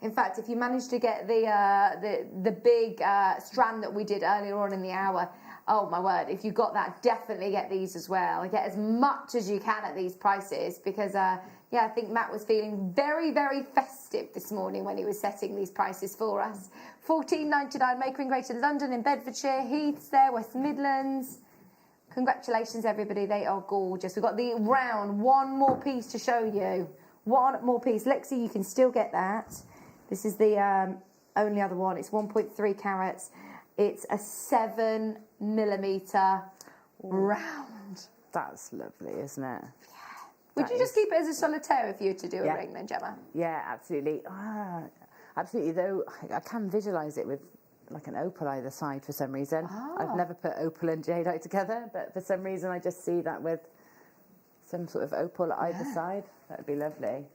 In fact, if you manage to get the big strand that we did earlier on in the hour, oh my word, if you got that, definitely get these as well. Get as much as you can at these prices because, yeah, I think Matt was feeling very, very festive this morning when he was setting these prices for us. $14.99, Maker in Greater London, in Bedfordshire, Heaths there, West Midlands. Congratulations, everybody. They are gorgeous. We've got the round, one more piece to show you. One more piece. Lexi, you can still get that. This is the only other one. It's 1.3 carats. It's a 7mm round. That's lovely, isn't it? Yeah. Would you just keep it as a solitaire if you were to do a ring then, Gemma? Yeah, absolutely. Absolutely, though I can visualise it with like an opal either side for some reason. I've never put opal and jadeite together, but for some reason I just see that with some sort of opal either side. That would be lovely.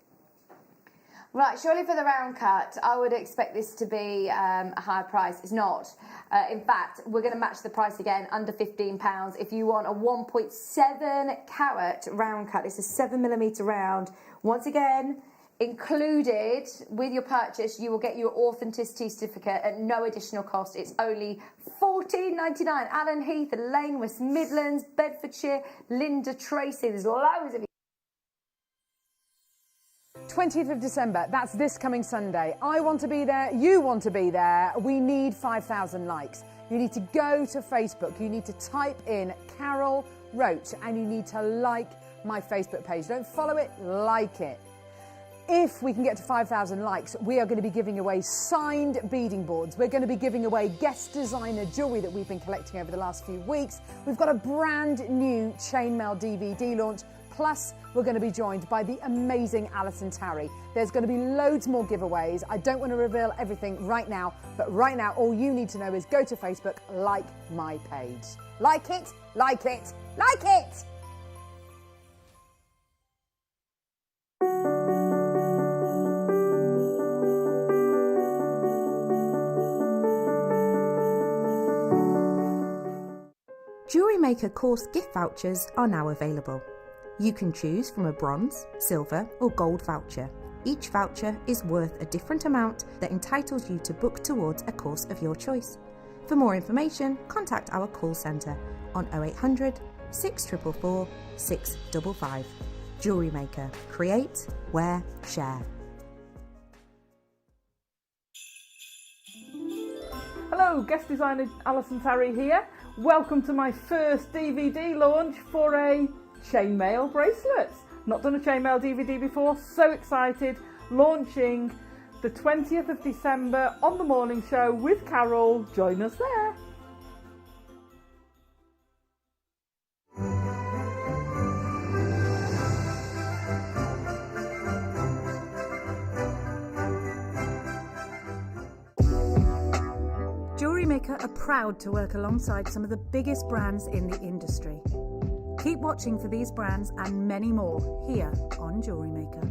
Right, surely for the round cut, I would expect this to be a higher price. It's not. In fact, we're going to match the price again, under £15. If you want a 1.7 carat round cut, it's a 7mm round. Once again, included with your purchase, you will get your authenticity certificate at no additional cost. It's only $14.99. Allen Heath, Lane, West Midlands, Bedfordshire, Linda Tracy. There's loads of you. 20th of December, that's this coming Sunday. I want to be there, you want to be there. We need 5,000 likes. You need to go to Facebook, you need to type in Carol Roach and you need to like my Facebook page. Don't follow it, like it. If we can get to 5,000 likes, we are going to be giving away signed beading boards. We're going to be giving away guest designer jewellery that we've been collecting over the last few weeks. We've got a brand new chainmail DVD launch. Plus, we're going to be joined by the amazing Alison Tarry. There's going to be loads more giveaways. I don't want to reveal everything right now, but right now, all you need to know is go to Facebook, like my page. Like it, like it, like it! JewelleryMaker course gift vouchers are now available. You can choose from a bronze, silver or gold voucher. Each voucher is worth a different amount that entitles you to book towards a course of your choice. For more information, contact our call centre on 0800 644 655. JewelleryMaker. Create, wear, share. Hello, guest designer Alison Tarry here. Welcome to my first DVD launch for a chainmail bracelets. Not done a chainmail DVD before, so excited. Launching the 20th of December on the morning show with Carol. Join us there. JewelleryMaker are proud to work alongside some of the biggest brands in the industry. Keep watching for these brands and many more here on JewelleryMaker.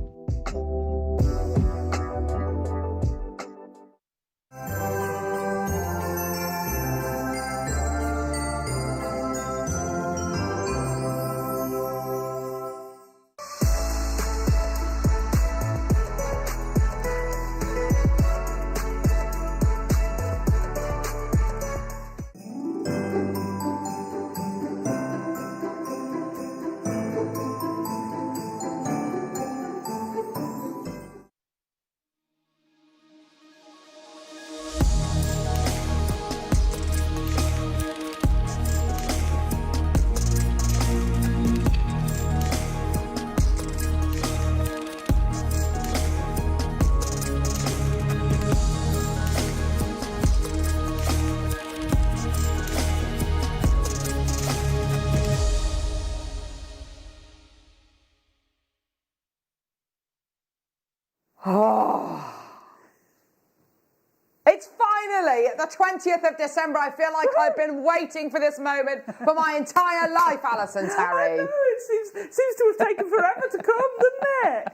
It's finally the 20th of December. I feel like I've been waiting for this moment for my entire life, Alison Tarry. I know, it seems to have taken forever to come, doesn't it?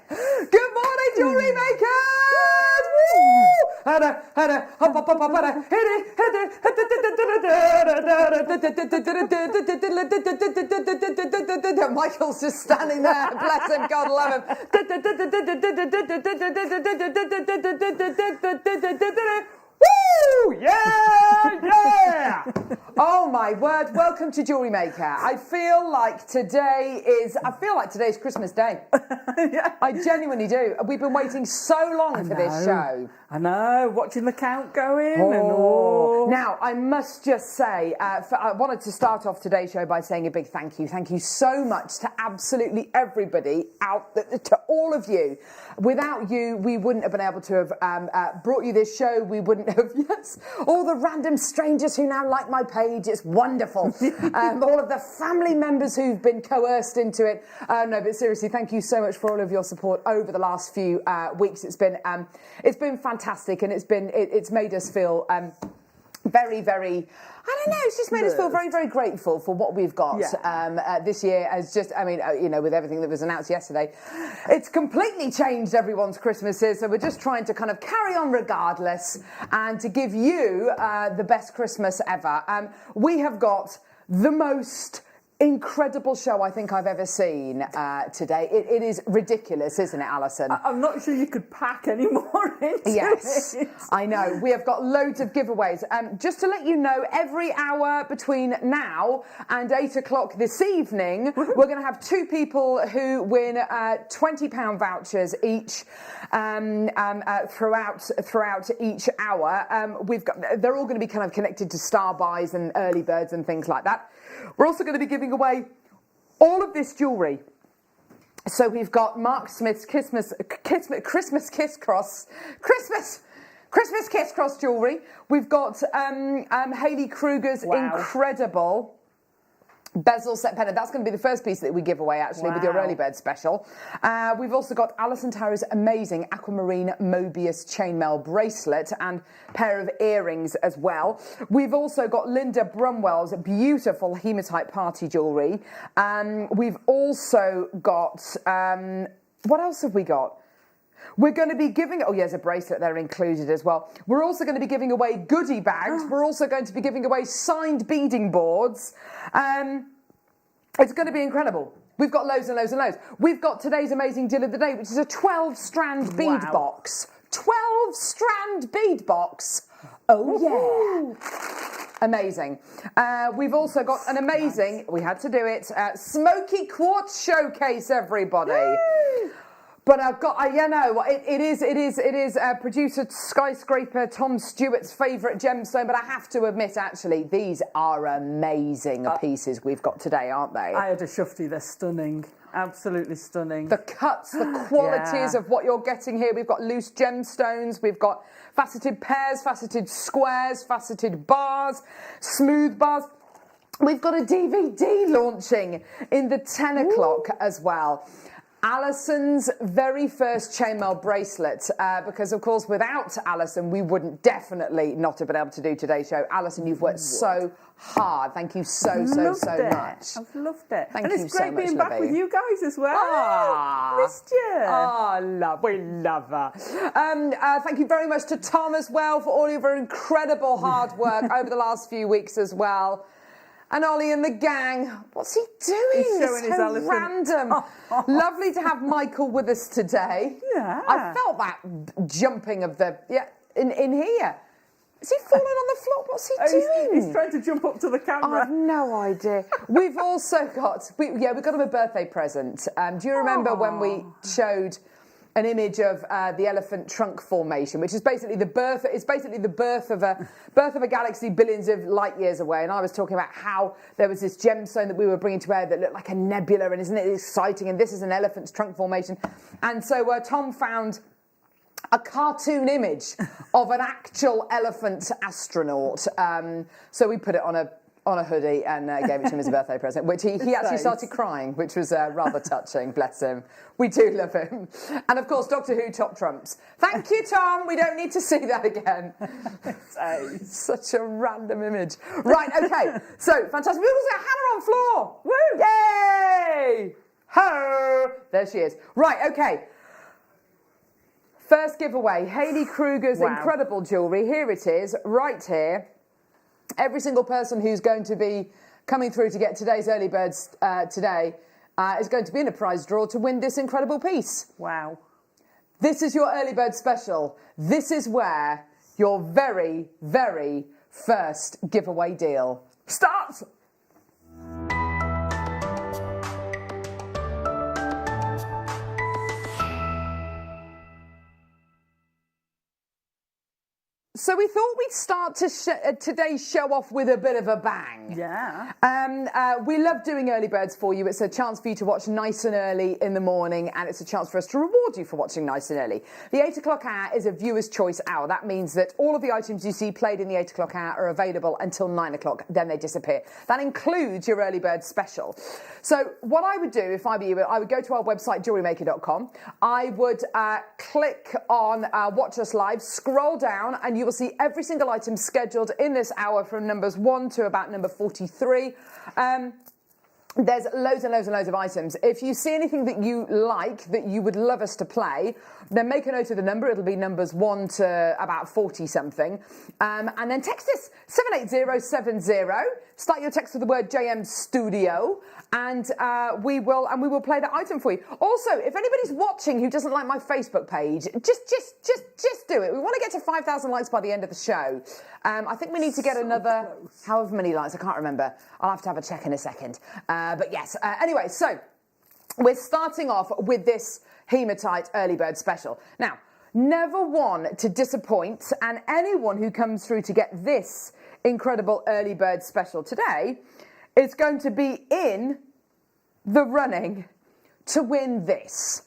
Good morning, jewellery makers! Woo! Michael's just standing there. Bless him. God love him. Woo! Yeah! Yeah! Oh my word, welcome to Jewellery Maker. I feel like today's Christmas Day. Yeah. I genuinely do. We've been waiting so long for this show. I know, watching the count go in. Now, I must just say, I wanted to start off today's show by saying a big thank you. Thank you so much to absolutely everybody to all of you. Without you, we wouldn't have been able to have brought you this show. We wouldn't have, all the random strangers who now like my page. It's wonderful. All of the family members who've been coerced into it. No, but seriously, thank you so much for all of your support over the last few weeks. It's been fantastic, and it's made us feel very, very, I don't know, it's just made us feel very, very grateful for what we've got this year. As just, I mean, with everything that was announced yesterday, it's completely changed everyone's Christmases. So we're just trying to kind of carry on regardless and to give you the best Christmas ever. We have got the most incredible show I think I've ever seen today. It is ridiculous, isn't it, Alison? I'm not sure you could pack any more into it. I know. We have got loads of giveaways. Just to let you know, every hour between now and 8 o'clock this evening, we're going to have two people who win £20 vouchers each throughout each hour. They're all going to be kind of connected to Star Buys and early birds and things like that. We're also going to be giving away all of this jewellery. So we've got Mark Smith's Christmas Kiss Cross jewellery. We've got Hayley Kruger's incredible bezel set pendant. That's going to be the first piece that we give away, actually, with your early bird special. We've also got Alison Tarrow's amazing aquamarine Mobius chainmail bracelet and pair of earrings as well. We've also got Linda Brumwell's beautiful hematite party jewellery. We've also got what else have we got? We're going to be giving, there's a bracelet there included as well. We're also going to be giving away goodie bags. We're also going to be giving away signed beading boards. It's going to be incredible. We've got loads and loads and loads. We've got today's amazing deal of the day, which is a 12-strand bead box. 12-strand bead box. Oh, yeah. Amazing. We've also got an amazing, we had to do it, Smoky Quartz Showcase, everybody. Yay! But I've got, it is producer Skyscraper Tom Stewart's favourite gemstone, but I have to admit, actually, these are amazing pieces we've got today, aren't they? I had a shufti, they're stunning. Absolutely stunning. The cuts, the qualities of what you're getting here. We've got loose gemstones, we've got faceted pairs, faceted squares, faceted bars, smooth bars. We've got a DVD launching in the 10 o'clock as well. Alison's very first chainmail bracelet, because of course without Alison we wouldn't definitely not have been able to do today's show. Alison, you've worked so hard. Thank you so much. I've loved it. Thank and you it's great so much, being back with you guys as well. Missed you. We love her. Thank you very much to Tom as well for all of your incredible hard work over the last few weeks as well. And Ollie and the gang, what's he doing? He's showing his elephant. Random. Lovely to have Michael with us today. Yeah. I felt that jumping of the, in here. Is he falling on the floor? What's he doing? He's trying to jump up to the camera. I've no idea. We've also got, we got him a birthday present. Do you remember when we showed an image of the elephant trunk formation, which is basically the birth of a galaxy billions of light years away. And I was talking about how there was this gemstone that we were bringing to air that looked like a nebula, and isn't it exciting? And this is an elephant's trunk formation. And so Tom found a cartoon image of an actual elephant astronaut. So we put it on a hoodie and gave it to him as a birthday present, which he actually started crying, which was rather touching, bless him. We do love him. And of course, Doctor Who top trumps. Thank you, Tom. We don't need to see that again. Such a random image. Right, okay. So, fantastic. We also got Hannah on floor. Woo! Yay! Ho! There she is. Right, okay. First giveaway, Hayley Kruger's Wow. incredible jewellery. Here it is, right here. Every single person who's going to be coming through to get today's early birds today is going to be in a prize draw to win this incredible piece. Wow. This is your early bird special. This is where your very, very first giveaway deal starts. So we thought we'd start today's show off with a bit of a bang. Yeah. We love doing early birds for you. It's a chance for you to watch nice and early in the morning, and it's a chance for us to reward you for watching nice and early. The 8 o'clock hour is a viewer's choice hour. That means that all of the items you see played in the 8 o'clock hour are available until 9 o'clock, then they disappear. That includes your early bird special. So what I would do if I were you, I would go to our website, JewelleryMaker.com. I would click on Watch Us Live, scroll down, and you will see every single item scheduled in this hour from numbers 1 to about number 43. There's loads and loads and loads of items. If you see anything that you like, that you would love us to play, then make a note of the number. It'll be numbers 1 to about 40 something. And then text us 78070. Start your text with the word JM Studio, and we will play that item for you. Also, if anybody's watching who doesn't like my Facebook page, just do it. We want to get to 5,000 likes by the end of the show. I think we need to get another however many likes. I can't remember. I'll have to have a check in a second. But yes. Anyway, so we're starting off with this hematite early bird special. Now, never one to disappoint, and anyone who comes through to get this incredible early bird special today is going to be in the running to win this.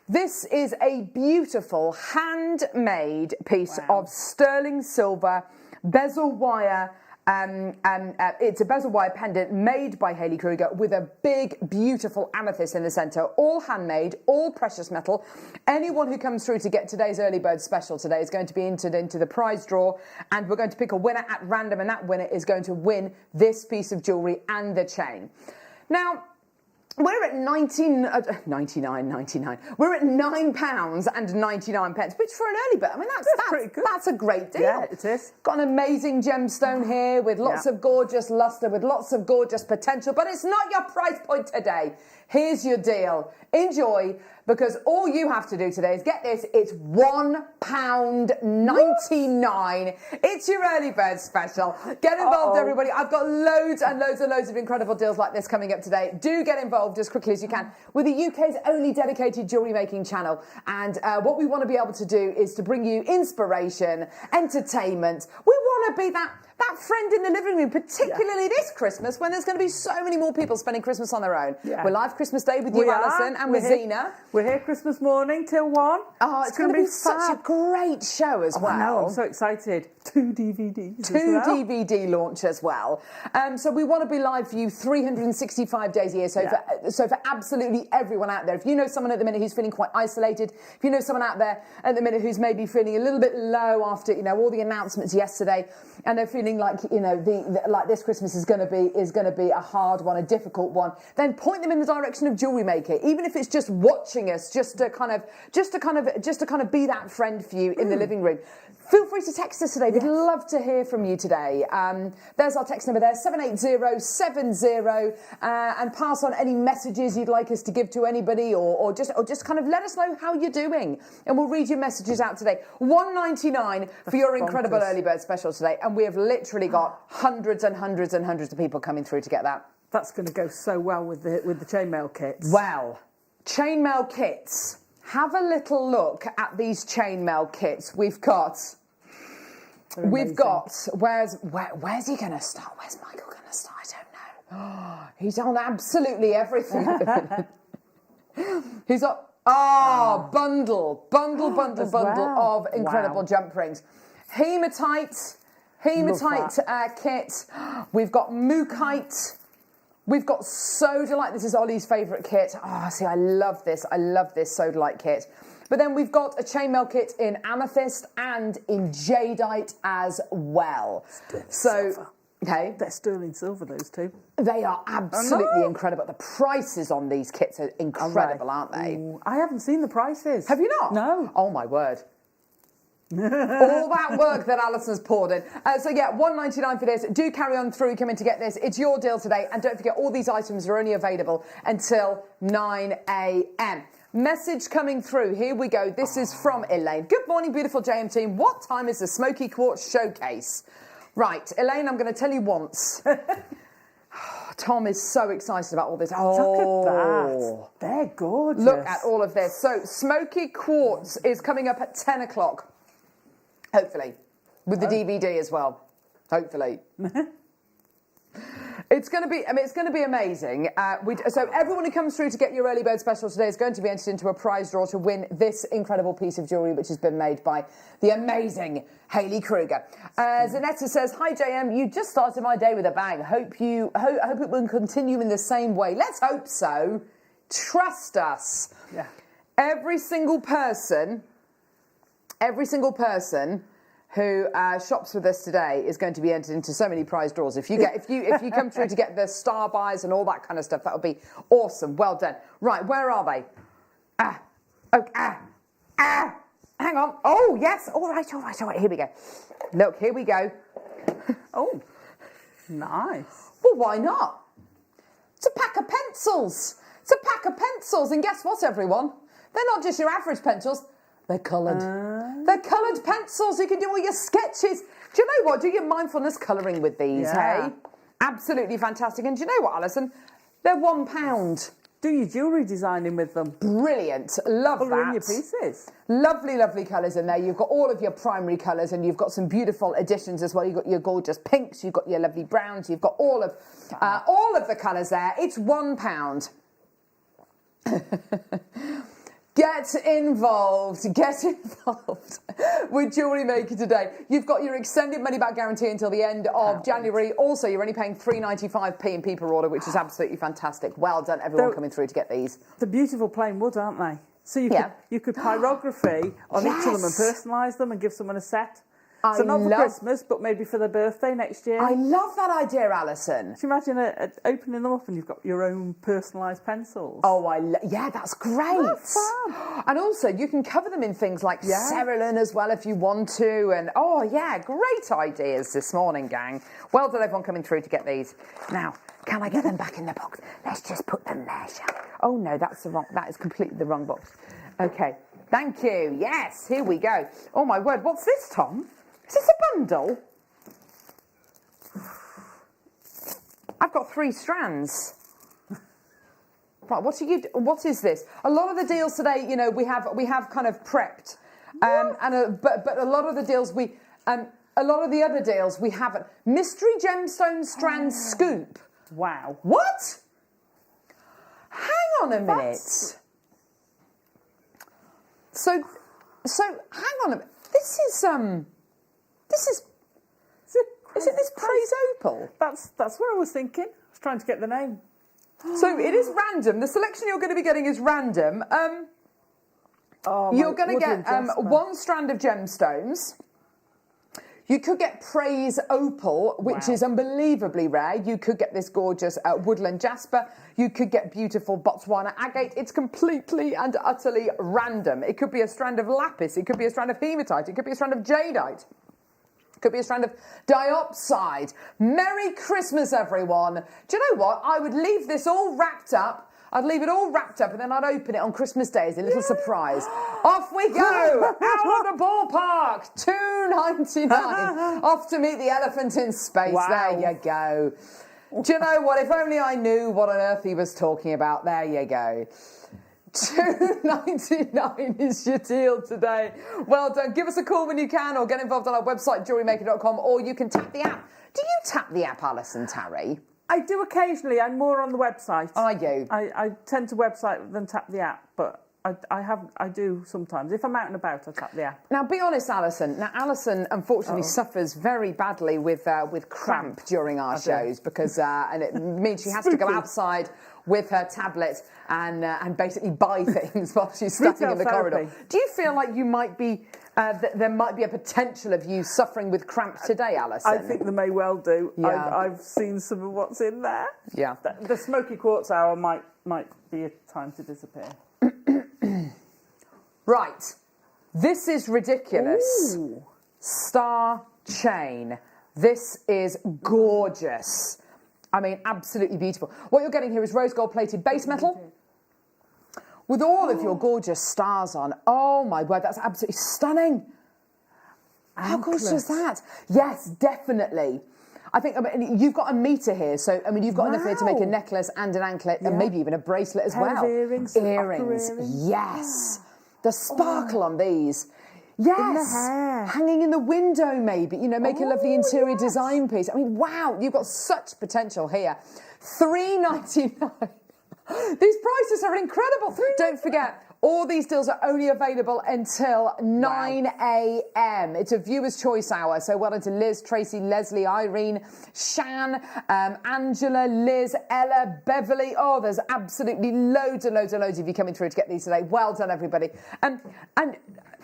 This is a beautiful handmade piece of sterling silver bezel wire. It's a bezel wire pendant made by Hayley Kruger with a big, beautiful amethyst in the centre. All handmade, all precious metal. Anyone who comes through to get today's early bird special today is going to be entered into the prize draw, and we're going to pick a winner at random, and that winner is going to win this piece of jewellery and the chain. Now, we're at 99.99. We're at £9.99, which for an early bird, I mean, that's pretty good. That's a great deal. Yeah, it is. Got an amazing gemstone here with lots of gorgeous luster, with lots of gorgeous potential, but it's not your price point today. Here's your deal. Enjoy, because all you have to do today is get this. It's £1.99. It's your early bird special. Get involved, everybody. I've got loads and loads and loads of incredible deals like this coming up today. Do get involved as quickly as you can with the UK's only dedicated jewellery making channel. And what we want to be able to do is to bring you inspiration, entertainment. We want to be that friend in the living room, particularly this Christmas, when there's going to be so many more people spending Christmas on their own. Yeah. We're live Christmas Day with you, Alison, and with Zena. We're here Christmas morning till 1. Oh, it's going to be such a great show as well. I know, I'm so excited. 2 DVDs Two DVD launch as well. So we want to be live for you 365 days a year. So for absolutely everyone out there, if you know someone at the minute who's feeling quite isolated, if you know someone out there at the minute who's maybe feeling a little bit low after all the announcements yesterday, and they're feeling like like this Christmas is going to be a hard one, a difficult one, then point them in the direction of Jewellery Maker, even if it's just watching us, just to kind of be that friend for you in the living room. Feel free to text us today. We'd love to hear from you today. There's our text number there, 78070, and pass on any messages you'd like us to give to anybody, or just kind of let us know how you're doing, and we'll read your messages out today. £1.99 for your incredible early bird special today, and we have literally got hundreds and hundreds and hundreds of people coming through to get that. That's going to go so well with the chainmail kits. Well, chainmail kits. Have a little look at these chainmail kits we've got. We've got. Where's he going to start? Where's Michael going to start? I don't know. Oh, he's on absolutely everything. He's got bundle of incredible jump rings. Hematite kit. We've got Mookite. We've got Sodalite. This is Ollie's favourite kit. Oh, see, I love this. I love this Sodalite kit. But then we've got a chainmail kit in amethyst and in jadeite as well. Silver. Okay. They're sterling silver, those two. They are absolutely incredible. The prices on these kits are incredible, aren't they? Ooh, I haven't seen the prices. Have you not? No. Oh, my word. All that work that Alison's poured in. So yeah, $1.99 for this. Do carry on through, come in to get this. It's your deal today. And don't forget, all these items are only available until 9 a.m. Message coming through. Here we go. This is from Elaine. Good morning, beautiful JM team. What time is the Smoky Quartz showcase? Right, Elaine, I'm going to tell you once. Tom is so excited about all this. Look at that. They're gorgeous. Look at all of this. So Smoky Quartz is coming up at 10 o'clock. Hopefully. With the DVD as well. Hopefully. It's going to be amazing. So everyone who comes through to get your early bird special today is going to be entered into a prize draw to win this incredible piece of jewellery, which has been made by the amazing Hayley Kruger. Zanetta says, "Hi JM, you just started my day with a bang. Hope it will continue in the same way. Let's hope so. Trust us." Yeah. Every single person who shops with us today is going to be entered into so many prize draws. If you come through to get the star buys and all that kind of stuff, that would be awesome. Well done. Right, where are they? Hang on. Oh yes. All right. Here we go. Look, here we go. Oh, nice. Well, why not? It's a pack of pencils. And guess what, everyone? They're not just your average pencils. They're coloured. They're coloured pencils. You can do all your sketches. Do you know what? Do your mindfulness colouring with these, hey? Absolutely fantastic. And do you know what, Alison? They're £1. Do your jewellery designing with them. Brilliant. Love that. Colouring your pieces. Lovely, lovely colours in there. You've got all of your primary colours and you've got some beautiful additions as well. You've got your gorgeous pinks. You've got your lovely browns. You've got all of the colours there. It's £1. Get involved with JewelleryMaker today. You've got your extended money back guarantee until the end of January. Also, you're only paying £3.95 p per order, which is absolutely fantastic. Well done, everyone coming through to get these. They're beautiful plain wood, aren't they? So you could pyrography on each of them and personalise them and give someone a set. So not for Christmas, but maybe for their birthday next year. I love that idea, Alison. Can you imagine opening them up and you've got your own personalised pencils? Oh, yeah, that's great. That's fun. And also, you can cover them in things like cerulean as well if you want to. And, great ideas this morning, gang. Well done, everyone coming through to get these. Now, can I get them back in the box? Let's just put them there, shall we? Oh, no, that is completely the wrong box. Okay, thank you. Yes, here we go. Oh, my word, what's this, Tom? Is this a bundle? I've got 3 strands. Right, what is this? A lot of the deals today, we have kind of prepped, but a lot of the deals a lot of the other deals we haven't. Mystery gemstone strand scoop. Wow. What? Hang on a minute. So hang on a minute. This is isn't this Praise Opal? That's what I was thinking. I was trying to get the name. So it is random. The selection you're going to be getting is random. You're going to get 1 strand of gemstones. You could get Praise Opal, which is unbelievably rare. You could get this gorgeous woodland jasper. You could get beautiful Botswana agate. It's completely and utterly random. It could be a strand of lapis. It could be a strand of hematite. It could be a strand of jadeite. Could be a strand of diopside. Merry Christmas, everyone. Do you know what? I would leave this all wrapped up. I'd leave it all wrapped up and then I'd open it on Christmas Day as a little surprise. Off we go! Out of the ballpark! $2.99. Off to meet the elephant in space. Wow. There you go. Do you know what? If only I knew what on earth he was talking about. There you go. $2.99 is your deal today. Well done. Give us a call when you can or get involved on our website, JewelleryMaker.com, or you can tap the app. Do you tap the app, Alison Tarry? I do occasionally. I'm more on the website. Are you? I tend to website than tap the app, but I do sometimes. If I'm out and about, I tap the app. Now, be honest, Alison. Now, Alison unfortunately suffers very badly with cramp during our shows because and it means she has to go outside with her tablet and basically buy things while she's standing in the corridor. Do you feel like you might be there might be a potential of you suffering with cramp today, Alison? I think they may well do. Yeah. I've seen some of what's in there. Yeah. The smoky quartz hour might be a time to disappear. Right. This is ridiculous. Ooh. Star chain. This is gorgeous. I mean, absolutely beautiful. What you're getting here is rose gold plated base metal with all of your gorgeous stars on. Oh my word, that's absolutely stunning. How gorgeous is that? Yes, definitely. I mean, you've got a metre here, so I mean, you've got enough here to make a necklace and an anklet and maybe even a bracelet as well. Earrings, yes. The sparkle on these. Yes. In the hair. Hanging in the window, maybe, you know, make a lovely interior design piece. I mean, wow, you've got such potential here. $3.99. These prices are incredible. Don't forget, all these deals are only available until 9 a.m. It's a viewer's choice hour. So well done to Liz, Tracy, Leslie, Irene, Shan, Angela, Liz, Ella, Beverly. Oh, there's absolutely loads and loads and loads of you coming through to get these today. Well done, everybody. And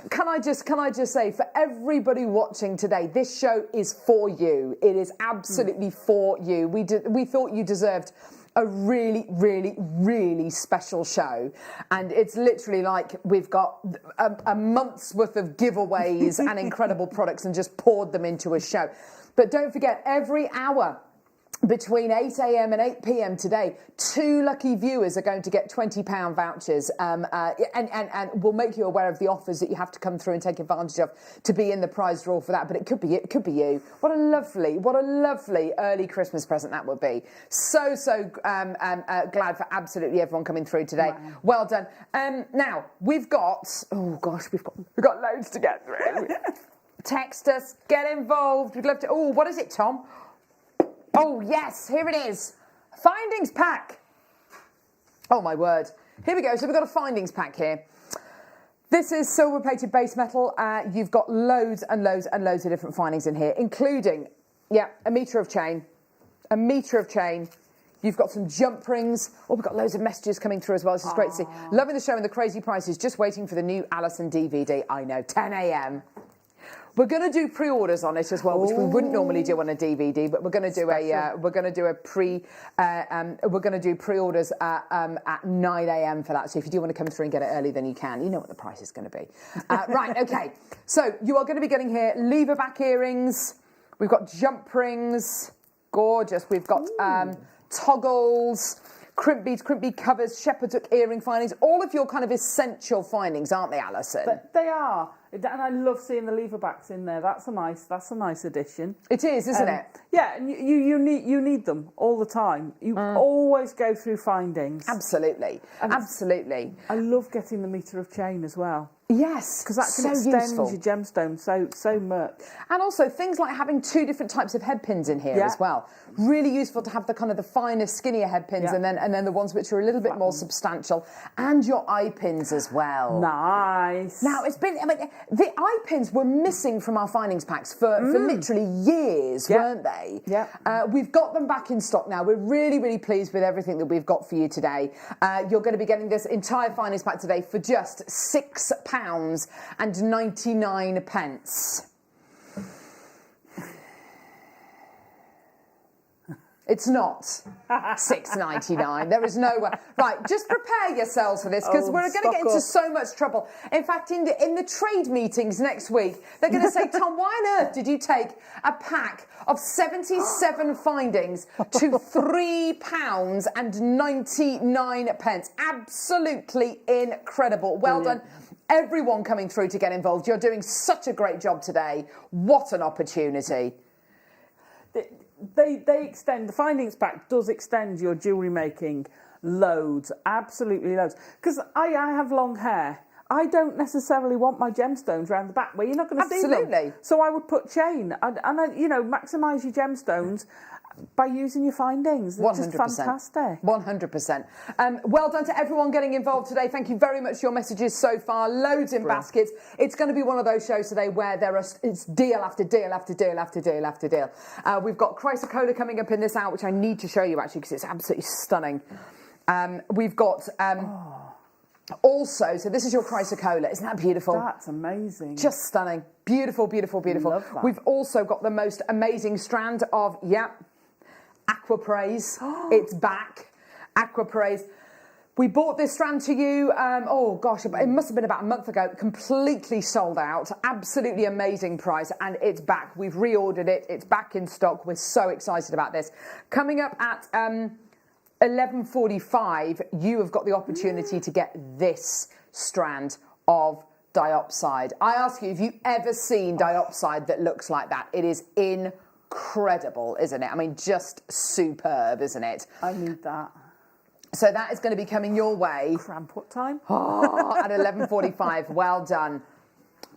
can I just say, for everybody watching today, this show is for you. It is absolutely for you. We thought you deserved a really, really, really special show. And it's literally like we've got a month's worth of giveaways and incredible products and just poured them into a show. But don't forget, every hour between 8 a.m. and 8 p.m. today, 2 lucky viewers are going to get £20 vouchers, and we'll make you aware of the offers that you have to come through and take advantage of to be in the prize draw for that. But it could be you. What a lovely early Christmas present that would be. So glad for absolutely everyone coming through today. Wow. Well done. Now we've got loads to get through. Text us, get involved. We'd love to. Oh, what is it, Tom? Oh, yes, here it is. Findings pack. Oh, my word. Here we go. So we've got a findings pack here. This is silver-plated base metal. You've got loads and loads and loads of different findings in here, including, a metre of chain. A metre of chain. You've got some jump rings. Oh, we've got loads of messages coming through as well. This is great to see. Loving the show and the crazy prices. Just waiting for the new Alison DVD. I know, 10 a.m. We're going to do pre-orders on it as well, which we wouldn't normally do on a DVD, but we're going to do pre-orders at 9 a.m. for that. So if you do want to come through and get it early, then you can. You know what the price is going to be. Right, okay. So you are going to be getting here lever back earrings. We've got jump rings, gorgeous. We've got toggles, crimp beads, crimp bead covers, shepherd's hook earring findings. All of your kind of essential findings, aren't they, Alison? But they are. And I love seeing the lever backs in there. That's a nice addition. It is, isn't it? Yeah, and you need them all the time. You always go through findings. Absolutely, absolutely. I love getting the metre of chain as well. Yes, because that can extend your gemstone so much. And also things like having 2 different types of head pins in here as well. Really useful to have the kind of the finer, skinnier head pins, and then the ones which are a little bit more substantial, and your eye pins as well. Nice. Now the eye pins were missing from our findings packs for literally years, weren't they? Yeah. We've got them back in stock now. We're really, really pleased with everything that we've got for you today. You're going to be getting this entire findings pack today for just £6.99. It's not $6.99. There is no way. Right, just prepare yourselves for this because we're going to get into so much trouble. In fact, in the trade meetings next week, they're going to say, Tom, why on earth did you take a pack of 77 findings to £3.99? Absolutely incredible. Well done. Everyone coming through to get involved. You're doing such a great job today. What an opportunity. They extend, the findings pack does extend your jewellery making loads, absolutely loads. Because I have long hair. I don't necessarily want my gemstones around the back where you're not going to see them. Absolutely. So I would put chain and maximise your gemstones by using your findings. It's 100%. just fantastic. 100%. Well done to everyone getting involved today. Thank you very much for your messages so far. Loads in baskets. It's going to be one of those shows today where it's deal after deal after deal after deal after deal. We've got Chrysocolla coming up in this hour, which I need to show you actually because it's absolutely stunning. We've got... Also, so this is your Chrysocolla. Isn't that beautiful? That's amazing. Just stunning. Beautiful, beautiful, beautiful. Love that. We've also got the most amazing strand of, Aquapraise. It's back. Aquapraise. We bought this strand to you, oh gosh, it must have been about a month ago, completely sold out, absolutely amazing price, and it's back. We've reordered it, it's back in stock. We're so excited about this. Coming up at 11:45, you have got the opportunity to get this strand of diopside. I ask you, have you ever seen diopside that looks like that? It is incredible, isn't it? I mean, just superb, isn't it? I need that. So that is going to be coming your way. Cramp, what time? Oh, at 11:45. Well done.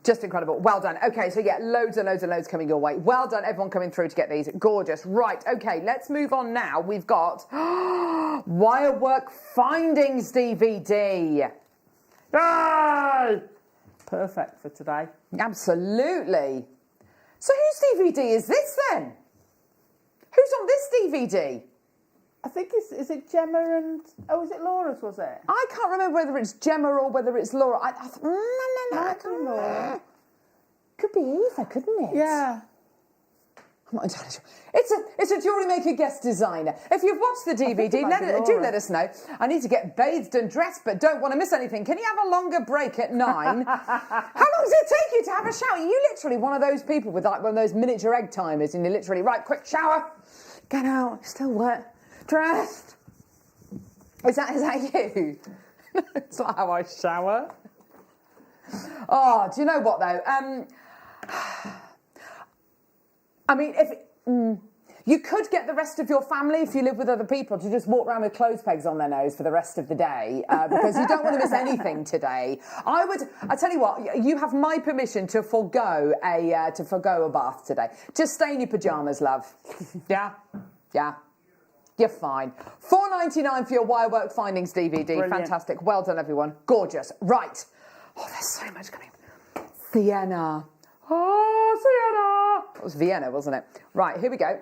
Just incredible. Well done. Okay, so yeah, loads and loads and loads coming your way. Well done, everyone coming through to get these. Gorgeous. Right, okay, let's move on now. We've got Wirework Findings DVD. Yay! Perfect for today. Absolutely. So whose DVD is this then? Who's on this DVD? I think is it Gemma and... Oh, is it Laura's, was it? I can't remember whether it's Gemma or whether it's Laura. I Might be Laura. Could be either, couldn't it? Yeah. I'm not entirely sure. It's a JewelleryMaker guest designer. If you've watched the DVD, do let us know. I need to get bathed and dressed, but don't want to miss anything. Can you have a longer break at 9? How long does it take you to have a shower? You literally one of those people with like one of those miniature egg timers, and you literally, right, quick shower, get out, still wet. Dressed. Is that you? It's not how I shower. Oh, do you know what though? I mean, if you could get the rest of your family, if you live with other people, to just walk around with clothes pegs on their nose for the rest of the day, because you don't want to miss anything today. I tell you what, you have my permission to forgo a bath today. Just stay in your pajamas, love. Yeah. You're fine. $4.99 for your Wirework Findings DVD. Brilliant. Fantastic. Well done, everyone. Gorgeous. Right. Oh, there's so much coming. Sienna. Oh, Sienna. That was Vienna, wasn't it? Right, here we go.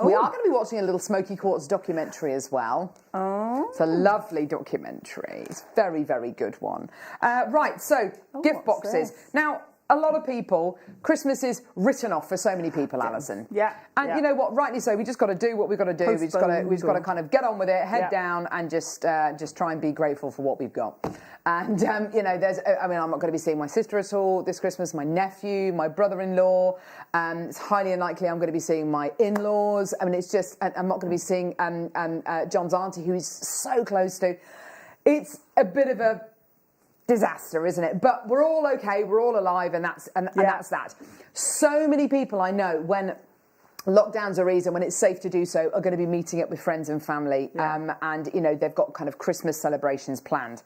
We are going to be watching a little Smoky Quartz documentary as well. Oh. It's a lovely documentary. It's a very, very good one. Right, so gift boxes. This? Now, a lot of people, Christmas is written off for so many people, Alison. Yeah. And you know what? Rightly so. We just got to do what we've got to do. We've just got to kind of get on with it, head down, and just try and be grateful for what we've got. And you know, I'm not going to be seeing my sister at all this Christmas. My nephew, my brother-in-law. It's highly unlikely I'm going to be seeing my in-laws. I mean, it's just I'm not going to be seeing John's auntie, who he's so close to. It's a bit of a disaster, isn't it? But we're all okay, we're all alive, and that's that. So many people I know, when lockdowns are easy, when it's safe to do so, are going to be meeting up with friends and family, and you know, they've got kind of Christmas celebrations planned.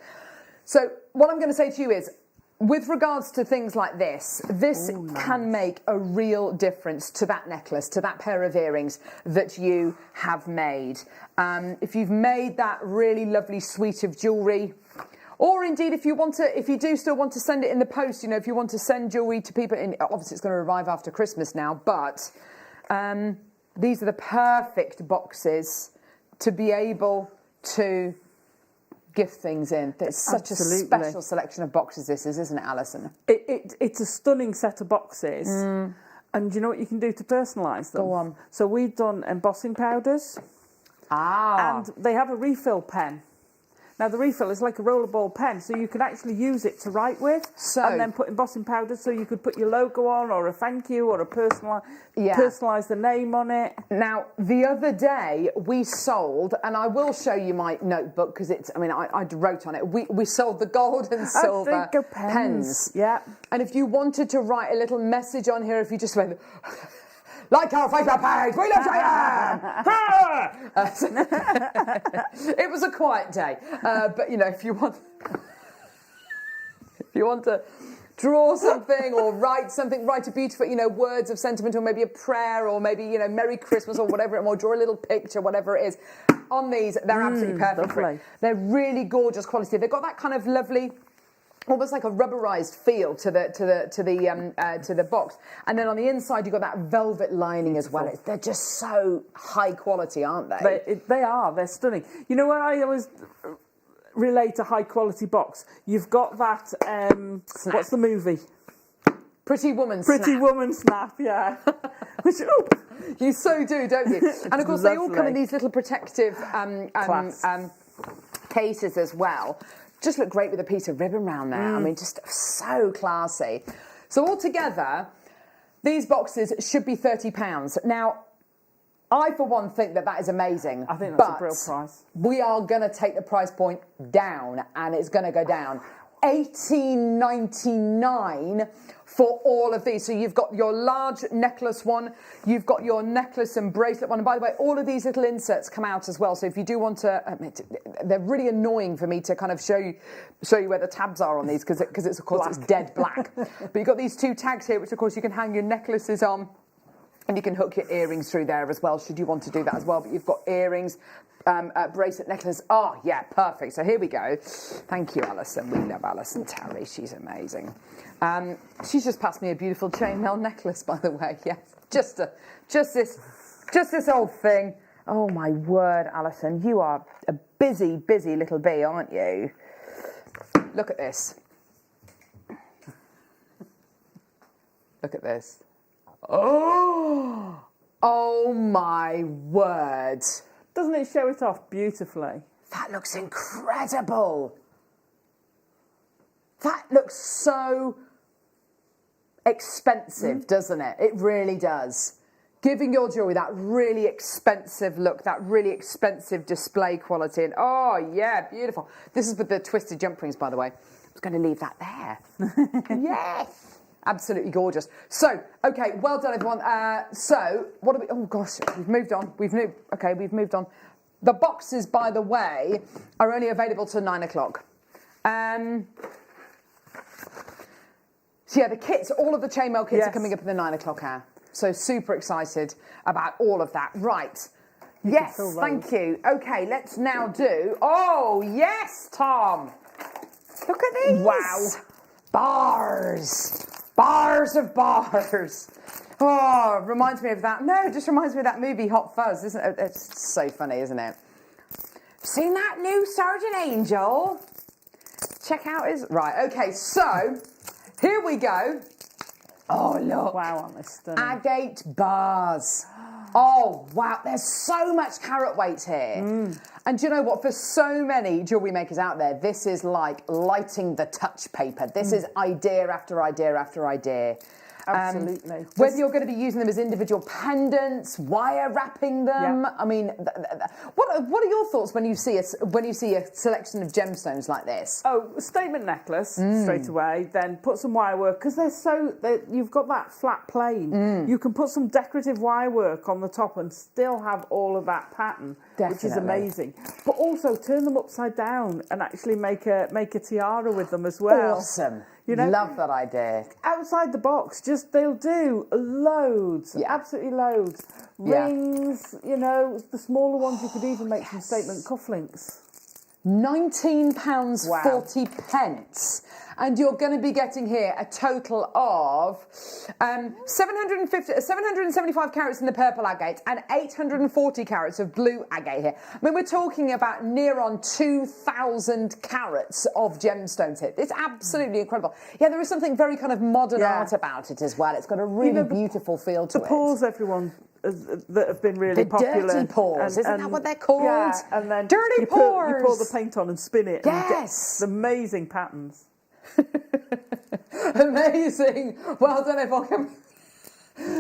So what I'm going to say to you is, with regards to things like this can make a real difference to that necklace, to that pair of earrings that you have made. If you've made that really lovely suite of jewellery, or indeed, if you do still want to send it in the post, you know, if you want to send jewellery to people, obviously it's going to arrive after Christmas now, but these are the perfect boxes to be able to gift things in. There's such a special selection of boxes this is, isn't it, Alison? It's a stunning set of boxes. And do you know what you can do to personalise them? Go on. So we've done embossing powders. And they have a refill pen. Now, the refill is like a rollerball pen, so you can actually use it to write with, and then put embossing powder, so you could put your logo on, or a thank you, or a personalise the name on it. Now, the other day, we sold, and I will show you my notebook, because I wrote on it, we sold the gold and silver pens. Yeah. And if you wanted to write a little message on here, if you just went... Like our Facebook page, we love you! It was a quiet day, but you know, if you want to draw something or write something, write a beautiful, you know, words of sentiment, or maybe a prayer, or maybe, you know, Merry Christmas or whatever, or draw a little picture, whatever it is. On these, they're absolutely perfect for it. They're really gorgeous quality. They've got that kind of lovely, almost like a rubberized feel to the box, and then on the inside you've got that velvet lining as well. They're just so high quality, aren't they? They are. They're stunning. You know where I always relate a high quality box? You've got that. What's the movie? Pretty Woman Snap. Yeah. Which, you so do, don't you? And of course, they all come in these little protective cases as well. Just look great with a piece of ribbon around there. I mean, just so classy. So altogether, these boxes should be £30. Now, I, for one, think that is amazing. I think that's a real price. We are going to take the price point down, and it's going to go down. $18.99 for all of these. So you've got your large necklace one, you've got your necklace and bracelet one. And by the way, all of these little inserts come out as well. So if you do want to, they're really annoying for me to kind of show you where the tabs are on these because it's of course it's dead black. But you've got these two tags here, which of course you can hang your necklaces on. And you can hook your earrings through there as well, should you want to do that as well. But you've got earrings, bracelet, necklace. Oh, yeah, perfect. So here we go. Thank you, Alison. We love Alison Terry. She's amazing. She's just passed me a beautiful chainmail necklace, by the way. Yes, just this old thing. Oh, my word, Alison. You are a busy, busy little bee, aren't you? Look at this. Look at this. Oh my word. Doesn't it show it off beautifully? That looks incredible. That looks so expensive, doesn't it? It really does. Giving your jewellery that really expensive look, that really expensive display quality. And oh yeah, beautiful. This is with the twisted jump rings, by the way. I was going to leave that there. Yes. Absolutely gorgeous. So, okay, well done, everyone. So, what are we? Oh gosh, we've moved on. We've moved on. The boxes, by the way, are only available till 9 o'clock. So yeah, the kits, all of the chainmail kits are coming up in the 9 o'clock hour. So super excited about all of that. Right. Yes, thank you. Okay, let's now do. Oh yes, Tom. Look at these. Wow. Bars. Bars of bars. Oh, reminds me of that. No, it just reminds me of that movie Hot Fuzz, isn't it? It's so funny, isn't it? Seen that new Sergeant Angel? Check out his... Right, okay, so here we go. Oh, look. Wow, aren't they stunning? Agate bars. Oh, wow, there's so much carat weight here. And do you know what? For so many jewellery makers out there, this is like lighting the touch paper. This is idea after idea after idea. Absolutely. Whether you're going to be using them as individual pendants, wire wrapping them. I mean, what are your thoughts when you see a selection of gemstones like this? Oh, a statement necklace straight away. Then put some wire work because you've got that flat plane. You can put some decorative wire work on the top and still have all of that pattern, which is amazing. But also turn them upside down and actually make a tiara with them as well. Awesome. You know, love that idea. Outside the box, they'll do loads, absolutely loads. Rings, you know, the smaller ones, you could even make some statement cufflinks. £19.40. And you're going to be getting here a total of 775 carats in the purple agate and 840 carats of blue agate here. I mean, we're talking about near on 2,000 carats of gemstones here. It's absolutely incredible. Yeah, there is something very kind of modern art about it as well. It's got a really beautiful feel to it. The paws, everyone, that have been really popular. Dirty paws, isn't that what they're called? Yeah, and then dirty paws. You pour the paint on and spin it. Yes. And you get amazing patterns. Amazing. Well done, everyone.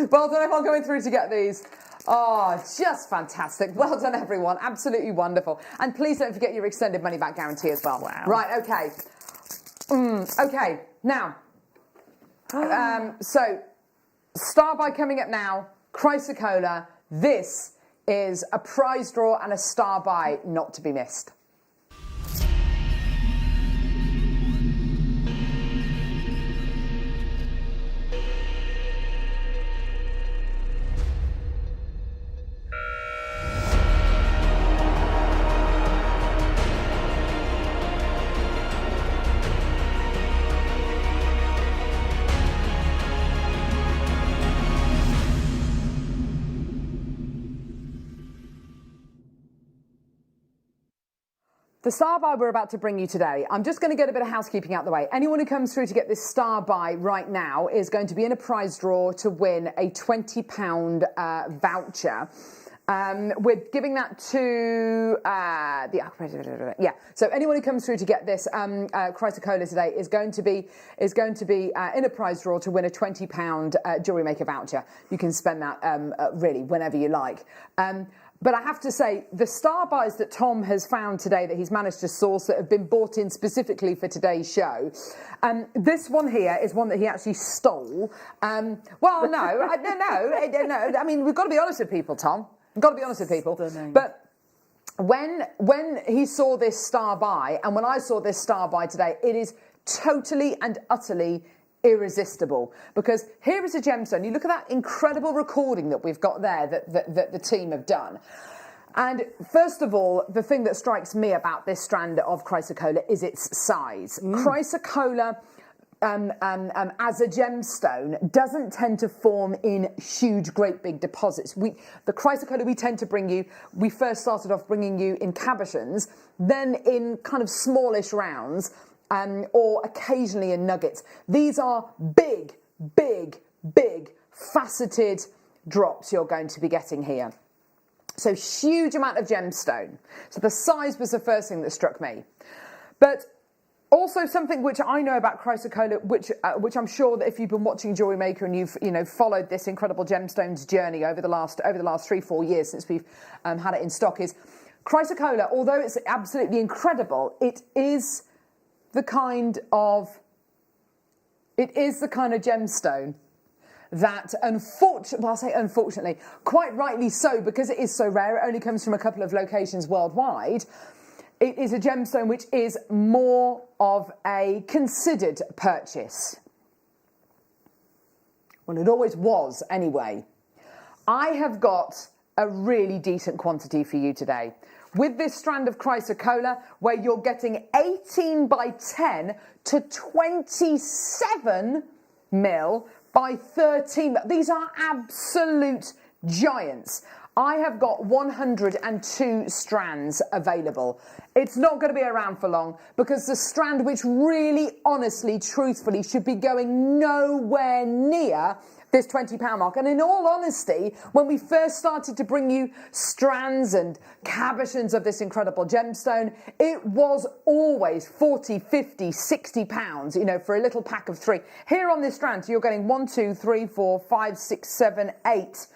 Coming through to get these. Oh, just fantastic. Well done, everyone. Absolutely wonderful. And please don't forget your extended money back guarantee as well. Wow. Right, okay. Okay, now. So, Star Buy coming up now. Chrysocolla. This is a prize draw and a Star Buy not to be missed. The Star Buy we're about to bring you today, I'm just going to get a bit of housekeeping out the way. Anyone who comes through to get this Star Buy right now is going to be in a prize draw to win a £20 voucher We're giving that to So anyone who comes through to get this Chrysocolla today is going to be in a prize draw to win a £20 JewelleryMaker voucher. You can spend that really whenever you like. But I have to say, the star buys that Tom has found today that he's managed to source that have been bought in specifically for today's show, this one here is one that he actually stole. Well, no, I don't know. I mean, we've got to be honest with people, Tom. We've got to be honest with people. Stunning. But when he saw this star buy, and when I saw this star buy today, it is totally and utterly irresistible, because here is a gemstone. You look at that incredible recording that we've got there that the team have done. And first of all, the thing that strikes me about this strand of Chrysocolla is its size. Chrysocolla as a gemstone doesn't tend to form in huge, great big deposits. The Chrysocolla we tend to bring you, we first started off bringing you in cabochons, then in kind of smallish rounds, or occasionally in nuggets. These are big, faceted drops you're going to be getting here. So huge amount of gemstone. So the size was the first thing that struck me. But also something which I know about Chrysocolla, which I'm sure that if you've been watching JewelleryMaker and you've followed this incredible gemstones journey over the last 3-4 years since we've had it in stock, is Chrysocolla, although it's absolutely incredible, it is the kind of gemstone that unfortunately, quite rightly so, because it is so rare, it only comes from a couple of locations worldwide, it is a gemstone which is more of a considered purchase. Well, it always was anyway. I have got a really decent quantity for you today. With this strand of Chrysocolla, where you're getting 18 by 10 to 27 mil by 13. These are absolute giants. I have got 102 strands available. It's not going to be around for long, because the strand which really, honestly, truthfully should be going nowhere near this £20 mark. And in all honesty, when we first started to bring you strands and cabochons of this incredible gemstone, it was always 40, 50, 60 pounds, for a little pack of 3. Here on this strand, so you're getting 1, 2, 3, 4, 5, 6, 7, 8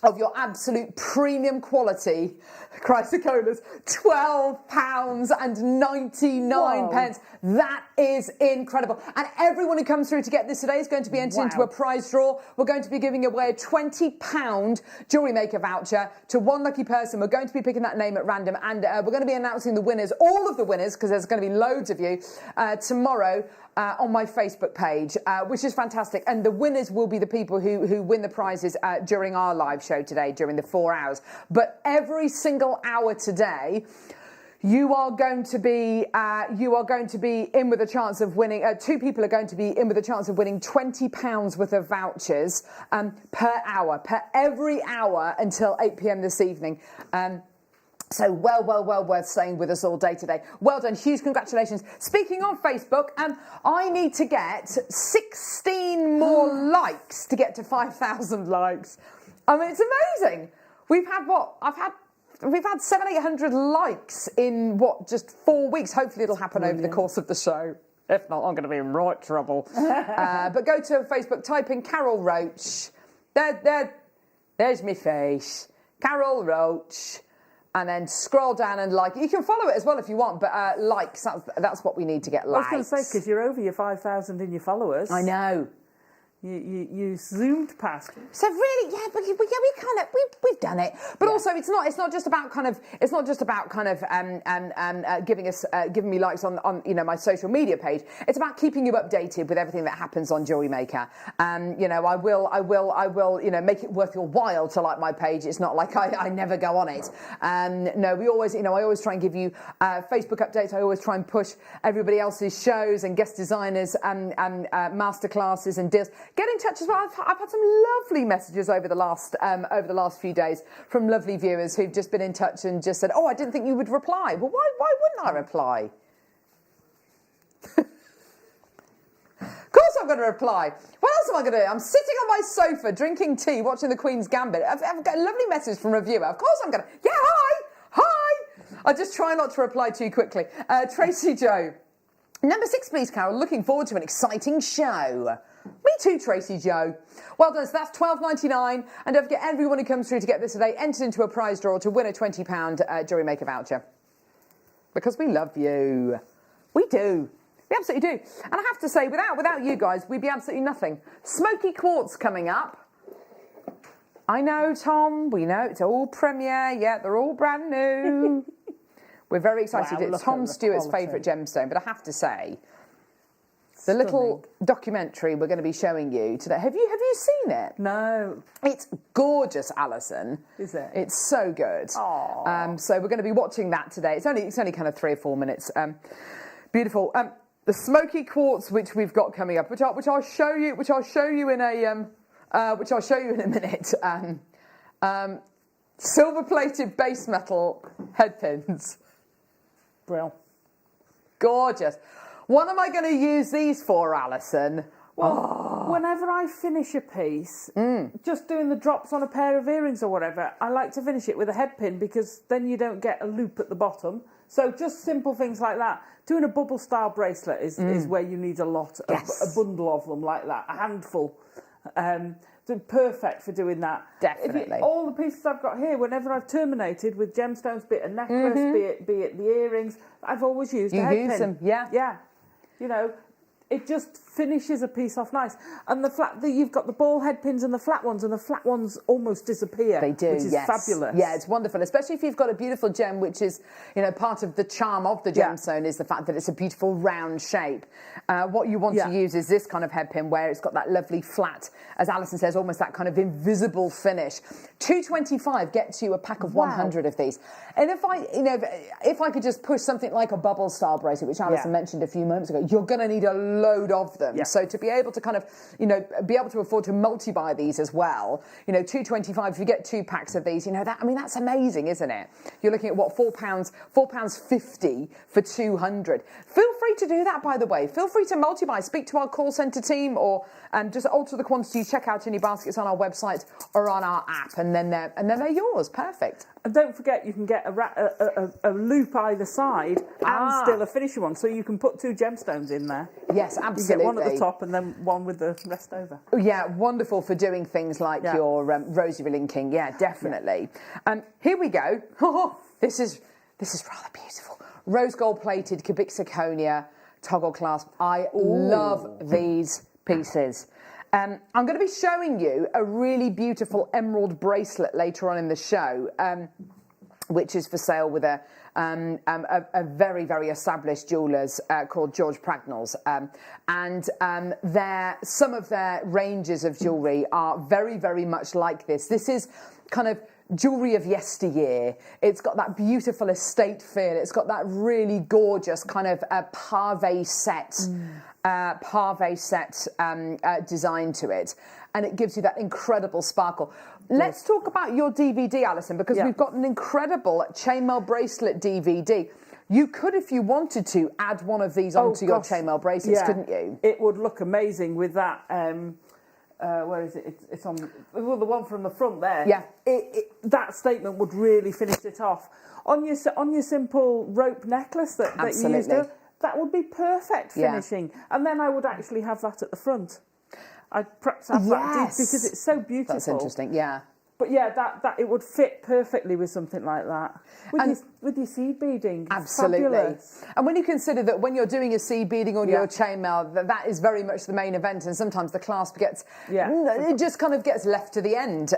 of your absolute premium quality Chrysocollas, £12.99. That is incredible. And everyone who comes through to get this today is going to be entered into a prize draw. We're going to be giving away a £20 JewelleryMaker voucher to one lucky person. We're going to be picking that name at random, and we're going to be announcing the winners, all of the winners, because there's going to be loads of you, tomorrow on my Facebook page, which is fantastic. And the winners will be the people who win the prizes during our live show today, during the 4 hours. But every single hour today, you are going to be in with a chance of winning. 2 people are going to be in with a chance of winning £20 worth of vouchers per hour, per every hour until 8 p.m. this evening. So well worth staying with us all day today. Well done, huge congratulations. Speaking on Facebook, I need to get 16 more likes to get to 5,000 likes. I mean, it's amazing. We've had 700-800 likes in just 4 weeks. Hopefully it'll happen over the course of the show. If not, I'm going to be in right trouble. But go to Facebook, type in Carol Roach. There's my face. Carol Roach. And then scroll down and like. You can follow it as well if you want, but likes, that's what we need to get likes. I was going to say, because you're over your 5,000 in your followers. I know. You zoomed past. So really, we've done it. But also, it's not just about giving me likes on my social media page. It's about keeping you updated with everything that happens on JewelleryMaker. I will make it worth your while to like my page. It's not like I never go on it. No, we always, I always try and give you Facebook updates. I always try and push everybody else's shows and guest designers and masterclasses and deals. Get in touch as well. I've had some lovely messages over the last few days from lovely viewers who've just been in touch and just said, "Oh, I didn't think you would reply." Well, why wouldn't I reply? Of course I'm going to reply? What else am I going to do? I'm sitting on my sofa drinking tea, watching the Queen's Gambit. I've got a lovely message from a viewer. Of course I'm going to. Yeah, hi. I'll just try not to reply too quickly. Tracy Joe. Number 6, please, Carol. Looking forward to an exciting show. Me too, Tracy Joe. Well done. So that's £12.99. And don't forget, everyone who comes through to get this today enters into a prize draw to win a £20 JewelleryMaker voucher. Because we love you. We do. We absolutely do. And I have to say, without you guys, we'd be absolutely nothing. Smoky Quartz coming up. I know, Tom. We know. It's all premiere. Yeah, they're all brand new. We're very excited. Wow, it's Tom Stewart's favourite gemstone. But I have to say, the little documentary we're going to be showing you today. Have you seen it? No. It's gorgeous, Alison. Is it? It's so good. So we're going to be watching that today. It's only kind of 3 or 4 minutes. Beautiful. The Smoky Quartz, which we've got coming up, which I'll show you in a minute. Silver-plated base metal headpins. Brill. Gorgeous. What am I going to use these for, Alison? Well, whenever I finish a piece, just doing the drops on a pair of earrings or whatever, I like to finish it with a headpin because then you don't get a loop at the bottom. So just simple things like that. Doing a bubble style bracelet is where you need a lot, a bundle of them like that, a handful. Perfect for doing that. Definitely. All the pieces I've got here, whenever I've terminated with gemstones, be it a necklace, be it the earrings, I've always used a headpin. You use them, yeah. Yeah. You know, it just finishes a piece off nice. And you've got the ball head pins and the flat ones almost disappear. They do, which is fabulous. Yeah, it's wonderful, especially if you've got a beautiful gem, which is, part of the charm of the gemstone is the fact that it's a beautiful round shape. What you want to use is this kind of head pin where it's got that lovely flat, as Alison says, almost that kind of invisible finish. $2.25 gets you a pack of 100 of these. And if I could just push something like a bubble style bracelet, which Alison mentioned a few moments ago, you're going to need a load of them. Yeah. So to be able to kind of, be able to afford to multi-buy these as well, $2.25, if you get 2 packs of these, that's amazing, isn't it? You're looking at what, £4.50 for 200. Feel free to do that, by the way. Feel free to multi-buy. Speak to our call centre team or just alter the quantity, check out any baskets on our website or on our app, and then they're yours. Perfect. And don't forget, you can get a loop either side and still a finishing one, so you can put 2 gemstones in there. Yes, absolutely. You get one at the top and then one with the rest over. Yeah, wonderful for doing things like your rosary linking. Yeah, definitely. Here we go. This is rather beautiful. Rose gold plated cubic zirconia toggle clasp. I love these pieces. I'm going to be showing you a really beautiful emerald bracelet later on in the show, which is for sale with a very, very established jewellers called George Pragnell's. Some of their ranges of jewellery are very, very much like this. This is kind of jewellery of yesteryear. It's got that beautiful estate feel. It's got that really gorgeous kind of pave set design to it, and it gives you that incredible sparkle. Let's talk about your DVD, Alison, because we've got an incredible chainmail bracelet DVD. You could, if you wanted to, add one of these onto your chainmail bracelets, couldn't you? It would look amazing with that. Where is it? It's on the one from the front there. Yeah. That statement would really finish it off. On your simple rope necklace that you used to, that would be perfect finishing. And then I would actually have that at the front. I'd perhaps have that because it's so beautiful. That's interesting, yeah. But that it would fit perfectly with something like that. With your seed beading. Absolutely. Fabulous. And when you consider that when you're doing your seed beading on your chainmail, that is very much the main event, and sometimes the clasp gets, it just kind of gets left to the end,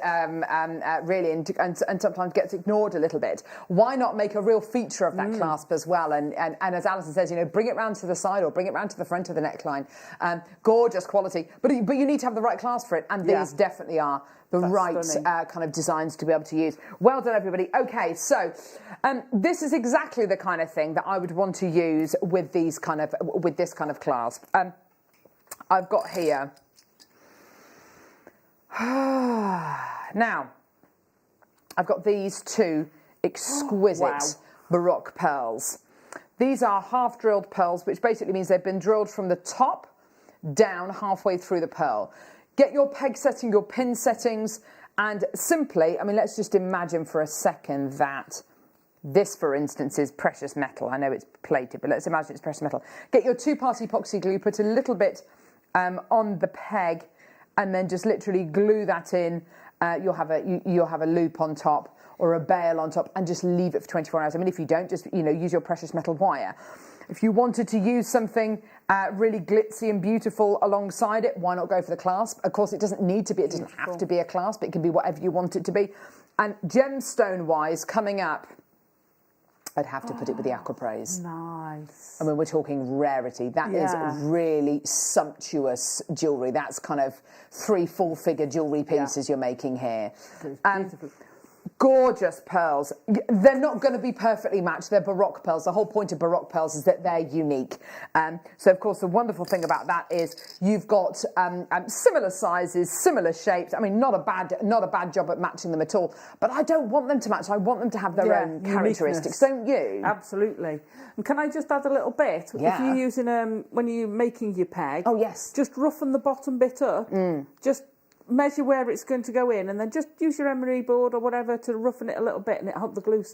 really, and sometimes gets ignored a little bit. Why not make a real feature of that clasp as well? And as Alison says, bring it round to the side or bring it round to the front of the neckline. Gorgeous quality, but you need to have the right clasp for it, and these definitely are the right kind of designs to be able to use. Well done, everybody. Okay, so this is exactly the kind of thing that I would want to use with this kind of clasp. I've got here. Now, I've got these 2 exquisite Baroque pearls. These are half-drilled pearls, which basically means they've been drilled from the top down halfway through the pearl. Get your peg setting, your pin settings, and simply, I mean, let's just imagine for a second that this, for instance, is precious metal. I know it's plated, but let's imagine it's precious metal. Get your 2-part epoxy glue, put a little bit on the peg, and then just literally glue that in. You'll have a loop on top or a bail on top, and just leave it for 24 hours. I mean, if you don't, just use your precious metal wire. If you wanted to use something really glitzy and beautiful alongside it, why not go for the clasp? Of course, it doesn't need to be. It doesn't have to be a clasp. It can be whatever you want it to be. And gemstone-wise, coming up, I'd have to put it with the Aquapraise. Nice. I mean, we're talking rarity. That is really sumptuous jewellery. That's kind of 3-4 figure jewellery pieces you're making here. Gorgeous pearls. They're not going to be perfectly matched. They're Baroque pearls. The whole point of Baroque pearls is that they're unique. So, of course, the wonderful thing about that is you've got similar sizes, similar shapes. I mean, not a bad job at matching them at all. But I don't want them to match. I want them to have their own characteristics, don't you? Absolutely. And can I just add a little bit? Yeah. If you're using when you're making your peg, oh yes, just roughen the bottom bit up. Just measure where it's going to go in, and then just use your emery board or whatever to roughen it a little bit, and it helps the glue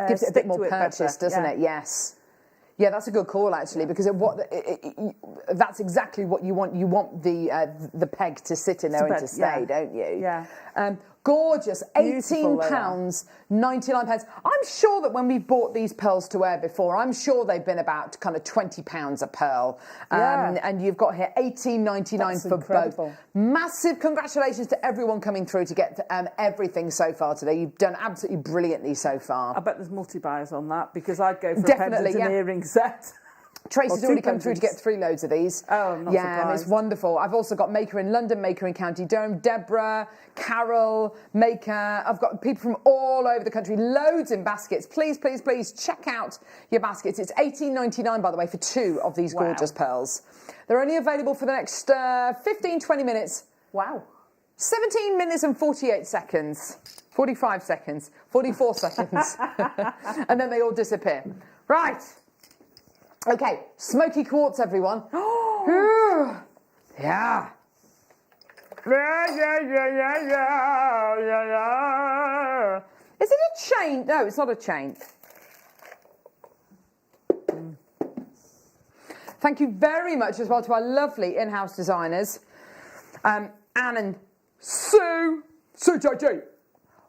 gives it a bit more purchase, doesn't it? Yes. Yeah, that's a good call actually, because that's exactly what you want. You want the peg to sit in there and to stay, don't you? Yeah. Gorgeous, £18.99. I'm sure that when we bought these pearls to wear before, I'm sure they've been about kind of £20 a pearl. And you've got here £18.99 for both. Massive congratulations to everyone coming through to get everything so far today. You've done absolutely brilliantly so far. I bet there's multi-buyers on that, because I'd go for a pendant and earring set. Tracy's already come through to get 3 loads of these. Oh, I'm not surprised. And it's wonderful. I've also got Maker in London, Maker in County Durham, Deborah, Carol, Maker. I've got people from all over the country, loads in baskets. Please, please, please check out your baskets. It's £18.99, by the way, for 2 of these gorgeous pearls. They're only available for the next 15, 20 minutes. Wow. 17 minutes and 48 seconds. 45 seconds. 44 seconds. And then they all disappear. Right. Okay, smoky quartz, everyone. Yeah. Yeah. Is it a chain? No, it's not a chain. Thank you very much as well to our lovely in-house designers, Anne and Sue JJ,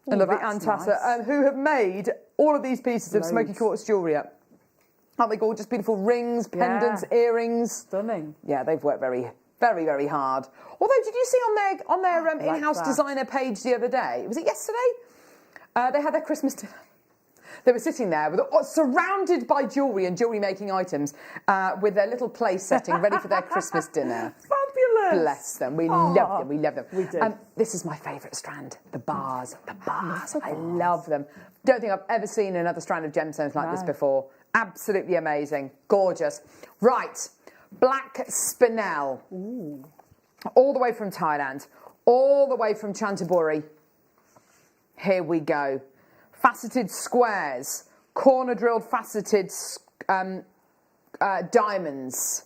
and lovely Anne Tasser, who have made all of these pieces of smoky quartz jewellery up. Aren't they gorgeous? Beautiful rings, pendants, earrings. Stunning. Yeah, they've worked very, very, very hard. Although, did you see on their in-house designer page the other day? Was it yesterday? They had their Christmas dinner. They were sitting there surrounded by jewellery and jewellery making items with their little place setting ready for their Christmas dinner. Fabulous. Bless them. We love them. We love them. We do. This is my favourite strand, the bars. The bars. I love them. Don't think I've ever seen another strand of gemstones like this before. Absolutely amazing. Gorgeous. Right. Black spinel. Ooh. All the way from Thailand. All the way from Chanthaburi. Here we go. Faceted squares. Corner drilled faceted diamonds.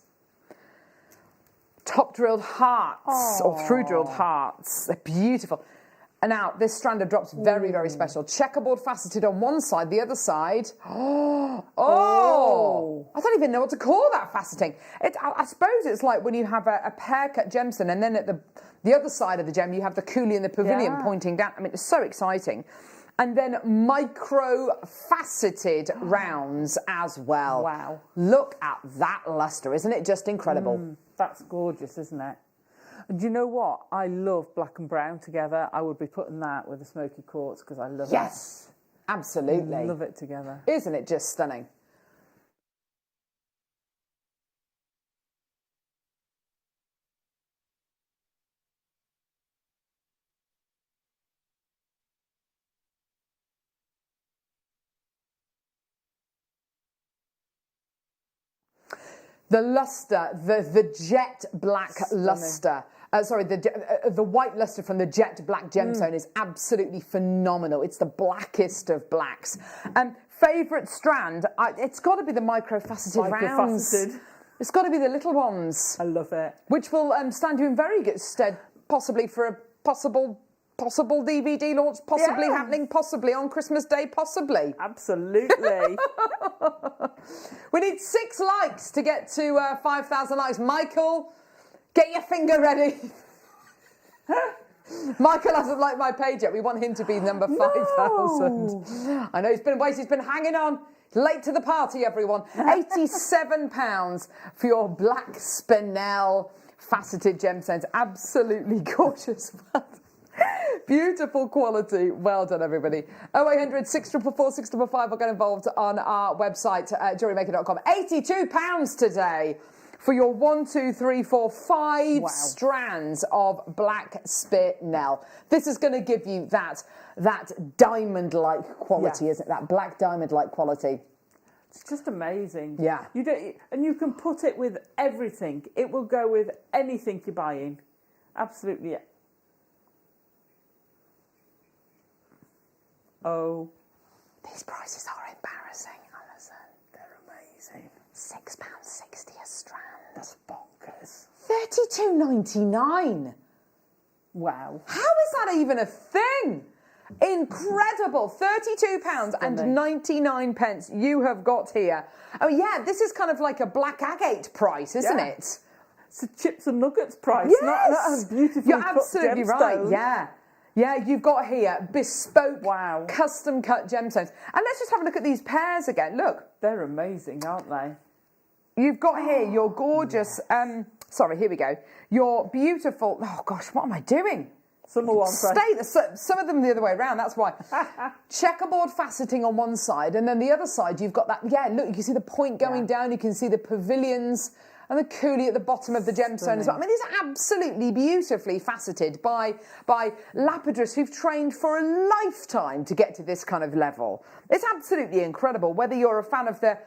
Top drilled hearts. Or through drilled hearts. They're beautiful. And now, this strand of drops, very, very special. Checkerboard faceted on one side, the other side. I don't even know what to call that faceting. I suppose it's like when you have a pear-cut gemstone, and then at the other side of the gem, you have the coulis and the pavilion pointing down. I mean, it's so exciting. And then micro-faceted rounds as well. Wow. Look at that lustre. Isn't it just incredible? That's gorgeous, isn't it? And do you know what? I love black and brown together. I would be putting that with the smoky quartz because I love it. Yes, absolutely. I love it together. Isn't it just stunning? The lustre, the jet black lustre. The white lustre from the jet black gemstone is absolutely phenomenal. It's the blackest of blacks. Favourite strand? It's got to be the micro-faceted rounds. It's got to be the little ones. I love it. Which will stand you in very good stead, possibly for a possible DVD launch, possibly happening, possibly on Christmas Day, possibly. Absolutely. We need 6 likes to get to 5,000 likes. Michael, get your finger ready. Michael hasn't liked my page yet. We want him to be number 5,000. I know he's been waiting, he's been hanging on. Late to the party, everyone. £87 for your black spinel faceted gemstones. Absolutely gorgeous. Beautiful quality. Well done, everybody. 0800 644 655 will get involved on our website at JewelleryMaker.com. £82 today for your 5 strands of black spinel. This is going to give you that diamond-like quality, isn't it? That black diamond-like quality. It's just amazing. Yeah. And you can put it with everything. It will go with anything you're buying. Absolutely. Oh. These prices are embarrassing, Alison. They're amazing. £6.60 a strand. That's bonkers. £32.99. Wow. How is that even a thing? Incredible. £32.99 you have got here. Oh yeah, this is kind of like a black agate price, isn't it? It's a chips and nuggets price. Yes. Not a beautiful You're absolutely right. Yeah. Yeah, you've got here bespoke, custom cut gemstones. And let's just have a look at these pairs again. Look. They're amazing, aren't they? You've got here your gorgeous, sorry, here we go. Your beautiful, oh gosh, what am I doing? Some of them the other way around, that's why. Checkerboard faceting on one side, and then the other side you've got that, look, you can see the point going down, you can see the pavilions and the coolie at the bottom of the gemstone as well. I mean, these are absolutely beautifully faceted by lapidarists who've trained for a lifetime to get to this kind of level. It's absolutely incredible. Whether you're a fan of the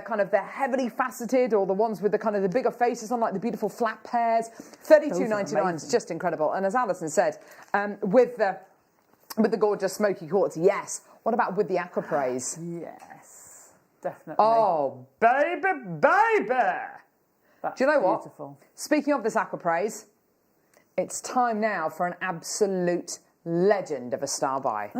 kind of the heavily faceted or the ones with the kind of the bigger faces on, like the beautiful flat pairs, $32.99 is just incredible. And as Alison said, with the gorgeous smoky quartz, yes. What about with the aquapraise? Yes, definitely. Oh, baby. That's Do you know beautiful. what? Speaking of this aquapraise, it's time now for an absolute legend of a star buy.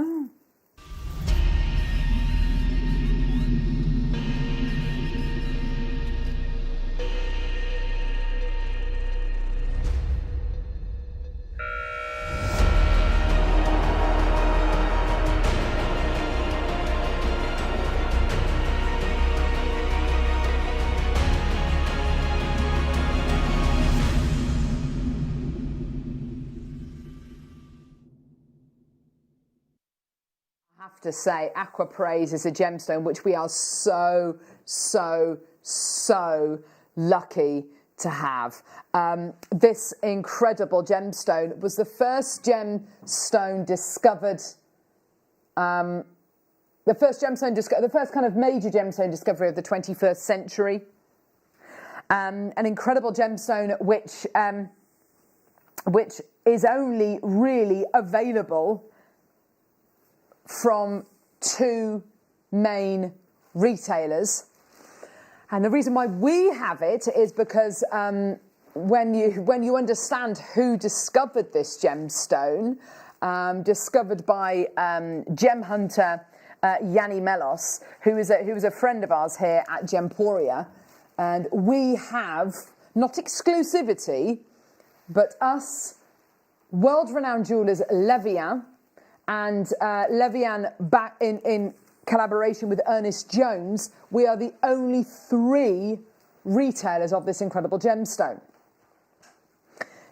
I have to say, aquapraise is a gemstone which we are so lucky to have. This incredible gemstone was the first gemstone discovered, the first kind of major gemstone discovery of the 21st century. An incredible gemstone which is only really available from 2 main retailers. And the reason why we have it is because when you understand who discovered this gemstone, discovered by gem hunter Yanni Melos, who is a friend of ours here at Gemporia, and we have not exclusivity, but us, world-renowned jewellers Levian, and Levian back in collaboration with Ernest Jones, we are the only 3 retailers of this incredible gemstone.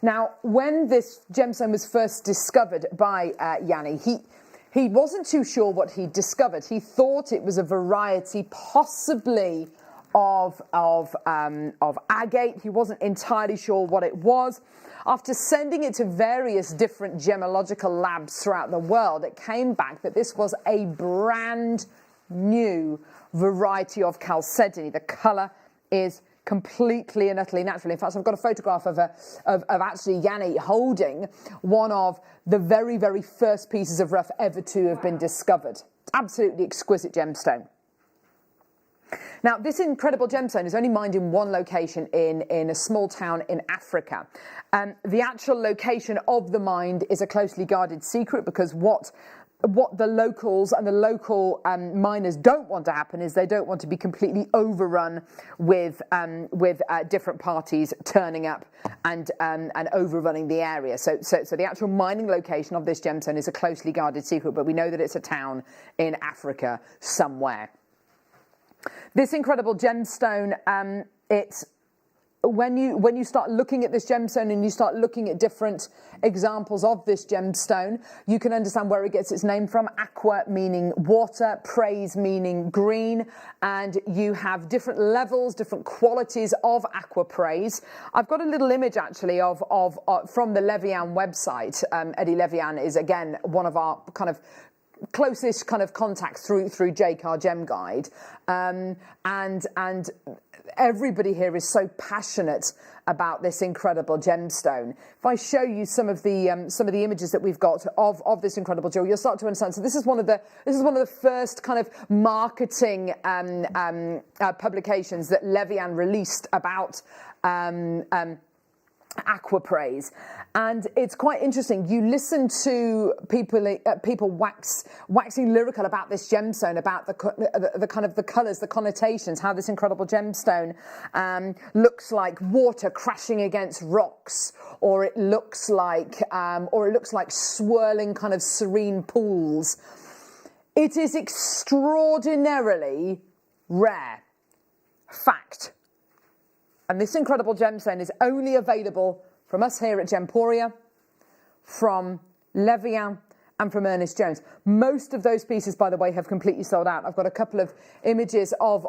Now, when this gemstone was first discovered by Yanni, he wasn't too sure what he'd discovered. He thought it was a variety possibly of agate. He wasn't entirely sure what it was. After sending it to various different gemological labs throughout the world, it came back that this was a brand new variety of chalcedony. The colour is completely and utterly natural. In fact, I've got a photograph of actually Yanni holding one of the very, very first pieces of rough ever to have been discovered. Absolutely exquisite gemstone. Now, this incredible gemstone is only mined in one location in a small town in Africa. The actual location of the mine is a closely guarded secret, because what the locals and the local miners don't want to happen is they don't want to be completely overrun with different parties turning up and overrunning the area. So the actual mining location of this gemstone is a closely guarded secret, but we know that it's a town in Africa somewhere. This incredible gemstone, when you start looking at this gemstone and you start looking at different examples of this gemstone, you can understand where it gets its name from. Aqua meaning water, praise meaning green, and you have different levels, different qualities of aqua praise. I've got a little image actually of from the Levian website. Eddie Levian is again one of our kind of closest kind of contacts through Jake, our gem guide, and everybody here is so passionate about this incredible gemstone. If I show you some of the images that we've got of this incredible jewel, you'll start to understand. So this is one of the first kind of marketing publications that Levian released about aqua praise, and it's quite interesting. You listen to people waxing lyrical about this gemstone, about the kind of the colours, the connotations, how this incredible gemstone looks like water crashing against rocks, or it looks like swirling kind of serene pools. It is extraordinarily rare. Fact. And this incredible gemstone is only available from us here at Gemporia, from Levian, and from Ernest Jones. Most of those pieces, by the way, have completely sold out. I've got a couple of images of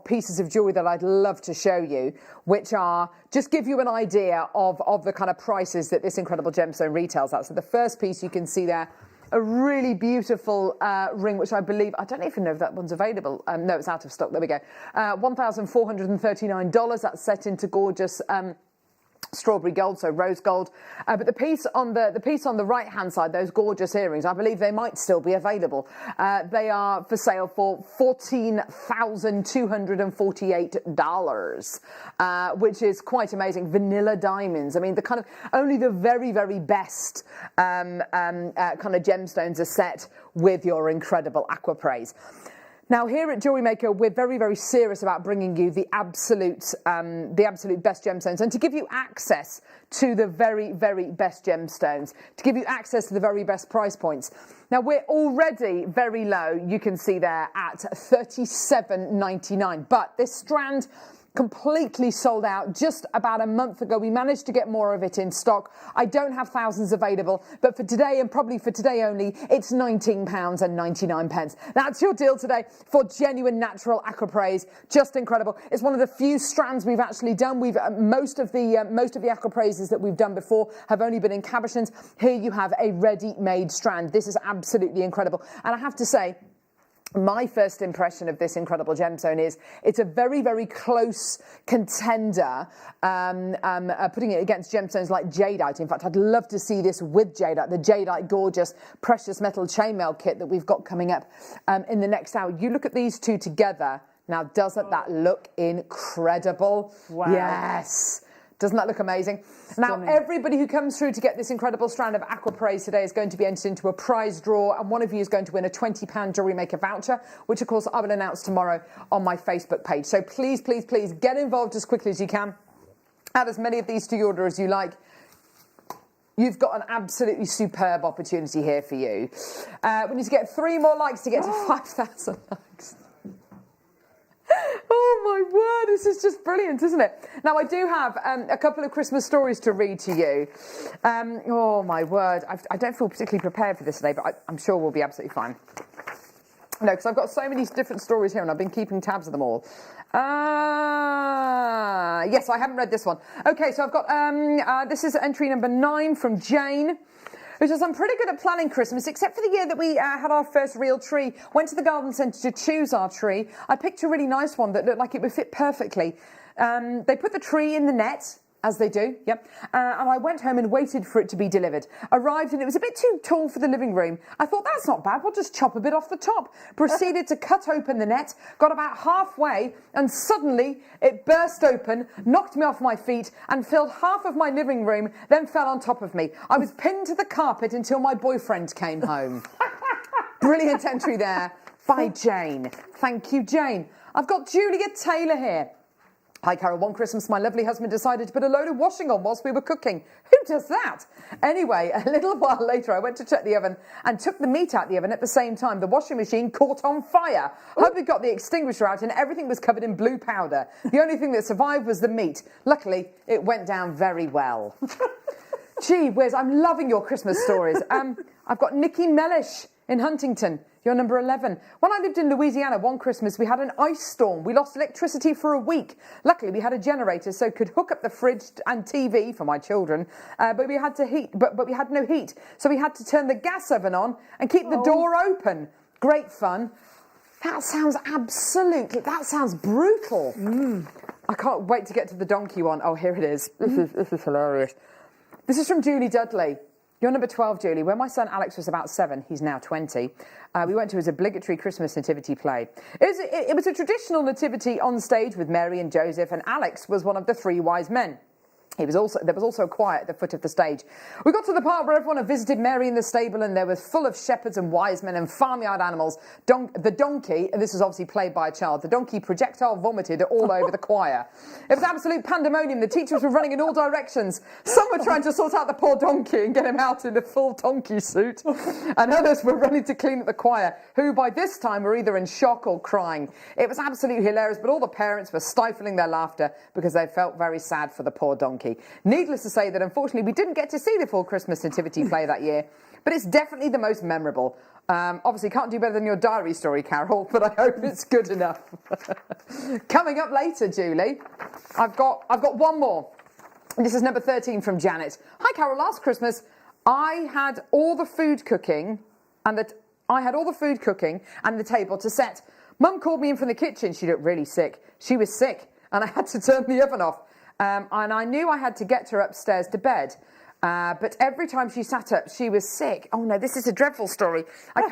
pieces of jewellery that I'd love to show you, which are just give you an idea of the kind of prices that this incredible gemstone retails at. So the first piece you can see there, a really beautiful ring, which I believe, I don't even know if that one's available. No, it's out of stock. There we go. $1,439. That's set into gorgeous strawberry gold, so rose gold. But the piece on the right hand side, those gorgeous earrings, I believe they might still be available. They are for sale for $14,248, which is quite amazing. Vanilla diamonds. I mean, the kind of only the very, very best kind of gemstones are set with your incredible aqua praise. Now, here at JewelleryMaker, we're very, very serious about bringing you the absolute best gemstones, and to give you access to the very, very best gemstones, to give you access to the very best price points. Now, we're already very low, you can see there, at $37.99, but this strand completely sold out just about a month ago. We managed to get more of it in stock. I don't have thousands available, but for today, and probably for today only, it's £19.99. That's your deal today for genuine natural aqua praise. Just incredible. It's one of the few strands we've actually done. Most of the aqua praises that we've done before have only been in cabochons. Here you have a ready-made strand. This is absolutely incredible. And I have to say, my first impression of this incredible gemstone is it's a very, very close contender, putting it against gemstones like jadeite. In fact, I'd love to see this with jadeite, the jadeite gorgeous precious metal chainmail kit that we've got coming up in the next hour. You look at these two together. Now, doesn't that look incredible? Wow. Yes. Doesn't that look amazing? Stunning. Now, everybody who comes through to get this incredible strand of aqua praise today is going to be entered into a prize draw, and one of you is going to win a £20 JewelleryMaker voucher, which, of course, I will announce tomorrow on my Facebook page. So please, please, please get involved as quickly as you can. Add as many of these to your order as you like. You've got an absolutely superb opportunity here for you. We need to get 3 more likes to get to 5,000 likes. Oh my word, this is just brilliant, isn't it? Now, I do have a couple of Christmas stories to read to you. Oh my word, I don't feel particularly prepared for this today, but I'm sure we'll be absolutely fine. No, because I've got so many different stories here and I've been keeping tabs of them all. Yes, I haven't read this one. Okay, so I've got, this is entry number 9 from Jane, who says, I'm pretty good at planning Christmas, except for the year that we had our first real tree. Went to the garden centre to choose our tree. I picked a really nice one that looked like it would fit perfectly. They put the tree in the net, As they do, yep. And I went home and waited for it to be delivered. Arrived and it was a bit too tall for the living room. I thought, that's not bad, we'll just chop a bit off the top. Proceeded to cut open the net, got about halfway, and suddenly it burst open, knocked me off my feet, and filled half of my living room, then fell on top of me. I was pinned to the carpet until my boyfriend came home. Brilliant entry there by Jane. Thank you, Jane. I've got Julia Taylor here. Hi Carol, one Christmas my lovely husband decided to put a load of washing on whilst we were cooking. Who does that? Anyway, a little while later I went to check the oven and took the meat out the oven at the same time. The washing machine caught on fire. Hope we got the extinguisher out and everything was covered in blue powder. The only thing that survived was the meat. Luckily, it went down very well. Gee whiz, I'm loving your Christmas stories. I've got Nikki Mellish in Huntington. You're number 11. When I lived in Louisiana one Christmas, we had an ice storm. We lost electricity for a week. Luckily, we had a generator so could hook up the fridge and TV for my children. But we had but we had no heat. So we had to turn the gas oven on and keep the door open. Great fun. That sounds brutal. I can't wait to get to the donkey one. Oh, here it is. This is hilarious. This is from Julie Dudley. You're number 12, Julie. When my son Alex was about 7, he's now 20, we went to his obligatory Christmas nativity play. It was a traditional nativity on stage with Mary and Joseph, and Alex was one of the 3 wise men. There was also a choir at the foot of the stage. We got to the part where everyone had visited Mary in the stable and there was full of shepherds and wise men and farmyard animals. The donkey, and this was obviously played by a child, the donkey projectile vomited all over the choir. It was absolute pandemonium. The teachers were running in all directions. Some were trying to sort out the poor donkey and get him out in the full donkey suit. And others were running to clean up the choir, who by this time were either in shock or crying. It was absolutely hilarious, but all the parents were stifling their laughter because they felt very sad for the poor donkey. Needless to say that unfortunately we didn't get to see the full Christmas nativity play that year, but it's definitely the most memorable. Obviously can't do better than your diary story, Carol, but I hope it's good enough. Coming up later, Julie, I've got one more. This is number 13 from Janet. Hi Carol, last Christmas I had all the food cooking and the table to set. Mum called me in from the kitchen. She looked really sick. She was sick and I had to turn the oven off. And I knew I had to get her upstairs to bed. But every time she sat up, she was sick. Oh no, this is a dreadful story. I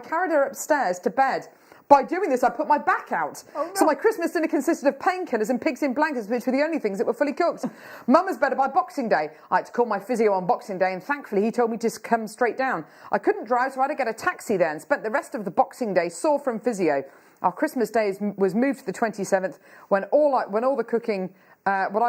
carried her upstairs to bed. By doing this, I put my back out. Oh, no. So my Christmas dinner consisted of painkillers and pigs in blankets, which were the only things that were fully cooked. Mum was better by Boxing Day. I had to call my physio on Boxing Day, and thankfully he told me to come straight down. I couldn't drive, so I had to get a taxi there and spent the rest of the Boxing Day sore from physio. Our Christmas Day was moved to the 27th when I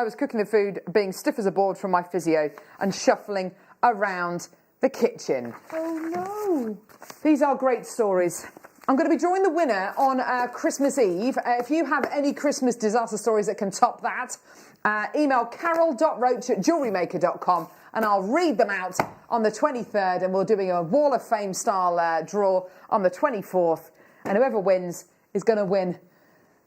was cooking the food, being stiff as a board from my physio and shuffling around the kitchen. Oh no! These are great stories. I'm going to be drawing the winner on Christmas Eve. If you have any Christmas disaster stories that can top that, email carol.roach@jewellerymaker.com and I'll read them out on the 23rd, and we're doing a Wall of Fame style draw on the 24th, and whoever wins is going to win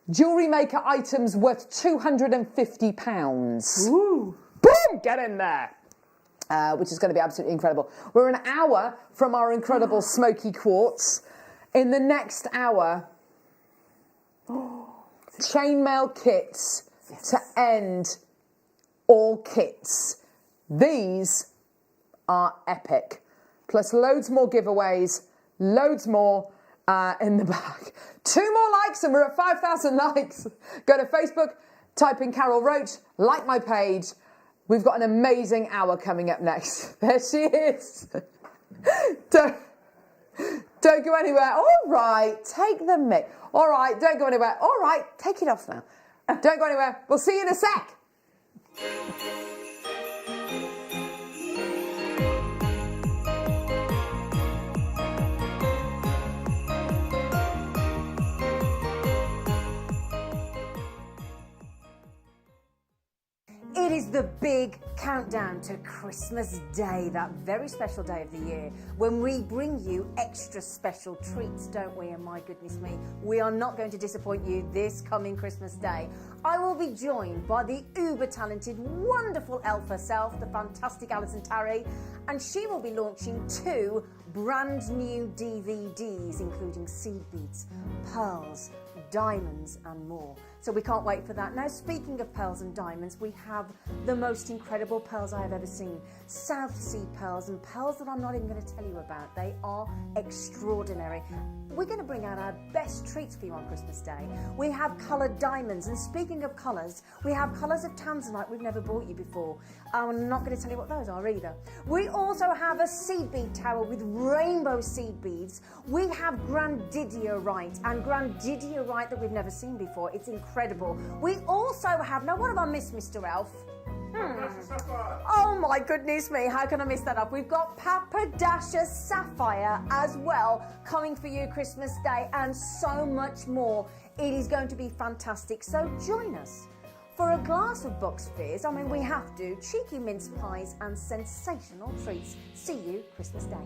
Jewellery Maker items worth £250. Ooh. Boom! Get in there. Which is going to be absolutely incredible. We're an hour from our incredible smoky quartz. In the next hour, chainmail kits to end all kits. These are epic. Plus loads more giveaways, loads more in the bag. 2 more likes and we're at 5,000 likes. Go to Facebook, type in Carol Roach, like my page. We've got an amazing hour coming up next. There she is. Don't go anywhere. All right, take the mic. All right, don't go anywhere. All right, take it off now. Don't go anywhere. We'll see you in a sec. It is the big countdown to Christmas Day, that very special day of the year, when we bring you extra special treats, don't we? And my goodness me, we are not going to disappoint you this coming Christmas Day. I will be joined by the uber-talented, wonderful elf herself, the fantastic Alison Tarry, and she will be launching 2 brand new DVDs, including seed beads, pearls, diamonds and more. So we can't wait for that. Now, speaking of pearls and diamonds, we have the most incredible pearls I have ever seen. South Sea pearls, and pearls that I'm not even going to tell you about. They are extraordinary. We're going to bring out our best treats for you on Christmas Day. We have coloured diamonds, and speaking of colours, we have colours of tanzanite we've never brought you before. I'm not going to tell you what those are either. We also have a seed bead tower with rainbow seed beads. We have grandidierite, and grandidierite that we've never seen before. It's incredible. We also have, now what have I missed, Mr. Elf? Oh my goodness me, how can I miss that up? We've got Papadasha Sapphire as well coming for you Christmas Day, and so much more. It is going to be fantastic, so join us for a glass of box fizz. I mean, we have to. Cheeky mince pies and sensational treats. See you Christmas Day.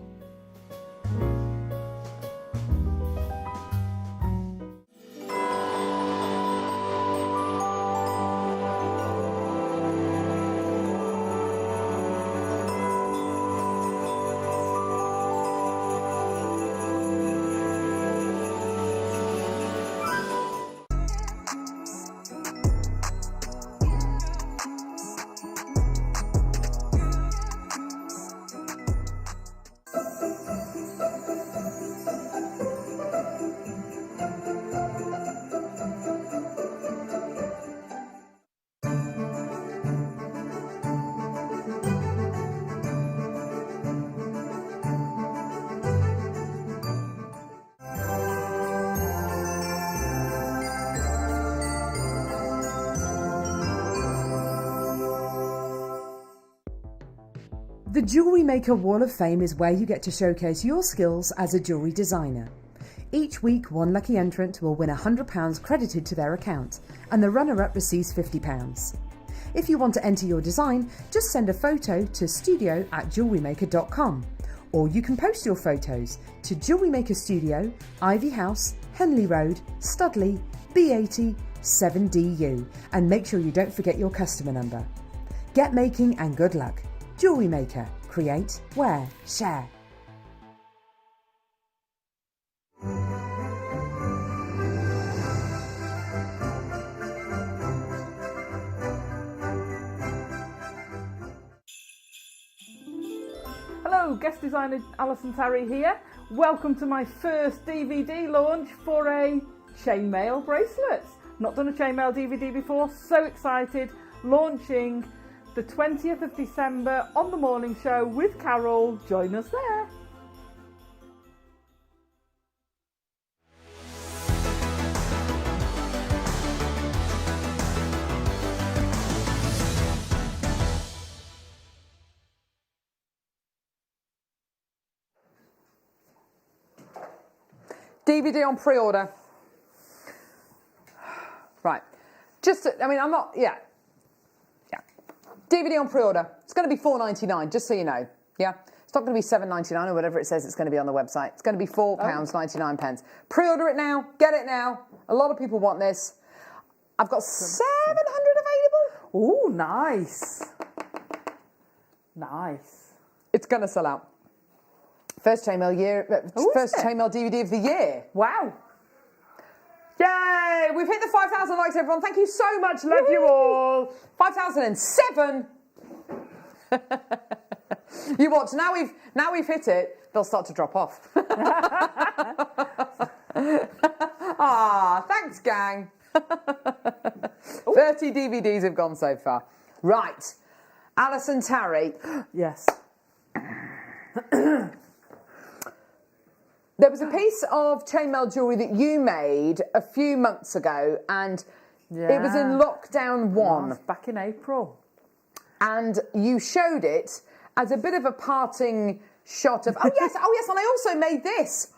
The Jewellery Maker Wall of Fame is where you get to showcase your skills as a jewellery designer. Each week, one lucky entrant will win £100 credited to their account, and the runner-up receives £50. If you want to enter your design, just send a photo to studio@jewellerymaker.com, or you can post your photos to Jewellery Maker Studio, Ivy House, Henley Road, Studley, B80 7DU, and make sure you don't forget your customer number. Get making and good luck. Jewellery Maker. Create, wear, share. Hello, guest designer Alison Tarry here. Welcome to my first DVD launch for a chainmail bracelets. Not done a chainmail DVD before, so excited. Launching the 20th of December on the morning show with Carol. Join us there. DVD on pre-order. Right. I'm not, yeah. DVD on pre-order. It's going to be $4.99, just so you know. Yeah? It's not going to be $7.99 or whatever it says it's going to be on the website. It's going to be £4.99. Pre-order it now. Get it now. A lot of people want this. I've got 700 available. Ooh, nice. Nice. It's going to sell out. First chainmail DVD of the year. Wow. Yay! We've hit the 5,000 likes, everyone. Thank you so much. Love you all. 5,007. You watch. Now we've hit it. They'll start to drop off. Thanks, gang. 30 DVDs have gone so far. Right. Alison Tarry. Yes. There was a piece of chainmail jewellery that you made a few months ago, and it was in lockdown 1. Back in April. And you showed it as a bit of a parting shot of, oh yes, and I also made this.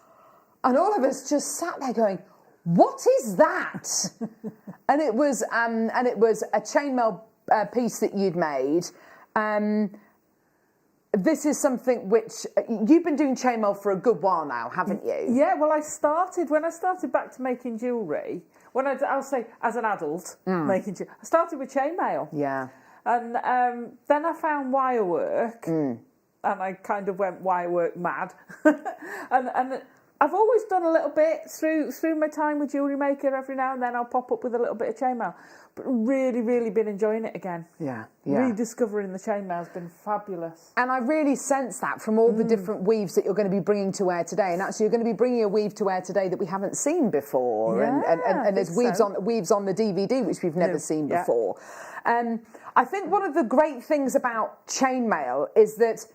And all of us just sat there going, what is that? and it was a chainmail piece that you'd made. This is something which you've been doing chainmail for a good while now, haven't you? Yeah, well, when I started back to making jewellery, I'll say as an adult making jewellery, I started with chainmail. Yeah. And then I found wirework, and I kind of went wirework mad. and I've always done a little bit through my time with JewelleryMaker. Every now and then I'll pop up with a little bit of chainmail. But really been enjoying it again. Yeah. Rediscovering the chainmail has been fabulous. And I really sense that from all the different weaves that you're going to be bringing to wear today. And actually, you're going to be bringing a weave to wear today that we haven't seen before. And there's weaves on the DVD which we've never seen before. I think one of the great things about chainmail is that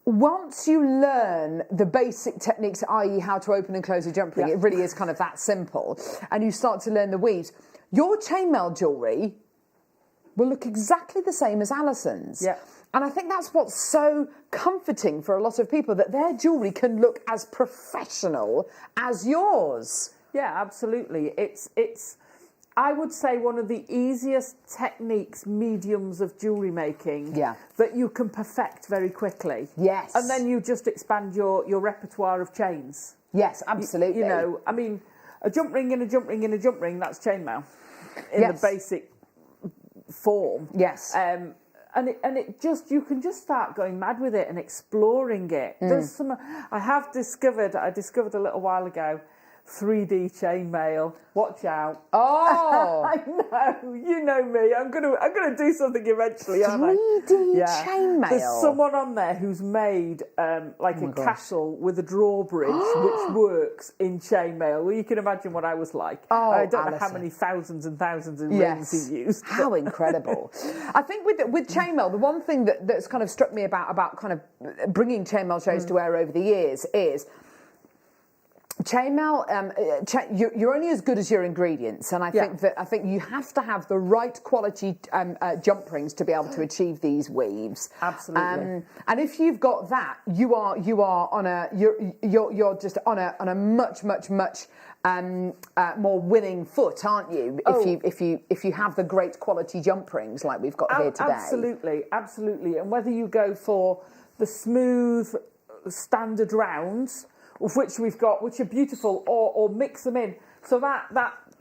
once you learn the basic techniques, i.e. how to open and close a jump ring, it really is kind of that simple, and you start to learn the weaves, your chainmail jewellery will look exactly the same as Alison's. Yeah. And I think that's what's so comforting for a lot of people, that their jewellery can look as professional as yours. Yeah, absolutely. It's I would say one of the easiest techniques, mediums of jewellery making that you can perfect very quickly. Yes. And then you just expand your repertoire of chains. Yes, absolutely. You know, I mean, a jump ring and a jump ring and a jump ring, that's chainmail in the basic form. Yes. And it just, you can just start going mad with it and exploring it. There's some, I discovered a little while ago, 3D chainmail. Watch out! Oh, I know. You know me. I'm gonna do something eventually. 3D chainmail. There's someone on there who's made like a castle with a drawbridge which works in chainmail. Well, you can imagine what I was like. Oh, I don't know how Alison. many thousands and thousands of rings he used. How incredible! I think with chainmail, the one thing that's kind of struck me about kind of bringing chainmail shows to wear over the years is chainmail. You're only as good as your ingredients, and I think you have to have the right quality jump rings to be able to achieve these weaves. Absolutely. And if you've got that, you're just on a much more winning foot, aren't you? If you have the great quality jump rings like we've got here today. Absolutely. And whether you go for the smooth standard rounds, of which we've got, which are beautiful, or mix them in. So that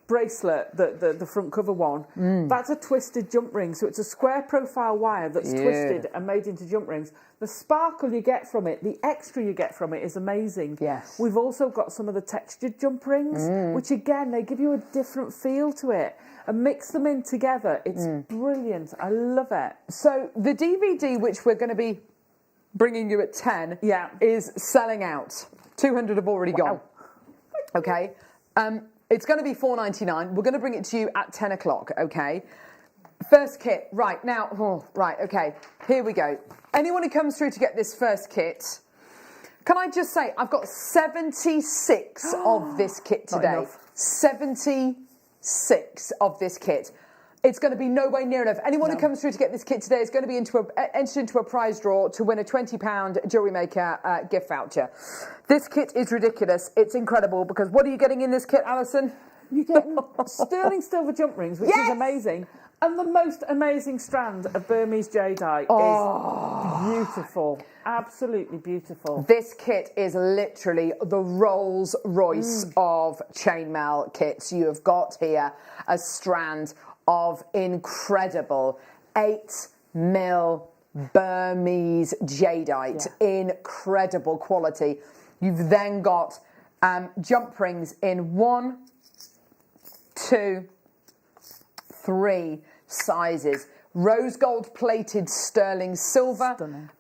bracelet, the front cover one, that's a twisted jump ring. So it's a square profile wire that's twisted and made into jump rings. The sparkle you get from it, the extra you get from it is amazing. Yes. We've also got some of the textured jump rings, which again, they give you a different feel to it. And mix them in together. It's brilliant. I love it. So the DVD, which we're going to be bringing you at 10, is selling out. 200 have already gone. Okay. It's going to be $4.99. We're going to bring it to you at 10 o'clock. Okay. First kit. Right. Now. Right. Okay. Here we go. Anyone who comes through to get this first kit, can I just say, I've got 76 of this kit today. 76 of this kit. It's going to be no way near enough. Anyone who comes through to get this kit today is going to be entered into a prize draw to win a £20 JewelleryMaker gift voucher. This kit is ridiculous. It's incredible, because what are you getting in this kit, Alison? You get sterling silver jump rings, which is amazing. And the most amazing strand of Burmese jadeite is beautiful. Absolutely beautiful. This kit is literally the Rolls Royce of chainmail kits. You have got here a strand of incredible 8mm Burmese jadeite, incredible quality. You've then got jump rings in 1, 2, 3 sizes. Rose gold plated sterling silver. Stunning.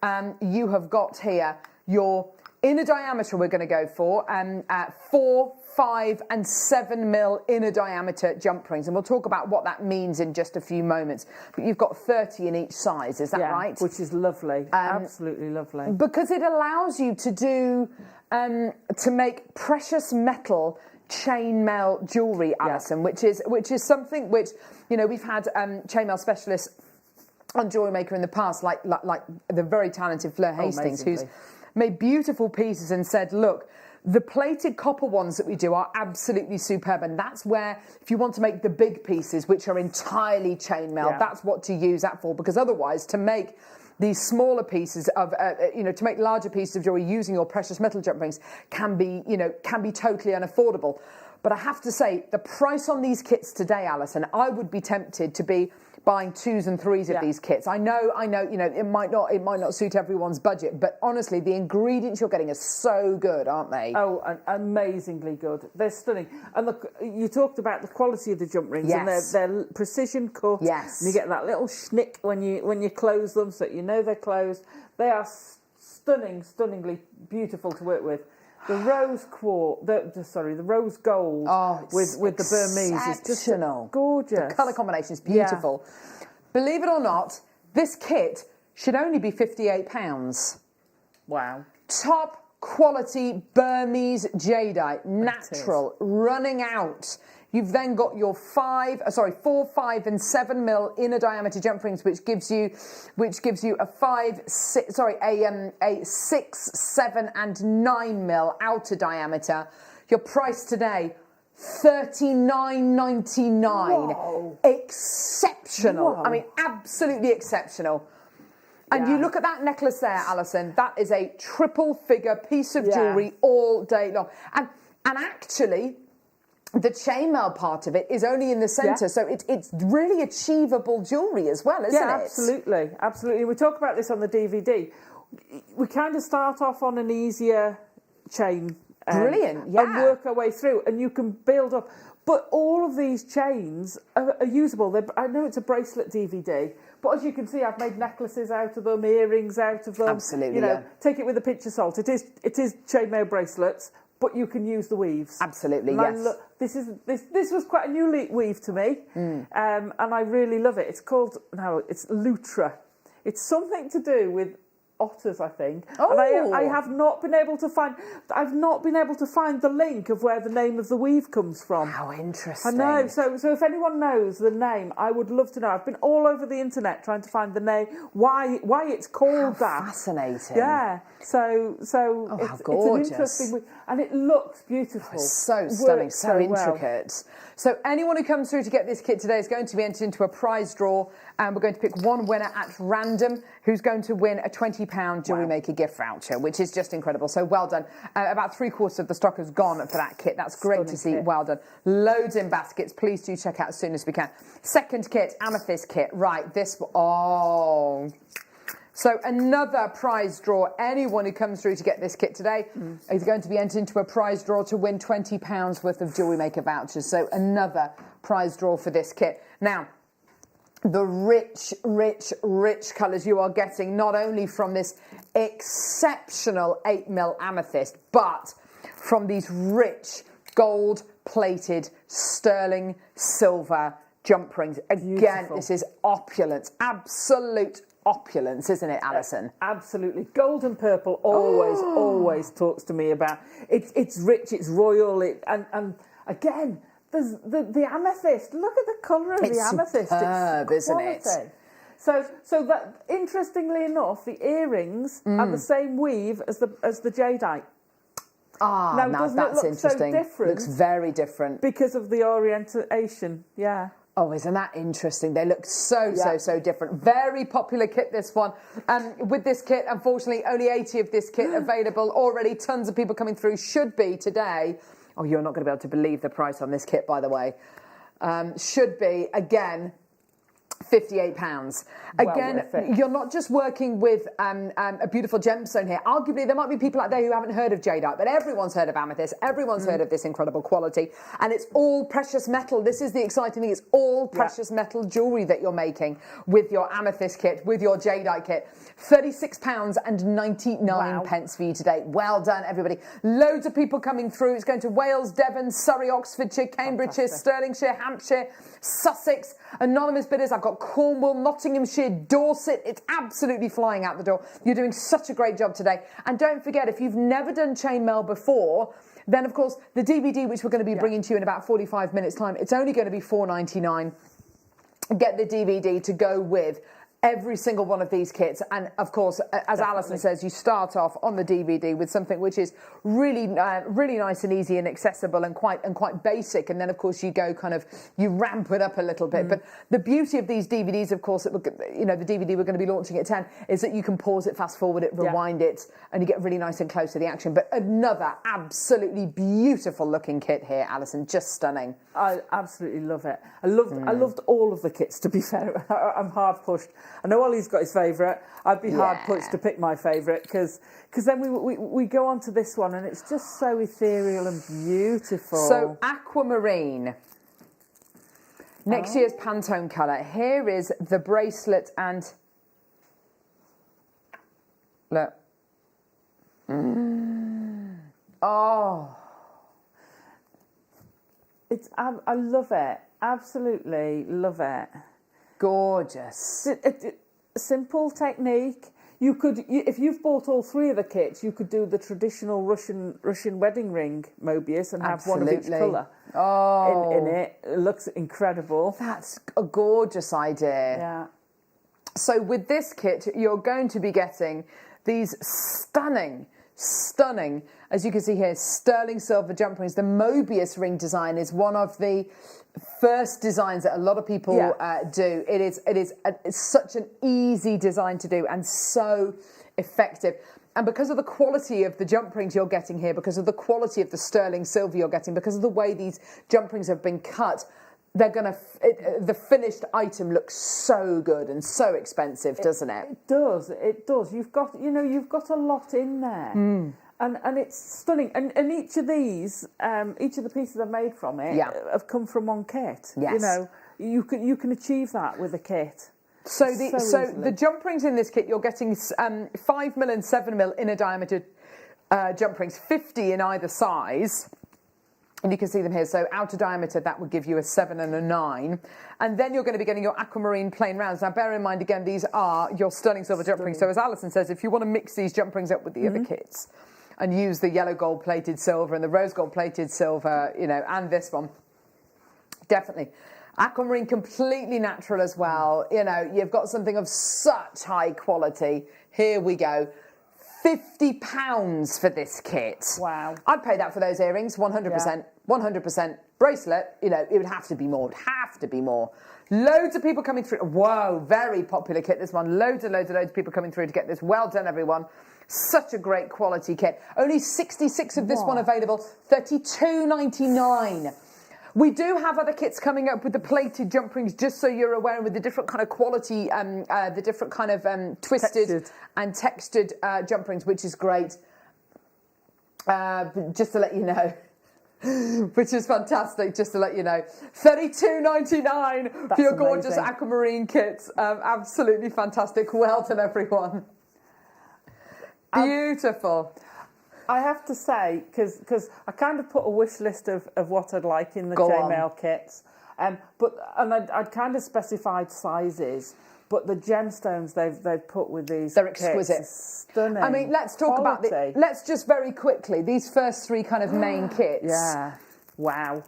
You have got here your inner diameter we're going to go for 4, 5 and 7mm inner diameter jump rings, and we'll talk about what that means in just a few moments. But you've got 30 in each size, is that right? Which is lovely, absolutely lovely. Because it allows you to do to make precious metal chainmail jewellery, Alison, which is something which, you know, we've had chainmail specialists on JewelleryMaker in the past, like the very talented Fleur Hastings, who's made beautiful pieces and said, look, the plated copper ones that we do are absolutely superb, and that's where, if you want to make the big pieces, which are entirely chainmail, that's what to use that for, because otherwise, to make these smaller pieces of, to make larger pieces of jewellery using your precious metal jump rings can be totally unaffordable. But I have to say, the price on these kits today, Alison, I would be tempted to be buying 2s and 3s of these kits. I know, you know, it might not suit everyone's budget, but honestly, the ingredients you're getting are so good, aren't they? Oh, amazingly good. They're stunning. And look, you talked about the quality of the jump rings, and they're precision cut. Yes. And you get that little schnick when you close them, so you know they're closed. They are stunningly beautiful to work with. The rose the rose gold with the Burmese is just gorgeous. The colour combination is beautiful. Yeah. Believe it or not, this kit should only be £58. Wow. Top quality Burmese jadeite, natural, running out. You've then got your 4, 5 and 7 mil inner diameter jump rings, which gives you a 6, 7 and 9 mil outer diameter. Your price today, $39.99. Exceptional. Whoa. I mean, absolutely exceptional. And you look at that necklace there, Alison. That is a triple figure piece of jewellery all day long. And actually, the chainmail part of it is only in the centre, so it's really achievable jewellery as well, isn't it? Yeah, absolutely. We talk about this on the DVD. We kind of start off on an easier chain. Brilliant, and work our way through, and you can build up. But all of these chains are usable. I know it's a bracelet DVD, but as you can see, I've made necklaces out of them, earrings out of them. Absolutely, you know, take it with a pinch of salt. It is chainmail bracelets, but you can use the weaves. Absolutely, and yes. This was quite a new weave to me, and I really love it. It's Lutra. It's something to do with otters, I think. Oh. And I have not been able to find. I've not been able to find the link of where the name of the weave comes from. How interesting! I know. So if anyone knows the name, I would love to know. I've been all over the internet trying to find the name. Why it's called that? Fascinating. Yeah. So it's an interesting weave, and it looks beautiful. So stunning, so intricate. Well. So anyone who comes through to get this kit today is going to be entered into a prize draw, and we're going to pick one winner at random who's going to win a £20 JewelleryMaker gift voucher, which is just incredible. So well done. About 3/4 of the stock has gone for that kit. That's great to see. Kit. Well done. Loads in baskets. Please do check out as soon as we can. Second kit, amethyst kit. Right, this. Oh. So another prize draw. Anyone who comes through to get this kit today is going to be entered into a prize draw to win £20 worth of JewelleryMaker vouchers. So another prize draw for this kit. Now, the rich colours you are getting not only from this exceptional 8mm amethyst, but from these rich gold-plated sterling silver jump rings. Again, beautiful. This is opulence, absolute opulence, isn't it, Alison? Absolutely. Gold and purple always talks to me about it's rich, it's royal, and again, there's the amethyst. Look at the colour of the amethyst. Superb, isn't it? So that, interestingly enough, the earrings are the same weave as the jadeite. Now that's interesting. So different? Looks very different because of the orientation. Yeah. Oh, isn't that interesting? They look so different. Very popular kit, this one. With this kit, unfortunately, only 80 of this kit available. Already tons of people coming through. Should be today. Oh, you're not going to be able to believe the price on this kit, by the way. Should be, again, £58. Again, you're not just working with a beautiful gemstone here. Arguably, there might be people out there who haven't heard of jadeite, but everyone's heard of amethyst. Everyone's heard of this incredible quality. And it's all precious metal. This is the exciting thing. It's all precious metal jewellery that you're making with your amethyst kit, with your jadeite kit. £36.99 for you today. Well done, everybody. Loads of people coming through. It's going to Wales, Devon, Surrey, Oxfordshire, Cambridgeshire, Stirlingshire, Hampshire, Sussex. Anonymous bidders. I've got Cornwall, Nottinghamshire, Dorset. It's absolutely flying out the door. You're doing such a great job today. And don't forget, if you've never done chainmail before, then of course the DVD, which we're going to be bringing to you in about 45 minutes time, it's only going to be $4.99. Get the DVD to go with every single one of these kits. And of course, as Alison says, you start off on the DVD with something which is really really nice and easy and accessible and quite basic, and then of course you go you ramp it up a little bit. But the beauty of these DVDs, of course, the DVD we're going to be launching at 10, is that you can pause it, fast forward it, rewind it, and you get really nice and close to the action. But another absolutely beautiful looking kit here, Alison, just stunning. I absolutely love it. I loved all of the kits, to be fair. I'm hard pushed. I know Ollie's got his favourite. I'd be hard pushed to pick my favourite because then we go on to this one and it's just so ethereal and beautiful. So aquamarine. Next year's Pantone colour. Here is the bracelet and look. Oh. I love it. Absolutely love it. Gorgeous. Simple technique. You could, if you've bought all three of the kits, you could do the traditional Russian wedding ring Mobius and have one of each colour in it. It looks incredible. That's a gorgeous idea. Yeah. So with this kit, you're going to be getting these stunning, as you can see here, sterling silver jump rings. The Mobius ring design is one of the first designs that a lot of people do. It's such an easy design to do and so effective. And because of the quality of the jump rings you're getting here, because of the quality of the sterling silver you're getting, because of the way these jump rings have been cut, the finished item looks so good and so expensive, doesn't it? It does. You've got a lot in there. And it's stunning. And each of these, each of the pieces I've made from it have come from one kit. Yes. You can achieve that with a kit. So the jump rings in this kit, you're getting 5mm and 7mm inner diameter jump rings, 50 in either size. And you can see them here. So outer diameter, that would give you a 7 and a 9. And then you're going to be getting your aquamarine plain rounds. Now, bear in mind, again, these are your sterling silver jump rings. So as Alison says, if you want to mix these jump rings up with the other kits and use the yellow gold plated silver and the rose gold plated silver, and this one, definitely. Aquamarine, completely natural as well. You've got something of such high quality. Here we go. £50 for this kit. Wow. I'd pay that for those earrings, 100%. 100%. Bracelet, it would have to be more. It would have to be more. Loads of people coming through. Whoa, very popular kit, this one. Loads of people coming through to get this. Well done, everyone. Such a great quality kit. Only 66 of this one available. $32.99. We do have other kits coming up with the plated jump rings, just so you're aware, with the different kind of quality, the different kind of twisted and textured jump rings, which is great. Just to let you know, which is fantastic. Just to let you know, $32.99 for your gorgeous aquamarine kits. Absolutely fantastic. Well done, everyone. Beautiful. I have to say, because I kind of put a wish list of what I'd like in the chainmail kits, and I'd kind of specified sizes, but the gemstones they've put with these, they're exquisite, stunning. I mean, let's talk about let's just very quickly, these first three kind of main kits. Yeah, wow.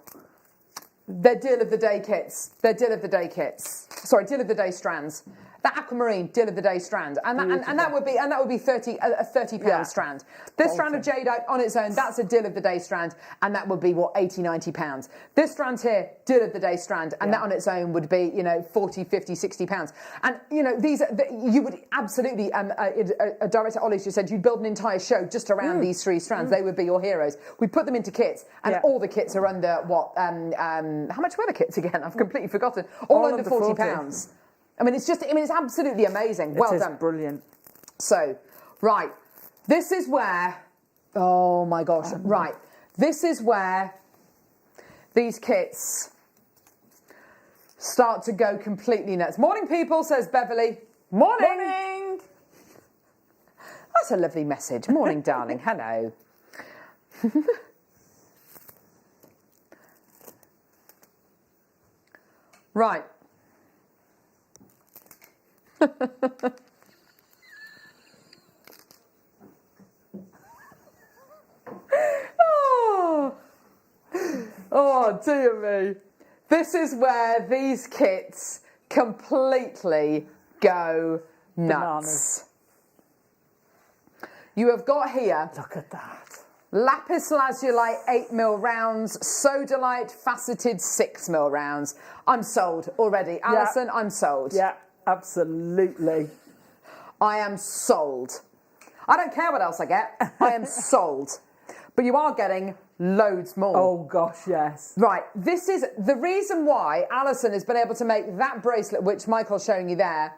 They're deal of the day kits. They're deal of the day kits. Sorry, deal of the day strands. That aquamarine, deal of the day strand, and that would be a £30 strand. This strand of jadeite on its own, that's a deal of the day strand, and that would be £80-90. This strand here, deal of the day strand, and that on its own would be £40, £50, £60. And these you would absolutely. Director Ollie just said you'd build an entire show just around these three strands. They would be your heroes. We put them into kits, and all the kits are under what? How much were the kits again? I've completely forgotten. All under £40. I mean, it's absolutely amazing. Well done. Brilliant. So, right. This is where, oh my gosh, right. This is where these kits start to go completely nuts. Morning, people, says Beverly. Morning. Morning. That's a lovely message. Morning, darling. Hello. Right. Oh dear me. This is where these kits completely go nuts. You have got here, Look at that. lapis lazuli 8mm rounds, sodalite faceted 6mm rounds. I'm sold already. Alison, I'm sold. Yeah, absolutely. I am sold. I don't care what else I get. I am sold. But you are getting loads more. Oh gosh, yes. Right, this is the reason why Alison has been able to make that bracelet, which Michael's showing you there,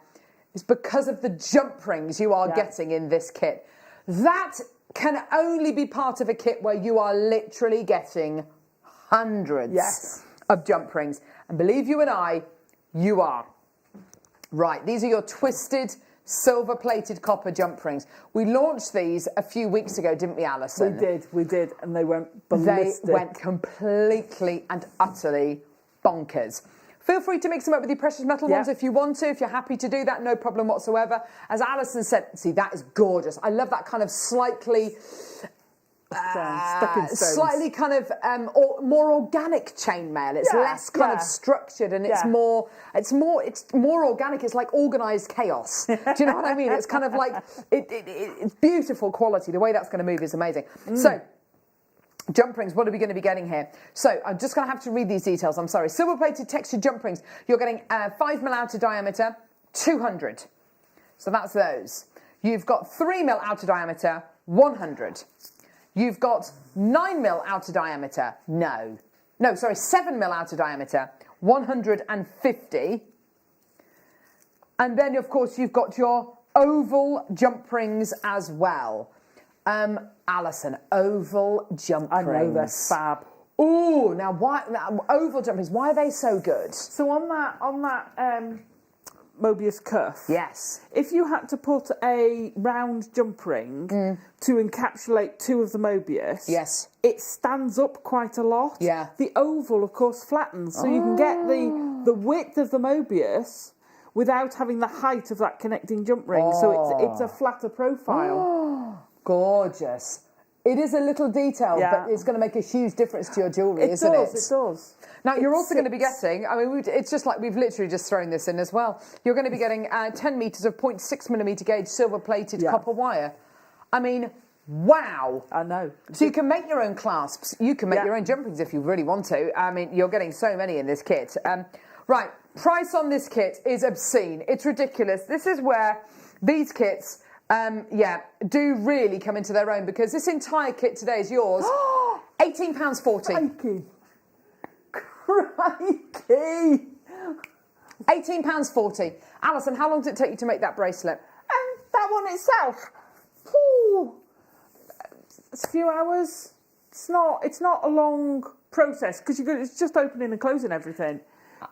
is because of the jump rings you are getting in this kit. That can only be part of a kit where you are literally getting hundreds of jump rings. And believe you and I, you are. Right, these are your twisted silver-plated copper jump rings. We launched these a few weeks ago, didn't we, Alison? We did, and they went ballistic. They went completely and utterly bonkers. Feel free to mix them up with your precious metal ones if you want to. If you're happy to do that, no problem whatsoever. As Alison said, see, that is gorgeous. I love that kind of slightly... stuck in stones. Slightly kind of more organic chainmail. It's less kind of structured, and it's more organic. It's like organised chaos. Do you know what I mean? It's kind of like it's beautiful quality. The way that's going to move is amazing. So. Jump rings, what are we going to be getting here? So I'm just going to have to read these details, I'm sorry. Silver-plated textured jump rings. You're getting 5mm outer diameter, 200. So that's those. You've got 3mm outer diameter, 100. You've got 9mm outer diameter, 7mm outer diameter, 150. And then, of course, you've got your oval jump rings as well. Alison, oval jump rings. I know, they're fab. Ooh, now oval jump rings, why are they so good? So on that Mobius cuff, yes, if you had to put a round jump ring to encapsulate two of the Mobius, yes, it stands up quite a lot. Yeah. The oval, of course, flattens, so you can get the width of the Mobius without having the height of that connecting jump ring. So it's a flatter profile. Gorgeous. It is a little detail, but it's going to make a huge difference to your jewellery, isn't it? It does. Now, you're also going to be getting, I mean, it's just like we've literally just thrown this in as well. You're going to be getting 10 metres of 0.6mm gauge silver-plated copper wire. I mean, wow. I know. So you can make your own clasps. You can make your own jump rings if you really want to. I mean, you're getting so many in this kit. Right, price on this kit is obscene. It's ridiculous. This is where these kits... do really come into their own, because this entire kit today is yours. £18.40. Crikey. Crikey. £18.40. Alison, how long did it take you to make that bracelet? That one itself. It's a few hours. It's not a long process, because it's just opening and closing everything.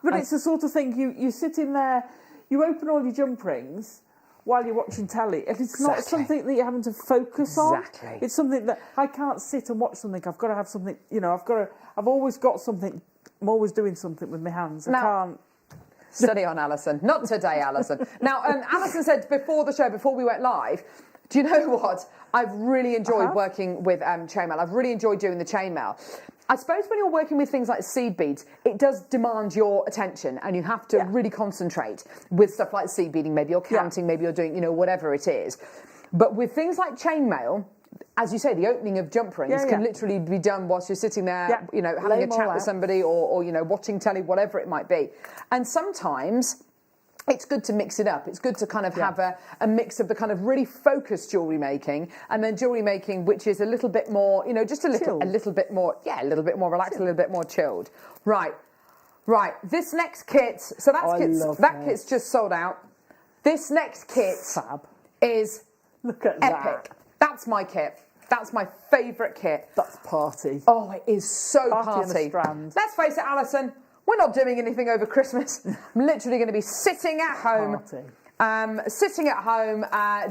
But it's the sort of thing you sit in there, you open all your jump rings while you're watching telly, and it's not something that you're having to focus on. It's something that I can't sit and watch something. I've got to have something, I've always got something. I'm always doing something with my hands. I can't. Study on, Alison. Not today, Alison. Now, Alison said before the show, before we went live, do you know what? I've really enjoyed working with chainmail. I've really enjoyed doing the chainmail. I suppose when you're working with things like seed beads, it does demand your attention, and you have to really concentrate with stuff like seed beading. Maybe you're counting, maybe you're doing, whatever it is. But with things like chainmail, as you say, the opening of jump rings can literally be done whilst you're sitting there, having a chat with somebody or watching telly, whatever it might be. And sometimes it's good to mix it up. It's good to kind of have a mix of the kind of really focused jewellery making, and then jewellery making which is a little bit more, just a little bit more relaxed, a little bit more chilled. Right. This next kit, so that kit's just sold out. This next kit is Look at epic. That's my kit. That's my favourite kit. That's party. Oh, it is so Party party. in the Strand. Let's face it, Alison, we're not doing anything over Christmas. I'm literally going to be sitting at home.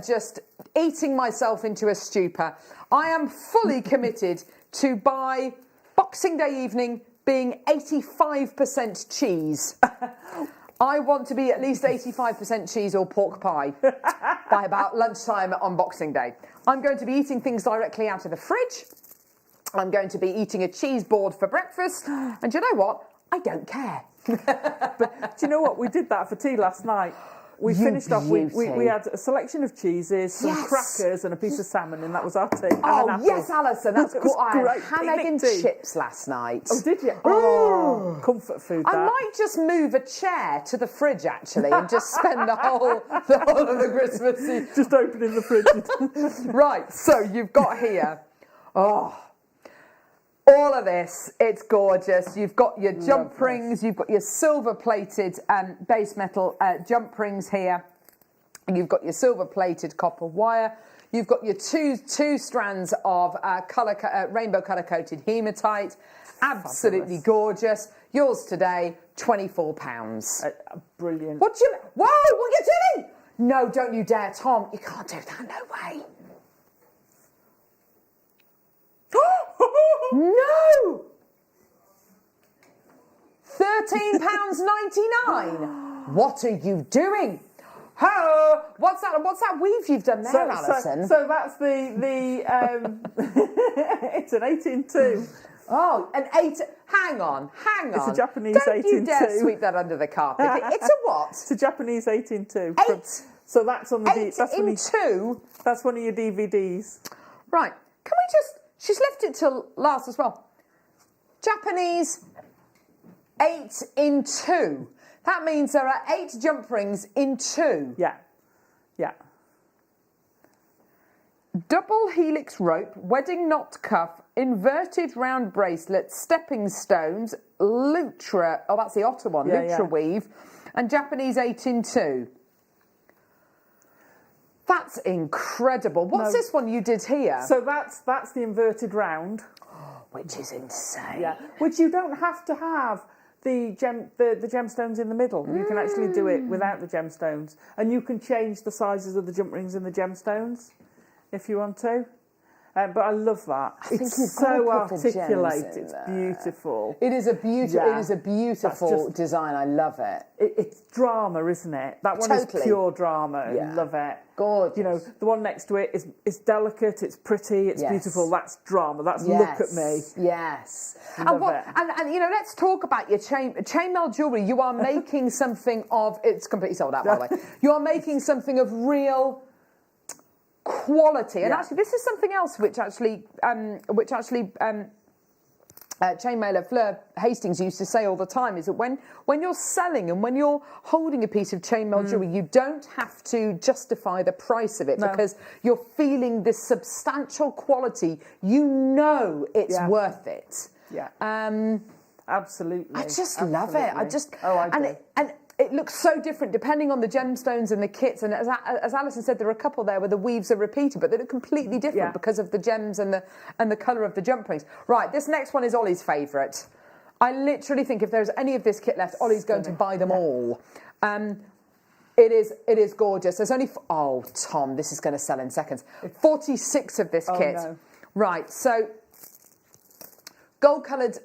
Just eating myself into a stupor. I am fully committed to by Boxing Day evening being 85% cheese. I want to be at least 85% cheese or pork pie by about lunchtime on Boxing Day. I'm going to be eating things directly out of the fridge. I'm going to be eating a cheese board for breakfast. And do you know what? I don't care. But do you know what? We did that for tea last night. we finished off. We had a selection of cheeses, some Yes. crackers, and a piece of salmon, and that was our tea. Oh, and an yes, apple. Alison, that's It was cool. I had great. ham, egg Picnic and tea. chips last night. Oh, did you? Oh, comfort food. I that. might just move a chair to the fridge, actually, and just spend the whole of the Christmas Eve. Just opening the fridge. Right, so you've got here, all of this, it's gorgeous. You've got your jump rings, you've got your silver-plated base metal jump rings here. You've got your silver-plated copper wire. You've got your two strands of rainbow colour-coated hematite. Absolutely gorgeous. Yours today, £24. Brilliant. What are you doing? No, don't you dare, Tom. You can't do that, no way. No! £13.99. What are you doing? Oh, what's that weave you've done there, Alison? So that's the it's an 8-in-2. Oh, an 8. Hang on. It's a Japanese 8-in-2. Don't you dare sweep that under the carpet. It's a what? It's a Japanese 8-in-2. 8. So that's on the 8-in-2. That's one of your DVDs. Right. Can we just? She's left it till last as well. Japanese 8-in-2. That means there are 8 jump rings in 2. Yeah. Yeah. Double helix rope, wedding knot cuff, inverted round bracelet, stepping stones, Lutra, oh that's the otter one, Lutra weave, and Japanese 8-in-2. That's incredible. What's this one you did here? So that's the inverted round. Which is insane. Yeah. Which you don't have to have the gemstones in the middle. You can actually do it without the gemstones. And you can change the sizes of the jump rings and the gemstones if you want to. But I love that. It's so articulate. It's beautiful. It is a beautiful design. I love it. It's drama, isn't it? That one is pure drama. I love it. Gorgeous. You know, the one next to it is delicate. It's pretty. It's beautiful. That's drama. That's look at me. Yes. Love it. And you know, let's talk about your chainmail jewellery. You are making something of. It's completely sold out, by the way. You are making something of real quality, and actually this is something else which actually chainmailer Fleur Hastings used to say all the time, is that when you're selling and when you're holding a piece of chainmail jewellery, you don't have to justify the price of it because you're feeling this substantial quality. You know it's worth it. Yeah. Absolutely. I just love it. I do. And it looks so different depending on the gemstones and the kits. And as Alison said, there are a couple there where the weaves are repeated, but they look completely different because of the gems and the colour of the jump rings. Right, this next one is Ollie's favourite. I literally think if there's any of this kit left, Ollie's going to buy them all. It is gorgeous. There's only... Oh, Tom, this is going to sell in seconds. 46 of this kit. No. Right, so gold-coloured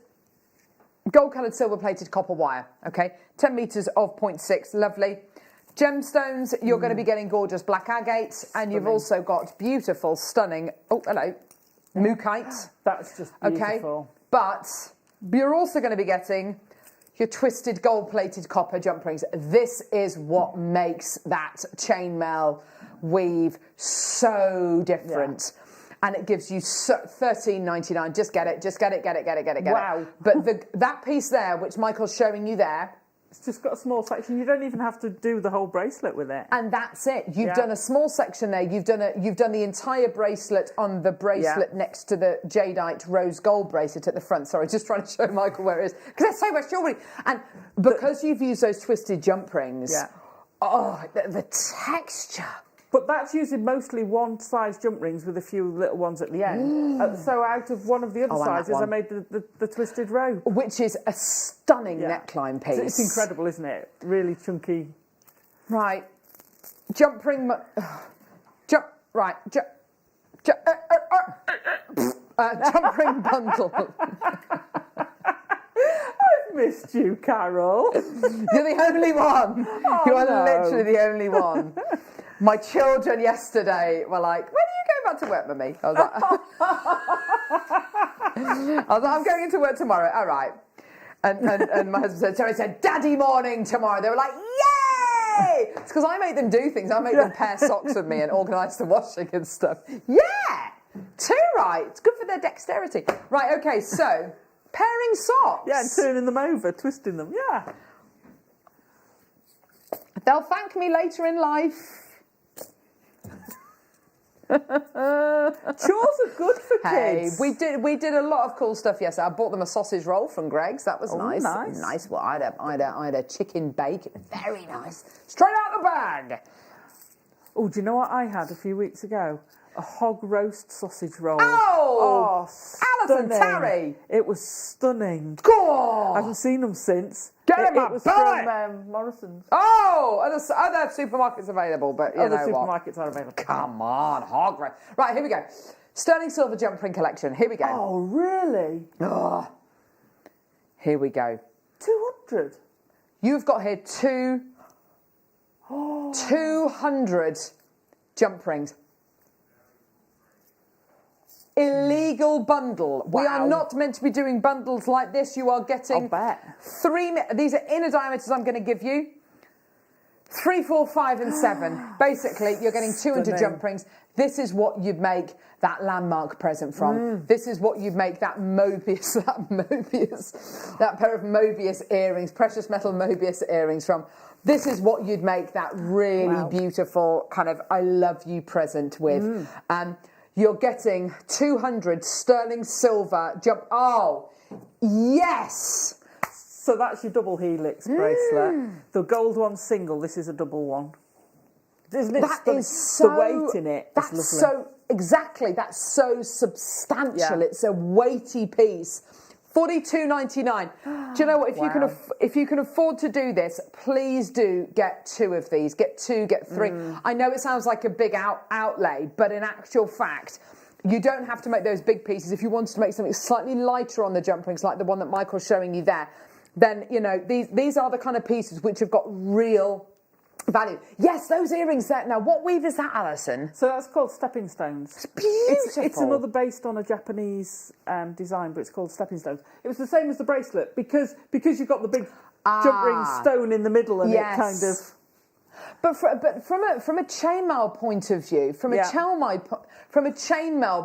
silver-plated copper wire, okay? 10 metres of 0.6, lovely. Gemstones, you're going to be getting gorgeous black agate, and you've also got beautiful, stunning, mookaite. That's just beautiful. Okay, but you're also going to be getting your twisted gold-plated copper jump rings. This is what makes that chainmail weave so different. Yeah. And it gives you $13.99. Just get it. Wow. But that piece there, which Michael's showing you there, it's just got a small section. You don't even have to do the whole bracelet with it. And that's it. You've done a small section there. You've done the entire bracelet on the bracelet next to the jadeite rose gold bracelet at the front. Sorry, just trying to show Michael where it is because there's so much jewellery. And because you've used those twisted jump rings, the texture. But that's using mostly one size jump rings with a few little ones at the end. So out of one of the other sizes, I made the twisted rope. Which is a stunning neckline piece. It's incredible, isn't it? Really chunky. Right. Jump ring... jump ring bundle. I've missed you, Carol. You're the only one. You are literally the only one. My children yesterday were like, when are you going back to work, Mummy? I was like, I'm going into work tomorrow. All right. And my husband said, Daddy morning tomorrow. They were like, Yay! It's because I make them do things. I make them pair socks with me and organise the washing and stuff. Yeah! Too right. It's good for their dexterity. Right, okay, so pairing socks. Yeah, and turning them over, twisting them. Yeah. They'll thank me later in life. Chores are good for Hey, kids. we did a lot of cool stuff yesterday. I bought them a sausage roll from Greg's. That was nice. Nice. Well, I had a chicken bake. Very nice. Straight out the bag. Oh, do you know what I had a few weeks ago? A hog roast sausage roll. Oh, Alison stunning. Tarry. It was stunning. God. I haven't seen them since. Get it, in my it was belly. from Morrison's. Oh, other supermarkets available, but you Other know what? supermarkets are available. Come on, hog roast. Right, here we go. Sterling Silver Jump Ring Collection. Here we go. Oh, really? Oh. Here we go. 200? You've got here 200 jump rings. Illegal bundle. We are Wow. not meant to be doing bundles like this. You are getting I'll bet. these are inner diameters I'm going to give you. 3, 4, 5 and 7. Basically, you're getting 200 Stunning. jump rings. This is what you'd make that landmark present from. This is what you'd make that that pair of Mobius earrings, precious metal Mobius earrings from. This is what you'd make that really beautiful kind of I love you present with. You're getting 200 sterling silver jump. Oh, yes. So that's your double helix bracelet. The gold one's single. This is a double one. Isn't it That stunning? is so. The weight in it. That's is lovely. so exactly. That's so substantial. Yeah. It's a weighty piece. $42.99. Do you know what? If you can afford to do this, please do get 2 of these. Get 2, get 3. I know it sounds like a big outlay, but in actual fact, you don't have to make those big pieces. If you wanted to make something slightly lighter on the jump rings, like the one that Michael's showing you there, then you know these are the kind of pieces which have got real value. Yes, those earrings there. Now, what weave is that, Alison? So that's called stepping stones. It's beautiful. It's another based on a Japanese design, but it's called stepping stones. It was the same as the bracelet because you've got the big jump ring stone in the middle, and it kind of. But from a chainmail point of view, from a chainmail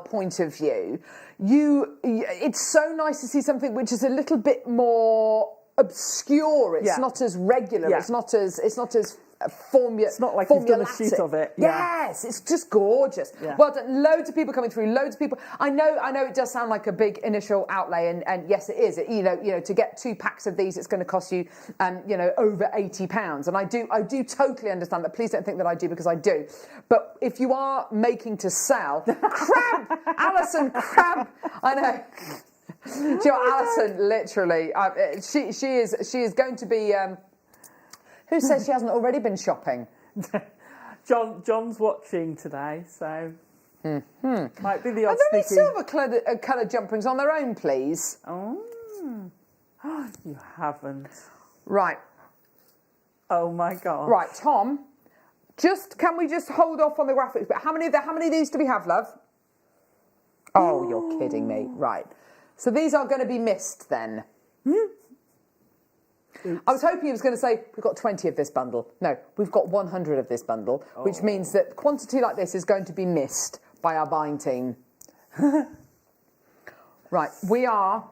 point of view, it's so nice to see something which is a little bit more obscure. It's not as regular. It's not as formula. It's not like you've done a sheet of it. Yes, it's just gorgeous. Yeah. Well done. Loads of people coming through. Loads of people. I know it does sound like a big initial outlay, and yes, it is. You know, to get 2 packs of these, it's going to cost you, over £80. And I do totally understand that. Please don't think that I do, because I do. But if you are making to sell, crab, Alison, crab. I know. Do you know what, Alison? Literally, she is going to be. Who says she hasn't already been shopping? John's watching today, so might be the odd Are there any sneaky. silver coloured jump rings on their own, please? Oh, you haven't. Right. Oh my God. Right, Tom. Can we just hold off on the graphics? But how many of these do we have, love? Oh, you're kidding me. Right. So these are going to be missed then. I was hoping he was going to say, we've got 20 of this bundle. No, we've got 100 of this bundle, which means that quantity like this is going to be missed by our buying team. Right, we are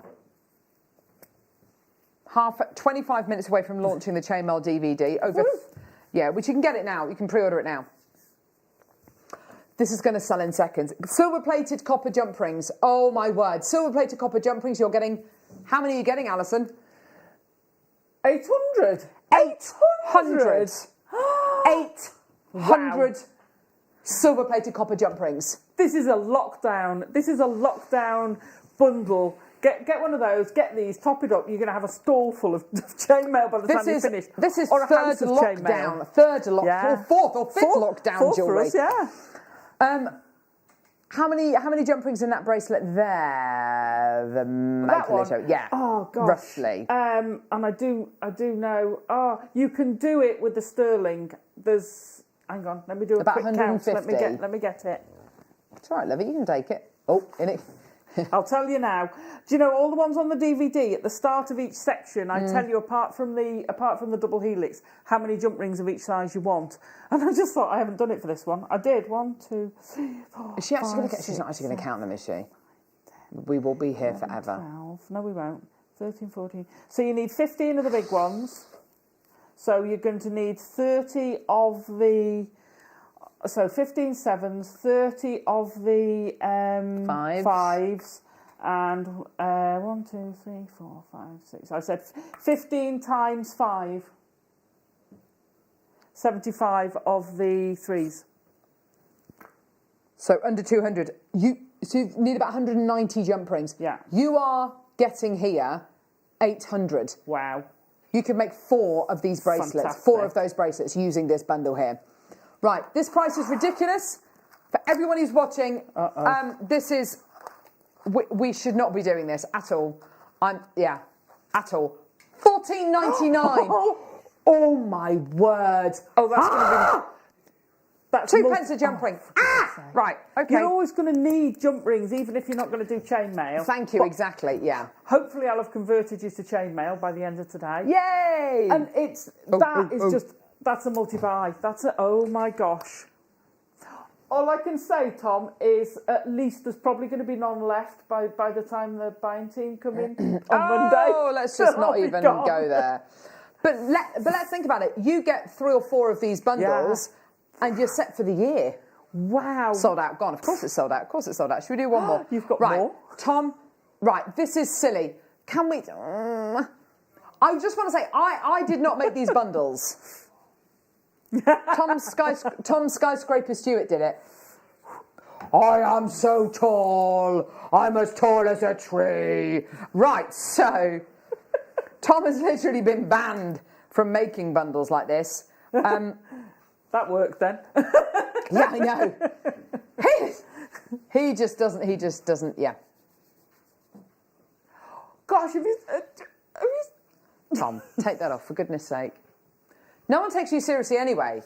25 minutes away from launching the Chainmail DVD. Which you can get it now. You can pre-order it now. This is going to sell in seconds. Silver-plated copper jump rings. Oh, my word. Silver-plated copper jump rings. You're getting... How many are you getting, Alison? 800. 800. 800 silver-plated copper jump rings. This is a lockdown. This is a lockdown bundle. Get one of those. Get these. Top it up. You're going to have a stall full of chainmail by the time you finish. This is or a third house of lockdown. chainmail. Third lockdown. Yeah. Or fourth or fifth lockdown fourth jewellery. for us, yeah. How many jump rings in that bracelet there? That one? Yeah. Oh gosh. Roughly. And I do know. Oh, you can do it with the sterling. There's. Hang on. Let me do a About quick count. 150. Let me get it. It's all right, lovey. You can take it. Oh, in it. I'll tell you now. Do you know all the ones on the DVD at the start of each section? I tell you apart from the double helix, how many jump rings of each size you want. And I just thought I haven't done it for this one. I did 1, 2, 3, 4. Is she actually going to? 5, She's not 6, actually going to count them, is she? We will be here 11, forever. 12. No, we won't. 13, 14. So you need 15 of the big ones. So you're going to need 30 of the. So 15 sevens, 30 of the fives, and 1, 2, 3, 4, 5, 6. I said 15 times 5. 75 of the threes. So under 200. So you need about 190 jump rings. Yeah. You are getting here 800. Wow. You could make 4 of these bracelets, Fantastic. 4 of those bracelets using this bundle here. Right, this price is ridiculous. For everyone who's watching, this is, we should not be doing this at all. At all. $14.99. Oh my word. Oh, that's going to be... That's 2 pence a jump ring. Right, okay. You're always going to need jump rings, even if you're not going to do chainmail. Thank you, exactly, yeah. Hopefully I'll have converted you to chainmail by the end of today. Yay! And that's a multi-buy. Oh my gosh. All I can say, Tom, is at least there's probably going to be none left by the time the buying team come in on Monday. Oh, let's just not even gone. go there. But let's think about it. You get 3 or 4 of these bundles and you're set for the year. Wow. Sold out, gone. Of course it's sold out. Of course it's sold out. Should we do one more? You've got right. more. Tom, right, this is silly. Can we... I just want to say, I did not make these bundles. Tom Skyscraper Stewart did it. I am so tall. I'm as tall as a tree. Right, so Tom has literally been banned from making bundles like this. That worked then. Yeah, I know. He just doesn't, yeah. Gosh, have you... Tom, take that off, for goodness sake. No one takes you seriously anyway.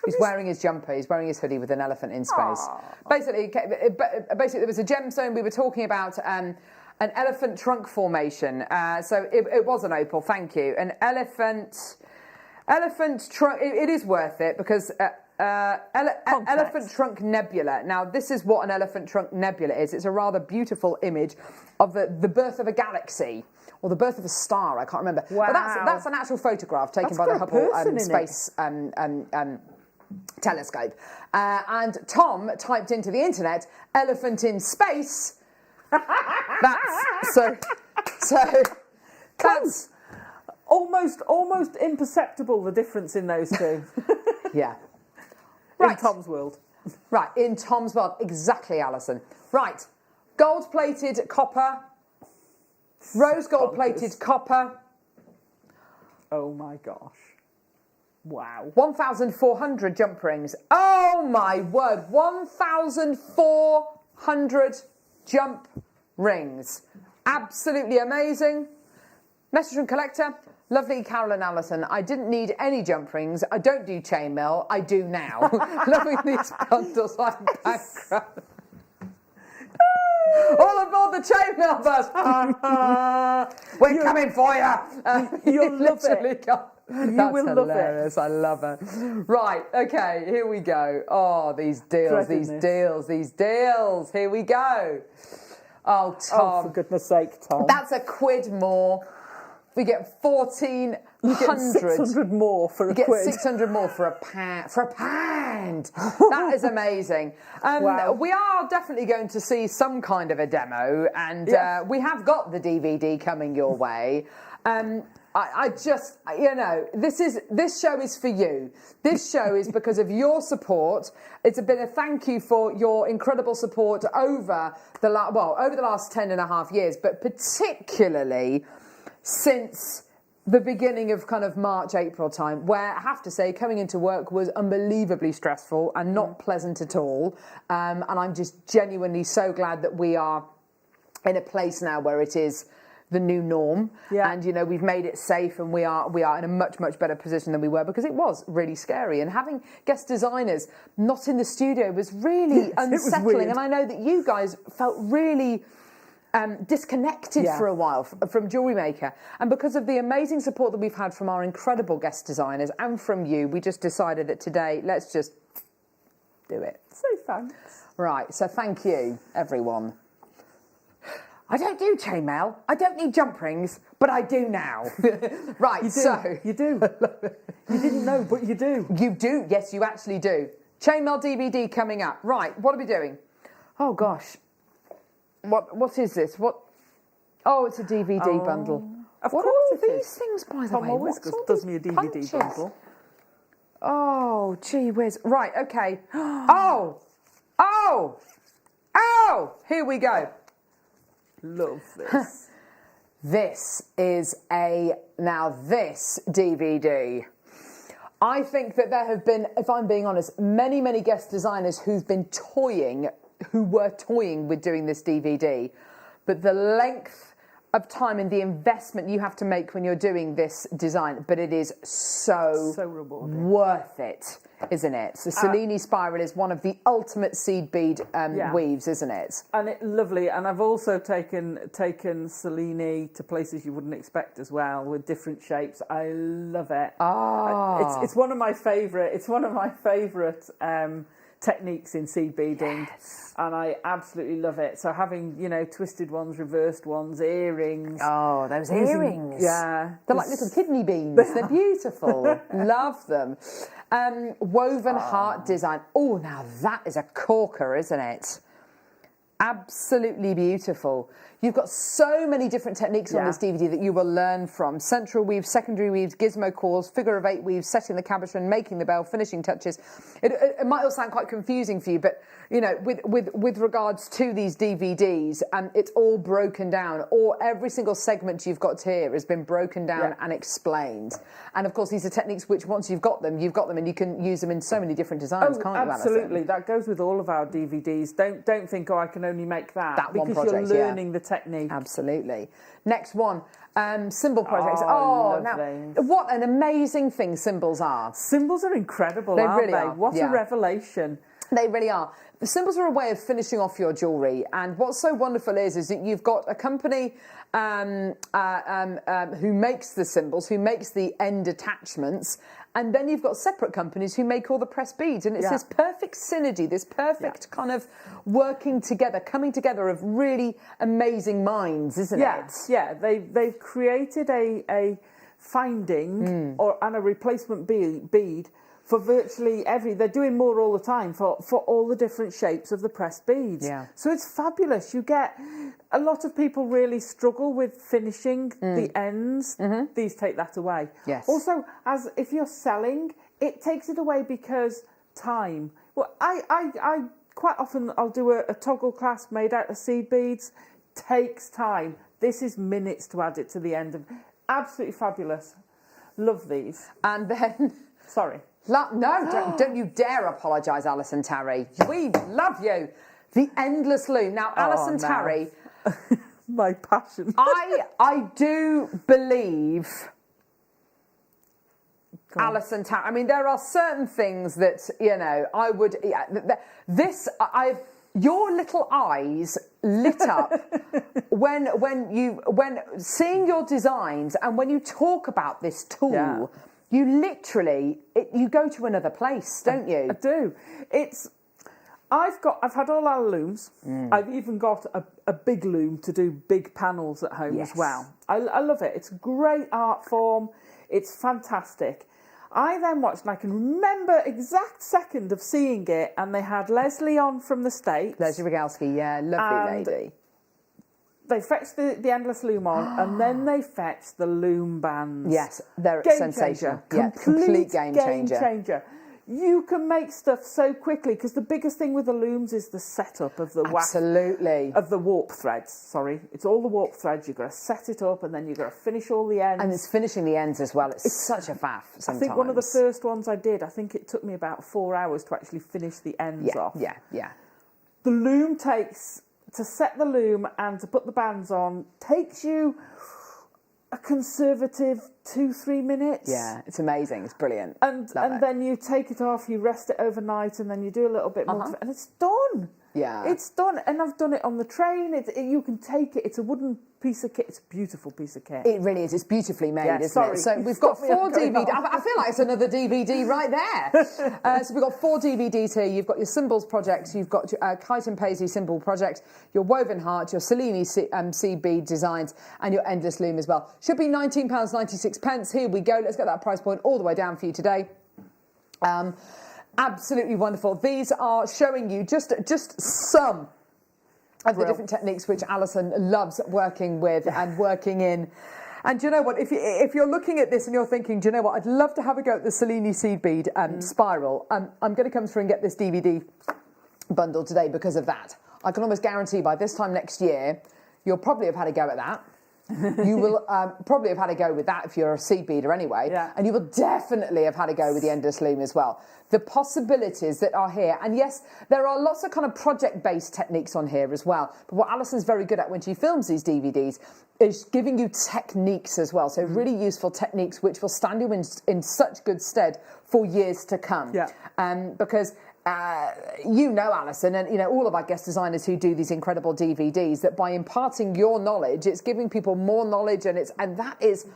He's wearing his jumper, he's wearing his hoodie with an elephant in space. Basically, there was a gemstone we were talking about, an elephant trunk formation. So it was an opal, thank you. An elephant trunk, it is worth it because elephant trunk nebula. Now, this is what an elephant trunk nebula is. It's a rather beautiful image of the birth of a galaxy. Or the birth of a star, I can't remember. Wow. But that's an actual photograph taken by the Hubble Space Telescope. And Tom typed into the internet, elephant in space. That's almost imperceptible, the difference in those two. Yeah. In Tom's world. Right, in Tom's world. Exactly, Alison. Right. Gold-plated copper. Rose gold-plated copper. Oh my gosh. Wow. 1,400 jump rings. Oh my word. 1,400 jump rings. Absolutely amazing. Message from collector. Lovely Carol and Alison. I didn't need any jump rings. I don't do chainmail. I do now. Loving these bundles like background. All aboard the chainmail bus. We're coming for you. You'll love it. You will hilarious. love it. I love it. Right, okay, here we go. Oh, these deals, these deals. Here we go. Oh, Tom. Oh, for goodness sake, Tom. That's a quid more. We get 1,400. You get 600 more for a quid. You get 600 more for a pound. For a pound. That is amazing. Wow. We are definitely going to see some kind of a demo, and we have got the DVD coming your way. I just, this show is for you. This show is because of your support. It's been a thank you for your incredible support over the last 10 and a half years, but particularly since the beginning of kind of March, April time, where I have to say coming into work was unbelievably stressful and not pleasant at all. And I'm just genuinely so glad that we are in a place now where it is the new norm. Yeah. And, you know, we've made it safe, and we are in a much, much better position than we were, because it was really scary. And having guest designers not in the studio was really unsettling. And I know that you guys felt really disconnected for a while from JewelleryMaker. And because of the amazing support that we've had from our incredible guest designers and from you, we just decided that today, let's just do it. So thanks. Right, so thank you, everyone. I don't do chainmail, I don't need jump rings, but I do now. Right, You do. so... You do. You didn't know, but you do. You do, yes, you actually do. Chainmail DVD coming up. Right, what are we doing? Oh, gosh. What is this? What? Oh, it's a DVD bundle. Of What course are all it these is. things, by the Tom way? always What's all does these me a DVD punches? bundle. Oh, gee whiz. Right, okay. Oh! Oh! Oh! Here we go. Love this. This is this DVD. I think that there have been, if I'm being honest, many, many guest designers who were toying with doing this DVD, but the length of time and the investment you have to make when you're doing this design, but it is so rewarding. worth it, isn't it? So Cellini Spiral is one of the ultimate seed bead weaves, isn't it? And it's lovely. And I've also taken Cellini to places you wouldn't expect as well, with different shapes. I love it. It's one of my favourite. It's one of my favourite techniques in seed beading, and I absolutely love it. So having, you know, twisted ones, reversed ones, earrings. Oh, those earrings. Yeah. They're like little kidney beans. They're beautiful. Love them. Woven heart design. Oh, now that is a corker, isn't it? Absolutely beautiful. You've got so many different techniques on this DVD that you will learn from. Central weaves, secondary weaves, gizmo cores, figure of 8 weaves, setting the cabochon, making the bell, finishing touches. It might all sound quite confusing for you, but you know, with regards to these DVDs, it's all broken down. Or every single segment you've got here has been broken down and explained. And of course, these are techniques which, once you've got them, and you can use them in so many different designs, can't you, Alison? Absolutely. That goes with all of our DVDs. Don't think, I can only make that. That one because project, you're learning the technique. Absolutely. Next one, symbol projects. Lovely. Now, what an amazing thing symbols are. Symbols are incredible, They aren't really they? are, What yeah. a revelation. They really are. The symbols are a way of finishing off your jewellery, and what's so wonderful is that you've got a company who makes the symbols, who makes the end attachments, and then you've got separate companies who make all the pressed beads, and it's this perfect synergy, this perfect kind of working together, coming together of really amazing minds, isn't it? Yeah, they've created a finding and a replacement bead for virtually they're doing more all the time for all the different shapes of the pressed beads. Yeah. So it's fabulous. You get a lot of people really struggle with finishing the ends. These take that away. Yes. Also, as if you're selling, it takes it away because time. Well, I quite often I'll do a toggle clasp made out of seed beads. Takes time. This is minutes to add it to the end of. Absolutely fabulous. Love these. And then... Sorry. No, don't you dare apologise, Alison Tarry. We love you. The endless loom. Now, Alison Tarry... My passion. I do believe... Alison Tarry... I mean, there are certain things that, you know, I would... Your little eyes lit up when seeing your designs, and when you talk about this tool... Yeah. You literally, you go to another place, don't you? I do. I've had all our looms. I've even got a big loom to do big panels at home as well. I love it. It's a great art form. It's fantastic. I then watched, and I can remember exact second of seeing it, and they had Leslie on from the States. Leslie Rogalski, yeah, lovely lady. They fetched the endless loom on, and then they fetched the loom bands. Yes, they're sensational. Yeah, complete game changer. You can make stuff so quickly, because the biggest thing with the looms is the setup of the of the warp threads. Sorry, it's all the warp threads. You've got to set it up, and then you've got to finish all the ends. And it's finishing the ends as well. It's such a faff sometimes. I think one of the first ones I did, I think it took me about 4 hours to actually finish the ends off. Yeah. The loom takes to set the loom and to put the bands on takes you a conservative 2-3 minutes. Yeah, it's amazing. It's brilliant. And then you take it off, you rest it overnight, and then you do a little bit more, and it's done. Yeah. It's done. And I've done it on the train. You can take it. It's a wooden piece of kit. It's a beautiful piece of kit. It really is. It's beautifully made, isn't sorry. it? So we've got 4 DVDs. I feel like it's another DVD right there. So we've got 4 DVDs here. You've got your Symbols project. You've got Kite and Paisley Symbol project, your Woven Heart, your Cellini seed bead designs, and your Endless Loom as well. Should be £19.96. Here we go. Let's get that price point all the way down for you today. Absolutely wonderful. These are showing you just some of the different techniques which Alison loves working with and working in. And do you know what? If you're looking at this and you're thinking, do you know what? I'd love to have a go at the Cellini seed bead spiral. I'm going to come through and get this DVD bundle today because of that. I can almost guarantee by this time next year, you'll probably have had a go at that. You will probably have had a go with that if you're a seed beader anyway, and you will definitely have had a go with the Endless Loom as well. The possibilities that are here, and yes, there are lots of kind of project-based techniques on here as well, but what Alison's very good at when she films these DVDs is giving you techniques as well, so really useful techniques which will stand you in such good stead for years to come. Because you know, Alison, and you know all of our guest designers who do these incredible DVDs, that by imparting your knowledge, it's giving people more knowledge, and that is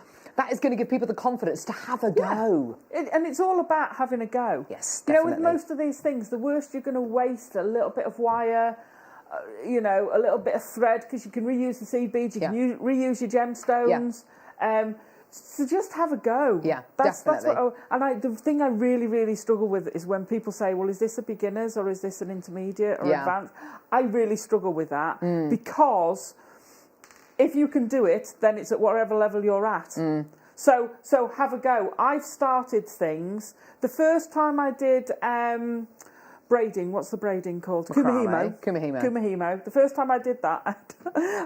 going to give people the confidence to have a go. And it's all about having a go. Yes, definitely. definitely. With most of these things, the worst you're going to waste a little bit of wire, a little bit of thread, because you can reuse the seed beads, you can reuse your gemstones. So just have a go. Yeah, definitely. definitely. The thing I really, really struggle with is when people say, well, is this a beginner's or is this an intermediate or advanced? I really struggle with that because if you can do it, then it's at whatever level you're at. So have a go. I've started things. The first time I did braiding, what's the braiding called? Kumihimo. The first time I did that,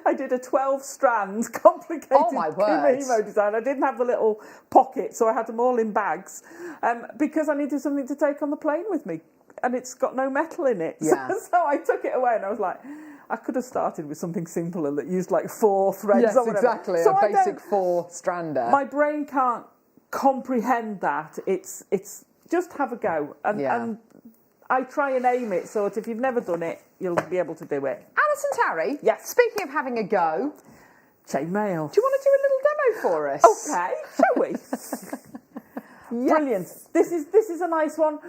I did a 12-strand complicated Kumihimo design. I didn't have the little pocket, so I had them all in bags because I needed something to take on the plane with me, and it's got no metal in it. So I took it away, and I was like, I could have started with something simpler that used like 4 threads or whatever. Exactly, so a basic 4-strander. My brain can't comprehend that. It's just have a go. And I try and aim it so that if you've never done it, you'll be able to do it. Alison Tarry, speaking of having a go, chainmail. Do you want to do a little demo for us? Okay, shall we? Brilliant. This is a nice one.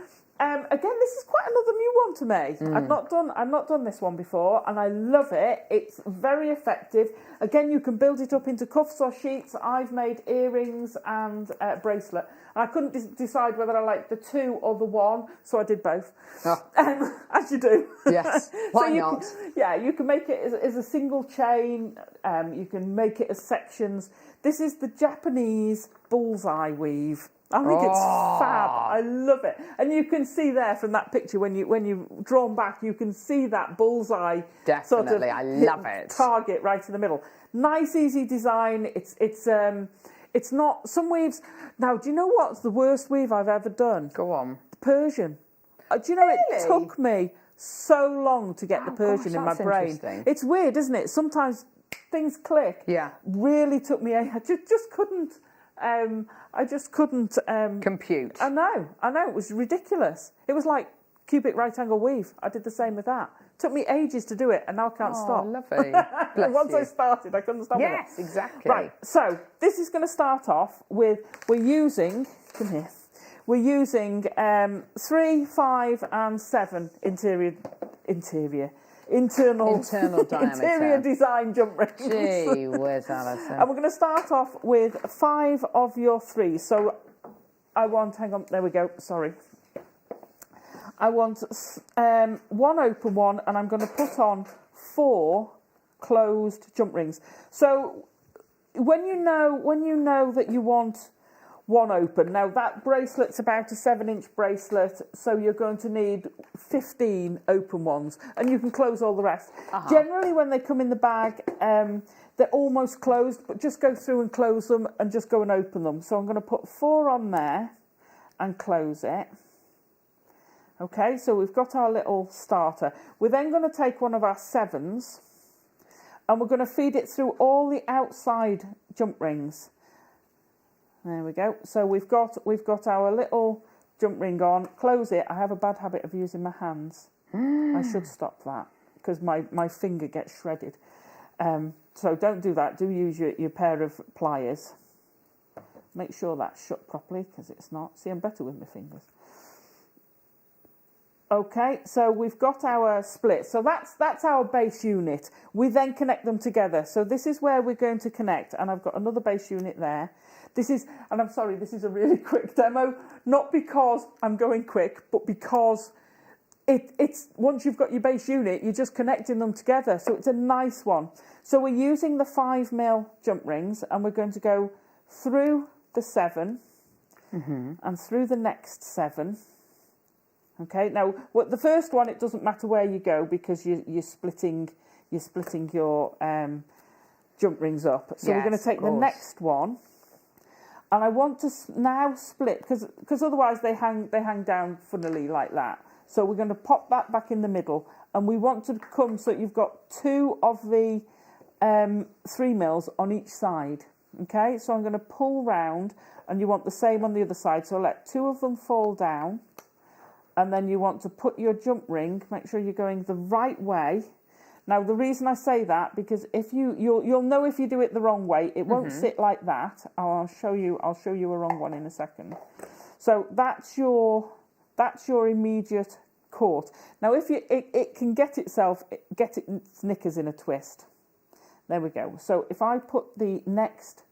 Again, this is quite another new one to me. I've not done this one before, and I love it. It's very effective. Again, you can build it up into cuffs or sheets. I've made earrings and a bracelet. And I couldn't decide whether I liked the 2 or the 1, so I did both. As you do. Yes. Why not? You can make it as a single chain. You can make it as sections. This is the Japanese bullseye weave. I think it's fab. I love it. And you can see there from that picture when you've drawn back, you can see that bullseye Definitely, sort of I love it. Target right in the middle. Nice, easy design. It's not some weaves. Now, do you know what's the worst weave I've ever done? Go on. Persian. Do you know it took me so long to get the Persian in my brain. It's weird, isn't it? Sometimes things click. Yeah. Really took me. I just couldn't. I just couldn't compute. I know. It was ridiculous. It was like cubic right angle weave. I did the same with that. It took me ages to do it, and now I can't stop. Lovely. Once I started, I couldn't stop. Yes, exactly. Right. So this is going to start off with we're using 3, 5, and 7 internal diameter. Interior design jump rings. Gee whiz, Alison. And we're going to start off with 5 of your 3. So I want, hang on, there we go, sorry. I want 1 open one, and I'm going to put on 4 closed jump rings. So when you know that you want 1 open, now that bracelet's about a 7-inch bracelet, so you're going to need 15 open ones, and you can close all the rest. Generally, when they come in the bag, they're almost closed, but just go through and close them, and just go and open them. So I'm going to put 4 on there and close it. Okay, so we've got our little starter. We're then going to take one of our 7s, and we're going to feed it through all the outside jump rings. There we go. So we've got our little jump ring on. Close it. I have a bad habit of using my hands. I should stop that because my finger gets shredded. So don't do that. Do use your pair of pliers. Make sure that's shut properly because it's not. See, I'm better with my fingers. Okay, so we've got our split. So that's our base unit. We then connect them together. So this is where we're going to connect, and I've got another base unit there. This is, and I'm sorry, this is a really quick demo, not because I'm going quick, but because it's once you've got your base unit, you're just connecting them together. So it's a nice one. So we're using the 5mm jump rings, and we're going to go through the 7 and through the next 7. Okay, now the first one, it doesn't matter where you go because you're splitting your jump rings up. So we're going to take the next one, and I want to now split because otherwise they hang down funnily like that. So we're going to pop that back in the middle, and we want to come so you've got 2 of the 3mm on each side. Okay, so I'm going to pull round, and you want the same on the other side. So let 2 of them fall down. And then you want to put your jump ring, make sure you're going the right way. Now, the reason I say that, because if you'll know if you do it the wrong way, it won't sit like that. I'll show you a wrong one in a second. So that's your immediate court. Now, if it can get its knickers in a twist. There we go. So if I put the next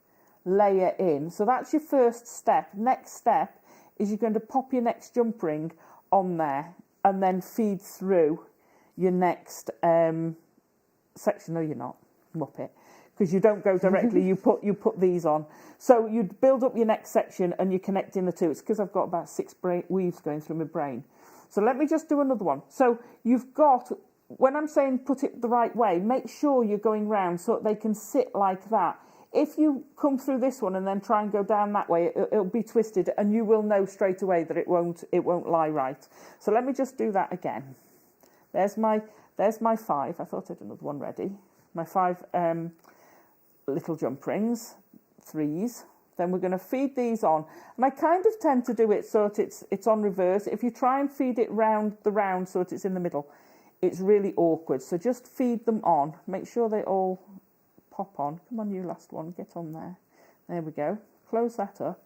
layer in, so that's your first step. Next step is you're going to pop your next jump ring on there and then feed through your next section. No, you're not, Muppet, because you don't go directly. you put these on. So you build up your next section and you're connecting the 2. It's because I've got about 6 weaves going through my brain. So let me just do another one. So you've got, when I'm saying put it the right way, make sure you're going round so that they can sit like that. If you come through this one and then try and go down that way, it'll be twisted, and you will know straight away that it won't lie right. So let me just do that again. There's my 5. I thought I had another one ready. My 5 little jump rings, 3s. Then we're going to feed these on, and I kind of tend to do it so that it's on reverse. If you try and feed it round so that it's in the middle, it's really awkward. So just feed them on. Make sure they all pop on. Come on, you last one, get on there. There we go. Close that up.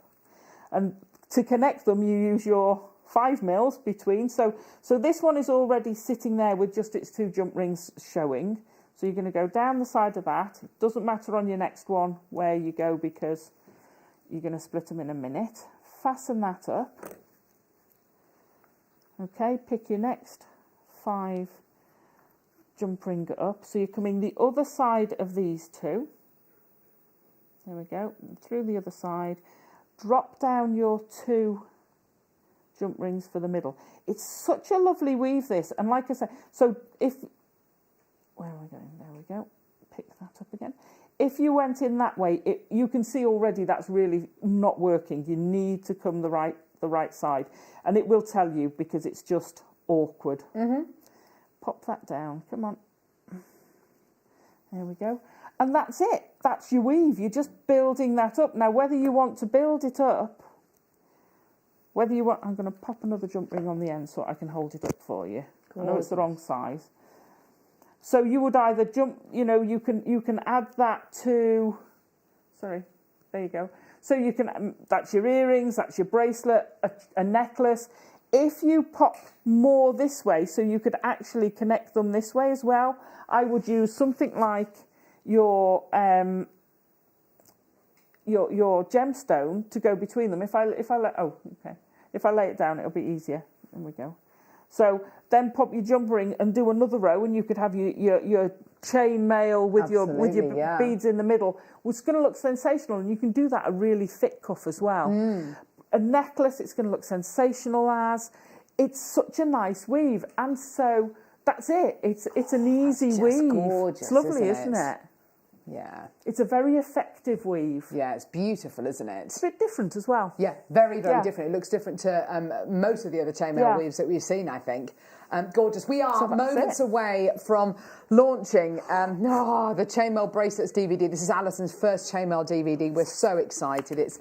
And to connect them, you use your 5mm between. So this one is already sitting there with just its 2 jump rings showing. So you're going to go down the side of that. It doesn't matter on your next one where you go because you're going to split them in a minute. Fasten that up. Okay, pick your next 5 jump ring up, so you're coming the other side of these 2. There we go, through the other side. Drop down your 2 jump rings for the middle. It's such a lovely weave, this, and like I said, so where are we going? There we go. Pick that up again. If you went in that way, you can see already that's really not working. You need to come the right side, and it will tell you because it's just awkward. Pop that down, come on. There we go. And that's it. That's your weave. You're just building that up. Now, whether you want to build it up, I'm going to pop another jump ring on the end so I can hold it up for you. I know it's the wrong size. So you would either jump, you can add that to, sorry, there you go. So you can, that's your earrings, that's your bracelet, a necklace. If you pop more this way, so you could actually connect them this way as well, I would use something like your gemstone to go between them. If I lay it down, it'll be easier. There we go. So then pop your jump ring and do another row, and you could have your chain mail with your beads in the middle. It's going to look sensational, and you can do that a really thick cuff as well. A necklace, it's going to look sensational as. It's such a nice weave, and so that's it. It's an easy weave. Gorgeous, it's lovely, isn't it? Yeah. It's a very effective weave. Yeah, it's beautiful, isn't it? It's a bit different as well. Yeah, very, very Yeah. different. It looks different to most of the other chainmail weaves that we've seen, I think. Gorgeous. We are moments away from launching the chainmail bracelets DVD. This is Alison's first chainmail DVD. We're so excited. It's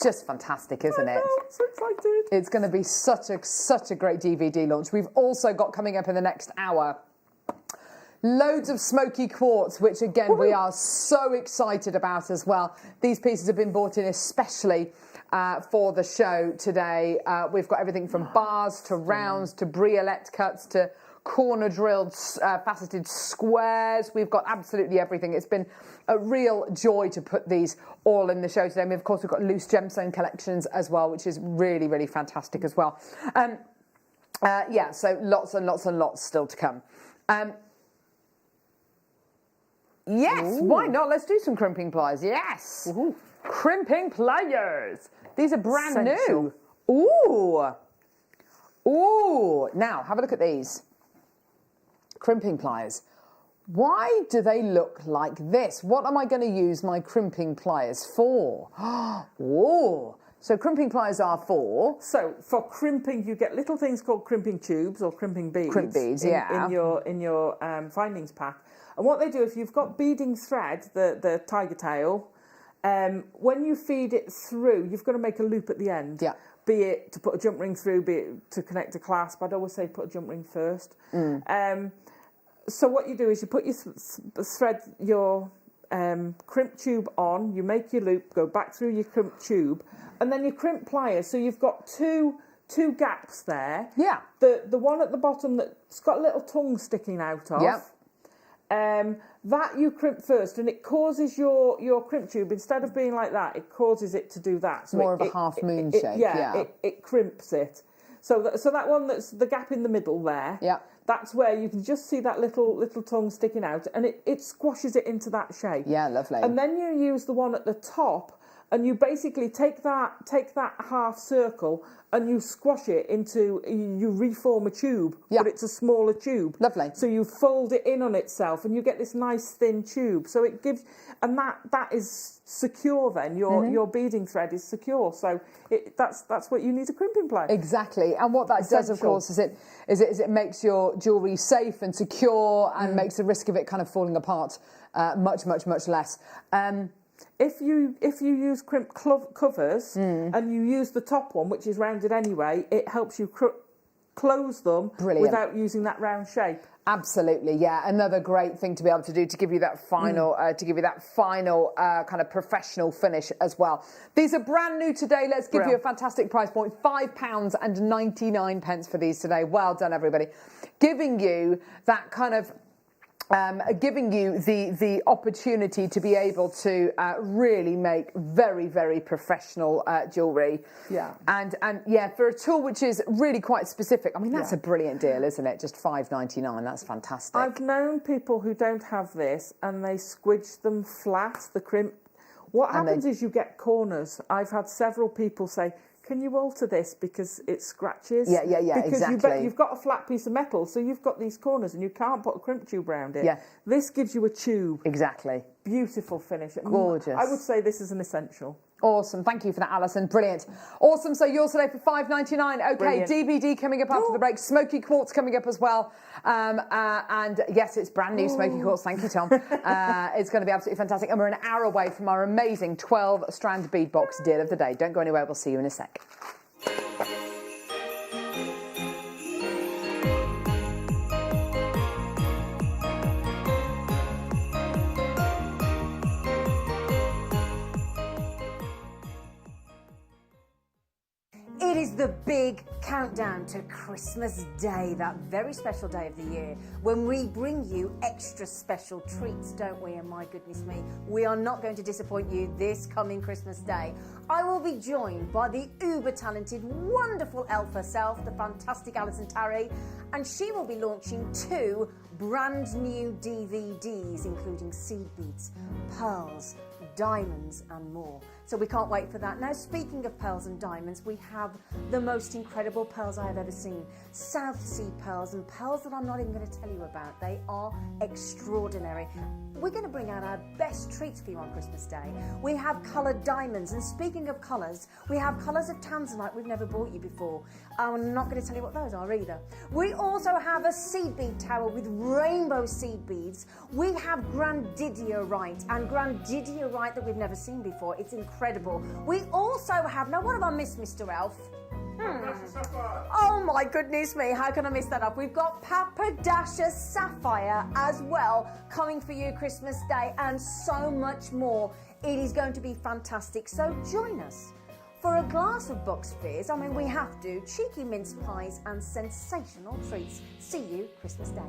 just fantastic, isn't it? I'm so excited. It's going to be such a great DVD launch. We've also got coming up in the next hour loads of smoky quartz, which again we are so excited about as well. These pieces have been bought in especially for the show today. We've got everything from bars to rounds to briolette cuts to corner drilled faceted squares. We've got absolutely everything. It's been a real joy to put these all in the show today. And of course, we've got loose gemstone collections as well, which is really, really fantastic as well. So lots and lots and lots still to come. Yes, why not? Let's do some crimping pliers. Yes. Ooh. Crimping pliers. These are brand new. Ooh. Ooh. Now, have a look at these. Crimping pliers. Why do they look like this? What am I going to use my crimping pliers for? Ooh. So crimping pliers are for? So for crimping, you get little things called crimping tubes or crimping beads. Crimp beads, in your findings pack. And what they do, if you've got beading thread, the tiger tail, when you feed it through, you've got to make a loop at the end. Yeah. Be it to put a jump ring through, be it to connect a clasp. I'd always say put a jump ring first. So what you do is you put your thread, your crimp tube on, you make your loop, go back through your crimp tube, and then your crimp pliers. So you've got two gaps there. Yeah. The one at the bottom that's got a little tongue sticking out of. Yep. That you crimp first, and it causes your crimp tube, instead of being like that, it causes it to do that. So more of a half moon shape. It crimps it. So that one that's the gap in the middle there. Yeah. That's where you can just see that little tongue sticking out, and it squashes it into that shape. Yeah, lovely. And then you use the one at the top, and you basically take that half circle and you squash it into, you reform a tube, but it's a smaller tube. Lovely. So you fold it in on itself and you get this nice thin tube. So it gives, and that is secure then, your beading thread is secure. So that's what you need a crimping plier. Exactly. And what that does, of course, is it makes your jewellery safe and secure and makes the risk of it kind of falling apart much, much, much less. If you use crimp covers and you use the top one, which is rounded anyway, it helps you close them without using that round shape. Absolutely, yeah. Another great thing to be able to do to give you that final, kind of professional finish as well. These are brand new today. Let's give you a fantastic price point: £5.99 for these today. Well done, everybody. Giving you that kind of. Giving you the opportunity to be able to really make very, very professional jewellery. Yeah. And for a tool which is really quite specific. I mean, that's a brilliant deal, isn't it? Just £5.99. That's fantastic. I've known people who don't have this and they squidge them flat, the crimp. What happens is you get corners. I've had several people say, can you alter this because it scratches? Yeah, because exactly. You've got a flat piece of metal, so you've got these corners and you can't put a crimp tube around it. Yeah. This gives you a tube. Exactly. Beautiful finish. Gorgeous. I would say this is an essential. Awesome. Thank you for that, Alison. Brilliant. Awesome. So yours today for £5.99. Okay, brilliant. DVD coming up after the break. Smoky quartz coming up as well. And yes, it's brand new smoky quartz. Thank you, Tom. It's going to be absolutely fantastic. And we're an hour away from our amazing 12-strand bead box deal of the day. Don't go anywhere. We'll see you in a sec. It is the big countdown to Christmas Day, that very special day of the year, when we bring you extra special treats, don't we? And my goodness me, we are not going to disappoint you this coming Christmas Day. I will be joined by the uber-talented, wonderful elf herself, the fantastic Alison Tarry, and she will be launching 2 brand new DVDs, including seed beads, pearls, diamonds and more. So we can't wait for that. Now, speaking of pearls and diamonds, we have the most incredible pearls I have ever seen. South Sea pearls, and pearls that I'm not even going to tell you about. They are extraordinary. We're going to bring out our best treats for you on Christmas Day. We have coloured diamonds, and speaking of colours, we have colours of tanzanite we've never brought you before. I'm not going to tell you what those are either. We also have a seed bead tower with rainbow seed beads. We have grandidierite, and grandidierite that we've never seen before. It's incredible. We also have, now what have I missed, Mr. Elf? Oh my goodness me, how can I miss that up? We've got Papadasha Sapphire as well coming for you Christmas Day, and so much more. It is going to be fantastic. So join us for a glass of box fizz. I mean, we have to. Cheeky mince pies and sensational treats. See you Christmas Day.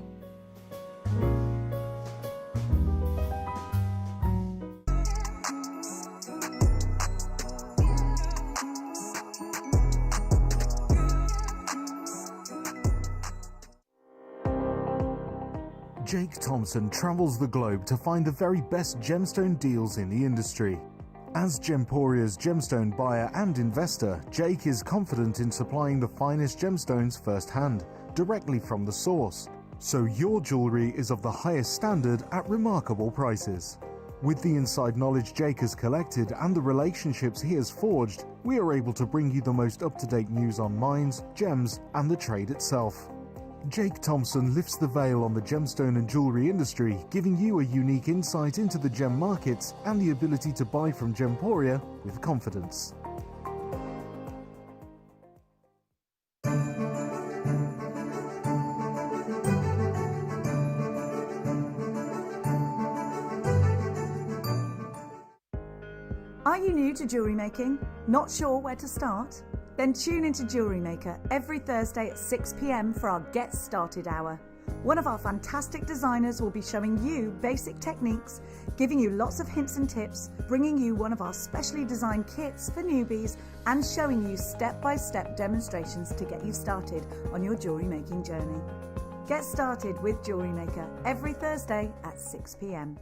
Jake Thompson travels the globe to find the very best gemstone deals in the industry. As Gemporia's gemstone buyer and investor, Jake is confident in supplying the finest gemstones firsthand, directly from the source. So your jewellery is of the highest standard at remarkable prices. With the inside knowledge Jake has collected and the relationships he has forged, we are able to bring you the most up-to-date news on mines, gems, and the trade itself. Jake Thompson lifts the veil on the gemstone and jewellery industry, giving you a unique insight into the gem markets and the ability to buy from Gemporia with confidence. Are you new to jewellery making? Not sure where to start? Then tune into JewelleryMaker every Thursday at 6 p.m. for our Get Started Hour. One of our fantastic designers will be showing you basic techniques, giving you lots of hints and tips, bringing you one of our specially designed kits for newbies, and showing you step-by-step demonstrations to get you started on your jewellery making journey. Get started with JewelleryMaker every Thursday at 6 p.m.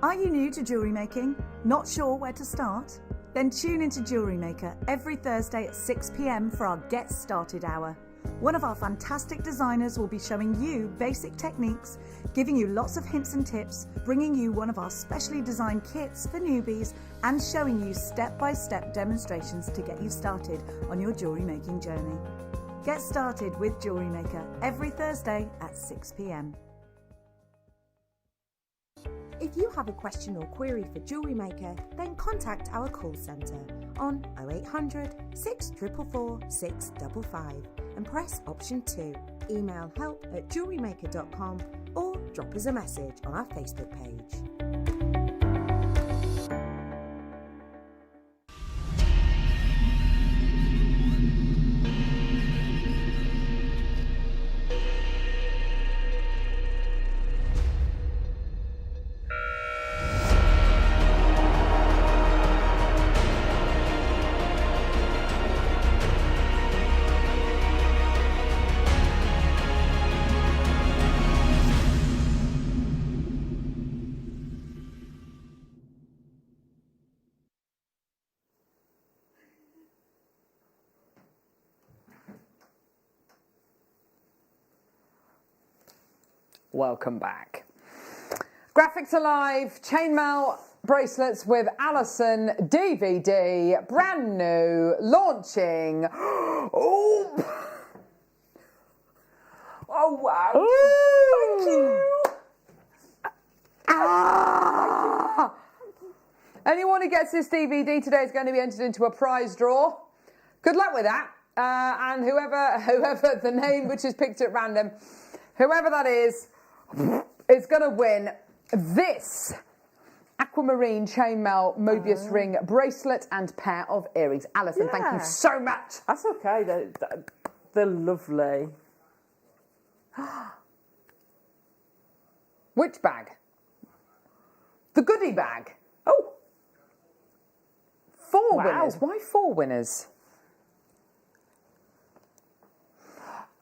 Are you new to jewellery making? Not sure where to start? Then tune into JewelleryMaker every Thursday at 6 p.m. for our Get Started Hour. One of our fantastic designers will be showing you basic techniques, giving you lots of hints and tips, bringing you one of our specially designed kits for newbies, and showing you step-by-step demonstrations to get you started on your jewellery making journey. Get started with JewelleryMaker every Thursday at 6 p.m. If you have a question or query for JewelleryMaker, then contact our call centre on 0800 644 655 and press option 2. Email help@jewellerymaker.com or drop us a message on our Facebook page. Welcome back. Graphics Alive chainmail bracelets with Alison DVD, brand new, launching. Oh, oh wow! Ooh. Thank you. Ah. Anyone who gets this DVD today is going to be entered into a prize draw. Good luck with that. And whoever the name which is picked at random, whoever that is going to win this aquamarine chainmail Mobius ring bracelet and pair of earrings. Alison, thank you Yeah. so much. That's okay. They're lovely. Which bag? The goodie bag. Oh, 4 Wow. winners. Why 4 winners?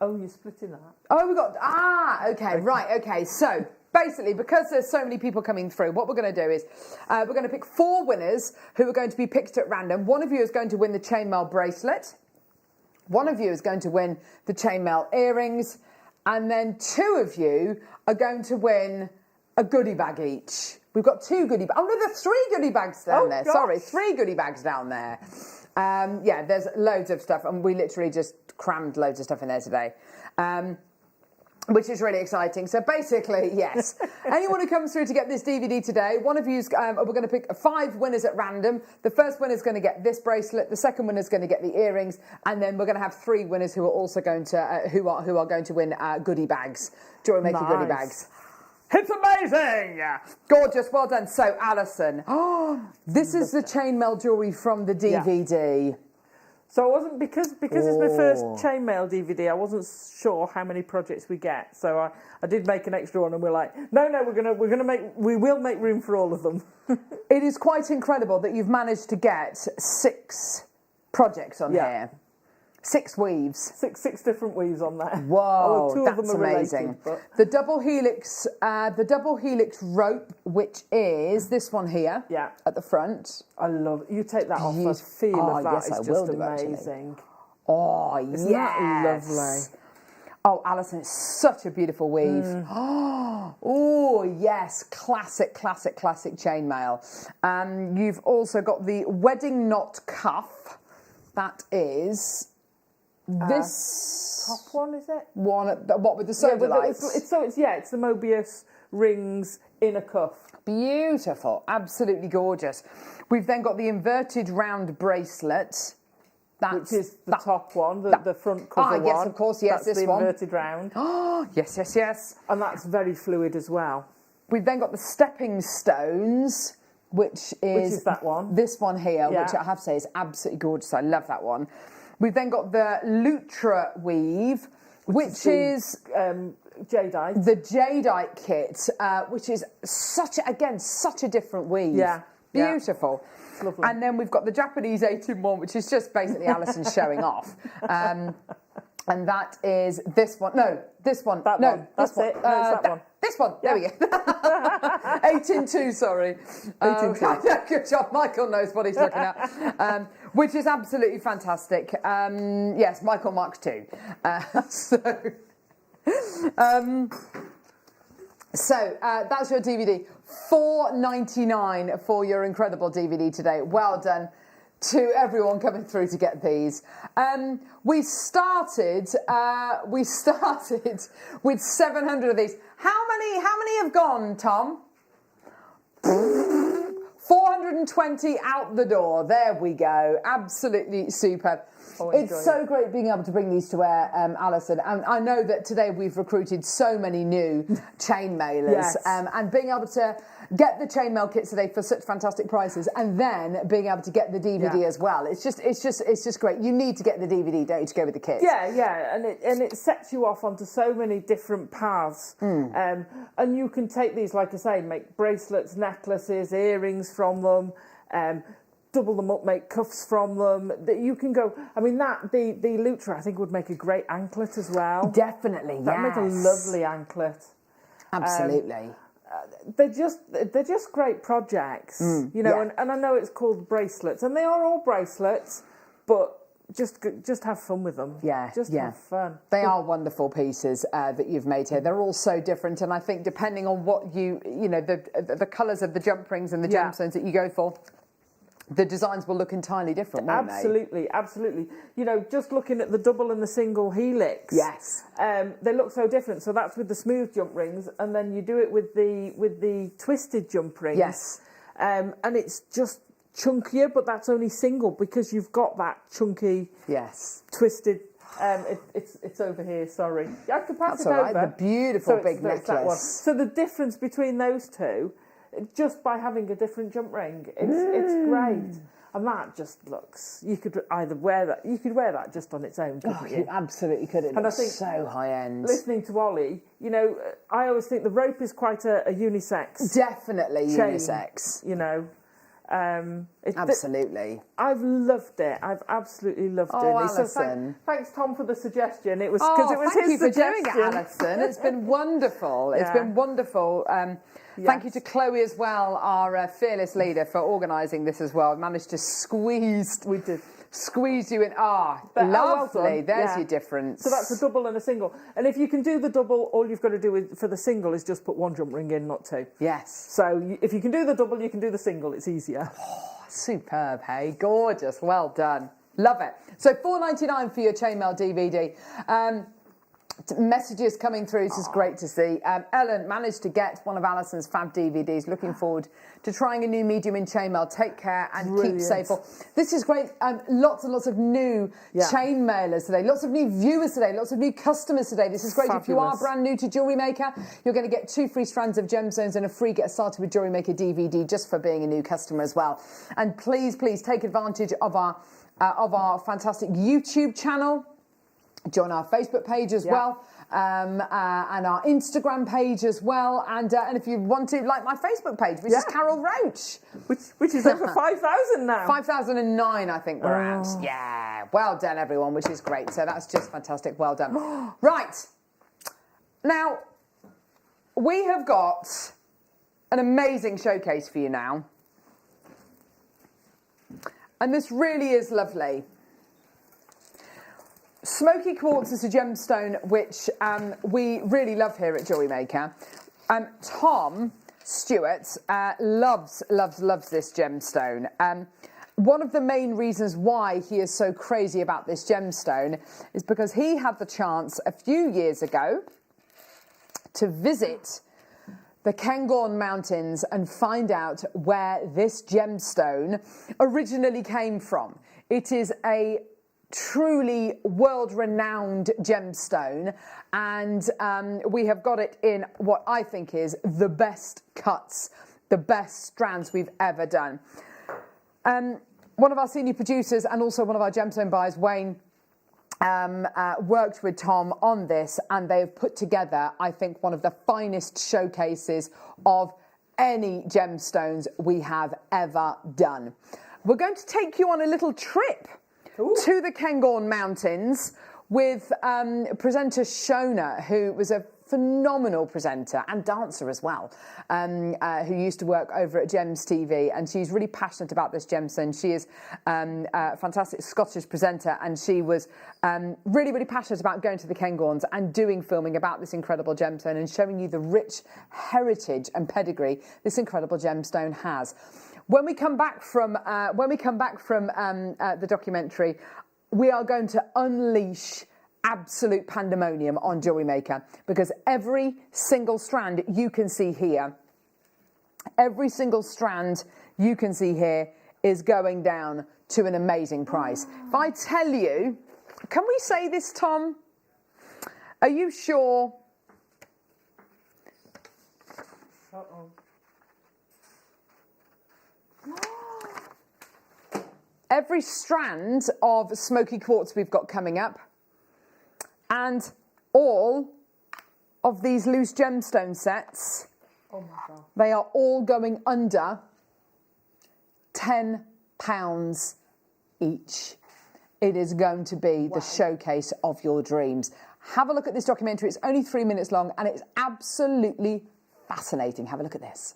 oh, you're splitting that. Oh, we got, okay, right, okay. So basically, because there's so many people coming through, what we're going to do is we're going to pick 4 winners who are going to be picked at random. One of you is going to win the chainmail bracelet. One of you is going to win the chainmail earrings. And then 2 of you are going to win a goodie bag each. We've got 2 goodie bags. Oh, no, there's 3 goodie bags down there. gosh. Sorry, 3 goodie bags down there. Yeah, there's loads of stuff, and we literally just crammed loads of stuff in there today, which is really exciting. So basically, yes, anyone who comes through to get this DVD today, one of you's, we're going to pick 5 winners at random. The first winner is going to get this bracelet. The second winner is going to get the earrings, and then we're going to have 3 winners who are also going to who are going to win goodie bags, JewelleryMaker goodie bags. It's amazing. Gorgeous, well done. So, Alison, this is the chainmail jewellery from the DVD. So I wasn't because it's my first chainmail DVD. I wasn't sure how many projects we get. So I did make an extra one, and we're like, no, we will make room for all of them. It is quite incredible that you've managed to get 6 projects on here. 6 weaves. Six different weaves on there. Whoa, Although 2 of that's them are amazing. related, The double helix rope, which is this one here at the front. I love it. You take that off, the feel of that yes, is I just will do, amazing. Oh, Isn't yes. that lovely? Oh, Alison, it's such a beautiful weave. Oh, yes, classic chainmail. You've also got the wedding knot cuff. That is this Top one, is it? one. What with the soda lights? It's the Mobius rings in a cuff. Beautiful, absolutely gorgeous. We've then got the inverted round bracelet. Which is the top one, the front cover one. Yes, of course, yes, that's this the one. inverted round. Oh, yes. And that's very fluid as well. We've then got the stepping stones, which is that one. This one here, which I have to say is absolutely gorgeous. I love that one. We've then got the Lutra weave, which is jadeite. the jadeite kit, which is such a different weave. Yeah. Beautiful. It's lovely. And then we've got the Japanese 8-in-1, which is just basically Alison showing off. And that is this one. No, this one. That no, one. That's this it. one. No, it's that one. This one. There we go. 8-in-2, sorry. 8-in-2. Good job. Michael knows what he's looking at. Which is absolutely fantastic. Yes, Michael Mark II. So that's your DVD. $4.99 for your incredible DVD today. Well done to everyone coming through to get these. We started with 700 of these. How many have gone, Tom? 420 out the door. There we go. Absolutely superb. It's so great being able to bring these to air, Alison. And I know that today we've recruited so many new chain mailers, and being able to get the chainmail kits today for such fantastic prices, and then being able to get the DVD as well. It's just great. You need to get the DVD, don't you, to go with the kits? Yeah, and it sets you off onto so many different paths. And you can take these, like I say, make bracelets, necklaces, earrings from them. Double them up, make cuffs from them. That you can go. I mean, the Lutra I think would make a great anklet as well. Definitely, that'd make a lovely anklet. Absolutely. They're just great projects, you know. And I know it's called bracelets, and they are all bracelets, but just have fun with them. Have fun. They are wonderful pieces that you've made here. They're all so different, and I think depending on what you know, the colours of the jump rings and the gemstones that you go for, the designs will look entirely different, won't they? Absolutely. You know, just looking at the double and the single helix. Yes. They look so different. So that's with the smooth jump rings, and then you do it with the twisted jump rings. Yes. And it's just chunkier, but that's only single because you've got that chunky. Yes. Twisted. It's over here. Sorry. I can pass That's it all right. over. The beautiful big necklace. So the difference between those two just by having a different jump ring. It's great. And that just looks, you could either wear that, you could wear that just on its own, couldn't you? You absolutely could. It And I looks think so high end. Listening to Ollie, you know, I always think the rope is quite a unisex Definitely chain, unisex. you know. Absolutely. I've loved it. I've absolutely loved Oh, it. So Alison. thanks, Tom, for the suggestion. It was because it was thank his you for suggestion. doing it, Alison. It's been wonderful. It's Yeah. been wonderful. Thank you to Chloe as well, our fearless leader, for organising this as well. Managed to squeeze you in. But, Lovely. well done. There's Yeah. your difference. So that's a double and a single. And if you can do the double, all you've got to do for the single is just put one jump ring in, not two. Yes. So if you can do the double, you can do the single. It's easier. Superb, hey? Gorgeous. Well done. Love it. So $4.99 for your chainmail DVD. Messages coming through. This is great to see. Ellen managed to get one of Alison's fab DVDs. Looking forward to trying a new medium in chainmail. Take care and keep safe. This is great. Lots and lots of new chainmailers today. Lots of new viewers today. Lots of new customers today. This is great. Fabulous. If you are brand new to Jewellery Maker, you're going to get 2 free strands of gemstones and a free Get Started with Jewellery Maker DVD just for being a new customer as well. And please take advantage of our fantastic YouTube channel. Join our Facebook page as well, and our Instagram page as well, and if you want to, like my Facebook page, which is Carol Roach, which is over 5,000 now. 5,009, I think we're at. Yeah, well done, everyone, which is great. So that's just fantastic. Well done. Right now, we have got an amazing showcase for you now, and this really is lovely. Smoky quartz is a gemstone which we really love here at Jewellery Maker. Tom Stewart loves this gemstone. One of the main reasons why he is so crazy about this gemstone is because he had the chance a few years ago to visit the Cairngorm Mountains and find out where this gemstone originally came from. It is a truly world-renowned gemstone, and we have got it in what I think is the best cuts, the best strands we've ever done. One of our senior producers and also one of our gemstone buyers, Wayne, worked with Tom on this, and they have put together, I think, one of the finest showcases of any gemstones we have ever done. We're going to take you on a little trip to the Cairngorm Mountains with presenter Shona, who was a phenomenal presenter and dancer as well, who used to work over at Gems TV, and she's really passionate about this gemstone. She is a fantastic Scottish presenter, and she was really passionate about going to the Cairngorms and doing filming about this incredible gemstone and showing you the rich heritage and pedigree this incredible gemstone has. When we come back from the documentary, we are going to unleash absolute pandemonium on Jewellery Maker, because every single strand you can see here, is going down to an amazing price. If I tell you, can we say this, Tom? Are you sure? Every strand of smoky quartz we've got coming up, and all of these loose gemstone sets, they are all going under £10 each. It is going to be the showcase of your dreams. Have a look at this documentary. It's only 3 minutes long, and it's absolutely fascinating. Have a look at this.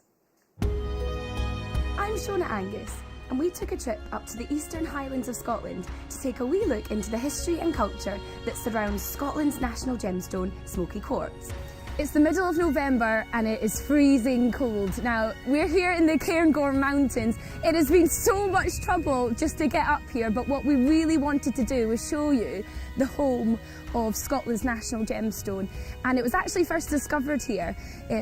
I'm Shona Angus, and we took a trip up to the Eastern Highlands of Scotland to take a wee look into the history and culture that surrounds Scotland's national gemstone, smoky quartz. It's the middle of November and it is freezing cold. Now, we're here in the Cairngorm Mountains. It has been so much trouble just to get up here, but what we really wanted to do was show you the home of Scotland's national gemstone. And it was actually first discovered here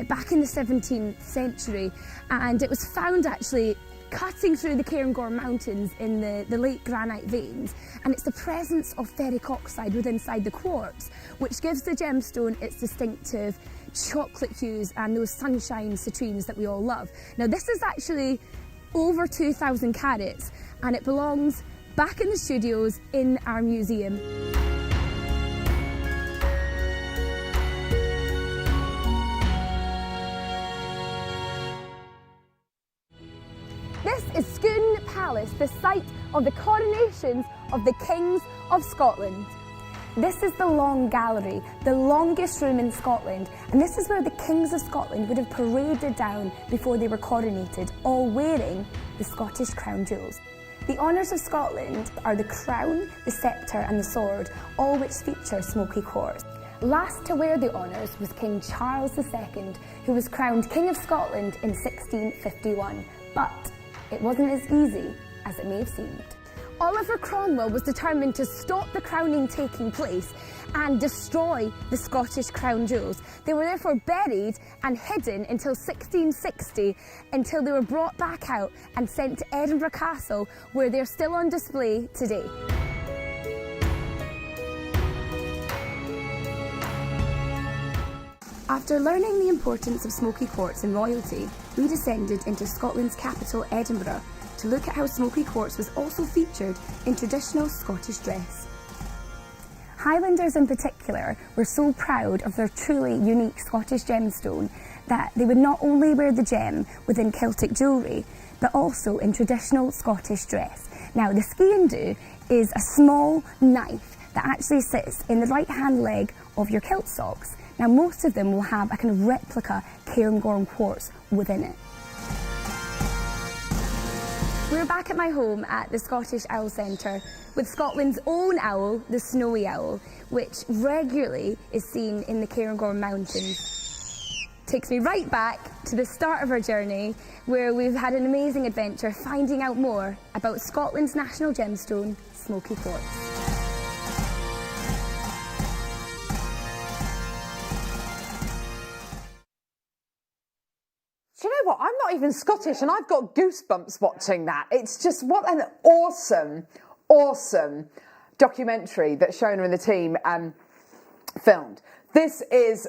back in the 17th century, and it was found actually cutting through the Cairngorm Mountains in the late granite veins, and it's the presence of ferric oxide within inside the quartz which gives the gemstone its distinctive chocolate hues and those sunshine citrines that we all love. Now this is actually over 2,000 carats, and it belongs back in the studios in our museum. This is Scone Palace, the site of the coronations of the Kings of Scotland. This is the Long Gallery, the longest room in Scotland, and this is where the Kings of Scotland would have paraded down before they were coronated, all wearing the Scottish crown jewels. The honours of Scotland are the crown, the sceptre and the sword, all which feature smoky quartz. Last to wear the honours was King Charles II, who was crowned King of Scotland in 1651, but it wasn't as easy as it may have seemed. Oliver Cromwell was determined to stop the crowning taking place and destroy the Scottish crown jewels. They were therefore buried and hidden until 1660, until they were brought back out and sent to Edinburgh Castle, where they're still on display today. After learning the importance of smoky quartz in royalty, we descended into Scotland's capital, Edinburgh, to look at how smoky quartz was also featured in traditional Scottish dress. Highlanders in particular were so proud of their truly unique Scottish gemstone that they would not only wear the gem within Celtic jewellery, but also in traditional Scottish dress. Now, the skean-dhu is a small knife that actually sits in the right-hand leg of your kilt socks. Now, most of them will have a kind of replica Cairngorm quartz within it. We're back at my home at the Scottish Owl Centre with Scotland's own owl, the snowy owl, which regularly is seen in the Cairngorm Mountains. Takes me right back to the start of our journey, where we've had an amazing adventure finding out more about Scotland's national gemstone, smoky quartz. Do you know what? I'm not even Scottish and I've got goosebumps watching that. It's just what an awesome, awesome documentary that Shona and the team filmed. This is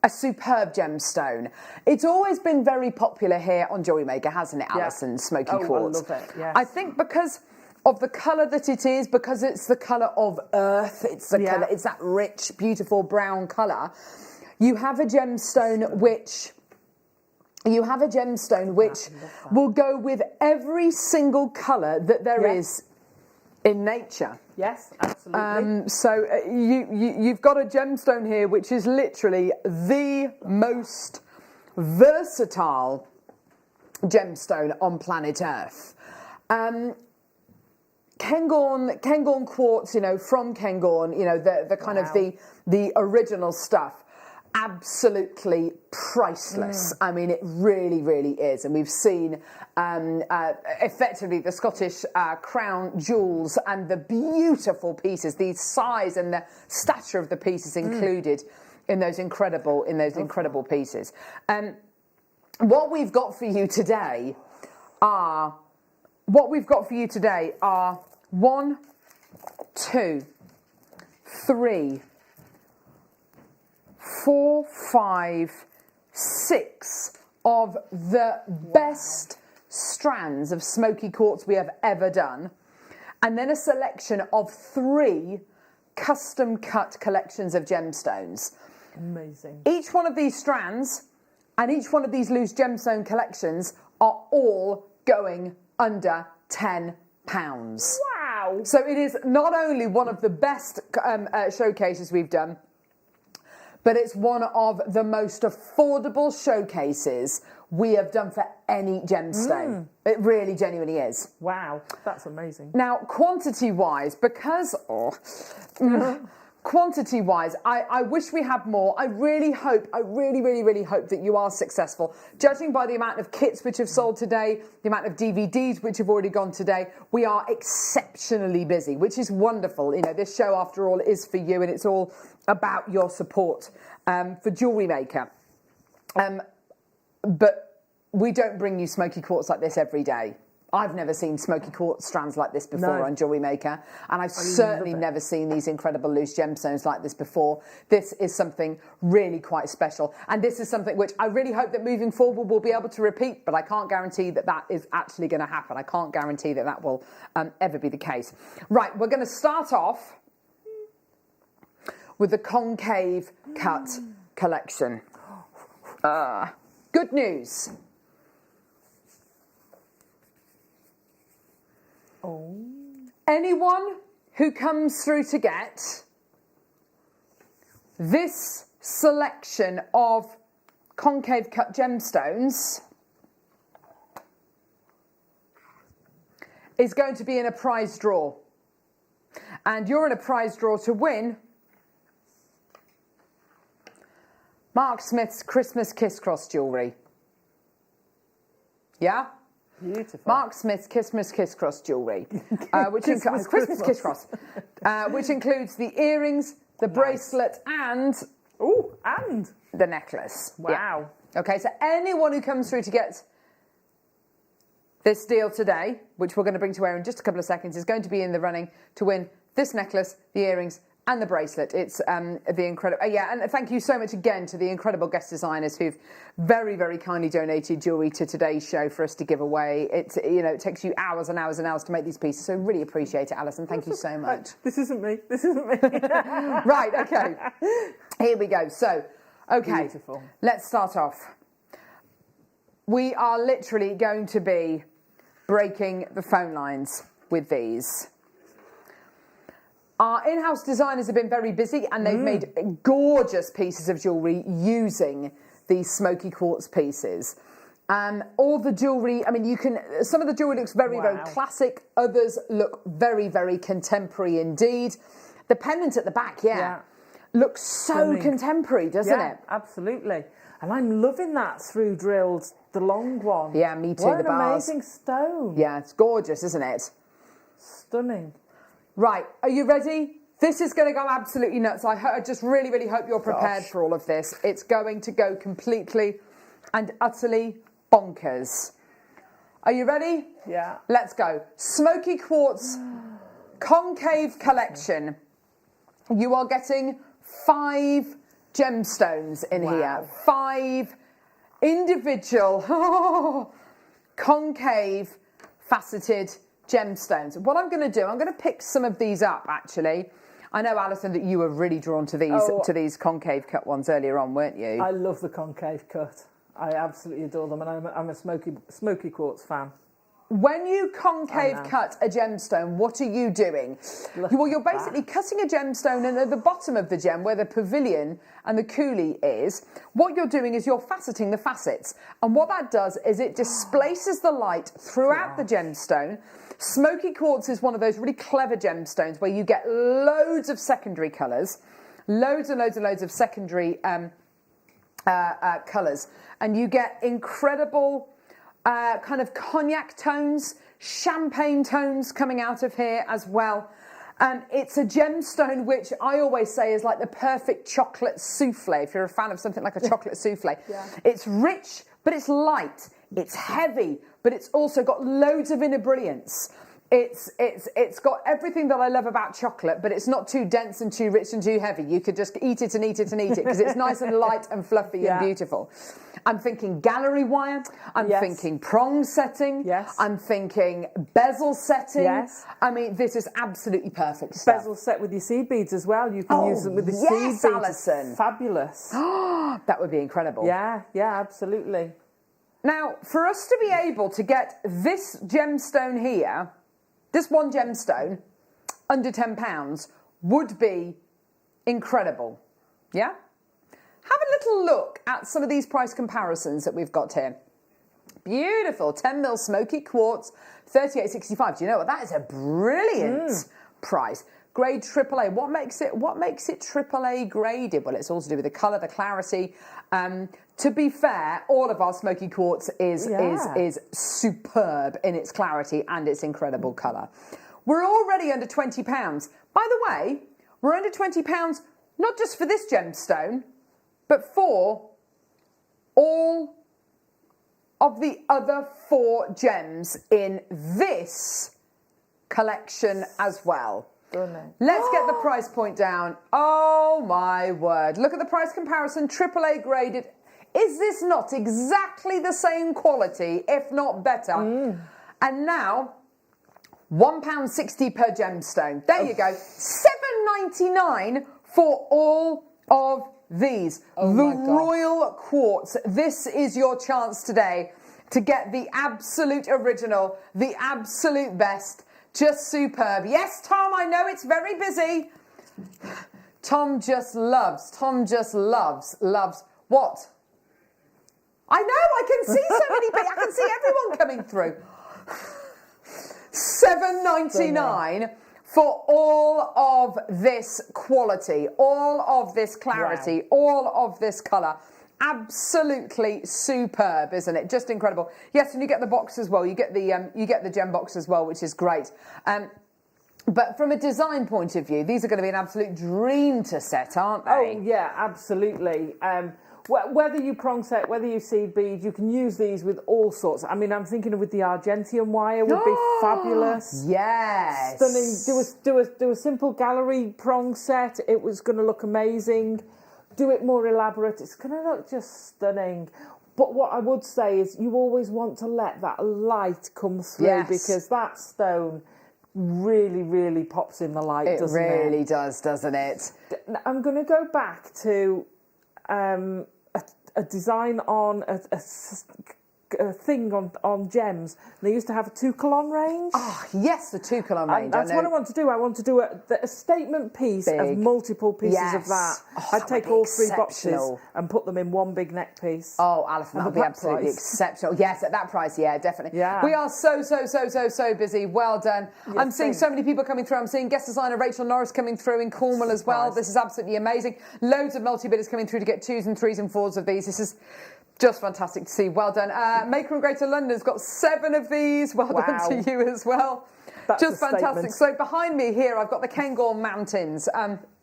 a superb gemstone. It's always been very popular here on JewelleryMaker, hasn't it, Alison? Smoky quartz. I love it, yes. I think because of the colour that it is, because it's the colour of earth, it's the colour, it's that rich, beautiful brown colour. You have a gemstone which will go with every single colour that there is in nature. Yes, absolutely. So you've got a gemstone here which is literally the most versatile gemstone on planet Earth. Cairngorm quartz, from Cairngorm, the kind of the original stuff. Absolutely priceless. I mean, it really, really is. And we've seen effectively the Scottish crown jewels and the beautiful pieces, the size and the stature of the pieces included in those incredible pieces. What we've got for you today are 1, 2, 3, 4, 5, 6 of the best strands of smoky quartz we have ever done, and then a selection of 3 custom cut collections of gemstones. Amazing. Each one of these strands and each one of these loose gemstone collections are all going under £10. Wow. So it is not only one of the best showcases we've done, but it's one of the most affordable showcases we have done for any gemstone. It really genuinely is. Wow, that's amazing. Now, quantity-wise, quantity-wise, I wish we had more. I really hope that you are successful. Judging by the amount of kits which have sold today, the amount of DVDs which have already gone today, we are exceptionally busy, which is wonderful. This show, after all, is for you, and it's all about your support for JewelleryMaker. But we don't bring you smoky quartz like this every day. I've never seen smoky quartz strands like this before No. on JewelleryMaker, and I've certainly never seen these incredible loose gemstones like this before. This is something really quite special, and this is something which I really hope that moving forward we'll be able to repeat, but I can't guarantee that that is actually going to happen. I can't guarantee that that will ever be the case. Right, we're going to start off with the concave cut collection. Good news. Anyone who comes through to get this selection of concave cut gemstones is going to be in a prize draw. And you're in a prize draw to win Mark Smith's Christmas Kiss Cross jewellery. Yeah? Beautiful. Mark Smith's Christmas Kiss Cross jewellery, which includes Christmas Kiss Cross, which includes the earrings, the bracelet, and the necklace. Wow. Yeah. Okay, so anyone who comes through to get this deal today, which we're going to bring to air in just a couple of seconds, is going to be in the running to win this necklace, the earrings, and the bracelet. It's the incredible, and thank you so much again to the incredible guest designers who've very, very kindly donated jewellery to today's show for us to give away. It takes you hours and hours and hours to make these pieces, so really appreciate it, Alison. Thank you so much. This isn't me. Right, okay. Here we go. So, okay, Beautiful. Let's start off. We are literally going to be breaking the phone lines with these. Our in-house designers have been very busy, and they've made gorgeous pieces of jewellery using these smoky quartz pieces. All the jewellery, some of the jewellery looks very, very classic. Others look very, very contemporary indeed. The pendant at the back, looks so contemporary, doesn't it? Absolutely. And I'm loving that through drilled, the long one. Yeah, me too. What the an bars. amazing stone. Yeah, it's gorgeous, isn't it? Stunning. Right, are you ready? This is going to go absolutely nuts. I just really, really hope you're prepared for all of this. It's going to go completely and utterly bonkers. Are you ready? Yeah. Let's go. Smoky Quartz Concave Collection. You are getting 5 gemstones in here. 5 individual concave faceted gemstones. What I'm going to do, I'm going to pick some of these up actually. I know, Alison, that you were really drawn to these concave cut ones earlier on, weren't you? I love the concave cut. I absolutely adore them, and I'm a smoky quartz fan. When you concave cut a gemstone, what are you doing? Well, you're basically cutting a gemstone, and at the bottom of the gem, where the pavilion and the coulis is, what you're doing is you're faceting the facets. And what that does is it displaces the light throughout the gemstone. Smoky quartz is one of those really clever gemstones where you get loads of secondary colours, loads and loads and loads of secondary colours, and you get incredible kind of cognac tones, champagne tones coming out of here as well. It's a gemstone which I always say is like the perfect chocolate souffle, if you're a fan of something like a chocolate souffle. It's rich, but it's light. It's heavy, but it's also got loads of inner brilliance. It's got everything that I love about chocolate, but it's not too dense and too rich and too heavy. You could just eat it and eat it and eat it because it's nice and light and fluffy and beautiful. I'm thinking gallery wire. I'm thinking prong setting. I'm thinking bezel setting. I mean, this is absolutely perfect stuff. Bezel set with your seed beads as well. You can use them with the seed beads. Alison. Fabulous. That would be incredible. Yeah, absolutely. Now, for us to be able to get this gemstone here, this one gemstone, under £10, would be incredible. Yeah? Have a little look at some of these price comparisons that we've got here. Beautiful, 10mm smoky quartz, $38.65. Do you know what? That is a brilliant price. Grade AAA. What makes it AAA graded? Well, it's all to do with the colour, the clarity. To be fair, all of our smoky quartz is superb in its clarity and its incredible colour. We're already under £20. By the way, we're under £20 not just for this gemstone, but for all of the other 4 gems in this collection as well. Let's get the price point down. Oh my word. Look at the price comparison, AAA graded. Is this not exactly the same quality, if not better? And now, £1.60 per gemstone. There you go. £7.99 for all of these. The Royal Quartz. This is your chance today to get the absolute original, the absolute best. Just superb. Yes, Tom, I know it's very busy. Tom just loves what? I know, I can see so many people. I can see everyone coming through. £7.99 for all of this quality, all of this clarity, all of this colour. Absolutely superb, isn't it? Just incredible. Yes, and you get the box as well. You get the gem box as well, which is great. But from a design point of view, these are going to be an absolute dream to set, aren't they? Oh yeah, absolutely. Whether you prong set, whether you seed bead, you can use these with all sorts. I mean, I'm thinking with the Argentium wire would be fabulous. Yes. Stunning. Do a simple gallery prong set. It was going to look amazing. Do it more elaborate. It's going to look just stunning. But what I would say is you always want to let that light come through because that stone really, really pops in the light, doesn't it? It really does, doesn't it? I'm going to go back to a design on a thing on gems. They used to have a 2 colon range. Oh, yes, the 2 colon range. That's what I want to do. I want to do a statement piece of multiple pieces of that. I'd take all 3 boxes and put them in one big neck piece. Oh, Alison, that would be absolutely exceptional. Yes, at that price, yeah, definitely. Yeah. We are so busy. Well done. I'm seeing so many people coming through. I'm seeing guest designer Rachel Norris coming through in Cornwall as well. This is absolutely amazing. Loads of multi-bidders coming through to get 2s and 3s and 4s of these. This is just fantastic to see. Well done. Maker in Greater London's got 7 of these. Well done to you as well. That's just fantastic. So behind me here, I've got the Cairngorm Mountains.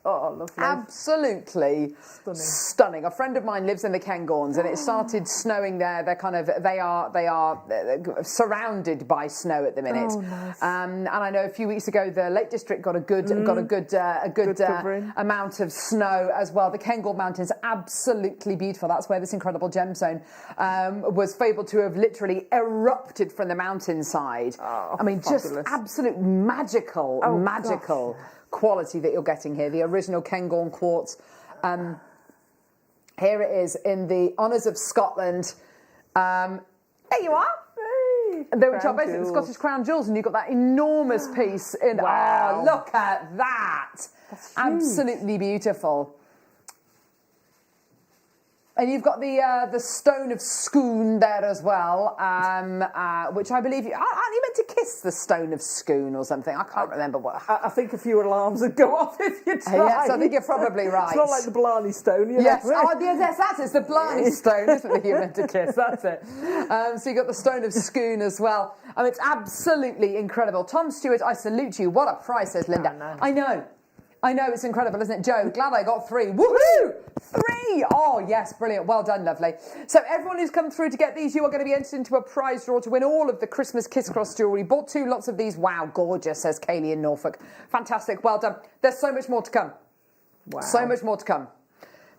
Oh, lovely. Absolutely stunning. A friend of mine lives in the Cairngorms and it started snowing there. They are surrounded by snow at the minute. Oh, nice. And I know a few weeks ago the Lake District got a good amount of snow as well. The Cairngorm Mountains, absolutely beautiful. That's where this incredible gemstone was able to have literally erupted from the mountainside. Oh, I mean, fabulous. just absolute magical quality that you're getting here, the original Cairngorm quartz. Here it is in the honours of Scotland. There you are. Which are basically the Scottish Crown Jewels, and you've got that enormous piece in. Wow. Oh, look at that! Absolutely beautiful. And you've got the stone of Scone there as well, which I believe aren't you meant to kiss the stone of Scone or something? I can't remember what. I think a few alarms would go off if you tried. Yes, I think you're probably right. It's not like the Blarney Stone, you know. Yes, yes, that's it. It's the Blarney Stone, isn't it? You're meant to kiss. That's it. So you've got the stone of Scone as well. It's absolutely incredible. Tom Stewart, I salute you. What a price, says Linda. I know, it's incredible, isn't it? Joe, glad I got 3. Woohoo! 3! Oh, yes, brilliant. Well done, lovely. So everyone who's come through to get these, you are going to be entered into a prize draw to win all of the Christmas Kiss Cross jewellery. Bought 2 lots of these. Wow, gorgeous, says Kaylee in Norfolk. Fantastic. Well done. There's so much more to come. Wow. So much more to come.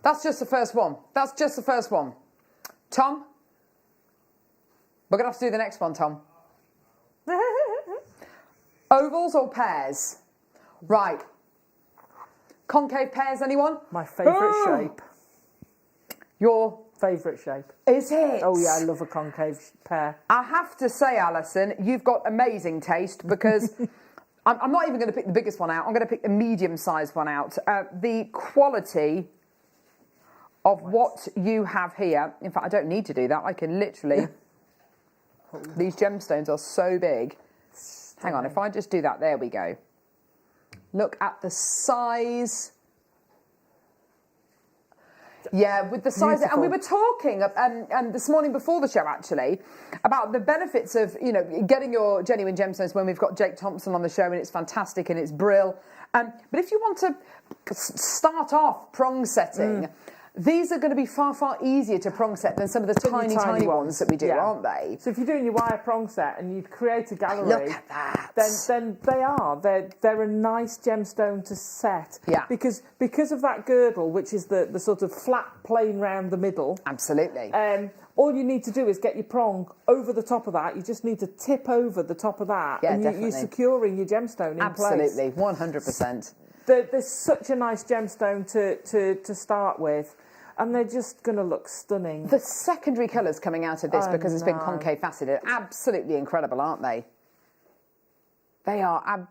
That's just the first one. That's just the first one. Tom? We're going to have to do the next one, Tom. Ovals or pairs? Right. Concave pairs, anyone? My favourite shape. Your favourite shape. Is it? Oh yeah, I love a concave pair. I have to say, Alison, you've got amazing taste because I'm not even going to pick the biggest one out. I'm going to pick the medium-sized one out. The quality of what you have here. In fact, I don't need to do that. I can literally. These gemstones are so big. Hang on, if I just do that, there we go. Look at the size. Yeah, with the size. Beautiful. And we were talking this morning before the show, actually, about the benefits of, getting your genuine gemstones when we've got Jake Thompson on the show, and it's fantastic and it's brill. But if you want to start off prong setting, These are going to be far, far easier to prong set than some of the tiny ones that we do, aren't they? So if you're doing your wire prong set and you create a gallery, look at that. Then they're a nice gemstone to set. Yeah. Because of that girdle, which is the sort of flat plane round the middle. Absolutely. All you need to do is get your prong over the top of that. You just need to tip over the top of that, Yeah, and you're securing your gemstone in place. Absolutely, 100%. There's such a nice gemstone to start with, and they're just going to look stunning. The secondary colours coming out of this, because it's been concave faceted, absolutely incredible, aren't they? They are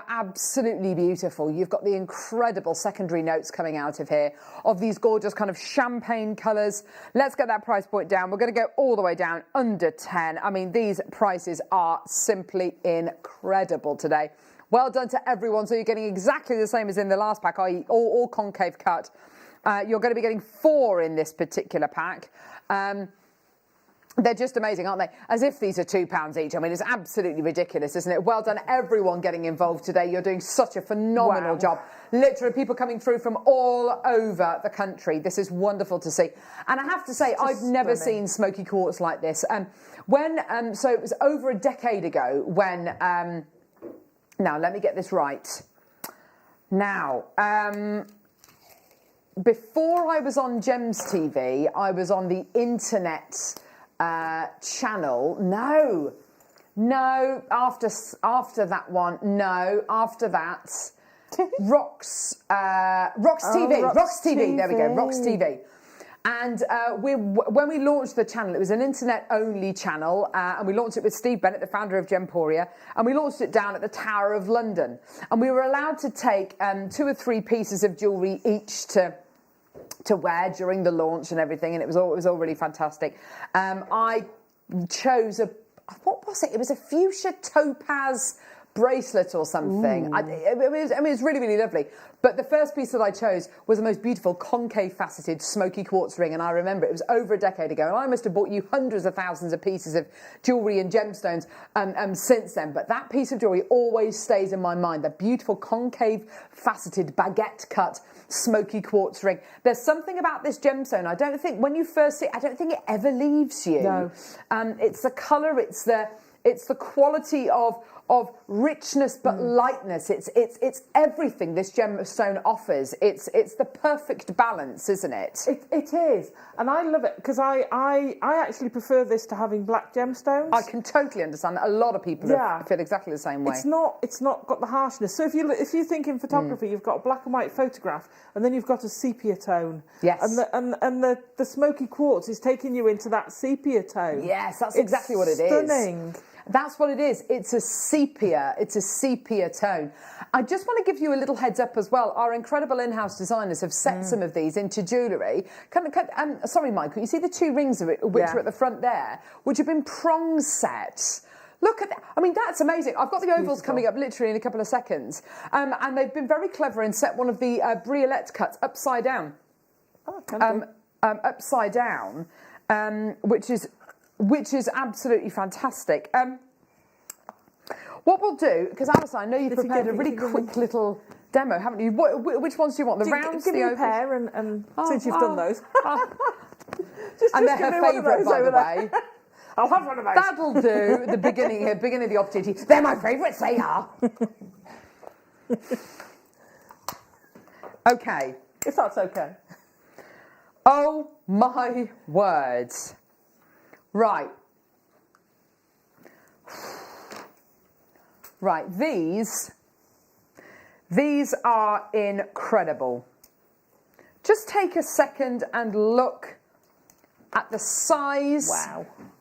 absolutely beautiful. You've got the incredible secondary notes coming out of here, of these gorgeous kind of champagne colours. Let's get that price point down. We're going to go all the way down under 10. I mean, these prices are simply incredible today. Well done to everyone. So you're getting exactly the same as in the last pack, i.e. all concave cut. You're going to be getting 4 in this particular pack. They're just amazing, aren't they? As if these are £2 each. I mean, it's absolutely ridiculous, isn't it? Well done, everyone getting involved today. You're doing such a phenomenal job. Literally, people coming through from all over the country. This is wonderful to see. And I have to say, I've never seen smoky quartz like this. So it was over a decade ago when... now, let me get this right. Now, before I was on Gems TV, I was on the internet channel. No, after that one, no, after that, Rox TV, there we go, Rox TV. And when we launched the channel, it was an internet-only channel, and we launched it with Steve Bennett, the founder of Gemporia, and we launched it down at the Tower of London. And we were allowed to take 2 or 3 pieces of jewellery each to wear during the launch and everything, and it was all really fantastic. I chose what was it? It was a fuchsia topaz bracelet or something. It was really, really lovely. But the first piece that I chose was the most beautiful concave faceted smoky quartz ring, and I remember it was over a decade ago, and I must have bought you hundreds of thousands of pieces of jewellery and gemstones since then. But that piece of jewellery always stays in my mind, the beautiful concave faceted baguette cut smoky quartz ring. There's something about this gemstone, I don't think, when you first see it, I don't think it ever leaves you. No. It's the colour, it's the quality of richness but lightness. It's everything this gemstone offers. It's the perfect balance, isn't it? It is, and I love it because I actually prefer this to having black gemstones. I can totally understand that. A lot of people feel exactly the same way. It's not got the harshness. So if you think in photography, you've got a black and white photograph, and then you've got a sepia tone. Yes. And the smoky quartz is taking you into that sepia tone. Yes, that's exactly what it is. Stunning. That's what it is. It's a sepia tone. I just want to give you a little heads up as well. Our incredible in-house designers have set some of these into jewellery. Sorry, Michael, you see the 2 rings of it, which are at the front there, which have been prong set. Look at that. I mean, that's amazing. I've got the ovals coming up literally in a couple of seconds. And they've been very clever and set one of the briolette cuts upside down. Upside down, which is absolutely fantastic. What we'll do, because Alison, I know you've prepared a really quick little demo, haven't you? Which ones do you want? The rounds, give the me ovals? a pair, and since you've done those. And they're her favourite, by the way. I'll have one of those. That'll do. The beginning of the opportunity. They're my favourites, they are. Okay. If that's okay. Oh my words. Right. Right, these are incredible. Just take a second and look at the size,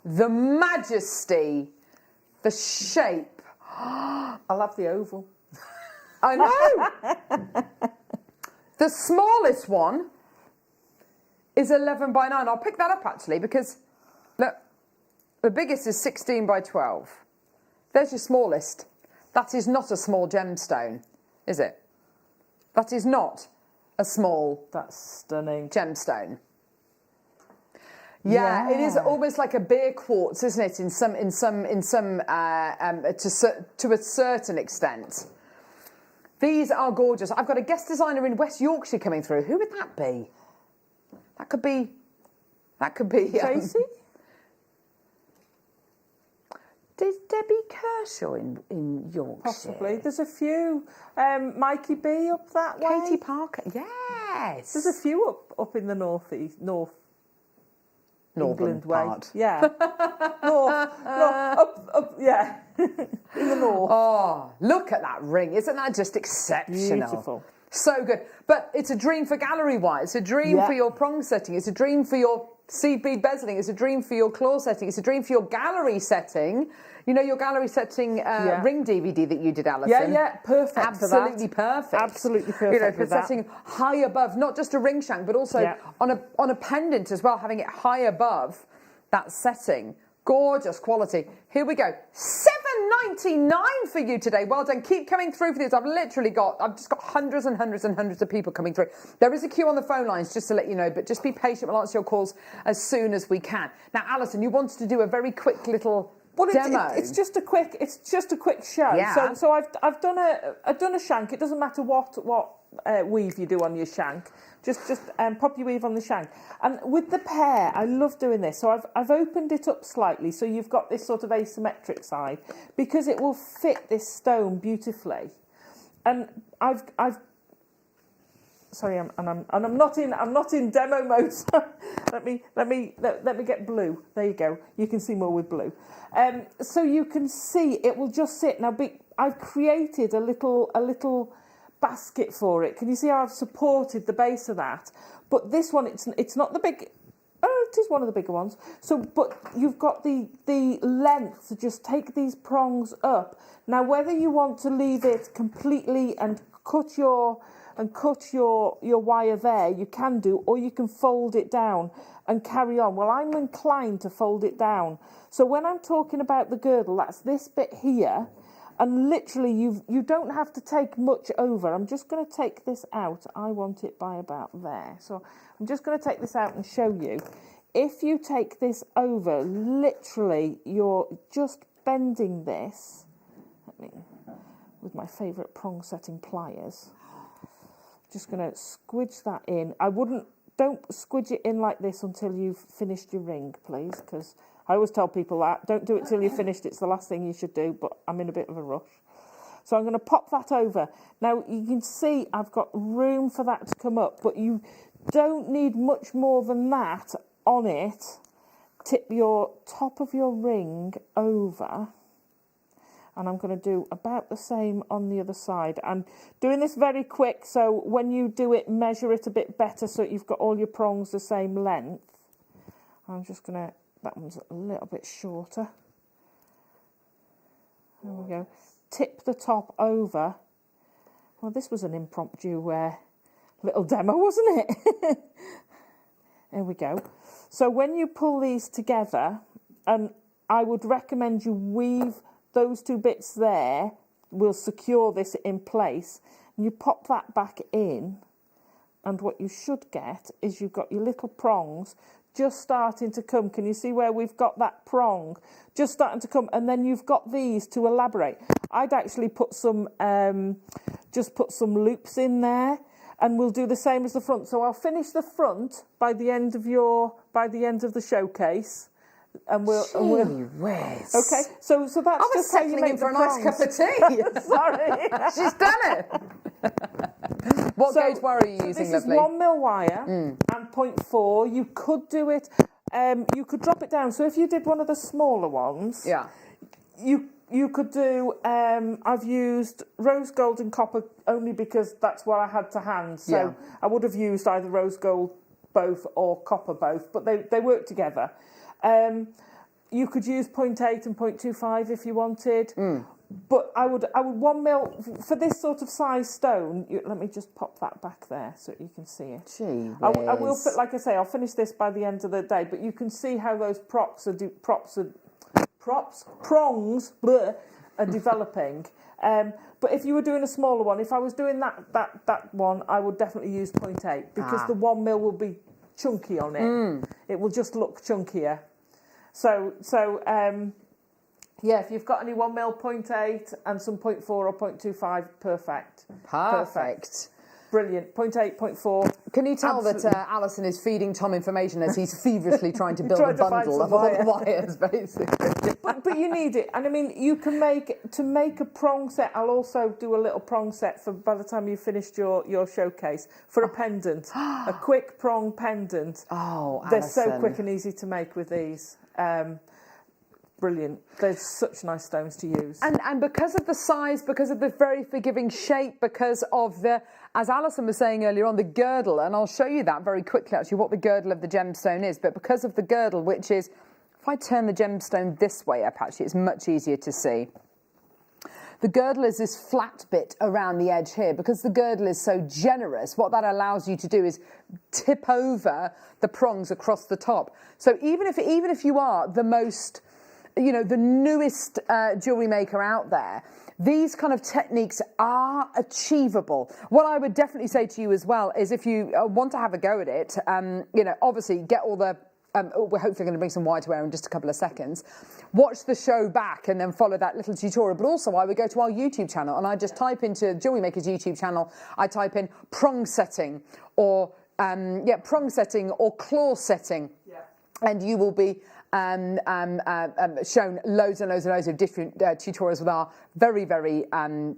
the majesty, the shape. I'll have the oval. I know. The smallest one is 11 by 9. I'll pick that up actually because, look, the biggest is 16 by 12. There's your smallest. That is not a small gemstone, is it? That is not a small. That's stunning. Gemstone. Yeah, it is almost like a beer quartz, isn't it? To a certain extent. These are gorgeous. I've got a guest designer in West Yorkshire coming through. Who would that be? That could be Tracy? Is Debbie Kershaw in Yorkshire? Possibly. There's a few. Mikey B up that way. Katie Parker. Yes. There's a few up in the northern England way. part. Yeah. up, yeah. In the north. Oh, look at that ring. Isn't that just exceptional? Beautiful. So good. But it's a dream for gallery wire. It's a dream for your prong setting. It's a dream for your seed bead bezeling. It's a dream for your claw setting. It's a dream for your gallery setting. You know, your gallery setting ring DVD that you did, Alison? Yeah, perfect. Absolutely perfect. Absolutely perfect. You know, for setting high above, not just a ring shank, but also on a pendant as well, having it high above that setting. Gorgeous quality. Here we go. $7.99 for you today. Well done. Keep coming through for this. I've just got hundreds and hundreds and hundreds of people coming through. There is a queue on the phone lines, just to let you know, but just be patient. We'll answer your calls as soon as we can. Now, Alison, you wanted to do a very quick little demo. It's just a quick show. Yeah. So I've done a shank. It doesn't matter what weave you do on your shank. Just pop your weave on the shank. And with the pear, I love doing this. So I've opened it up slightly, so you've got this sort of asymmetric side, because it will fit this stone beautifully. And I'm not in demo mode. So let me get blue. There you go. You can see more with blue. So you can see it will just sit now. I've created a little basket for it. Can you see how I've supported the base of that? But this one, it's not the big. Oh, it is one of the bigger ones. So, but you've got the length to just take these prongs up. Now, whether you want to leave it completely and cut your wire there, you can do, or you can fold it down and carry on. Well, I'm inclined to fold it down. So when I'm talking about the girdle, that's this bit here. And literally, you don't have to take much over. I'm just going to take this out. I want it by about there. So I'm just going to take this out and show you. If you take this over, literally, you're just bending this. With my favourite prong setting pliers. Just going to squidge that in. Don't squidge it in like this until you've finished your ring, please, because I always tell people that. Don't do it till you're finished. It's the last thing you should do, but I'm in a bit of a rush. So I'm going to pop that over. Now, you can see I've got room for that to come up, but you don't need much more than that on it. Tip your top of your ring over. And I'm going to do about the same on the other side. I'm doing this very quick, so when you do it, measure it a bit better so you've got all your prongs the same length. I'm just going to... That one's a little bit shorter. There we go. Tip the top over. Well, this was an impromptu little demo, wasn't it? There we go. So when you pull these together, and I would recommend you weave those two bits there, will secure this in place. And you pop that back in, and what you should get is you've got your little prongs just starting to come. Can you see where we've got that prong just starting to come? And then you've got these to elaborate. I'd actually put some, just put some loops in there, and we'll do the same as the front. So I'll finish the front by the end of the showcase. And we'll whiz. Okay, so that's I was just how you settling make in for the a nice prongs. cup of tea. Sorry, She's done it. What gauge wire are you using, this lovely? is 1mm wire and 0.4. You could do it. You could drop it down. So if you did one of the smaller ones, you could do. I've used rose gold and copper only because that's what I had to hand. So I would have used either rose gold both or copper both, but they work together. You could use 0.8 and 0.25 if you wanted, but I would 1mm for this sort of size stone. Let me just pop that back there so you can see it. I will, like I say, I'll finish this by the end of the day, but you can see how those prongs are developing. But if you were doing a smaller one, if I was doing that one, I would definitely use 0.8 because the 1mm will be chunky on it. It will just look chunkier. So Yeah, if you've got any 1mm 0.8 and some 0.4 or 0.25, perfect. Perfect. Brilliant. 0.8, 0.4. Can you tell that Alison is feeding Tom information as he's feverishly trying to build a bundle of all the wires, basically? But you need it. And I mean, you can make a prong set. I'll also do a little prong set for by the time you've finished your showcase for a pendant, a quick prong pendant. Oh, they're so Alison. quick and easy to make with these. Brilliant. They're such nice stones to use. And because of the size, because of the very forgiving shape, because of the, as Alison was saying earlier on, the girdle, and I'll show you that very quickly actually, what the girdle of the gemstone is, but because of the girdle, which is, if I turn the gemstone this way up actually, it's much easier to see. The girdle is this flat bit around the edge here. Because the girdle is so generous, what that allows you to do is tip over the prongs across the top. So even if you are the most, the newest jewellery maker out there, these kind of techniques are achievable. What I would definitely say to you as well is if you want to have a go at it, obviously get all the, we're hopefully going to bring some wire to wear in just a couple of seconds. Watch the show back and then follow that little tutorial. But also I would go to our YouTube channel and I just type into JewelleryMaker's YouTube channel, I type in prong setting or, prong setting or claw setting. Yeah. And you will be shown loads and loads and loads of different tutorials with our very, very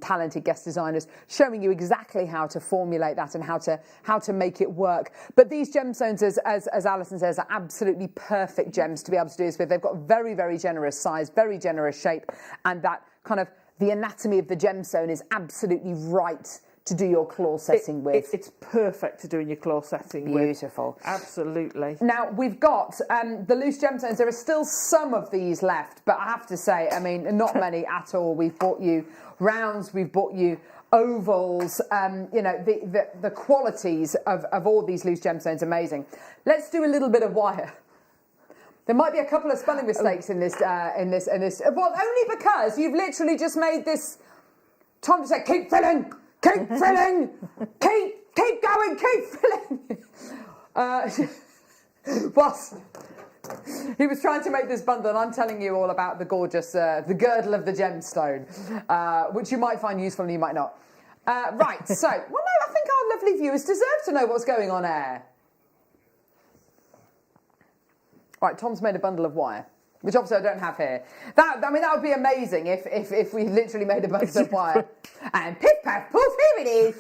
talented guest designers showing you exactly how to formulate that and how to make it work. But these gemstones, as Alison says, are absolutely perfect gems to be able to do this with. They've got very, very generous size, very generous shape, and that kind of the anatomy of the gemstone is absolutely right to do your claw setting with. It's perfect to do in your claw setting with. Beautiful. Absolutely. Now, we've got the loose gemstones. There are still some of these left, but I have to say, I mean, not many at all. We've bought you rounds, we've bought you ovals, the qualities of all these loose gemstones, amazing. Let's do a little bit of wire. There might be a couple of spelling mistakes in this. Well, only because you've literally just made this. Tom just said, keep filling! Keep filling! keep going, keep filling! Whilst he was trying to make this bundle, and I'm telling you all about the gorgeous, the girdle of the gemstone, which you might find useful and you might not. Right, so, I think our lovely viewers deserve to know what's going on air. Right, Tom's made a bundle of wire, which obviously I don't have here. That would be amazing if we literally made a bundle of wire. And piff, paff, poof, here it is.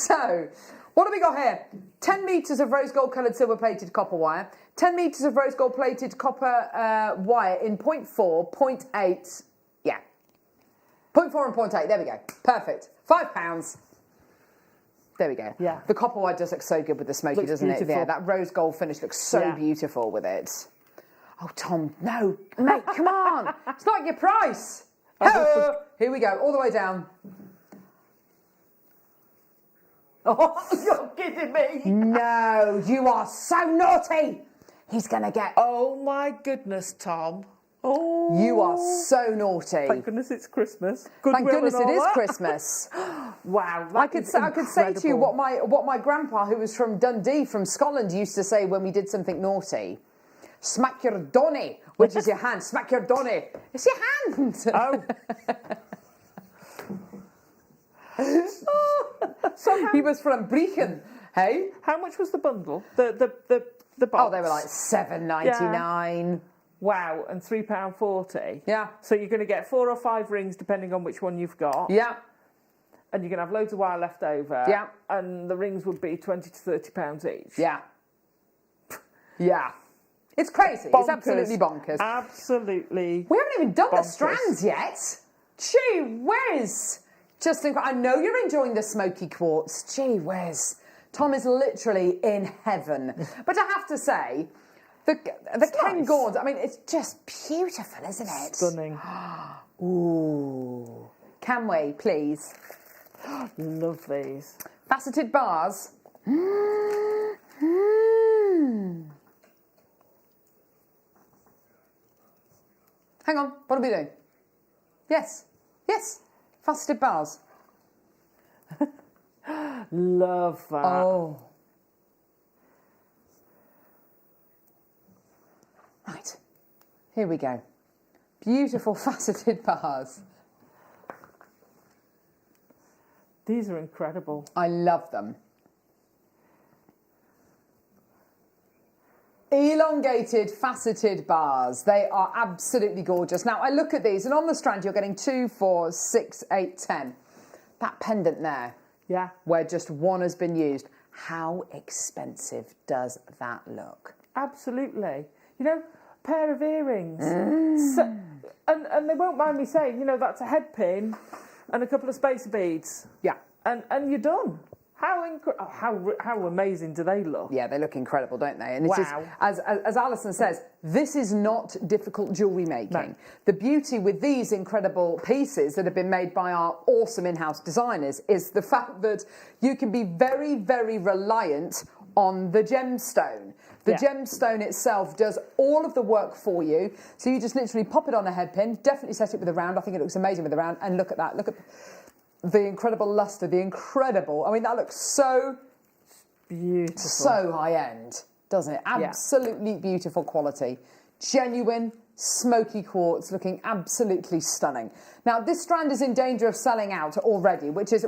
So, what have we got here? 10 metres of rose gold coloured silver plated copper wire. 10 metres of rose gold plated copper wire in 0.4, 0.8. Yeah. 0.4 and 0.8, there we go. Perfect. £5. There we go. Yeah. The copper wire does look so good with the smoky, doesn't it? Yeah, that rose gold finish looks so beautiful with it. Oh, Tom, no, mate, come on. It's not your price. Hello. Here we go, all the way down. Oh, you're kidding me. No, you are so naughty. He's going to get... Oh, my goodness, Tom. Oh. You are so naughty. Thank goodness it's Christmas. Thank goodness it is Christmas. Wow, I could say to you what my grandpa, who was from Dundee, from Scotland, used to say when we did something naughty. Smack your donny, which is your hand. Smack your donny. It's your hand. Oh. So he was from Brechin, hey? How much was the bundle? The box? Oh, they were like $7.99. Yeah. Wow, and £3.40. Yeah. So you're going to get 4 or 5 rings depending on which one you've got. Yeah. And you're going to have loads of wire left over. Yeah. And the rings would be £20 to £30 each. Yeah. Yeah. It's crazy. Bonkers. It's absolutely bonkers. Absolutely. We haven't even done bonkers. the strands yet. Gee whiz. Just think, I know you're enjoying the smoky quartz. Gee whiz. Tom is literally in heaven. But I have to say, the Cairngorms, I mean, it's just beautiful, isn't it? Stunning. Ooh. Can we, please? Love these. Faceted bars. Hang on, what are we doing? Yes, faceted bars. Love that. Oh. Right, here we go. Beautiful faceted bars. These are incredible. I love them. Elongated, faceted bars. They are absolutely gorgeous. Now, I look at these, and on the strand, you're getting 2, 4, 6, 8, 10. That pendant there, Yeah. where just one has been used. How expensive does that look? Absolutely. You know, pair of earrings. So, and they won't mind me saying, you know, that's a head pin and a couple of spacer beads. Yeah. And you're done. How amazing do they look? Yeah, they look incredible, don't they? And Wow. it is, as Alison says, this is not difficult jewellery making. No. The beauty with these incredible pieces that have been made by our awesome in-house designers is the fact that you can be very, very reliant on the gemstone. The gemstone itself does all of the work for you. So you just literally pop it on a head pin, definitely set it with a round. I think it looks amazing with a round. And look at that. Look at the incredible lustre, I mean, that looks so Beautiful. so high-end, doesn't it? Absolutely beautiful quality. Genuine, smoky quartz, looking absolutely stunning. Now, this strand is in danger of selling out already, which is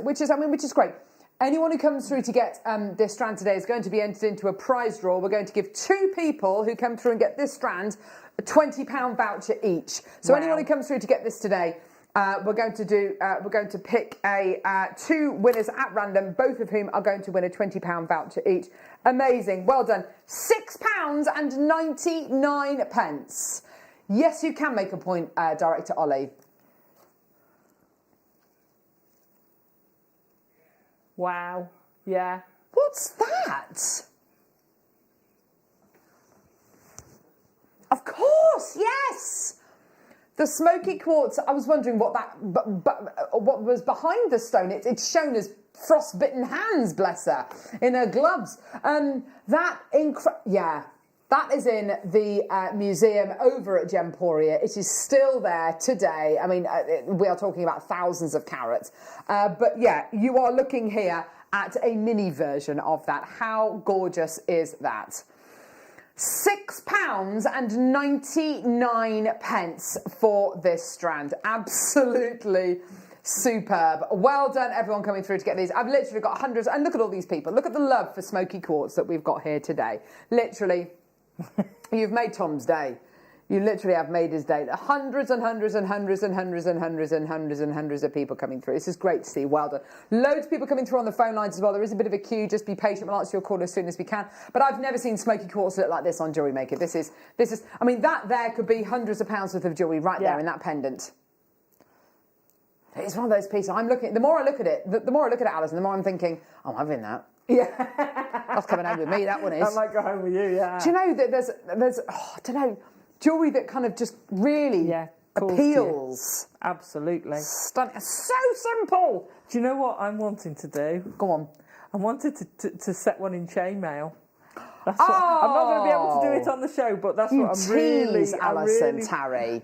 great. Anyone who comes through to get this strand today is going to be entered into a prize draw. We're going to give 2 people who come through and get this strand a £20 voucher each. So anyone who comes through to get this today, we're going to pick 2 winners at random, both of whom are going to win a £20 voucher each. Amazing, well done. £6.99. Yes, you can make a point, Director Ollie. Wow. Yeah. What's that? Of course, yes. The smoky quartz, I was wondering what what was behind the stone. It's shown as frostbitten hands, bless her, in her gloves. That is in the museum over at Gemporia. It is still there today. I mean, we are talking about thousands of carats. But yeah, you are looking here at a mini version of that. How gorgeous is that? £6.99 for this strand. Absolutely superb. Well done, everyone coming through to get these. I've literally got hundreds, and look at all these people. Look at the love for smoky quartz that we've got here today. Literally, you've made Tom's day. You literally have made his day. Hundreds and hundreds and hundreds and hundreds and hundreds and hundreds and hundreds of people coming through. This is great to see. Well done. Loads of people coming through on the phone lines as well. There is a bit of a queue. Just be patient. We'll answer your call as soon as we can. But I've never seen smoky quartz look like this on JewelleryMaker. This is. I mean, that there could be hundreds of pounds worth of jewellery right there in that pendant. It's one of those pieces. I'm looking. The more I look at it, the more I look at it, Alison, the more I'm thinking, oh, I'm having that. Yeah. That's coming home with me. That one is. That might go home with you. Yeah. Do you know that there's I don't know. Jewellery that kind of just really appeals. Absolutely. Stunning. So simple. Do you know what I'm wanting to do? Go on. I wanted to set one in chainmail. That's what, I'm not going to be able to do it on the show, but that's what I'm really... Alison Tarry.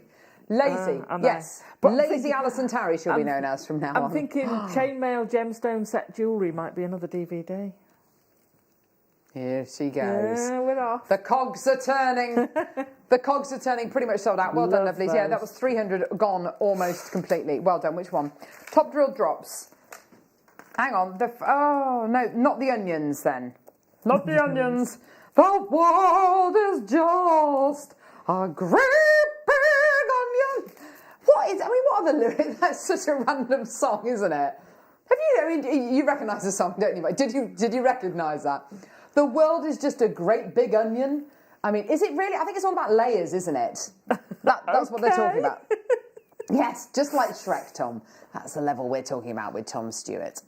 Lazy, yes. But Lazy Alison Tarry she'll be known as from now on. I'm thinking chainmail gemstone set jewellery might be another DVD. Here she goes. Yeah, we're off. The cogs are turning. The cogs are turning. Pretty much sold out. Well done, lovelies. Yeah, that was 300 gone almost completely. Well done. Which one? Top drill drops. Hang on. Oh, no, not the onions then. Not the onions. The world is just a great big onion. What are the lyrics? That's such a random song, isn't it? You recognise the song, don't you? Did you recognise that? The world is just a great big onion. I mean, is it really? I think it's all about layers, isn't it? That's what they're talking about. Yes, just like Shrek, Tom. That's the level we're talking about with Tom Stewart.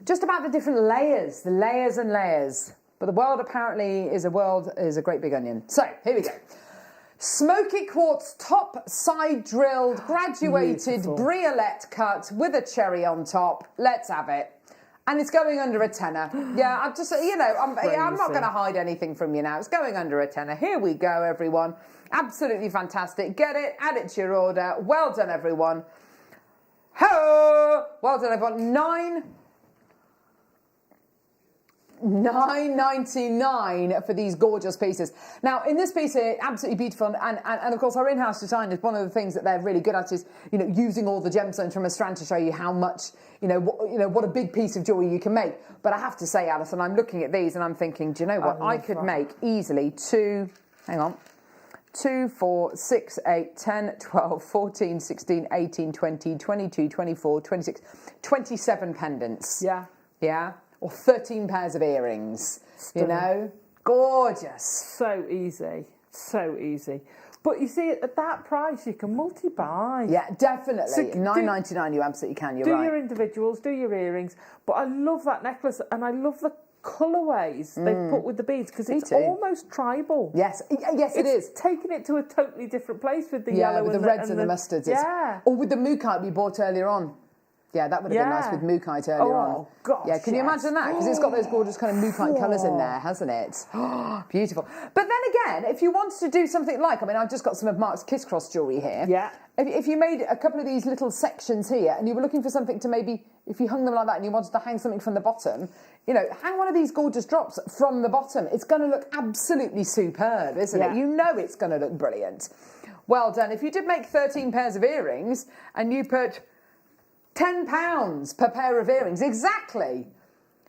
Just about the different layers, the layers and layers. But the world apparently is a great big onion. So, here we go. Smoky quartz top side drilled, graduated briolette cut with a cherry on top. Let's have it. And it's going under a tenner. Yeah, I'm not going to hide anything from you now. It's going under a tenner. Here we go, everyone. Absolutely fantastic. Get it, add it to your order. Well done, everyone. Ho! Well done, everyone. £9.99 for these gorgeous pieces. Now, in this piece here, absolutely beautiful, and of course our in-house design is one of the things that they're really good at is, using all the gemstones from a strand to show you how much, what a big piece of jewellery you can make. But I have to say, Alison, I'm looking at these and I'm thinking, do you know what? I could make easily 2, 4, 6, 8, 10, 12, 14, 16, 18, 20, 22, 24, 26, 27 pendants. Yeah. Yeah? Or 13 pairs of earrings. Stunning. Gorgeous. So easy. So easy. But you see, at that price, you can multi-buy. Yeah, definitely. So $9.99, you absolutely can. You're right. Do your individuals, do your earrings. But I love that necklace, and I love the colourways they put with the beads, because it's almost tribal. Yes, it is. Taking it to a totally different place with the yeah, yellow with and the reds and the mustards. Yeah. Or with the mookaite we bought earlier on. Yeah, that would have been nice with mookaite earlier on. Oh, gosh, yeah, can you imagine that? Because it's got those gorgeous kind of mookaite colours in there, hasn't it? Beautiful. But then again, if you wanted to do something like, I've just got some of Mark's Kiss Cross jewellery here. Yeah. If you made a couple of these little sections here and you were looking for something to maybe, if you hung them like that and you wanted to hang something from the bottom, hang one of these gorgeous drops from the bottom. It's going to look absolutely superb, isn't it? You know it's going to look brilliant. Well done. If you did make 13 pairs of earrings and you put £10 per pair of earrings, exactly.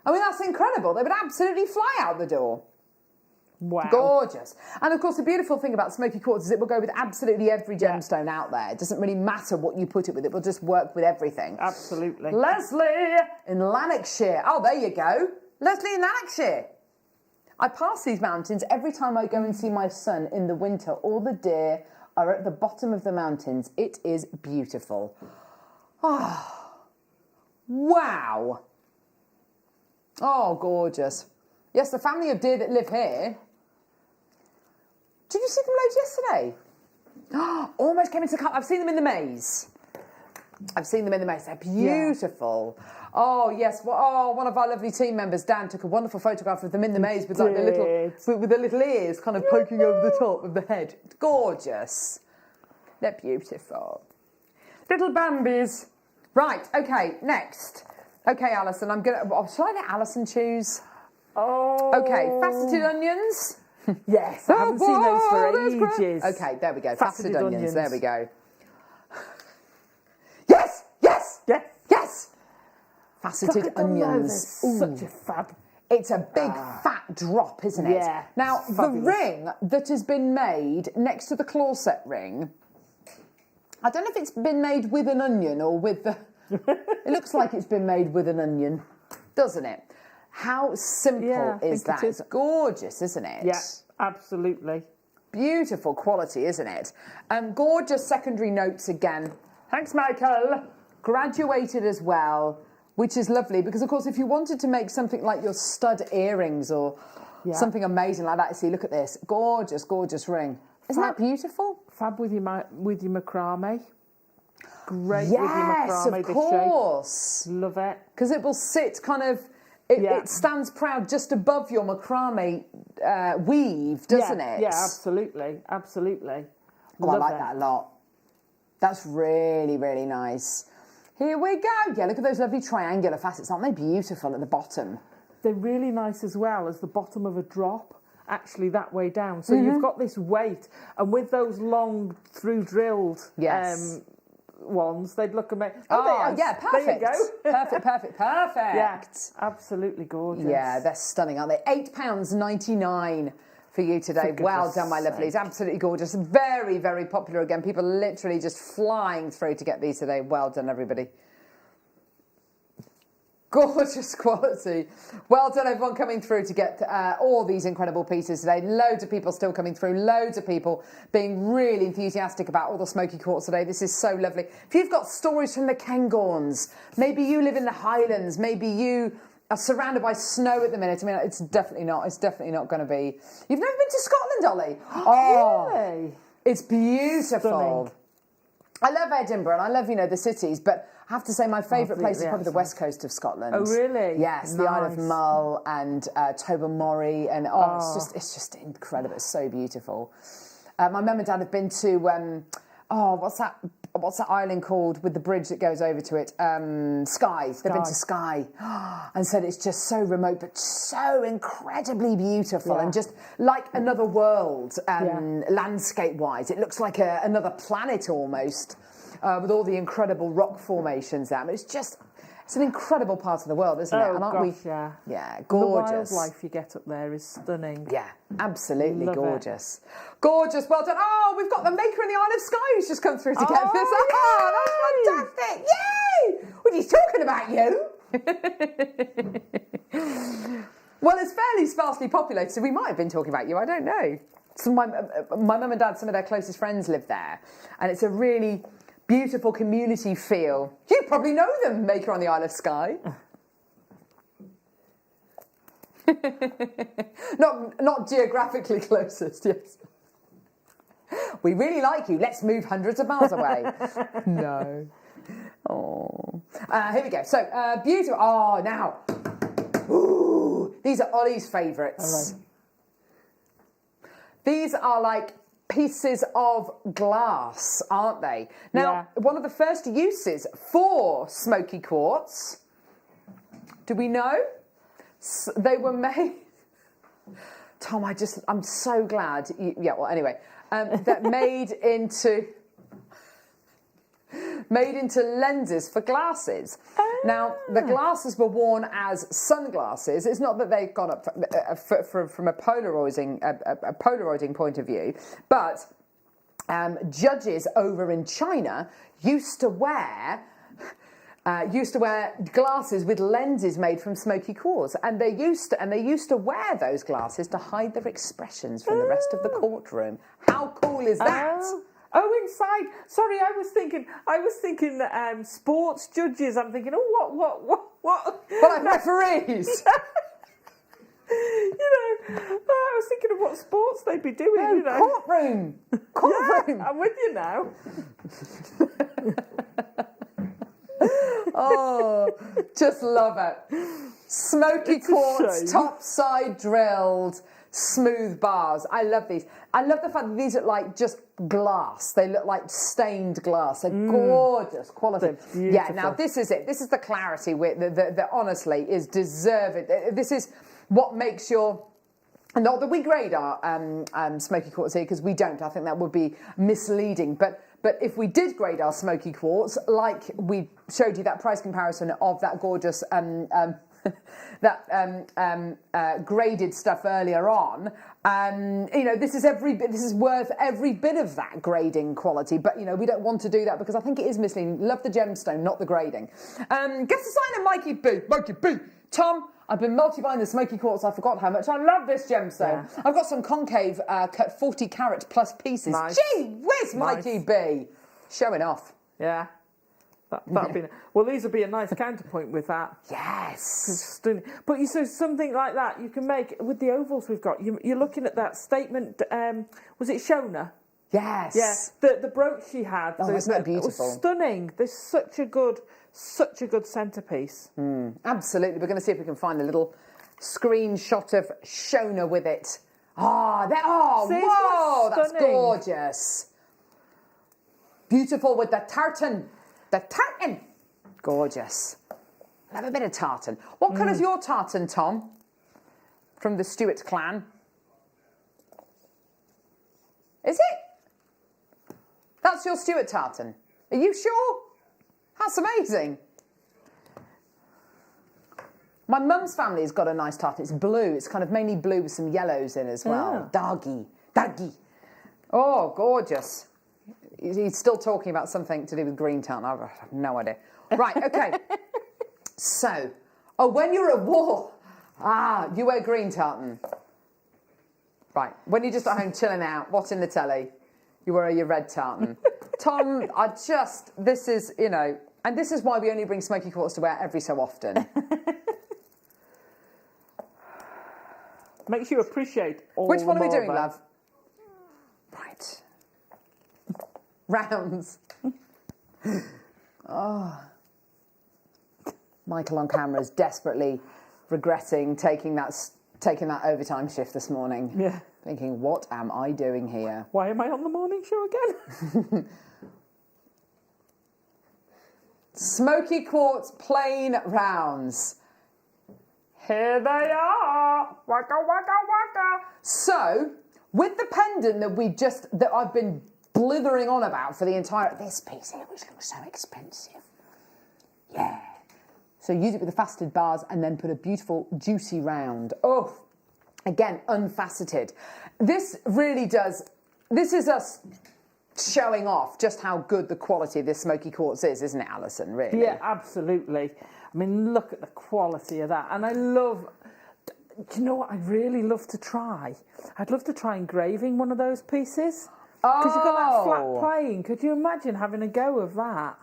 That's incredible. They would absolutely fly out the door. Wow. Gorgeous. And of course, the beautiful thing about smoky quartz is it will go with absolutely every gemstone out there. It doesn't really matter what you put it with. It will just work with everything. Absolutely. Leslie in Lanarkshire. Oh, there you go. Leslie in Lanarkshire. I pass these mountains every time I go and see my son in the winter. All the deer are at the bottom of the mountains. It is beautiful. Oh, wow. Oh, gorgeous. Yes, the family of deer that live here. Did you see them loads yesterday? Almost came into the car. I've seen them in the maze. They're beautiful. Yeah. Oh, yes. Well, one of our lovely team members, Dan, took a wonderful photograph of them in the maze with like the little ears kind of poking over the top of the head. It's gorgeous. They're beautiful. Little Bambies. Right, okay, next. Okay, Alison, shall I let Alison choose? Oh. Okay, faceted onions. Yes, I haven't seen those for ages. Okay, there we go. Faceted onions. There we go. Yes! Faceted onions. Such a fab. It's a big fat drop, isn't it? Yeah. Now, fabulous. The ring that has been made next to the claw set ring, I don't know if it's been made with an onion or with the... It looks like it's been made with an onion, doesn't it? How simple is that? It's gorgeous, isn't it? Yeah, absolutely. Beautiful quality, isn't it? Gorgeous secondary notes again. Thanks, Michael. Graduated as well, which is lovely because, of course, if you wanted to make something like your stud earrings or something amazing like that, see, look at this. Gorgeous, gorgeous ring. Isn't that beautiful? Fab with your macrame. Great with your yes, macrame. of course. Love it. Because it will sit kind of... It stands proud just above your macrame weave, doesn't it? Yeah, absolutely, absolutely. Oh, I like that a lot. That's really, really nice. Here we go. Yeah, look at those lovely triangular facets. Aren't they beautiful at the bottom? They're really nice as well as the bottom of a drop, actually that way down. So you've got this weight, and with those long through-drilled ones, they'd look amazing. Oh, yeah, perfect. There you go. Perfect. Yeah, absolutely gorgeous. Yeah, they're stunning, aren't they? £8.99 for you today. Well done, my lovelies. Absolutely gorgeous. Very, very popular again. People literally just flying through to get these today. Well done, everybody. Gorgeous quality. Well done, everyone coming through to get all these incredible pieces today. Loads of people still coming through. Loads of people being really enthusiastic about all the smoky quartz today. This is so lovely. If you've got stories from the Cairngorms, maybe you live in the Highlands, maybe you are surrounded by snow at the minute. I mean, it's definitely not going to be. You've never been to Scotland, Ollie? Oh, really? It's beautiful. Stunning. I love Edinburgh and I love, the cities, but I have to say my favourite place is probably the west coast of Scotland. Oh, really? Yes, the Isle of Mull and Tobermory, and it's just incredible. It's so beautiful. My mum and dad have been to what's that what's that island called with the bridge that goes over to it? Skye. They've been to Skye and said it's just so remote but so incredibly beautiful and just like another world landscape-wise. It looks like another planet almost with all the incredible rock formations there. I mean, it's an incredible part of the world, isn't it? And aren't we? Yeah. Yeah, gorgeous. The wildlife you get up there is stunning. Yeah, absolutely Love gorgeous. Gorgeous, well done. Oh, we've got the maker in the Isle of Skye who's just come through to get this. Oh, that's fantastic. Yay! What are you talking about, you? Well, it's fairly sparsely populated, so we might have been talking about you. I don't know. So my mum and dad, some of their closest friends live there, and it's a really beautiful community feel. You probably know them, maker on the Isle of Skye. not geographically closest, yes. We really like you. Let's move hundreds of miles away. No. Oh. Here we go. So, beautiful. Oh, now. Ooh, these are Ollie's favourites. Right. These are like pieces of glass, aren't they? Now, one of the first uses for smoky quartz, do we know? They were made... Tom, I'm so glad. Anyway, that made into lenses for glasses. Now, the glasses were worn as sunglasses. It's not that they've gone up from a polaroiding point of view, but judges over in China used to wear glasses with lenses made from smoky quartz, and they used to wear those glasses to hide their expressions from the rest of the courtroom. How cool is that? Oh, inside. Sorry, I was thinking sports judges. I'm thinking, what? Well, like referees. I was thinking of what sports they'd be doing. Courtroom. Yeah, I'm with you now. Oh, just love it. Smoky quartz, top side drilled, smooth bars. I love these. I love the fact that these are like just glass. They look like stained glass. They're gorgeous quality. Yeah, now this is it. This is the clarity that honestly is deserved. This is what makes your... Not that we grade our smoky quartz here, because we don't. I think that would be misleading. But if we did grade our smoky quartz, like we showed you that price comparison of that gorgeous graded stuff earlier on, this is worth every bit of that grading quality. But we don't want to do that because I think it is misleading. Love the gemstone, not the grading. Guess the sign of Mikey B. Mikey B. Tom, I've been multi-buying the smoky quartz. I forgot how much I love this gemstone. Yeah. I've got some concave cut 40 carat plus pieces. Nice. Gee whiz, Mikey B. Showing off. Yeah. That'd be... Well, these would be a nice counterpoint with that. Yes. But you said something like that you can make with the ovals we've got. You're looking at that statement. Was it Shona? Yes. Yeah. The brooch she had. Oh, isn't that beautiful? It was stunning. There's such a good centerpiece. Absolutely. We're going to see if we can find a little screenshot of Shona with it. Whoa, that's gorgeous. Beautiful with the tartan. The tartan. Gorgeous. Love a bit of tartan. What colour's your tartan, Tom? From the Stewart clan? Is it? That's your Stewart tartan. Are you sure? That's amazing. My mum's family's got a nice tartan. It's blue. It's kind of mainly blue with some yellows in as well. Dargy. Oh, gorgeous. He's still talking about something to do with green tartan. I have no idea. Right, okay. So, when you're at war, you wear green tartan. Right, when you're just at home chilling out, watching the telly, you wear your red tartan. Tom, this is, and this is why we only bring smoky quartz to wear every so often. Makes you appreciate all. Which one are we doing, them. love? Right. Rounds. Michael on camera is desperately regretting taking that overtime shift this morning. Yeah. Thinking, what am I doing here? Why am I on the morning show again? Smoky Quartz plain rounds. Here they are. Waka, waka, waka. So, with the pendant that I've been blithering on about for the entire, this piece here, which looks so expensive. Yeah. So use it with the faceted bars and then put a beautiful juicy round. Oh, again, unfaceted. This really does, this is us showing off just how good the quality of this smoky quartz is, isn't it, Alison, really? Yeah, absolutely. I mean, look at the quality of that. And I love, do you know what I'd really love to try? I'd love to try engraving one of those pieces. Because you've got that flat plane. Could you imagine having a go of that?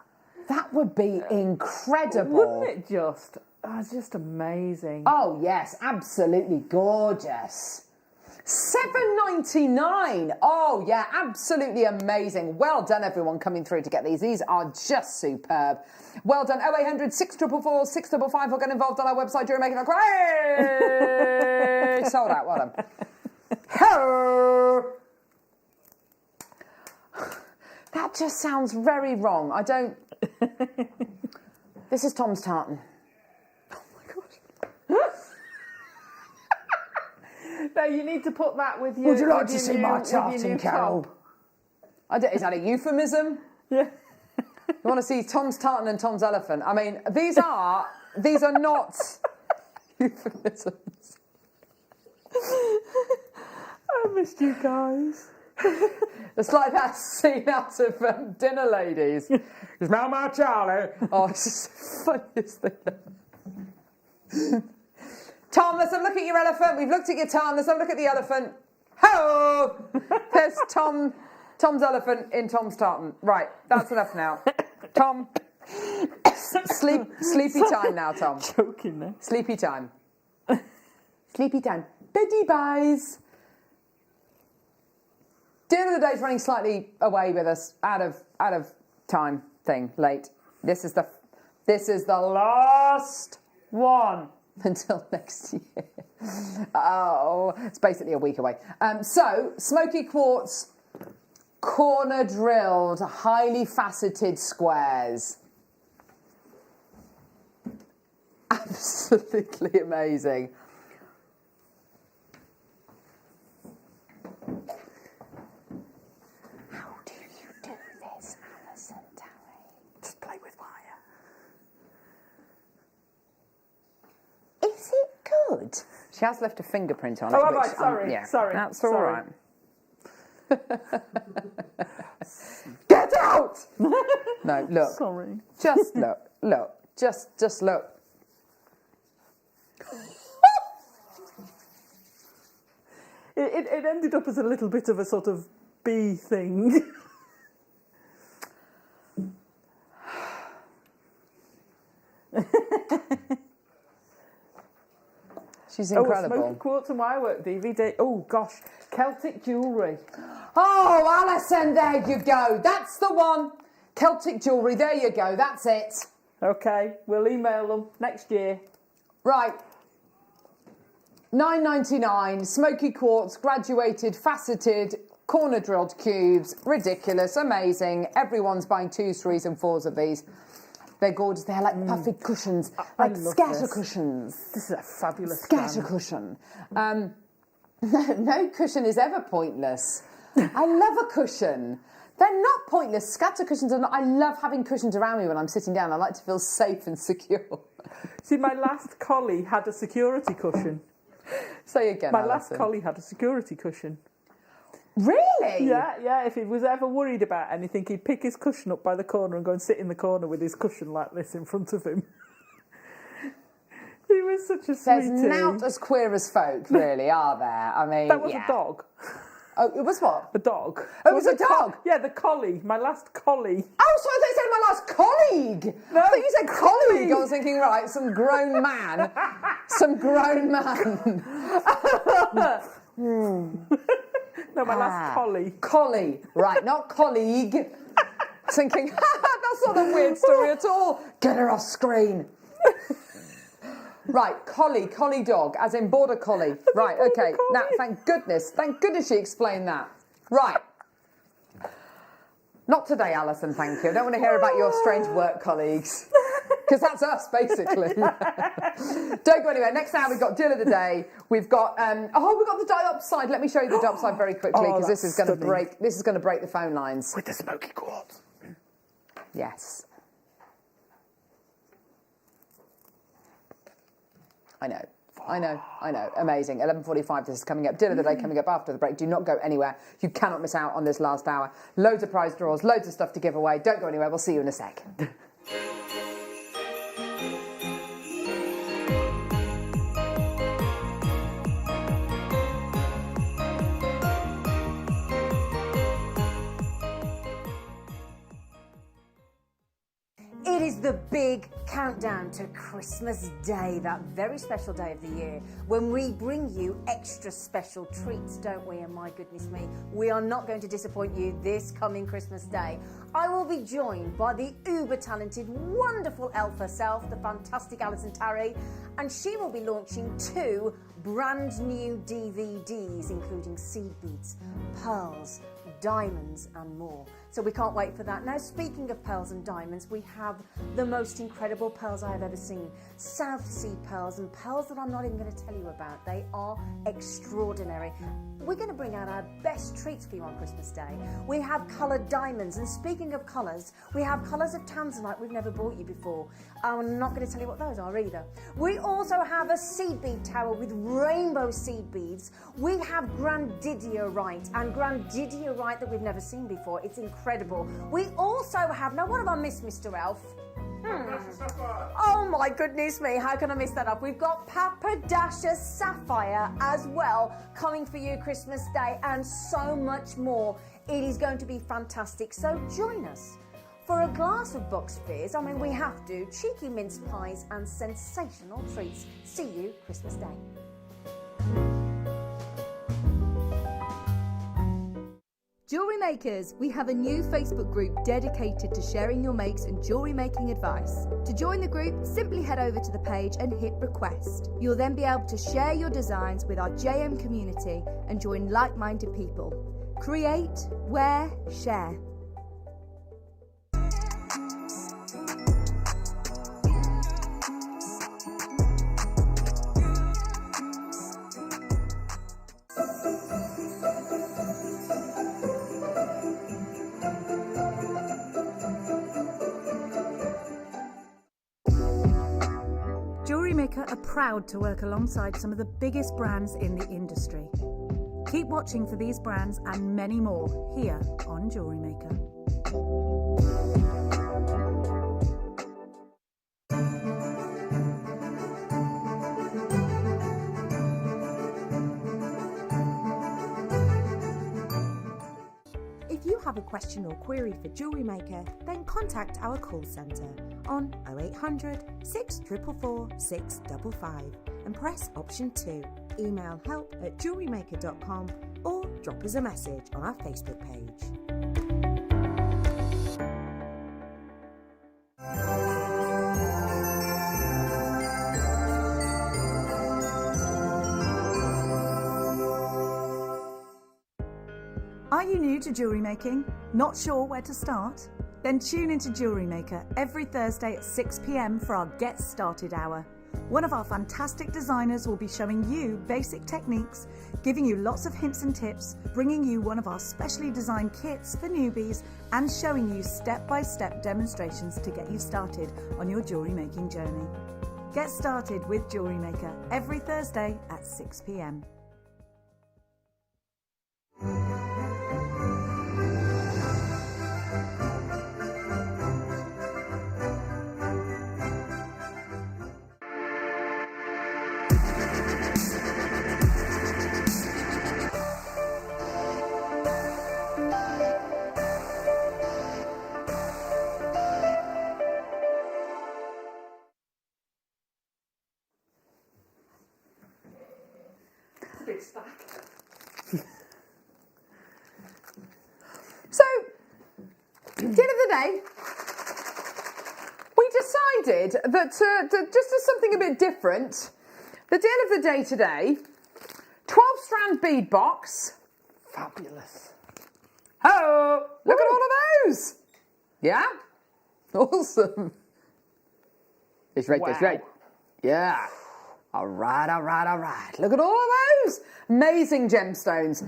That would be incredible. Wouldn't it just? Oh, it's just amazing. Oh, yes, absolutely gorgeous. $7.99. Oh, yeah, absolutely amazing. Well done, everyone coming through to get these. These are just superb. Well done. 0800 644 655 or get involved on our website, JewelleryMaker.com. Hey! Sold out. Well done. Hello. That just sounds very wrong. I don't... This is Tom's tartan. Oh, my God. No, you need to put that with your... Would you like to see my tartan, Carol? Is that a euphemism? Yeah. You want to see Tom's tartan and Tom's elephant? I mean, these are not euphemisms. I missed you guys. It's like that scene out of Dinner Ladies. It's my Charlie. Oh, it's just the funniest thing. Tom, let's have a look at your elephant. We've looked at your tartan. Let's have a look at the elephant. Hello! There's Tom's elephant in Tom's tartan. Right, that's enough now. Tom, sleepy time now, Tom. Joking there. Sleepy time. Sleepy time. Beddy buys. Dinner of the day's running slightly away with us, out of time thing, late. This is the last one until next year. Oh, it's basically a week away. So, smoky quartz, corner drilled, highly faceted squares. Absolutely amazing. Is it good? She has left a fingerprint on it. Oh, all right, sorry. Yeah, sorry. That's all sorry. right. Get out! No, look. Sorry. Just look. Just look. It ended up as a little bit of a sort of bee thing. She's incredible. Oh, Smoky Quartz and Wirework DVD. Oh, gosh. Celtic jewellery. Oh, Alison, there you go. That's the one. Celtic jewellery, there you go. That's it. Okay, we'll email them next year. Right. $9.99, smoky quartz, graduated, faceted, corner drilled cubes. Ridiculous, amazing. Everyone's buying 2s, 3s and 4s of these. They're gorgeous. They're like puffy cushions, like scatter cushions. This is a fabulous scatter cushion. No cushion is ever pointless. I love a cushion. They're not pointless. Scatter cushions are not. I love having cushions around me when I'm sitting down. I like to feel safe and secure. See, my last collie had a security cushion. Say again, My Alison. last collie had a security cushion. Really? Yeah. If he was ever worried about anything, he'd pick his cushion up by the corner and go and sit in the corner with his cushion like this in front of him. He was such a sweetie. There's not as queer as folk, really, are there? I mean, that was a dog. Oh, it was what? A dog. Oh, it was a dog? Yeah, the collie. My last collie. Oh, so I thought you said my last colleague. No, I thought you said colleague. I was thinking, right, some grown man. No, my last collie. Collie. Right, not colleague. Thinking, that's not a weird story at all. Get her off screen. Right, collie dog, as in border collie. Right, okay. Now, thank goodness she explained that. Right. Not today, Alison, thank you. I don't want to hear about your strange work colleagues. Because that's us, basically. Don't go anywhere. Next hour, we've got deal of the day. We've got, we've got the dial-up side. Let me show you the dial-up side very quickly, because this is going to break. This is going to break the phone lines. With the smoky quartz. Yes. I know. Amazing. 11:45, this is coming up. Dinner of the day coming up after the break. Do not go anywhere. You cannot miss out on this last hour. Loads of prize draws, loads of stuff to give away. Don't go anywhere. We'll see you in a sec. It is the big countdown to Christmas Day, that very special day of the year, when we bring you extra special treats, don't we? And my goodness me, we are not going to disappoint you this coming Christmas Day. I will be joined by the uber-talented, wonderful elf herself, the fantastic Alison Tarry, and she will be launching 2 brand new DVDs, including seed beads, pearls, diamonds and more. So we can't wait for that. Now, speaking of pearls and diamonds, we have the most incredible pearls I have ever seen. South Sea pearls, and pearls that I'm not even going to tell you about. They are extraordinary. We're going to bring out our best treats for you on Christmas Day. We have coloured diamonds, and speaking of colours, we have colours of tanzanite we've never bought you before. I'm not going to tell you what those are either. We also have a seed bead tower with rainbow seed beads. We have grandidierite, and grandidierite that we've never seen before. It's incredible. We also have, now what have I missed, Mr. Elf? Oh my goodness me, how can I miss that up? We've got Papadasha Sapphire as well coming for you Christmas Day, and so much more. It is going to be fantastic, so join us for a glass of boxed beers. I mean, we have to. Cheeky mince pies and sensational treats. See you Christmas Day. Jewellery Makers, we have a new Facebook group dedicated to sharing your makes and jewellery making advice. To join the group, simply head over to the page and hit request. You'll then be able to share your designs with our JM community and join like-minded people. Create, wear, share. JewelleryMaker are proud to work alongside some of the biggest brands in the industry. Keep watching for these brands and many more here on JewelleryMaker. If you have a question or query for JewelleryMaker, then contact our call centre on 0800 644 655 and press option 2. Email help@jewellerymaker.com or drop us a message on our Facebook page. Are you new to jewellery making? Not sure where to start? Then tune into JewelleryMaker every Thursday at 6 p.m. for our Get Started Hour. One of our fantastic designers will be showing you basic techniques, giving you lots of hints and tips, bringing you one of our specially designed kits for newbies, and showing you step-by-step demonstrations to get you started on your jewellery making journey. Get started with JewelleryMaker every Thursday at 6 p.m. Big stack. So, at the end of the day, we decided that just as something a bit different, the deal of the day today, 12-strand bead box. Fabulous. Oh, look at all of those. Yeah? Awesome. It's right, it's Wow. right. Yeah. All right. Look at all of those amazing gemstones.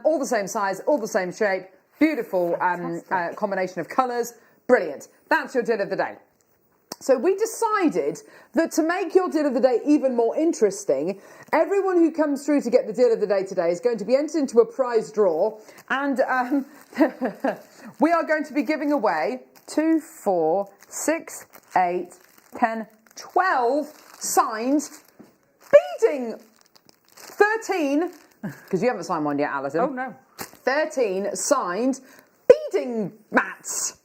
All the same size, all the same shape. Beautiful combination of colours. Brilliant. That's your deal of the day. So we decided that to make your deal of the day even more interesting, everyone who comes through to get the deal of the day today is going to be entered into a prize draw, and we are going to be giving away 2, 4, 6, 8, 10, 12 signed beading. 13, because you haven't signed one yet, Alison. Oh, no. 13 signed beading mats.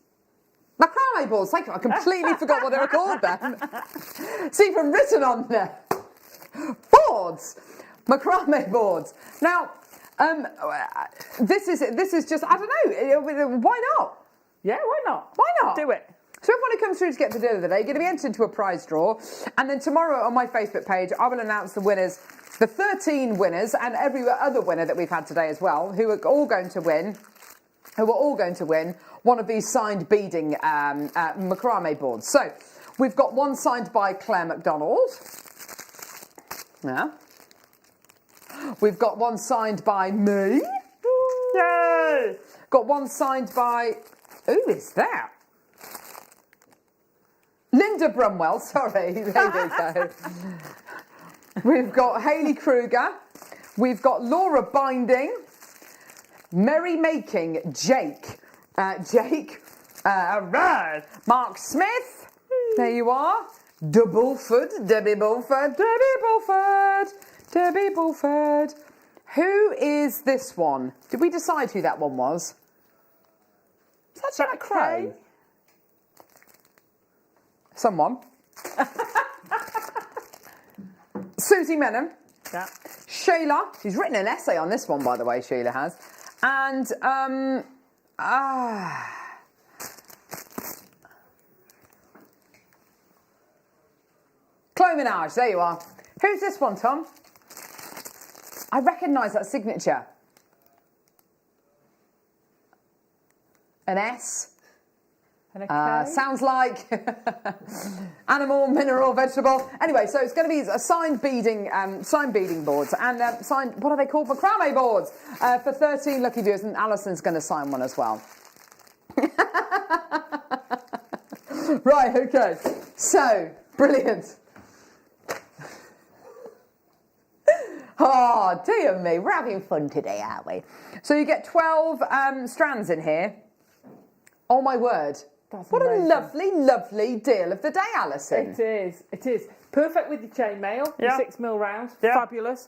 Macrame boards, thank you. I completely forgot what they were called then. It's even written on there. Boards. Macrame boards. Now, this is just, I don't know, why not? Yeah, why not? Why not? Do it. So everyone who comes through to get the deal of the day, you're going to be entered into a prize draw. And then tomorrow on my Facebook page, I will announce the winners, the 13 winners, and every other winner that we've had today as well, who are all going to win one of these signed beading macrame boards. So we've got one signed by Claire MacDonald. Yeah. We've got one signed by me. Yay! Got one signed by, who is that? Linda Brumwell, sorry. There we go. We've got Hayley Kruger. We've got Laura Binding. Merry Making, Jake. Mark Smith. There you are. Debbie Bulford. Who is this one? Did we decide who that one was? Is that Jack Crow? Someone. Susie Menon. Yeah. Shayla. She's written an essay on this one, by the way, Sheila has. And, Chloe Minaj, there you are. Who's this one, Tom? I recognise that signature. An S. And a K? Sounds like animal, mineral, vegetable. Anyway, so it's going to be a signed beading boards and signed. What are they called? Macrame boards for 13 lucky viewers, and Alison's going to sign one as well. Right. Okay. So brilliant. Oh dear me, we're having fun today, aren't we? So you get 12 strands in here. Oh my word. That's what amazing. a lovely, lovely deal of the day, Alison. It is. Perfect with your chainmail, Yeah. your 6mm round, fabulous.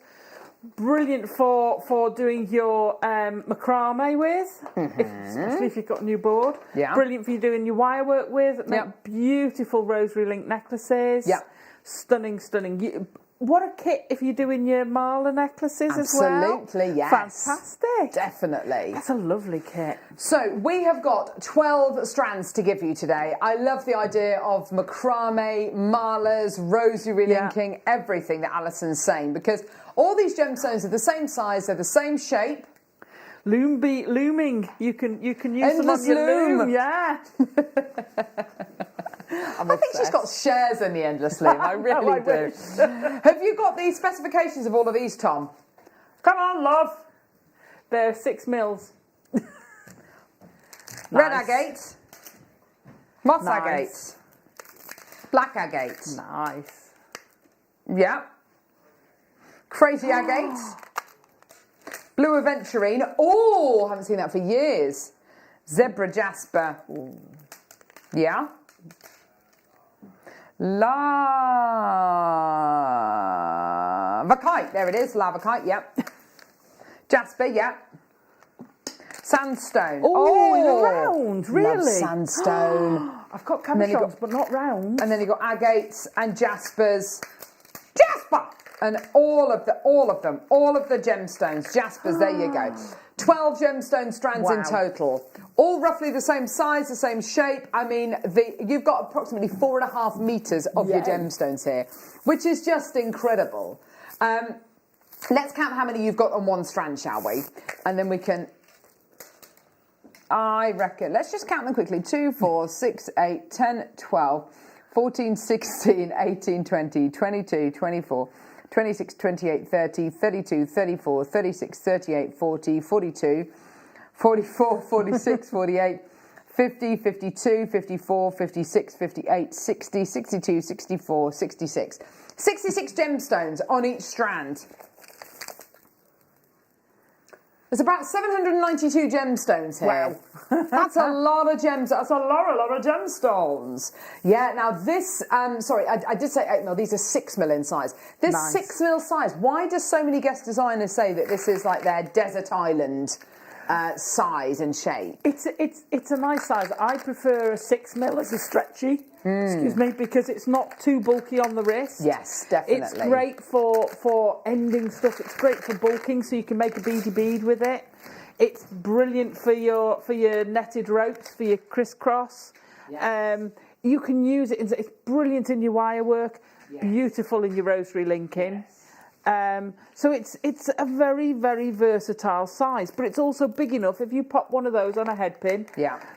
Brilliant for doing your macrame with, especially if you've got a new board. Yeah. Brilliant for you doing your wire work with. Make beautiful rosary link necklaces. Yeah. Stunning. What a kit if you're doing your mala necklaces as well. Absolutely, yes. Fantastic. Definitely. That's a lovely kit. So we have got 12 strands to give you today. I love the idea of macrame, malas, rosary linking, everything that Alison's saying, because all these gemstones are the same size, they're the same shape. Looming. You can use Endless them on your loom. Yeah. I think she's got shares in the Endless Loom. I really do. Have you got the specifications of all of these, Tom? Come on, love. They're 6mm. Red Nice. agate, moss Nice. agate, black agate. Nice. Yeah. Crazy agate. Blue aventurine. Oh, haven't seen that for years. Zebra jasper. Ooh. Yeah. Lava kite. There it is. Lava kite. Yep. Jasper. Yep. Sandstone. Oh, in a round. Really? Love sandstone. I've got then you cabochons, but not round. And then you've got agates and jaspers. Jasper! And all of the gemstones. Jaspers, there you go. 12 gemstone strands in total. All roughly the same size, the same shape. I mean, you've got approximately 4.5 metres of your gemstones here, which is just incredible. Let's count how many you've got on one strand, shall we? And then we can... I reckon, let's just count them quickly. 2, 4, 6, 8, 10, 12, 14, 16, 18, 20, 22, 24, 26, 28, 30, 32, 34, 36, 38, 40, 42, 44, 46, 48, 50, 52, 54, 56, 58, 60, 62, 64, 66. 66 gemstones on each strand. There's about 792 gemstones here. Wow. That's a lot of gems. That's a lot of gemstones. Yeah, now this, sorry, I did say 8mm. These are 6mm in size. This 6mm size, why do so many guest designers say that this is like their desert island size and shape? It's a nice size. I prefer a 6mm as a stretchy. Excuse me, because it's not too bulky on the wrist. Yes, definitely. It's great for ending stuff. It's great for bulking, so you can make a beady bead with it. It's brilliant for your netted ropes, for your crisscross. Yes. You can use it. It's brilliant in your wire work. Yes. Beautiful in your rosary linking. Yes. So it's a very, very versatile size, but it's also big enough. If you pop one of those on a head pin,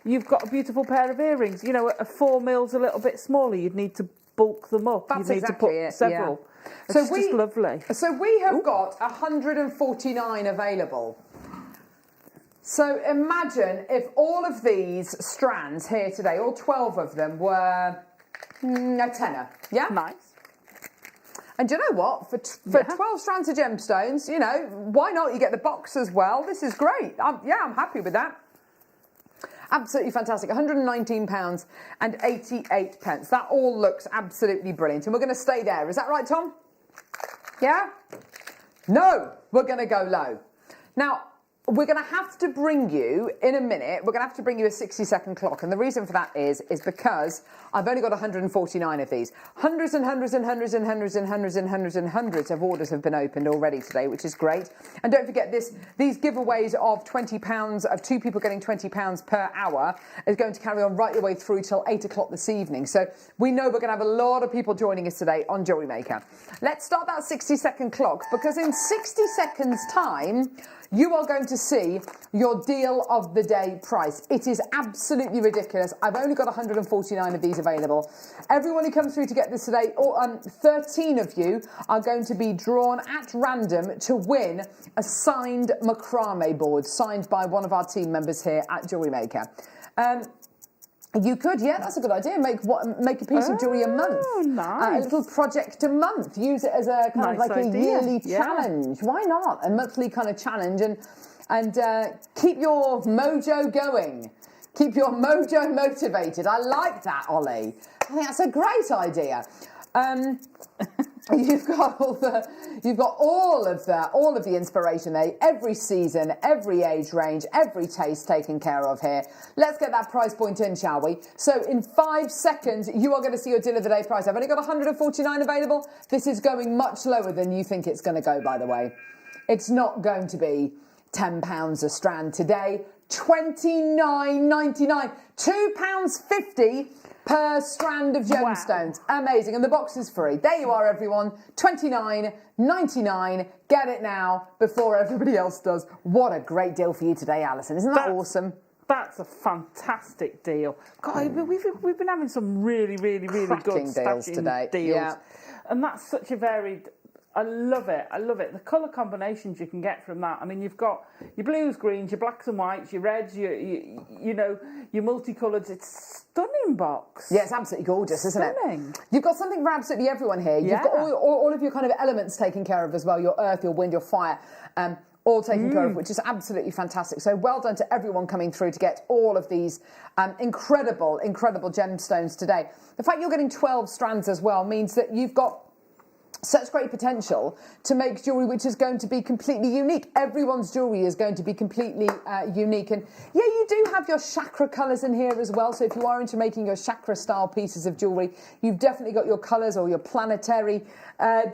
you've got a beautiful pair of earrings. You know, a 4mm a little bit smaller, you'd need to bulk them up. That's you'd need exactly to put it. several. Yeah. It's just lovely. So we have got 149 available. So imagine if all of these strands here today, all 12 of them, were a tenner. Yeah? Nice. And do you know what? For 12 strands of gemstones, you know, why not? You get the box as well. This is great. I'm happy with that. Absolutely fantastic. £119 and 88 pence. That all looks absolutely brilliant. And we're going to stay there. Is that right, Tom? Yeah? No, we're going to go low. Now, we're going to have to bring you, in a minute, we're going to have to bring you a 60-second clock. And the reason for that is because I've only got 149 of these. Hundreds and hundreds and hundreds and hundreds and hundreds and hundreds and hundreds of orders have been opened already today, which is great. And don't forget these giveaways of £20, of 2 people getting £20 per hour, is going to carry on right the way through till 8 o'clock this evening. So we know we're going to have a lot of people joining us today on Jewellery Maker. Let's start that 60-second clock, because in 60 seconds' time, you are going to see your deal of the day price. It is absolutely ridiculous. I've only got 149 of these available. Everyone who comes through to get this today, 13 of you are going to be drawn at random to win a signed macrame board, signed by one of our team members here at Jewellery Maker. You could, yeah, that's a good idea. Make a piece of jewellery a month. Oh, nice. A little project a month. Use it as a kind of like a yearly challenge. Why not? A monthly kind of challenge, and keep your mojo going. Keep your mojo motivated. I like that, Ollie. I think that's a great idea. You've got all of the inspiration there. Every season, every age range, every taste taken care of here. Let's get that price point in, shall we? So in 5 seconds, you are going to see your deal of the day price. I've only got 149 available. This is going much lower than you think it's going to go, by the way. It's not going to be £10 a strand today. £29.99, £2.50 per strand of gemstones. Wow. Amazing. And the box is free. There you are, everyone. £29.99. Get it now before everybody else does. What a great deal for you today, Alison. Isn't that awesome? That's a fantastic deal. God, we've been having some really, really, really cracking good deals today. Deals. Yeah. And that's such a varied... I love it. I love it. The colour combinations you can get from that. I mean, you've got your blues, greens, your blacks and whites, your reds, you know, your multicolours. It's stunning box. Yeah, it's absolutely gorgeous, isn't it? Stunning. You've got something for absolutely everyone here. You've got all of your kind of elements taken care of as well. Your earth, your wind, your fire. All taken care of, which is absolutely fantastic. So well done to everyone coming through to get all of these incredible, incredible gemstones today. The fact you're getting 12 strands as well means that you've got such great potential to make jewellery which is going to be completely unique. Everyone's jewellery is going to be completely unique. And yeah, you do have your chakra colours in here as well. So if you are into making your chakra style pieces of jewellery, you've definitely got your colours, or your planetary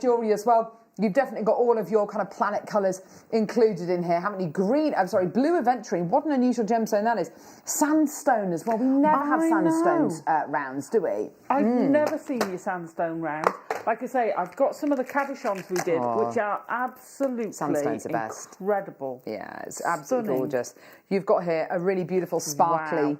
jewellery as well. You've definitely got all of your kind of planet colours included in here. How many blue aventurine. What an unusual gemstone that is. Sandstone as well. We never have sandstones rounds, do we? I've never seen your sandstone round. Like I say, I've got some of the cabochons we did, which are absolutely Sandstone's the best. incredible. Yeah, it's absolutely Stunning. gorgeous. You've got here a really beautiful sparkly,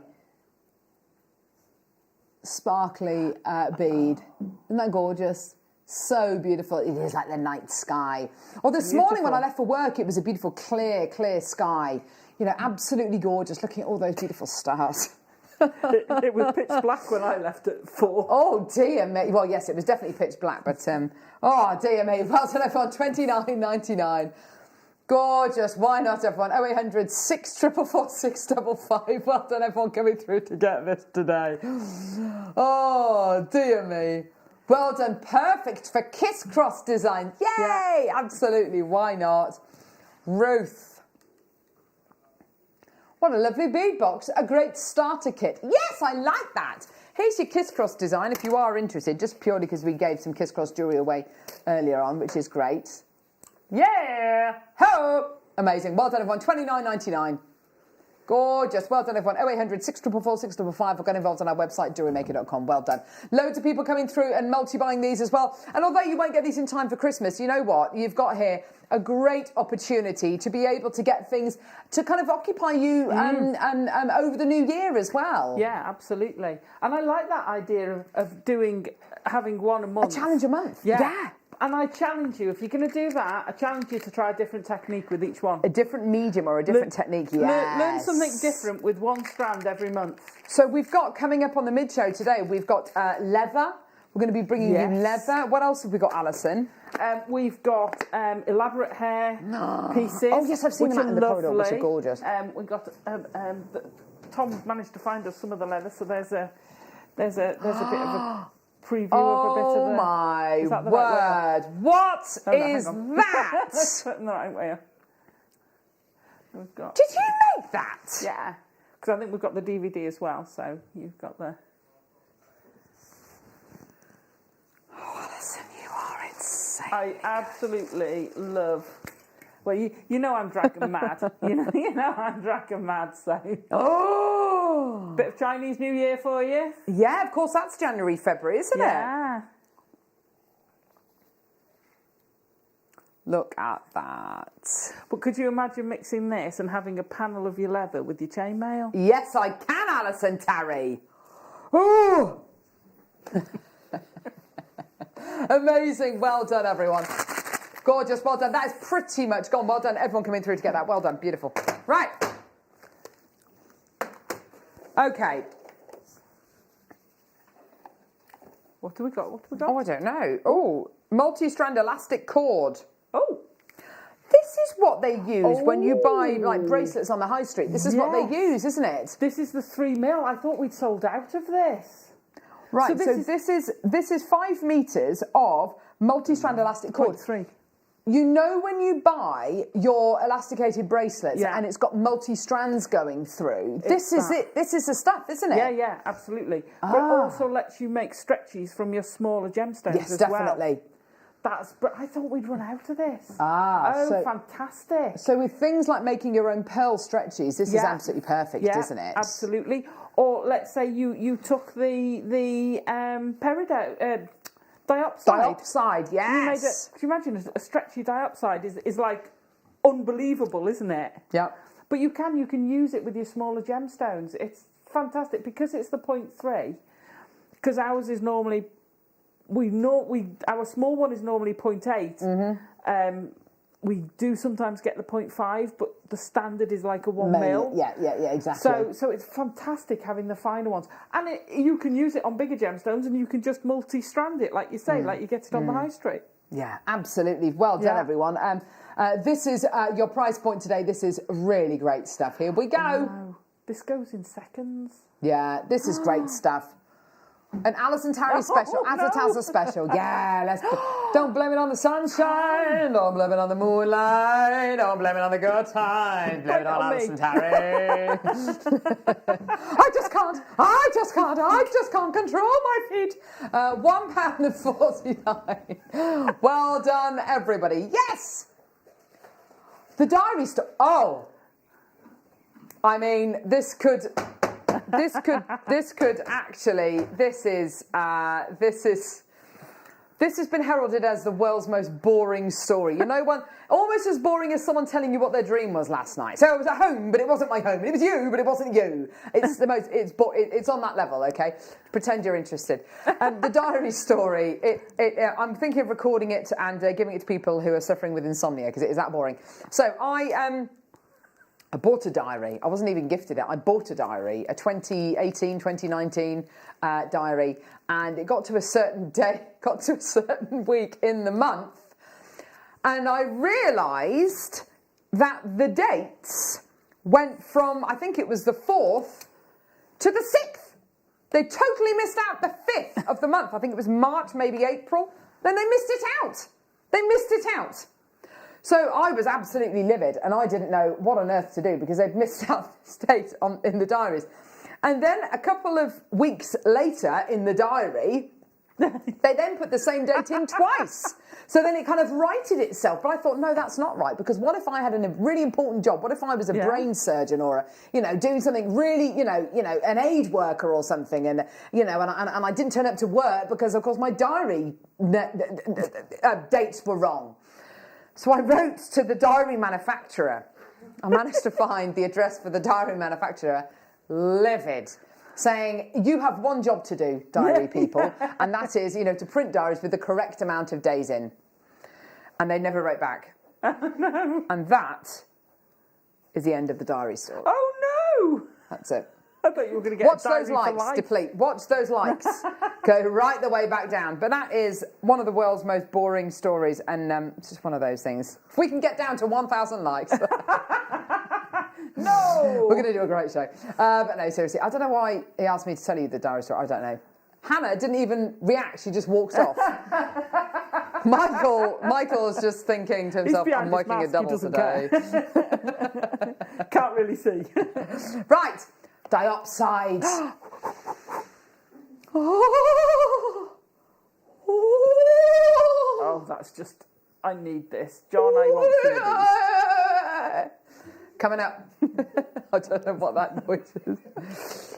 bead. Isn't that gorgeous? So beautiful. It is like the night sky. Or this morning when I left for work, it was a beautiful, clear sky. You know, absolutely gorgeous. Looking at all those beautiful stars. It was pitch black when I left at 4. Oh dear me. Well, yes, it was definitely pitch black, but oh dear me. Well done, everyone. $29.99. Gorgeous. Why not, everyone? 0800 644 655. Well done, everyone, coming through to get this today. Oh dear me. Well done. Perfect for Kiss Cross design. Yay! Yeah. Absolutely. Why not? Ruth. What a lovely bead box. A great starter kit. Yes, I like that. Here's your Kiss Cross design if you are interested, just purely because we gave some Kiss Cross jewellery away earlier on, which is great. Yeah! Ho! Amazing. Well done, everyone. $29.99. Gorgeous. Well done, everyone. 0800 644 655. Or get involved on our website, JewelleryMaker.com. Well done. Loads of people coming through and multi-buying these as well. And although you won't get these in time for Christmas, you know what? You've got here a great opportunity to be able to get things to kind of occupy you over the new year as well. Yeah, absolutely. And I like that idea of having one a month. A challenge a month. Yeah. And I challenge you, if you're going to do that, I challenge you to try a different technique with each one. A different medium or a different technique, yes. Learn something different with one strand every month. So we've got, coming up on the mid-show today, we've got leather. We're going to be bringing you leather. What else have we got, Alison? We've got elaborate hair pieces. Oh, yes, I've seen them out in the corridor, which are gorgeous. We've got... Tom managed to find us some of the leather, so there's a bit of a... preview of a bit of the... Oh my the word! Right what is that? Let's put it in the right way. We've got... Did you make that? Yeah, because I think we've got the DVD as well, so you've got the... Oh, Alison, you are insane. I absolutely love... Well, you know I'm dragon mad. you know I'm dragon mad, so... Oh! Bit of Chinese New Year for you. Yeah, of course, that's January, February, isn't it? Yeah. Look at that. But could you imagine mixing this and having a panel of your leather with your chainmail? Yes, I can, Alison Tarry. Oh! Amazing. Well done, everyone. Gorgeous. Well done. That is pretty much gone. Well done. Everyone coming through to get that. Well done. Beautiful. Right. Okay. What do we got? Oh, I don't know. Oh, multi-strand elastic cord. Oh. This is what they use when you buy like bracelets on the high street. This is what they use, isn't it? This is the 3mm. I thought we'd sold out of this. Right. So this is 5 meters of multi-strand elastic cord. 0.3. You know when you buy your elasticated bracelets and it's got multi-strands going through, this is it. This is the stuff, isn't it? Yeah, absolutely. But it also lets you make stretchies from your smaller gemstones yes, as definitely. well. I thought we'd run out of this. So fantastic. So with things like making your own pearl stretchies, this is absolutely perfect, isn't it? Absolutely. Or let's say you took the peridot... Diopside, yes. Can you imagine a stretchy diopside is like unbelievable, isn't it? Yep. But you can use it with your smaller gemstones. It's fantastic because it's the 0.3. Because ours is normally our small one is normally 0.8. We do sometimes get the 0.5, but the standard is like a 1 mil. Yeah, exactly. So it's fantastic having the finer ones. And you can use it on bigger gemstones and you can just multi-strand it, like you say, like you get it on the high street. Yeah, absolutely. Well done, everyone. This is your price point today. This is really great stuff. Here we go. Oh, this goes in seconds. Yeah, this is great stuff. An Alison Tarry special, Azataza special. Yeah, don't blame it on the sunshine. Don't blame it on the moonlight. Don't blame it on the good times. Blame it on Alison Tarry. I just can't control my feet. £1.49. Well done, everybody. Yes. The diary store. Oh. I mean, this could This has been heralded as the world's most boring story. You know, almost as boring as someone telling you what their dream was last night. So I was at home, but it wasn't my home. It was you, but it wasn't you. It's the most. It's on that level. Okay, pretend you're interested. The diary story. I'm thinking of recording it and giving it to people who are suffering with insomnia because it is that boring. So I bought a diary. I wasn't even gifted it. I bought a diary, a 2018, 2019 diary, and it got to a certain day, got to a certain week in the month, and I realised that the dates went from, I think it was the 4th to the 6th. They totally missed out the 5th of the month. I think it was March, maybe April. Then they missed it out. They missed it out. So I was absolutely livid and I didn't know what on earth to do because they'd missed out this date in the diaries. And then a couple of weeks later in the diary, they then put the same date in twice. So then it kind of righted itself. But I thought, no, that's not right. Because what if I had a really important job? What if I was a brain surgeon or, doing something really, an aid worker or something? And, and I didn't turn up to work because, of course, my diary dates were wrong. So I wrote to the diary manufacturer. I managed to find the address for the diary manufacturer, livid, saying, you have one job to do, diary people, and that is, to print diaries with the correct amount of days in. And they never wrote back. Oh, no. And that is the end of the diary story. Oh, no. That's it. I thought you were going to get Watch those likes deplete. Watch those likes go right the way back down. But that is one of the world's most boring stories, and it's just one of those things. If we can get down to 1,000 likes, no, we're going to do a great show. But no, seriously, I don't know why he asked me to tell you the diary story. I don't know. Hannah didn't even react; she just walked off. Michael's just thinking to himself, "I'm working a double today." Can't really see. Right. Dioxide. Oh, that's just... I need this. John, I want to do this. Coming up. I don't know what that noise is.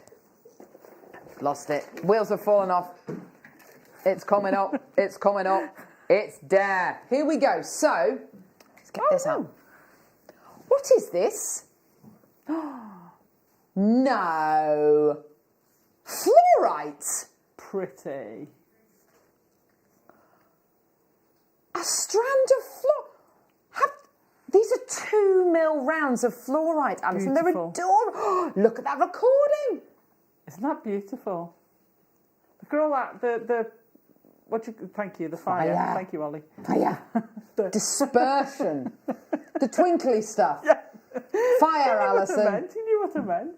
Lost it. Wheels have fallen off. It's coming up. It's coming up. It's there. Here we go. So, let's get this out. What is this? No. Fluorite. Pretty. A strand of these are 2 mil rounds of fluorite, Alison. They're adorable. Look at that recording. Isn't that beautiful? Look at all that. Thank you, the fire. Thank you, Ollie. Fire. Dispersion. The twinkly stuff. Yeah. Fire, Alison. You knew what I meant.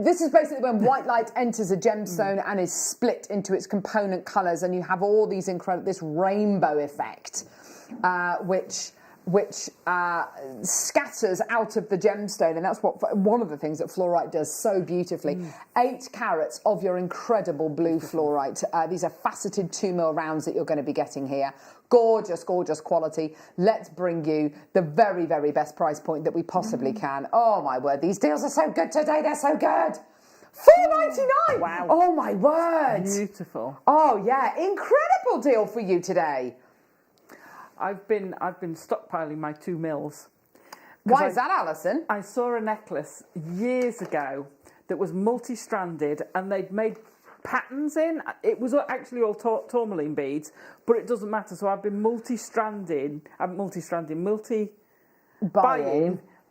This is basically when white light enters a gemstone and is split into its component colours, and you have all these this rainbow effect, which scatters out of the gemstone, and that's one of the things that fluorite does so beautifully. 8 carats of your incredible blue fluorite. These are faceted 2 mil rounds that you're going to be getting here. Gorgeous, gorgeous quality. Let's bring you the very, very best price point that we possibly can. Oh my word, these deals are so good today. They're so good. $4.99. Wow. Oh my word. Beautiful. Oh yeah, incredible deal for you today. I've been stockpiling my 2 mils. Why is that, Alison? I saw a necklace years ago that was multi-stranded, and they'd made patterns in. It was actually all tourmaline beads, but it doesn't matter. So I've been multi-buying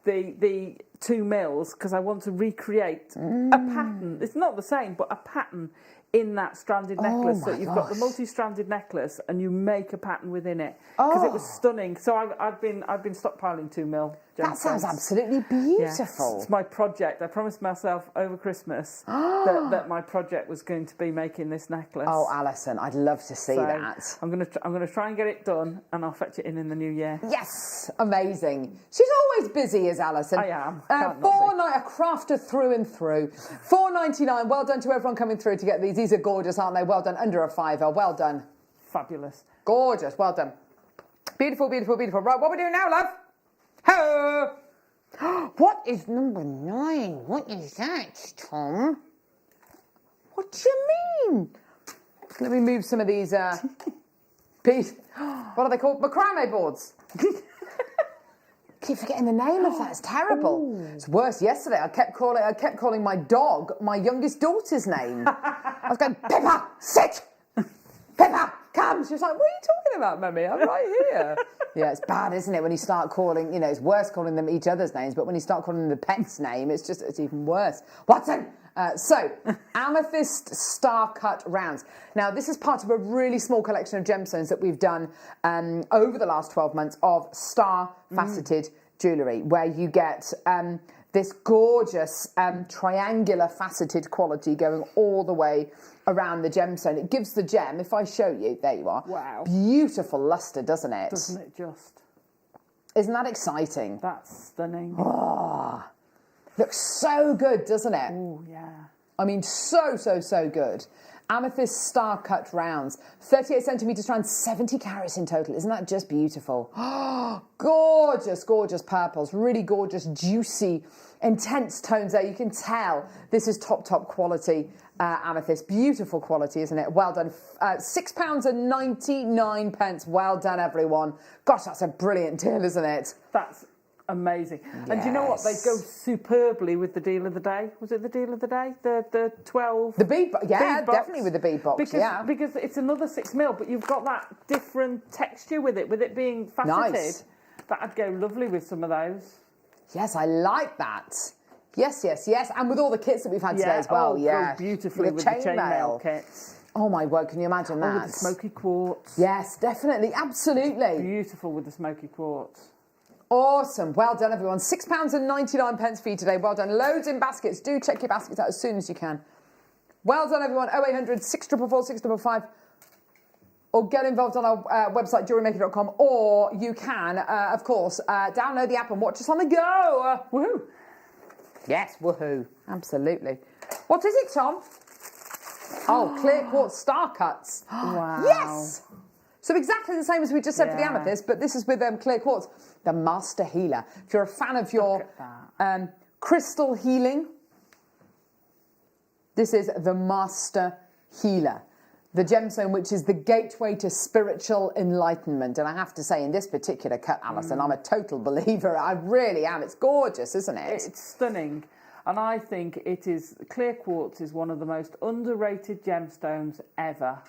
the 2 mils because I want to recreate a pattern. It's not the same, but a pattern in that stranded necklace. So you've got the multi-stranded necklace and you make a pattern within it because it was stunning. So I've been stockpiling 2 mil. That sounds absolutely beautiful. Yeah, it's my project. I promised myself over Christmas that my project was going to be making this necklace. Oh, Alison, I'd love to see that. I'm gonna try and get it done, and I'll fetch it in the new year. Yes, amazing. She's always busy, is Alison. I am. A crafter through and through. $4.99. Well done to everyone coming through to get these. These are gorgeous, aren't they? Well done. Under a £5. Well done. Fabulous. Gorgeous. Well done. Beautiful, beautiful, beautiful. Right, what are we doing now, love? Hello. What is number 9? What is that, Tom? What do you mean? Let me move some of these piece. What are they called? Macrame boards. Keep forgetting the name of that. It's terrible. Ooh. It's worse. Yesterday, I kept calling my dog my youngest daughter's name. I was going, Pippa, sit. Pippa, come. She was like, what are you talking about, Mummy? I'm right here. Yeah, it's bad, isn't it? When you start calling, it's worse calling them each other's names, but when you start calling them the pet's name, it's even worse. Watson. So, amethyst star cut rounds. Now, this is part of a really small collection of gemstones that we've done over the last 12 months of star faceted jewellery, where you get this gorgeous triangular faceted quality going all the way around the gemstone. It gives the gem, if I show you, there you are. Wow. Beautiful lustre, doesn't it? Doesn't it just? Isn't that exciting? That's stunning. Oh. Looks so good, doesn't it? Oh, yeah. I mean, so good. Amethyst star cut rounds. 38 centimetres round, 70 carats in total. Isn't that just beautiful? Oh, gorgeous purples. Really gorgeous, juicy, intense tones there. You can tell this is top quality amethyst. Beautiful quality, isn't it? Well done. £6.99. Well done, everyone. Gosh, that's a brilliant deal, isn't it? That's amazing. Yes. And do you know what? They go superbly with the deal of the day. Was it the deal of the day? The 12? The bead box. Yeah, bead box. Definitely with the bead box. Because it's another 6mm, but you've got that different texture with it being faceted. Nice. That'd go lovely with some of those. Yes, I like that. Yes. And with all the kits that we've had today as well. Go beautifully with the chainmail kits. Oh my word, can you imagine that? With the smoky quartz. Yes, definitely, absolutely. Beautiful with the smoky quartz. Awesome. Well done, everyone. £6.99 for you today. Well done. Loads in baskets. Do check your baskets out as soon as you can. Well done, everyone. 0800 644 655. Or get involved on our website, JewelleryMaker.com. Or you can, of course, download the app and watch us on the go. Woohoo. Yes, woohoo. Absolutely. What is it, Tom? Oh, clear quartz star cuts. Wow. Yes. So exactly the same as we just said for the amethyst, but this is with clear quartz. The Master Healer. If you're a fan of your crystal healing, this is the Master Healer. The gemstone which is the gateway to spiritual enlightenment. And I have to say, in this particular cut, Alison, I'm a total believer. I really am. It's gorgeous, isn't it? It's stunning. And I think clear quartz is one of the most underrated gemstones ever.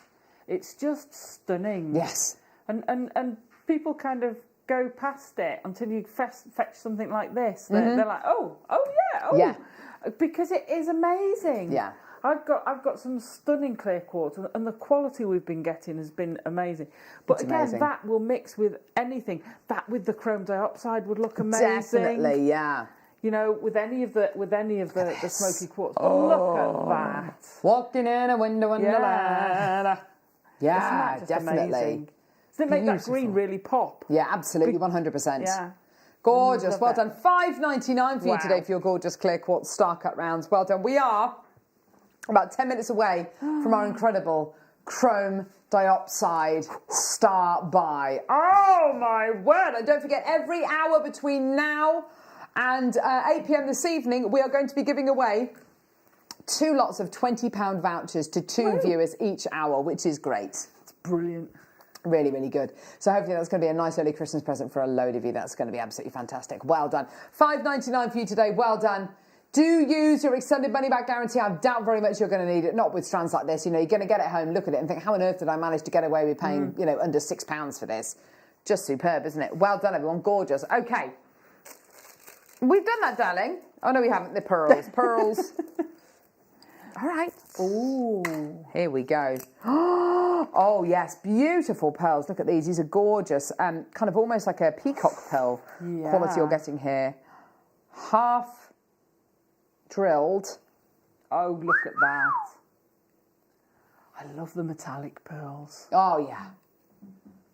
It's just stunning. Yes. And people kind of go past it until you fetch something like this. They're like, oh yeah. Because it is amazing. Yeah. I've got some stunning clear quartz, and the quality we've been getting has been amazing. But it's again, amazing. that will mix with anything. That with the chrome dioxide would look amazing. Definitely, yeah. With any of the smoky quartz. Look at that. Walking in a window wonderland. Yeah, definitely. Amazing? Does it make that green really pop? Yeah, absolutely, 100%. Yeah. Gorgeous. Well done. $5.99 for you today for your gorgeous clear quartz star cut rounds. Well done. We are about 10 minutes away from our incredible chrome dioxide star buy. Oh my word. And don't forget, every hour between now and 8 p.m. this evening, we are going to be giving away 2 lots of £20 vouchers to 2 viewers each hour, which is great. It's brilliant. Really, really good. So hopefully that's going to be a nice early Christmas present for a load of you. That's going to be absolutely fantastic. Well done. $5.99 for you today. Well done. Do use your extended money back guarantee. I doubt very much you're going to need it. Not with strands like this. You're going to get it home, look at it and think, how on earth did I manage to get away with paying, under £6 for this? Just superb, isn't it? Well done, everyone. Gorgeous. Okay. We've done that, darling. Oh, no, we haven't. The pearls. Pearls. All right. Ooh. Here we go. Oh, yes. Beautiful pearls. Look at these. These are gorgeous. Kind of almost like a peacock pearl quality you're getting here. Half drilled. Oh, look at that. I love the metallic pearls. Oh, yeah.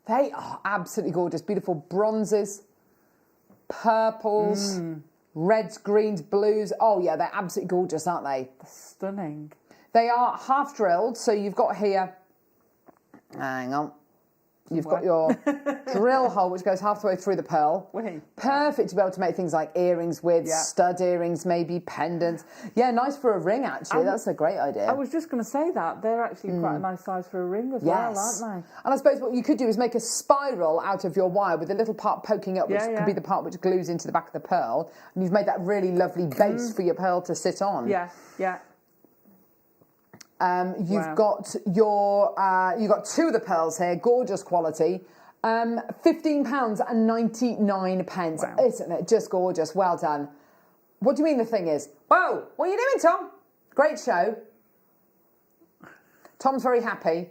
They are absolutely gorgeous. Beautiful bronzes, purples, reds, greens, blues. Oh, yeah, they're absolutely gorgeous, aren't they? They're stunning. They are half drilled, so you've got here, hang on, You've got your drill hole, which goes half the way through the pearl. Perfect to be able to make things like earrings with, stud earrings, maybe pendants. Yeah, nice for a ring, actually. That's a great idea. I was just going to say that. They're actually quite a nice size for a ring as well, aren't they? And I suppose what you could do is make a spiral out of your wire with a little part poking up, which could be the part which glues into the back of the pearl. And you've made that really lovely base for your pearl to sit on. Yeah. You've got your you've got two of the pearls here, gorgeous quality. £15.99. Wow. Isn't it just gorgeous? Well done. What do you mean the thing is? Whoa, what are you doing, Tom? Great show. Tom's very happy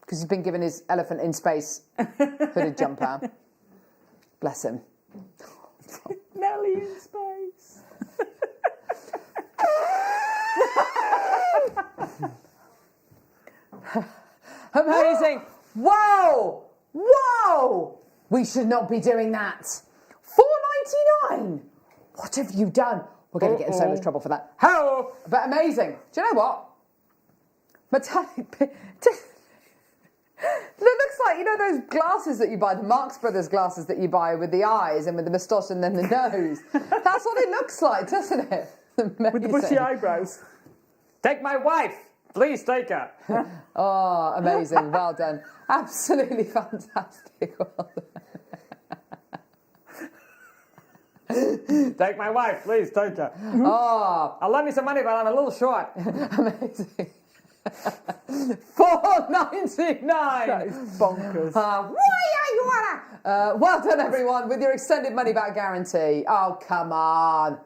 because he's been given his elephant in space hooded jumper. Bless him. Nelly in space. Amazing. Whoa. We should not be doing that. £4.99. What have you done? We're going to get in so much trouble for that. Hello. But amazing. Do you know what? Metallic. It looks like, you know, those glasses that you buy, the Marx Brothers glasses that you buy with the eyes and with the moustache and then the nose. That's what it looks like, doesn't it? Amazing. With the bushy eyebrows. Take my wife. Please take her. Oh, amazing. Well done. Absolutely fantastic. Well done. Take my wife. Please take her. Oh. I'll lend me some money, but I'm a little short. Amazing. £4.99. That is bonkers. Well done, everyone, with your extended money back guarantee. Oh, come on.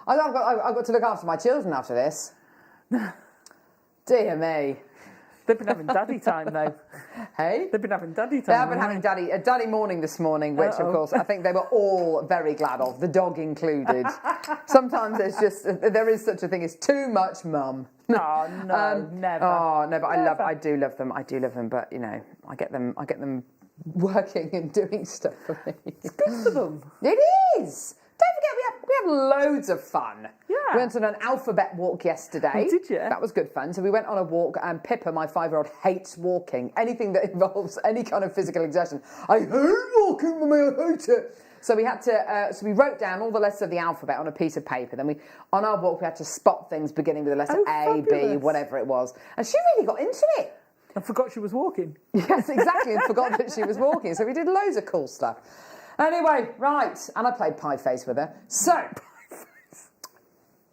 I've got to look after my children after this. Dear me. They've been having daddy time, though. Hey? They've been having daddy time. They have been having a daddy morning this morning, which, of course, I think they were all very glad of, the dog included. Sometimes there is such a thing as too much mum. Oh, no, never. Oh, no, but I do love them, but, you know, I get them working and doing stuff for me. It's good for them. It is. Don't forget, we have loads of fun. Yeah. We went on an alphabet walk yesterday. Oh, did you? That was good fun. So we went on a walk, and Pippa, my 5-year-old, hates walking. Anything that involves any kind of physical exertion. I hate walking, Mummy, I hate it. So we had to, so we wrote down all the letters of the alphabet on a piece of paper. Then on our walk, we had to spot things beginning with the letter A, fabulous. B, whatever it was. And she really got into it. I forgot she was walking. Yes, exactly, and forgot that she was walking. So we did loads of cool stuff. Anyway, right, and I played Pie Face with her. So,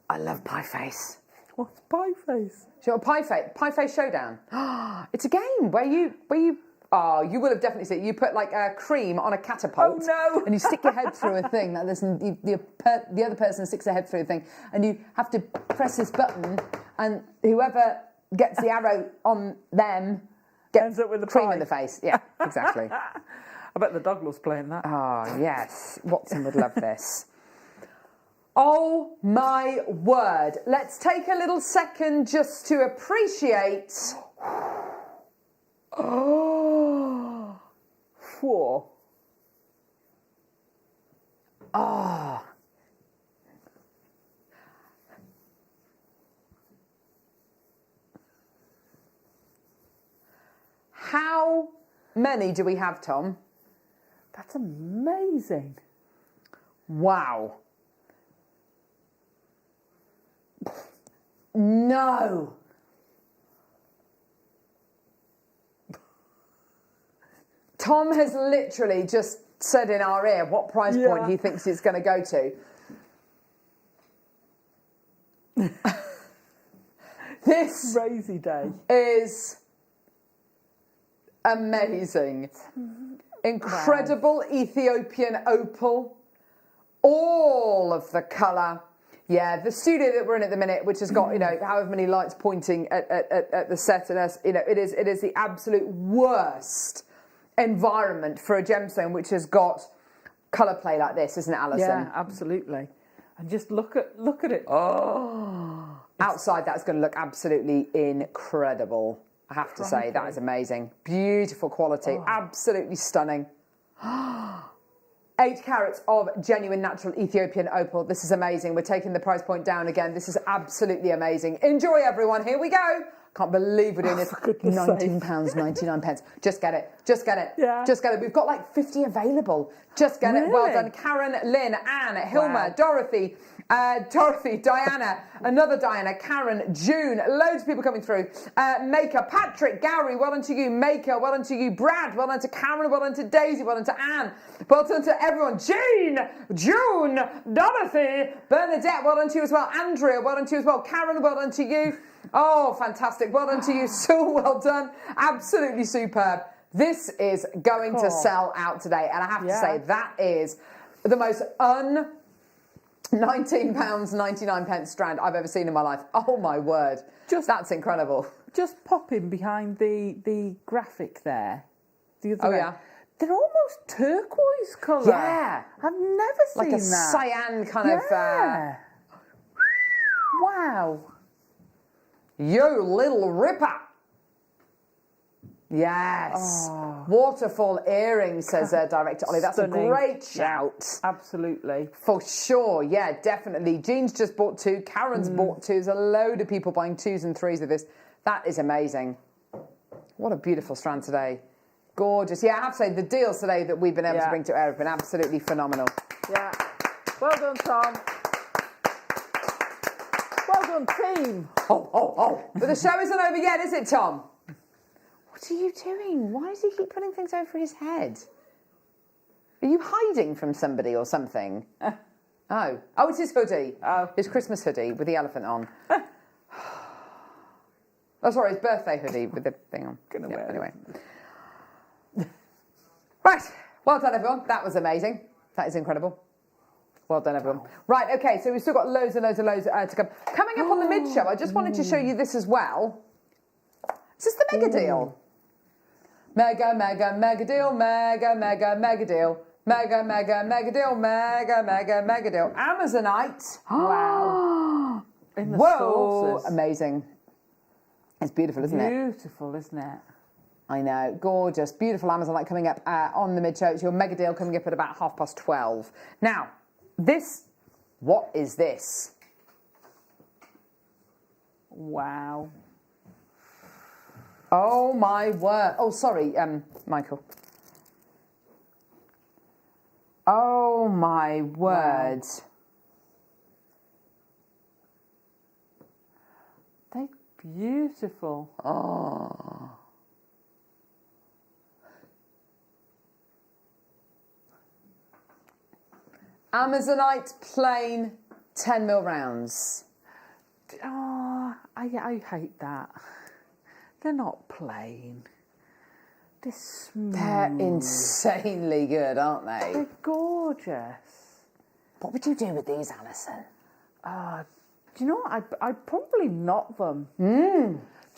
I love Pie Face. What's Pie Face? Do you know what Pie Face Showdown? It's a game where you you will have definitely seen it. You put like cream on a catapult. Oh no! And you stick your head through a thing like this, and the other person sticks their head through the thing, and you have to press this button, and whoever gets the arrow on them gets up with the cream pie. in the face. Yeah, exactly. I bet the dog loves playing that. Oh, yes. Watson would love this. Oh, my word. Let's take a little second just to appreciate... Oh. 4. Oh. How many do we have, Tom? That's amazing. Wow. No. Tom has literally just said in our ear what price point he thinks it's going to go to. This crazy day is amazing. Incredible Ethiopian opal. All of the colour. Yeah, the studio that we're in at the minute, which has got, you know, however many lights pointing at the set, and us, you know, it is the absolute worst environment for a gemstone which has got colour play like this, isn't it, Alison? Yeah, absolutely. And just look at it. Oh, outside that's going to look absolutely incredible. I have to say, that is amazing. Beautiful quality, absolutely stunning. 8 carats of genuine natural Ethiopian opal. This is amazing. We're taking the price point down again. This is absolutely amazing. Enjoy, everyone. Here we go. Can't believe we're doing this. £19.99. Just get it. Just get it. Yeah. Just get it. We've got like 50 available. Just get it. Well done. Karen, Lynn, Anne, Hilma, Dorothy, Diana, another Diana, Karen, June, loads of people coming through. Maker, Patrick, Gary, well done to you. Maker, well done to you. Brad, well done to Karen, well done to Daisy, well done to Anne, well done to everyone. Jean, June, Dorothy, Bernadette, well done to you as well. Andrea, well done to you as well. Karen, well done to you. Oh, fantastic. Well done to you. So well done. Absolutely superb. This is going to sell out today. And I have to say, that is the most £19.99 strand I've ever seen in my life. Oh, my word. That's incredible. Just popping behind the graphic there. The other yeah. They're almost turquoise colour. Yeah. I've never seen like a that. cyan kind of... Wow. You little ripper. Yes. Oh. Waterfall earrings, says Director Ollie. That's Stunning. a great shout. Yeah, absolutely. For sure. Yeah, definitely. Jean's just bought 2. Karen's bought 2. There's a load of people buying 2s and 3s of this. That is amazing. What a beautiful strand today. Gorgeous. Yeah, I have to say, the deals today that we've been able to bring to air have been absolutely phenomenal. Yeah. Well done, Tom. Well done, team. Oh. But the show isn't over yet, is it, Tom? What are you doing? Why does he keep putting things over his head? Are you hiding from somebody or something? Oh, it's his hoodie. Oh. His Christmas hoodie with the elephant on. Oh, sorry, his birthday hoodie with the thing on. Anyway. Right. Well done, everyone. That was amazing. That is incredible. Well done, everyone. Right, okay, so we've still got loads and loads and loads to come. Coming up on the mid-show, I just wanted to show you this as well. Is this the mega deal? Mega, mega, mega deal, mega, mega, mega deal. Mega, mega, mega deal, mega, mega, mega deal. Amazonite. Wow. In the Whoa, sauces. amazing. It's beautiful, isn't it? Beautiful, isn't it? I know, gorgeous, beautiful Amazonite coming up on the mid-show. It's your mega deal coming up at about 12:30. Now, what is this? Wow. Oh my word. Oh, sorry, Michael. Oh my word. They're beautiful. Oh. Amazonite plain 10mm rounds. Oh, I hate that. They're not plain. They're smooth. They're insanely good, aren't they? They're gorgeous. What would you do with these, Alison? Do you know what? I'd probably knot them.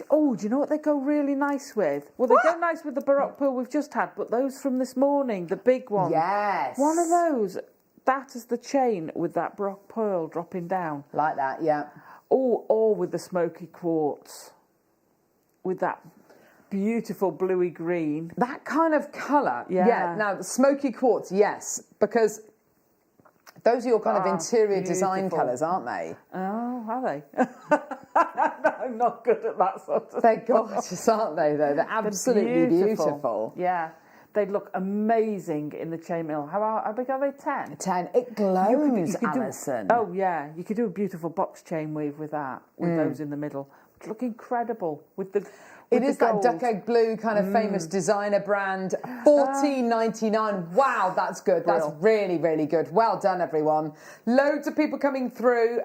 Oh, do you know what they go really nice with? Well, they go nice with the Baroque pearl we've just had, but those from this morning, the big one. Yes. One of those. That is the chain with that Baroque pearl dropping down. Like that, yeah. Or with the smoky quartz. With that beautiful bluey green. That kind of colour. Yeah. Now, the smoky quartz, yes, because those are your kind of interior design beautiful. colours, aren't they? Oh, are they? I'm not good at that sort of They're gorgeous, aren't they, though? They're absolutely beautiful. Yeah. They'd look amazing in the chainmail. How big are they? 10? 10. It glows, you could Alison. Oh, yeah. You could do a beautiful box chain weave with that, with those in the middle. It'd look incredible with the It is that duck egg blue kind of famous designer brand. $14.99. Wow, that's good. That's really, really good. Well done, everyone. Loads of people coming through.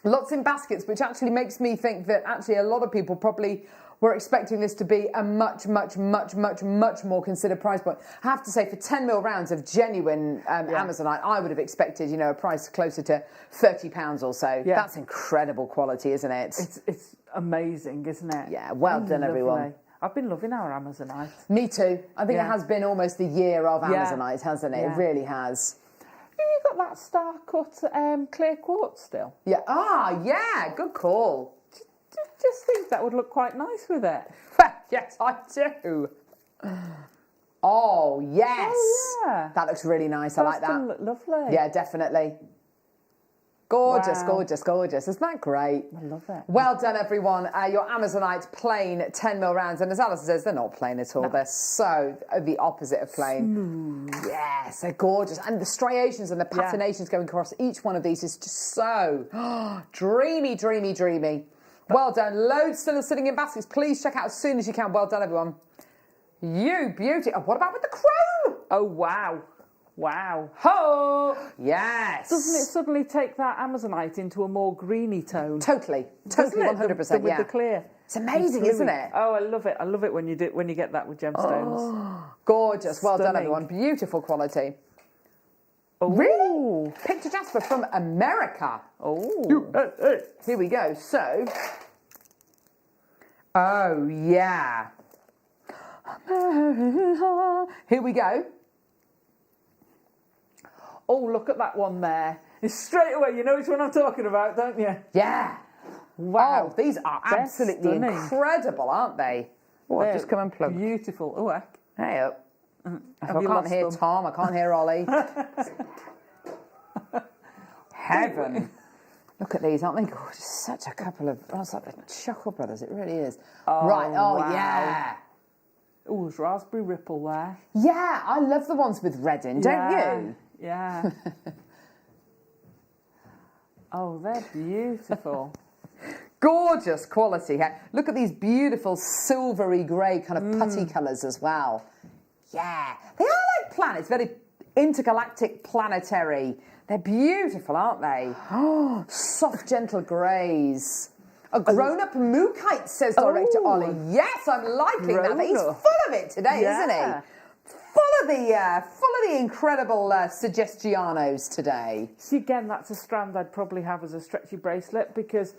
Lots in baskets, which actually makes me think that actually a lot of people probably were expecting this to be a much more considered price point. I have to say, for 10mm rounds of genuine Amazonite, I would have expected, a price closer to £30 or so. Yeah. That's incredible quality, isn't it? It's amazing, isn't it? Yeah, well done, everyone. Lovely. I've been loving our Amazonite. Me too. I think it has been almost the year of Amazonite, hasn't it? Yeah. It really has. Have you got that star cut clear quartz still? Yeah. Yeah. Good call. Just think that would look quite nice with it. Yes, I do. Oh, yes. Oh, yeah. That looks really nice. I like that. Look lovely. Yeah, definitely. Gorgeous, Wow. gorgeous, gorgeous. Isn't that great? I love it. Well done, everyone. Your Amazonite plain 10mm rounds. And as Alison says, they're not plain at all. No. They're so the opposite of plain. Smooth. Yes, they're gorgeous. And the striations and the patinations going across each one of these is just so dreamy, dreamy, dreamy. Well done. Loads still sitting in baskets. Please check out as soon as you can. Well done, everyone. You beauty. Oh, what about with the chrome? Oh, wow. Wow. Ho! Yes. Doesn't it suddenly take that Amazonite into a more greeny tone? Totally. Totally, 100%. With the clear. It's amazing, isn't it? Oh, I love it. I love it when you get that with gemstones. Oh, gorgeous. Well done, everyone. Beautiful quality. Oh. Really? Picture jasper from America. Oh. Here we go. So, oh, yeah. Here we go. Oh, look at that one there. It's straight away, you know which one I'm talking about, don't you? Yeah. Wow. Oh, these are absolutely incredible, aren't they? Oh, I've just come unplugged. Beautiful. Oh, heck. Hey up. I can't hear Tom, I can't hear Ollie. Heaven. Look at these, aren't they gorgeous? Such a couple of... Oh, it's like the Chuckle Brothers, it really is. Oh, right, oh, wow. yeah. Oh, there's raspberry ripple there. Yeah, I love the ones with red in, don't you? Yeah. Oh, they're beautiful. Gorgeous quality here. Look at these beautiful silvery grey kind of putty colours as well. Yeah. They are like planets, very intergalactic planetary. They're beautiful, aren't they? Oh, soft, gentle greys. A grown-up mookite, says Director Ollie. Yes, I'm liking that. He's full of it today, isn't he? Full of the incredible Suggestianos today. See, again, that's a strand I'd probably have as a stretchy bracelet because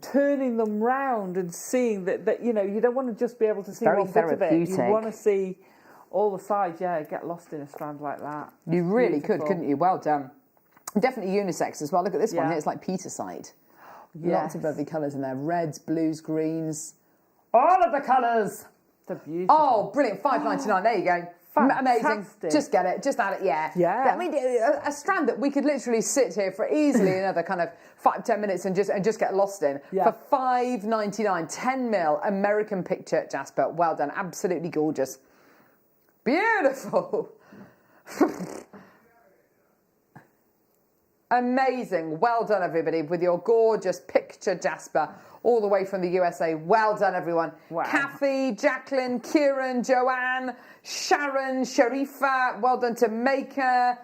turning them round and seeing that you know, you don't want to just be able to see one bit of it. You want to see all the sides. Yeah, get lost in a strand like that. You really could, couldn't you? Well done. Definitely unisex as well. Look at this one here. It's like Petersite. Lots of lovely colours in there. Reds, blues, greens. All of the colours. They're beautiful. Oh, brilliant. $5.99. There you go. Amazing. Just get it. Just add it. Yeah. I mean, a strand that we could literally sit here for easily another kind of 5-10 minutes and just get lost in for $5.99. 10mm American picture jasper. Well done. Absolutely gorgeous. Beautiful. Amazing. Well done, everybody, with your gorgeous picture jasper all the way from the USA. Well done, everyone. Wow. Kathy, Jacqueline, Kieran, Joanne, Sharon, Sharifa. Well done to Maker,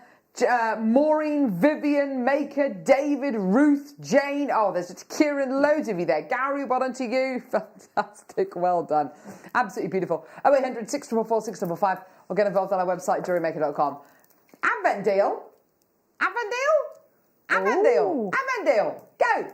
Maureen, Vivian, Maker, David, Ruth, Jane. Oh, there's just Kieran, loads of you there. Gary, well done to you. Fantastic. Well done. Absolutely beautiful. 0800 644 655 or get involved on our website, JewelleryMaker.com. Advent deal. Advent deal? Advent deal. Advent deal. Go.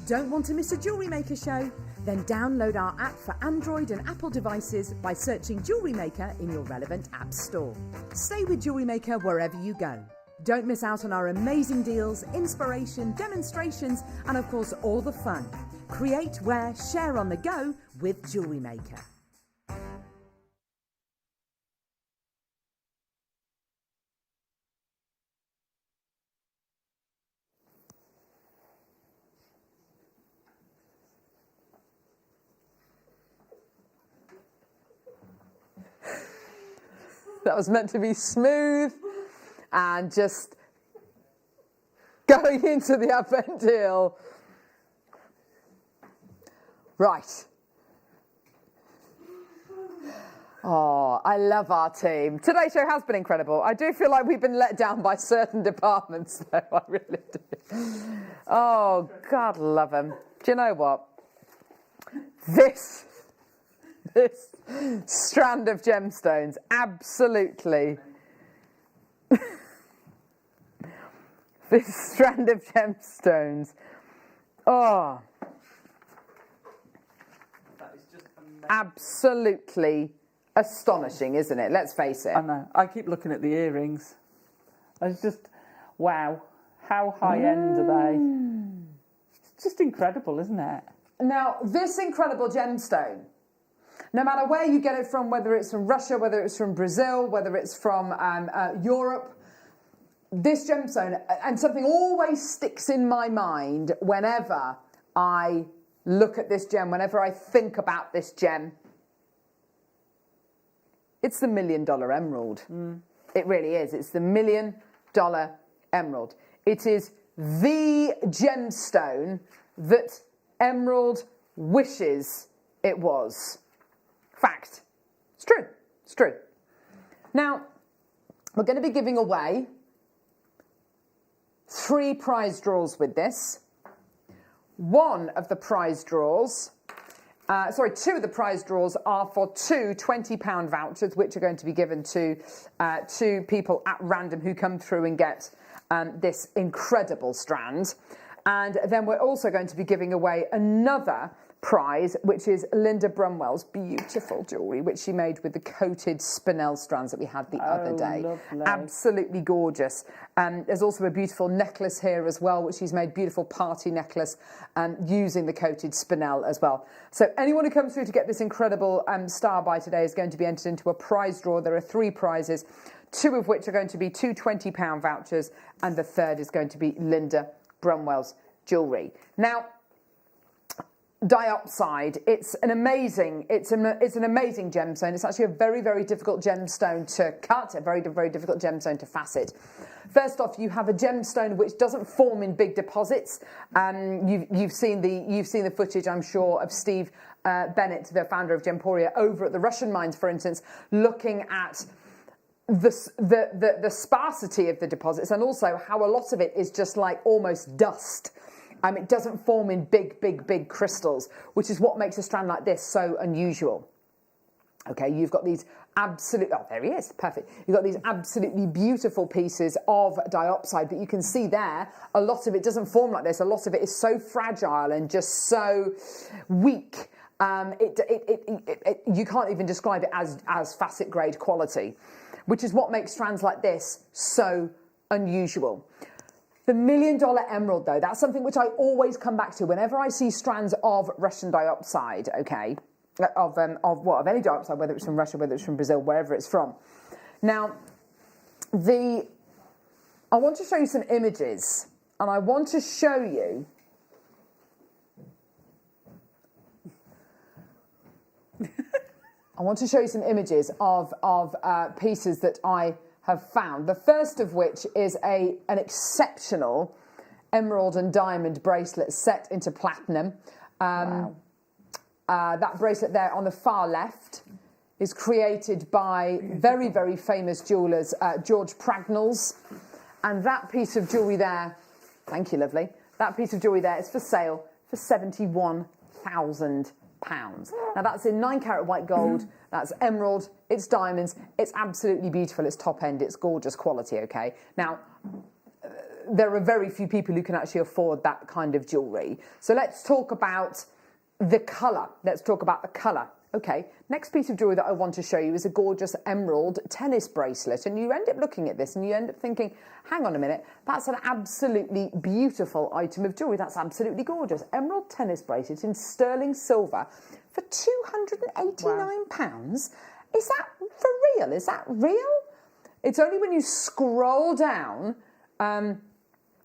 Don't want to miss a Jewellery Maker show? Then download our app for Android and Apple devices by searching Jewellery Maker in your relevant app store. Stay with Jewellery Maker wherever you go. Don't miss out on our amazing deals, inspiration, demonstrations, and of course all the fun. Create, wear, share on the go with Jewellery Maker. That was meant to be smooth and just going into the Advent deal. Right. Oh, I love our team. Today's show has been incredible. I do feel like we've been let down by certain departments, though. I really do. Oh, God love them. Do you know what? This strand of gemstones, absolutely. This strand of gemstones. Oh. That is just amazing. Absolutely astonishing, isn't it? Let's face it. I know. I keep looking at the earrings. It's just, wow. How high end are they? It's It's just incredible, isn't it? Now, this incredible gemstone, no matter where you get it from, whether it's from Russia, whether it's from Brazil, whether it's from Europe, this gemstone, and something always sticks in my mind whenever I look at this gem, whenever I think about this gem, it's the $1 million emerald. It really is. It's the $1 million emerald. It is the gemstone that emerald wishes it was. Fact. It's true. It's true. Now, we're going to be giving away 3 prize draws with this. One of the prize draws, 2 of the prize draws are for 2 £20 vouchers, which are going to be given to 2 people at random who come through and get this incredible strand. And then we're also going to be giving away another prize, which is Linda Brumwell's beautiful jewellery, which she made with the coated spinel strands that we had the other day. Lovely. Absolutely gorgeous. There's also a beautiful necklace here as well, which she's made, beautiful party necklace using the coated spinel as well. So anyone who comes through to get this incredible star by today is going to be entered into a prize draw. There are 3 prizes, 2 of which are going to be 2 £20 vouchers, and the third is going to be Linda Brumwell's jewellery. Now, diopside, it's an amazing gemstone. It's actually a very, very difficult gemstone to cut, a very, very difficult gemstone to facet. First off, you have a gemstone which doesn't form in big deposits. You've seen the footage, I'm sure, of Steve Bennett, the founder of Gemporia, over at the Russian mines, for instance, looking at the sparsity of the deposits, and also how a lot of it is just like almost dust. It doesn't form in big crystals, which is what makes a strand like this so unusual. Okay, you've got these there he is, perfect. You've got these absolutely beautiful pieces of diopside, but you can see there, a lot of it doesn't form like this. A lot of it is so fragile and just so weak. You can't even describe it as facet grade quality, which is what makes strands like this so unusual. The $1 million emerald, though, that's something which I always come back to whenever I see strands of Russian diopside, okay, of any diopside, whether it's from Russia, whether it's from Brazil, wherever it's from. Now, I want to show you some images, and I want to show you some images of pieces that I have found. The first of which is an exceptional emerald and diamond bracelet set into platinum. Wow. That bracelet there on the far left is created by very, very famous jewellers, George Pragnells. And that piece of jewellery there, thank you, lovely, that piece of jewellery there is for sale for £71,000. Now that's in 9-carat white gold, that's emerald, it's diamonds, it's absolutely beautiful, it's top end, it's gorgeous quality, okay? Now, there are very few people who can actually afford that kind of jewellery. So let's talk about the colour. Okay, next piece of jewellery that I want to show you is a gorgeous emerald tennis bracelet. And you end up looking at this and you end up thinking, hang on a minute, that's an absolutely beautiful item of jewellery. That's absolutely gorgeous. Emerald tennis bracelet in sterling silver for £289. Wow. Is that for real? Is that real? It's only when you scroll down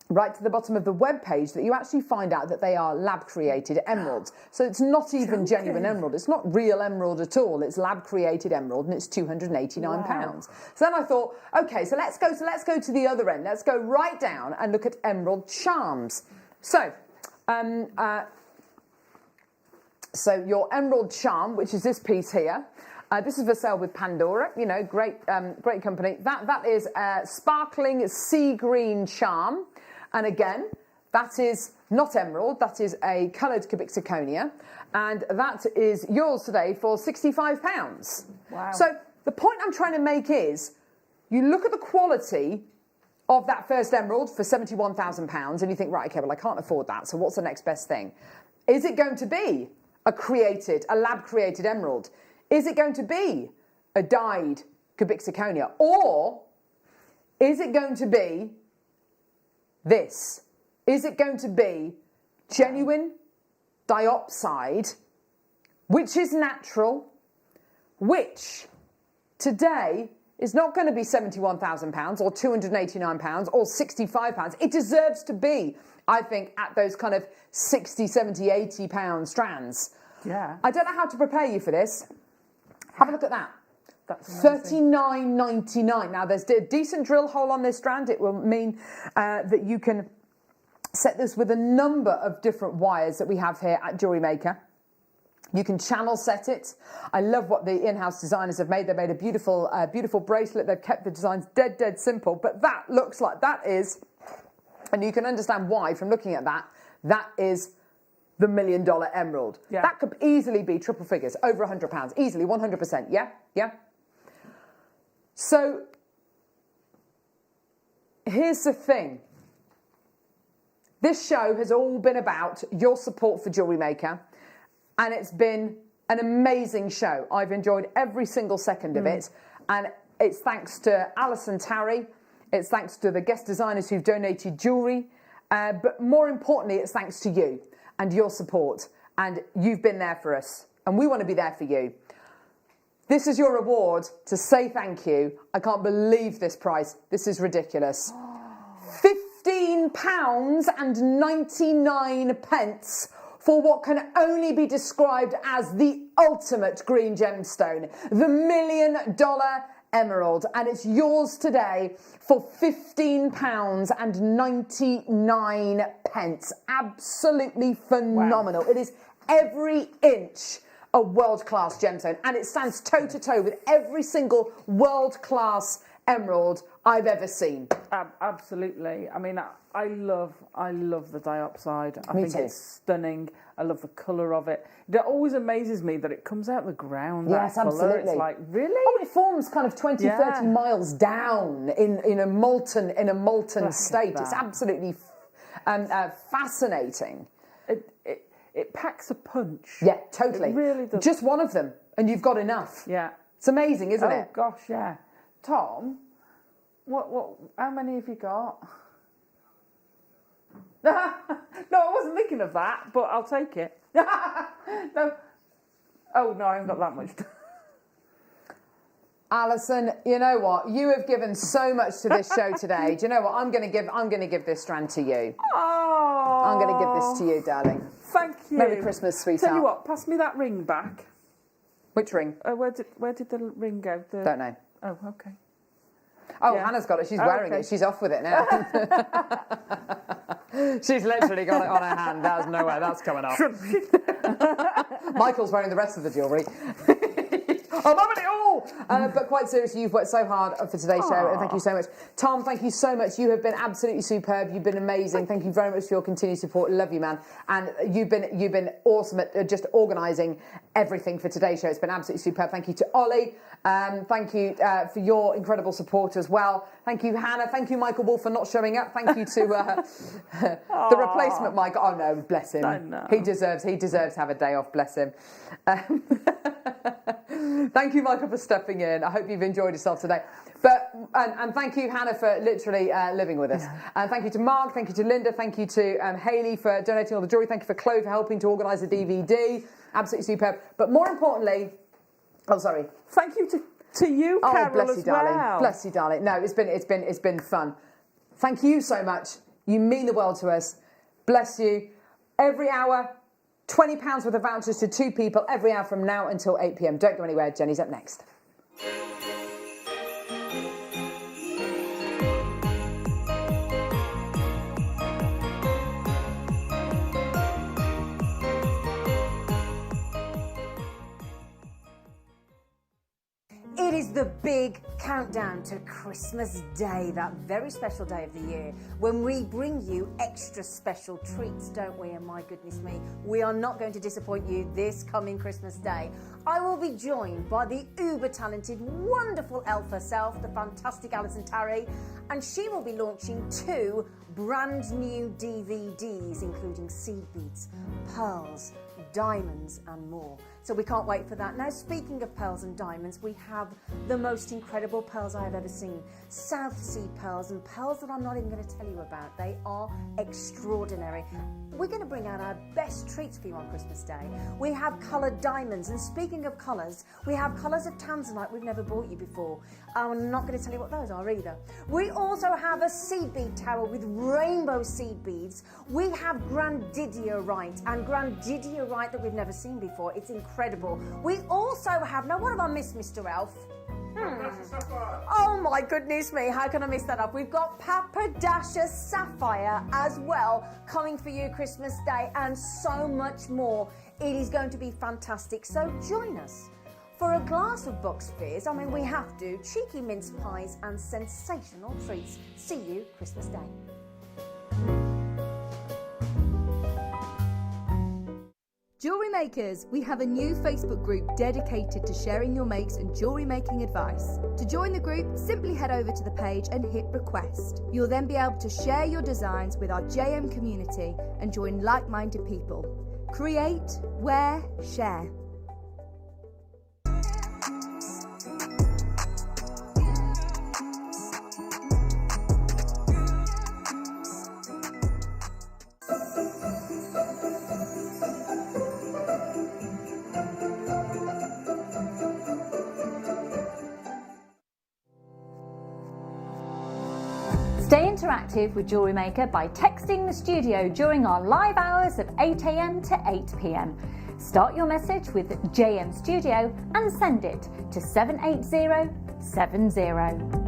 right to the bottom of the web page that you actually find out that they are lab-created emeralds. So it's not even genuine emerald. It's not real emerald at all. It's lab-created emerald, and it's £289. Wow. So then I thought, okay, so let's go to the other end. Let's go right down and look at emerald charms. So, so your emerald charm, which is this piece here. This is for sale with Pandora, you know, great company. That is a sparkling sea green charm. And again, that is not emerald, that is a coloured cubic zirconia. And that is yours today for £65. Wow. So the point I'm trying to make is, you look at the quality of that first emerald for £71,000 and you think, right, okay, well, I can't afford that. So what's the next best thing? Is it going to be a lab-created emerald? Is it going to be a dyed cubic zirconia? Or is it going to be this? Is it going to be genuine diopside, which is natural, which today is not going to be £71,000 or £289 or £65. It deserves to be, I think, at those kind of £60, £70, £80 strands. Yeah. I don't know how to prepare you for this. Have a look at that. That's amazing. $39.99. Now, there's a decent drill hole on this strand. It will mean that you can set this with a number of different wires that we have here at JewelleryMaker. You can channel set it. I love what the in-house designers have made. They've made a beautiful, beautiful bracelet. They've kept the designs dead simple. But that looks like that is, and you can understand why from looking at that, that is the $1 million emerald. Yeah. That could easily be triple figures, over £100, easily 100%. Yeah, yeah. So here's the thing. This show has all been about your support for JewelleryMaker, and it's been an amazing show. I've enjoyed every single second of it, and it's thanks to Alison Tarry, it's thanks to the guest designers who've donated jewellery, but more importantly, it's thanks to you and your support, and you've been there for us, and we want to be there for you. This is your reward to say thank you. I can't believe this price. This is ridiculous. £15.99 for what can only be described as the ultimate green gemstone, the $1 million emerald, and it's yours today for £15.99. Absolutely phenomenal. Wow. It is every inch a world-class gemstone, and it stands toe-to-toe with every single world-class emerald I've ever seen. Absolutely. I mean, I love the diopside. I Me think too. it's stunning. I love the colour of it. It always amazes me that it comes out of the ground. Yes, that colour. absolutely. It's like, really? Oh, it forms kind of 20, 30 miles down in a molten state. It's absolutely fascinating. It packs a punch. Yeah, totally. It really does. Just one of them, and you've got enough. Yeah. It's amazing, isn't it? Oh gosh, yeah. Tom, what? How many have you got? No, I wasn't thinking of that, but I'll take it. No. Oh no, I haven't got that much. Alison, you know what? You have given so much to this show today. Do you know what? I'm going to give this strand to you. Oh. I'm going to give this to you, darling. Thank you. Merry Christmas, sweetheart. Tell you what, pass me that ring back. Which ring? Where did the ring go? Don't know. Oh, okay. Oh, Yeah. Hannah's got it. She's wearing it. She's off with it now. She's literally got it on her hand. There's no way that's coming off. Michael's wearing the rest of the jewellery. I'm having it all! But quite seriously, you've worked so hard for today's show, and thank you so much. Tom, thank you so much. You have been absolutely superb. You've been amazing. Thank you very much for your continued support. Love you, man. And you've been awesome at just organising everything for today's show. It's been absolutely superb. Thank you to Ollie. Thank you for your incredible support as well. Thank you, Hannah. Thank you, Michael Wolf, for not showing up. Thank you to the replacement Michael. Oh no, bless him. I know. He deserves to have a day off. Bless him. Thank you, Michael, for stepping in. I hope you've enjoyed yourself today. And thank you, Hannah, for literally living with us. And thank you to Mark. Thank you to Linda. Thank you to Hayley for donating all the jewellery. Thank you for Chloe for helping to organise the DVD. Absolutely superb. But more importantly, thank you to you, Carol, bless you, as darling. well. Bless you, darling. No, it's been fun. Thank you so much. You mean the world to us. Bless you. Every hour, £20 worth of vouchers to 2 people every hour from now until 8 p.m. Don't go anywhere. Jenny's up next. It is the big countdown to Christmas Day, that very special day of the year, when we bring you extra special treats, don't we? And my goodness me, we are not going to disappoint you this coming Christmas Day. I will be joined by the uber-talented, wonderful elf herself, the fantastic Alison Tarry, and she will be launching 2 brand new DVDs, including seed beads, pearls, diamonds and more. So we can't wait for that. Now, speaking of pearls and diamonds, we have the most incredible pearls I have ever seen. South Sea pearls, and pearls that I'm not even going to tell you about. They are extraordinary. We're going to bring out our best treats for you on Christmas Day. We have coloured diamonds, and speaking of colours, we have colours of tanzanite we've never bought you before. I'm not going to tell you what those are either. We also have a seed bead tower with rainbow seed beads. We have grandidierite, and grandidierite that we've never seen before. It's incredible. We also have, now what have I missed, Mr. Elf? Oh my goodness me, how can I miss that up? We've got Papadasha Sapphire as well coming for you Christmas Day, and so much more. It is going to be fantastic, so join us for a glass of box fizz. I mean, we have to. Cheeky mince pies and sensational treats. See you Christmas Day. Jewellery Makers, we have a new Facebook group dedicated to sharing your makes and jewellery making advice. To join the group, simply head over to the page and hit request. You'll then be able to share your designs with our JM community and join like-minded people. Create, wear, share. Stay interactive with Jewellery Maker by texting the studio during our live hours of 8 a.m. to 8 p.m. Start your message with JM Studio and send it to 78070.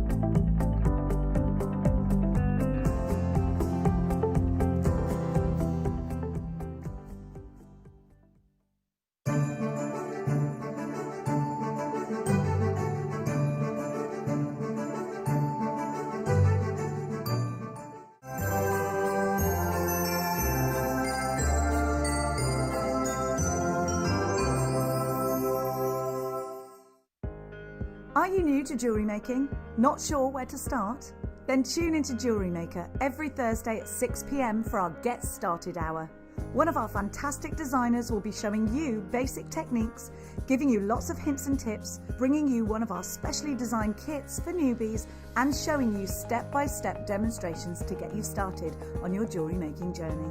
Are you new to jewellery making? Not sure where to start? Then tune into Jewellery Maker every Thursday at 6 p.m. for our Get Started Hour. One of our fantastic designers will be showing you basic techniques, giving you lots of hints and tips, bringing you one of our specially designed kits for newbies, and showing you step-by-step demonstrations to get you started on your jewellery making journey.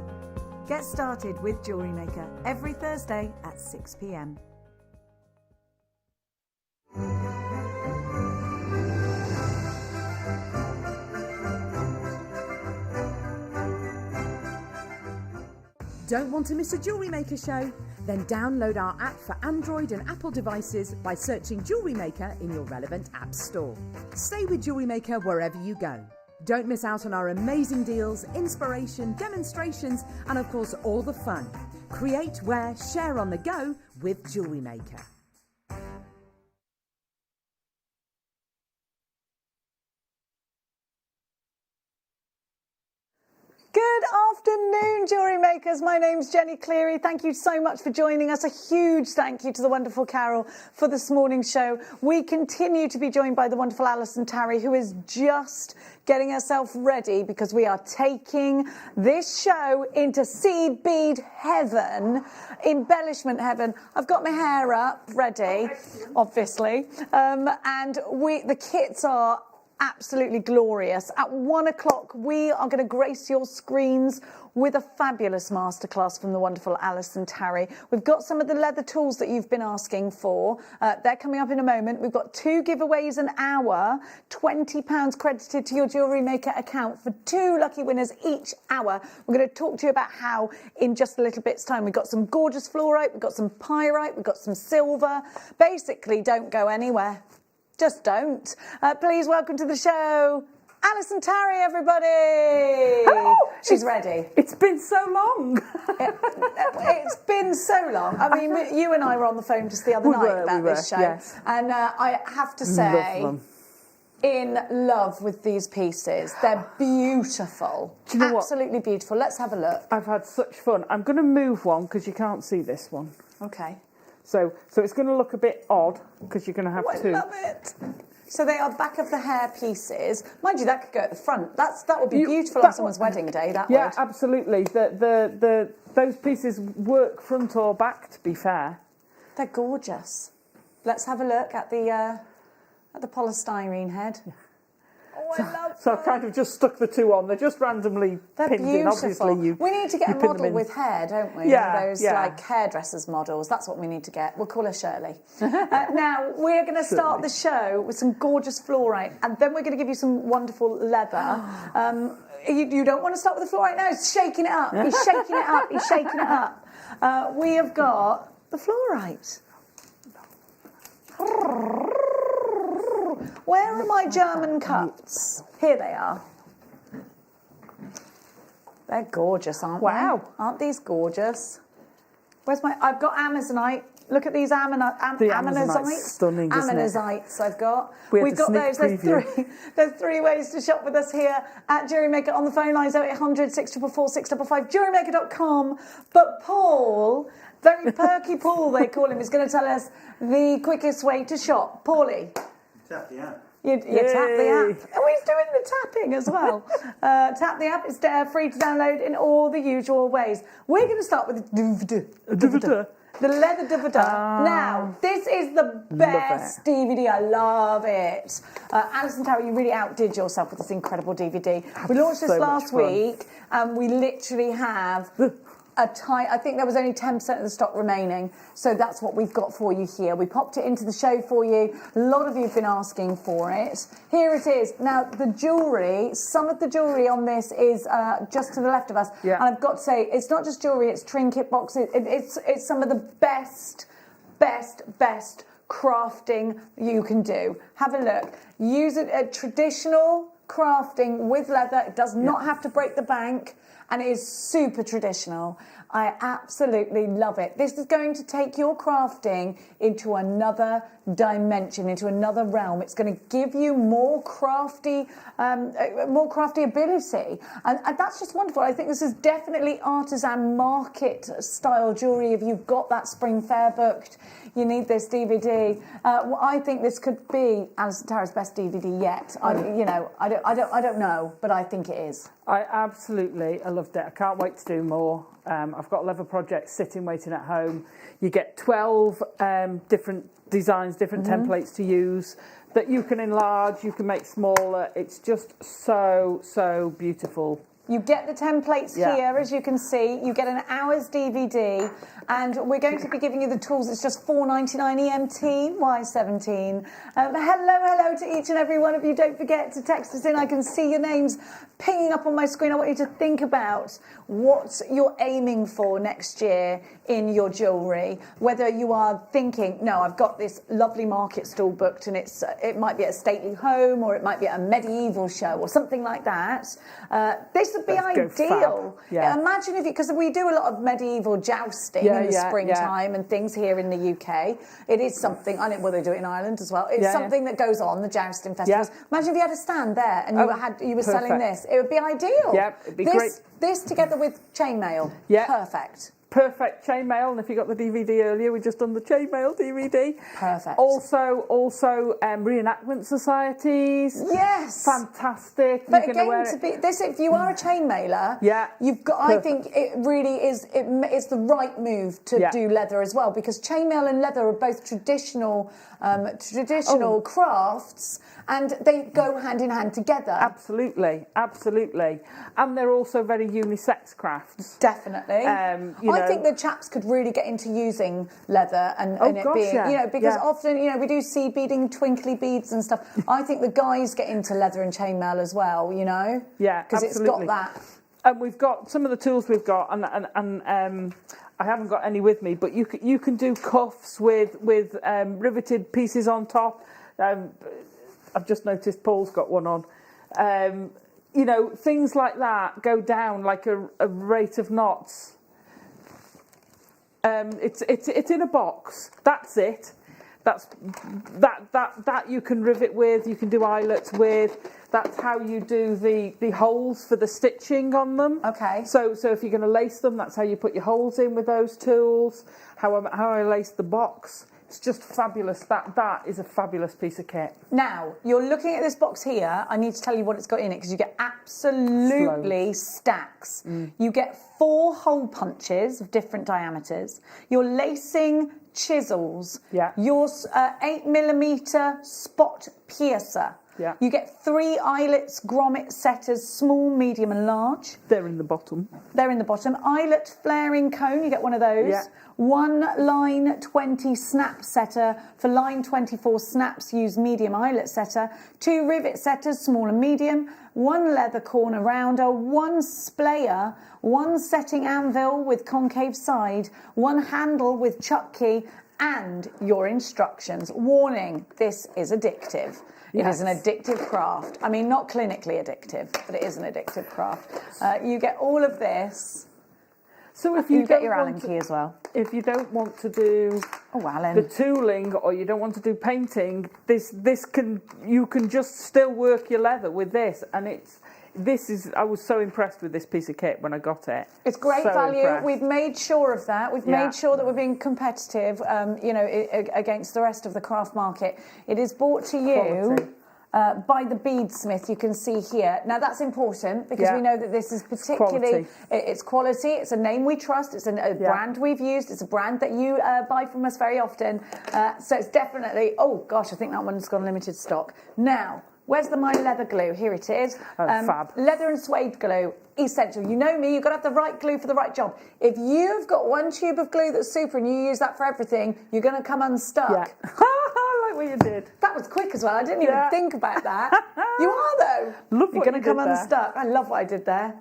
Get started with Jewellery Maker every Thursday at 6 p.m. Don't want to miss a Jewellery Maker show? Then download our app for Android and Apple devices by searching Jewellery Maker in your relevant app store. Stay with Jewellery Maker wherever you go. Don't miss out on our amazing deals, inspiration, demonstrations, and of course all the fun. Create, wear, share on the go with Jewellery Maker. Good afternoon, Jewellery Makers. My name's Jenny Cleary. Thank you so much for joining us. A huge thank you to the wonderful Carol for this morning's show. We continue to be joined by the wonderful Alison Tarry, who is just getting herself ready because we are taking this show into seed bead heaven, embellishment heaven. I've got my hair up, ready, obviously, and the kits are absolutely glorious. At 1 o'clock, we are going to grace your screens with a fabulous masterclass from the wonderful Alison Tarry. We've got some of the leather tools that you've been asking for. They're coming up in a moment. We've got 2 giveaways an hour, £20 credited to your Jewellery Maker account for 2 lucky winners each hour. We're going to talk to you about how in just a little bit's time. We've got some gorgeous fluorite, we've got some pyrite, we've got some silver. Basically, don't go anywhere. Just don't. Please welcome to the show, Alison Tarry, everybody. Hello. She's ready. It's been so long. It's been so long. I mean, you and I were on the phone just the other night about this show. Yes. And I have to say, in love with these pieces. They're beautiful. Do you know Absolutely beautiful. Let's have a look. I've had such fun. I'm going to move one because you can't see this one. Okay. So it's going to look a bit odd because you're going to have two. I love it. So they are back of the hair pieces. Mind you, that could go at the front. That would be beautiful on someone's wedding day. That yeah, would. Absolutely. Those pieces work front or back. To be fair, They're gorgeous. Let's have a look at the polystyrene head. Oh, I love So I've kind of just stuck the two on. They're just randomly They're pinned beautiful. in. Obviously, we need to get a pin them model in. with hair, don't we? Yeah, One of those like hairdressers models. That's what we need to get. We'll call her Shirley. Now we're going to start the show with some gorgeous fluorite, and then we're going to give you some wonderful leather. You don't want to start with the fluorite now. He's shaking it up. He's shaking it up. He's shaking it up. We have got the fluorite. Where are my German cups? Here they are. They're gorgeous, aren't they? Wow. Aren't these gorgeous? Where's my... I've got Amazonite. Look at these The Amazonite's stunning, isn't it? Amazonites I've got. We've got those. preview. There's three ways to shop with us here at JewelleryMaker on the phone lines 0800 644 655 JewelleryMaker.com. But Paul, very perky Paul they call him, is going to tell us the quickest way to shop. Paulie. Tap the app. You tap the app. Oh, he's doing the tapping as well. Tap the app. It's free to download in all the usual ways. We're going to start with the leather DVD. Now, this is the best DVD. I love it. Alison Tower, you really outdid yourself with this incredible DVD. We launched this last week, and we literally have I think there was only 10% of the stock remaining, so that's what we've got for you here. We popped it into the show for you. A lot of you have been asking for it. Here it is. Now, the jewellery, some of the jewellery on this is just to the left of us. Yeah. And I've got to say, it's not just jewellery, it's trinket boxes. It's some of the best crafting you can do. Have a look. Use a traditional crafting with leather. It does not have to break the bank. And it is super traditional. I absolutely love it. This is going to take your crafting into another dimension, into another realm. It's going to give you more crafty ability. And that's just wonderful. I think this is definitely artisan market style jewellery. If you've got that spring fair booked, you need this DVD. I think this could be Alison Tara's best DVD yet. I don't know, but I think it is. I loved it. I can't wait to do more. I've got leather projects sitting, waiting at home. You get 12 different designs, different templates to use that you can enlarge, you can make smaller. It's just so beautiful. You get the templates here, as you can see. You get an hour's DVD, and we're going to be giving you the tools. It's just $4.99 EMT, Y17. Hello to each and every one of you. Don't forget to text us in. I can see your names pinging up on my screen. I want you to think about what you're aiming for next year in your jewellery. Whether you are thinking, no, I've got this lovely market stall booked, and it might be at a stately home, or it might be at a medieval show, or something like that. This would be ideal. Yeah. Imagine if because we do a lot of medieval jousting in the springtime and things here in the UK. It is something. I know they do it in Ireland as well. It's something that goes on, the jousting festivals. Imagine if you had a stand there and you were selling this. It would be ideal. Yeah, it'd be great. This together with chainmail. Yeah. Perfect chainmail, and if you got the DVD earlier, we just done the chainmail DVD. Perfect. Also reenactment societies. Yes, fantastic. But again, if you are a chainmailer, you've got. Perfect. I think it really is. It's the right move to do leather as well, because chainmail and leather are both traditional crafts. And they go hand in hand together. Absolutely. And they're also very unisex crafts. Definitely. I think the chaps could really get into using leather and it being, because often, we do seed beading, twinkly beads and stuff. I think the guys get into leather and chainmail as well, Yeah, because it's got that. And we've got some of the tools we've got, and I haven't got any with me, but you can do cuffs with riveted pieces on top. I've just noticed Paul's got one on. Things like that go down like a rate of knots. It's in a box. That's it. That you can rivet with. You can do eyelets with. That's how you do the holes for the stitching on them. Okay. So if you're going to lace them, that's how you put your holes in with those tools. How I lace the box. It's just fabulous. That is a fabulous piece of kit. Now, you're looking at this box here. I need to tell you what it's got in it, because you get absolutely stacks. You get 4 hole punches of different diameters. You're lacing chisels, Yeah. your 8mm spot piercer. Yeah. You get 3 eyelets, grommet setters, small, medium and large. They're in the bottom. They're in the bottom. Eyelet flaring cone, you get one of those. Yeah. 1 line 20 snap setter. For line 24 snaps, use medium eyelet setter. 2 rivet setters, small and medium. 1 leather corner rounder. 1 splayer. 1 setting anvil with concave side. 1 handle with chuck key. And your instructions. Warning, this is addictive. It is an addictive craft. I mean, not clinically addictive, but it is an addictive craft. You get all of this. So if you get your Allen key as well. If you don't want to do Allen. the tooling, or you don't want to do painting, you can just still work your leather with this, and I was so impressed with this piece of kit when I got it. It's great So value. impressed. We've made sure of that. We've made sure that we're being competitive, against the rest of the craft market. It is brought to you by the beadsmith. You can see here. Now that's important because we know that this is particularly it's quality. It's a name we trust. It's a brand we've used. It's a brand that you buy from us very often. So it's definitely. Oh gosh, I think that one's got limited stock now. Where's the My Leather glue? Here it is. Fab. Leather and suede glue, essential. You know me, you've got to have the right glue for the right job. If you've got 1 tube of glue that's super and you use that for everything, you're going to come unstuck. Yeah. I like what you did. That was quick as well. I didn't even think about that. You are, though. Love You're what going to you come did there. unstuck. I love what I did there.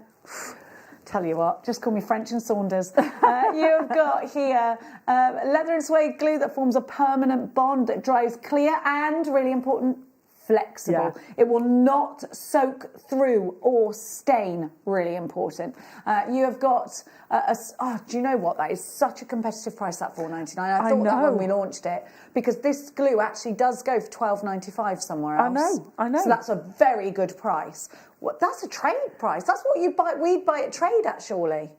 Tell you what, just call me French and Saunders. You've got here leather and suede glue that forms a permanent bond that dries clear and, really important, flexible. It will not soak through or stain. Really important. You have got do you know what? That is such a competitive price, that $4.99. I thought that when we launched it, because this glue actually does go for $12.95 somewhere else. I know. So that's a very good price. That's a trade price. That's what you buy. We'd buy at trade at, surely,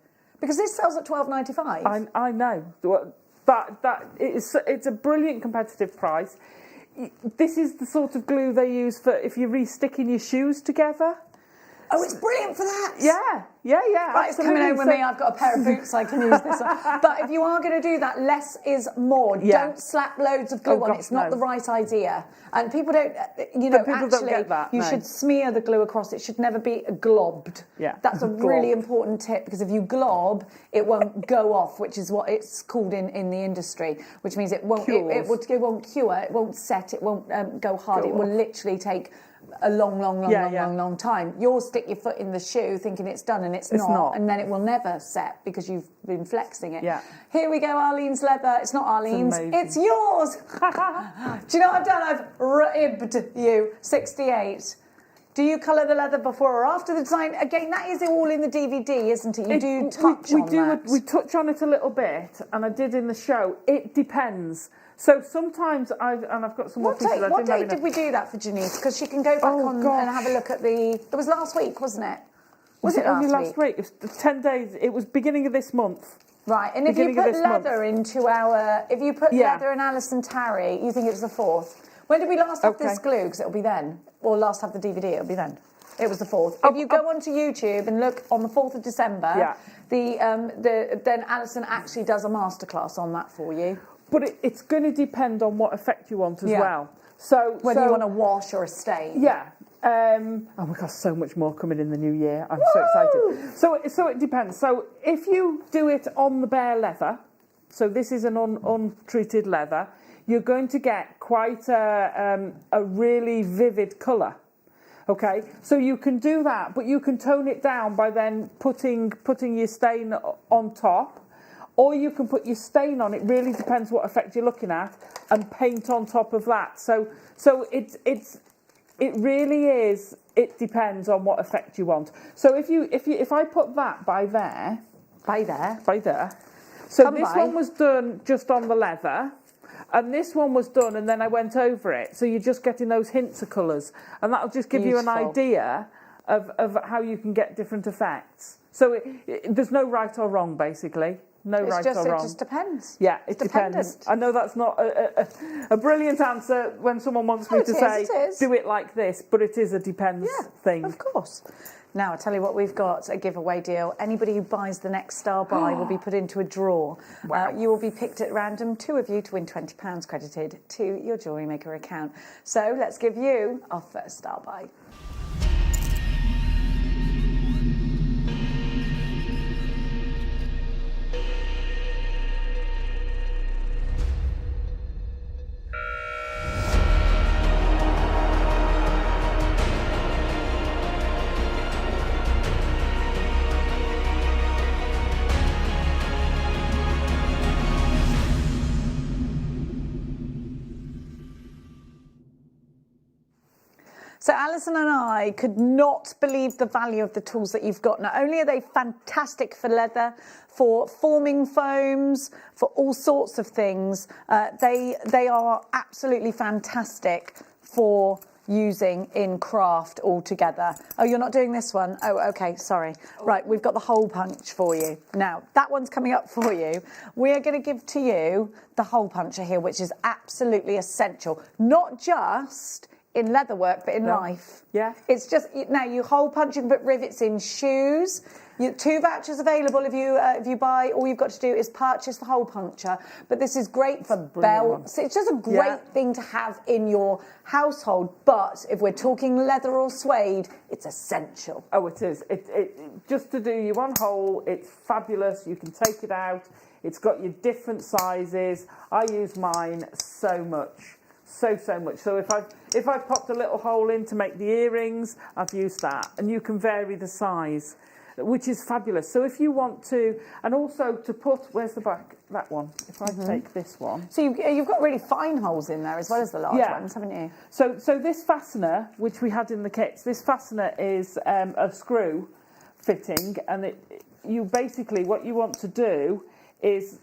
because this sells at $12.95. I know. It's a brilliant competitive price. This is the sort of glue they use for if you're re-sticking your shoes together. Oh, it's brilliant for that. Yeah. Right, it's coming home with me. I've got a pair of boots. I can use this one. But if you are going to do that, less is more. Yeah. Don't slap loads of glue on. It's not the right idea. And people don't, don't get that, you should smear the glue across. It should never be globbed. Yeah. That's a really important tip, because if you glob, it won't go off, which is what it's called in the industry, which means it won't cure, it won't set, it won't go hard. It will literally take a long time. You'll stick your foot in the shoe thinking it's done, and it's not, and then it will never set because you've been flexing it. Yeah. Here we go, Arlene's leather. It's not Arlene's, it's yours. Do you know what I've done? I've ribbed you. 68. Do you colour the leather before or after the design? Again, that is all in the DVD, isn't it? You do touch on that. We touch on it a little bit, and I did in the show. It depends. So sometimes I've got some more pieces. What date did we do that for Janice? Because she can go back on and have a look at it was last week, wasn't it? Was it only last week? It was 10 days. It was beginning of this month. Right, and if you put leather into leather and Alison Tarry, you think it was the 4th. When did we last have this glue? Because it'll be then. Or last have the DVD, it'll be then. It was the 4th. If you go onto YouTube and look on the 4th of December, then Alison actually does a masterclass on that for you. But it's going to depend on what effect you want as well. So whether you want a wash or a stain. Yeah. We've got so much more coming in the new year. I'm so excited. So it depends. So if you do it on the bare leather, so this is an untreated leather, you're going to get quite a really vivid colour. Okay, so you can do that, but you can tone it down by then putting your stain on top. Or you can put your stain on. It really depends what effect you're looking at, and paint on top of that. So it really is. It depends on what effect you want. So if I put that by there. So this one was done just on the leather, and this one was done, and then I went over it. So you're just getting those hints of colours, and that'll just give you an idea of how you can get different effects. So there's no right or wrong, basically. No right or wrong. It just depends. Yeah, it depends. I know that's not a brilliant answer when someone wants me to say, do it like this, but it is a depends thing. Of course. Now, I'll tell you what, we've got a giveaway deal. Anybody who buys the next star buy will be put into a draw. Wow. You will be picked at random, 2 of you, to win £20 credited to your JewelleryMaker account. So let's give you our first star buy. So Alison and I could not believe the value of the tools that you've got. Not only are they fantastic for leather, for forming foams, for all sorts of things, they are absolutely fantastic for using in craft altogether. Oh, you're not doing this one? Oh, okay, sorry. Right, we've got the hole punch for you. Now, that one's coming up for you. We are going to give to you the hole puncher here, which is absolutely essential. Not just in leather work, but in life. Yeah. It's just, now you hole punch, you can put rivets in shoes. 2 vouchers available if you buy. All you've got to do is purchase the hole puncture. But this is great for belts. It's just a great thing to have in your household. But if we're talking leather or suede, it's essential. Oh, it is. Just to do your one hole, it's fabulous. You can take it out. It's got your different sizes. I use mine so much. So much. So if I've popped a little hole in to make the earrings, I've used that. And you can vary the size, which is fabulous. So if you want to, and also to put, where's the back? That one. If I take this one. So you've got really fine holes in there as well as the large ones, haven't you? So this fastener, which we had in the kits, this fastener is a screw fitting, and you basically, what you want to do is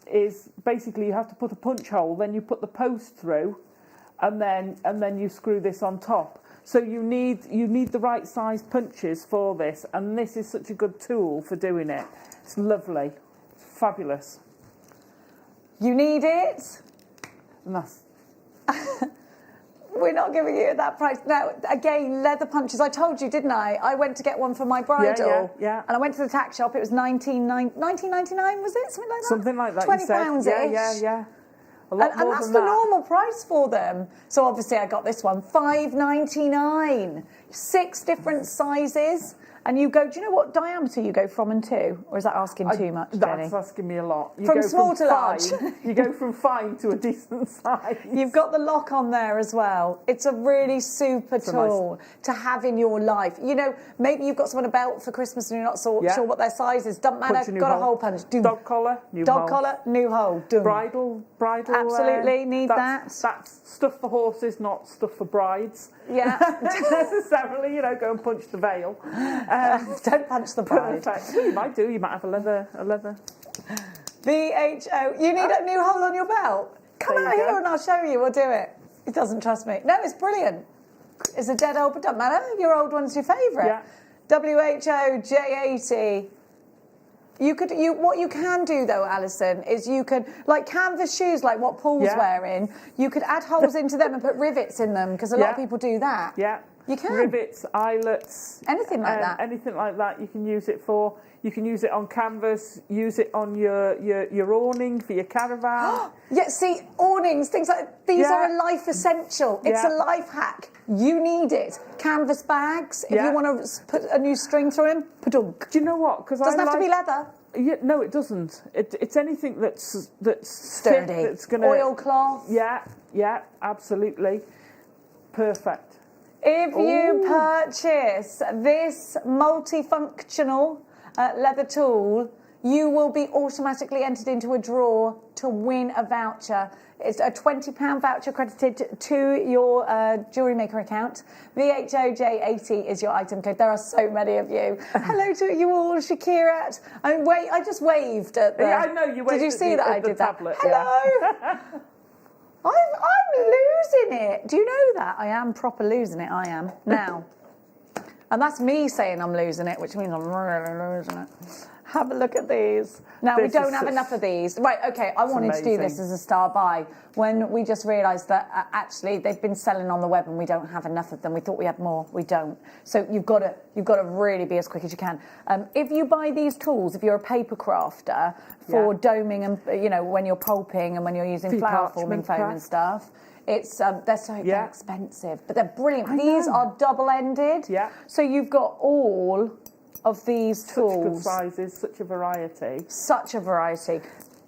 basically you have to put a punch hole, then you put the post through, and then you screw this on top. So you need the right size punches for this, and this is such a good tool for doing it. It's lovely, it's fabulous. You need it. And that's We're not giving you that price. Now, again, leather punches. I told you, didn't I? I went to get one for my bridal. Yeah. And I went to the tack shop. It was $19.99, was it? Something like that? Something like that. £20-ish. Yeah. And that's the normal price for them. So obviously I got this one, $5.99. 6 different sizes. And you go, do you know what diameter you go from and to? Or is that asking too much, Jenny? That's asking me a lot. You from go small to large. You go from fine to a decent size. You've got the lock on there as well. It's a really super tool to have in your life. You know, maybe you've got someone a belt for Christmas and you're not sure what their size is. Doesn't matter, got a hole punch. Dog collar, new hole. Dog collar, new hole. Done. Bridal. Absolutely, need that. That's stuff for horses, not stuff for brides. Yeah. Necessarily, go and punch the veil. Don't punch the bride. Perfect. Well, you might do. You might have a leather. VHO. You need a new hole on your belt? Come out here and I'll show you. We'll do it. He doesn't trust me. No, it's brilliant. It's a dead old, but doesn't matter. Your old one's your favourite. Yeah. WHO J80. What you can do though, Alison, is you could, like canvas shoes, like what Paul's wearing, you could add holes into them and put rivets in them, because a lot of people do that. Yeah. You can. Rivets, eyelets. Anything like that. Anything like that you can use it for. You can use it on canvas, use it on your awning for your caravan. Yeah, see, awnings, things like these are a life essential. It's a life hack. You need it. Canvas bags, if you want to put a new string through them, pa-dunk. Do you know what? Because doesn't have to be leather. Yeah, no, it doesn't. It's anything that's sturdy. Thick, that's gonna oilcloth. Yeah, absolutely. Perfect. If you purchase this multifunctional leather tool, you will be automatically entered into a draw to win a voucher. It's a £20 voucher credited to your JewelleryMaker account. VHOJ80 is your item code. There are so many of you. Hello to you all, Shakirat. I just waved at the... Yeah, I know, you waved. Did you see that I did that? Tablet, Hello! I'm losing it. Do you know that? I am proper losing it, I am. Now. And that's me saying I'm losing it, which means I'm really losing it. Have a look at these. Now, we don't have enough of these. Right, okay, I wanted to do this as a star buy. When we just realised that actually they've been selling on the web and we don't have enough of them. We thought we had more. We don't. So you've got to really be as quick as you can. If you buy these tools, if you're a paper crafter for doming and, you know, when you're pulping and when you're using flower forming foam and stuff, it's they're expensive, but they're brilliant. These are double-ended. Yeah. So you've got all of these tools. Such good sizes, such a variety. Such a variety.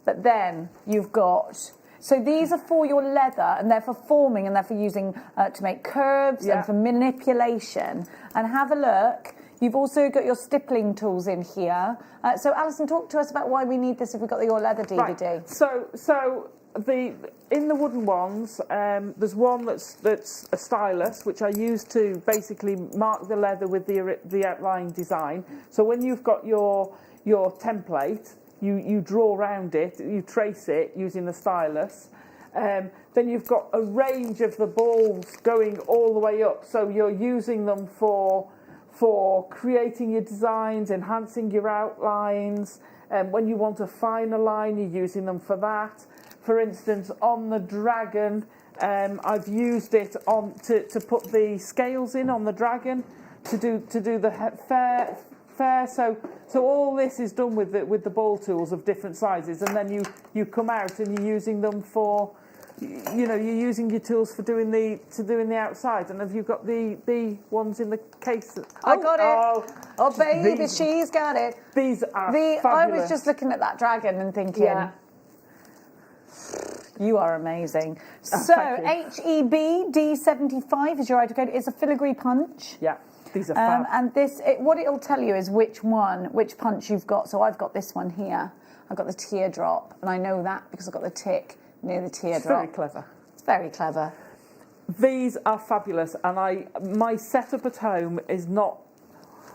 But then you've got... So these are for your leather, and they're for forming, and they're for using to make curves and for manipulation. And have a look. You've also got your stippling tools in here. So Alison, talk to us about why we need this if we've got your leather DVD. Right. So in the wooden ones, there's one that's a stylus, which I use to basically mark the leather with the outline design. So when you've got your template, you draw around it, you trace it using the stylus. Then you've got a range of the balls going all the way up. So you're using them for creating your designs, enhancing your outlines. When you want a finer line, you're using them for that. For instance, on the dragon, I've used it to put the scales in on the dragon to do the fair. So all this is done with the ball tools of different sizes, and then you come out and you're using them for, you know, you're using your tools for doing the outside. And have you got the ones in the case? I got it. Oh baby, she's got it. These are fabulous. I was just looking at that dragon and thinking. You are amazing. So, HEB D75 is your item code. It's a filigree punch. Yeah, these are fab. And this, what it'll tell you is which punch you've got. So I've got this one here. I've got the teardrop, and I know that because I've got the tick near the teardrop. It's very clever. It's very clever. These are fabulous, and my setup at home is not.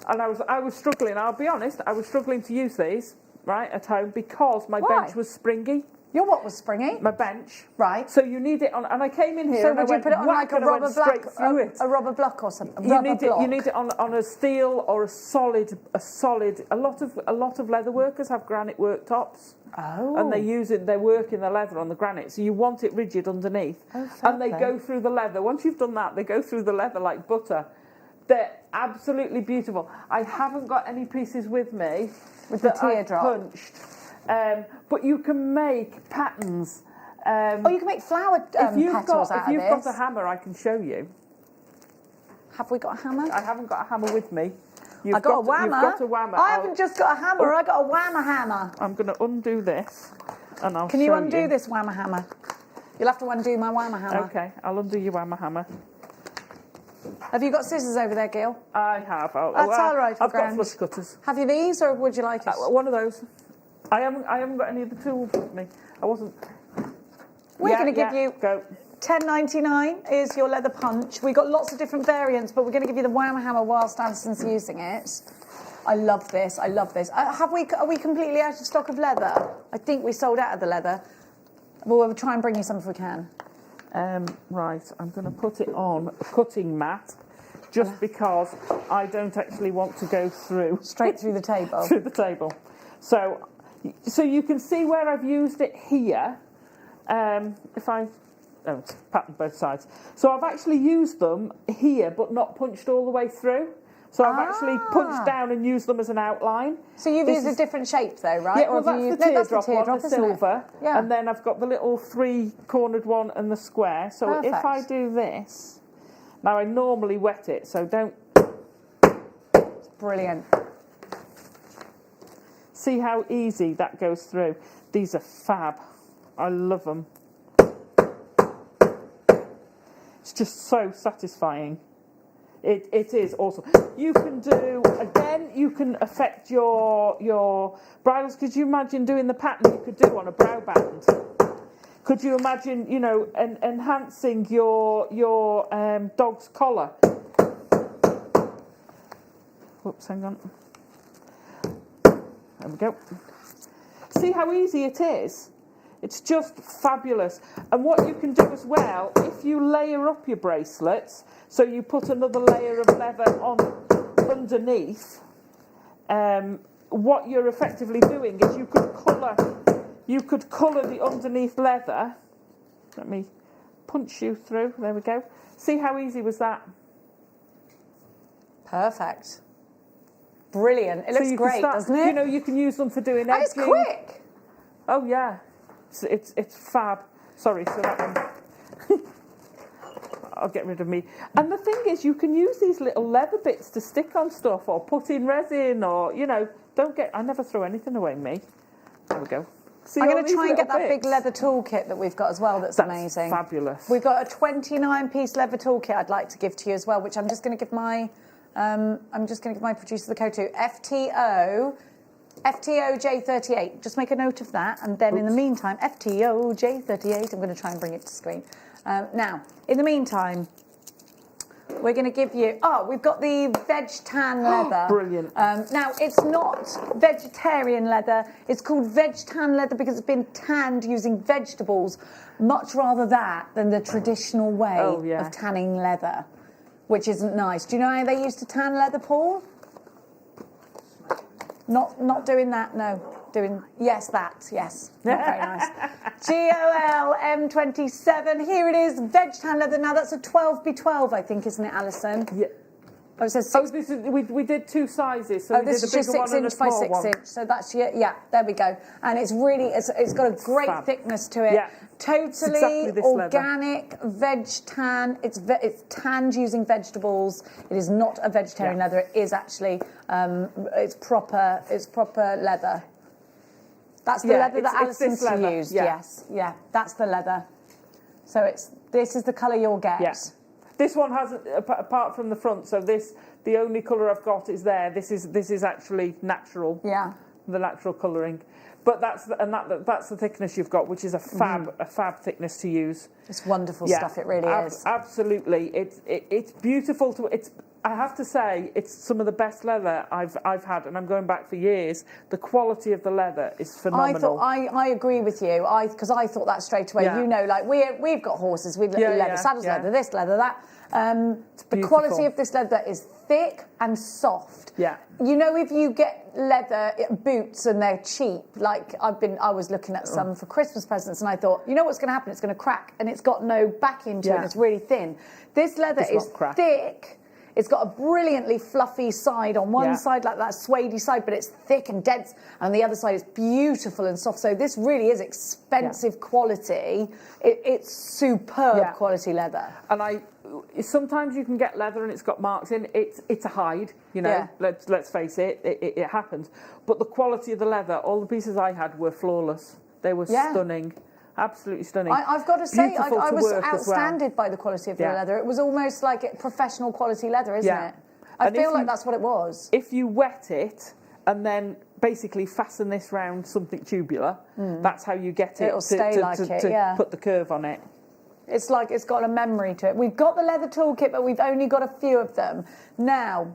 And I was struggling. I'll be honest. I was struggling to use these at home because my bench was springy. Your what was springy? My bench. Right. So you need it on, and I came in here. So and would I you put it on like a rubber block? A rubber block or something? You need it on a steel or a solid. A lot of leather workers have granite worktops. Oh. And they're working the leather on the granite. So you want it rigid underneath. Oh, and they go through the leather. Once you've done that, they go through the leather like butter. They're absolutely beautiful. I haven't got any pieces with me with the teardrop punched. But you can make patterns. You can make flower petals out of this. If you've got a hammer, I can show you. Have we got a hammer? I haven't got a hammer with me. I've got a whammer. You've got a whammer. I haven't just got a hammer. I got a whammer hammer. I'm going to undo this, and I'll show you. Can you undo this whammer hammer? You'll have to undo my whammer hammer. Okay, I'll undo your whammer hammer. Have you got scissors over there, Gil? I have. That's all right. I've got flush cutters. Have you these, or would you like it? One of those. I haven't got any of the tools with me. I wasn't. We're going to give you go. $10.99 is your leather punch. We've got lots of different variants, but we're going to give you the whammer hammer whilst Alison's using it. I love this. I love this. Are we completely out of stock of leather? I think we sold out of the leather. Well, we'll try and bring you some if we can. Right, I'm going to put it on a cutting mat, just because I don't actually want to go through straight through the table. Through the table. So you can see where I've used it here. It's patterned both sides. So I've actually used them here, but not punched all the way through. So I've actually punched down and used them as an outline. So you've used a different shape though, right? Yeah, well, that's the teardrop one, the silver. Yeah. And then I've got the little three-cornered one and the square. So Perfect. if I do this, now I normally wet it, so don't... It's brilliant. See how easy that goes through. These are fab. I love them. It's just so satisfying. It is awesome. You can do, again, you can affect your bridles. Could you imagine doing the pattern you could do on a brow band? Could you imagine, enhancing your dog's collar? Whoops, hang on. There we go. See how easy it is? It's just fabulous. And what you can do as well, if you layer up your bracelets, so you put another layer of leather on underneath, what you're effectively doing is you could colour the underneath leather. Let me punch you through. There we go. See how easy was that? Perfect. Brilliant. It looks great, doesn't it? You know, you can use them for doing edging. And it's quick. Oh yeah, it's fab. Sorry, so that one. I'll get rid of me. And the thing is, you can use these little leather bits to stick on stuff or put in resin, or you know, I never throw anything away, me. There we go. See, I'm going to try and get that big leather toolkit that we've got as well. That's amazing. Fabulous. We've got a 29-piece leather toolkit I'd like to give to you as well, which I'm just going to give my producer the code to. FTO J38. Just make a note of that, and then in the meantime, FTO J38. I'm going to try and bring it to screen. Now, in the meantime, we're going to give you... Oh, we've got the veg tan leather. Brilliant. Now, it's not vegetarian leather. It's called veg tan leather because it's been tanned using vegetables. Much rather that than the traditional way of tanning leather, which isn't nice. Do you know how they used to tan leather, Paul? Not doing that, no. Yes. Not very nice. JewelleryMaker 27. Here it is, veg tan leather. Now that's a 12x12, I think, isn't it, Alison? Yeah. Oh, it says 6. This is we did 2 sizes. So this is just 6 inch by 6 inch. So that's there we go. And it's really it's got a great thickness to it. Yeah. Totally exactly organic veg tan. It's tanned using vegetables. It is not a vegetarian leather. It is actually it's proper leather. That's the leather that Alison's used. Yes, that's the leather. So this is the colour you'll get. Yes. This one hasn't, apart from the front. So the only colour I've got is there. This is actually natural. Yeah. The natural colouring. But that's the thickness you've got, which is a fab thickness to use. It's wonderful stuff. It really is. Absolutely, it's beautiful to. I have to say, it's some of the best leather I've had, and I'm going back for years. The quality of the leather is phenomenal. I agree with you. Because I thought that straight away. Yeah. You know, like we've got horses. We've leather, saddles leather, this leather, that. The quality of this leather is thick and soft. Yeah. You know, if you get leather boots and they're cheap, like I was looking at some for Christmas presents, and I thought, you know what's going to happen? It's going to crack, and it's got no back into it, and it's really thin. This leather is thick. It's got a brilliantly fluffy side on one side, like that suede side, but it's thick and dense, and on the other side it's beautiful and soft. So this really is expensive quality. It's superb quality leather. And sometimes you can get leather and it's got marks in. It's a hide, you know. Let's face it, it happens. But the quality of the leather, all the pieces I had were flawless. They were stunning. Absolutely stunning. I've got to say, I was outstanded by the quality of the leather. It was almost like professional quality leather, isn't it? I feel like that's what it was. If you wet it and then basically fasten this round something tubular, that's how you get it. It'll stay like it, to put the curve on it. It's like it's got a memory to it. We've got the leather toolkit, but we've only got a few of them. Now,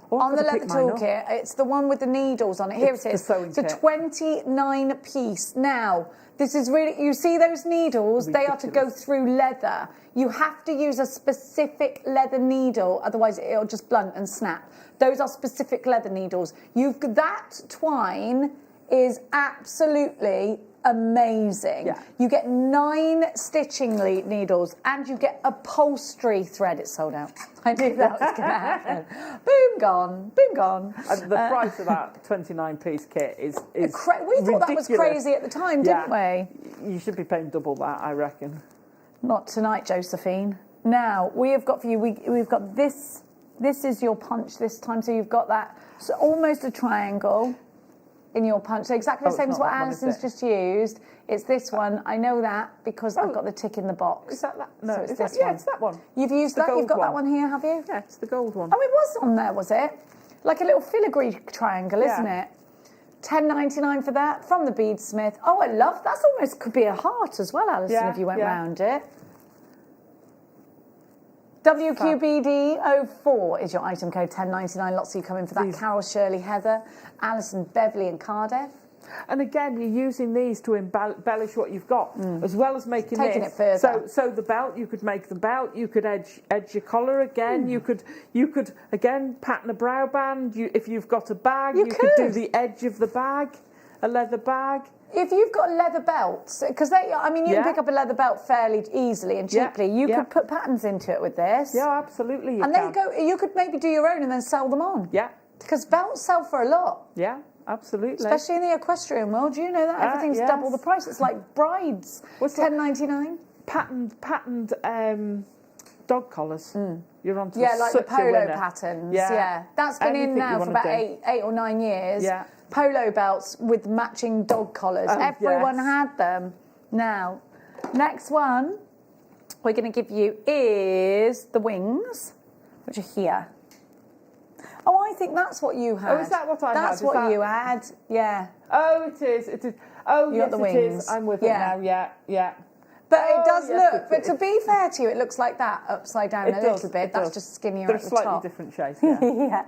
on the leather toolkit, it's the one with the needles on it. Here it is. It's a 29-piece. Now, this is really, you see those needles? They are to go through leather. You have to use a specific leather needle, otherwise it'll just blunt and snap. Those are specific leather needles. That twine is absolutely amazing. You get 9 stitching needles and you get upholstery thread. It's sold out. I knew that was going to happen. Boom, gone. Boom, gone. And the price of that 29-piece kit is we thought that was crazy at the time, didn't we? You should be paying double that, I reckon. Not tonight, Josephine. Now, we have got for you, we've got this. This is your punch this time. So you've got that, so almost a triangle in your punch. So exactly the same as what Alison's just used. It's this one. I know that because I've got the tick in the box. Is that? No, so it's this one. Yeah, it's that one. You've used that? You've got that one here, have you? Yeah, it's the gold one. Oh, it was on there, was it? Like a little filigree triangle, isn't it? $10.99 for that from the Beadsmith. Oh, I love that's almost could be a heart as well, Alison, if you went round it. WQBD04 is your item code, $10.99. Lots of you coming for that. Carol, Shirley, Heather, Alison, Beverly and Cardiff. And again, you're using these to embellish what you've got, as well as making Taking this. it further. So the belt, you could make the belt. You could edge your collar again. You could again pattern a brow band. If you've got a bag, you could do the edge of the bag, a leather bag. If you've got leather belts, because you can pick up a leather belt fairly easily and cheaply. You could put patterns into it with this. Yeah, absolutely. You could maybe do your own and then sell them on. Yeah. Because belts sell for a lot. Yeah, absolutely. Especially in the equestrian world, you know that everything's double the price. It's like brides. What's $10.99? Patterned dog collars. You're onto like the such a polo winner. patterns. Yeah. That's been Anything in now you for wanna about do. 8 or 9 years. Yeah. Polo belts with matching dog collars. Oh, Everyone yes. had them. Now, next one we're going to give you is the wings, which are here. Oh, I think that's what you had. Oh, is that what I had? That's what you had. Yeah. Oh, it is. It is. Oh, You yes, got the it wings. is. I'm with it now. Yeah, yeah. But it does yes, look. it But is. to be fair to you, it looks like that upside down It a does, little bit. it That's does. just skinnier They're at the slightly top. different shapes. Yeah. Yeah.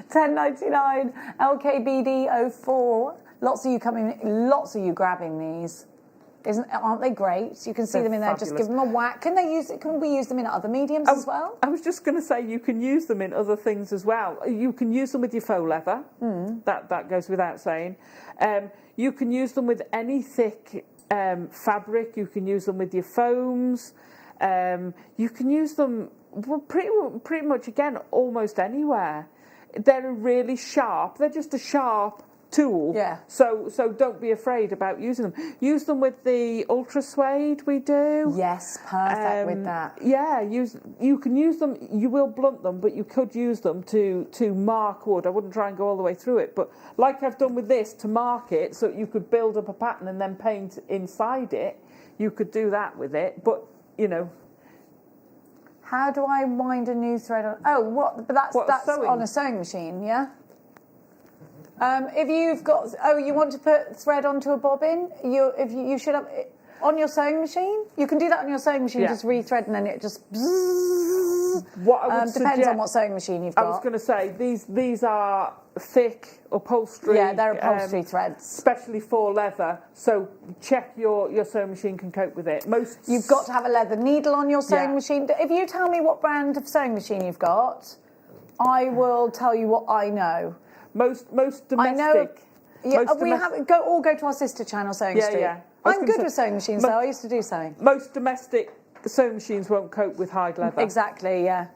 $10.99 LKBD 04. Lots of you grabbing these. Aren't they great? You can see They're them in there. fabulous. Just give them a whack. Can we use them in other mediums as well? I was just going to say you can use them in other things as well. You can use them with your faux leather. That goes without saying. You can use them with any thick fabric. You can use them with your foams. You can use them pretty much again almost anywhere. They're really sharp. They're just a sharp tool. Yeah. So don't be afraid about using them. Use them with the ultra suede we do. Yes, perfect with that. Yeah, you can use them. You will blunt them, but you could use them to mark wood. I wouldn't try and go all the way through it, but like I've done with this to mark it, so you could build up a pattern and then paint inside it. You could do that with it, but you know. How do I wind a new thread on? Oh, what? But that's sewing? on a sewing machine, yeah. If you've got, you want to put thread onto a bobbin, you should have on your sewing machine. You can do that on your sewing machine, just rethread, and then it just. What I would depends suggest, on what sewing machine you've got. I was going to say these are thick upholstery. Yeah, they're upholstery threads, especially for leather. So check your sewing machine can cope with it. You've got to have a leather needle on your sewing machine. If you tell me what brand of sewing machine you've got, I will tell you what I know. Most domestic. I know. Yeah, go to our sister channel, Sewing Street. Yeah. I'm good with sewing machines, though. I used to do sewing. Most domestic sewing machines won't cope with hide leather. Exactly. Yeah.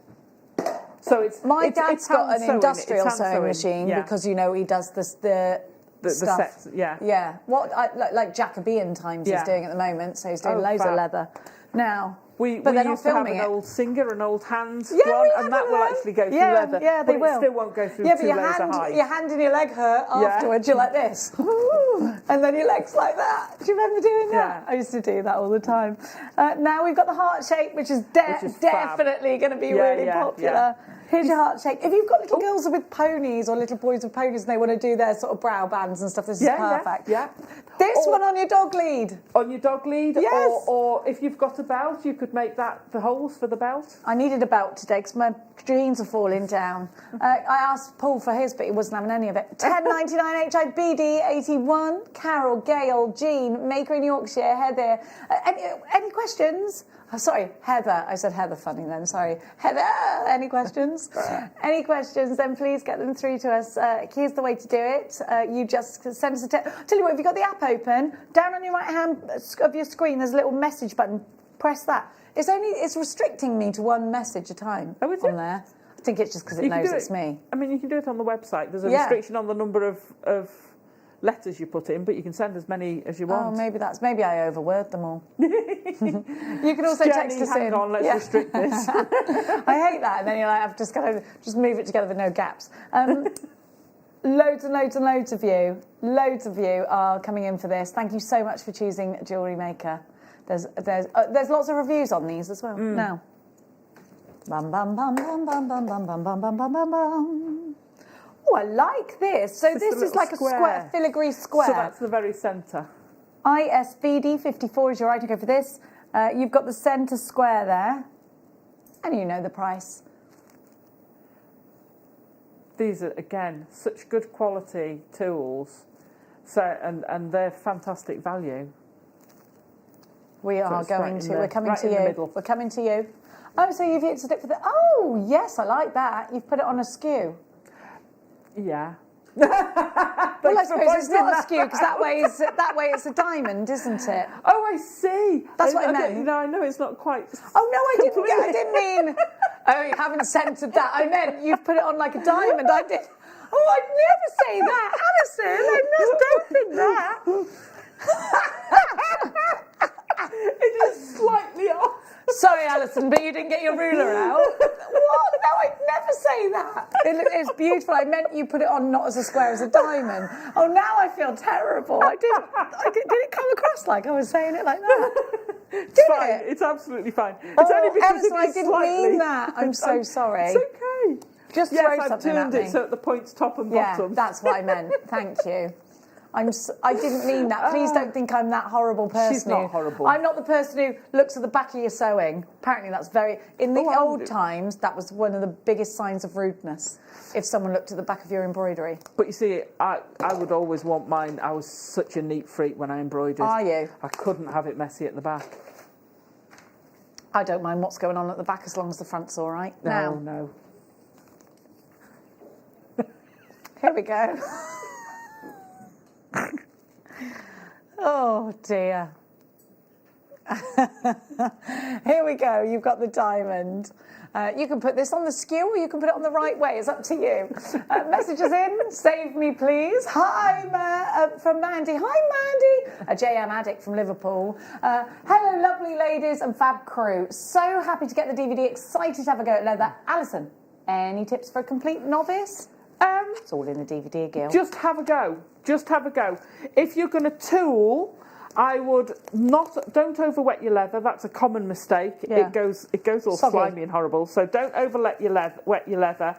So it's my dad's got an industrial sewing machine because he does the stuff. Sets, Yeah. What like Jacobean times he's doing at the moment. So he's doing loads of leather now. But they're used not to have filming an it. old Singer, an old hand one, we and that will actually go through yeah, leather. Yeah, they but will. It still won't go through but 2 layers of hide. your hand and your leg hurt afterwards. You're like this, and then your leg's like that. Do you remember doing that? I used to do that all the time. Now we've got the heart shape, which is definitely going to be really popular. Here's your heart shape. If you've got little girls with ponies or little boys with ponies and they want to do their sort of brow bands and stuff, this is perfect. Yeah. This one on your dog lead. On your dog lead? Yes. Or if you've got a belt, you could make that the holes for the belt. I needed a belt today because my jeans are falling down. I asked Paul for his, but he wasn't having any of it. $10.99 HIBD 81. Carol, Gail, Jean, Maker in Yorkshire, Heather. Any questions? Oh, sorry, Heather. I said Heather funny then, sorry. Heather, any questions? Any questions, then please get them through to us. Here's the way to do it. You just send us a text. Tell you what, if you've got the app open, down on your right hand of your screen, there's a little message button. Press that. It's restricting me to one message a time on there. I think it's just because it knows it's me. I mean, you can do it on the website. There's a restriction on the number of letters you put in, but you can send as many as you want. Oh, maybe I overword them all. You can also text us hang in. on, let's restrict this. I hate that, and then you're like, I've just got to just move it together with no gaps. Loads and loads and loads of you are coming in for this. Thank you so much for choosing Jewellery Maker. There's lots of reviews on these as well. Now, bum bum bum bum bum bum bum bum bum bum bum bum. Oh, I like this. So this is like a square, filigree square. So that's the very centre. ISBD 54 is your item code for this. You've got the centre square there, and you know the price. These are, again, such good quality tools. So and they're fantastic value. We are going to. We're coming to in the you. middle. We're coming to you. Oh, so you've hit stick for the. Oh, yes, I like that. You've put it on a skew. Yeah. Well, I suppose it's not a skew because that way it's a diamond, isn't it? Oh, I see. That's what I meant. You know, I know it's not quite. Oh no, I didn't mean. Oh, you haven't censored that. I meant you've put it on like a diamond. I did. Oh, I'd never say that, Alison. I don't think that. It is slightly off. Sorry, Alison, but you didn't get your ruler out. What? No, I'd never say that. It's beautiful. I meant you put it on not as a square, as a diamond. Oh, now I feel terrible. Did it come across like I was saying it like that? It's fine. It's absolutely fine. It's only because Alison, I didn't mean that. I'm so sorry. It's okay. Just yes, throw I've something turned at me. it so at the points top and Yeah, bottom. that's what I meant. Thank you. I didn't mean that. Please don't think I'm that horrible person. She's not horrible. I'm not the person who looks at the back of your sewing. Apparently that's in the old times, that was one of the biggest signs of rudeness, if someone looked at the back of your embroidery. But you see, I would always want mine. I was such a neat freak when I embroidered. Are you? I couldn't have it messy at the back. I don't mind what's going on at the back as long as the front's all right. No. Here we go. Oh dear. Here we go. You've got the diamond. You can put this on the skew or you can put it on the right way. It's up to you. Messages in. Save me, please. Hi, from Mandy. Hi, Mandy. A JM addict from Liverpool. Hello, lovely ladies and fab crew. So happy to get the DVD. Excited to have a go at leather. Alison, any tips for a complete novice? It's all in the DVD, Gil. Just have a go. Just have a go. If you're going to tool, I would don't overwet your leather. That's a common mistake. Yeah. It goes all Soggy. slimy and horrible. So don't wet your leather.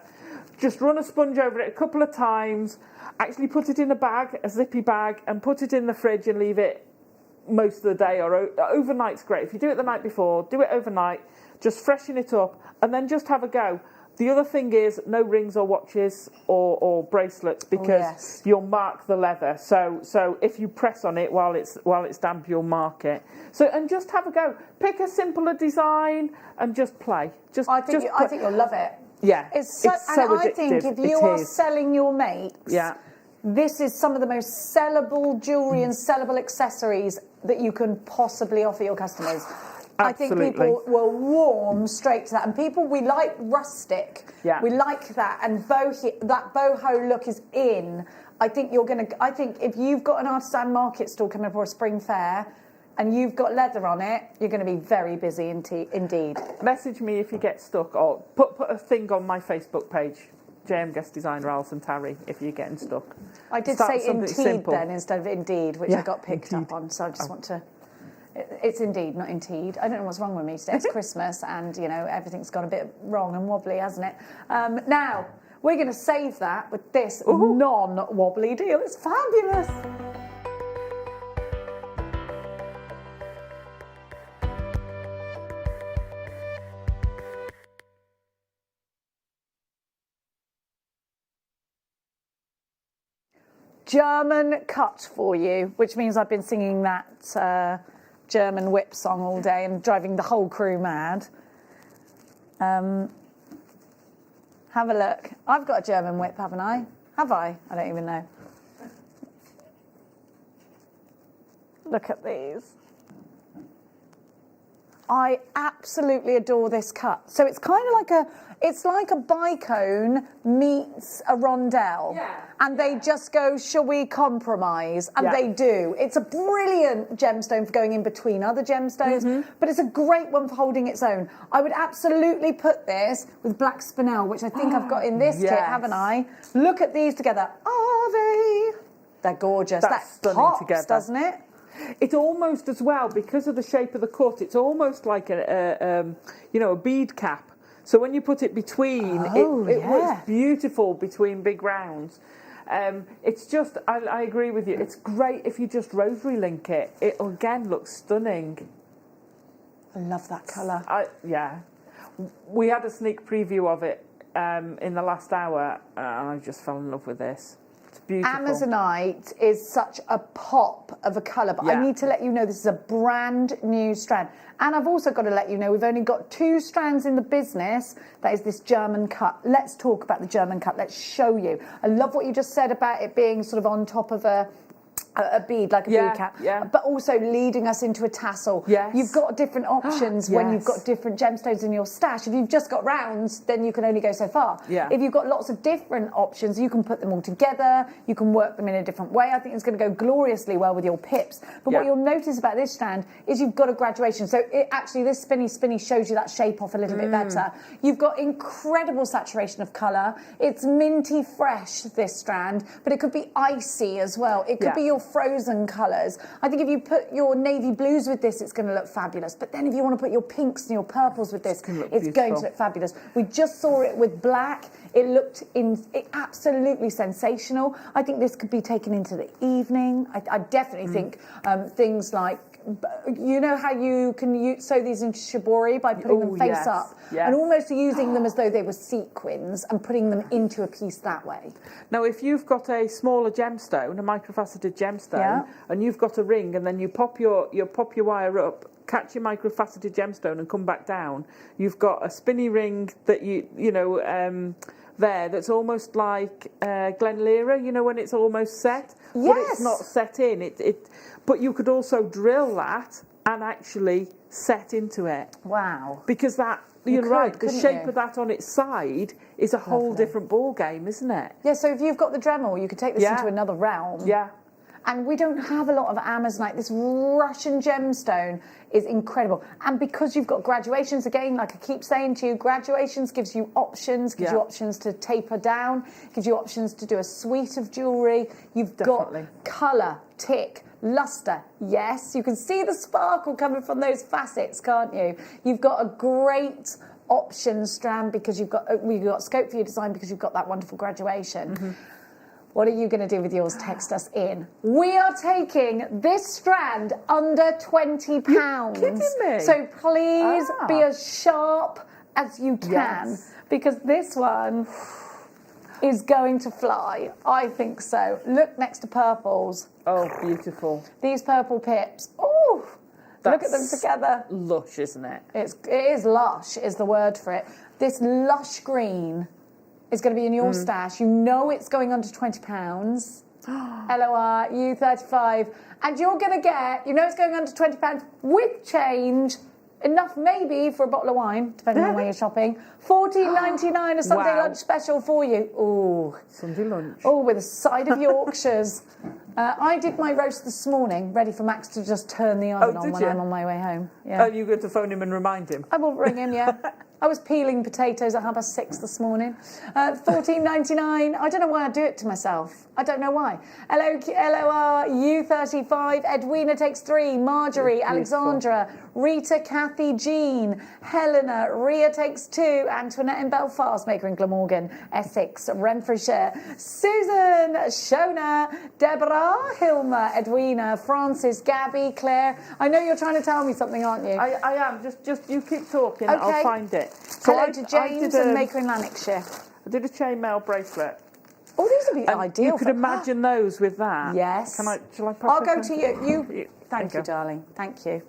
Just run a sponge over it a couple of times. Actually put it in a bag, a zippy bag, and put it in the fridge and leave it most of the day. Or overnight's great. If you do it the night before, do it overnight. Just freshen it up and then just have a go. The other thing is no rings or watches or bracelets because you'll mark the leather. So if you press on it while it's damp, you'll mark it. So and just have a go. Pick a simpler design and just play. I think you'll love it. Yeah, it's so addictive. I think if you are selling your mates, this is some of the most sellable jewellery and sellable accessories that you can possibly offer your customers. Absolutely. I think people will warm straight to that. And we like rustic. Yeah. We like that. And that boho look is in. I think if you've got an artisan market stall coming up or a spring fair and you've got leather on it, you're going to be very busy indeed. Message me if you get stuck or put a thing on my Facebook page. JM Guest Designer Alison Tarry if you're getting stuck. I did say indeed then instead of indeed, which I got picked up on. So I just want to... It's indeed, not indeed. I don't know what's wrong with me today. It's Christmas and, everything's gone a bit wrong and wobbly, hasn't it? Now, we're going to save that with this non-wobbly deal. It's fabulous. German cut for you, which means I've been singing that German whip song all day and driving the whole crew mad. Have a look. I've got a German whip, haven't I? Have I? I don't even know. Look at these. I absolutely adore this cut. So it's kind of like a bicone meets a rondelle. Yeah. And they just go, shall we compromise? And they do. It's a brilliant gemstone for going in between other gemstones, but it's a great one for holding its own. I would absolutely put this with black spinel, which I think I've got in this kit, haven't I? Look at these together. Are they? They're gorgeous. That's stunning pops, together. Doesn't it? It almost as well, because of the shape of the cut, it's almost like a bead cap. So when you put it between, it works beautiful between big rounds. It's just, I agree with you. It's great if you just rosary link it. It again looks stunning. I love that colour. We had a sneak preview of it in the last hour, and I just fell in love with this. beautiful. Amazonite is such a pop of a colour, but I need to let you know this is a brand new strand. And I've also got to let you know we've only got 2 strands in the business. That is this German cut. Let's talk about the German cut. Let's show you. I love what you just said about it being sort of on top of a bead, like a bead cap, but also leading us into a tassel. You've got different options when you've got different gemstones in your stash. If you've just got rounds, then you can only go so far. If you've got lots of different options, you can put them all together, you can work them in a different way. I think it's going to go gloriously well with your pips. But what you'll notice about this strand is you've got a graduation. So actually this spinny shows you that shape off a little bit better. You've got incredible saturation of colour. It's minty fresh, this strand, but it could be icy as well. It could be your frozen colours. I think if you put your navy blues with this, it's going to look fabulous. But then if you want to put your pinks and your purples with this, it's going to look fabulous. We just saw it with black. It looked absolutely sensational. I think this could be taken into the evening. I definitely think things like, you know how you can sew these into shibori by putting them face up and almost using them as though they were sequins and putting them into a piece that way. Now, if you've got a smaller gemstone, a microfaceted gemstone, and you've got a ring, and then you pop your wire up, catch your microfaceted gemstone, and come back down, you've got a spinny ring that there that's almost like Glen Lyra, you know, when it's almost set, but it's not set in. But you could also drill that and actually set into it. Wow. Because you're right, the shape of that on its side is a whole different ball game, isn't it? Yeah, so if you've got the Dremel, you could take this into another realm. Yeah. And we don't have a lot of Amazonite. This Russian gemstone is incredible. And because you've got graduations, again, like I keep saying to you, graduations gives you options, gives you options to taper down, gives you options to do a suite of jewellery. You've got colour, tick, lustre. Yes, you can see the sparkle coming from those facets, can't you? You've got a great option strand because we've got scope for your design because you've got that wonderful graduation. What are you going to do with yours? Text us in. We are taking this strand under £20. You're kidding me? So please be as sharp as you can because this one is going to fly. I think so. Look next to purples. Oh, beautiful. These purple pips. Oh, look at them together. Lush, isn't it? It is lush is the word for it. This lush green is going to be in your stash. You know it's going under £20. LOR, U35. And you're going to get, you know it's going under £20 with change, enough maybe for a bottle of wine, depending on where you're shopping. $14.99 a Sunday lunch special for you. Ooh. Sunday lunch. Oh, with a side of Yorkshires. I did my roast this morning, ready for Max to just turn the oven on when I'm on my way home. Yeah. Oh, you're going to phone him and remind him? I will ring him, yeah. I was peeling potatoes at 6:30 this morning. $14.99. I don't know why I do it to myself. I don't know why. LOR, U35. Edwina takes 3. Marjorie, Alexandra, Rita, Kathy, Jean, Helena, Ria takes 2. Antoinette in Belfast, Maker in Glamorgan, Essex, Renfrewshire, Susan, Shona, Deborah, Hilma, Edwina, Francis, Gabby, Claire. I know you're trying to tell me something, aren't you? I am. Just you keep talking. Okay. I'll find it. So hello to James and Maker in Lanarkshire. I did a chainmail bracelet. Oh, these would be ideal. You could imagine those with that. Yes. Shall I I'll go to you. Thank you, darling. Thank you.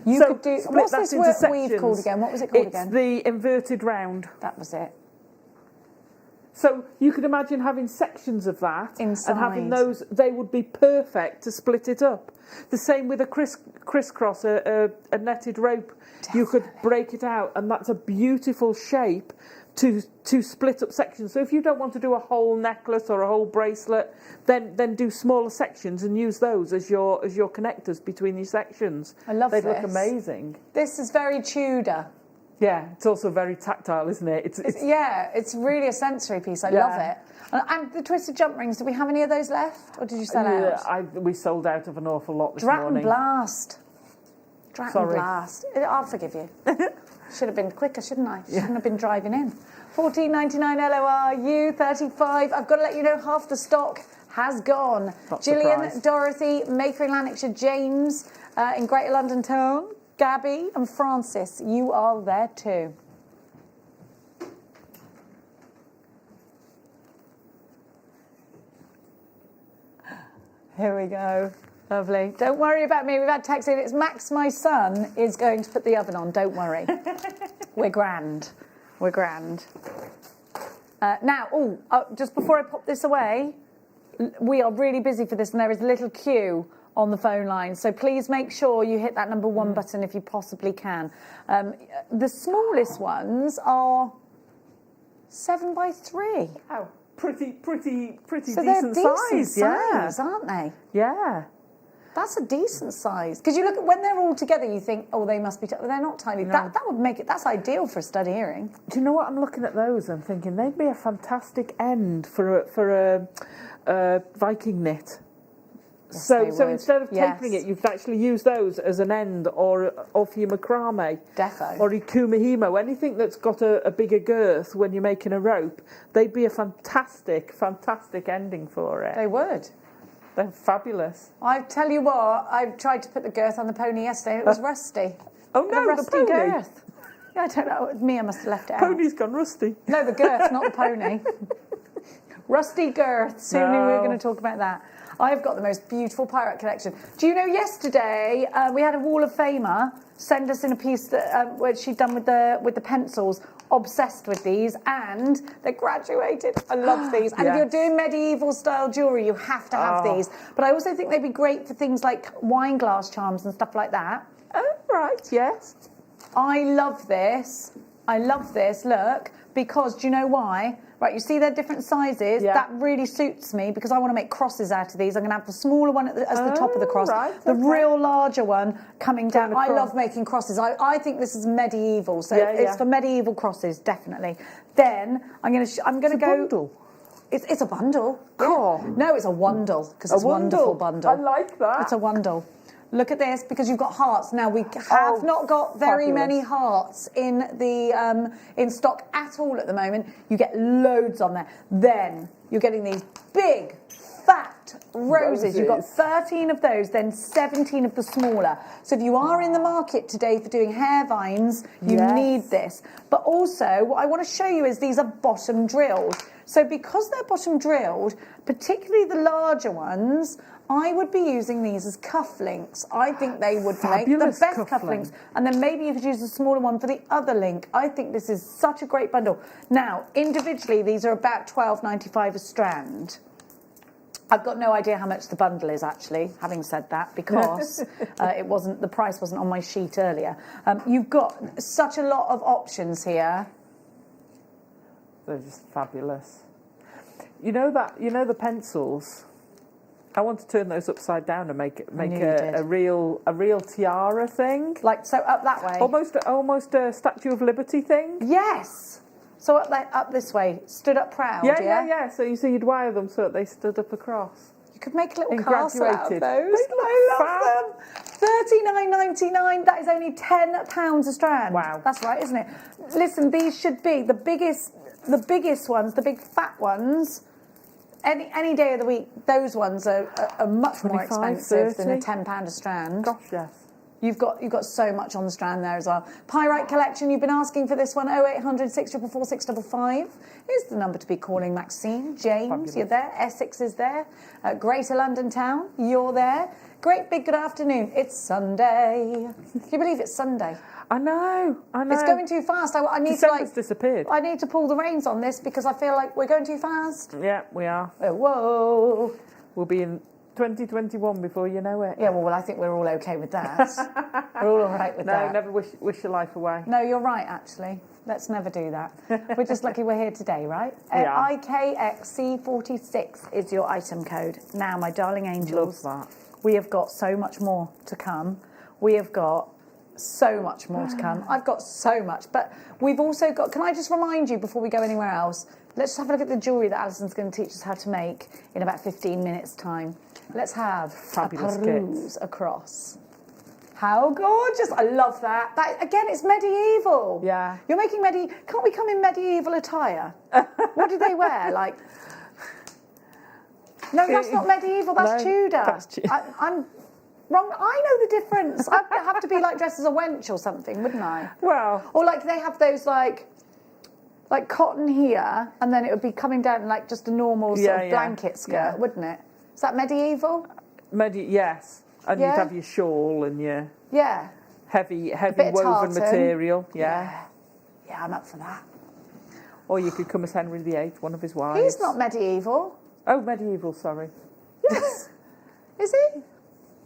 You could do. What's this weave called again? What was it called again? It's the inverted round. That was it. So you could imagine having sections of that inside. And having those. They would be perfect to split it up. The same with a crisscross, a netted rope. Definitely. You could break it out, and that's a beautiful shape to split up sections. So if you don't want to do a whole necklace or a whole bracelet, then do smaller sections and use those as your connectors between your sections. I love this. They look amazing. This is very Tudor. Yeah, it's also very tactile, isn't it? It's really a sensory piece. I love it. And the twisted jump rings, do we have any of those left? Or did you sell out? We sold out of an awful lot this morning. Blast. Blast. I'll forgive you. Should have been quicker, shouldn't I? Shouldn't have been driving in. $14.99 LOR, U35. I've got to let you know half the stock has gone. Gillian, Dorothy, Maker in Lanarkshire, James in Greater London Town, Gabby and Francis, you are there too. Here we go. Lovely. Don't worry about me. We've had text in. It's Max, my son, is going to put the oven on. Don't worry. We're grand. We're grand. Now, just before I pop this away, we are really busy for this and there is a little queue on the phone line. So please make sure you hit that number 1 button if you possibly can. The smallest ones are 7 by 3. Oh, pretty So decent they're size. size, aren't they? Yeah. That's a decent size. Because you look at when they're all together, you think, oh, they must be. They're not tiny. No. That would make it. That's ideal for a stud earring. Do you know what? I'm looking at those and thinking they'd be a fantastic end for a Viking knit. Yes, so they would. instead of tapering Yes. it, you could actually use those as an end, or for your macrame, Defo. or your kumihimo, anything that's got a bigger girth when you're making a rope. They'd be a fantastic ending for it. They would. They're fabulous. I tell you what, I tried to put the girth on the pony yesterday and it was rusty. Oh no, a rusty the pony. girth. Yeah, I don't know. Mia must have left it out. Pony's gone rusty. No, the girth, not the pony. Rusty girths. Who knew we were No. going to talk about that? I've got the most beautiful pirate collection. Do you know yesterday we had a Wall of Famer send us in a piece that which she'd done with the pencils. Obsessed with these, and they're graduated. I love these. And if you're doing medieval style jewellery, you have to have these. But I also think they'd be great for things like wine glass charms and stuff like that. Oh, right, yes. I love this. I love this, look, because do you know why? Right, you see they're different sizes. Yeah. That really suits me because I want to make crosses out of these. I'm going to have the smaller one as the top of the cross, right, the okay. real larger one coming down. I across. love making crosses. I think this is medieval, so Yeah, it's yeah. for medieval crosses, definitely. Then I'm going to go. Bundle. It's a bundle. Cool. Yeah. No, it's a wundle because it's a wonderful bundle. I like that. It's a wundle. Look at this, because you've got hearts. Now, we have not got very fabulous. many hearts in the in stock at all at the moment. You get loads on there. Then you're getting these big, fat roses. You've got 13 of those, then 17 of the smaller. So if you are in the market today for doing hair vines, you need this. But also, what I want to show you is these are bottom drilled. So because they're bottom drilled, particularly the larger ones, I would be using these as cufflinks. I think they would make the Fabulous best cufflink. cufflinks. And then maybe you could use a smaller one for the other link. I think this is such a great bundle. Now, individually, these are about $12.95 a strand. I've got no idea how much the bundle is actually, having said that, because the price wasn't on my sheet earlier. You've got such a lot of options here. They're just fabulous. You know the pencils. I want to turn those upside down and make a real tiara thing. Like so, up that way. Almost a Statue of Liberty thing. Yes. So up this way, stood up proud. Yeah. So you'd wire them so that they stood up across. You could make a little And castle out of graduated. those. I love them. $39.99. That is only £10 a strand. Wow. That's right, isn't it? Listen, these should be the biggest ones, the big fat ones. Any day of the week, those ones are much more 25, expensive 30. than a £10 a strand. Gosh, yes. You've got so much on the strand there as well. Pyrite collection, you've been asking for this one, 0800 644 655 is the number to be calling. Maxine, James, Fabulous. you're there. Essex is there. Greater London Town, you're there. Great big good afternoon. It's Sunday. Can you believe it's Sunday? I know. It's going too fast. I need December's to disappeared. I need to pull the reins on this because I feel like we're going too fast. Yeah, we are. Whoa. We'll be in 2021 before you know it. Yeah, well, I think we're all okay with that. We're all right with that. No, never wish your life away. No, you're right, actually. Let's never do that. We're just lucky we're here today, right? We are. IKXC46 is your item code. Now, my darling angels, Love that. we have got so much more to come. We have got so much more to come. I've got so much. But we've also got... Can I just remind you, before we go anywhere else, let's just have a look at the jewellery that Alison's going to teach us how to make in about 15 minutes' time. Let's have Fabulous a peruse across. How gorgeous. I love that. That. Again, it's medieval. Yeah. You're making medieval... Can't we come in medieval attire? What do they wear? Like... No, that's not medieval. That's No, Tudor. that's Tudor. I'm wrong. I know the difference. I'd have to be like dressed as a wench or something, wouldn't I? Well... Or like they have those like cotton here, and then it would be coming down like just a normal sort of blanket skirt, wouldn't it? Is that medieval? Yes, and Yeah? you'd have your shawl and your Yeah. heavy bit of woven tartan. material. Yeah. Yeah, I'm up for that. Or you could come as Henry VIII, one of his wives. He's not medieval. Oh, medieval, sorry. Yes. Is he?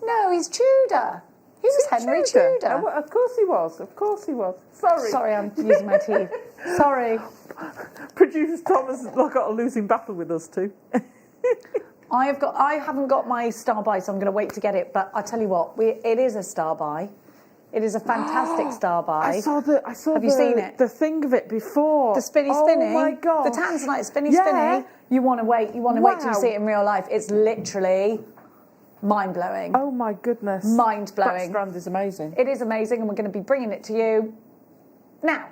No, he's Tudor. He was Henry Tudor. Oh, well, of course he was. Of course he was. Sorry. Sorry, I'm using my teeth. Sorry. Producer Thomas has got a losing battle with us too. I haven't got my star buy, so I'm going to wait to get it. But I tell you what, it is a star buy. It is a fantastic star buy. I saw Have you seen it? The thing of it before. The spinny spinny. Oh my god. The Tanzanite spinny spinny. You want to wait. You want to wait till you see it in real life. It's literally mind blowing. Oh my goodness. Mind blowing. That strand is amazing. It is amazing, and we're going to be bringing it to you now.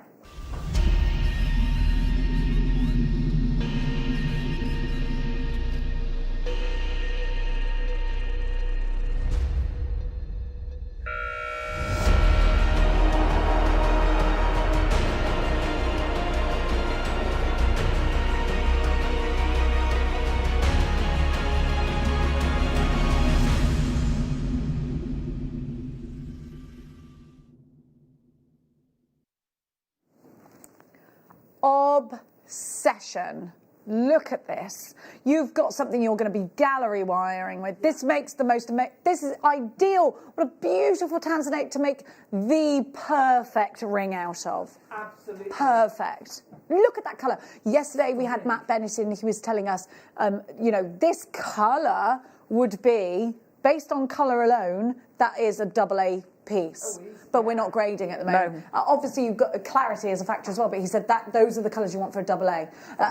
Obsession. Look at this. You've got something you're going to be gallery wiring with. This makes the most this is ideal. What a beautiful tanzanite to make the perfect ring out of. Absolutely. Perfect. Look at that colour. Yesterday we had Matt Bennett in. He was telling us, this colour would be, based on colour alone, that is a AA piece. But we're not grading at the moment. No. Obviously, you've got clarity as a factor as well, but he said that those are the colours you want for a AA.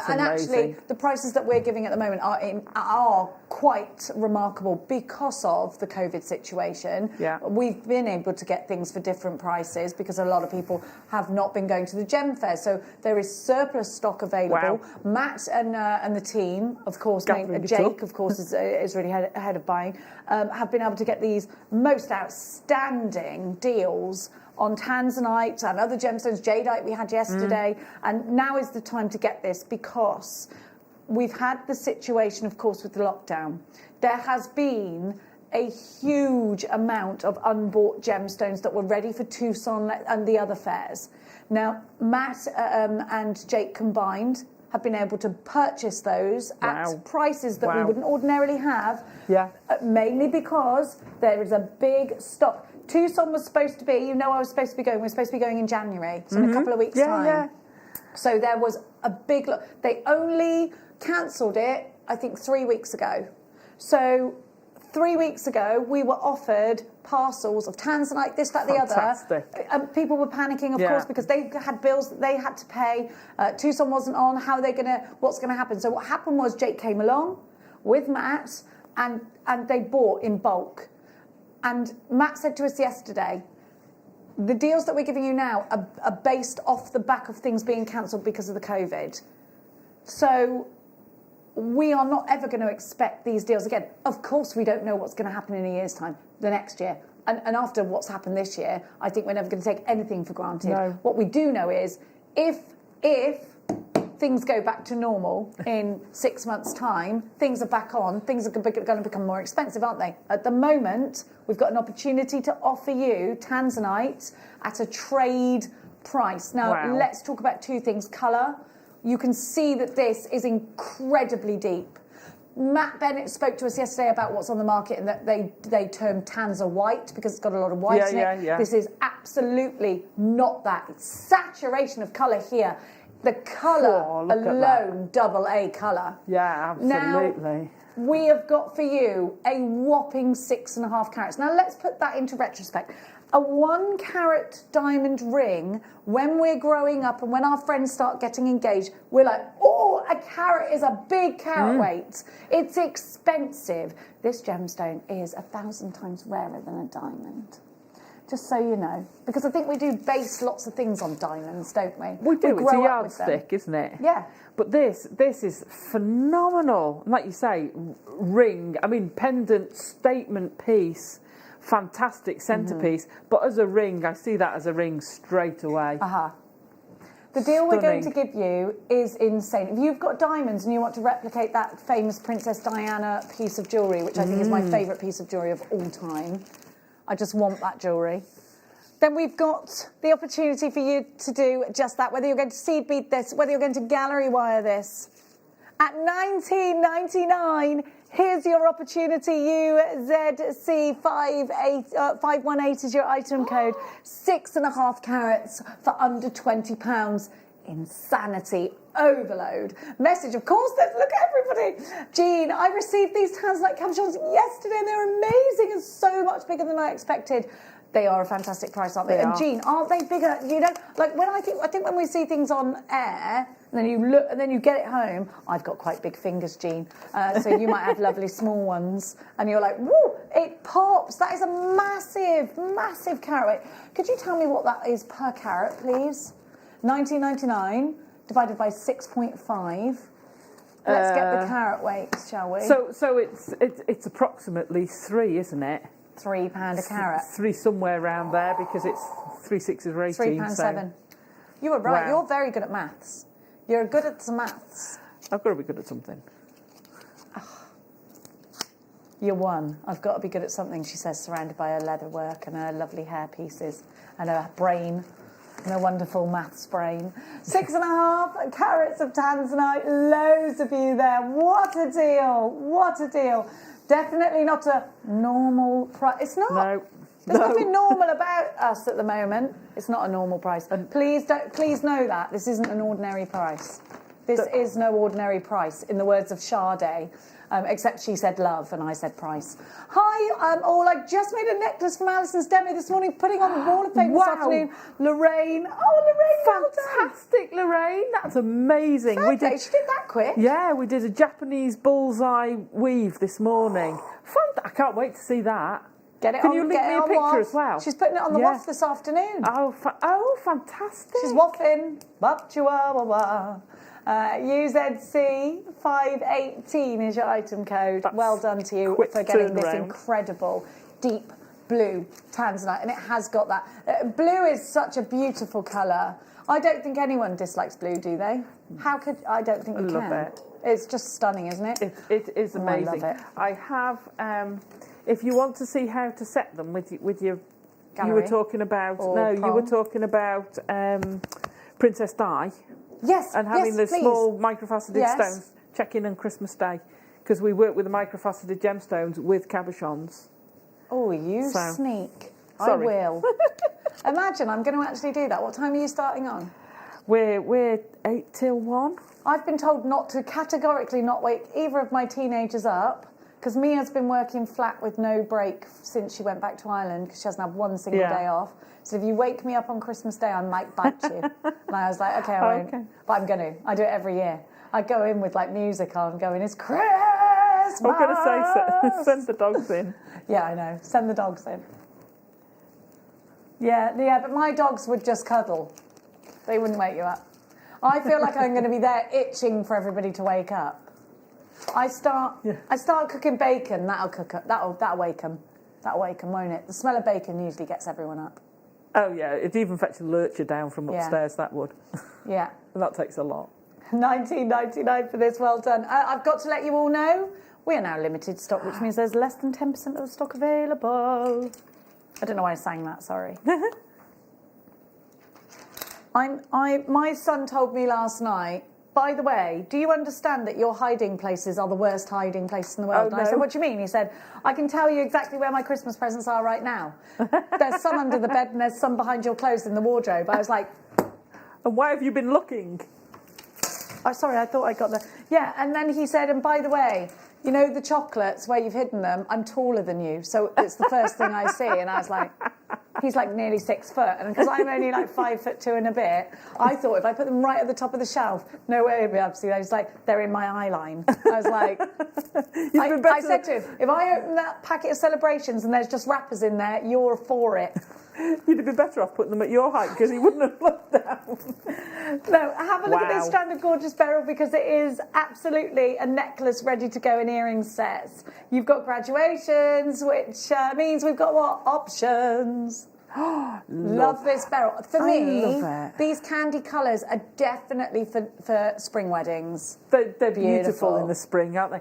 And actually, the prices that we're giving at the moment are quite remarkable because of the COVID situation. Yeah. We've been able to get things for different prices because a lot of people have not been going to the gem fair. So there is surplus stock available. Wow. Matt and the team, of course, Gathering it Jake, up. of course, is really ahead of buying, have been able to get these most outstanding deals on tanzanite and other gemstones, jadeite we had yesterday, and now is the time to get this because we've had the situation, of course, with the lockdown. There has been a huge amount of unbought gemstones that were ready for Tucson and the other fairs. Now, Matt and Jake combined have been able to purchase those at prices that we wouldn't ordinarily have, mainly because there is a big stock. Tucson was supposed to be, I was supposed to be going, we're supposed to be going in January, so in a couple of weeks' time. Yeah. So there was a big look. They only cancelled it, I think, 3 weeks ago. So 3 weeks ago, we were offered parcels of tanzanite, this, that, the other. And people were panicking, of course, because they had bills that they had to pay. Tucson wasn't on. What's going to happen? So what happened was Jake came along with Matt, and they bought in bulk. And Matt said to us yesterday, the deals that we're giving you now are based off the back of things being cancelled because of the COVID. So we are not ever going to expect these deals again. Of course, we don't know what's going to happen in a year's time, the next year. And after what's happened this year, I think we're never going to take anything for granted. No. What we do know is if things go back to normal in 6 months' time, things are back on, things are going to become more expensive, aren't they? At the moment, we've got an opportunity to offer you tanzanite at a trade price. Now, let's talk about two things. Colour. You can see that this is incredibly deep. Matt Bennett spoke to us yesterday about what's on the market and that they term Tanza white because it's got a lot of white in it. Yeah. This is absolutely not that. It's saturation of colour here. The colour alone, AA colour. Yeah, absolutely. Now, we have got for you a whopping 6.5 carats. Now, let's put that into retrospect. A 1 carat diamond ring, when we're growing up and when our friends start getting engaged, we're like, oh, a carat is a big carat weight. It's expensive. This gemstone is 1,000 times rarer than a diamond. Just so you know. Because I think we do base lots of things on diamonds, don't we? We do. It's a grow up with them. yardstick, isn't it? Yeah. But this is phenomenal. Like you say, ring, pendant, statement piece, fantastic centrepiece. But as a ring, I see that as a ring straight away. The deal we're going to Stunning. give you is insane. If you've got diamonds and you want to replicate that famous Princess Diana piece of jewellery, which I think is my favourite piece of jewellery of all time, I just want that jewellery. Then we've got the opportunity for you to do just that, whether you're going to seed bead this, whether you're going to gallery wire this. At $19.99, here's your opportunity. UZC518 is your item code. 6.5 carats for under £20. Insanity overload. Message, of course, look at everybody. Jean, I received these tanzanite cabochons yesterday and they're amazing and so much bigger than I expected. They are a fantastic price, aren't they? They And are. Jean, aren't they bigger? You know, like when I think when we see things on air, and then you look, and then you get it home. I've got quite big fingers, Jean, so you might have lovely small ones, and you're like, woo! It pops. That is a massive, massive carat weight. Could you tell me what that is per carat, please? $19.99 divided by 6.5. Let's get the carat weight, shall we? So it's approximately 3, isn't it? £3 a carat. 3 somewhere around there because it's 3 6s are 18. £3.7. You were right. Wow. You're very good at maths. You're good at some maths. I've got to be good at something. You're one. I've got to be good at something, she says, surrounded by her leather work and her lovely hair pieces and her brain and her wonderful maths brain. 6.5 carats of tanzanite. Loads of you there. What a deal. What a deal. Definitely not a normal price. It's not. No. There's nothing normal about us at the moment. It's not a normal price. Please know that. This isn't an ordinary price. This is no ordinary price, in the words of Sade. Except she said love and I said price. Hi, I just made a necklace from Alison's demo this morning, putting on the wall of fame this afternoon. Lorraine. Oh, Lorraine, Fantastic, Lorraine. That's amazing. She did that quick. Yeah, we did a Japanese bullseye weave this morning. I can't wait to see that. Get it Can on, you link get me it a on picture WAF. as well? She's putting it on the WAF this afternoon. Oh, fantastic. She's waffing. Bop chihuahua. UZC518 is your item code. Well done to you for getting this incredible deep blue tanzanite, and it has got that. Blue is such a beautiful colour. I don't think anyone dislikes blue, do they? I don't think you can. I love it. It's just stunning, isn't it? It is amazing. I love it. I have, if you want to see how to set them with your Gallery? you were talking about, you were talking about Princess Di. Yes, and having the please. small microfaceted stones, check-in on Christmas Day, because we work with the microfaceted gemstones with cabochons. Oh, you So, sneak. sorry. I will. Imagine, I'm going to actually do that. What time are you starting on? We're 8 till 1. I've been told categorically not wake either of my teenagers up, because Mia's been working flat with no break since she went back to Ireland, because she hasn't had one single day off. So if you wake me up on Christmas Day, I might bite you. And I was like, okay, I won't. Okay. But I'm going to. I do it every year. I go in with music on, going, it's Christmas. I'm going to say send the dogs in. Yeah, I know. Send the dogs in. Yeah, but my dogs would just cuddle. They wouldn't wake you up. I feel like I'm going to be there itching for everybody to wake up. I start cooking bacon. That'll wake them. That'll wake them, won't it? The smell of bacon usually gets everyone up. Oh yeah, it'd even fetch a lurcher down from upstairs. That would. Yeah. And that takes a lot. $19.99 for this. Well done. I've got to let you all know we are now limited stock, which means there's less than 10% of the stock available. I don't know why I sang that. Sorry. My son told me last night, by the way, do you understand that your hiding places are the worst hiding places in the world? Oh, And I said, no. what do you mean? He said, I can tell you exactly where my Christmas presents are right now. There's some under the bed and there's some behind your clothes in the wardrobe. I was like... And why have you been looking? Oh, sorry, I thought I got the... Yeah, and then he said, and by the way, you know the chocolates where you've hidden them, I'm taller than you, so it's the first thing I see. And I was like... He's nearly 6 foot, and because I'm only 5'2" and a bit, I thought if I put them right at the top of the shelf, no way he'd be able to see them. He's like, they're in my eye line. I was like, I said to him, if I open that packet of celebrations and there's just wrappers in there, you're for it. You'd be better off putting them at your height because he wouldn't have looked down. No, have a look at this strand of gorgeous beryl because it is absolutely a necklace ready to go in earring sets. You've got graduations, which means we've got what? Options. Love this beryl. For I me, love it. these candy colours are definitely for spring weddings. They're beautiful in the spring, aren't they?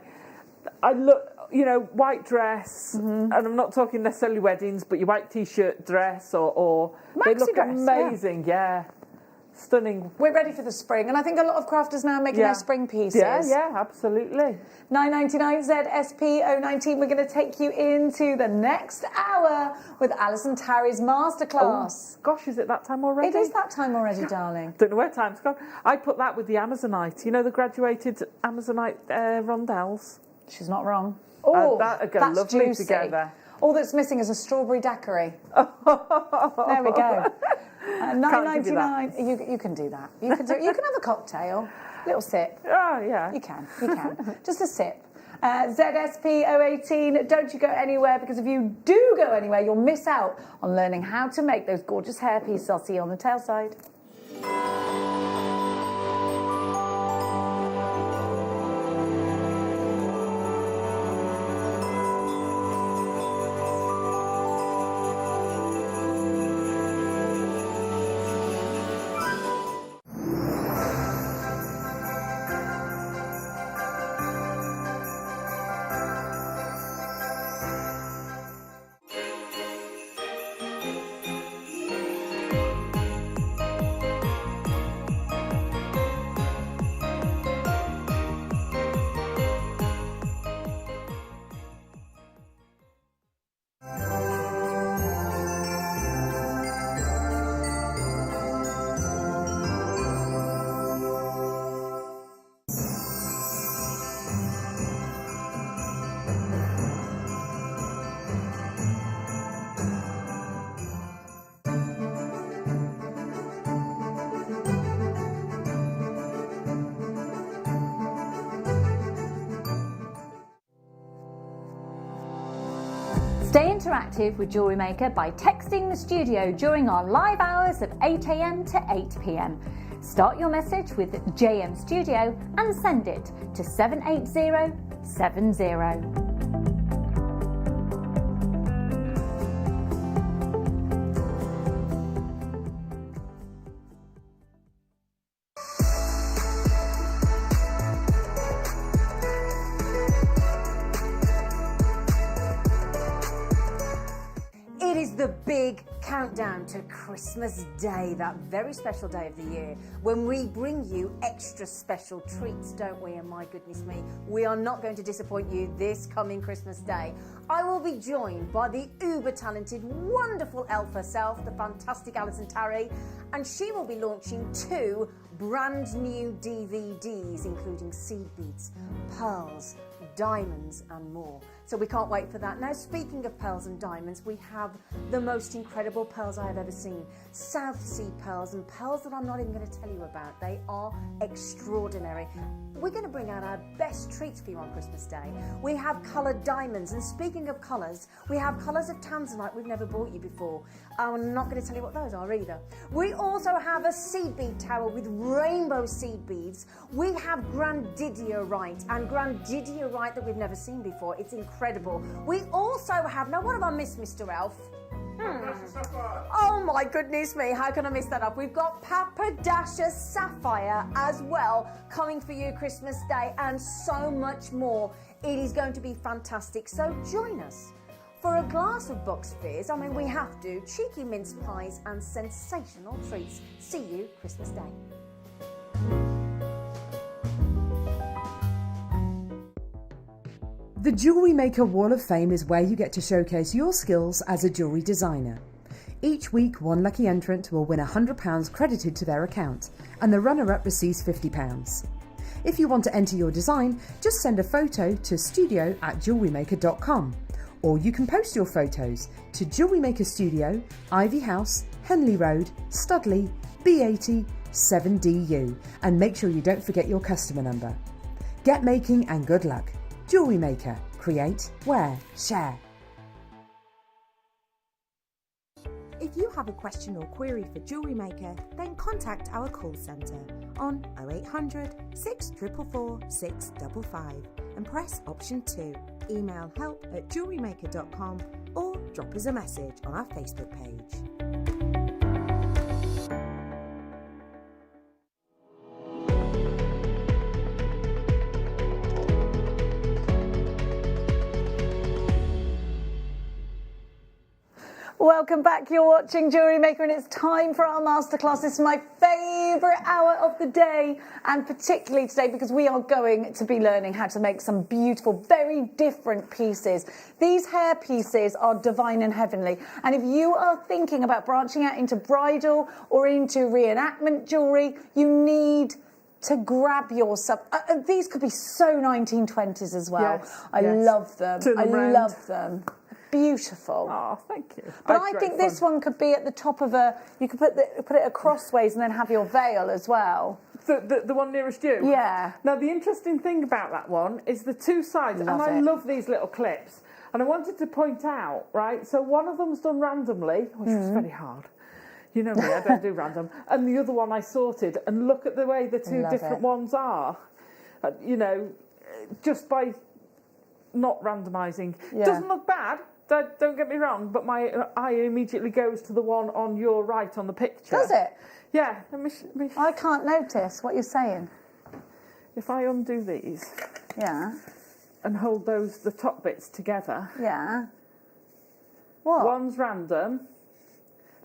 I look, white dress, and I'm not talking necessarily weddings, but your white t-shirt dress or they Maxi look dress, amazing, yeah. Stunning. We're ready for the spring, and I think a lot of crafters now are making their spring pieces. Yeah, absolutely. $9.99 ZSP019. We're going to take you into the next hour with Alison Tarry's masterclass. Oh, gosh, is it that time already? It is that time already, darling. Don't know where time's gone. I put that with the Amazonite. The graduated Amazonite rondelles. She's not wrong. Oh, that go that's lovely juicy. together. All that's missing is a strawberry dacquerie. There we go. $9.99. You can do that. You can have a cocktail, little sip. Oh yeah. You can. Just a sip. ZSP018. Don't you go anywhere, because if you do go anywhere, you'll miss out on learning how to make those gorgeous hairpieces. I'll see you on the tail side. Stay interactive with Jewellery Maker by texting the studio during our live hours of 8 a.m. to 8 p.m. Start your message with JM Studio and send it to 78070. It is the big countdown to Christmas Day, that very special day of the year, when we bring you extra special treats, don't we? And my goodness me, we are not going to disappoint you this coming Christmas Day. I will be joined by the uber-talented, wonderful elf herself, the fantastic Alison Tarry, and she will be launching 2 brand new DVDs, including seed beads, pearls, diamonds and more. So we can't wait for that. Now, speaking of pearls and diamonds, we have the most incredible pearls I have ever seen. South Sea pearls, and pearls that I'm not even going to tell you about. They are extraordinary. We're going to bring out our best treats for you on Christmas Day. We have coloured diamonds, and speaking of colours, we have colours of tanzanite we've never brought you before. I'm not going to tell you what those are either. We also have a seed bead tower with rainbow seed beads. We have grandidierite, and grandidierite that we've never seen before. It's incredible. We also have, now what have I missed, Mr. Elf? Oh my goodness me, how can I miss that up? We've got Papadacia Sapphire as well, coming for you Christmas Day, and so much more. It is going to be fantastic, so join us for a glass of box fizz. I mean, we have to. Cheeky mince pies and sensational treats. See you Christmas Day. The Jewellery Maker Wall of Fame is where you get to showcase your skills as a jewellery designer. Each week, one lucky entrant will win £100 credited to their account, and the runner-up receives £50. If you want to enter your design, just send a photo to studio@jewellerymaker.com, or you can post your photos to Jewellery Maker Studio, Ivy House, Henley Road, Studley, B80 7DU, and make sure you don't forget your customer number. Get making and good luck. Jewellery Maker. Create, wear, share. If you have a question or query for Jewellery Maker, then contact our call centre on 0800 644 655 and press option 2. Email help@jewellerymaker.com or drop us a message on our Facebook page. Welcome back. You're watching Jewellery Maker, and it's time for our masterclass. This is my favourite hour of the day, and particularly today because we are going to be learning how to make some beautiful, very different pieces. These hair pieces are divine and heavenly, and if you are thinking about branching out into bridal or into reenactment jewellery, you need to grab yourself. These could be so 1920s as well. Yes, I love them. Turn them round. Love them. Beautiful. Oh, thank you. But I think this one could be at the top of a. You could put it acrossways and then have your veil as well. The one nearest you? Yeah. Now, the interesting thing about that one is the two sides, I love these little clips. And I wanted to point out, right, so one of them's done randomly, which was very hard. You know me, I don't do random. And the other one I sorted. And look at the way the two different ones are. You know, just by not randomising. Doesn't look bad. Don't get me wrong, but my eye immediately goes to the one on your right on the picture. Does it? Yeah. I can't notice what you're saying. If I undo these. Yeah. And hold the top bits together. Yeah. What? One's random.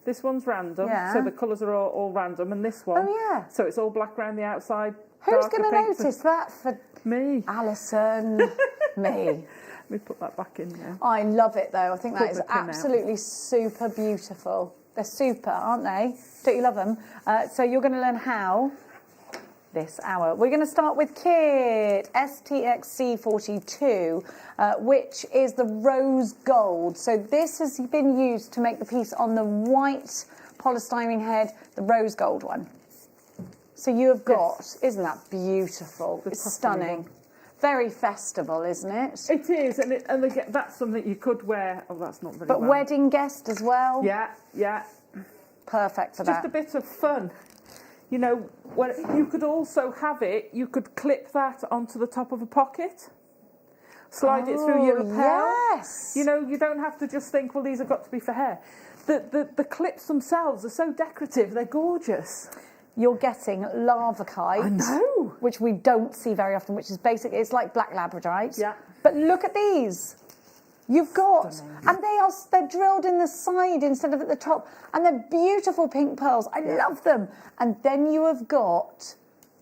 This one's random. Yeah. So the colours are all random. And this one. Oh, yeah. So it's all black around the outside. Who's going to notice that for me? Alison. Me. Let me put that back in there. I love it though. I think that is absolutely super beautiful. They're super, aren't they? Don't you love them? So you're going to learn how this hour. We're going to start with kit STXC42, which is the rose gold. So this has been used to make the piece on the white polystyrene head, the rose gold one. So you have got, isn't that beautiful? It's stunning. Very festival, isn't it? It is, and again, that's something you could wear. Oh, that's not very But well. wedding guest as well? Yeah. Perfect for it's that. Just a bit of fun. You know, when you could also have it, you could clip that onto the top of a pocket. Slide it through your lapel. Yes. You know, you don't have to just think, well, these have got to be for hair. The clips themselves are so decorative, they're gorgeous. You're getting lava kite. I know. Which we don't see very often, which is basic. It's like black labradorite. Yeah. But look at these. You've got, and they're drilled in the side instead of at the top, and they're beautiful pink pearls. I love them. And then you have got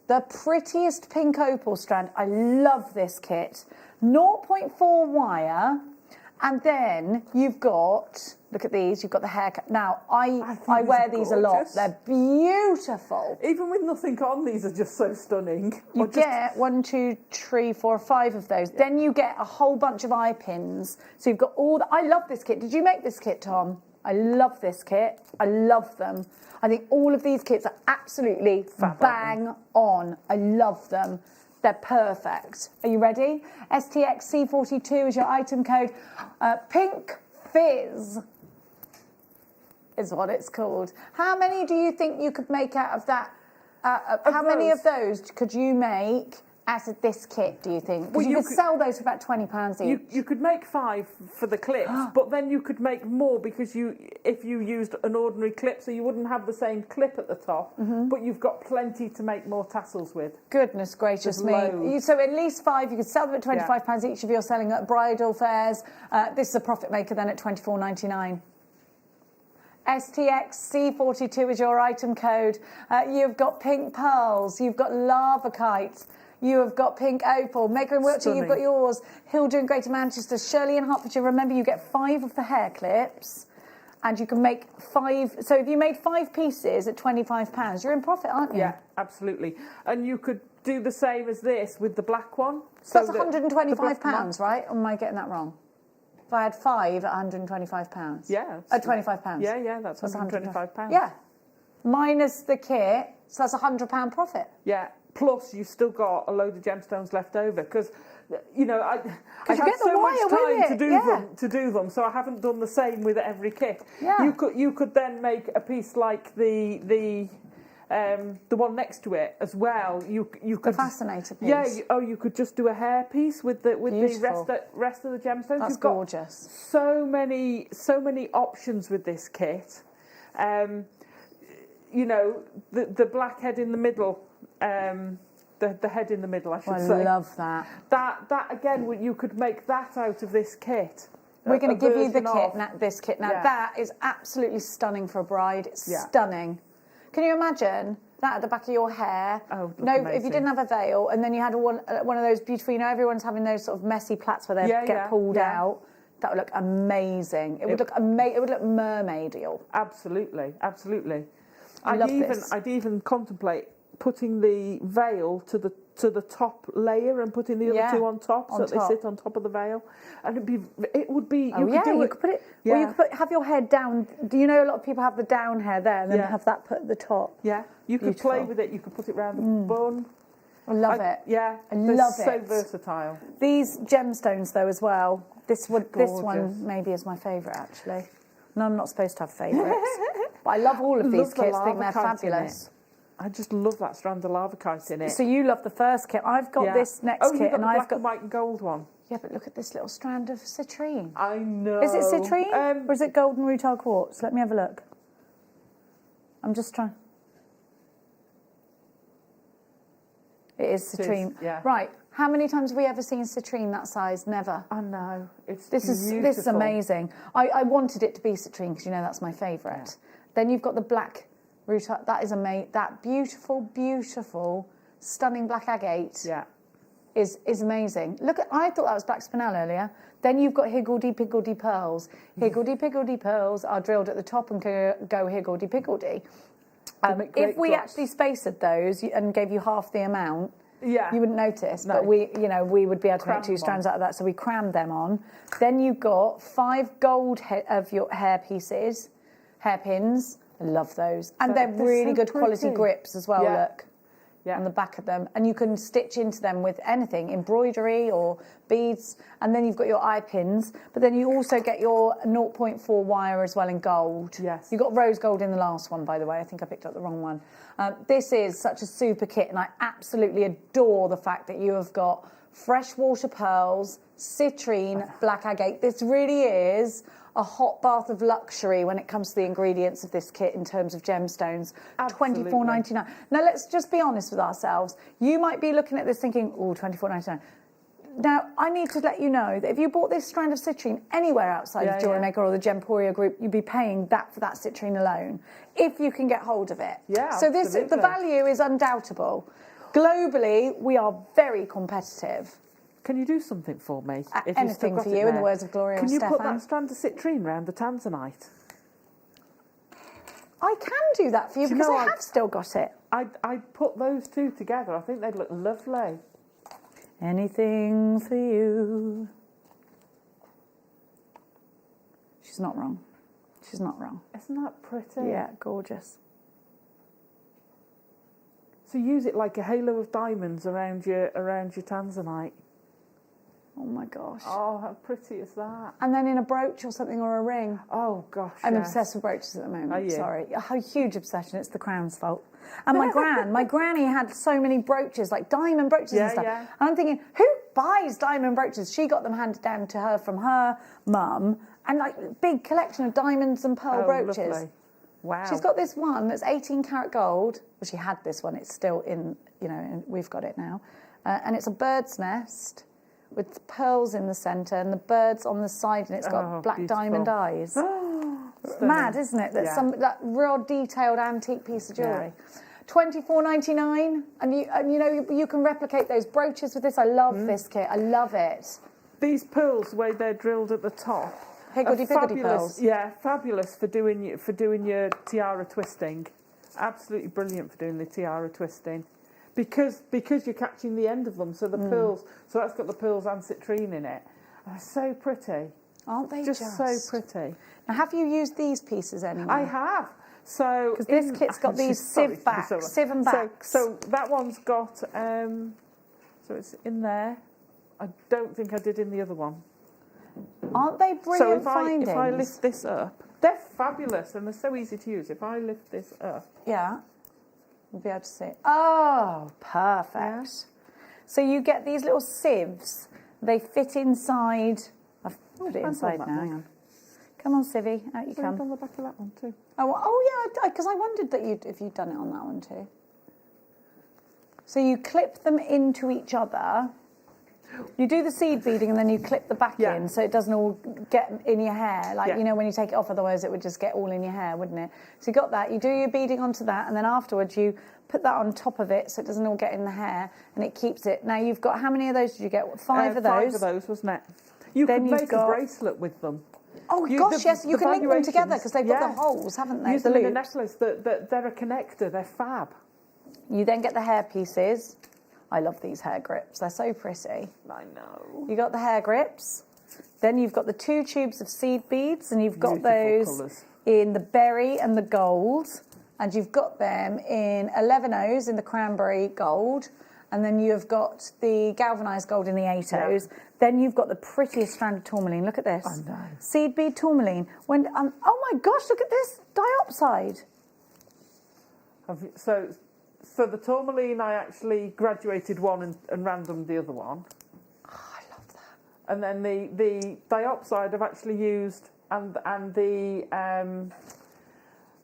the prettiest pink opal strand. I love this kit. 0.4 wire, and then you've got, look at these, you've got the haircut. Now, I wear these a lot. They're beautiful. Even with nothing on, these are just so stunning. You get 1, 2, 3, 4, 5 of those. Then you get a whole bunch of eye pins. So you've got all I love this kit. Did you make this kit, Tom? I love this kit. I love them. I think all of these kits are absolutely bang on. I love them. They're perfect. Are you ready? STXC42 is your item code. Pink Fizz is what it's called. How many do you think you could make out of that? How many of those could you make out of this kit, do you think? Because you could sell those for about £20 each. You could make 5 for the clips, but then you could make more because if you used an ordinary clip, so you wouldn't have the same clip at the top, but you've got plenty to make more tassels with. Goodness gracious me. So at least 5, you could sell them at £25 each if you're selling at bridal fairs. This is a profit maker then at £24.99. STXC42 is your item code. You've got pink pearls, you've got lava kites, you have got pink opal. Maker in Wiltshire, you've got yours. Hill doing Greater Manchester, Shirley in Hertfordshire. Remember, you get 5 of the hair clips, and you can make 5. So if you made 5 pieces at £25, you're in profit, aren't you? Yeah, absolutely. And you could do the same as this with the black one. So that's £125, right? Or am I getting that wrong? If I had 5 at £125. Yeah. At £25. Yeah, that's £125. Yeah. Minus the kit, so that's £100 profit. Yeah. Plus, you've still got a load of gemstones left over because, you know, I had so much time to do them, so I haven't done the same with every kit. Yeah. You could then make a piece like the one next to it as well. You could the fascinator piece. Yeah. You could just do a hair piece with the rest of the gemstones. That's You've got gorgeous. So many options with this kit. You know, the black head in the middle. The head in the middle, I should say. I love that. That again, you could make that out of this kit. We're going to give you the version kit, of. this kit. Now, Yeah. that is absolutely stunning for a bride. It's Yeah. stunning. Can you imagine that at the back of your hair? Oh, no, if amazing. you didn't have a veil, and then you had one of those beautiful, everyone's having those sort of messy plaits where they get pulled out. That would look amazing. It would look It would look mermaidial. Absolutely, absolutely. This. I'd even contemplate putting the veil to the top layer and putting the other two on top, so that they sit on top of the veil, and it would be. You could put it. Yeah. Or you could have your hair down. Do you know a lot of people have the down hair there, and then have that put at the top? Yeah, you could play with it. You could put it round the bun. I love it. Yeah, I love it. So versatile. These gemstones, though, as well. This one Gorgeous. maybe is my favourite, actually. No, I'm not supposed to have favourites, but I love all of these kits. I think they're fabulous. I just love that strand of lavakite in it. So you love the first kit. I've got this next kit, and I've got the black and white and gold one. Yeah, but look at this little strand of citrine. I know. Is it citrine or is it golden rutile quartz? Let me have a look. I'm just trying. It is citrine. Yeah. Right. How many times have we ever seen citrine that size? Never. I know. This is amazing. I wanted it to be citrine because that's my favourite. Yeah. Then you've got the black rutile. That is amazing. That beautiful, stunning black agate. Yeah. Is amazing. I thought that was black spinel earlier. Then you've got higgledy-piggledy pearls. Higgledy-piggledy pearls are drilled at the top and go higgledy-piggledy. If we actually spaced those and gave you half the amount, you wouldn't notice. No. But we would be able to make 2 strands out of that, so we crammed them on. Then you've got 5 gold of your hairpins. I love those, and they're really good quality grips as well. Look. Yeah. On the back of them, and you can stitch into them with anything, embroidery or beads, and then you've got your eye pins, but then you also get your 0.4 wire as well in gold. Yes. You got rose gold in the last one, by the way. I think I picked up the wrong one. This is such a super kit, and I absolutely adore the fact that you have got freshwater pearls, citrine, black agate. This really is a hot bath of luxury when it comes to the ingredients of this kit in terms of gemstones. $24.99. Now let's just be honest with ourselves. You might be looking at this thinking, oh, $24.99. Now I need to let you know that if you bought this strand of citrine anywhere outside of JewelleryMaker or the Gemporia group, you'd be paying that for that citrine alone, if you can get hold of it. Yeah. So the value is undoubtable. Globally, we are very competitive. Can you do something for me? Anything for you, in the words of Gloria and Stefan. Can you put that strand of citrine round the tanzanite? I can do that for you because I have still got it. I'd put those two together. I think they'd look lovely. Anything for you. She's not wrong. She's not wrong. Isn't that pretty? Yeah, gorgeous. So use it like a halo of diamonds around your tanzanite. Oh my gosh. Oh, how pretty is that? And then in a brooch or something, or a ring. Oh gosh. I'm obsessed with brooches at the moment. Are you? Sorry. A huge obsession. It's the crown's fault. And my granny had so many brooches, like diamond brooches and stuff. Yeah. And I'm thinking, who buys diamond brooches? She got them handed down to her from her mum, and like big collection of diamonds and pearl brooches. Lovely. Wow. She's got this one that's 18 karat gold. Well, she had this one. It's still in, we've got it now. And it's a bird's nest with pearls in the centre and the birds on the side, and it's got black diamond eyes. Mad, isn't it? That real detailed antique piece of jewellery. Yeah. $24.99, and you can replicate those brooches with this. I love this kit. I love it. These pearls, the way they're drilled at the top, higgledy-piggledy pearls. Yeah, fabulous for doing your tiara twisting. Absolutely brilliant for doing the tiara twisting. Because you're catching the end of them, so the pearls, so that's got the pearls and citrine in it. They're so pretty. Aren't they just so pretty? Now, have you used these pieces anywhere? I have. So because this kit's got these sieve and backs. So that one's got, so it's in there. I don't think I did in the other one. Aren't they brilliant findings? If I lift this up, they're fabulous and they're so easy to use. If I lift this up. Yeah. We'll be able to see it. Oh, perfect. Yeah. So you get these little sieves. They fit inside. I've put it inside now. Hang on. Come on, Civvy. Out you come. On the back of that one too. Oh yeah, because I wondered that if you'd done it on that one too. So you clip them into each other. You do the seed beading and then you clip the back in so it doesn't all get in your hair. Like, you know, when you take it off, otherwise it would just get all in your hair, wouldn't it? So you got that. You do your beading onto that, and then afterwards you put that on top of it so it doesn't all get in the hair, and it keeps it. Now you've got, how many of those did you get? 5 of those? 5 of those, wasn't it? You Then could you've make got- a bracelet with them. Oh gosh, yes, you can link them together because they've got the Yeah. holes, haven't they? Use The them in a loops. necklace. They're a connector. They're fab. You then get the hair pieces. I love these hair grips. They're so pretty. I know. You got the hair grips. Then you've got the 2 tubes of seed beads, and you've got Beautiful those colours. in the berry and the gold, and you've got them in 11Os in the cranberry gold, and then you've got the galvanised gold in the 8Os. Then you've got the prettiest strand of tourmaline. Look at this. I know. Seed bead tourmaline. When oh my gosh, look at this diopside. So the tourmaline, I actually graduated one and randomed the other one. Oh, I love that. And then the diopside I've actually used, and the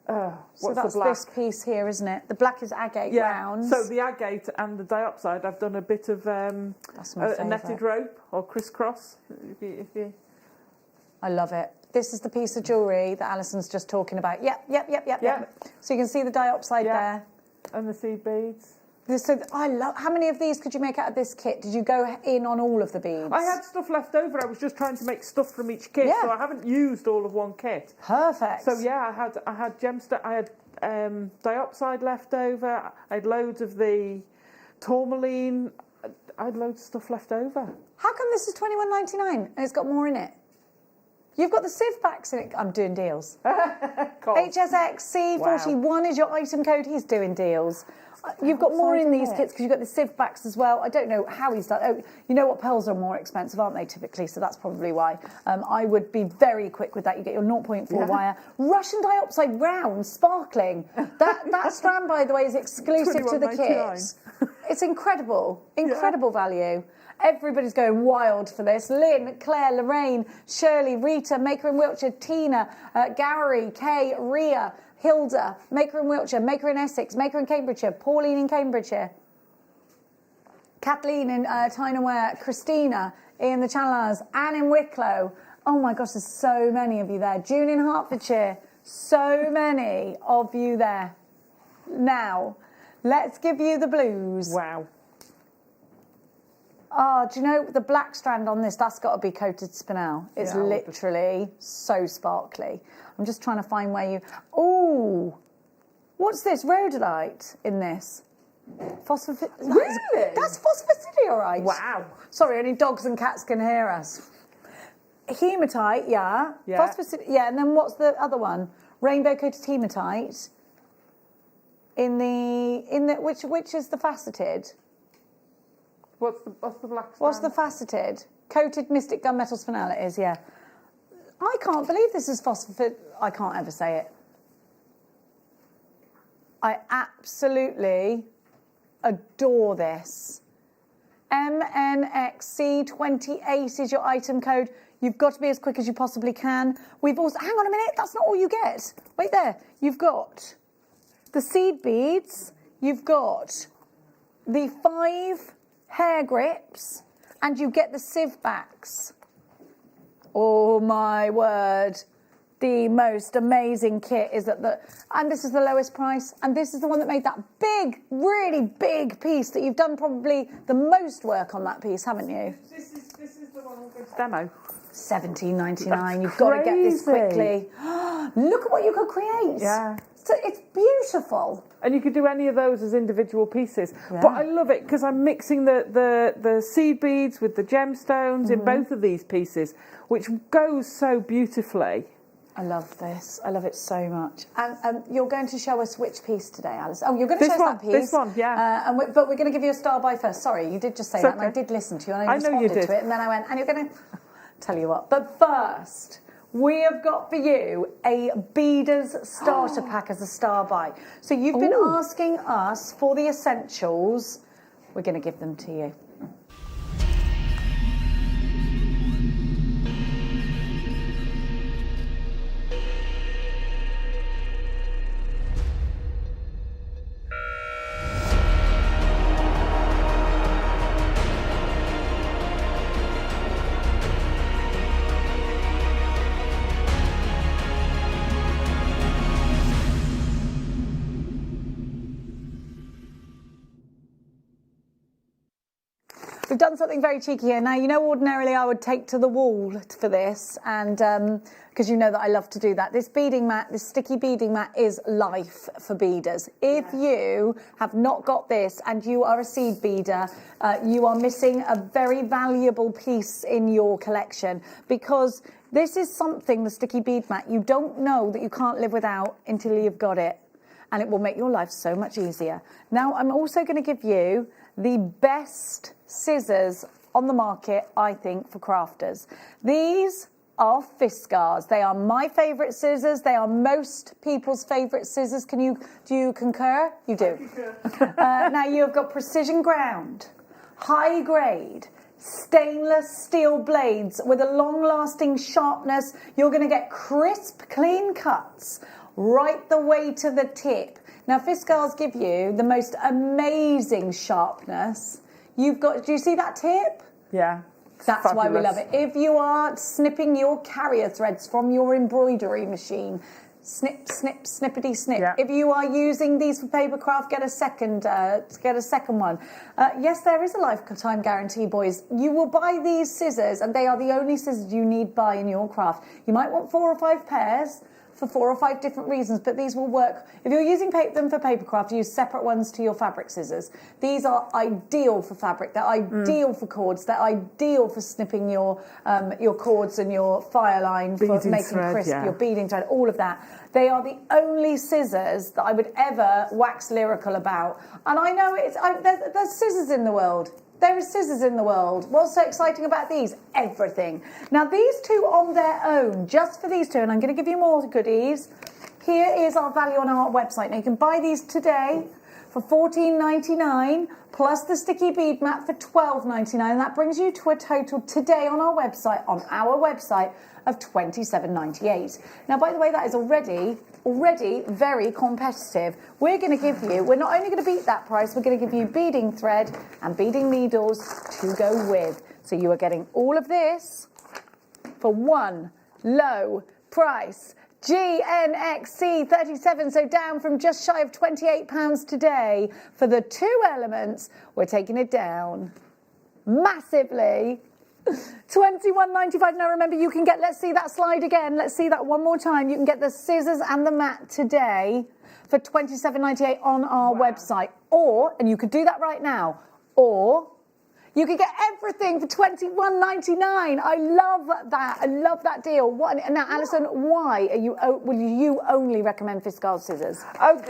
So what's that's the black? this piece here, isn't it? The black is agate rounds. So the agate and the diopside, I've done a bit of That's my a netted favourite. rope or crisscross. If you I love it. This is the piece of jewellery that Alison's just talking about. Yep. So you can see the diopside there. And the seed beads. So I love. How many of these could you make out of this kit? Did you go in on all of the beads? I had stuff left over. I was just trying to make stuff from each kit, so I haven't used all of one kit. Perfect. So yeah, I had gemstone. I had diopside left over. I had loads of the tourmaline. I had loads of stuff left over. How come this is $21.99 and it's got more in it? You've got the sieve backs in it. I'm doing deals. HSXC41 is your item code. He's doing deals. You've got more in these kits because you've got the sieve backs as well. I don't know how he's done. Oh, you know what? Pearls are more expensive, aren't they, typically? So that's probably why. I would be very quick with that. You get your 0.4 wire. Russian diopside round, sparkling. That strand, by the way, is exclusive to the kit. It's incredible. Incredible value. Everybody's going wild for this. Lynn, Claire, Lorraine, Shirley, Rita, Maker in Wiltshire, Tina, Gary, Kay, Ria, Hilda, Maker in Wiltshire, Maker in Essex, Maker in Cambridgeshire, Pauline in Cambridgeshire, Kathleen in Tyneware, Christina in the Channel Islands, Anne in Wicklow. Oh my gosh, there's so many of you there. June in Hertfordshire. So many of you there. Now, let's give you the blues. Wow. Oh, do you know the black strand on this? That's got to be coated spinel. It's literally so sparkly. I'm just trying to find where you... Oh, what's this? Rhodolite in this. Really? That's phosphosidiorite. Wow. Sorry, only dogs and cats can hear us. Hematite, yeah. And then what's the other one? Rainbow coated hematite. In the which is the faceted? What's the black strand? What's the faceted? Coated mystic gunmetal spinel it is, yeah. I can't believe this is phosphid. I can't ever say it. I absolutely adore this. MNXC28 is your item code. You've got to be as quick as you possibly can. We've also, hang on a minute, that's not all you get. Wait there. You've got the seed beads. You've got the 5 hair grips, and you get the sieve backs. Oh my word. The most amazing kit is that and this is the lowest price, and this is the one that made that big, really big piece that you've done probably the most work on that piece, haven't you? This is the one on this demo. $17.99. You've got to get this quickly. Look at what you could create. Yeah. So it's beautiful. And you could do any of those as individual pieces. Yeah. But I love it because I'm mixing the seed beads with the gemstones in both of these pieces, which goes so beautifully. I love this. I love it so much. And you're going to show us which piece today, Alice? Oh, you're going to show us that piece. This one, yeah. But we're going to give you a star by first. Sorry, you did just say that, and I did listen to you, and I responded to it, and then I went, and you're going to... Tell you what. But first, we have got for you a Beaders starter pack as a star buy. So you've been asking us for the essentials. We're going to give them to you. So I've done something very cheeky here. Now, you know, ordinarily I would take to the wall for this, and because you know that I love to do that. This beading mat, this sticky beading mat is life for beaders. If you have not got this and you are a seed beader, you are missing a very valuable piece in your collection, because this is something, the sticky bead mat, you don't know that you can't live without until you've got it. And it will make your life so much easier. Now, I'm also going to give you the best scissors on the market, I think, for crafters. These are Fiskars. They are my favourite scissors. They are most people's favourite scissors. Do you concur? You do. Now, you've got precision ground, high grade, stainless steel blades with a long-lasting sharpness. You're going to get crisp, clean cuts right the way to the tip. Now, Fiskars give you the most amazing sharpness. You've got, do you see that tip? Yeah. That's fabulous. why we love it. If you are snipping your carrier threads from your embroidery machine, snip, snip, snippity, snip. Yeah. If you are using these for papercraft, get a second one. Yes, there is a lifetime guarantee, boys. You will buy these scissors, and they are the only scissors you need buy in your craft. You might want 4 or 5 pairs for 4 or 5 different reasons, but these will work. If you're using them for papercraft, use separate ones to your fabric scissors. These are ideal for fabric. They're ideal for cords. They're ideal for snipping your cords and your fire line, for Beading making thread, crisp, yeah. your beading thread, all of that. They are the only scissors that I would ever wax lyrical about. And I know there's scissors in the world. There is scissors in the world. What's so exciting about these? Everything. Now, these two on their own, just for these two, and I'm going to give you more goodies. Here is our value on our website. Now, you can buy these today for $14.99, plus the sticky bead mat for $12.99. And that brings you to a total today on our website, of $27.98. Now, by the way, that is already very competitive. We're going to give you, we're not only going to beat that price, we're going to give you beading thread and beading needles to go with. So you are getting all of this for one low price. GNXC 37, so down from just shy of £28 today. For the 2 elements, we're taking it down massively. $21.95. Now remember, you can get, let's see that slide again. Let's see that one more time. You can get the scissors and the mat today for $27.98 on our website. Or, and you could do that right now, or you could get everything for $21.99. I love that. I love that deal. Now, Alison, why will you only recommend Fiskars scissors? Oh,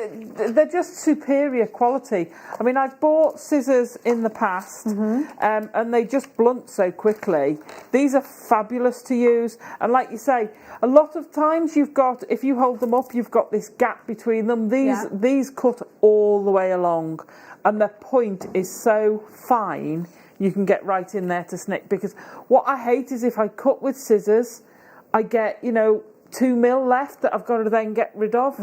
they're just superior quality. I mean, I've bought scissors in the past, and they just blunt so quickly. These are fabulous to use. And like you say, a lot of times if you hold them up, you've got this gap between them. These cut all the way along, and the point is so fine. You can get right in there to snip, because what I hate is if I cut with scissors, I get, 2 mil left that I've got to then get rid of.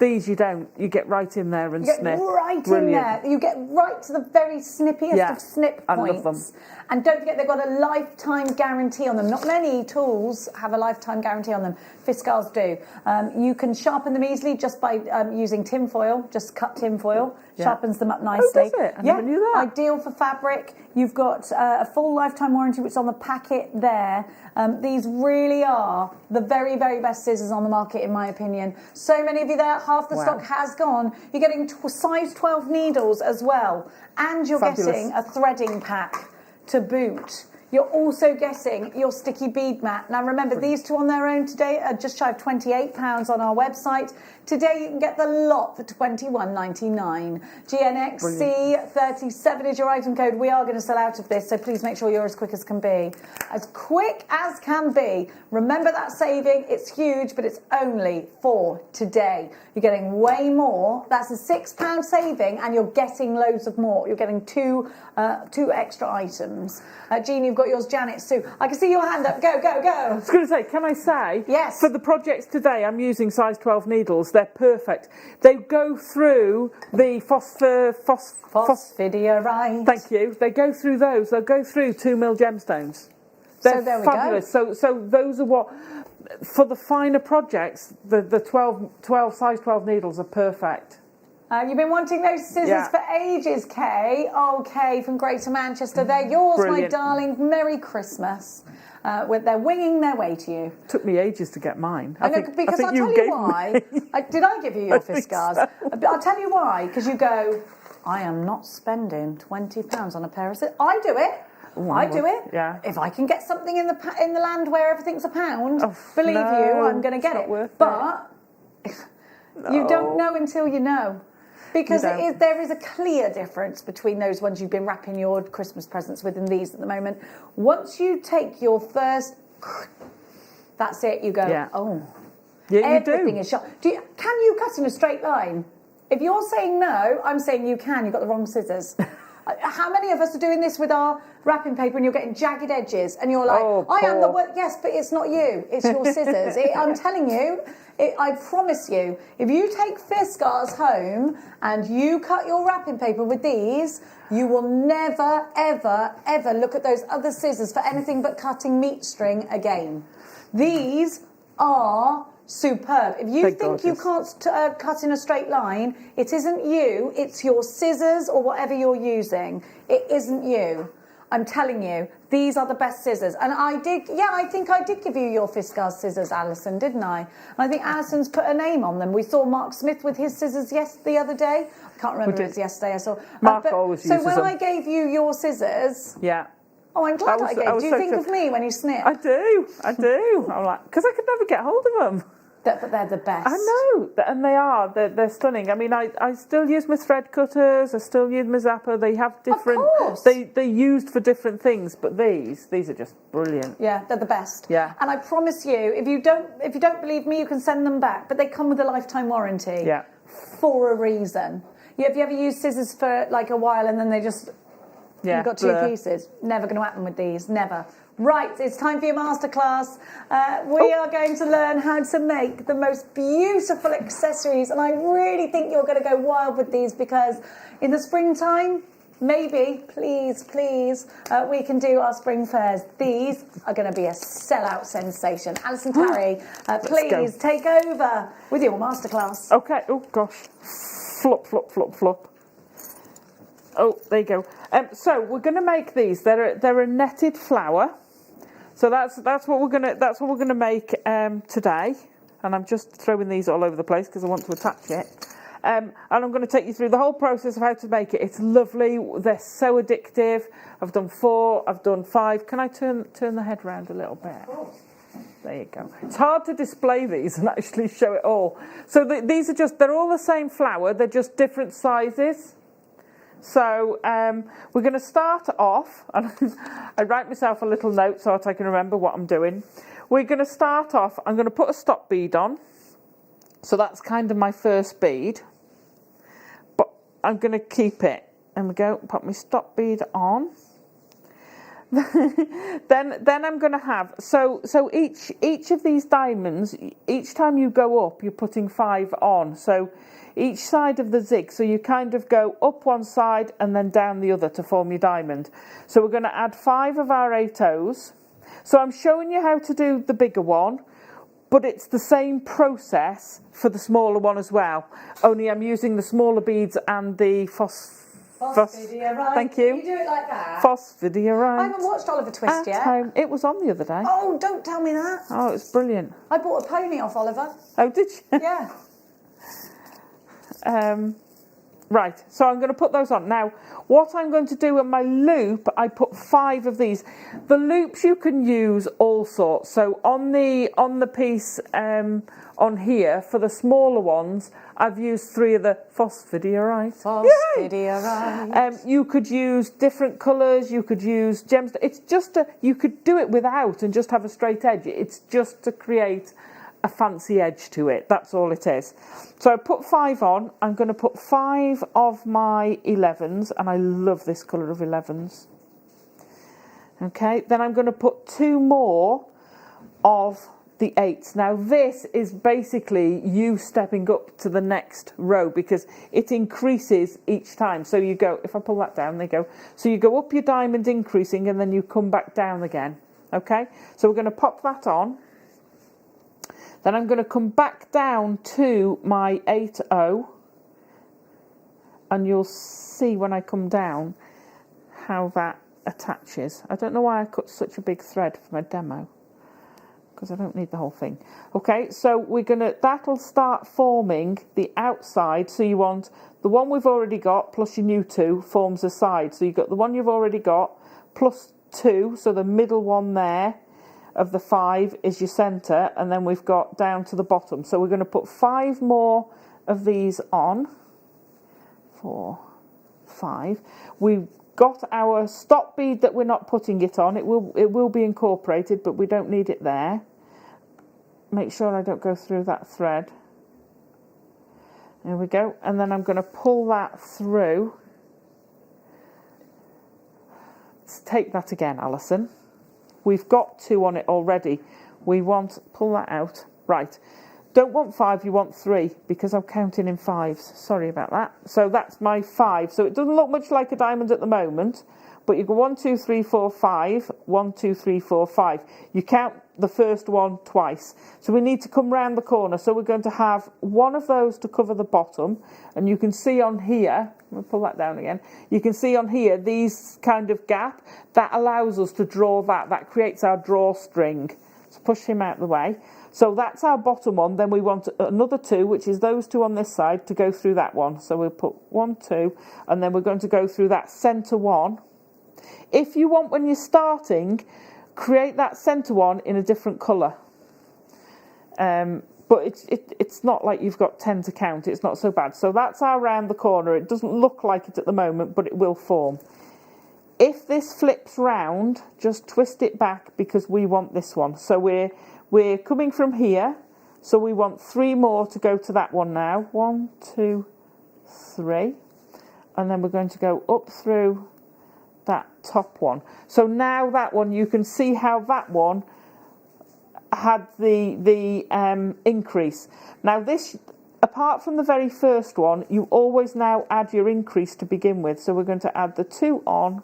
These you don't. You get right in there and snip. Right Brilliant. in there. You get right to the very snippiest of snip points. I love them. And don't forget, they've got a lifetime guarantee on them. Not many tools have a lifetime guarantee on them. Fiskars do. You can sharpen them easily just by using tin foil. Just cut tin foil. Sharpens them up nicely. Oh, does it? I never knew that. Ideal for fabric. You've got a full lifetime warranty, which is on the packet there. These really are the very, very best scissors on the market, in my opinion. So many of you there, half the stock has gone. You're getting size 12 needles as well. And you're getting a threading pack to boot. You're also getting your sticky bead mat. Now remember, these two on their own today are just shy of £28 on our website. Today you can get the lot for $21.99. GNXC 37 is your item code. We are going to sell out of this, so please make sure you're as quick as can be. As quick as can be. Remember that saving, it's huge, but it's only for today. You're getting way more. That's a £6 saving, and you're getting loads of more. You're getting two extra items. Jean, you've got yours. Janet, Sue, I can see your hand up. Go, go, go. I was going to say, can I say? Yes. For the projects today, I'm using size 12 needles. They're perfect. They go through the phosphidierite. Thank you. They go through those. They'll go through 2 mil gemstones. They're so there we fabulous. go. So those are what, for the finer projects, the 12 size 12 needles are perfect. You've been wanting those scissors for ages, Kay. Oh, Kay from Greater Manchester. They're yours, Brilliant. my darling. Merry Christmas. They're winging their way to you. Took me ages to get mine. I know, because I'll tell you why. Did I give you your Fiskars? so. I'll tell you why. Because you go, I am not spending £20 on a pair of scissors. I do it. Ooh, I do it. Yeah. If I can get something in the land where everything's £1, believe no, you, I'm going to get it. But you don't know until you know. Because there is a clear difference between those ones you've been wrapping your Christmas presents with and these at the moment. Once you take your first, that's it, you go, oh. Yeah, everything is sharp. Can you cut in a straight line? If you're saying no, I'm saying you can. You've got the wrong scissors. How many of us are doing this with our wrapping paper and you're getting jagged edges and you're like, I am the worst. Yes, but it's not you. It's your scissors. I'm telling you, I promise you, if you take Fiskars home and you cut your wrapping paper with these, you will never, ever, ever look at those other scissors for anything but cutting meat string again. These are superb. If you think you can't cut in a straight line, it isn't you, it's your scissors or whatever you're using. It isn't you. I'm telling you, these are the best scissors. And I think I did give you your Fiskars scissors, Alison, didn't I? And I think Alison's put a name on them. We saw Mark Smith with his scissors the other day. I can't remember if it was yesterday I saw. Mark always uses them. So when I gave you your scissors... Yeah. Oh, I'm glad I gave. Do you think of me when you snip? I do. I'm like, because I could never get hold of them. But they're the best. I know, and they are. They're stunning. I mean, I still use my thread cutters. I still use my zapper. They have different. Of course. They're used for different things, but these are just brilliant. Yeah, they're the best. Yeah. And I promise you, if you don't believe me, you can send them back. But they come with a lifetime warranty. Yeah. For a reason. Have you ever used scissors for like a while and then they just you've got two pieces? Never going to happen with these. Never. Right, it's time for your masterclass. We are going to learn how to make the most beautiful accessories, and I really think you're going to go wild with these because in the springtime, maybe, please, we can do our spring fairs. These are going to be a sellout sensation. Alison Tarry, please take over with your masterclass. Okay. Oh gosh, flop, flop, flop, flop. Oh, there you go. So we're going to make these. They're a netted flower. So that's what we're gonna make today, and I'm just throwing these all over the place because I want to attach it. And I'm going to take you through the whole process of how to make it. It's lovely. They're so addictive. I've done 4. I've done 5. Can I turn the head round a little bit? There you go. It's hard to display these and actually show it all. So these are they're all the same flower. They're just different sizes. So we're going to start off, and I write myself a little note so that I can remember what I'm doing. We're going to start off, I'm going to put a stop bead on. So that's kind of my first bead. But I'm going to keep it. There we go, put my stop bead on. then I'm going to have, so each of these diamonds, each time you go up, you're putting 5 on. So each side of the zig, so you kind of go up one side and then down the other to form your diamond. So we're going to add 5 of our 8/0s. So I'm showing you how to do the bigger one, but it's the same process for the smaller one as well. Only I'm using the smaller beads and the Phosphidierite. Thank you. You do it like that? Phosphidierite. I haven't watched Oliver Twist yet. Home. It was on the other day. Oh, don't tell me that. Oh, it's brilliant. I bought a pony off Oliver. Oh, did you? Yeah. Right, so I'm going to put those on. Now, what I'm going to do in my loop, I put 5 of these. The loops you can use all sorts. So on the piece on here, for the smaller ones, I've used 3 of the phosphidierite. Phosphidierite. You could use different colours. You could use gems. It's just you could do it without and just have a straight edge. It's just to create a fancy edge to it. That's all it is. So I put 5 on. I'm going to put 5 of my 11s, and I love this colour of 11s. Okay, then I'm going to put 2 more of the 8s. Now this is basically you stepping up to the next row because it increases each time. So you go, if I pull that down, they go. So you go up your diamond increasing and then you come back down again. Okay, so we're going to pop that on. Then I'm going to come back down to my 8/0 and you'll see when I come down how that attaches. I don't know why I cut such a big thread for my demo, because I don't need the whole thing. Okay, so that'll start forming the outside. So you want the one we've already got plus your new 2 forms a side. So you've got the one you've already got plus 2, so the middle one there of the 5 is your centre, and then we've got down to the bottom. So we're going to put 5 more of these on. 4, 5. We've got our stop bead that we're not putting it on. It will be incorporated, but we don't need it there. Make sure I don't go through that thread. There we go. And then I'm going to pull that through. Let's take that again, Alison. We've got 2 on it already. We want, pull that out. Right. Don't want 5, you want 3, because I'm counting in 5s. Sorry about that. So that's my 5. So it doesn't look much like a diamond at the moment, but you go 1, 2, 3, 4, 5. 1, 2, 3, 4, 5. You count the first one twice. So we need to come round the corner. So we're going to have one of those to cover the bottom. And you can see on here, I'll pull that down again. You can see on here, these kind of gap, that allows us to draw that. That creates our drawstring. So push him out of the way. So that's our bottom one. Then we want another 2, which is those 2 on this side, to go through that one. So we'll put 1, 2, and then we're going to go through that centre one. If you want, when you're starting, create that centre one in a different colour. But it's not like you've got 10 to count. It's not so bad. So that's our round the corner. It doesn't look like it at the moment, but it will form. If this flips round, just twist it back, because we want this one. So we're coming from here, so we want 3 more to go to that one now. 1, 2, 3. And then we're going to go up through that top one. So now that one, you can see how that one had the increase. Now this, apart from the very first one, you always now add your increase to begin with. So we're going to add the 2 on,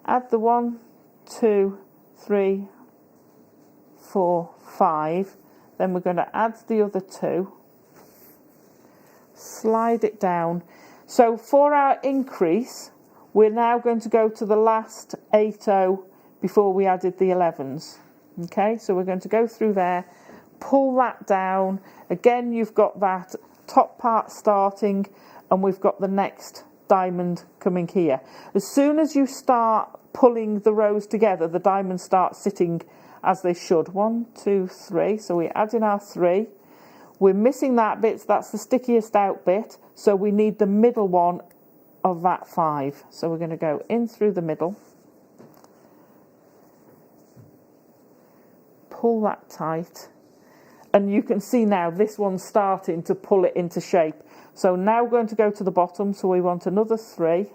add the 1, 2, 3, 4, 5, then we're going to add the other 2, slide it down. So for our increase, we're now going to go to the last 8-0 before we added the 11s. Okay, so we're going to go through there, pull that down. Again, you've got that top part starting, and we've got the next diamond coming here. As soon as you start pulling the rows together, the diamonds start sitting as they should. 1, 2, 3. So we add in our 3. We're missing that bit. So that's the stickiest out bit. So we need the middle one of that 5. So we're going to go in through the middle. Pull that tight. And you can see now this one's starting to pull it into shape. So now we're going to go to the bottom. So we want another 3.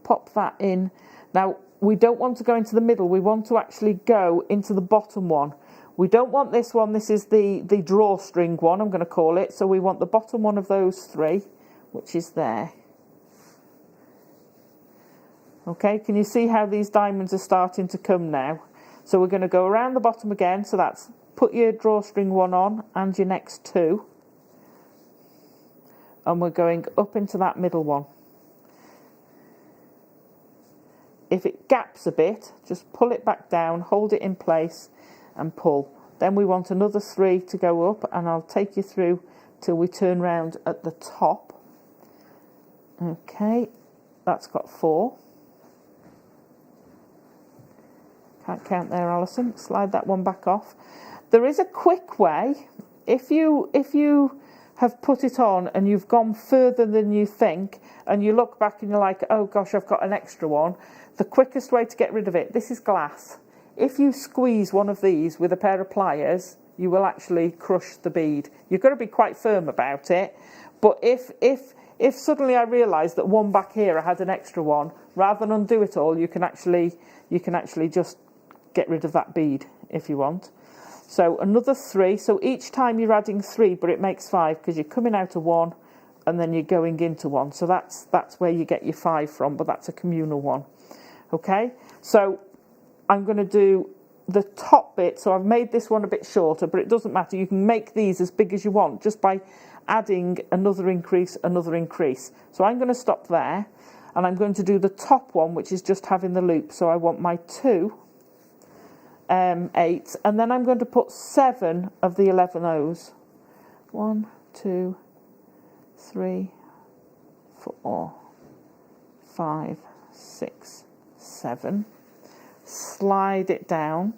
Pop that in. Now, we don't want to go into the middle. We want to actually go into the bottom one. We don't want this one. This is the drawstring one, I'm going to call it. So we want the bottom one of those 3, which is there. Okay, can you see how these diamonds are starting to come now? So we're going to go around the bottom again. So that's put your drawstring one on and your next 2. And we're going up into that middle one. If it gaps a bit, just pull it back down, hold it in place and pull. Then we want another 3 to go up, and I'll take you through till we turn round at the top. Okay, that's got 4. Can't count there, Alison. Slide that one back off. There is a quick way. If you have put it on and you've gone further than you think, and you look back and you're like, oh gosh, I've got an extra one, the quickest way to get rid of it, this is glass. If you squeeze one of these with a pair of pliers, you will actually crush the bead. You've got to be quite firm about it. But if suddenly I realise that one back here I had an extra one, rather than undo it all, you can actually just get rid of that bead if you want. So another 3. So each time you're adding 3, but it makes 5 because you're coming out of 1 and then you're going into 1. So that's where you get your 5 from, but that's a communal one. Okay, so I'm going to do the top bit. So I've made this one a bit shorter, but it doesn't matter. You can make these as big as you want just by adding another increase. So I'm going to stop there, and I'm going to do the top one, which is just having the loop. So I want my 2 8s, and then I'm going to put 7 of the 11 O's. 1, 2, 3, 4, 5, 6, 7. Slide it down.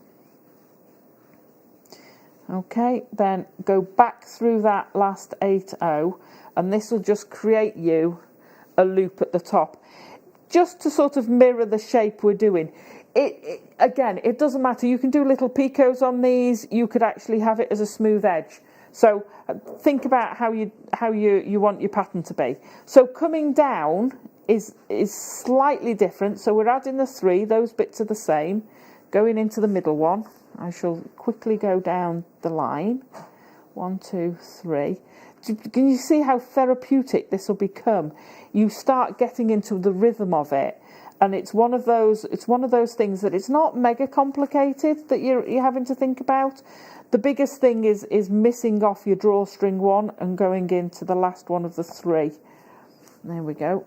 Okay, then go back through that last 8O, and this will just create you a loop at the top, just to sort of mirror the shape we're doing. Again, it doesn't matter. You can do little picots on these. You could actually have it as a smooth edge. So think about how you want your pattern to be. So coming down is slightly different. So we're adding the 3. Those bits are the same. Going into the middle one. I shall quickly go down the line. 1, 2, 3. Can you see how therapeutic this will become? You start getting into the rhythm of it, and it's one of those things that it's not mega complicated that you're having to think about. The biggest thing is missing off your drawstring 1 and going into the last one of the 3. There we go.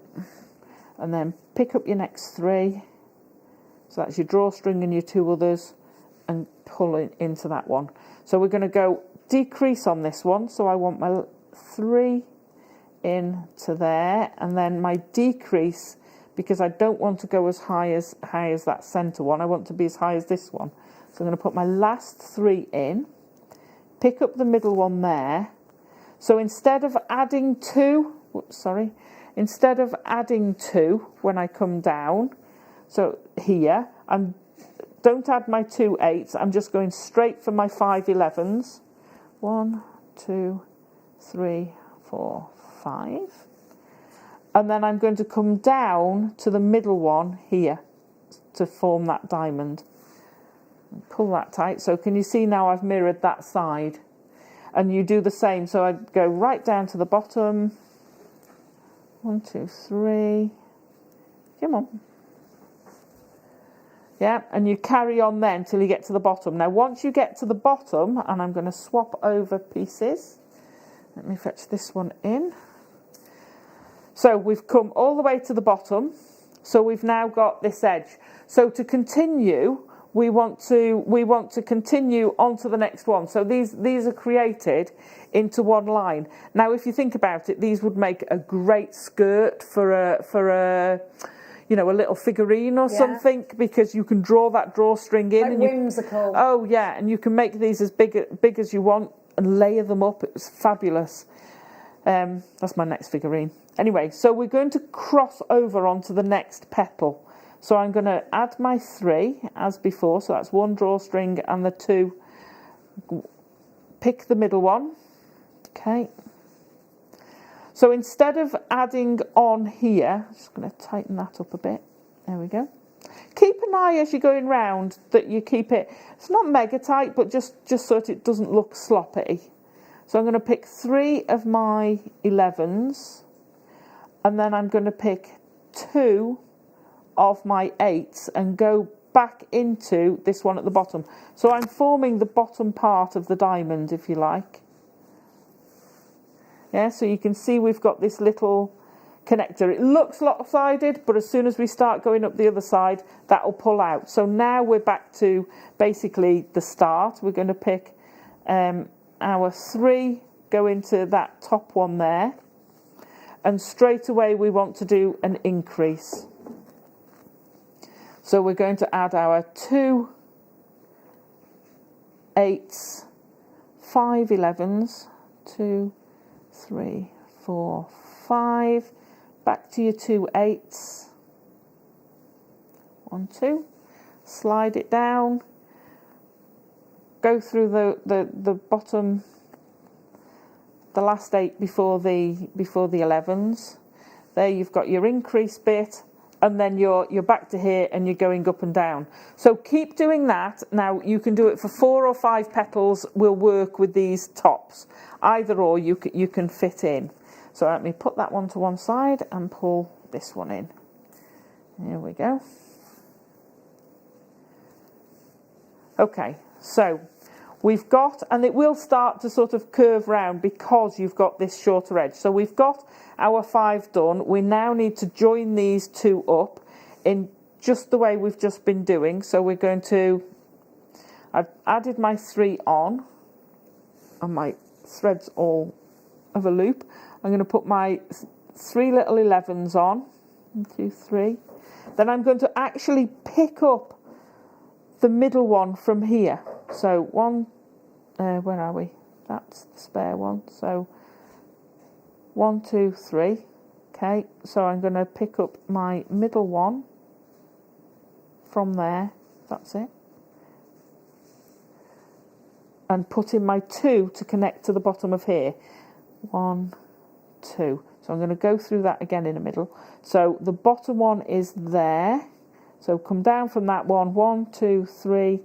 And then pick up your next 3. So that's your drawstring and your 2 others, and pull it into that one. So we're going to go decrease on this one. So I want my 3 into there, and then my decrease, because I don't want to go as high as that centre one. I want to be as high as this one. So I'm going to put my last 3 in, pick up the middle one there. So instead of adding 2 when I come down, so here, don't add my 2 8s. I'm just going straight for my 5 11s. 1, 2, 3, 4, 5. And then I'm going to come down to the middle one here to form that diamond. Pull that tight. So can you see now I've mirrored that side? And you do the same. So I go right down to the bottom. 1, 2, 3. Come on. Yeah, and you carry on then till you get to the bottom. Now, once you get to the bottom, and I'm going to swap over pieces. Let me fetch this one in. So we've come all the way to the bottom. So we've now got this edge. So to continue, we want to continue onto the next one. So these are created into one line. Now, if you think about it, these would make a great skirt for a little figurine or something, because you can draw that drawstring in. Like and whimsical. Oh yeah, and you can make these as big as you want and layer them up. It was fabulous. That's my next figurine. Anyway, so we're going to cross over onto the next petal. So I'm going to add my 3 as before. So that's 1 drawstring and the 2. Pick the middle one. Okay. So instead of adding on here, I'm just going to tighten that up a bit. There we go. Keep an eye as you're going round that you keep it. It's not mega tight, but just so that it doesn't look sloppy. So I'm going to pick 3 of my 11s, and then I'm going to pick 2 of my 8s and go back into this one at the bottom. So I'm forming the bottom part of the diamond, if you like. Yeah, so you can see we've got this little connector. It looks lopsided, but as soon as we start going up the other side, that will pull out. So now we're back to basically the start. We're going to pick our 3, go into that top one there, and straight away we want to do an increase. So we're going to add our 2 8s, 5 11s, 2, 3, 4, 5. Back to your 2 8s. 1, 2. Slide it down. Go through the bottom, the last 8 before the 11s. There you've got your increase bit, and then you're back to here and you're going up and down. So keep doing that. Now you can do it for 4 or 5 petals. Will work with these tops. Either or you can fit in. So let me put that one to one side and pull this one in. Here we go. Okay, so we've got, and it will start to sort of curve round because you've got this shorter edge. So we've got our 5 done. We now need to join these 2 up in just the way we've just been doing. So we're going to, I've added my 3 on, and my thread's all of a loop. I'm going to put my 3 little 11s on. 1, 2, 3. Then I'm going to actually pick up the middle one from here. So where are we? That's the spare one. So 1, 2, 3. Okay, so I'm going to pick up my middle one from there. That's it. And put in my 2 to connect to the bottom of here. 1, 2. So I'm going to go through that again in the middle. So the bottom one is there. So come down from that one. 1, 2, 3.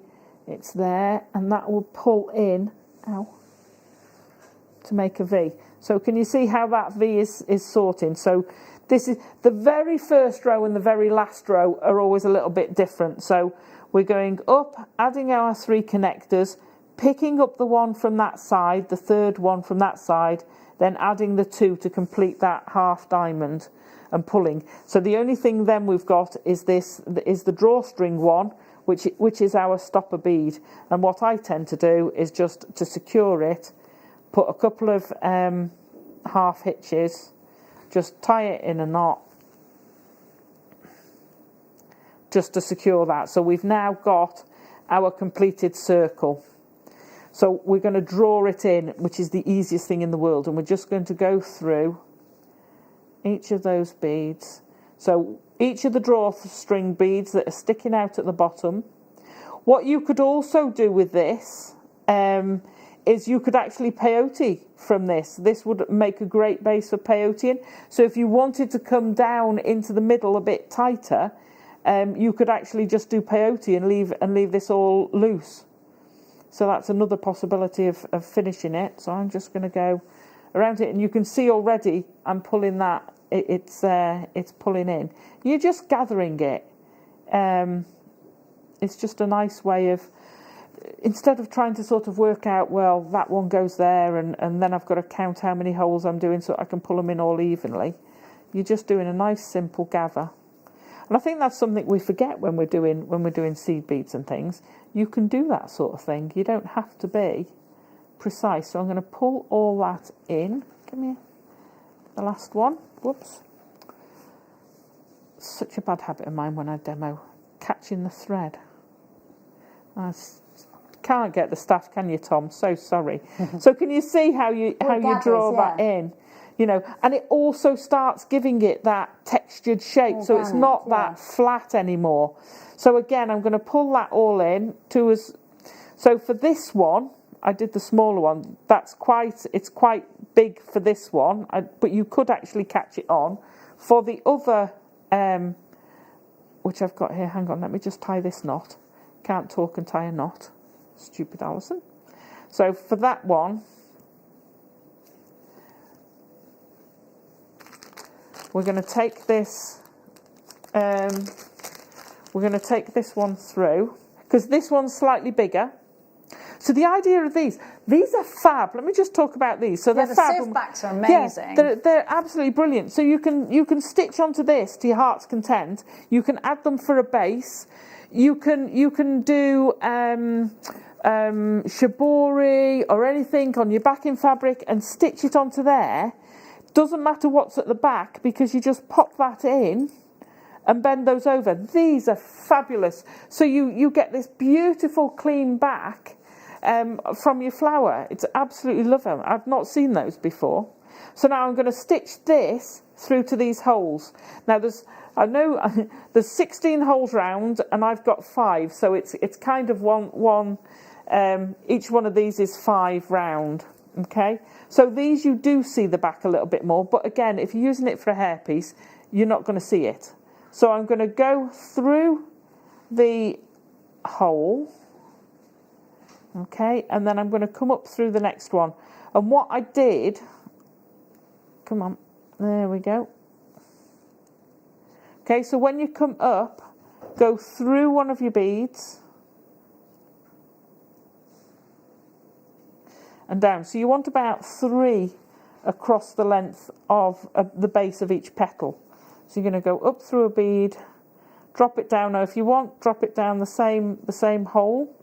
It's there, and that will pull in, to make a V. So can you see how that V is sorting? So this is the very first row and the very last row are always a little bit different. So we're going up, adding our 3 connectors, picking up the one from that side, the third one from that side, then adding the 2 to complete that half diamond and pulling. So the only thing then we've got is the drawstring one, which is our stopper bead. And what I tend to do is just to secure it, put a couple of half hitches, just tie it in a knot, just to secure that. So we've now got our completed circle. So we're going to draw it in, which is the easiest thing in the world. And we're just going to go through each of those beads. So each of the drawstring beads that are sticking out at the bottom. What you could also do with this is you could actually peyote from this. This would make a great base for peyoteing. So if you wanted to come down into the middle a bit tighter, you could actually just do peyote and leave this all loose. So that's another possibility of finishing it. So I'm just going to go around it, and you can see already I'm pulling that. It's pulling in. You're just gathering it. It's just a nice way of, instead of trying to sort of work out, well, that one goes there, and then I've got to count how many holes I'm doing so I can pull them in all evenly. You're just doing a nice simple gather. And I think that's something we forget when we're doing seed beads and things. You can do that sort of thing. You don't have to be precise. So I'm going to pull all that in. Give me the last one. Whoops. Such a bad habit of mine when I demo. Catching the thread. I can't get the staff, can you, Tom? So sorry. So can you see how you draw that in? You know, and it also starts giving it that textured shape, so it's not that flat anymore. So again, I'm going to pull that all in to us. So for this one, I did the smaller one. It's quite big for this one, but you could actually catch it on. For the other, which I've got here, hang on, let me just tie this knot. Can't talk and tie a knot. Stupid Alison. So for that one, we're going to take this. We're going to take this one through because this one's slightly bigger. So the idea of these are fab. Let me just talk about these. So they're fab. The sieve backs are amazing. Yeah, they're absolutely brilliant. So you can stitch onto this to your heart's content. You can add them for a base. You can do shibori or anything on your backing fabric and stitch it onto there. Doesn't matter what's at the back because you just pop that in and bend those over. These are fabulous. So you get this beautiful clean back from your flower. It's absolutely lovely. I've not seen those before. So now I'm going to stitch this through to these holes. Now there's 16 holes round and I've got 5. So it's kind of one each one of these is 5 round. Okay, so these you do see the back a little bit more, but again, if you're using it for a hairpiece, you're not going to see it. So I'm going to go through the hole, okay, and then I'm going to come up through the next one. And what I did, come on, there we go. Okay, so when you come up, go through one of your beads, and down. So you want about 3 across the length of the base of each petal. So you're going to go up through a bead, drop it down. Now if you want, drop it down the same hole.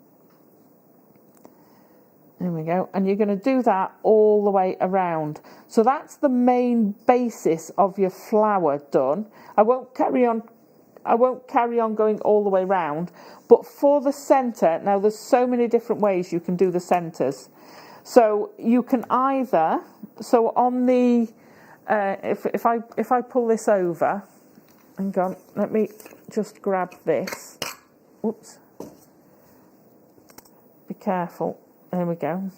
There we go. And you're going to do that all the way around. So that's the main basis of your flower done. I won't carry on going all the way round, but for the centre, now there's so many different ways you can do the centres. So you can either, so on the, if I pull this over, hang on, let me just grab this. Whoops. Be careful. There we go.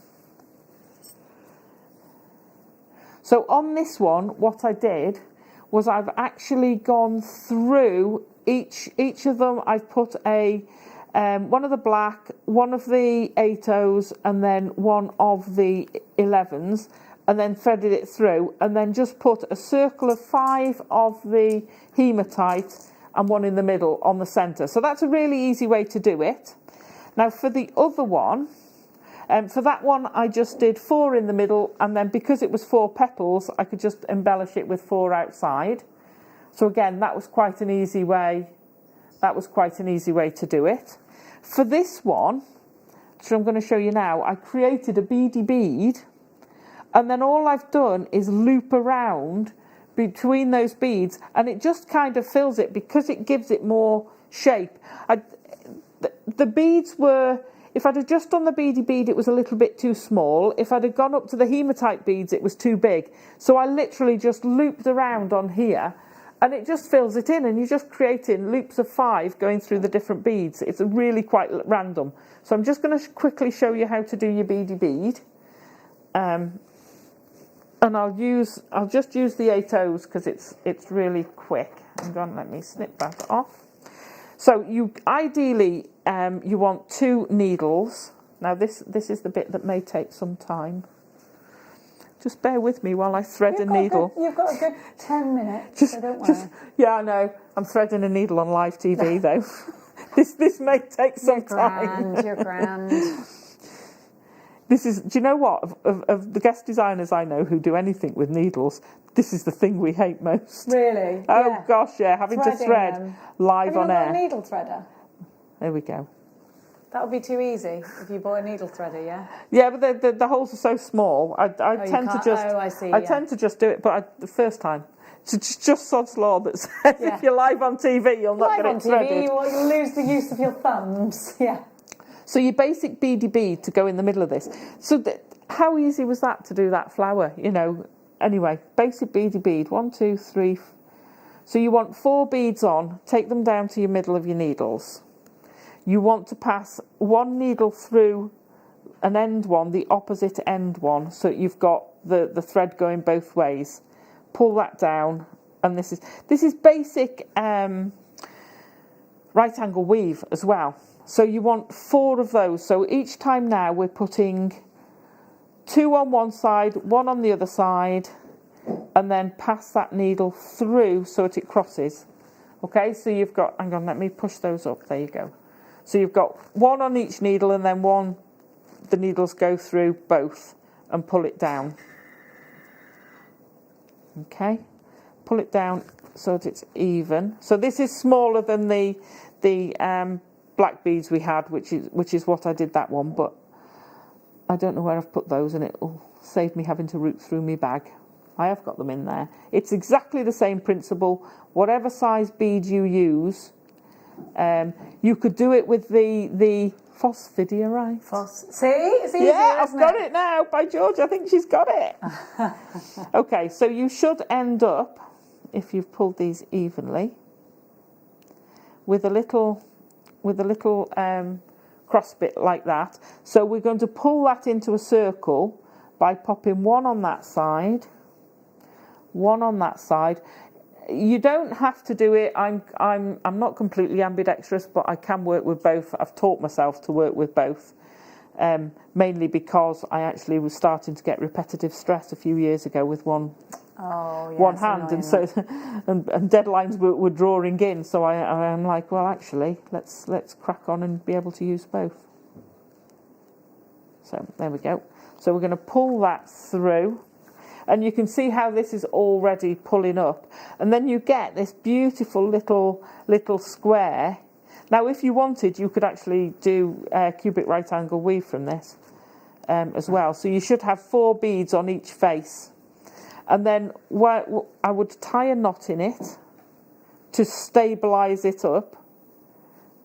So on this one, what I did was I've actually gone through each of them. I've put a one of the black, one of the 8/0s, and then one of the 11s, and then threaded it through, and then just put a circle of 5 of the hematite and one in the middle on the centre. So that's a really easy way to do it. Now for the other one, for that one I just did 4 in the middle, and then because it was 4 petals I could just embellish it with 4 outside. So again, that was quite an easy way. That was quite an easy way to do it. For this one, which I'm going to show you now, I created a beady bead, and then all I've done is loop around between those beads, and it just kind of fills it because it gives it more shape. The beads were, if I'd have just done the beady bead, it was a little bit too small. If I'd have gone up to the hematite beads, it was too big. So I literally just looped around on here, and it just fills it in, and you're just creating loops of 5 going through the different beads. It's really quite random. So I'm just going to quickly show you how to do your beady bead. And I'll just use the 8/0s because it's really quick. Hang on, let me snip that off. So you ideally you want 2 needles. Now this is the bit that may take some time. Just bear with me while I thread a needle. You've got a good 10 minutes, so don't worry. Yeah, I know. I'm threading a needle on live TV though. This may take some time. You're grand. This is, do you know what? Of the guest designers I know who do anything with needles, this is the thing we hate most. Really? Oh yeah. gosh, yeah, having to thread live on air. Have you got a needle threader? There we go. That would be too easy if you bought a needle threader, yeah? Yeah, but the holes are so small. I tend to just. Oh, I see. Tend to just do it, but the first time, it's just sod's law that says if you're live on TV, you'll not get it threaded. You'll lose the use of your thumbs. Yeah. So your basic beady bead to go in the middle of this. So how easy was that to do that flower? You know. Anyway, basic beady bead. 1, 2, 3. So you want 4 beads on. Take them down to your middle of your needles. You want to pass 1 needle through an end one, the opposite end one, so you've got the thread going both ways. Pull that down, and this is basic right angle weave as well. So you want 4 of those. So each time now we're putting 2 on one side, 1 on the other side, and then pass that needle through so that it crosses. Okay, so you've got, hang on, let me push those up. There you go. So you've got 1 on each needle, and then the needles go through both and pull it down. Okay, pull it down so that it's even. So this is smaller than the black beads we had, which is what I did that one, but I don't know where I've put those, and it will save me having to root through my bag. I have got them in there. It's exactly the same principle. Whatever size bead you use, you could do it with the phosphidierite. See? It's easier, yeah, I've got it it now. By George, I think she's got it. Okay, so you should end up, if you've pulled these evenly, with a little cross bit like that. So we're going to pull that into a circle by popping 1 on that side, 1 on that side. You don't have to do it. I'm not completely ambidextrous, but I can work with both. I've taught myself to work with both, mainly because I actually was starting to get repetitive stress a few years ago with one hand, and so and deadlines were drawing in. So I'm like, well, actually, let's crack on and be able to use both. So there we go. So we're going to pull that through, and you can see how this is already pulling up, and then you get this beautiful little square. Now if you wanted, you could actually do a cubic right angle weave from this as well. So you should have 4 beads on each face, and then I would tie a knot in it to stabilize it up.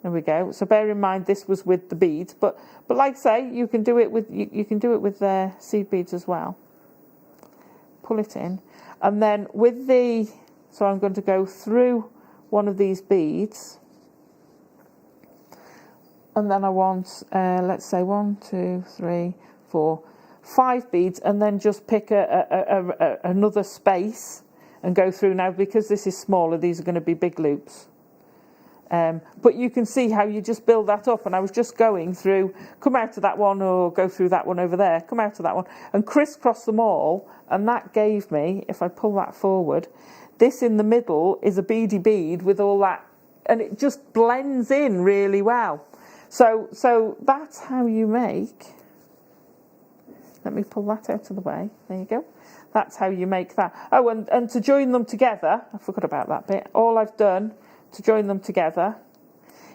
There we go. So bear in mind this was with the beads, but like I say, you can do it with seed beads as well. Pull it in, and then so I'm going to go through one of these beads, and then I want let's say 1, 2, 3, 4, 5 beads, and then just pick another space and go through. Now because this is smaller, these are going to be big loops. But you can see how you just build that up, and I was just going through, come out of that one or go through that one over there, come out of that one, and crisscross them all, and that gave me, if I pull that forward, this in the middle is a beady bead with all that, and it just blends in really well. So that's how you make, let me pull that out of the way, there you go. That's how you make that. Oh, and to join them together, I forgot about that bit, all I've done to join them together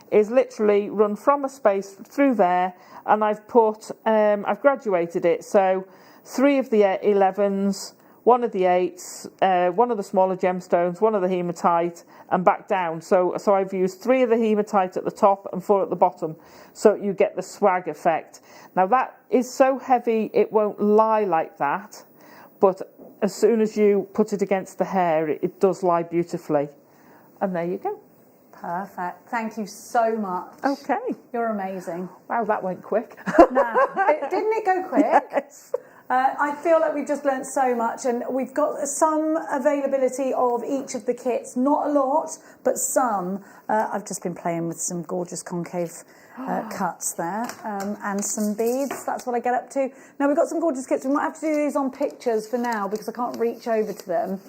is literally run from a space through there, and I've graduated it. So 3 of the 11s, 1 of the 8s, 1 of the smaller gemstones, 1 of the hematite, and back down. So I've used 3 of the hematite at the top and 4 at the bottom, so you get the swag effect. Now that is so heavy it won't lie like that, but as soon as you put it against the hair, it does lie beautifully. And there you go. Perfect. Thank you so much. Okay. You're amazing. Wow, that went quick. Didn't it go quick? Yes. I feel like we've just learnt so much, and we've got some availability of each of the kits. Not a lot, but some. I've just been playing with some gorgeous concave cuts there, and some beads. That's what I get up to. Now, we've got some gorgeous kits. We might have to do these on pictures for now because I can't reach over to them.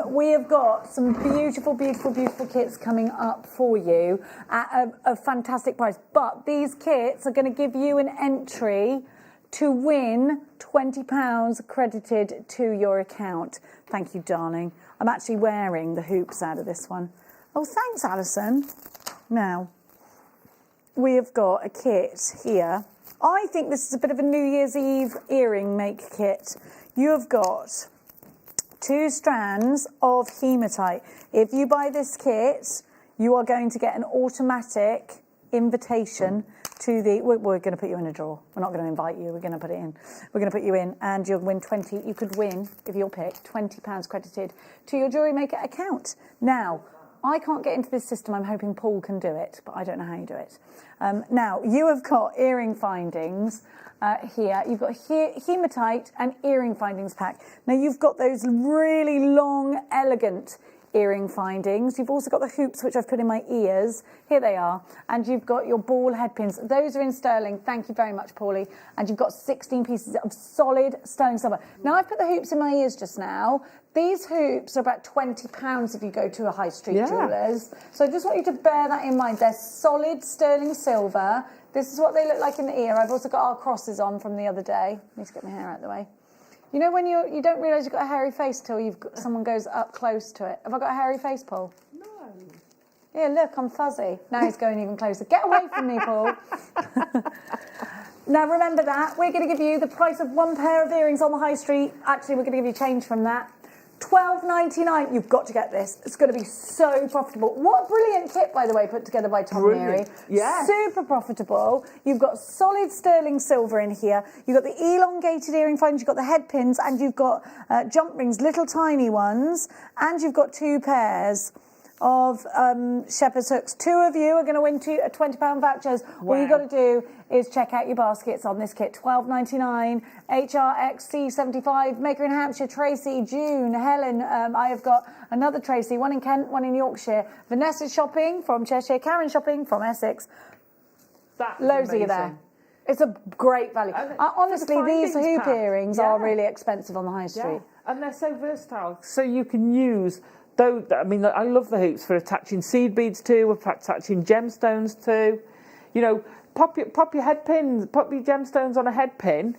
We have got some beautiful, beautiful, beautiful kits coming up for you at a fantastic price. But these kits are going to give you an entry to win £20 credited to your account. Thank you, darling. I'm actually wearing the hoops out of this one. Oh, thanks, Alison. Now, we have got a kit here. I think this is a bit of a New Year's Eve earring make kit. You have got 2 strands of hematite. If you buy this kit, you are going to get an automatic invitation to the... We're going to put you in a draw. We're not going to invite you. We're going to put it in. We're going to put you in, and you'll win 20... You could win, if you're picked, £20 credited to your JewelleryMaker account. Now, I can't get into this system. I'm hoping Paul can do it, but I don't know how you do it. Now, you have got earring findings here. You've got hematite and earring findings pack. Now, you've got those really long, elegant earring findings. You've also got the hoops, which I've put in my ears. Here they are. And you've got your ball head pins. Those are in sterling. Thank you very much, Paulie. And you've got 16 pieces of solid sterling silver. Now, I've put the hoops in my ears just now. These hoops are about £20 if you go to a high street jeweller's. So I just want you to bear that in mind. They're solid sterling silver. This is what they look like in the ear. I've also got our crosses on from the other day. I need to get my hair out of the way. You know when you don't realise you've got a hairy face till someone goes up close to it. Have I got a hairy face, Paul? No. Yeah, look, I'm fuzzy. Now he's going even closer. Get away from me, Paul. Now remember that. We're going to give you the price of 1 pair of earrings on the high street. Actually, we're going to give you change from that. £12.99. You've got to get this. It's going to be so profitable. What a brilliant kit, by the way, put together by Tom and Mary. Yeah. Super profitable. You've got solid sterling silver in here. You've got the elongated earring findings. You've got the head pins, and you've got jump rings, little tiny ones, and you've got 2 pairs of shepherd's hooks. 2 of you are going to win £20 vouchers. Wow. All you've got to do is check out your baskets on this kit. £12.99. HRXC75, Maker in Hampshire, Tracy, June, Helen. I have got another Tracy, one in Kent, one in Yorkshire. Vanessa shopping from Cheshire, Karen shopping from Essex. That's loads amazing. of you there. It's a great value. Honestly, these hoop earrings are really expensive on the high street. Yeah. And they're so versatile. So you can use... I mean, I love the hoops for attaching seed beads to, for attaching gemstones to. You know, pop your head pins, pop your gemstones on a head pin.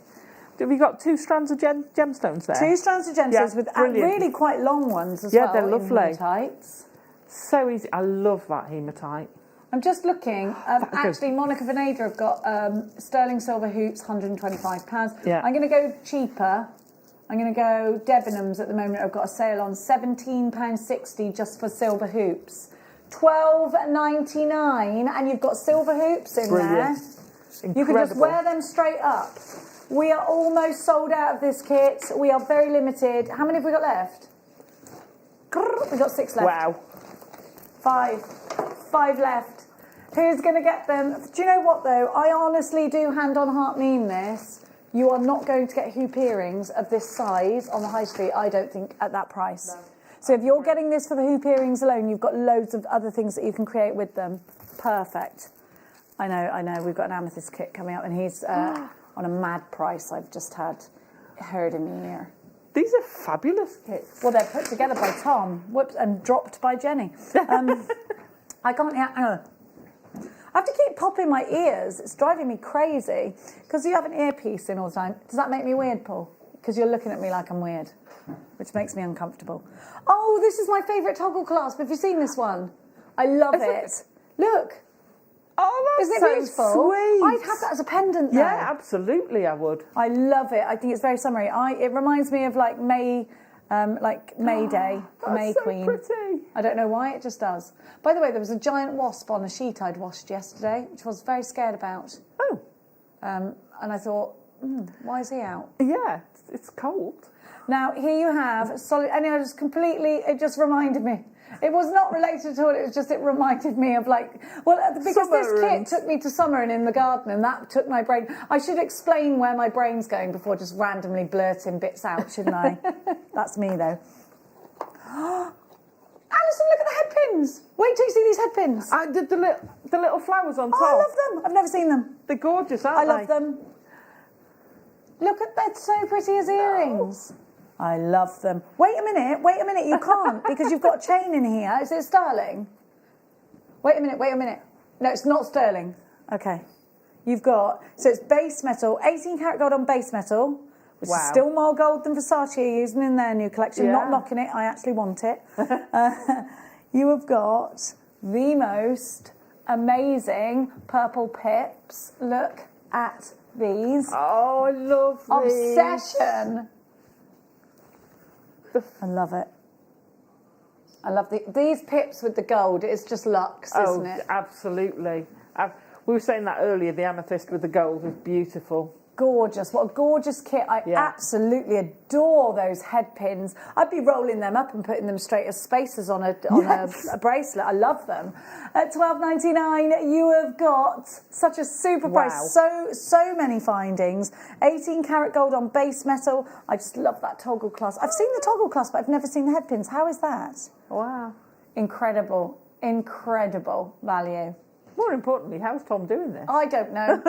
Have you got 2 strands of gemstones there? 2 strands of gemstones with really quite long ones as well. Yeah, they're lovely. Hematites. So easy. I love that hematite. I'm just looking. Actually, Monica Veneda have got sterling silver hoops, £125. Yeah. I'm going to go cheaper. I'm going to go Debenhams at the moment. I've got a sale on £17.60 just for silver hoops. $12.99, and you've got silver hoops in there. Incredible. You can just wear them straight up. We are almost sold out of this kit. We are very limited. How many have we got left? We've got 6 left. Wow. 5 left. Who's going to get them? Do you know what though? I honestly do hand on heart mean this. You are not going to get hoop earrings of this size on the high street, I don't think, at that price. No. So if you're getting this for the hoop earrings alone, you've got loads of other things that you can create with them. Perfect. I know. We've got an amethyst kit coming up, and he's on a mad price. I've just heard in the ear. These are fabulous kits. Well, they're put together by Tom, and dropped by Jenny. I can't hear. I have to keep popping my ears. It's driving me crazy because you have an earpiece in all the time. Does that make me weird, Paul? Because you're looking at me like I'm weird, which makes me uncomfortable. Oh, this is my favourite toggle clasp. Have you seen this one? I love it. Look. Oh, that's Isn't it so beautiful? sweet. I'd have that as a pendant though. Yeah, absolutely I would. I love it. I think it's very summery. It reminds me of like May Day, the May Queen. Pretty. I don't know why, it just does. By the way, there was a giant wasp on a sheet I'd washed yesterday, which I was very scared about. Oh. And I thought, why is he out? Yeah, it's cold. Now, here you have solid, and it just reminded me. It was not related to it, it reminded me of because this kit took me to summer and in the garden, and that took my brain. I should explain where my brain's going before just randomly blurting bits out, shouldn't I? That's me, though. Alison, look at the head pins. Wait till you see these head pins. I did the little flowers on top. Oh, I love them. I've never seen them. They're gorgeous, aren't they? I love them. Look at that, so pretty as earrings. I love them. Wait a minute, you can't because you've got a chain in here. Is it sterling? Wait a minute. No, it's not sterling. Okay. You've got, so it's base metal, 18 karat gold on base metal, which is still more gold than Versace are using in their new collection. Yeah. Not knocking it, I actually want it. You have got the most amazing purple pips. Look at these. Oh, I love these. Obsession. I love it. I love these pips with the gold. It's just luxe, isn't it? Absolutely. We were saying that earlier, the amethyst with the gold was beautiful. Gorgeous. What a gorgeous kit. I absolutely adore those head pins. I'd be rolling them up and putting them straight as spacers on a bracelet. I love them. At $12.99, you have got such a super price. So many findings. 18 karat gold on base metal. I just love that toggle clasp. I've seen the toggle clasp, but I've never seen the head pins. How is that? Wow. Incredible value. More importantly, how's Tom doing this? I don't know.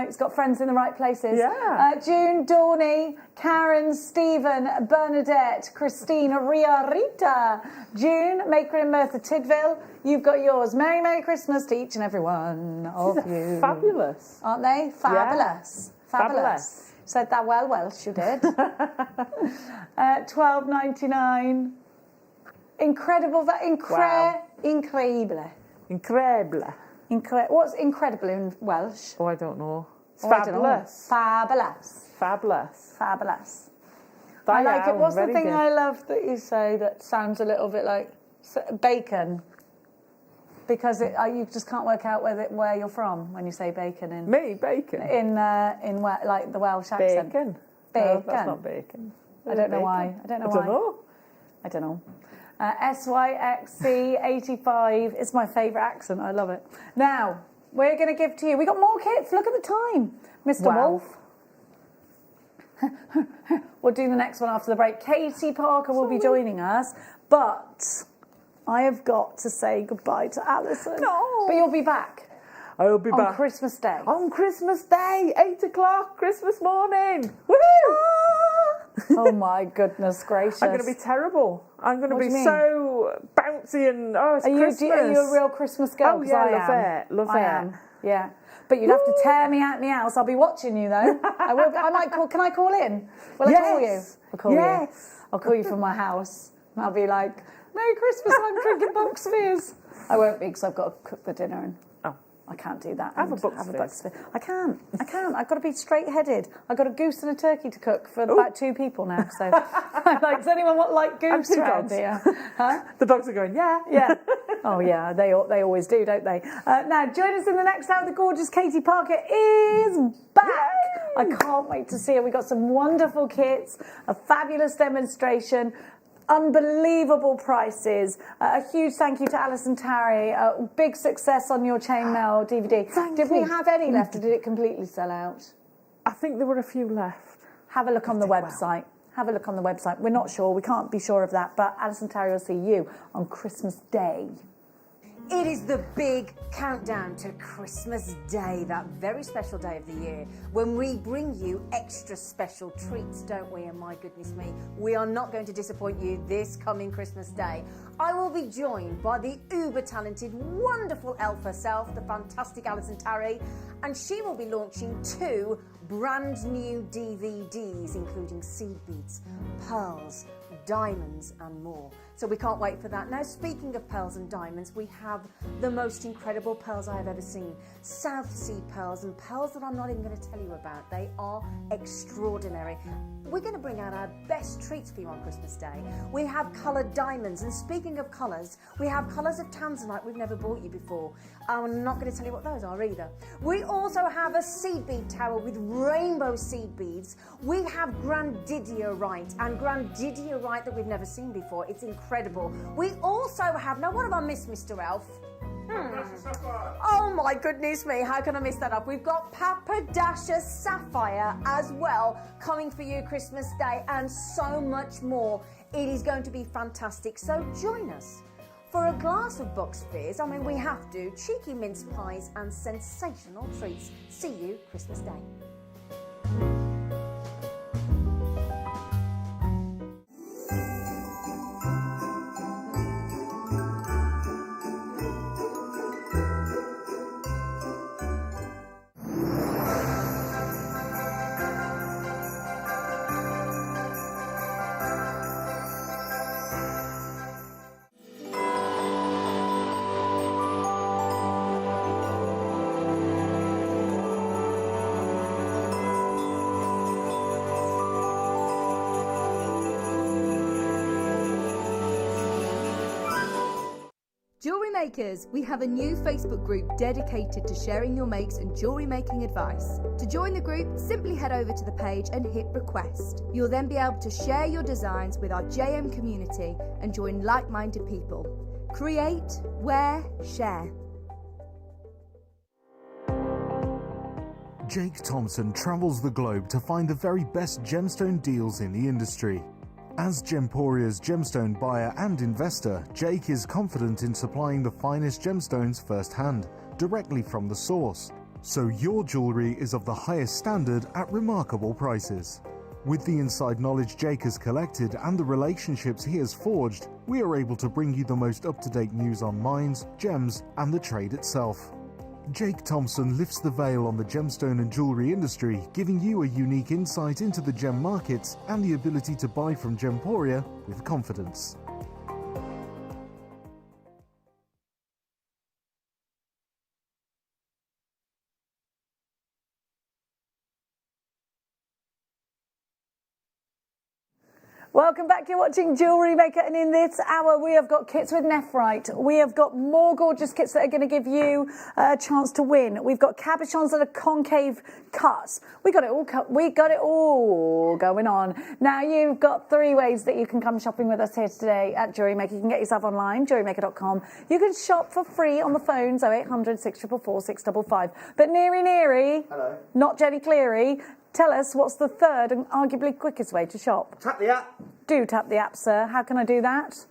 He's got friends in the right places. Yeah. June, Dawny, Karen, Stephen, Bernadette, Christina, Ria, Rita, June, Maker and Merthyr Tidville. You've got yours. Merry Christmas to each and every one of you. Fabulous. Aren't they? Fabulous. Yeah. Fabulous. Said that well, Welsh, you did. $12.99. Incredible. Incredible. Incredible. What's incredible in Welsh? Oh, I don't know. It's fabulous. Fabulous. I like it. What's the thing I love that you say that sounds a little bit like bacon? Because you just can't work out where you're from when you say bacon. Me, bacon? In like the Welsh accent. Bacon. No, that's not bacon. I don't know why. I don't know. SYXC85 is my favourite accent. I love it. Now, we're going to give to you. We got more kits. Look at the time, Mr. Wolf. We'll do the next one after the break. Katie Parker will be joining us, but I have got to say goodbye to Alison. No. But you'll be back. I'll be back. On Christmas Day. On Christmas Day, 8 o'clock, Christmas morning. Woohoo! Oh my goodness gracious. I'm going to be terrible. I'm going to be so bouncy and, it's Christmas. Are you a real Christmas girl? Oh yeah, love it. Yeah. But you'd have to tear me out my house. I'll be watching you though. I will. I might call. Can I call in? Will I call you? I'll call you. I'll call you from my house. And I'll be like, Merry Christmas, I'm drinking box spheres. I won't be because I've got to cook the dinner and I can't do that. Have a box sphere. I can't. I've got to be straight-headed. I've got a goose and a turkey to cook for about 2 people now. So I'm like, does anyone want like goose around here? Huh? The dogs are going, yeah. Yeah. Oh, yeah, they always do, don't they? Now, join us in the next hour. The gorgeous Katie Parker is back. Yay! I can't wait to see her. We've got some wonderful kits, a fabulous demonstration, unbelievable prices. A huge thank you to Alison Tarry. Big success on your chainmail DVD. Did we have any left or did it completely sell out? I think there were a few left. Have a look on the website. Have a look on the website. We're not sure. We can't be sure of that. But Alison Tarry will see you on Christmas Day. It is the big countdown to Christmas Day, that very special day of the year, when we bring you extra special treats, don't we? And my goodness me, we are not going to disappoint you this coming Christmas Day. I will be joined by the uber-talented, wonderful elf herself, the fantastic Alison Tarry, and she will be launching 2 brand new DVDs, including seed beads, pearls, diamonds and more. So we can't wait for that. Now, speaking of pearls and diamonds, we have the most incredible pearls I have ever seen. South Sea pearls, and pearls that I'm not even going to tell you about. They are extraordinary. We're going to bring out our best treats for you on Christmas Day. We have coloured diamonds, and speaking of colours, we have colours of tanzanite we've never bought you before. I'm not going to tell you what those are either. We also have a seed bead tower with rainbow seed beads. We have grandidierite, and grandidierite that we've never seen before. It's incredible. We also have, now what have I missed, Mr. Elf? Oh my goodness me, how can I miss that up? We've got Papadasha Sapphire as well coming for you Christmas Day, and so much more. It is going to be fantastic, so join us for a glass of box beers. I mean, we have to. Cheeky mince pies and sensational treats. See you Christmas Day. Jewellery Makers, we have a new Facebook group dedicated to sharing your makes and jewellery making advice. To join the group, simply head over to the page and hit request. You'll then be able to share your designs with our JM community and join like-minded people. Create, wear, share. Jake Thompson travels the globe to find the very best gemstone deals in the industry. As Gemporia's gemstone buyer and investor, Jake is confident in supplying the finest gemstones firsthand, directly from the source, so your jewellery is of the highest standard at remarkable prices. With the inside knowledge Jake has collected and the relationships he has forged, we are able to bring you the most up-to-date news on mines, gems, and the trade itself. Jake Thompson lifts the veil on the gemstone and jewellery industry, giving you a unique insight into the gem markets and the ability to buy from Gemporia with confidence. Welcome back. You're watching Jewellery Maker, and in this hour we have got kits with nephrite. We have got more gorgeous kits that are going to give you a chance to win. We've got cabochons that are concave cuts. We got it all going on. Now you've got 3 ways that you can come shopping with us here today at Jewellery Maker. You can get yourself online, jewellerymaker.com. You can shop for free on the phones 0800 644 655. But Neary, hello, not Jenny Cleary. Tell us what's the third and arguably quickest way to shop. Tap the app. Do tap the app, sir. How can I do that?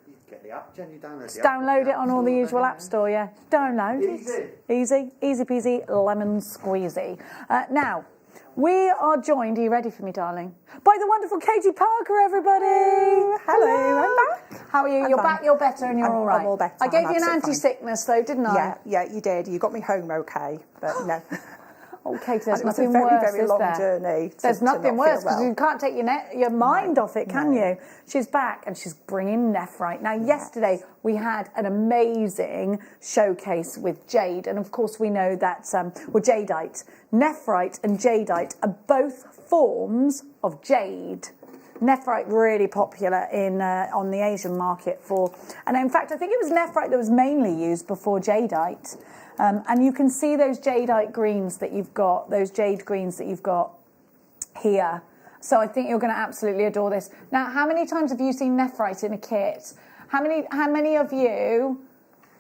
You get the app, Jen, you download Just the app. download it on all the usual app store, yeah. Download it. Easy peasy, lemon squeezy. Now, We are joined, are you ready for me, darling? By the wonderful Katie Parker, everybody. Hello, I'm back. How are you? You're back, you're better, and you're all right. I'm all better. I gave I'm you an absolutely anti-sickness, though, didn't I? Yeah, you did. You got me home okay, but no. Oh, Katie, there's It was a nothing very, worse, very is long there? journey. There's nothing not feel worse because well. you can't take your mind off it, can you? She's back and she's bringing nephrite. Now, yesterday we had an amazing showcase with jade, and of course we know that jadeite, nephrite, and jadeite are both forms of jade. Nephrite really popular in on the Asian market and in fact I think it was nephrite that was mainly used before jadeite. And you can see those jadeite greens that you've got, those jade greens that you've got here. So I think you're going to absolutely adore this. Now, how many times have you seen nephrite in a kit? How many of you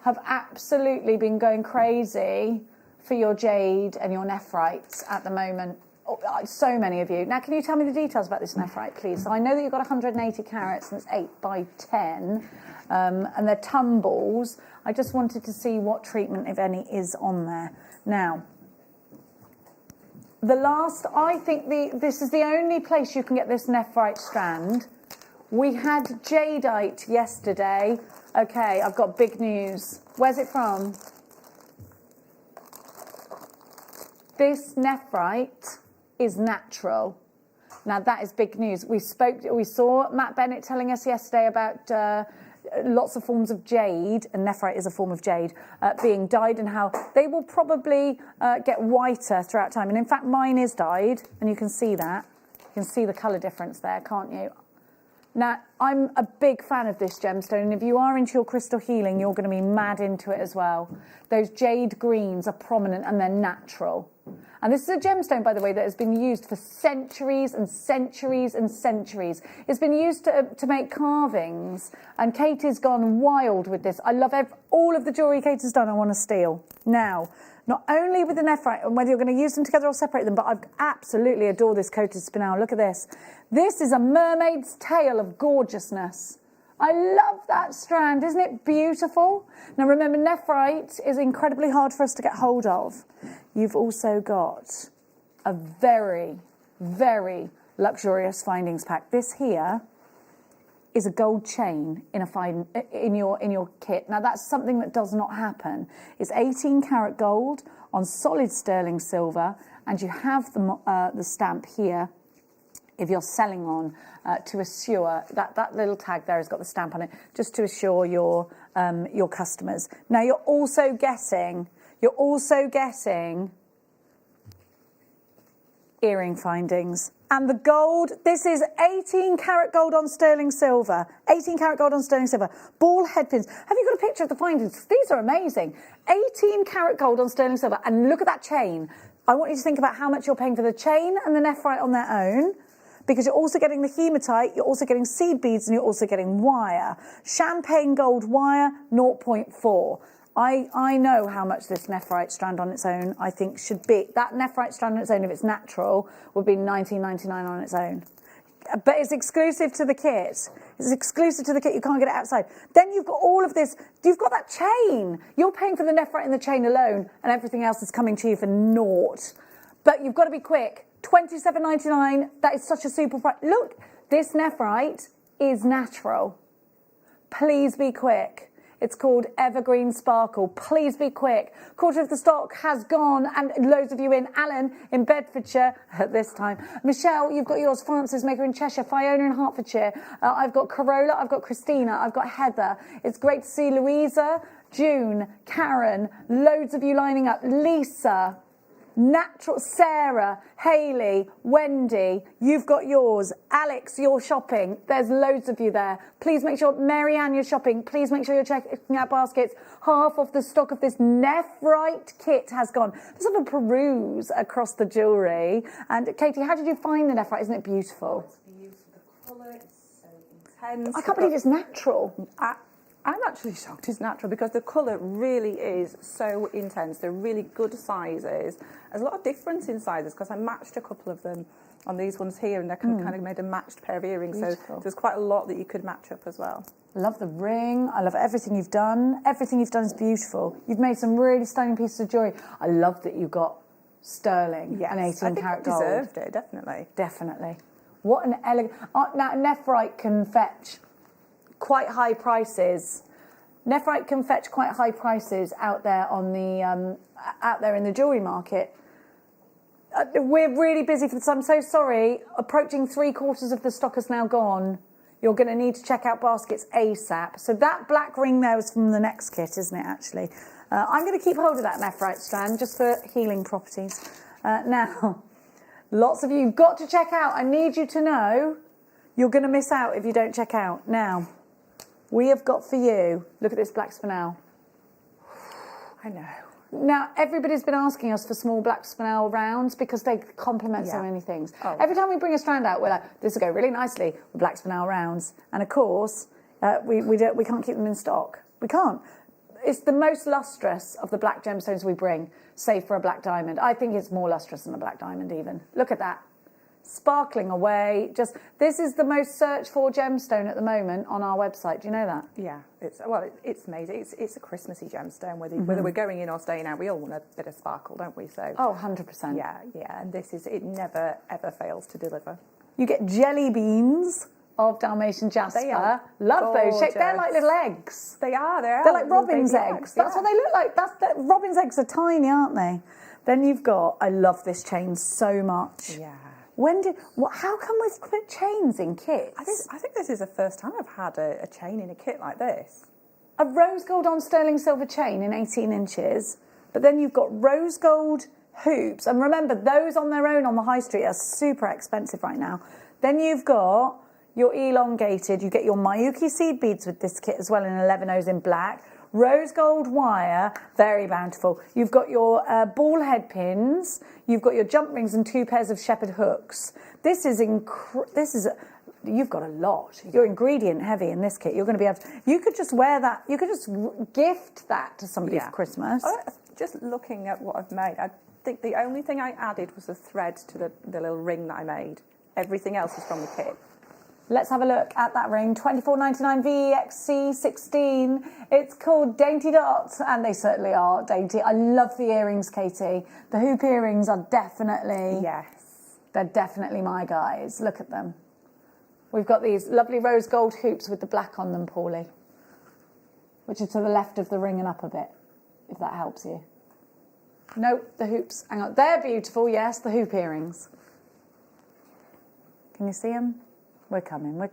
have absolutely been going crazy for your jade and your nephrite at the moment? Oh, so many of you. Now, can you tell me the details about this nephrite, please? So I know that you've got 180 carats and it's 8 by 10, and they're tumbles. I just wanted to see what treatment, if any, is on there. Now, I think this is the only place you can get this nephrite strand. We had jadeite yesterday. Okay, I've got big news. Where's it from? This nephrite is natural. Now that is big news. We saw Matt Bennett telling us yesterday about lots of forms of jade, and nephrite is a form of jade, being dyed, and how they will probably get whiter throughout time. And in fact, mine is dyed, and you can see that. You can see the colour difference there, can't you? Now, I'm a big fan of this gemstone, and if you are into your crystal healing, you're going to be mad into it as well. Those jade greens are prominent and they're natural. And this is a gemstone, by the way, that has been used for centuries and centuries and centuries. It's been used to make carvings, and Katie's gone wild with this. I love all of the jewellery Katie's done, I want to steal. Now, not only with the nephrite, and whether you're going to use them together or separate them, but I absolutely adore this coated spinel. Look at this. This is a mermaid's tail of gorgeousness. I love that strand. Isn't it beautiful? Now, remember, nephrite is incredibly hard for us to get hold of. You've also got a very, very luxurious findings pack. This here is a gold chain in your kit. Now, that's something that does not happen. It's 18 karat gold on solid sterling silver, and you have the stamp here if you're selling on to assure that little tag there has got the stamp on it, just to assure your customers. Now, you're also getting earring findings. And the gold, this is 18 karat gold on sterling silver. 18 karat gold on sterling silver. Ball head pins. Have you got a picture of the findings? These are amazing. 18 karat gold on sterling silver. And look at that chain. I want you to think about how much you're paying for the chain and the nephrite on their own, because you're also getting the hematite, you're also getting seed beads, and you're also getting wire. Champagne gold wire, 0.4. I know how much this nephrite strand on its own, I think, should be. That nephrite strand on its own, if it's natural, would be $19.99 on its own. But it's exclusive to the kit. It's exclusive to the kit. You can't get it outside. Then you've got all of this. You've got that chain. You're paying for the nephrite in the chain alone, and everything else is coming to you for naught. But you've got to be quick. $27.99. That is such a super price. Look, this nephrite is natural. Please be quick. It's called Evergreen Sparkle. Please be quick. Quarter of the stock has gone, and loads of you in. Alan in Bedfordshire at this time. Michelle, you've got yours. Francis Maker in Cheshire. Fiona in Hertfordshire. I've got Corolla. I've got Christina. I've got Heather. It's great to see Louisa, June, Karen. Loads of you lining up. Lisa. Natural, Sarah, Hayley, Wendy, you've got yours. Alex, you're shopping. There's loads of you there. Please make sure, Marianne, you're shopping. Please make sure you're checking out baskets. Half of the stock of this nephrite kit has gone. Let's have a peruse across the jewellery. And Katie, how did you find the nephrite? Isn't it beautiful? It's beautiful. The colour is so intense. I can't believe it's natural. I'm actually shocked it's natural, because the colour really is so intense. They're really good sizes. There's a lot of difference in sizes, because I matched a couple of them on these ones here, and they kind of made a matched pair of earrings. Beautiful. So there's quite a lot that you could match up as well. I love the ring. I love everything you've done. Everything you've done is beautiful. You've made some really stunning pieces of jewellery. I love that you got sterling Yes, and I 18 think karat it gold. deserved it, definitely. Definitely. What an elegant. Now, nephrite can fetch quite high prices. Nephrite can fetch quite high prices out there on the out there in the jewellery market. We're really busy for this. I'm so sorry. Approaching 3/4 of the stock is now gone. You're going to need to check out baskets ASAP. So that black ring there was from the next kit, isn't it, actually? I'm going to keep hold of that nephrite strand just for healing properties. Now, lots of you have got to check out. I need you to know you're going to miss out if you don't check out. Now, we have got for you, look at this black spinel. I know. Now, everybody's been asking us for small black spinel rounds because they complement so many things. Oh. Every time we bring a strand out, we're like, this will go really nicely with black spinel rounds. And of course, we can't keep them in stock. We can't. It's the most lustrous of the black gemstones we bring, save for a black diamond. I think it's more lustrous than a black diamond even. Look at that. Sparkling away. Just this is the most searched for gemstone at the moment on our website. Do you know that? Yeah, it's amazing. It's a Christmassy gemstone. Whether we're going in or staying out, we all want a bit of sparkle, don't we? So 100%. Yeah. And it never ever fails to deliver. You get jelly beans of Dalmatian jasper. They are Love those shapes. They're like little eggs. They are. They're like robin's eggs. That's what they look like. Robin's eggs are tiny, aren't they? Then you've got. I love this chain so much. Yeah. How come we've put chains in kits? I think this is the first time I've had a chain in a kit like this. A rose gold on sterling silver chain in 18 inches, but then you've got rose gold hoops. And remember, those on their own on the high street are super expensive right now. Then you've got your elongated, you get your Miyuki seed beads with this kit as well in 11 O's in black. Rose gold wire, very bountiful. You've got your ball head pins. You've got your jump rings and 2 pairs of shepherd hooks. You've got a lot. You're ingredient heavy in this kit. You're going to be able to, you could just wear that. You could just gift that to somebody for Christmas. Just looking at what I've made, I think the only thing I added was the thread to the little ring that I made. Everything else is from the kit. Let's have a look at that ring. $24.99 VEXC 16. It's called Dainty Dots, and they certainly are dainty. I love the earrings, Katie. The hoop earrings are definitely... Yes. They're definitely my guys. Look at them. We've got these lovely rose gold hoops with the black on them, Paulie, which are to the left of the ring and up a bit, if that helps you. No, the hoops. Hang on. They're beautiful, yes, the hoop earrings. Can you see them? We're coming. I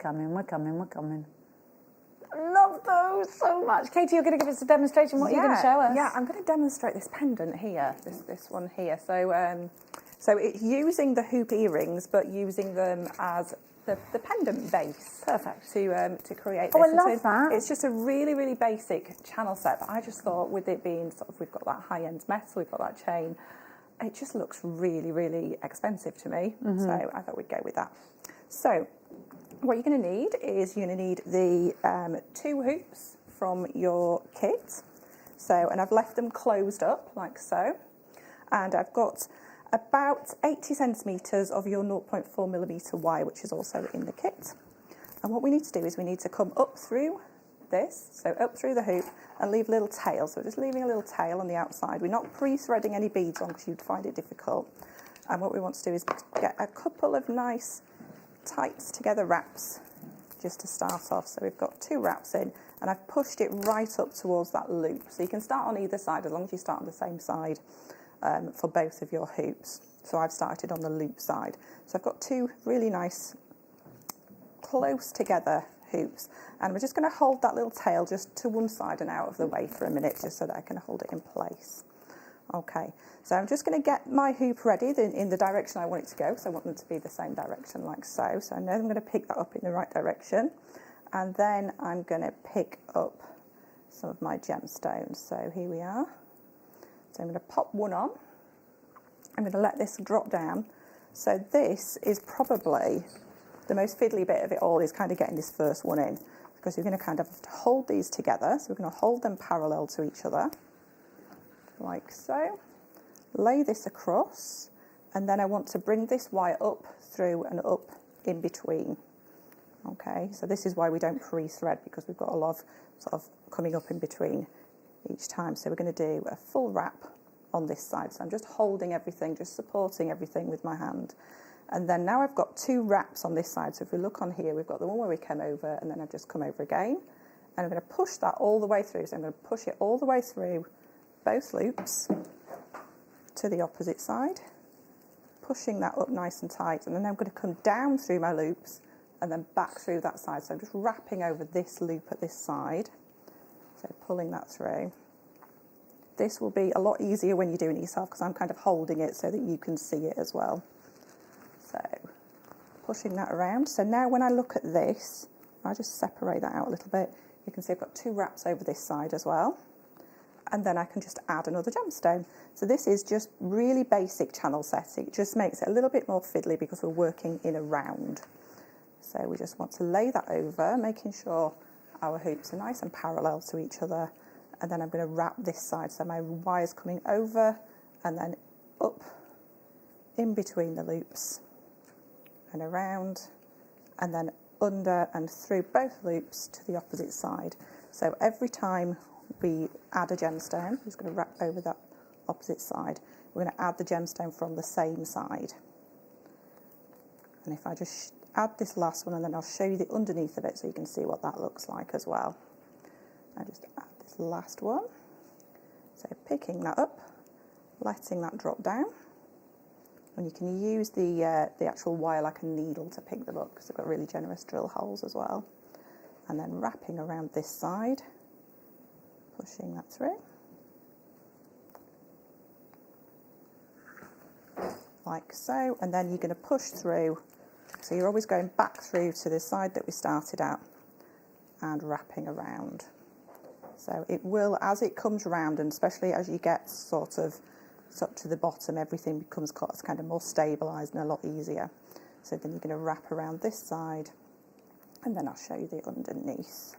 love those so much. Katie, you're going to give us a demonstration. What are you going to show us? Yeah, I'm going to demonstrate this pendant here, this one here. So it's using the hoop earrings, but using them as the pendant base. Perfect. To create this. Oh, I love that. It's just a really, really basic channel set, but I just thought with it being sort of, we've got that high-end metal, we've got that chain, it just looks really, really expensive to me. Mm-hmm. So I thought we'd go with that. So what you're going to need is you're going to need the 2 hoops from your kit. And I've left them closed up like so. And I've got about 80 centimetres of your 0.4 millimetre wire, which is also in the kit. And what we need to do is we need to come up through this, so up through the hoop, and leave a little tail. So just leaving a little tail on the outside. We're not pre-threading any beads on because you'd find it difficult. And what we want to do is get a couple of nice tight together wraps just to start off. So we've got 2 wraps in, and I've pushed it right up towards that loop. So you can start on either side as long as you start on the same side for both of your hoops. So I've started on the loop side. So I've got 2 really nice close together hoops, and we're just going to hold that little tail just to one side and out of the way for a minute, just so that I can hold it in place. Okay, so I'm just going to get my hoop ready in the direction I want it to go, so I want them to be the same direction like so. So I know I'm going to pick that up in the right direction, and then I'm going to pick up some of my gemstones. So here we are. So I'm going to pop one on. I'm going to let this drop down. So this is probably the most fiddly bit of it all, is kind of getting this first one in, because you're going to kind of have to hold these together. So we're going to hold them parallel to each other, like so. Lay this across, and then I want to bring this wire up through and up in between. Okay, so this is why we don't pre-thread, because we've got a lot of sort of coming up in between each time. So we're going to do a full wrap on this side. So I'm just holding everything, just supporting everything with my hand. And then now I've got 2 wraps on this side. So if we look on here, we've got the one where we came over, and then I've just come over again. And I'm going to push that all the way through. So I'm going to push it all the way through both loops to the opposite side, pushing that up nice and tight. And then I'm going to come down through my loops and then back through that side. So I'm just wrapping over this loop at this side. So pulling that through. This will be a lot easier when you're doing it yourself because I'm kind of holding it so that you can see it as well. So pushing that around. So now when I look at this, I'll just separate that out a little bit. You can see I've got 2 wraps over this side as well. And then I can just add another gemstone. So this is just really basic channel setting. It just makes it a little bit more fiddly because we're working in a round. So we just want to lay that over, making sure our hoops are nice and parallel to each other. And then I'm going to wrap this side. So my wire's coming over and then up in between the loops and around, and then under and through both loops to the opposite side. So every time we add a gemstone, I'm just going to wrap over that opposite side. We're going to add the gemstone from the same side. And if I just add this last one, and then I'll show you the underneath of it so you can see what that looks like as well. I just add this last one. So picking that up, letting that drop down. And you can use the actual wire like a needle to pick them up because they've got really generous drill holes as well. And then wrapping around this side, pushing that through. Like so. And then you're going to push through. So you're always going back through to the side that we started at and wrapping around. So it will, as it comes round, and especially as you get sort of up to the bottom, everything becomes kind of more stabilised and a lot easier. So then you're going to wrap around this side, and then I'll show you the underneath.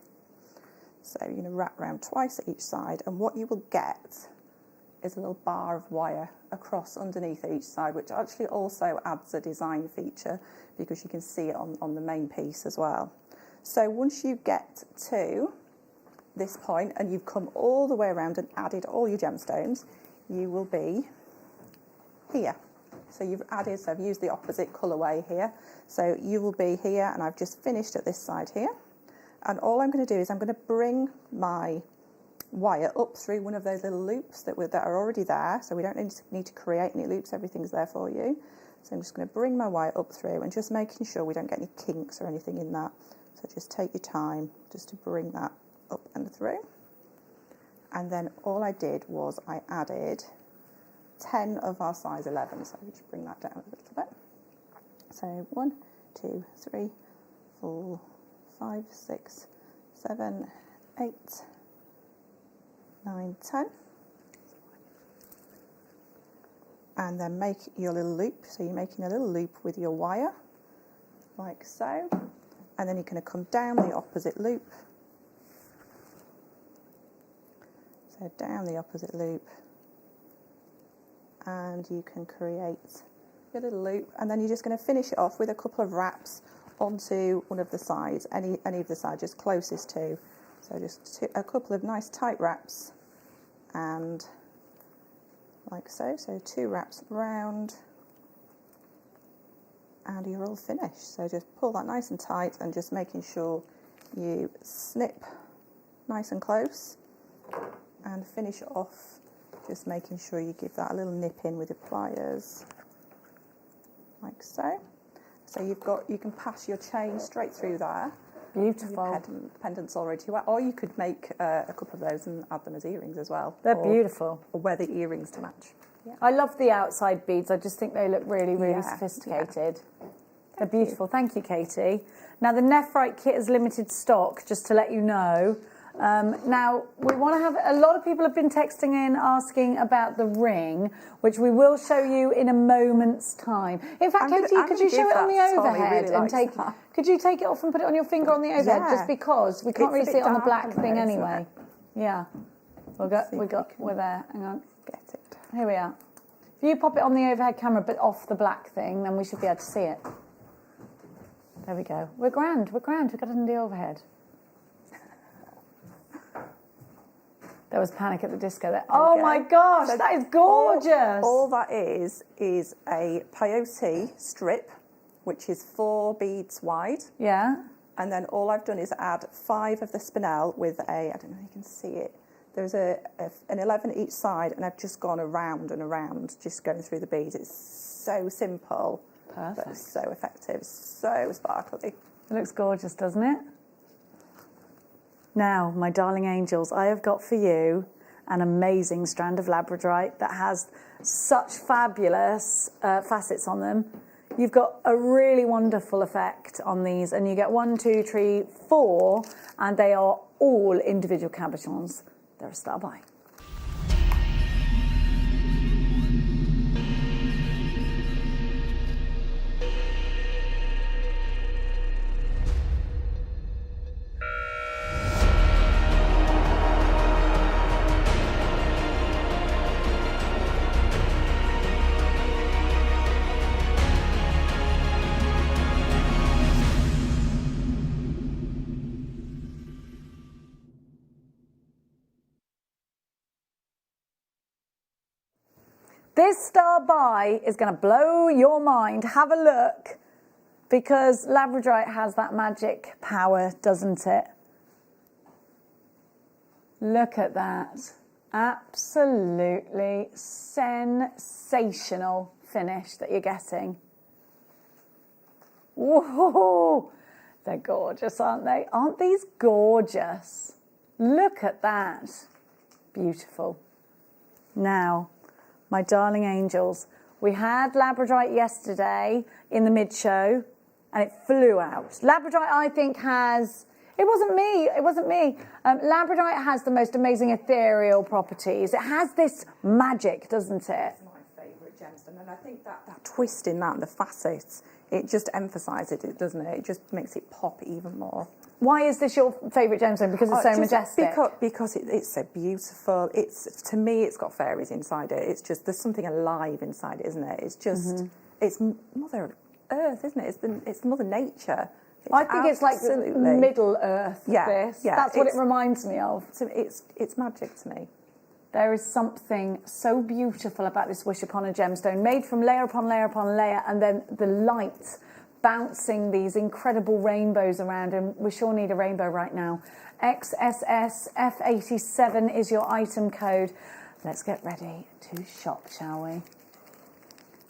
So you're going to wrap around twice at each side, and what you will get is a little bar of wire across underneath each side, which actually also adds a design feature because you can see it on the main piece as well. So once you get to this point and you've come all the way around and added all your gemstones, you will be here. So you've added, so I've used the opposite colourway here. So you will be here, and I've just finished at this side here. And all I'm going to do is I'm going to bring my wire up through one of those little loops that are already there. So we don't need to create any loops, everything's there for you. So I'm just going to bring my wire up through and just making sure we don't get any kinks or anything in that. So just take your time just to bring that up and through. And then all I did was I added 10 of our size 11. So we just bring that down a little bit. So 1, 2, 3, 4, 5, 6, 7, 8, 9, 10. And then make your little loop. So you're making a little loop with your wire, like so. And then you're going to come down the opposite loop. So down the opposite loop, and you can create your little loop, and then you're just going to finish it off with a couple of wraps onto one of the sides, any of the sides just closest to. So just a couple of nice tight wraps, and like so. So 2 wraps round, and you're all finished. So just pull that nice and tight, and just making sure you snip nice and close. And finish off, just making sure you give that a little nip in with your pliers, like so. So you can pass your chain straight through there. Beautiful. Pendants already, or you could make a couple of those and add them as earrings as well. They're beautiful. Or wear the earrings to match. Yeah. I love the outside beads. I just think they look really, really sophisticated. Yeah. They're beautiful. Thank you, Katie. Now the Nephrite kit is limited stock, just to let you know. Now, we want to have, a lot of people have been texting in asking about the ring, which we will show you in a moment's time. In fact, Katie, could you show it on the overhead and could you take it off and put it on your finger on the overhead, just because we can't really see it on the black thing anyway. Yeah. We're there. Hang on. Get it. Here we are. If you pop it on the overhead camera but off the black thing, then we should be able to see it. There we go. We're grand. We've got it in the overhead. There was Panic at the Disco there. Okay. Oh my gosh, So that is gorgeous. All that is a peyote strip, which is 4 beads wide. Yeah. And then all I've done is add 5 of the spinel with I don't know if you can see it. There's an 11 each side, and I've just gone around and around, just going through the beads. It's so simple. Perfect. But so effective, so sparkly. It looks gorgeous, doesn't it? Now, my darling angels, I have got for you an amazing strand of labradorite that has such fabulous facets on them. You've got a really wonderful effect on these, and you get 1, 2, 3, 4, and they are all individual cabochons. They're a star buy. This star buy is going to blow your mind. Have a look, because labradorite has that magic power, doesn't it? Look at that. Absolutely sensational finish that you're getting. Whoa! They're gorgeous, aren't they? Aren't these gorgeous? Look at that. Beautiful. Now, my darling angels, we had labradorite yesterday in the mid-show, and it flew out. Labradorite, I think, has... It wasn't me. Labradorite has the most amazing ethereal properties. It has this magic, doesn't it? It's my favourite gemstone, and I think that twist in that and the facets, it just emphasises it, doesn't it? It just makes it pop even more. Why is this your favourite gemstone? Because it's so majestic? Because it's so beautiful. To me, it's got fairies inside it. It's just, there's something alive inside it, isn't it? It's just, it's Mother Earth, isn't it? It's Mother Nature. I think it's like Middle Earth, this. Yeah, that's what it reminds me of. It's magic to me. There is something so beautiful about this Wish Upon a Gemstone, made from layer upon layer upon layer, and then the light bouncing these incredible rainbows around, and we sure need a rainbow right now. XSSF87 is your item code. Let's get ready to shop, shall we?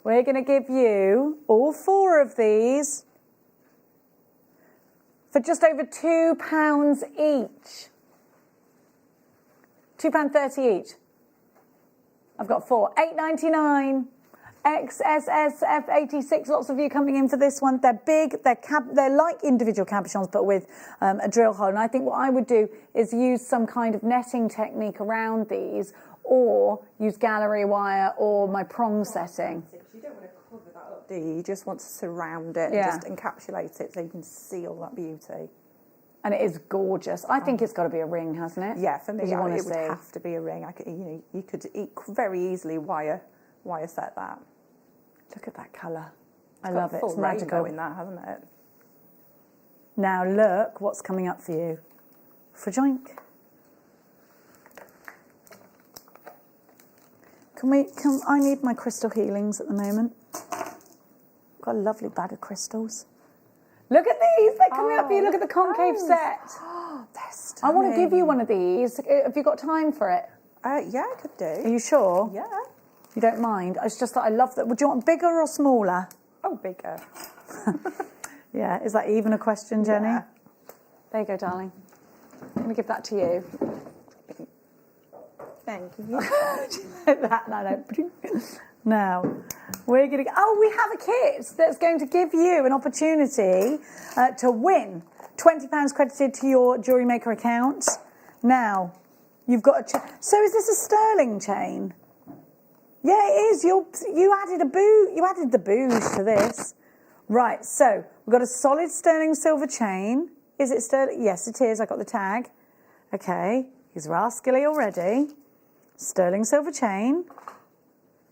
We're going to give you all 4 of these for just over £2 each. £2.30 each. I've got 4. £8.99. XSSF86. Lots of you coming in for this one. They're big. They're like individual cabochons, but with a drill hole. And I think what I would do is use some kind of netting technique around these, or use gallery wire or my prong setting. You don't want to cover that up, do you? You just want to surround it and just encapsulate it so you can see all that beauty. And it is gorgeous. I think it's got to be a ring, hasn't it? Yeah, for me, it would have to be a ring. You could very easily wire set that. Look at that colour. I love it. It's magical in that, hasn't it? Now look what's coming up for you. Frajoink. I need my crystal healings at the moment. Got a lovely bag of crystals. Look at these. They're coming up for you. Look at the concave set. They're stunning. I want to give you one of these. Have you got time for it? Yeah, I could do. Are you sure? Yeah. You don't mind? It's just that I love that. Would you want bigger or smaller? Oh, bigger. Yeah. Is that even a question, Jenny? Yeah. There you go, darling. I'm going to give that to you. Thank you. No. Now, we're going to... Oh, we have a kit that's going to give you an opportunity to win £20 credited to your JewelleryMaker account. Now, you've got a... So is this a sterling chain? Yeah, it is. You added the booze to this. Right, so we've got a solid sterling silver chain. Is it sterling? Yes, it is. I got the tag. Okay, he's rascally already. Sterling silver chain.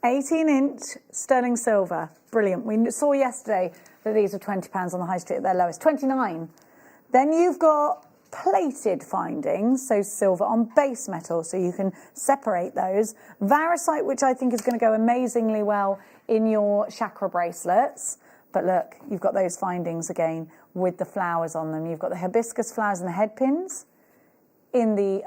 18-inch sterling silver. Brilliant. We saw yesterday that these are £20 on the high street at their lowest. 29. Then you've got plated findings, so silver on base metal, so you can separate those. Varisite, which I think is going to go amazingly well in your chakra bracelets. But look, you've got those findings again with the flowers on them. You've got the hibiscus flowers and the head pins. In the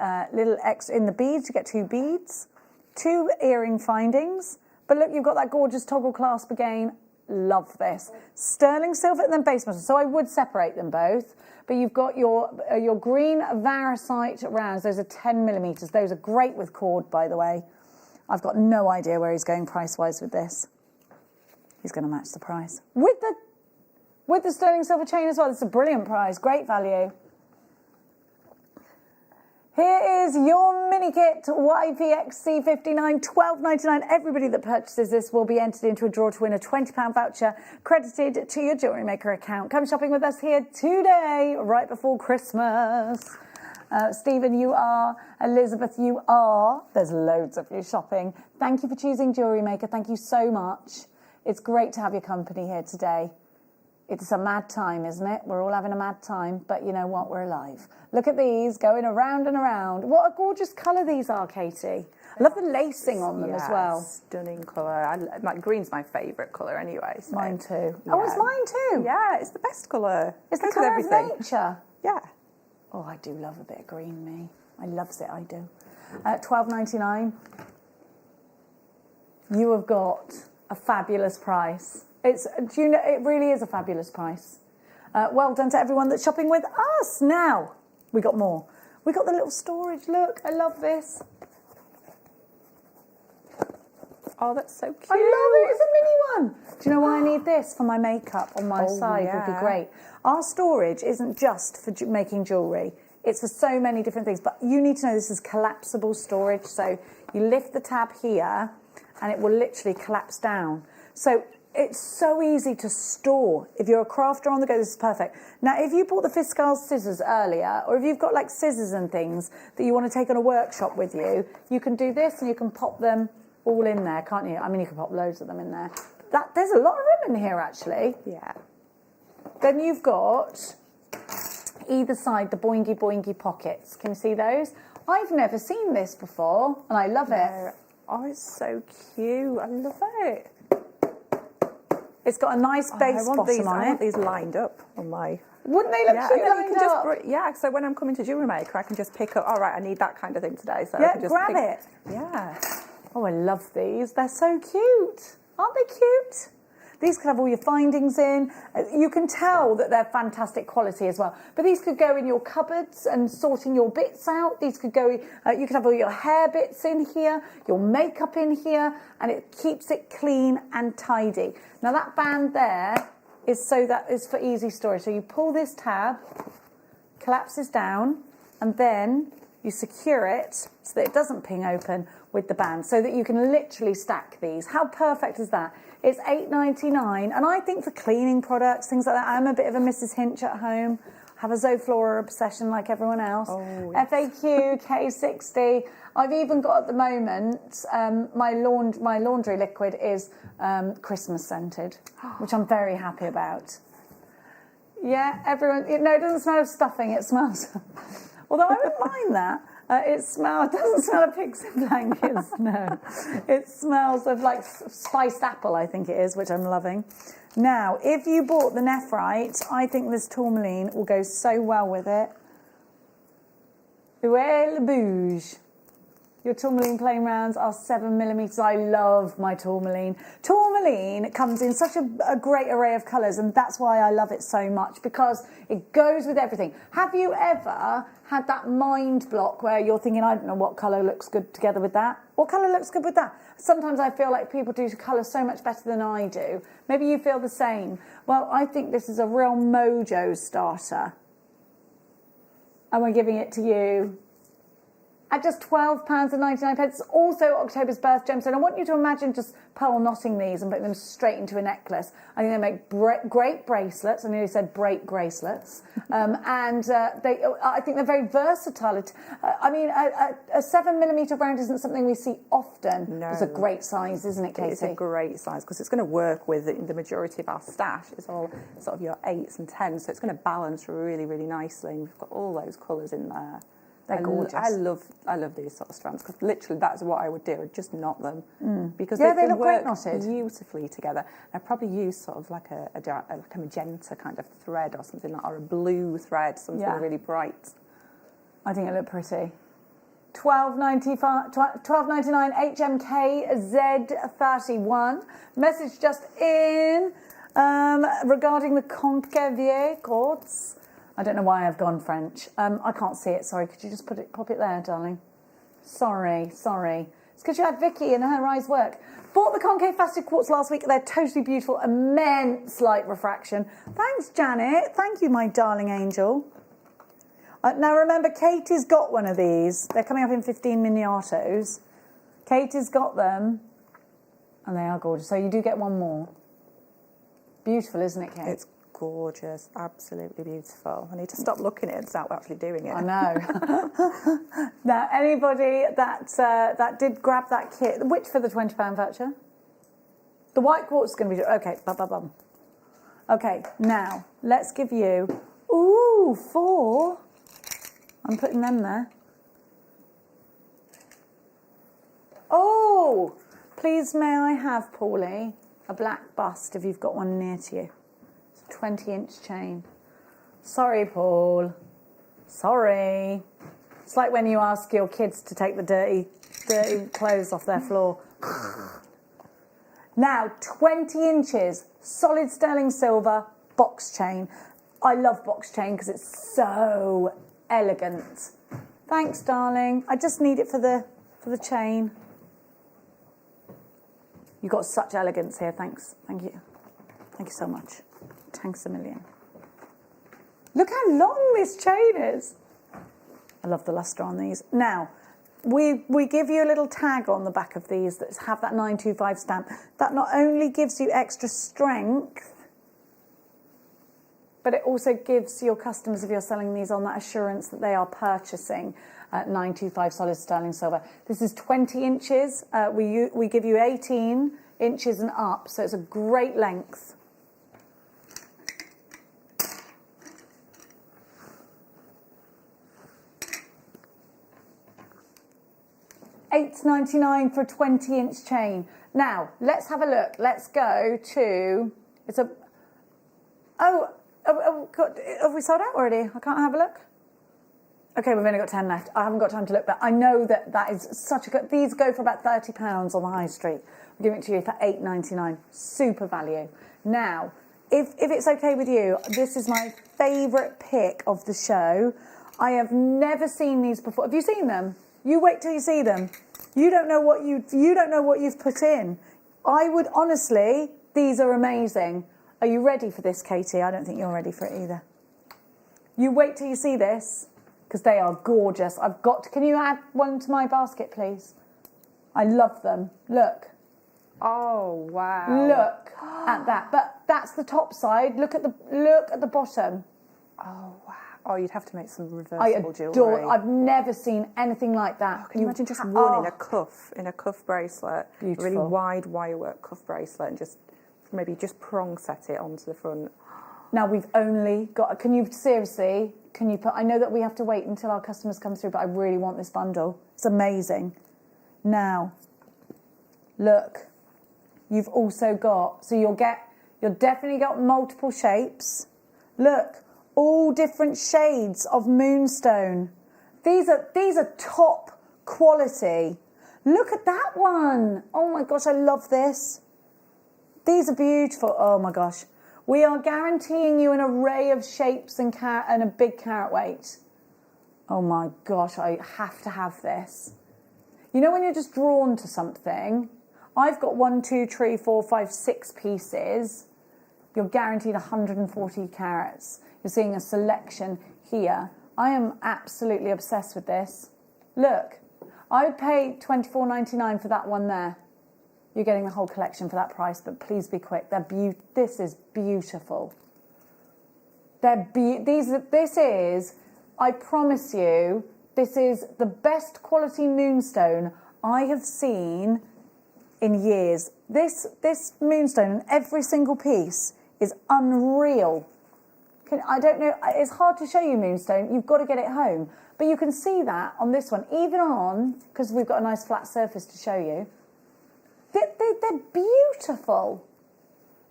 in the beads, you get 2 beads, 2 earring findings. But look, you've got that gorgeous toggle clasp again. Love this. Sterling silver and then base metal. So I would separate them both. But you've got your green varisite rounds. Those are 10 millimeters. Those are great with cord, by the way. I've got no idea where he's going price-wise with this. He's going to match the price. With the sterling silver chain as well. It's a brilliant price. Great value. Here is your mini kit, YPXC59, $12.99. Everybody that purchases this will be entered into a draw to win a £20 voucher credited to your Jewellery Maker account. Come shopping with us here today, right before Christmas. Stephen, you are. Elizabeth, you are. There's loads of you shopping. Thank you for choosing Jewellery Maker. Thank you so much. It's great to have your company here today. It's a mad time, isn't it? We're all having a mad time, but you know what? We're alive. Look at these going around and around. What a gorgeous colour these are, Katie. I love the lacing on them as well. Stunning colour. Green's my favourite colour anyway. So. Mine too. Yeah. Oh, it's mine too. Yeah, it's the best colour. It's the colour of nature. Yeah. Oh, I do love a bit of green, me. I loves it, I do. $12.99. You have got a fabulous price. Do you know, it really is a fabulous price. Well done to everyone that's shopping with us. Now, we got more. We got the little storage. Look, I love this. Oh, that's so cute. I love it. It's a mini one. Do you know why I need this? For my makeup on my side would be great. Our storage isn't just for making jewellery. It's for so many different things. But you need to know this is collapsible storage. So you lift the tab here and it will literally collapse down. So it's so easy to store. If you're a crafter on the go, this is perfect. Now, if you bought the Fiscal scissors earlier, or if you've got like scissors and things that you want to take on a workshop with you, you can do this and you can pop them all in there, can't you? I mean, you can pop loads of them in there. There's a lot of room in here, actually. Yeah. Then you've got either side the boingy boingy pockets. Can you see those? I've never seen this before, and I love it. Oh, it's so cute. I love it. It's got a nice base bottom on it. I want these lined up on my... Wouldn't they look cute lined up? So when I'm coming to Jewellery Maker, I can just pick up, all right, I need that kind of thing today. So yeah, I can just grab it. Yeah. Oh, I love these. They're so cute. Aren't they cute? These could have all your findings in. You can tell that they're fantastic quality as well. But these could go in your cupboards and sorting your bits out. These could go, you could have all your hair bits in here, your makeup in here, and it keeps it clean and tidy. Now that band there is for easy storage. So you pull this tab, collapses down, and then you secure it so that it doesn't ping open with the band, so that you can literally stack these. How perfect is that? It's $8.99, and I think for cleaning products, things like that, I'm a bit of a Mrs. Hinch at home. I have a Zoflora obsession like everyone else. Oh, yes. FAQ, K60. I've even got at the moment, my laundry liquid is Christmas scented, which I'm very happy about. Yeah, everyone, it doesn't smell of stuffing, it smells, although I wouldn't mind that. It doesn't smell of pigs in blankets, no. It smells of like spiced apple, I think it is, which I'm loving. Now, if you bought the nephrite, I think this tourmaline will go so well with it. Huile Bouge. Your tourmaline plain rounds are 7mm. I love my tourmaline. Tourmaline comes in such a great array of colours, and that's why I love it so much, because it goes with everything. Have you ever had that mind block where you're thinking, I don't know what colour looks good together with that? What colour looks good with that? Sometimes I feel like people do colour so much better than I do. Maybe you feel the same. Well, I think this is a real mojo starter. And we're giving it to you at just £12.99. Also October's birth gemstone. I want you to imagine just pearl knotting these and putting them straight into a necklace. I think they make great bracelets. I nearly said break bracelets. I think they're very versatile. A 7mm round isn't something we see often. No. It's a great size, isn't it, Katie? It's a great size because it's going to work with the majority of our stash. It's all sort of your 8s and 10s, so it's going to balance really, really nicely. And we've got all those colours in there. They're gorgeous. I love these sort of strands because literally that's what I would do. I'd just knot them because they can look work great knotted. beautifully together. And I'd probably use sort of like a magenta kind of thread or something like, or a blue thread, something really bright. I think it looked pretty. $12.99 HMKZ31. Message just in regarding the Conquevier cords. I don't know why I've gone French. I can't see it. Sorry, could you just pop it there, darling? Sorry. It's because you had Vicky and her eyes work. Bought the concave faceted quartz last week. They're totally beautiful. Immense light refraction. Thanks, Janet. Thank you, my darling angel. Now remember, Katie's got one of these. They're coming up in 15 miniatos. Katie's got them, and they are gorgeous. So you do get one more. Beautiful, isn't it, Kate? It's gorgeous, absolutely beautiful. I need to stop looking at it and start actually doing it. I know. Now, anybody that did grab that kit, which for the £20 voucher? The white quartz is going to be... Okay, bum. Okay, now, let's give you... Ooh, 4... I'm putting them there. Oh, please may I have, Paulie, a black bust if you've got one near to you. It's a 20-inch chain. Sorry, Paul. Sorry. It's like when you ask your kids to take the dirty clothes off their floor. Now, 20 inches, solid sterling silver, box chain. I love box chain because it's so elegant. Thanks, darling. I just need it for the chain. You got such elegance here. Thanks. Thank you. Thank you so much. Thanks a million. Look how long this chain is. I love the lustre on these. Now, we give you a little tag on the back of these that have that 925 stamp. That not only gives you extra strength, but it also gives your customers, if you're selling these on, that assurance that they are purchasing 925 solid sterling silver. This is 20 inches. We give you 18 inches and up, so it's a great length. $8.99 for a 20-inch chain. Now, let's have a look. Let's go to... have we sold out already? I can't have a look. Okay, we've only got 10 left. I haven't got time to look, but I know that is such a good... These go for about £30 on the high street. We're giving it to you for $8.99. Super value. Now, if it's okay with you, this is my favourite pick of the show. I have never seen these before. Have you seen them? You wait till you see them. You don't know what you've put in. I would honestly... These are amazing. Are you ready for this, Katie? I don't think you're ready for it either. You wait till you see this, because they are gorgeous. Can you add one to my basket, please? I love them. Look. Oh, wow. Look at that. But that's the top side. Look at the bottom. Oh, wow. Oh, you'd have to make some reversible jewellery. I've never seen anything like that. Can you imagine just one in a cuff bracelet? Beautiful. A really wide wirework cuff bracelet, and just prong set it onto the front. Now we've only got... Can you put... I know that we have to wait until our customers come through, but I really want this bundle. It's amazing. Now, look. You've also got... So you'll definitely got multiple shapes. Look, all different shades of moonstone. These are top quality. Look at that one. Oh my gosh, I love this. These are beautiful. Oh my gosh. We are guaranteeing you an array of shapes and a big carat weight. Oh my gosh, I have to have this. You know when you're just drawn to something? I've got 1, 2, 3, 4, 5, 6 pieces. You're guaranteed 140 carats. You're seeing a selection here. I am absolutely obsessed with this. Look, I would pay $24.99 for that one there. You're getting the whole collection for that price, but please be quick. This is beautiful. This is, I promise you, this is the best quality moonstone I have seen in years. This moonstone and every single piece is unreal. I don't know, it's hard to show you moonstone. You've got to get it home. But you can see that on this one, even on, because we've got a nice flat surface to show you. They're beautiful.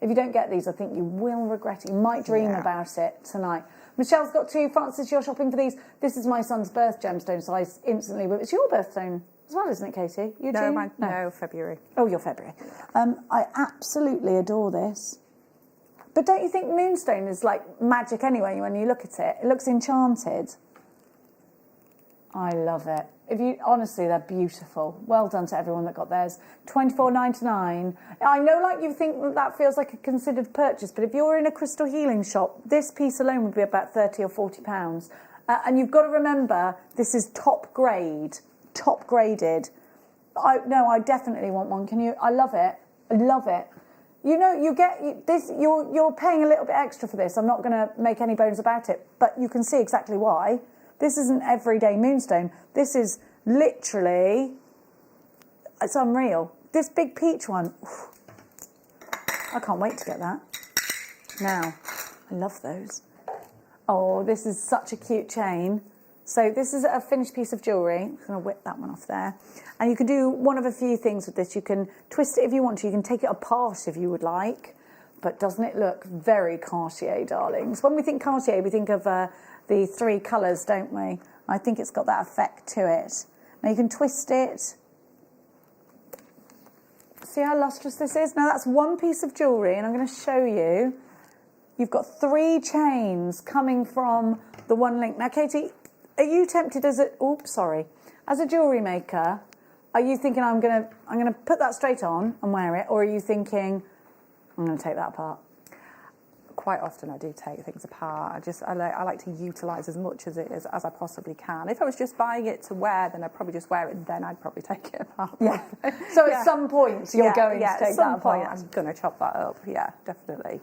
If you don't get these, I think you will regret it. You might dream about it tonight. Michelle's got 2. Francis, you're shopping for these. This is my son's birth gemstone, so I instantly... It's your birthstone as well, isn't it, Katie? You No, June? no, February. Oh, you're February. I absolutely adore this. But don't you think moonstone is like magic anyway when you look at it? It looks enchanted. I love it. Honestly, they're beautiful. Well done to everyone that got theirs. $24.99. I know, you think that feels like a considered purchase, but if you're in a crystal healing shop, this piece alone would be about £30 or £40. And you've got to remember, this is top graded. I definitely want one. Can you? I love it. I love it. You know, you get this. You're paying a little bit extra for this. I'm not going to make any bones about it, but you can see exactly why. This isn't everyday moonstone. This is literally, it's unreal. This big peach one, I can't wait to get that. Now, I love those. Oh, this is such a cute chain. So this is a finished piece of jewellery. I'm going to whip that one off there. And you can do one of a few things with this. You can twist it if you want to. You can take it apart if you would like. But doesn't it look very Cartier, darlings? When we think Cartier, we think of the 3 colours, don't we? I think it's got that effect to it. Now you can twist it. See how lustrous this is? Now that's one piece of jewellery, and I'm going to show you. You've got 3 chains coming from the one link. Now, Katie, are you tempted as a jewellery maker? Are you thinking I'm gonna put that straight on and wear it, or are you thinking I'm going to take that apart? Quite often I do take things apart. I like to utilise as much as it is as I possibly can. If I was just buying it to wear, then I'd probably just wear it, and then I'd probably take it apart. Yeah. So at some point you're going to take that apart. At some point I'm going to chop that up. Yeah, definitely.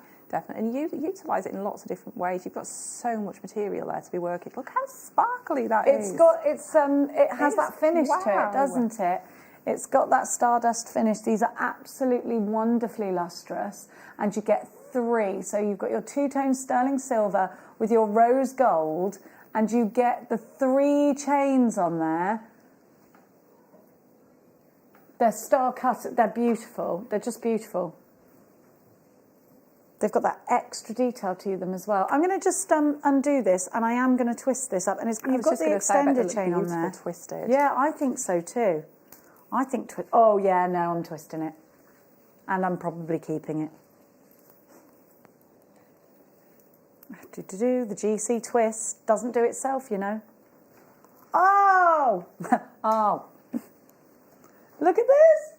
And you utilise it in lots of different ways. You've got so much material there to be working. Look how sparkly that is. It has that finish to it, doesn't it? It's got that stardust finish. These are absolutely wonderfully lustrous, and you get 3. So you've got your 2-tone sterling silver with your rose gold, and you get the 3 chains on there. They're star cut. They're beautiful. They're just beautiful. They've got that extra detail to them as well. I'm going to just undo this, and I am going to twist this up. And you've got the extender chain on there. Twisted. Yeah, I think so too. I think. Oh yeah, no, I'm twisting it, and I'm probably keeping it. The GC twist doesn't do itself, you know. Oh, oh! Look at this.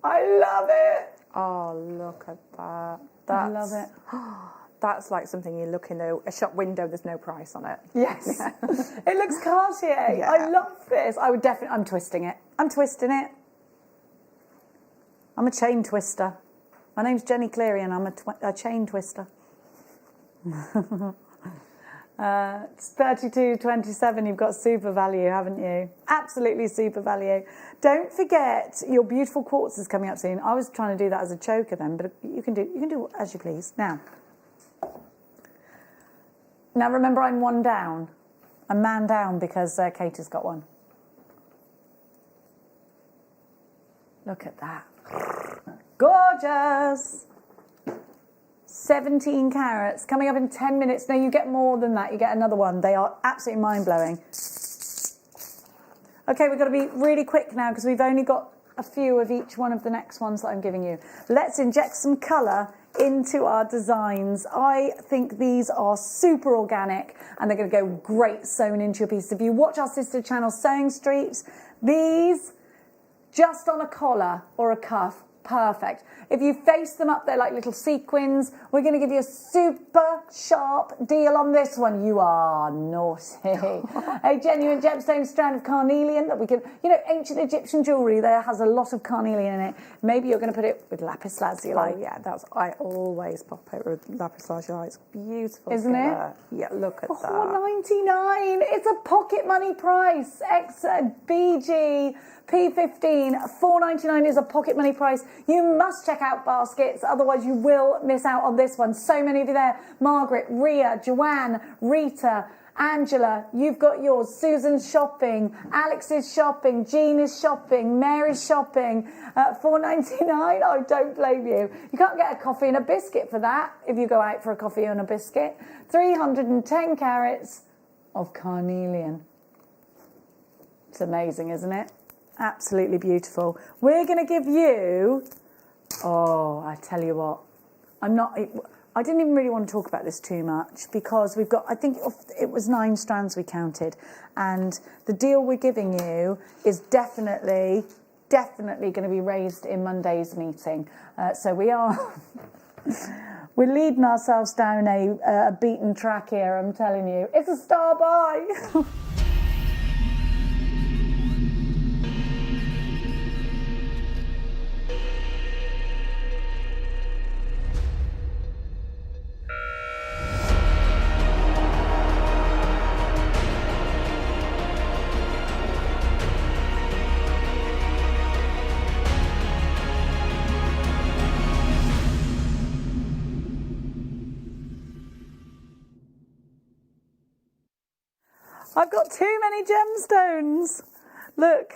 I love it. Oh, look at that. I love it. That's like something you look in a shop window, there's no price on it. Yes. It looks Cartier. Yeah. I love this. I'm twisting it. I'm twisting it. I'm a chain twister. My name's Jenny Cleary and I'm a chain twister. It's 32.27. You've got super value, haven't you? Absolutely super value. Don't forget your beautiful quartz is coming up soon. I was trying to do that as a choker then, but you can do as you please. Now remember, I'm one down. I'm man down because Kate has got one. Look at that. Gorgeous. 17 carats coming up in 10 minutes. No, you get more than that. You get another one. They are absolutely mind-blowing. Okay, we've got to be really quick now because we've only got a few of each one of the next ones that I'm giving you. Let's inject some colour into our designs. I think these are super organic and they're going to go great sewn into your piece. If you watch our sister channel Sewing Street, these just on a collar or a cuff Perfect. If you face them up, they're like little sequins. We're going to give you a super sharp deal on this one. You are naughty. A genuine gemstone strand of carnelian that we can, ancient Egyptian jewellery there has a lot of carnelian in it. Maybe you're going to put it with lapis lazuli. Oh yeah, I always pop it with lapis lazuli. It's beautiful, isn't it? Yeah, look at that. $4.99. It's a pocket money price. BG P15 $4.99 is a pocket money price. You must check out baskets, otherwise you will miss out on this one. So many of you there. Margaret, Ria, Joanne, Rita, Angela, you've got yours. Susan's shopping, Alex is shopping, Jean is shopping, Mary's shopping. $4.99, I don't blame you. You can't get a coffee and a biscuit for that if you go out for a coffee and a biscuit. 310 carats of carnelian. It's amazing, isn't it? Absolutely beautiful. We're going to give you, I tell you what, I didn't even really want to talk about this too much because we've got, I think it was 9 strands we counted, and the deal we're giving you is definitely going to be raised in Monday's meeting. So we're leading ourselves down a beaten track here, I'm telling you. It's a star buy. I've got too many gemstones. Look.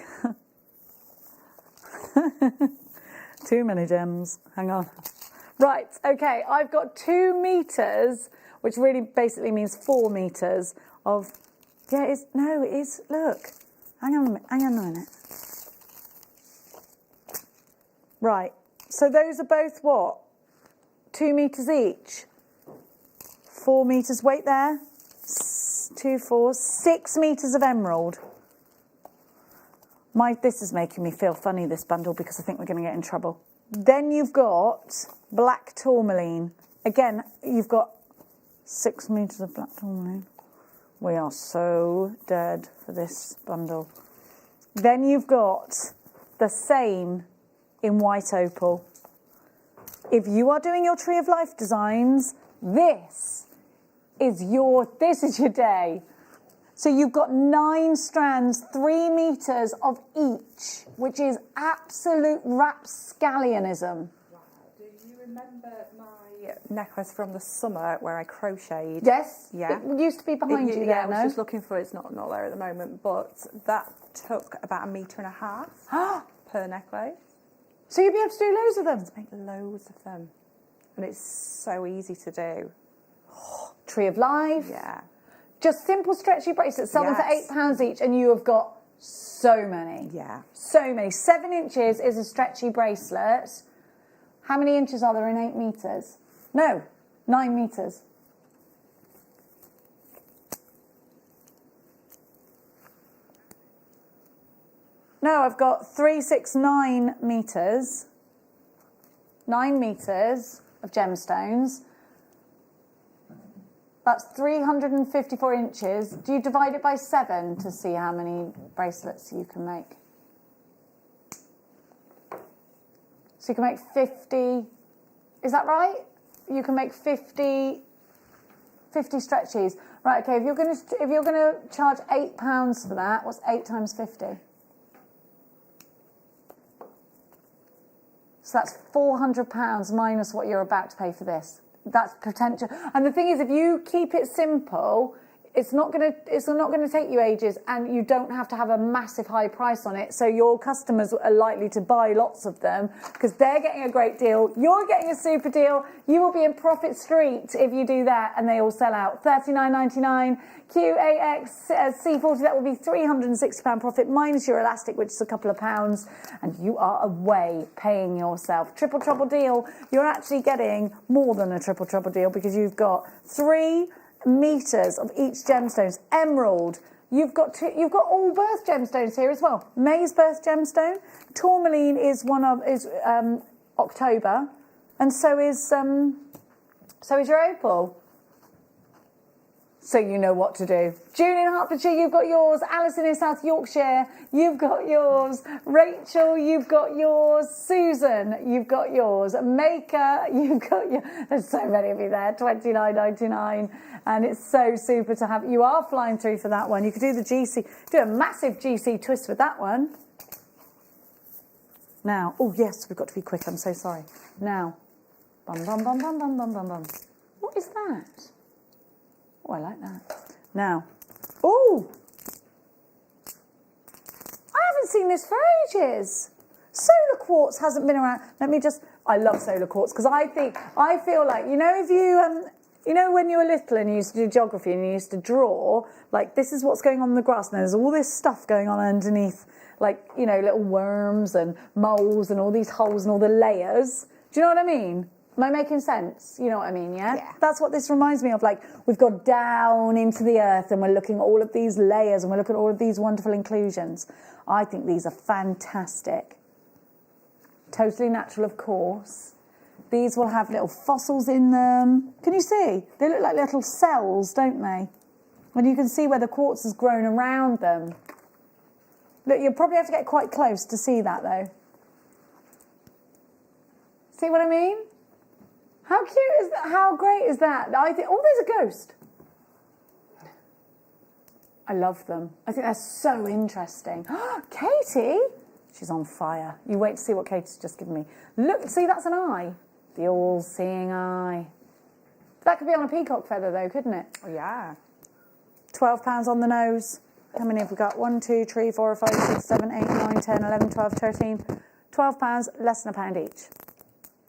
Too many gems. Hang on. Right, okay, I've got 2 meters, which really basically means 4 meters of, it is, look. Hang on a minute. Right, so those are both what? 2 meters each. 4 meters, wait there. 2, 4, 6 meters of emerald. This is making me feel funny, this bundle, because I think we're going to get in trouble. Then you've got black tourmaline. Again, you've got 6 meters of black tourmaline. We are so dead for this bundle. Then you've got the same in white opal. If you are doing your Tree of Life designs, this is your day. So you've got 9 strands, 3 meters of each, which is absolute rapscallionism. Do you remember my necklace from the summer where I crocheted? Yes. Yeah. It used to be behind you there, I was just looking for it. It's not there at the moment, but that took about 1.5 meters per necklace. So you'd be able to do loads of them? To make loads of them. And it's so easy to do. Tree of Life. Yeah. Just simple stretchy bracelets, selling for £8 each, and you have got so many. Yeah. So many. 7 inches is a stretchy bracelet. How many inches are there in 8 meters? No, 9 meters. No, I've got 3, 6, 9 meters. 9 meters of gemstones. That's 354 inches. Do you divide it by 7 to see how many bracelets you can make? So you can make 50, is that right? You can make 50 stretchies. Right, okay, if you're gonna charge £8 for that, what's 8 times 50? So that's £400 minus what you're about to pay for this. That's potential. And the thing is, if you keep it simple, it's not going to take you ages, and you don't have to have a massive high price on it. So your customers are likely to buy lots of them because they're getting a great deal. You're getting a super deal. You will be in profit street if you do that, and they all sell out. $39.99. QAX C40, that will be £360 profit minus your elastic, which is a couple of pounds, and you are away paying yourself. Triple trouble deal. You're actually getting more than a triple trouble deal because you've got 3 meters of each gemstones. Emerald. You've got all birth gemstones here as well. May's birth gemstone. Tourmaline is October, and so is your opal. So you know what to do. June in Hertfordshire, you've got yours. Alison in South Yorkshire, you've got yours. Rachel, you've got yours. Susan, you've got yours. Maker, you've got yours. There's so many of you there, $29.99. And it's so super to have. You are flying through for that one. You could do the GC, do a massive GC twist with that one. Now, oh yes, we've got to be quick, I'm so sorry. Now, bum, bum, bum, bum, bum, bum, bum, bum. What is that? Oh, I like that. Now, oh, I haven't seen this for ages. Solar quartz hasn't been around. I love solar quartz because I feel like, if you, when you were little and you used to do geography and you used to draw, like this is what's going on in the grass and there's all this stuff going on underneath, like, little worms and moles and all these holes and all the layers. Do you know what I mean? Am I making sense? You know what I mean, yeah? That's what this reminds me of. Like, we've got down into the earth and we're looking at all of these layers and we're looking at all of these wonderful inclusions. I think these are fantastic. Totally natural, of course. These will have little fossils in them. Can you see? They look like little cells, don't they? And you can see where the quartz has grown around them. Look, you'll probably have to get quite close to see that, though. See what I mean? How cute is that? How great is that? I think, oh, there's a ghost. I love them. I think they're so interesting. Katie, she's on fire. You wait to see what Katie's just given me. Look, see, that's an eye. The all-seeing eye. That could be on a peacock feather, though, couldn't it? Oh, yeah. £12 on the nose. How many have we got? 1, 2, 3, 4, 5, 6, 7, 8, 9, 10, 11, 12, 13. £12, less than £1 each.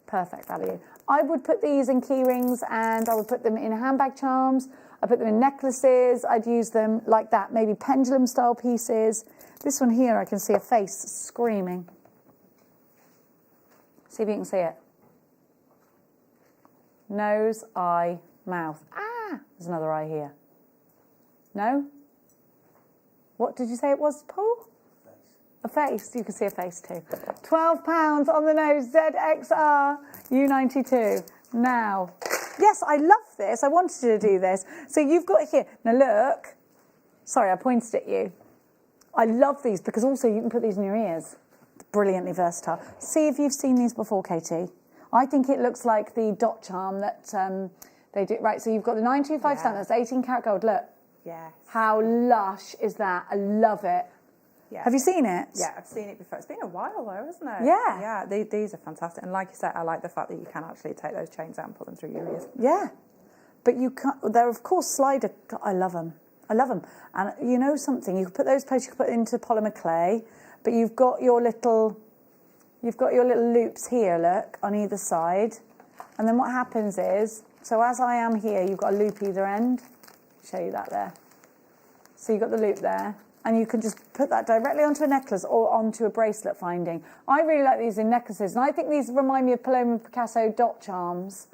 Perfect value. I would put these in key rings and I would put them in handbag charms. I put them in necklaces. I'd use them like that, maybe pendulum style pieces. This one here, I can see a face screaming. See if you can see it. Nose, eye, mouth. Ah, there's another eye here. No? What did you say it was, Paul? A face. You can see a face too. £12 on the nose, ZXR U92. Now, yes, I love this. I wanted to do this. So you've got here. Now look. Sorry, I pointed at you. I love these because also you can put these in your ears. It's brilliantly versatile. See if you've seen these before, Katie. I think it looks like the dot charm that they do. Right, so you've got the 925 standard. That's 18 karat gold. Look. Yes. How lush is that? I love it. Yeah. Have you seen it? Yeah, I've seen it before. It's been a while though, isn't it? Yeah. Yeah, these are fantastic. And like you said, I like the fact that you can actually take those chains out and put them through your ears. Yeah. But you can't, they're of course slider, I love them. I love them. And you know something, you can put those plates, you can put into polymer clay, but you've got your little loops here, look, on either side. And then what happens is, so as I am here, you've got a loop either end. I'll show you that there. So you've got the loop there. And you can just put that directly onto a necklace or onto a bracelet finding. I really like these in necklaces, and I think these remind me of Paloma Picasso dot charms.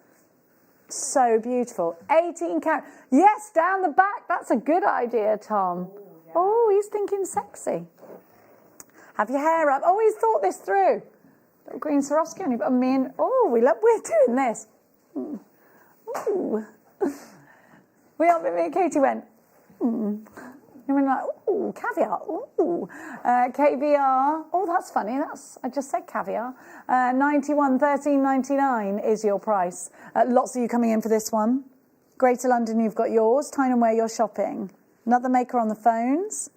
So beautiful. 18 carat. Yes, down the back. That's a good idea, Tom. Oh, he's thinking sexy. Have your hair up. Oh, he's thought this through. Little green Swarovski on you. But me and, oh, we're doing this. Ooh. Me and Katie went, And we're like, ooh, caviar, ooh. KVR, oh, that's funny. I just said caviar. 91, 13.99 is your price. Lots of you coming in for this one. Greater London, you've got yours. Tyne & Where you're shopping. Another maker on the phones.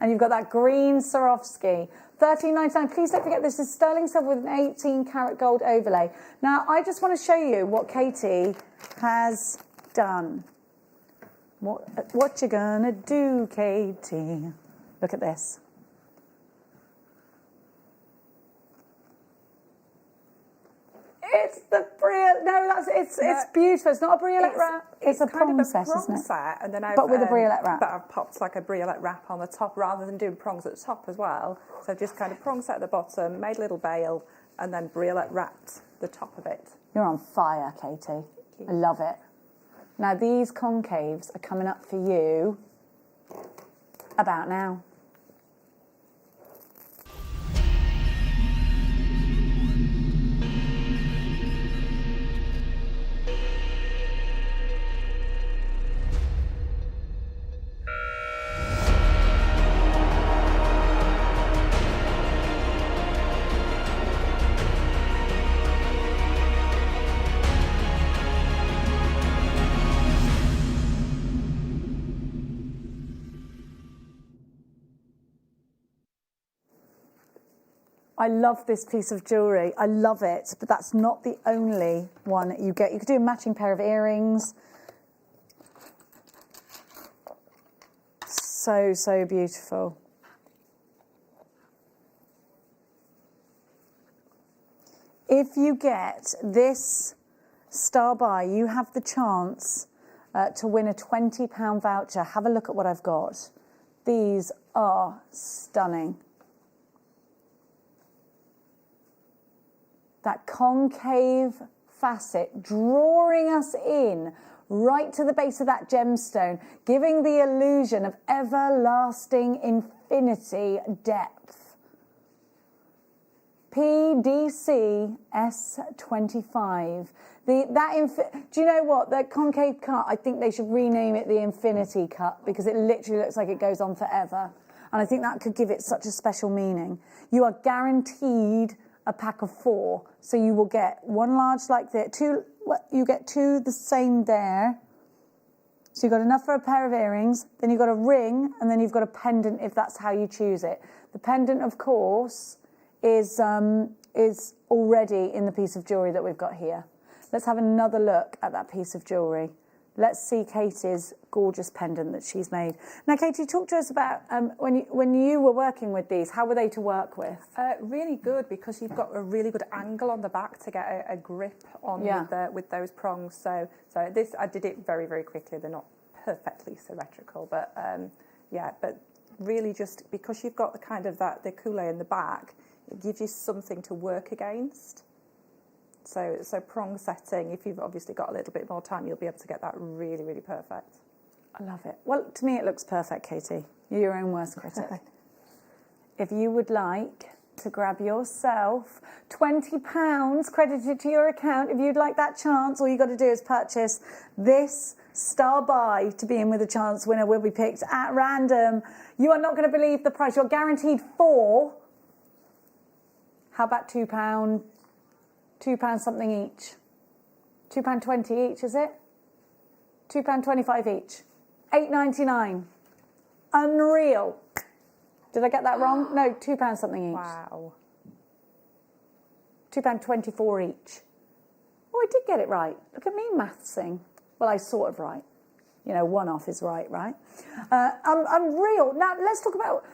And you've got that green Swarovski. 13.99. Please don't forget this is sterling silver with an 18 karat gold overlay. Now, I just want to show you what Katie has done. What you gonna do, Katie? Look at this. It's the brilliant. No, it's beautiful. It's not a briolet wrap. It's a prong set, isn't it? Set, and then but with a briolet wrap. But I've popped like a briolet wrap on the top rather than doing prongs at the top as well. So I've just kind of prong set at the bottom, made a little bail, and then briolet wrapped the top of it. You're on fire, Katie. I love it. Now, these concaves are coming up for you about now. I love this piece of jewellery. I love it, but that's not the only one that you get. You could do a matching pair of earrings. So, so beautiful. If you get this star buy, you have the chance to win a £20 voucher. Have a look at what I've got. These are stunning. That concave facet drawing us in right to the base of that gemstone, giving the illusion of everlasting infinity depth. PDC S25. Do you know what? The concave cut, I think they should rename it the infinity cut, because it literally looks like it goes on forever. And I think that could give it such a special meaning. You are guaranteed a pack of 4. So you will get one large like that. You get 2 the same there. So you've got enough for a pair of earrings, then you've got a ring, and then you've got a pendant if that's how you choose it. The pendant, of course, is already in the piece of jewellery that we've got here. Let's have another look at that piece of jewellery. Let's see Katie's gorgeous pendant that she's made. Now, Katie, talk to us about when you were working with these, how were they to work with? Really good, because you've got a really good angle on the back to get a grip on with those prongs. So this, I did it very, very quickly. They're not perfectly symmetrical, but but really just because you've got the kind of the coulee in the back, it gives you something to work against. So prong setting, if you've obviously got a little bit more time, you'll be able to get that really, really perfect. I love it. Well, to me, it looks perfect, Katie. You're your own worst critic. If you would like to grab yourself £20 credited to your account, if you'd like that chance, all you got to do is purchase this star buy to be in with a chance. Winner will be picked at random. You are not going to believe the price. You're guaranteed 4. How about £2? £2 something each. £2.20 each, is it? £2.25 each. £8.99. Unreal. Did I get that wrong? No, £2 something each. Wow. £2.24 each. Oh, I did get it right. Look at me mathsing. Well, I sort of right. You know, one off is right? Unreal. Now let's talk about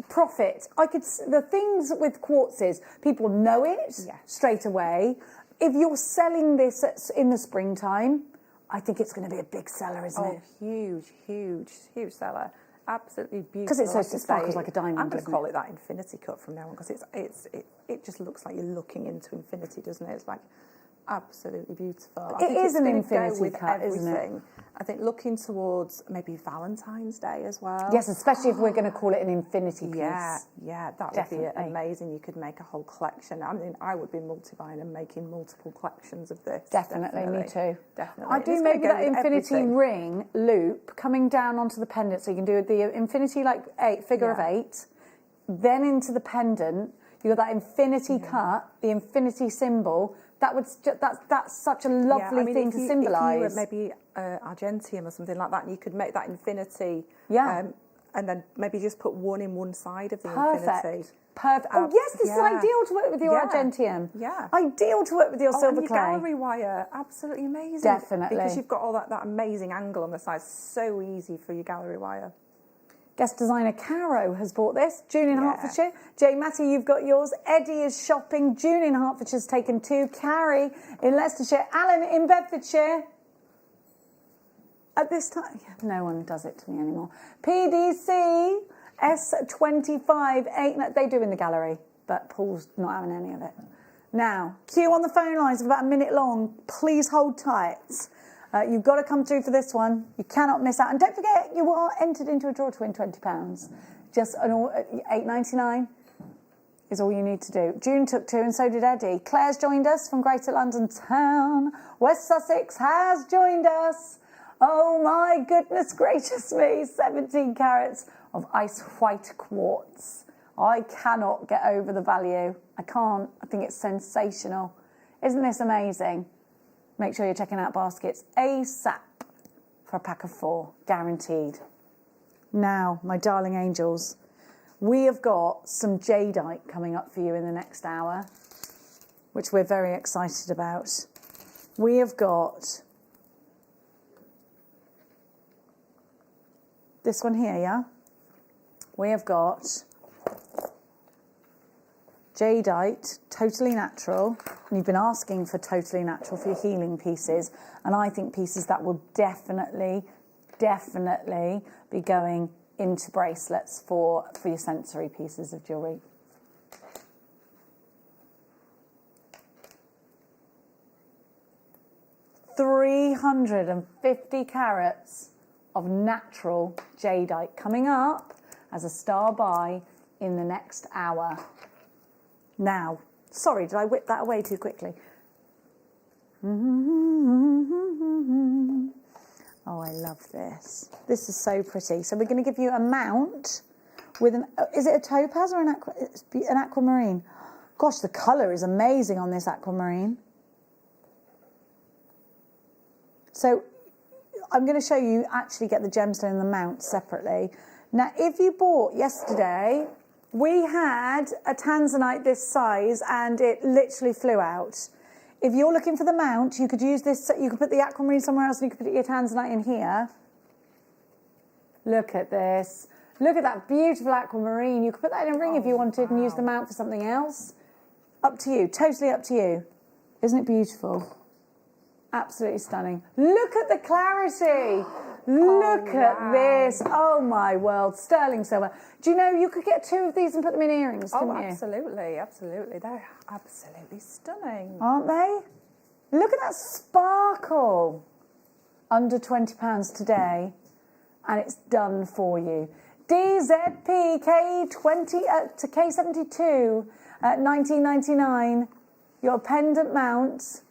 profit. The things with quartzes, people know it straight away. If you're selling this in the springtime, I think it's going to be a big seller, isn't it? Huge seller. Absolutely beautiful. Because it's so sparkles like a diamond. I'm going to call it that infinity cut from now on, because it just looks like you're looking into infinity, doesn't it? It's like absolutely beautiful. It is an infinity cut, isn't it? I think looking towards maybe Valentine's Day as well. Yes, especially if we're going to call it an infinity piece. Yeah, that would be amazing. You could make a whole collection. I mean, I would be multi-buying and making multiple collections of this. Definitely. Me too. Definitely. I do maybe that infinity ring loop coming down onto the pendant, so you can do the infinity figure of 8, then into the pendant. You've got that infinity cut, the infinity symbol. That's such a lovely thing to symbolise. If you were maybe Argentium or something like that, and you could make that infinity, and then maybe just put one in one side of the infinity. Perfect. Oh yes, this is ideal to work with your Argentium. Yeah. Ideal to work with your silver and clay. Gallery wire, absolutely amazing. Definitely. Because you've got all that amazing angle on the side. So easy for your gallery wire. Guest designer Caro has bought this. June in Hertfordshire. Jay Matty, you've got yours. Eddie is shopping. June in Hertfordshire's taken 2. Carrie in Leicestershire. Alan in Bedfordshire. At this time, no one does it to me anymore. PDC S25 8. They do in the gallery, but Paul's not having any of it. Now, queue on the phone lines of about a minute long. Please hold tight. You've got to come through for this one. You cannot miss out. And don't forget, you are entered into a draw to win £20. Just £8.99 is all you need to do. June took 2 and so did Eddie. Claire's joined us from Greater London Town. West Sussex has joined us. Oh my goodness gracious me. 17 carats of ice white quartz. I cannot get over the value. I can't. I think it's sensational. Isn't this amazing? Make sure you're checking out baskets ASAP for a pack of 4, guaranteed. Now, my darling angels, We have got some jadeite coming up for you in the next hour, which we're very excited about. We have got this one here, yeah? We have got jadeite, totally natural. And you've been asking for totally natural for your healing pieces. And I think pieces that will definitely be going into bracelets for your sensory pieces of jewellery. $350 carats of natural jadeite coming up as a star buy in the next hour. Now, sorry, did I whip that away too quickly? Oh, I love this. This is so pretty. So we're going to give you a mount with an, is it a topaz or an aquamarine? Gosh, the colour is amazing on this aquamarine. So I'm going to show you actually get the gemstone and the mount separately. Now, if you bought yesterday, we had a tanzanite this size and it literally flew out. If you're looking for the mount, you could use this, you could put the aquamarine somewhere else and you could put your tanzanite in here. Look at this. Look at that beautiful aquamarine. You could put that in a ring if you wanted and use the mount for something else. Up to you, totally up to you. Isn't it beautiful? Absolutely stunning. Look at the clarity. Look at this. Oh my world. Sterling silver. Do you know you could get 2 of these and put them in earrings, couldn't you? Absolutely, absolutely. They're absolutely stunning. Aren't they? Look at that sparkle. Under £20 today, and it's done for you. DZP K20 to K72 at $19.99. Your pendant mount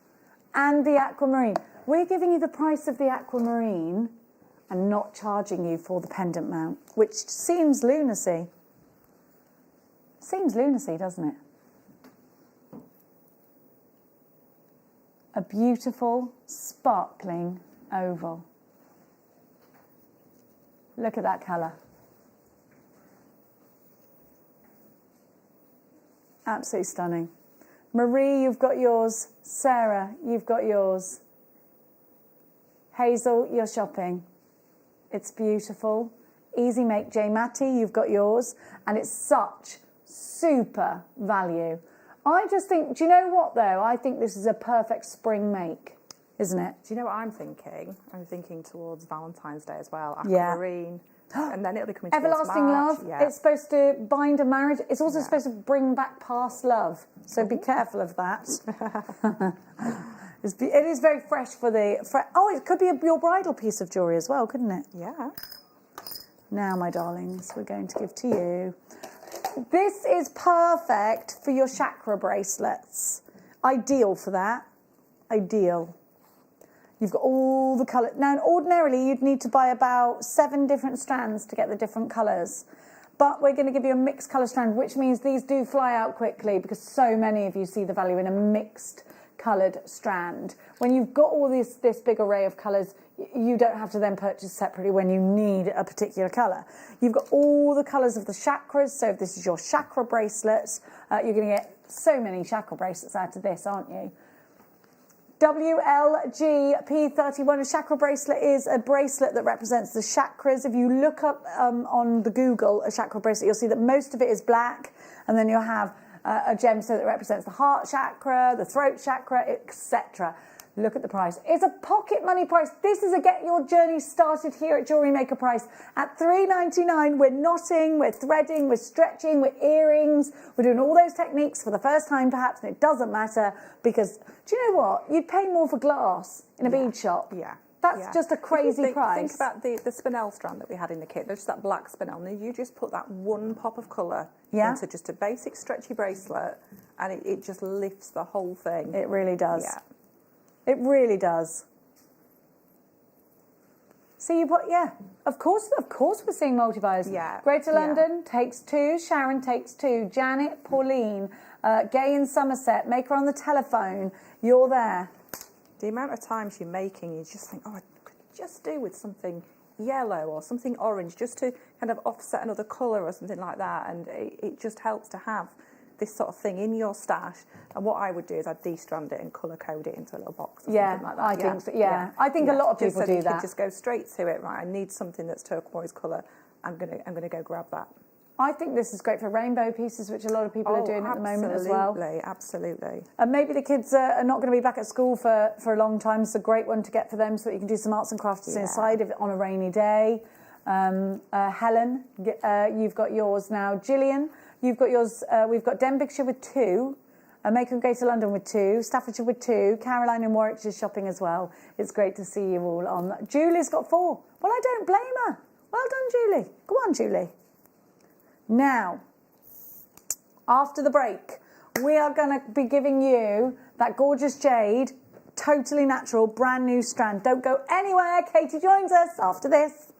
and the aquamarine. We're giving you the price of the aquamarine and not charging you for the pendant mount, which seems lunacy. Seems lunacy, doesn't it? A beautiful, sparkling oval. Look at that colour. Absolutely stunning. Marie, you've got yours. Sarah, you've got yours. Hazel, you're shopping. It's beautiful. Easy Make J Matty, you've got yours. And it's such super value. I just think, do you know what though? I think this is a perfect spring make, isn't it? Do you know what I'm thinking? I'm thinking towards Valentine's Day as well. Aquamarine. Yeah. And then it'll be coming towards Everlasting March. love. Yeah. It's supposed to bind a marriage. It's also supposed to bring back past love. So be careful of that. It is very fresh for the... oh, it could be your bridal piece of jewellery as well, couldn't it? Yeah. Now, my darlings, we're going to give to you. This is perfect for your chakra bracelets. Ideal for that. Ideal. You've got all the colours. Now, ordinarily, you'd need to buy about 7 different strands to get the different colours. But we're going to give you a mixed colour strand, which means these do fly out quickly because so many of you see the value in a mixed coloured strand. When you've got all this big array of colours, you don't have to then purchase separately when you need a particular colour. You've got all the colours of the chakras, so if this is your chakra bracelets, you're going to get so many chakra bracelets out of this, aren't you? WLGP31, a chakra bracelet is a bracelet that represents the chakras. If you look up on the Google a chakra bracelet, you'll see that most of it is black, and then you'll have a gemstone that represents the heart chakra, the throat chakra, etc. Look at the price. It's a pocket money price. This is a get your journey started here at Jewellery Maker price. At $3.99, we're knotting, we're threading, we're stretching, we're earrings. We're doing all those techniques for the first time perhaps, and it doesn't matter because, do you know what? You'd pay more for glass in a bead shop. Yeah. That's just a crazy price. Think about the spinel strand that we had in the kit. There's just that black spinel. Now you just put that one pop of colour into just a basic stretchy bracelet and it just lifts the whole thing. It really does. Yeah. It really does. So you put, of course we're seeing multi-buyers. Yeah. Greater London takes 2, Sharon takes 2, Janet, Pauline, Gay in Somerset, Maker on the telephone, you're there. The amount of times you're making, you just think, oh, I could just do with something yellow or something orange, just to kind of offset another colour or something like that, and it just helps to have this sort of thing in your stash. And what I would do is I'd de-strand it and colour code it into a little box or something like that. I think so, I think a lot of people just so do you that. can just go straight to it, right? I need something that's turquoise colour. I'm gonna go grab that. I think this is great for rainbow pieces, which a lot of people are doing at the moment as well. Absolutely. And maybe the kids are not going to be back at school for a long time. It's a great one to get for them so that you can do some arts and crafts inside on a rainy day. Helen, you've got yours now. Gillian, you've got yours. We've got Denbighshire with 2. Maker and Greater London with 2. Staffordshire with 2. Caroline in Warwickshire shopping as well. It's great to see you all on. Julie's got 4. Well, I don't blame her. Well done, Julie. Go on, Julie. Now, after the break, we are going to be giving you that gorgeous jade, totally natural, brand new strand. Don't go anywhere. Katie joins us after this.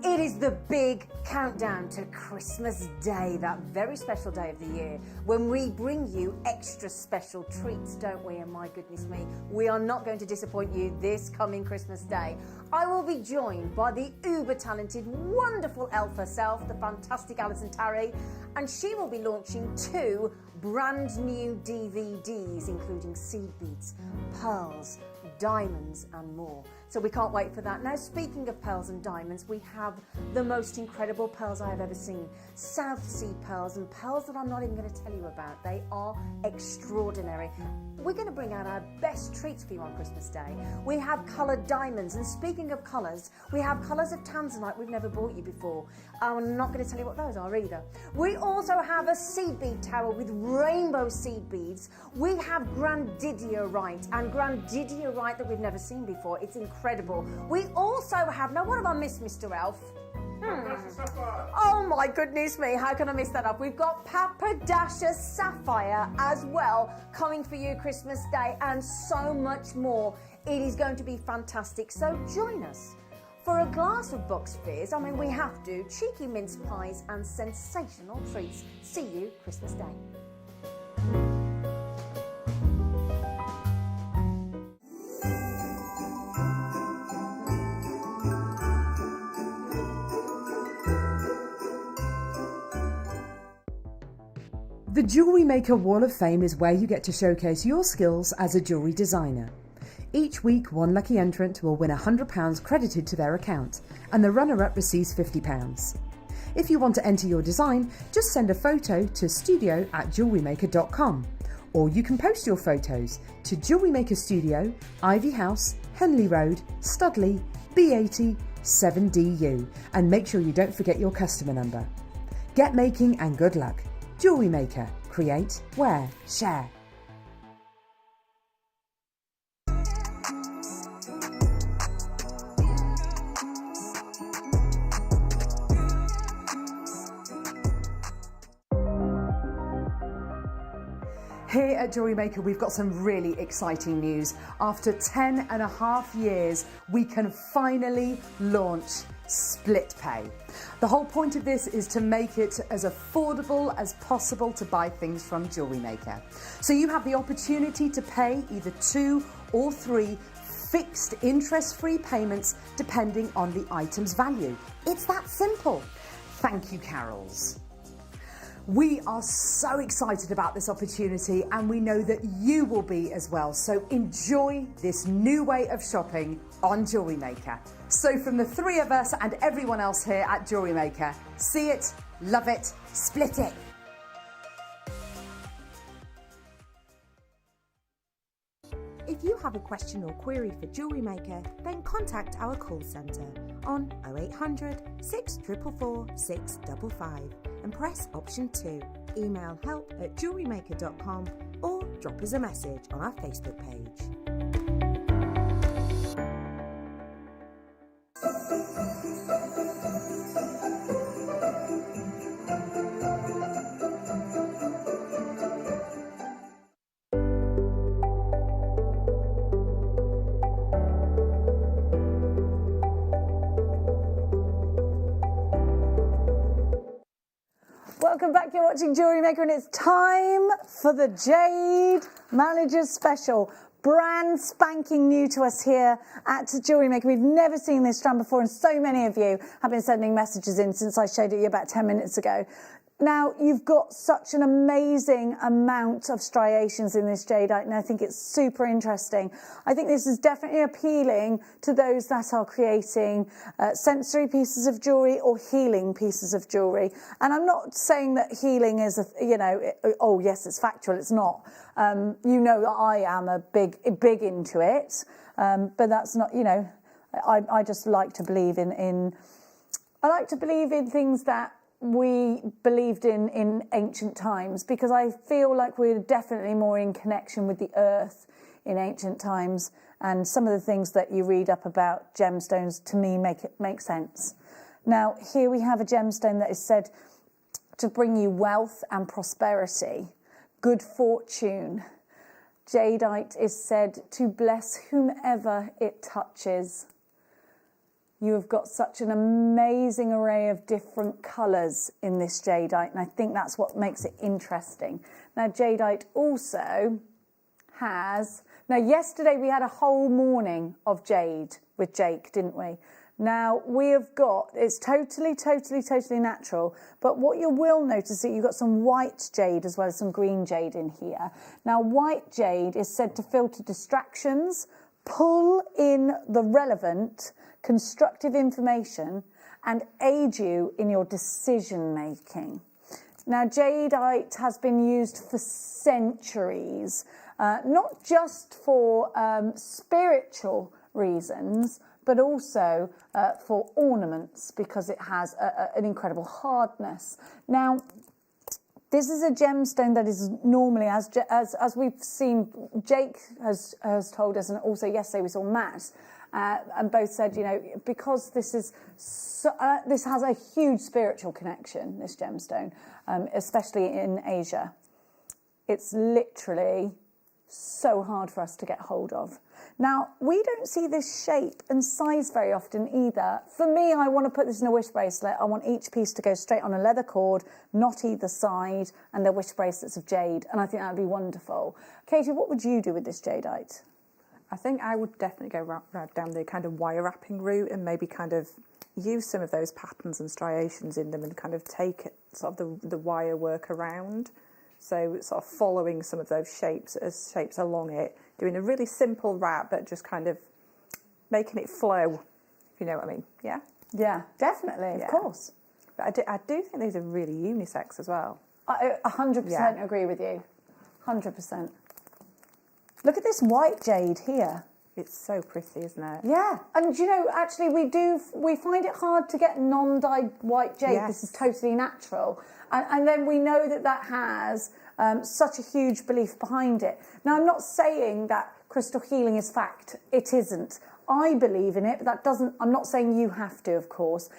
It is the big countdown to Christmas Day, that very special day of the year, when we bring you extra special treats, don't we? And my goodness me, we are not going to disappoint you this coming Christmas Day. I will be joined by the uber-talented, wonderful elf herself, the fantastic Alison Tarry, and she will be launching 2 brand new DVDs, including seed beads, pearls, diamonds and more. So we can't wait for that. Now, speaking of pearls and diamonds, we have the most incredible pearls I have ever seen. South Sea pearls, and pearls that I'm not even going to tell you about. They are extraordinary. We're going to bring out our best treats for you on Christmas Day. We have coloured diamonds, and speaking of colours, we have colours of tanzanite we've never bought you before. I'm not going to tell you what those are either. We also have a seed bead tower with rainbow seed beads. We have grandidierite, and grandidierite that we've never seen before. It's incredible. We also have, now what have I missed, Mr. Elf? Oh my goodness me, how can I miss that up? We've got Papadasha Sapphire as well coming for you Christmas Day, and so much more. It is going to be fantastic, so join us for a glass of box fizz. I mean, we have to. Cheeky mince pies and sensational treats. See you Christmas Day. The Jewellery Maker Wall of Fame is where you get to showcase your skills as a jewellery designer. Each week, one lucky entrant will win £100 credited to their account, and the runner-up receives £50. If you want to enter your design, just send a photo to studio@jewellerymaker.com, or you can post your photos to Jewellery Maker Studio, Ivy House, Henley Road, Studley, B80 7DU, and make sure you don't forget your customer number. Get making and good luck. Jewellery Maker. Create, wear, share. Here at Jewellery Maker, we've got some really exciting news. After 10.5 years, we can finally launch split pay. The whole point of this is to make it as affordable as possible to buy things from Jewellery Maker. So you have the opportunity to pay either 2 or 3 fixed interest-free payments depending on the item's value. It's that simple. Thank you, Carols. We are so excited about this opportunity and we know that you will be as well. So enjoy this new way of shopping on Jewellery Maker. So from the three of us and everyone else here at Jewellery Maker, see it, love it, split it. If you have a question or query for Jewellery Maker, then contact our call centre on 0800 644 655 and press option 2. Email help@jewellerymaker.com or drop us a message on our Facebook page. Welcome back, you're watching Jewellery Maker and it's time for the Jade Manager's Special. Brand spanking new to us here at Jewellery Maker. We've never seen this strand before and so many of you have been sending messages in since I showed it you about 10 minutes ago. Now, you've got such an amazing amount of striations in this jadeite, and I think it's super interesting. I think this is definitely appealing to those that are creating sensory pieces of jewellery or healing pieces of jewellery. And I'm not saying that healing is, oh yes, it's factual, it's not. You know that I am a big into it, but that's not, I just like to believe in things that we believed in ancient times, because I feel like we're definitely more in connection with the earth in ancient times, and some of the things that you read up about gemstones to me make sense. Now here we have a gemstone that is said to bring you wealth and prosperity, good fortune. Jadeite is said to bless whomever it touches. You have got such an amazing array of different colours in this jadeite, and I think that's what makes it interesting. Now, jadeite also has... Now, yesterday we had a whole morning of jade with Jake, didn't we? Now, we have got... It's totally natural, but what you will notice is that you've got some white jade as well as some green jade in here. Now, white jade is said to filter distractions, pull in the relevant constructive information and aid you in your decision making. Now, jadeite has been used for centuries, not just for spiritual reasons, but also for ornaments, because it has an incredible hardness. Now, this is a gemstone that is normally, as we've seen, Jake has told us, and also yesterday we saw Matt, and both said, because this is this has a huge spiritual connection, this gemstone, especially in Asia. It's literally so hard for us to get hold of. Now, we don't see this shape and size very often either. For me, I want to put this in a wish bracelet. I want each piece to go straight on a leather cord, not either side, and they're wish bracelets of jade, and I think that would be wonderful. Katie, what would you do with this jadeite? I think I would definitely go right down the kind of wire wrapping route and maybe kind of use some of those patterns and striations in them and kind of take sort of the wire work around. So sort of following some of those shapes along it, doing a really simple wrap, but just kind of making it flow, if you know what I mean. Yeah? Yeah, definitely, of course. But I do think these are really unisex as well. I 100% agree with you. 100%. Look at this white jade here. It's so pretty, isn't it? Yeah, and actually we find it hard to get non-dyed white jade. Yes. This is totally natural. And then we know that has such a huge belief behind it. Now, I'm not saying that crystal healing is fact. It isn't. I believe in it, but that doesn't... I'm not saying you have to, of course.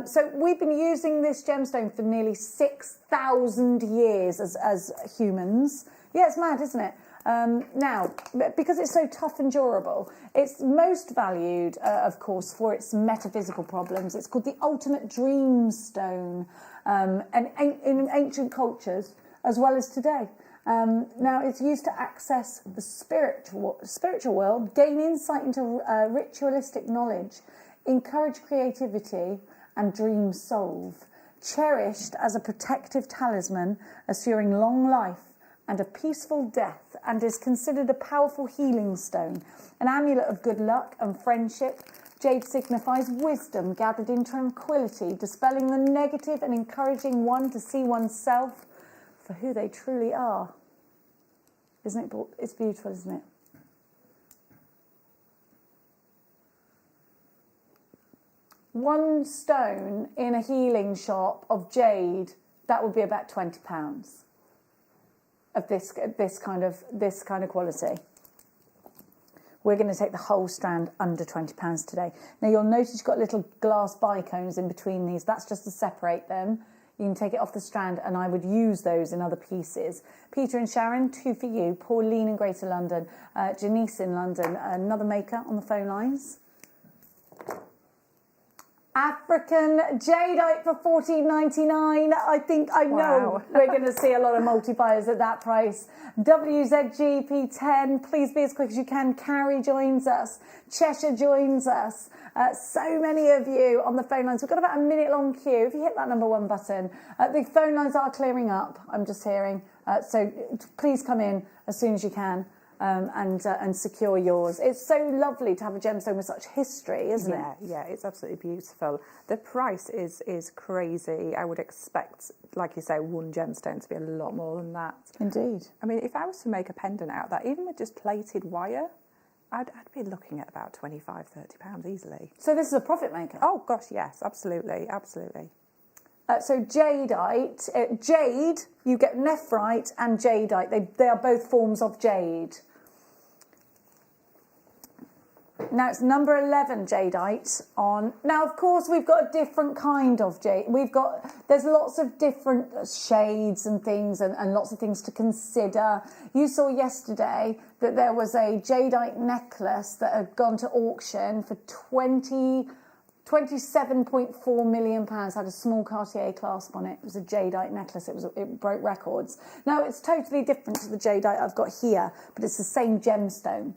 So we've been using this gemstone for nearly 6,000 years as humans. Yeah, it's mad, isn't it? Now, because it's so tough and durable, it's most valued, of course, for its metaphysical problems. It's called the ultimate dream stone, and in ancient cultures as well as today. Now, it's used to access the spiritual world, gain insight into ritualistic knowledge, encourage creativity, and dream solve. Cherished as a protective talisman, assuring long life and a peaceful death, and is considered a powerful healing stone, an amulet of good luck and friendship. Jade signifies wisdom gathered in tranquility, dispelling the negative and encouraging one to see oneself for who they truly are. Isn't it? It's beautiful, isn't it? One stone in a healing shop of jade, that would be about £20 of this kind of quality. We're going to take the whole strand under £20 today. Now you'll notice you've got little glass bicones in between these. That's just to separate them. You can take it off the strand, and I would use those in other pieces. Peter and Sharon, 2 for you. Pauline in Greater London. Janice in London. Another maker on the phone lines. African jadeite for $14.99. I know we're going to see a lot of multi-buyers at that price. WZGP10, please be as quick as you can. Carrie joins us. Cheshire joins us. So many of you on the phone lines. We've got about a minute long queue. If you hit that number 1 button, the phone lines are clearing up, I'm just hearing. So please come in as soon as you can. And secure yours. It's so lovely to have a gemstone with such history, isn't it? Yeah, it's absolutely beautiful. The price is crazy. I would expect, like you say, one gemstone to be a lot more than that. Indeed. I mean, if I was to make a pendant out of that, even with just plated wire, I'd be looking at about £25-30 easily. So this is a profit maker? Oh gosh, yes, absolutely. So jadeite, jade, you get nephrite and jadeite. They are both forms of jade. Now it's number 11 jadeite on. Now, of course, we've got a different kind of jade. There's lots of different shades and things and lots of things to consider. You saw yesterday that there was a jadeite necklace that had gone to auction for £27.4 million, had a small Cartier clasp on it. It was a jadeite necklace. It broke records. Now, it's totally different to the jadeite I've got here, but it's the same gemstone.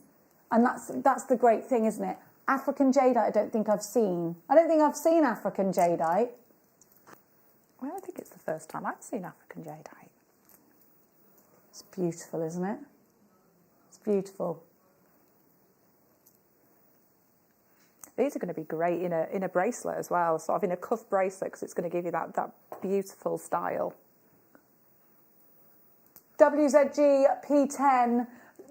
And that's the great thing, isn't it? African jadeite, I don't think I've seen African jadeite. Well, I think it's the first time I've seen African jadeite. It's beautiful, isn't it? It's beautiful. These are going to be great in a bracelet as well, sort of in a cuff bracelet, because it's going to give you that beautiful style. WZG P10.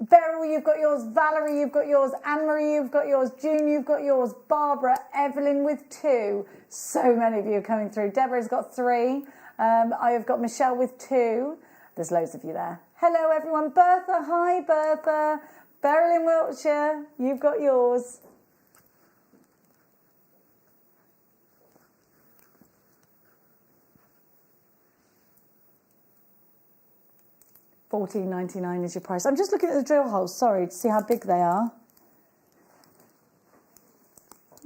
Beryl, you've got yours. Valerie, you've got yours. Anne-Marie, you've got yours. June, you've got yours. Barbara, Evelyn with 2. So many of you are coming through. Deborah's got 3. I have got Michelle with 2. There's loads of you there. Hello, everyone. Bertha, hi, Bertha. Beryl in Wiltshire, you've got yours. $14.99 is your price. I'm just looking at the drill holes, sorry, to see how big they are.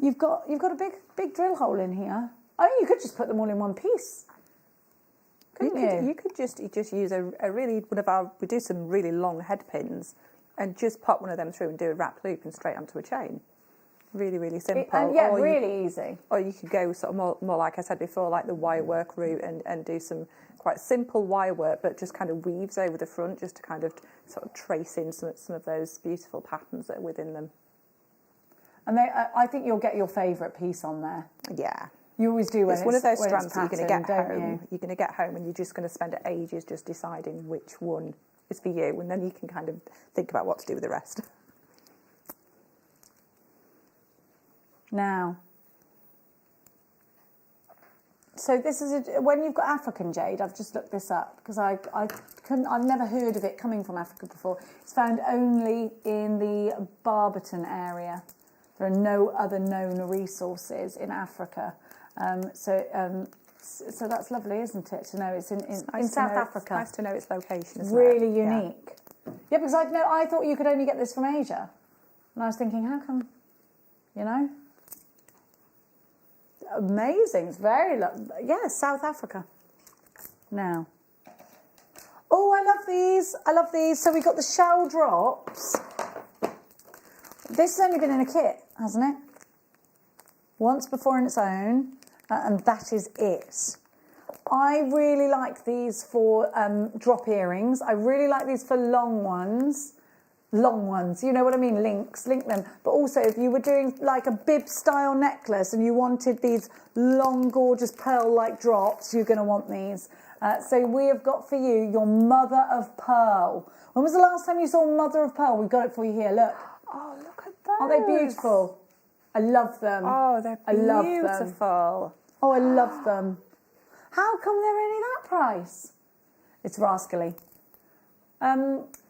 You've got a big drill hole in here. Oh, you could just put them all in one piece. Couldn't you? You could just use we do some really long head pins and just pop one of them through and do a wrap loop and straight onto a chain. Really, really simple. Really easy. Or you could go sort of more like I said before, like the wire work route and do some quite simple wire work, but just kind of weaves over the front just to kind of sort of trace in some of those beautiful patterns that are within them. And I think you'll get your favourite piece on there. Yeah. You always do when it's one of those strands that you're going to get home. You're going to get home and you're just going to spend ages just deciding which one is for you, and then you can kind of think about what to do with the rest. Now, so this is when you've got African jade. I've just looked this up because I've never heard of it coming from Africa before. It's found only in the Barberton area. There are no other known resources in Africa. So that's lovely, isn't it? To know it's in South Africa. It's nice to know its location. Isn't really it? unique. Yeah, because I thought you could only get this from Asia, and I was thinking, how come? You know. Amazing. It's very South Africa. Now. Oh, I love these. I love these. So we've got the shell drops. This has only been in a kit, hasn't it? Once before in its own, and that is it. I really like these for drop earrings. I really like these for long ones. Long ones, you know what I mean? Link them. But also, if you were doing like a bib style necklace and you wanted these long, gorgeous pearl-like drops, you're going to want these. So we have got for you your mother of pearl. When was the last time you saw mother of pearl? We've got it for you here. Look. Oh, look at those. Aren't they beautiful? I love them. Oh, they're beautiful. Oh, I love them. How come they're only that price? It's rascally.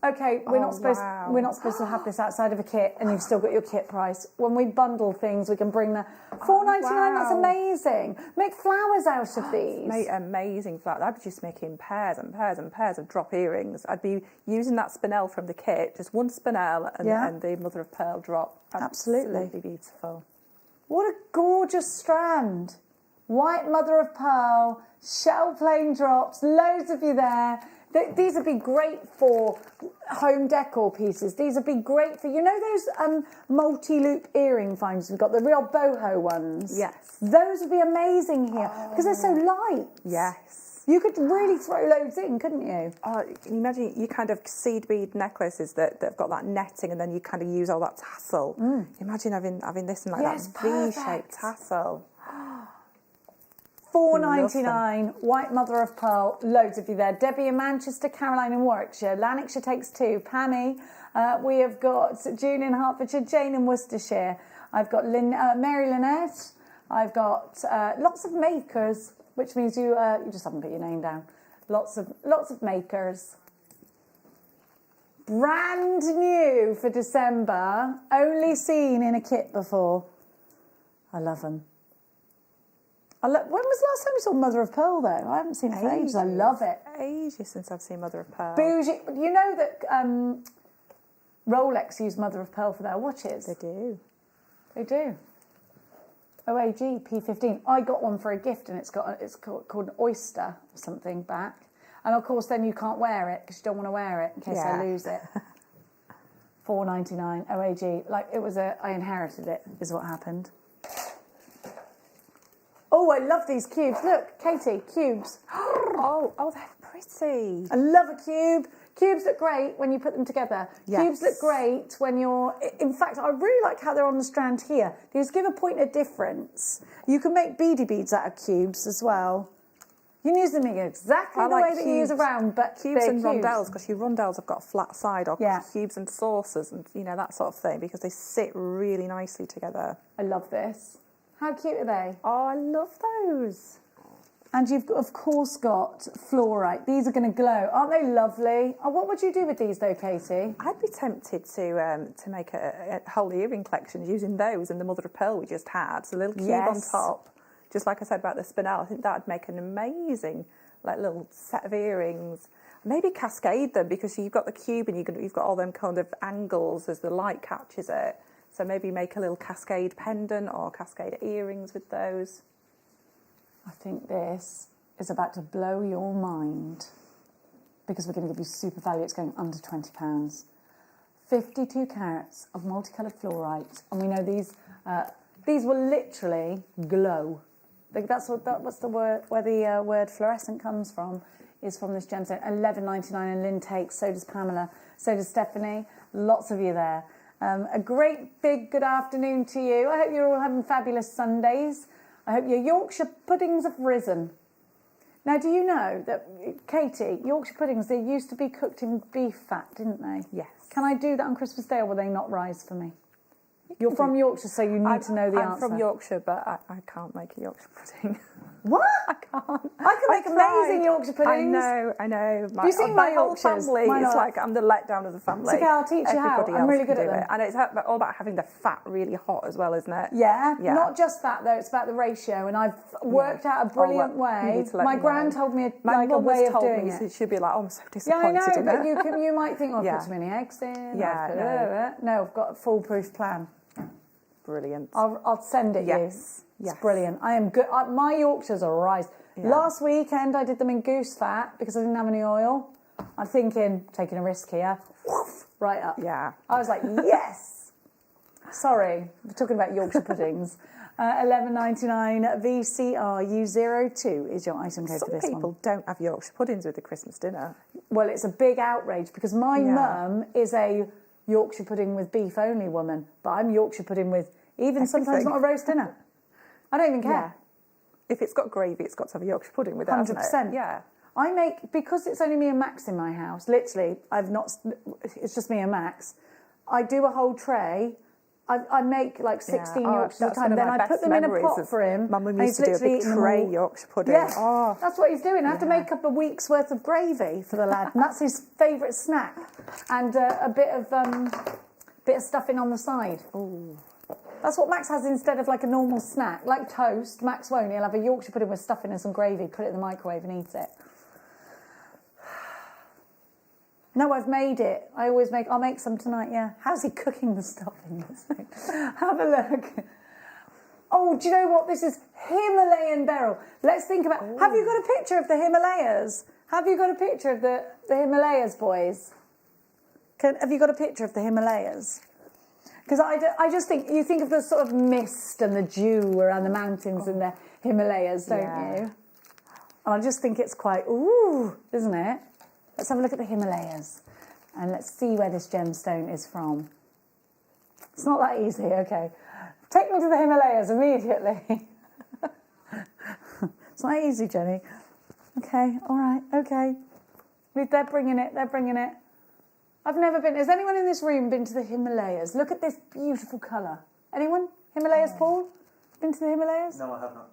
Okay, we're not supposed to have this outside of a kit, and you've still got your kit price. When we bundle things, we can bring the $4.99. That's amazing. Make flowers out of these. Make amazing flowers. I'd be just making pairs and pairs and pairs of drop earrings. I'd be using that spinel from the kit, just one spinel and the mother of pearl drop. Absolutely beautiful. What a gorgeous strand. White mother of pearl, shell plain drops, loads of you there. These would be great for home decor pieces. These would be great for, you know those multi-loop earring finders we've got, the real boho ones? Yes. Those would be amazing here because they're so light. Yes. You could really throw loads in, couldn't you? Can you imagine you kind of seed bead necklaces that have got that netting and then you kind of use all that tassel. Imagine having this in like that V-shaped tassel. $4.99, white mother of pearl, loads of you there. Debbie in Manchester, Caroline in Warwickshire, Lanarkshire takes 2, Pammy. We have got June in Hertfordshire, Jane in Worcestershire. I've got Mary Lynette. I've got lots of makers, which means you just haven't put your name down. Lots of makers. Brand new for December, only seen in a kit before. I love them. When was the last time you saw Mother of Pearl, though? I haven't seen it for ages. I love it. Ages since I've seen Mother of Pearl. Bougie. You know that Rolex use Mother of Pearl for their watches? They do. They do. OAG P15. I got one for a gift, and it's called an oyster or something back. And of course, then you can't wear it because you don't want to wear it in case I lose it. $4.99 OAG. Like I inherited it. Is what happened. Oh, I love these cubes. Look, Katie, cubes. Oh, they're pretty. I love a cube. Cubes look great when you put them together. Yes. Cubes look great when you're... In fact, I really like how they're on the strand here. They just give a point of difference. You can make beady beads out of cubes as well. You can use them in exactly the way that you use a round, but cubes and rondelles, because your rondelles have got a flat side, or cubes and saucers and, that sort of thing, because they sit really nicely together. I love this. How cute are they? Oh, I love those. And you've, of course, got fluorite. These are going to glow. Aren't they lovely? Oh, what would you do with these, though, Katie? I'd be tempted to make a whole earring collection using those and the mother of pearl we just had. So a little cube on top. Just like I said about the spinel, I think that would make an amazing little set of earrings. Maybe cascade them, because you've got the cube and you've got all them kind of angles as the light catches it. So maybe make a little cascade pendant or cascade earrings with those. I think this is about to blow your mind, because we're going to give you super value. It's going under £20. 52 carats of multicoloured fluorite, and we know these will literally glow. That's what's the word where the word fluorescent comes from, is from this gemstone. $11.99, and Lynn takes. So does Pamela. So does Stephanie. Lots of you there. A great big good afternoon to you. I hope you're all having fabulous Sundays. I hope your Yorkshire puddings have risen. Now, do you know that, Katie, Yorkshire puddings, they used to be cooked in beef fat, didn't they? Yes. Can I do that on Christmas Day, or will they not rise for me? You're from Yorkshire, so you need to know the answer. I'm from Yorkshire, but I can't make a Yorkshire pudding. What? I can't. I can make amazing Yorkshire puddings. I know. Have you seen my whole Yorkshires? family, it's like I'm the letdown of the family. It's okay, I'll teach you how. I'm really good at them. And it's all about having the fat really hot as well, isn't it? Yeah. Not just that, though. It's about the ratio, and I've worked out a brilliant way. My gran told me a way of doing it. So she'd be like, oh, I'm so disappointed. Yeah, I know, in but you might think, I've put too many eggs in. No, I've got a foolproof plan. Brilliant. I'll send it you. It's brilliant. I am good. My Yorkshires are rise. Yeah. Last weekend I did them in goose fat because I didn't have any oil. I'm thinking, taking a risk here. Right up. Yeah. I was like, yes! Sorry, we're talking about Yorkshire puddings. 11.99 VCRU02 is your item code for this one. Some people don't have Yorkshire puddings with the Christmas dinner. Well, it's a big outrage because my mum is a Yorkshire pudding with beef only woman, but I'm Yorkshire pudding with even sometimes not a roast dinner. I don't even care. Yeah. If it's got gravy, it's got to have a Yorkshire pudding with it, 100%. Yeah. I make, because it's only me and Max in my house, literally, it's just me and Max, I do a whole tray. I make like 16 Yorkshires at a time, then I put them in a pot for him. My mum used to do a big tray Yorkshire pudding. Yeah, that's what he's doing. I have to make up a week's worth of gravy for the lad, and that's his favourite snack. And a bit of stuffing on the side. Ooh. That's what Max has instead of like a normal snack, like toast. Max won't. He'll have a Yorkshire pudding with stuffing and some gravy, put it in the microwave and eat it. No, I've made it. I'll make some tonight, yeah. How's he cooking the stuffing? Have a look. Oh, do you know what? This is Himalayan beryl. Let's think about... Have you got a picture of the Himalayas? Have you got a picture of the Himalayas, boys? Have you got a picture of the Himalayas? Because I just think... You think of the sort of mist and the dew around the mountains in the Himalayas, don't you? And I just think it's quite... Ooh, isn't it? Let's have a look at the Himalayas and let's see where this gemstone is from. It's not that easy, okay. Take me to the Himalayas immediately. It's not easy, Jenny. Okay, all right, okay. They're bringing it. I've never been. Has anyone in this room been to the Himalayas? Look at this beautiful colour. Anyone? Himalayas, Paul? Been to the Himalayas? No, I have not.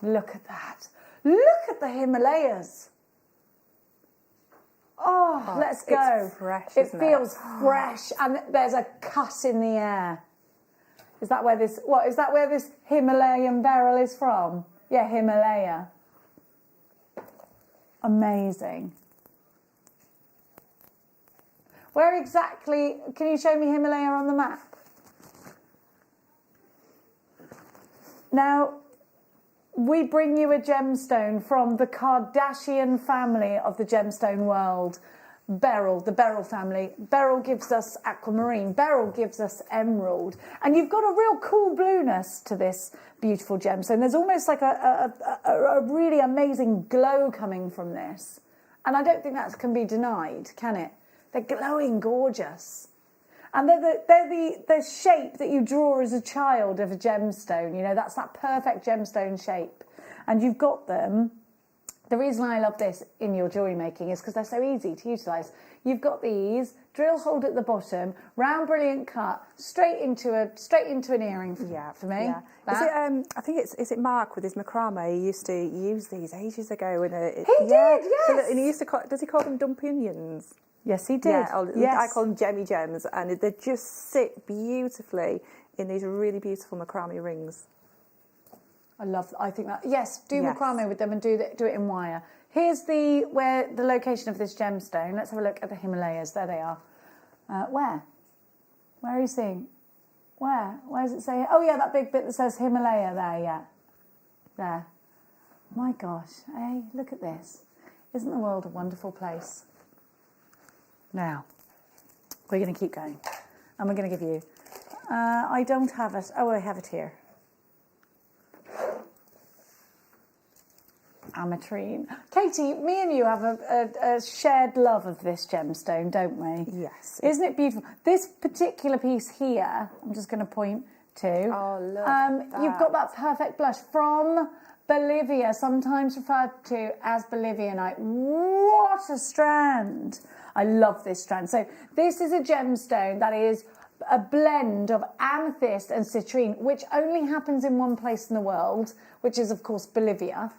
Look at that. Look at the Himalayas. Oh, let's go. It's fresh, it isn't feels fresh, and there's a cut in the air. Is that where this Himalayan beryl is from? Yeah, Himalaya. Amazing. Where exactly, can you show me Himalaya on the map? Now, we bring you a gemstone from the Kardashian family of the gemstone world. Beryl, the Beryl family. Beryl gives us aquamarine. Beryl gives us emerald. And you've got a real cool blueness to this beautiful gemstone. There's almost like a really amazing glow coming from this. And I don't think that can be denied, can it? They're glowing gorgeous. And they're the shape that you draw as a child of a gemstone. You know, that's that perfect gemstone shape. And you've got them. The reason I love this in your jewellery making is because they're so easy to utilise. You've got these, drill hold at the bottom, round brilliant cut, straight into an earring for me. Yeah. I think is it Mark with his macrame? He used to use these ages ago. He did, yes. And he used to does he call them dumpy onions? Yes, he did. Yeah, yes. I call them Jemmy Gems, and they just sit beautifully in these really beautiful macrame rings. I think that. Yes, do macrame with them and do it in wire. Here's the location of this gemstone. Let's have a look at the Himalayas. There they are. Where? Where are you seeing? Where? Where does it say? Oh yeah, that big bit that says Himalaya there. Yeah, there. My gosh, hey, look at this. Isn't the world a wonderful place? Now, we're going to keep going. And we're going to give you... I don't have it. Oh, I have it here. Ametrine. Katie, me and you have a shared love of this gemstone, don't we? Yes. Isn't it beautiful? This particular piece here, I'm just going to point to. Oh, look at that. You've got that perfect blush from Bolivia, sometimes referred to as Bolivianite. What a strand! I love this strand. So this is a gemstone that is a blend of amethyst and citrine, which only happens in one place in the world, which is, of course, Bolivia.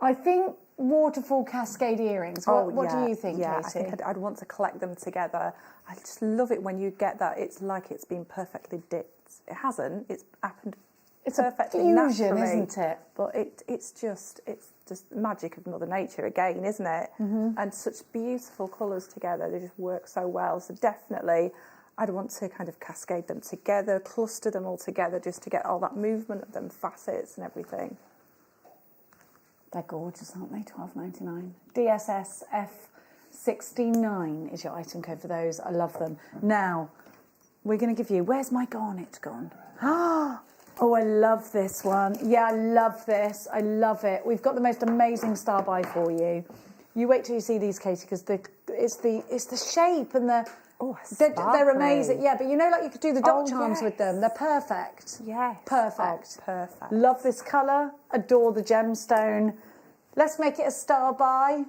I think waterfall cascade earrings. What do you think, Yeah, Katie? I think I'd want to collect them together. I just love it when you get that. It's like it's been perfectly dipped. It hasn't. It's happened perfectly fusion, naturally, isn't it? But it's just magic of Mother Nature again, isn't it? Mm-hmm. And such beautiful colours together. They just work so well. So definitely, I'd want to kind of cascade them together, cluster them all together, just to get all that movement of them facets and everything. They're gorgeous, aren't they? $12.99. DSSF 69 is your item code for those. I love them. Now, we're going to give you... Where's my garnet gone? Oh, I love this one. Yeah, I love this. I love it. We've got the most amazing star buy for you. You wait till you see these, Katie, because it's the shape and the... Oh, they're amazing. Yeah, but you know, like you could do the dot charms with them. They're perfect. Yes. Perfect. Oh, perfect. Love this colour. Adore the gemstone. Let's make it a star buy.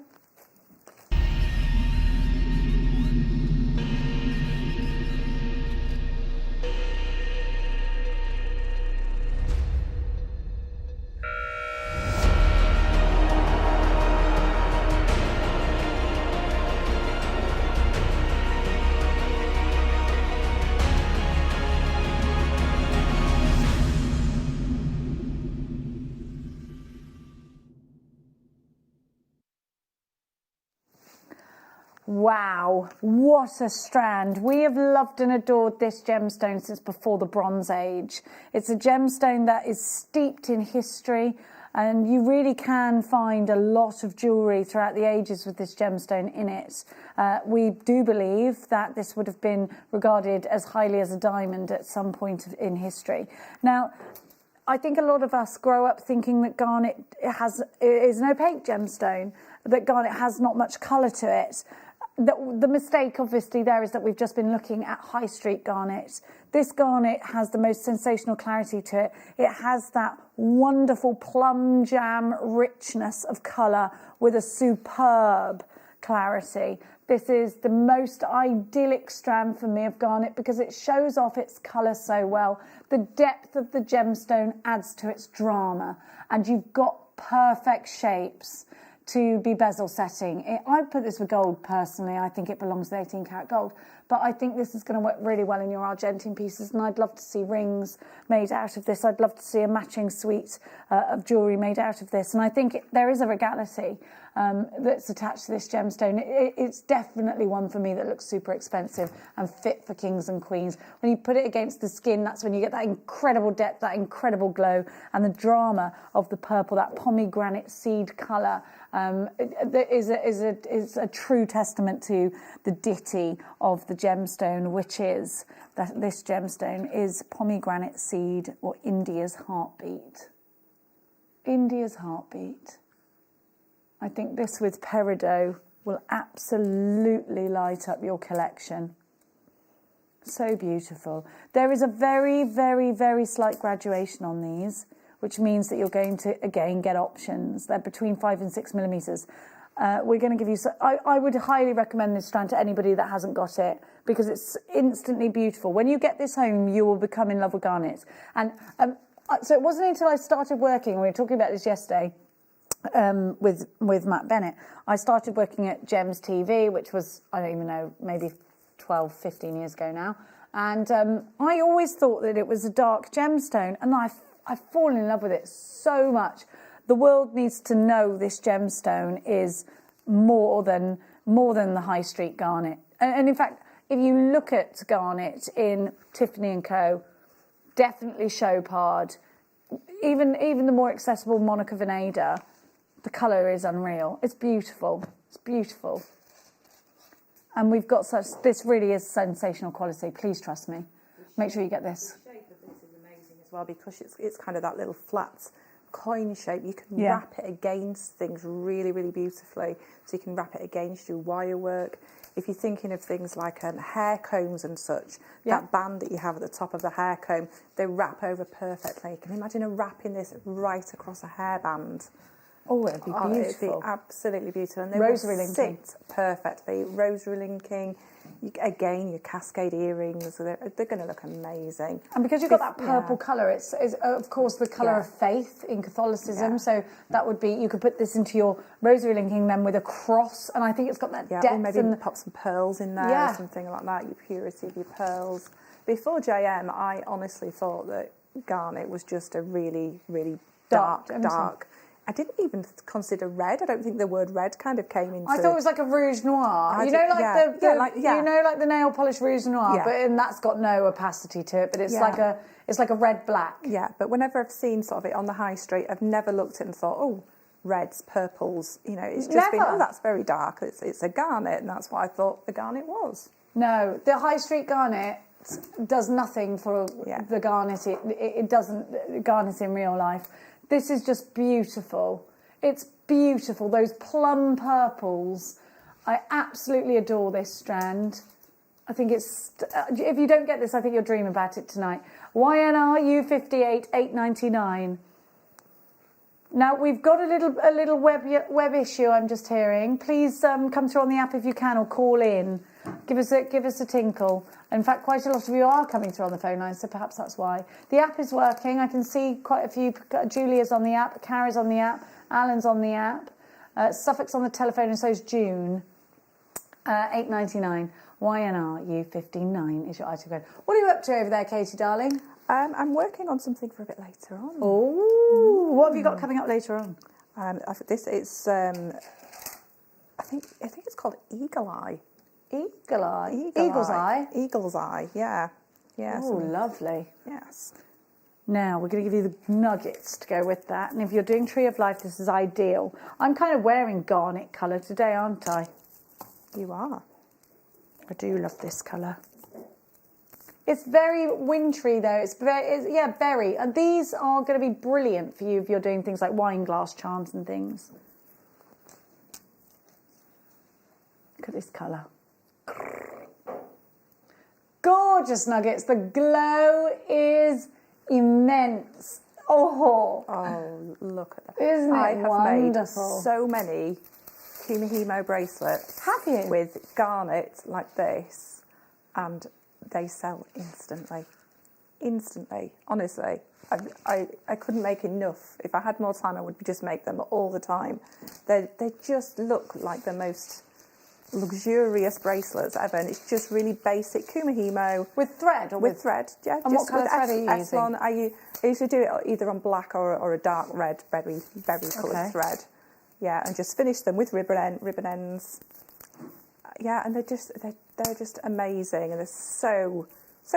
Wow, what a strand. We have loved and adored this gemstone since before the Bronze Age. It's a gemstone that is steeped in history, and you really can find a lot of jewellery throughout the ages with this gemstone in it. We do believe that this would have been regarded as highly as a diamond at some point in history. Now, I think a lot of us grow up thinking that garnet is an opaque gemstone, that garnet has not much colour to it. The mistake, obviously, there is that we've just been looking at high street garnet. This garnet has the most sensational clarity to it. It has that wonderful plum jam richness of colour with a superb clarity. This is the most idyllic strand for me of garnet because it shows off its colour so well. The depth of the gemstone adds to its drama, and you've got perfect shapes to be bezel setting. I put this with gold personally. I think it belongs with 18 karat gold, but I think this is going to work really well in your Argentine pieces, and I'd love to see rings made out of this. I'd love to see a matching suite of jewellery made out of this, and I think there is a regality that's attached to this gemstone. It's definitely one for me that looks super expensive and fit for kings and queens. When you put it against the skin, that's when you get that incredible depth, that incredible glow, and the drama of the purple, that pomegranate seed colour. Is a true testament to the ditty of the gemstone, which is that this gemstone is pomegranate seed, or India's heartbeat. India's heartbeat. I think this with peridot will absolutely light up your collection. So beautiful. There is a very, very, very slight graduation on these, which means that you're going to, again, get options. They're between 5 and 6 millimetres. We're going to give you... I would highly recommend this strand to anybody that hasn't got it, because it's instantly beautiful. When you get this home, you will become in love with garnets. And so it wasn't until I started working, and we were talking about this yesterday, with Matt Bennett, I started working at Gems TV, which was, I don't even know, maybe 12, 15 years ago now. And I always thought that it was a dark gemstone, and I've fallen in love with it so much. The world needs to know this gemstone is more than the high street garnet. And in fact, if you look at garnet in Tiffany & Co., definitely Chopard, even the more accessible Monica Veneda, the colour is unreal. It's beautiful. It's beautiful. And we've got this really is sensational quality. Please trust me. Make sure you get this. The shape of this is amazing as well, because it's kind of that little flat coin shape. You can wrap it against things really, really beautifully. So you can wrap it against your wire work. If you're thinking of things like hair combs and such, that band that you have at the top of the hair comb, they wrap over perfectly. You can imagine wrapping this right across a hairband. Oh, it'd be beautiful. It'd be absolutely beautiful. And they rosary will linking. sit perfectly. Rosary linking. Again, your cascade earrings, they're going to look amazing. And because you've got that purple colour, it's of course the colour of faith in Catholicism. Yeah. So that would be, you could put this into your rosary linking then with a cross, and I think it's got that depth. Or maybe pop some pearls in there or something like that, your purity of your pearls. Before JM, I honestly thought that garnet was just a really, really dark. I didn't even consider red. I don't think the word red kind of came into... I thought it was like a rouge noir. You know, like the nail polish rouge noir, and that's got no opacity to it, but it's like a red black. Yeah, but whenever I've seen sort of it on the high street, I've never looked at it and thought, oh, reds, purples. You know, it's just been, Never. oh, that's very dark. It's a garnet, and that's what I thought the garnet was. No, the high street garnet does nothing for the garnet. It doesn't garnet in real life. This is just beautiful. It's beautiful. Those plum purples. I absolutely adore this strand. I think it's, if you don't get this, I think you'll dream about it tonight. YNR U58 8.99. Now we've got a little web issue. I'm just hearing. Please come through on the app if you can, or call in. Give us a tinkle. In fact, quite a lot of you are coming through on the phone line, so perhaps that's why. The app is working. I can see quite a few. Julia's on the app. Carrie's on the app. Alan's on the app. Suffolk's on the telephone, and so is June. 8.99. YNR U59 is your item code. What are you up to over there, Katie, darling? I'm working on something for a bit later on. Oh, what have you got coming up later on? This it's I think it's called Eagle Eye. Eagle Eye. Eagle's Eye. Eagle's Eye. Yeah. Yeah. Oh, lovely. Yes. Now we're going to give you the nuggets to go with that, and if you're doing Tree of Life, this is ideal. I'm kind of wearing garnet colour today, aren't I? You are. I do love this colour. It's very wintry though. It's berry. And these are going to be brilliant for you if you're doing things like wine glass charms and things. Look at this colour. Gorgeous nuggets. The glow is immense. Oh, look at that. Isn't it I have wonderful? made so many Kumihimo bracelets. Have you? With garnet like this, and they sell instantly. Instantly, honestly. I couldn't make enough. If I had more time, I would just make them all the time. They just look like the most luxurious bracelets ever, and it's just really basic Kumihimo. With thread or with thread, yeah. And what colour thread are you using? I usually do it either on black or a dark red, berry coloured thread. Yeah, and just finish them with ribbon ends. Yeah, and they're just amazing, and they're so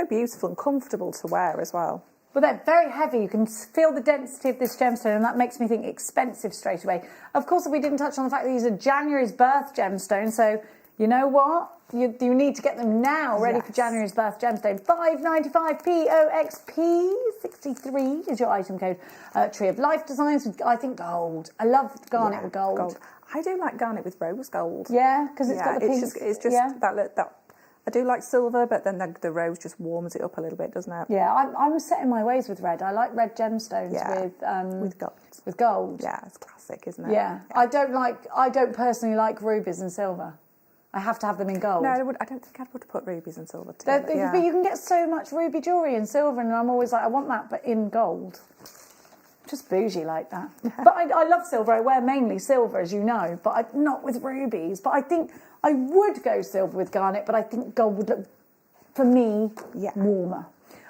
beautiful and comfortable to wear as well. Well, they're very heavy. You can feel the density of this gemstone, and that makes me think expensive straight away. Of course, we didn't touch on the fact that these are January's birth gemstones, so you know what? You need to get them now, ready for January's birth gemstone. 595 POXP 63 is your item code. Tree of Life designs with, I think, gold. I love garnet with gold. I do like garnet with rose gold. Yeah, because it's got the pink. It's just that. I do like silver, but then the rose just warms it up a little bit, doesn't it? Yeah, I'm set in my ways with red. I like red gemstones with gold. With gold. Yeah, it's classic, isn't it? Yeah. I don't personally like rubies and silver. I have to have them in gold. No, I don't think I'd want to put rubies and silver together. But you can get so much ruby jewellery in silver, and I'm always like, I want that, but in gold. Just bougie like that. But I love silver. I wear mainly silver, as you know, but not with rubies. But I think I would go silver with garnet, but I think gold would look, for me, warmer.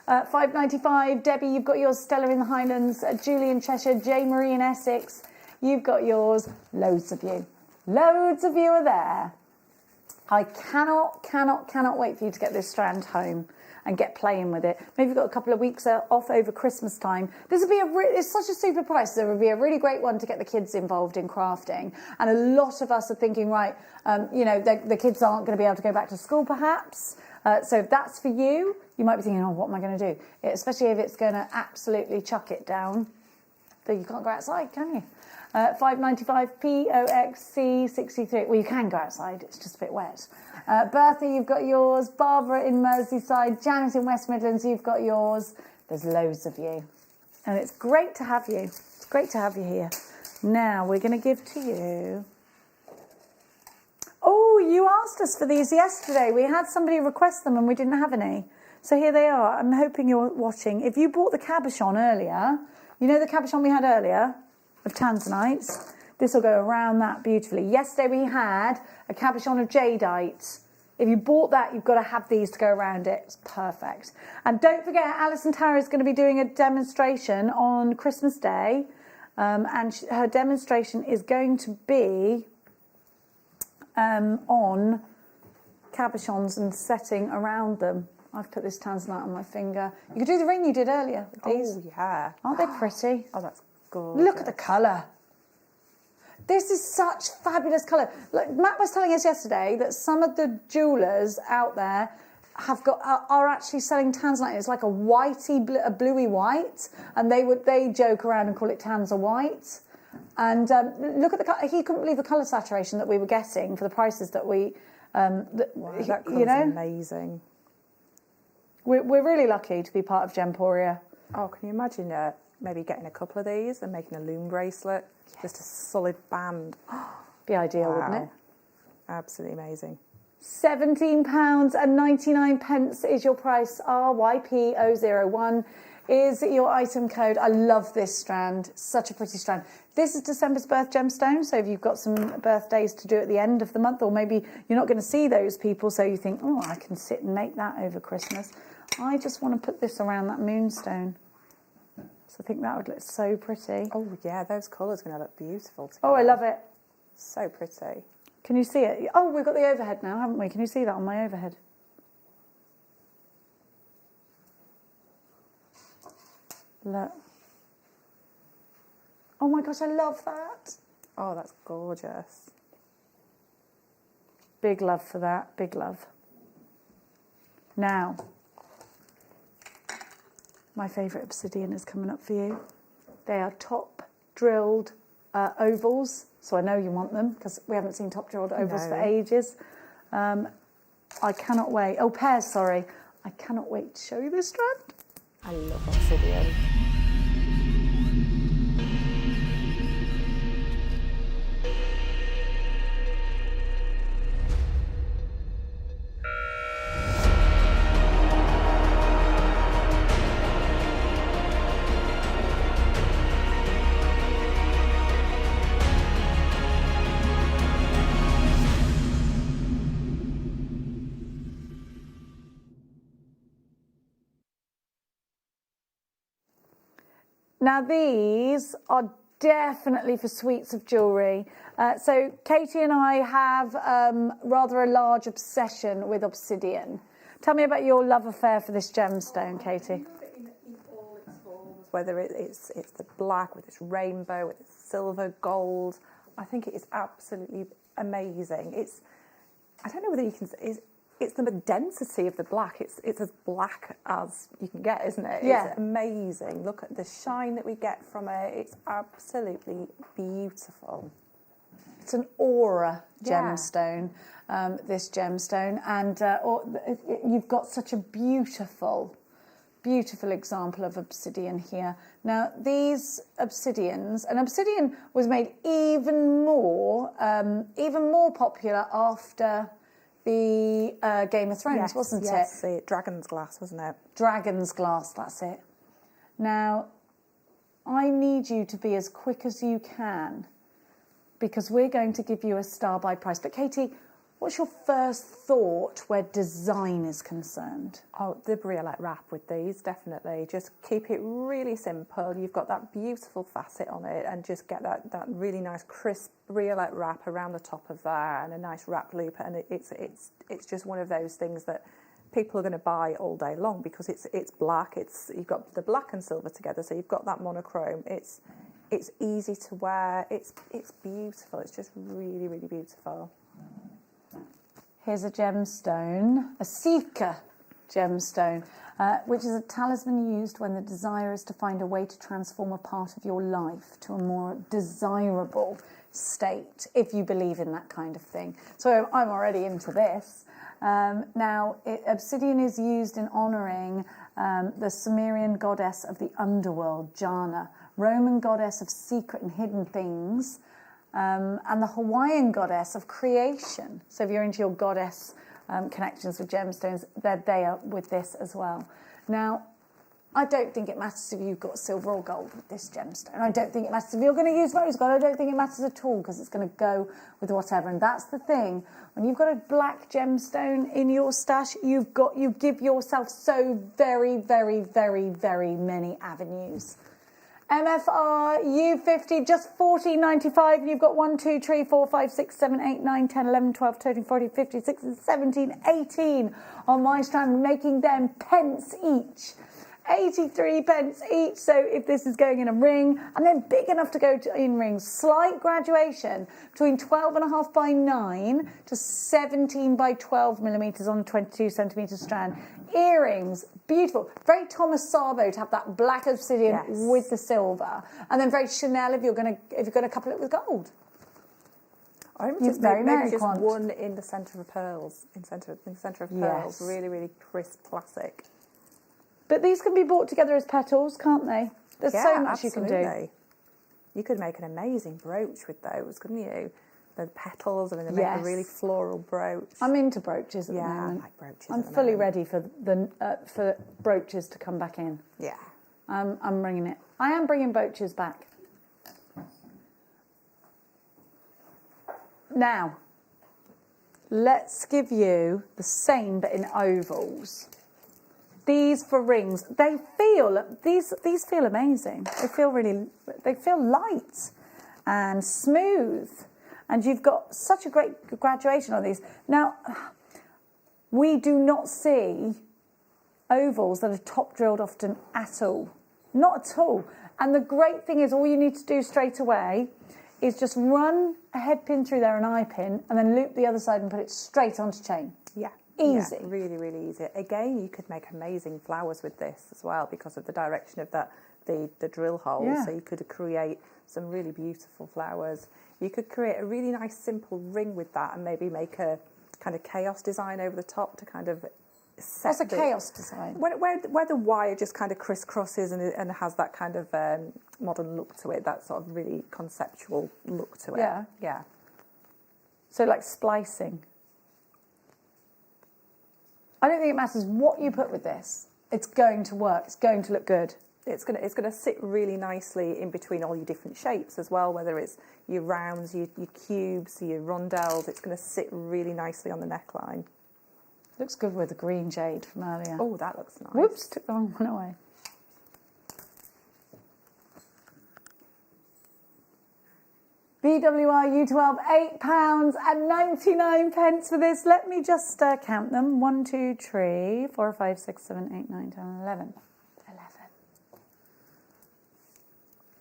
595, Debbie, you've got yours. Stella in the Highlands, Julie in Cheshire, Jay Marie in Essex, you've got yours. Loads of you. Loads of you are there. I cannot wait for you to get this strand home and get playing with it. Maybe you've got a couple of weeks off over Christmas time. This would be it's such a super price. There would be a really great one to get the kids involved in crafting. And a lot of us are thinking, right, the kids aren't going to be able to go back to school perhaps. So if that's for you, you might be thinking, oh, what am I going to do? Especially if it's going to absolutely chuck it down. Then you can't go outside, can you? 595 POXC 63. Well, you can go outside, it's just a bit wet. Bertha, you've got yours. Barbara in Merseyside. Janet in West Midlands, you've got yours. There's loads of you. And it's great to have you. It's great to have you here. Now, we're going to give to you... Oh, you asked us for these yesterday. We had somebody request them and we didn't have any. So here they are. I'm hoping you're watching. If you bought the cabochon earlier, you know the cabochon we had earlier? Of tanzanites. This will go around that beautifully. Yesterday we had a cabochon of jadeite. If you bought that, you've got to have these to go around it. It's perfect. And don't forget, Alison Tara is going to be doing a demonstration on Christmas Day. And her demonstration is going to be on cabochons and setting around them. I've put this tanzanite on my finger. You could do the ring you did earlier with these. Oh, yeah. Aren't they pretty? Oh, that's gorgeous. Look at the colour. This is such fabulous colour. Like Matt was telling us yesterday that some of the jewellers out there are actually selling tanzanite. It's like a a bluey white, and they joke around and call it tanza white. And look at the colour. He couldn't believe the colour saturation that we were getting for the prices that we. That colour's amazing. We're really lucky to be part of Gemporia. Oh, can you imagine maybe getting a couple of these and making a loom bracelet? Just a solid band. Be ideal, wouldn't it? Absolutely amazing. £17.99 is your price. RYP001 is your item code. I love this strand. Such a pretty strand. This is December's birth gemstone, so if you've got some birthdays to do at the end of the month, or maybe you're not going to see those people, so you think, oh, I can sit and make that over Christmas. I just want to put this around that moonstone. So I think that would look so pretty. Oh, yeah, those colours are going to look beautiful together. Oh, I love it. So pretty. Can you see it? Oh, we've got the overhead now, haven't we? Can you see that on my overhead? Look. Oh my gosh, I love that. Oh, that's gorgeous. Big love for that, big love. Now, my favourite obsidian is coming up for you. They are top drilled ovals, so I know you want them because we haven't seen top drilled ovals for ages. I cannot wait. Oh, pears, sorry. I cannot wait to show you this strand. I love obsidian. Now these are definitely for suites of jewellery. So Katie and I have rather a large obsession with obsidian. Tell me about your love affair for this gemstone, Katie. In all its forms, whether it's the black with its rainbow, with its silver, gold. I think it is absolutely amazing. I don't know whether you can. It's the density of the black. It's as black as you can get, isn't it? Yeah. It's amazing. Look at the shine that we get from it. It's absolutely beautiful. It's an aura gemstone, this gemstone. And you've got such a beautiful example of obsidian here. Now, these obsidians, and obsidian was made even more popular after the Game of Thrones, wasn't it? Yes, the dragon's glass, wasn't it? Dragon's glass, that's it. Now, I need you to be as quick as you can because we're going to give you a star by price. But Katie, what's your first thought where design is concerned? Oh, the briolette wrap with these, definitely. Just keep it really simple. You've got that beautiful facet on it and just get that really nice crisp briolette wrap around the top of there and a nice wrap loop. And it's just one of those things that people are going to buy all day long because it's black. You've got the black and silver together, so you've got that monochrome. It's easy to wear. It's beautiful. It's just really, really beautiful. Here's a gemstone, a Sika gemstone, which is a talisman used when the desire is to find a way to transform a part of your life to a more desirable state, if you believe in that kind of thing. So I'm already into this. Now, obsidian is used in honouring the Sumerian goddess of the underworld, Jana, Roman goddess of secret and hidden things, and the Hawaiian goddess of creation. So if you're into your goddess connections with gemstones, they're there with this as well. Now, I don't think it matters if you've got silver or gold with this gemstone. I don't think it matters if you're going to use rose gold. I don't think it matters at all because it's going to go with whatever. And that's the thing. When you've got a black gemstone in your stash, you give yourself so very, very, very, very many avenues. MFR U50, just $14.95. You've got 1, 2, 3, 4, 5, 6, 7, 8, 9, 10, 11, 12, 13, 14, 15, 16, 17, 18 on my strand, making them pence each. 83 pence each. So if this is going in a ring, and then big enough to go in rings, slight graduation between 12.5 by 9 to 17 by 12 millimetres on a 22 centimetre strand. Earrings, beautiful. Very Thomas Sabo to have that black obsidian with the silver, and then very Chanel if you've got to couple it with gold. I would just maybe just one in the centre of pearls, in the centre of pearls. Really, really crisp, classic. But these can be bought together as petals, can't they? There's so much you can do. You could make an amazing brooch with those, couldn't you? The petals, and then make a really floral brooch. I'm into brooches at the moment. I like brooches. I'm fully ready for for brooches to come back in. Yeah. I'm bringing it. I am bringing brooches back. Now, let's give you the same but in ovals. These for rings. These feel amazing. They feel light and smooth. And you've got such a great graduation on these. Now, we do not see ovals that are top drilled often at all. Not at all. And the great thing is all you need to do straight away is just run a head pin through there, an eye pin, and then loop the other side and put it straight onto chain. Yeah. Easy. Yeah, really, really easy. Again, you could make amazing flowers with this as well because of the direction of the drill hole. Yeah. So you could create some really beautiful flowers. You could create a really nice simple ring with that and maybe make a kind of chaos design over the top to kind of set What's a chaos design? Where the wire just kind of crisscrosses and has that kind of modern look to it, that sort of really conceptual look to it. Yeah. Yeah. So like splicing. I don't think it matters what you put with this. It's going to work. It's going to look good. It's gonna sit really nicely in between all your different shapes as well, whether it's your rounds, your cubes, your rondelles. It's going to sit really nicely on the neckline. Looks good with the green jade from earlier. Oh, that looks nice. Whoops, took the wrong one away. BWR U12, £8.99 for this. Let me just count them. 1, 2, 3, 4, 5, 6, 7, 8, 9, 10, 11.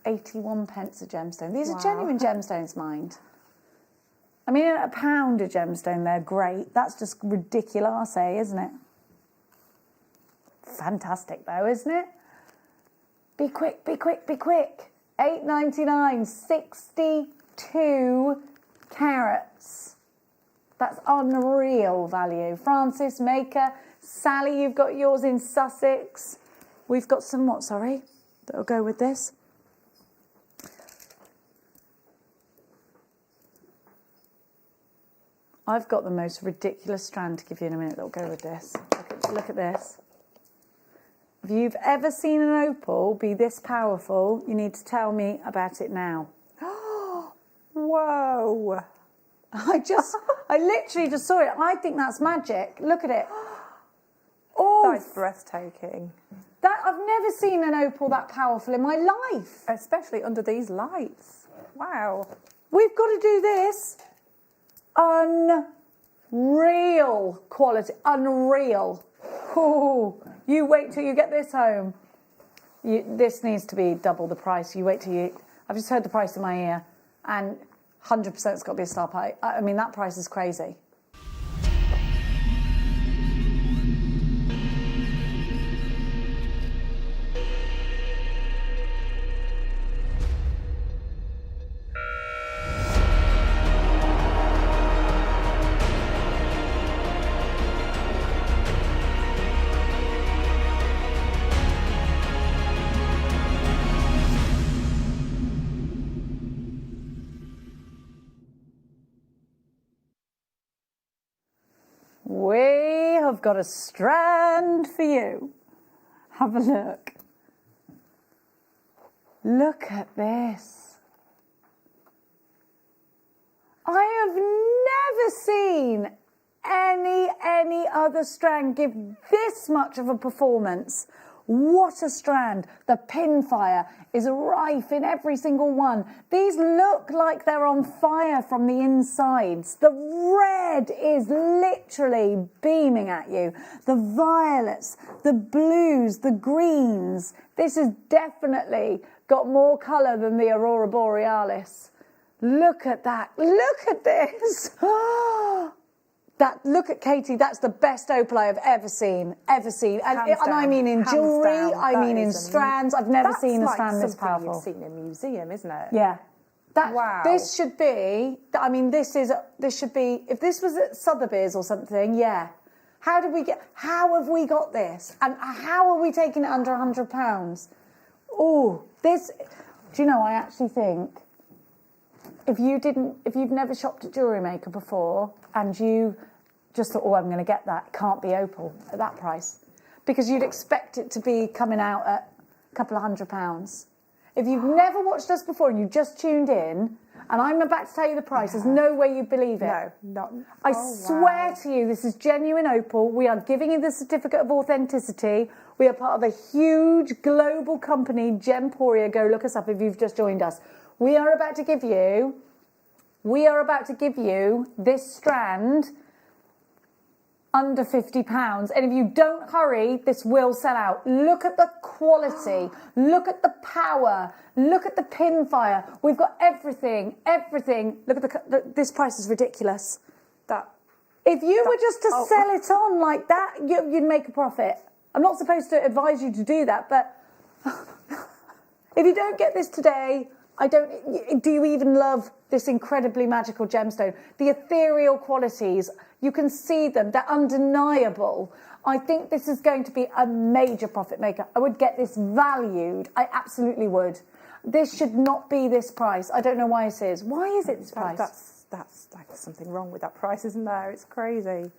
81 pence a gemstone. These are genuine gemstones, mind. I mean, at £1 a gemstone, they're great. That's just ridiculous, isn't it? Fantastic, though, isn't it? Be quick, be quick, be quick. £8.99, 62 carats. That's unreal value. Francis, Maker, Sally, you've got yours in Sussex. We've got some what, sorry, that'll go with this. I've got the most ridiculous strand to give you in a minute that'll go with this. Look at this. If you've ever seen an opal be this powerful, you need to tell me about it now. Whoa. I literally just saw it. I think that's magic. Look at it. Oh, that's breathtaking. I've never seen an opal that powerful in my life. Especially under these lights. Wow. We've got to do this. Unreal quality. Unreal. Ooh, you wait till you get this home. This needs to be double the price. You wait till you... I've just heard the price in my ear, and 100% it's got to be a star pie. I mean, that price is crazy. We have got a strand for you. Have a look. Look at this. I have never seen any other strand give this much of a performance What a strand. The pin fire is rife in every single one. These look like they're on fire from the insides. The red is literally beaming at you. The violets, the blues, the greens. This has definitely got more colour than the Aurora Borealis. Look at that. Look at this. Look at Katie, that's the best opal I have ever seen. And I mean in jewellery, I mean in strands. I've never seen a strand this powerful. You've seen in a museum, isn't it? Yeah. Wow. This should be, this should be, if this was at Sotheby's or something, yeah. How have we got this? And how are we taking it under £100? Oh, this, do you know, I actually think, if you've never shopped at JewelleryMaker before and you just thought, oh, I'm going to get that, it can't be opal at that price. Because you'd expect it to be coming out at a couple of £100. If you've never watched us before and you just tuned in, and I'm about to tell you the price, there's no way you believe it. No, not. I swear to you, this is genuine opal. We are giving you the certificate of authenticity. We are part of a huge global company, Gemporia. Go look us up if you've just joined us. We are about to give you this strand under £50. And if you don't hurry, this will sell out. Look at the quality. Look at the power. Look at the pin fire. We've got everything. Look at this price is ridiculous. If you were just to sell it on like that, you'd make a profit. I'm not supposed to advise you to do that, but if you don't get this today, do you even love this incredibly magical gemstone? The ethereal qualities, you can see them, they're undeniable. I think this is going to be a major profit maker. I would get this valued, I absolutely would. This should not be this price. I don't know why it is. Why is it this price? That's like something wrong with that price, isn't there? It's crazy.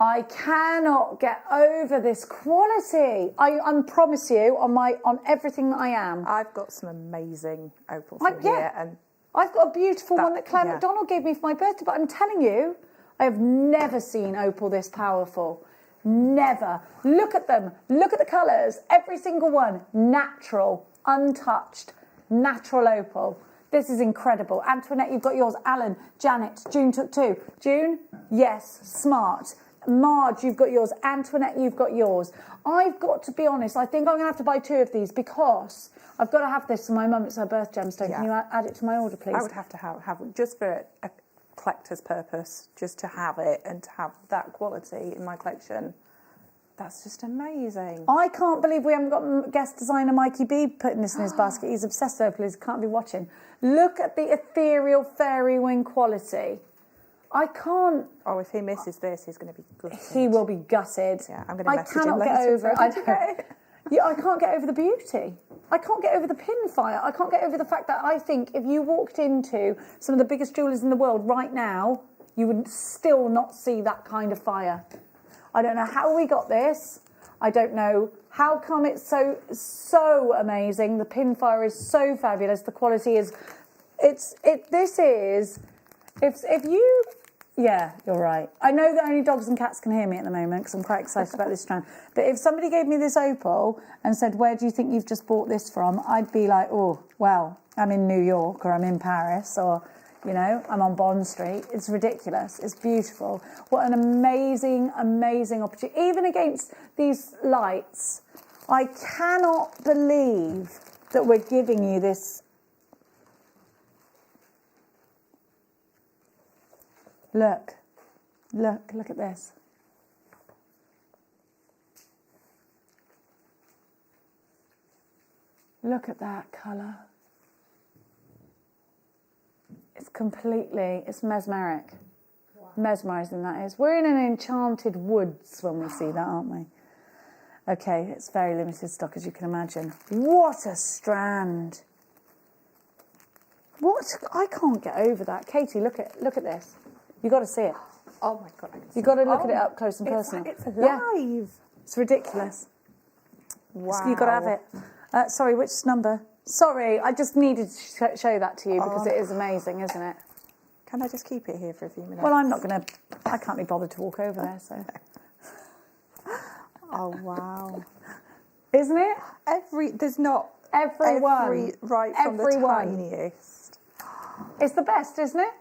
I cannot get over this quality. I promise you, on everything that I am. I've got some amazing opals here, and I've got a beautiful one that Claire McDonald gave me for my birthday. But I'm telling you, I have never seen opal this powerful. Never. Look at them. Look at the colours. Every single one natural, untouched, natural opal. This is incredible. Antoinette, you've got yours. Alan, Janet, June took 2. June, yes, smart. Marge, you've got yours. Antoinette, you've got yours. I've got to be honest, I think I'm going to have to buy 2 of these because I've got to have this for my mum. It's her birth gemstone. Yeah. Can you add it to my order, please? I would have to have it just for a collector's purpose, just to have it and to have that quality in my collection. That's just amazing. I can't believe we haven't got guest designer Mikey B putting this in his basket. He's obsessed with it. He can't be watching. Look at the ethereal fairy wing quality. I can't. Oh, if he misses this, he's going to be gutted. He will be gutted. Yeah, I'm going to message him later. I can't get over the beauty. I can't get over the pin fire. I can't get over the fact that I think if you walked into some of the biggest jewellers in the world right now, you would still not see that kind of fire. I don't know how we got this. I don't know how come it's so amazing. The pin fire is so fabulous. The quality is, if you. Yeah, you're right. I know that only dogs and cats can hear me at the moment because I'm quite excited about this strand. But if somebody gave me this opal and said, where do you think you've just bought this from? I'd be like, oh, well, I'm in New York or I'm in Paris or, you know, I'm on Bond Street. It's ridiculous. It's beautiful. What an amazing, amazing opportunity. Even against these lights, I cannot believe that we're giving you this. Look at this. Look at that colour. It's mesmeric. Wow. Mesmerising that is. We're in an enchanted woods when we see that, aren't we? Okay, it's very limited stock, as you can imagine. What a strand. I can't get over that. Katie, look at this. You've got to see it. Oh my God. You've got to look at it up close and personal. It's alive. Yeah. It's ridiculous. Wow. You've got to have it. Sorry, which number? Sorry, I just needed to show that to you because it is amazing, isn't it? Can I just keep it here for a few minutes? Well, I can't be bothered to walk over there, so. Oh, wow. Isn't it? There's not Everyone. right from the tiniest. It's the best, isn't it?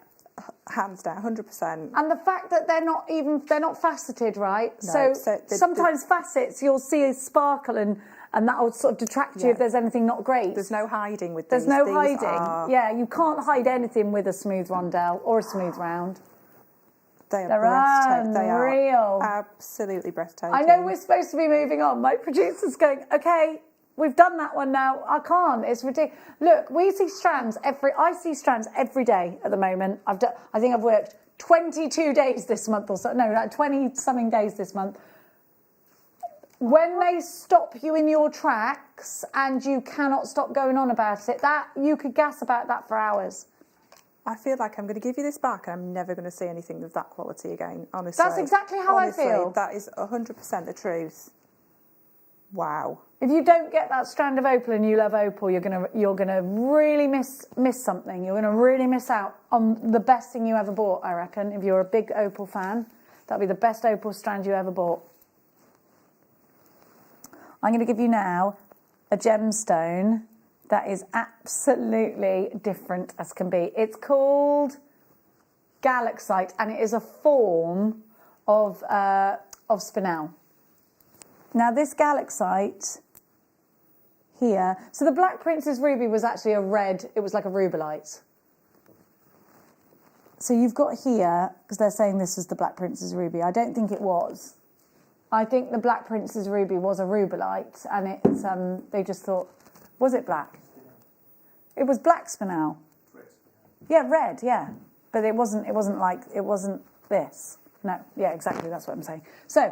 Hands down, 100%. And the fact that they're not faceted, right? No, so sometimes facets, you'll see a sparkle and that will sort of detract you if there's anything not great. There's no hiding with There's these. no These hiding. Yeah, you can't hide anything with a smooth rondelle or a smooth round. They're breathtaking. They Unreal. are absolutely breathtaking. I know we're supposed to be moving on. My producer's going, okay, we've done that one now. I can't. It's ridiculous. Look, I see strands every day at the moment. I think I've worked 22 days this month or so. No, like 20 something days this month. When they stop you in your tracks and you cannot stop going on about it, that you could gas about that for hours. I feel like I'm going to give you this back and I'm never going to see anything of that quality again, honestly. That's exactly how I feel. That is 100% the truth. Wow. If you don't get that strand of opal and you love opal, you're gonna really miss something. You're gonna really miss out on the best thing you ever bought, I reckon. If you're a big opal fan, that'll be the best opal strand you ever bought. I'm going to give you now a gemstone that is absolutely different as can be. It's called Galaxite, and it is a form of spinel. Now, this Galaxite here, so the Black Princess Ruby was actually a red, it was like a rubellite. So you've got here, because they're saying this is the Black Princess Ruby. I don't think it was. I think the Black Princess Ruby was a rubellite, and it's they just thought, was it black? It was black spinel. Yeah, red, yeah. But it wasn't this. No, yeah, exactly, that's what I'm saying. So,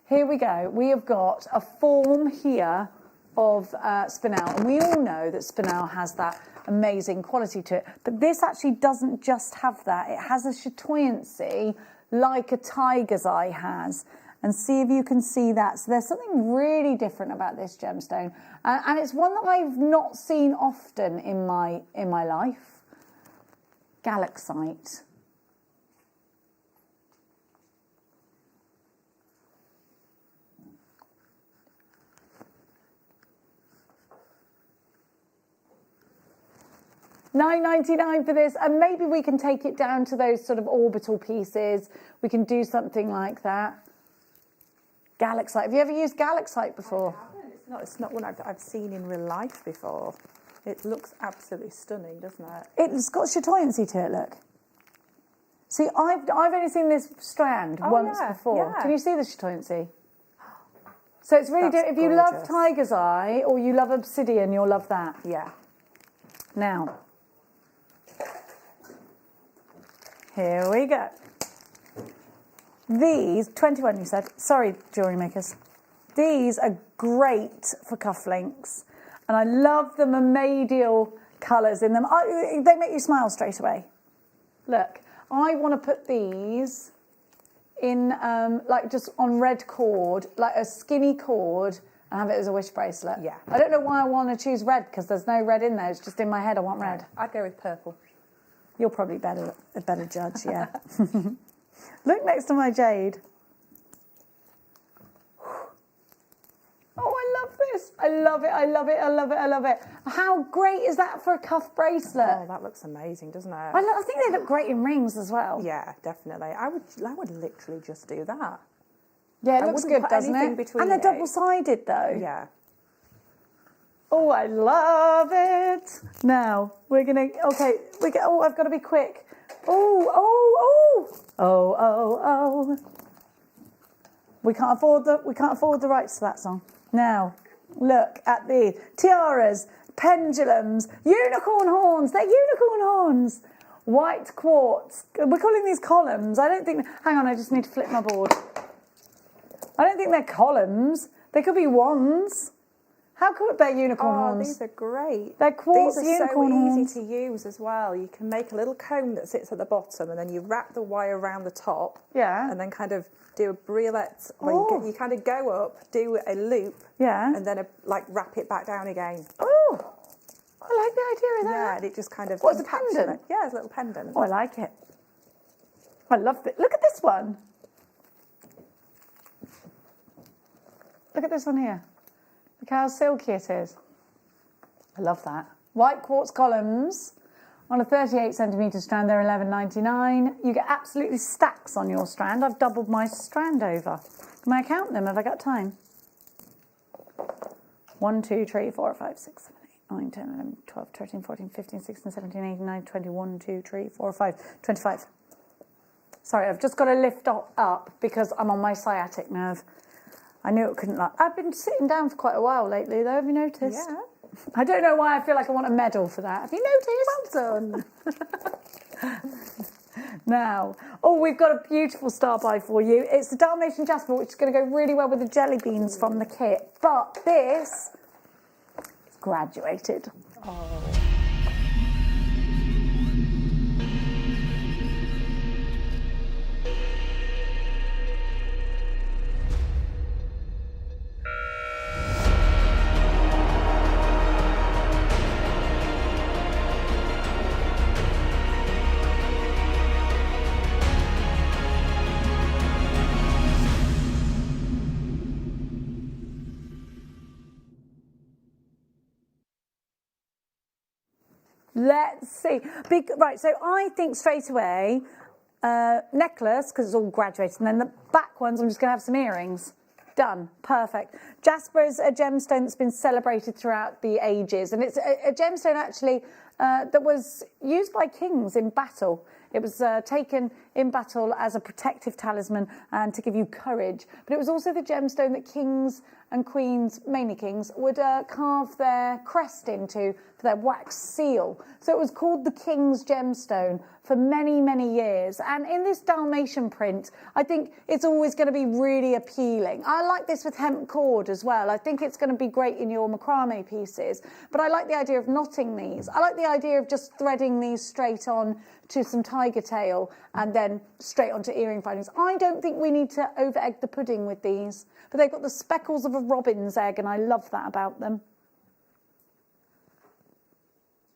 here we go. We have got a form here of spinel, and we all know that spinel has that amazing quality to it. But this actually doesn't just have that. It has a chatoyancy like a tiger's eye has. And see if you can see that. So there's something really different about this gemstone. And it's one that I've not seen often in my life. Galaxite. $9.99 for this, and maybe we can take it down to those sort of orbital pieces. We can do something like that. Galaxite. Have you ever used Galaxite before? I haven't. It's not one I've seen in real life before. It looks absolutely stunning, doesn't it? It's got chatoyancy to it, look. See, I've only seen this strand once before. Yeah. Can you see the chatoyancy? So it's really if you love tiger's eye or you love obsidian, you'll love that. Yeah. Now, here we go. These, 21 you said, sorry jewellery makers, these are great for cufflinks, and I love the mermaidial colours in them. They make you smile straight away. Look, I want to put these in like just on red cord, like a skinny cord, and have it as a wish bracelet. Yeah. I don't know why I want to choose red, because there's no red in there, it's just in my head I want red. I'd go with purple. You're probably a better judge, yeah. Look next to my jade. Oh, I love this. I love it, I love it, I love it, I love it. How great is that for a cuff bracelet? Oh, that looks amazing, doesn't it? I think they look great in rings as well. Yeah, definitely. I would literally just do that. Yeah, it looks good, doesn't it? And they're double-sided, though. Yeah. Oh, I love it. Now, we're going to... Okay, I've got to be quick. Oh. We can't afford the rights to that song. Now, look at these. Tiaras, pendulums, unicorn horns. They're unicorn horns. White quartz. We're calling these columns. I don't think... Hang on, I just need to flip my board. I don't think they're columns. They could be wands. How could they unicorn horns? These are great. They're quartz These are unicorn so horns. easy to use as well. You can make a little comb that sits at the bottom, and then you wrap the wire around the top. Yeah. And then kind of do a briolet where you kind of go up, do a loop. Yeah. And then wrap it back down again. Oh, I like the idea of that. Yeah, and it just kind of... What's a pendant? Yeah, it's a little pendant. Oh, I like it. I love it. Look at this one. Look at this one here. Look how silky it is. I love that. White quartz columns on a 38 centimetre strand, they're $11.99. You get absolutely stacks on your strand. I've doubled my strand over. Can I count them? Have I got time? 1, 2, 3, 4, 5, 6, 7, 8, 9, 10, 11, 12, 13, 14, 15, 16, 17, 18, 19, 20, 1, 2, 3, 4, 5, 25. Sorry, I've just got to lift up because I'm on my sciatic nerve. I knew it couldn't last. I've been sitting down for quite a while lately, though. Have you noticed? Yeah. I don't know why I feel like I want a medal for that. Have you noticed? Well done. Now, we've got a beautiful star buy for you. It's the Dalmatian Jasper, which is going to go really well with the jelly beans from the kit. But this is graduated. Oh. Let's see. Right, so I think straight away necklace, because it's all graduated, and then the back ones, I'm just going to have some earrings. Done. Perfect. Jasper is a gemstone that's been celebrated throughout the ages, and it's a gemstone actually that was used by kings in battle. It was taken in battle as a protective talisman and to give you courage. But it was also the gemstone that kings and queens, mainly kings, would carve their crest into for their wax seal. So it was called the king's gemstone for many, many years. And in this Dalmatian print, I think it's always going to be really appealing. I like this with hemp cord as well. I think it's going to be great in your macrame pieces. But I like the idea of knotting these. I like the idea of just threading these straight on to some tiger tail and then straight onto earring findings. I don't think we need to over-egg the pudding with these, but they've got the speckles of a robin's egg, and I love that about them.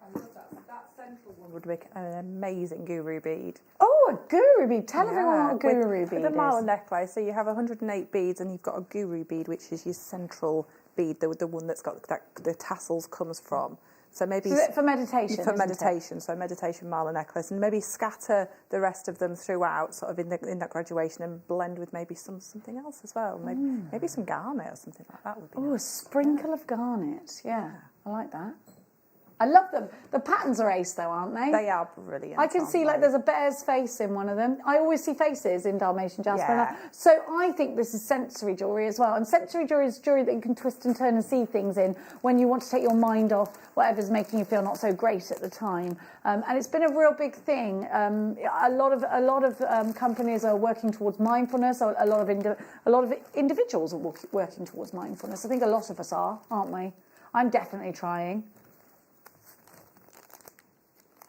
I love that. That central one would make an amazing guru bead. Oh, a guru bead. Tell everyone what a guru bead is. With a mala necklace, so you have 108 beads and you've got a guru bead, which is your central bead, the one that's got the tassels comes from. So maybe for meditation. For meditation, so meditation mala necklace, and maybe scatter the rest of them throughout, sort of in that graduation, and blend with maybe something else as well. Maybe some garnet or something like that would be. Oh, a sprinkle of garnet. Yeah, I like that. I love them. The patterns are ace though, aren't they? They are brilliant. I can see like there's a bear's face in one of them. I always see faces in Dalmatian Jasper. Yeah. So I think this is sensory jewellery as well. And sensory jewellery is jewellery that you can twist and turn and see things in when you want to take your mind off whatever's making you feel not so great at the time. And it's been a real big thing. A lot of companies are working towards mindfulness. A lot of individuals are working towards mindfulness. I think a lot of us are, aren't we? I'm definitely trying.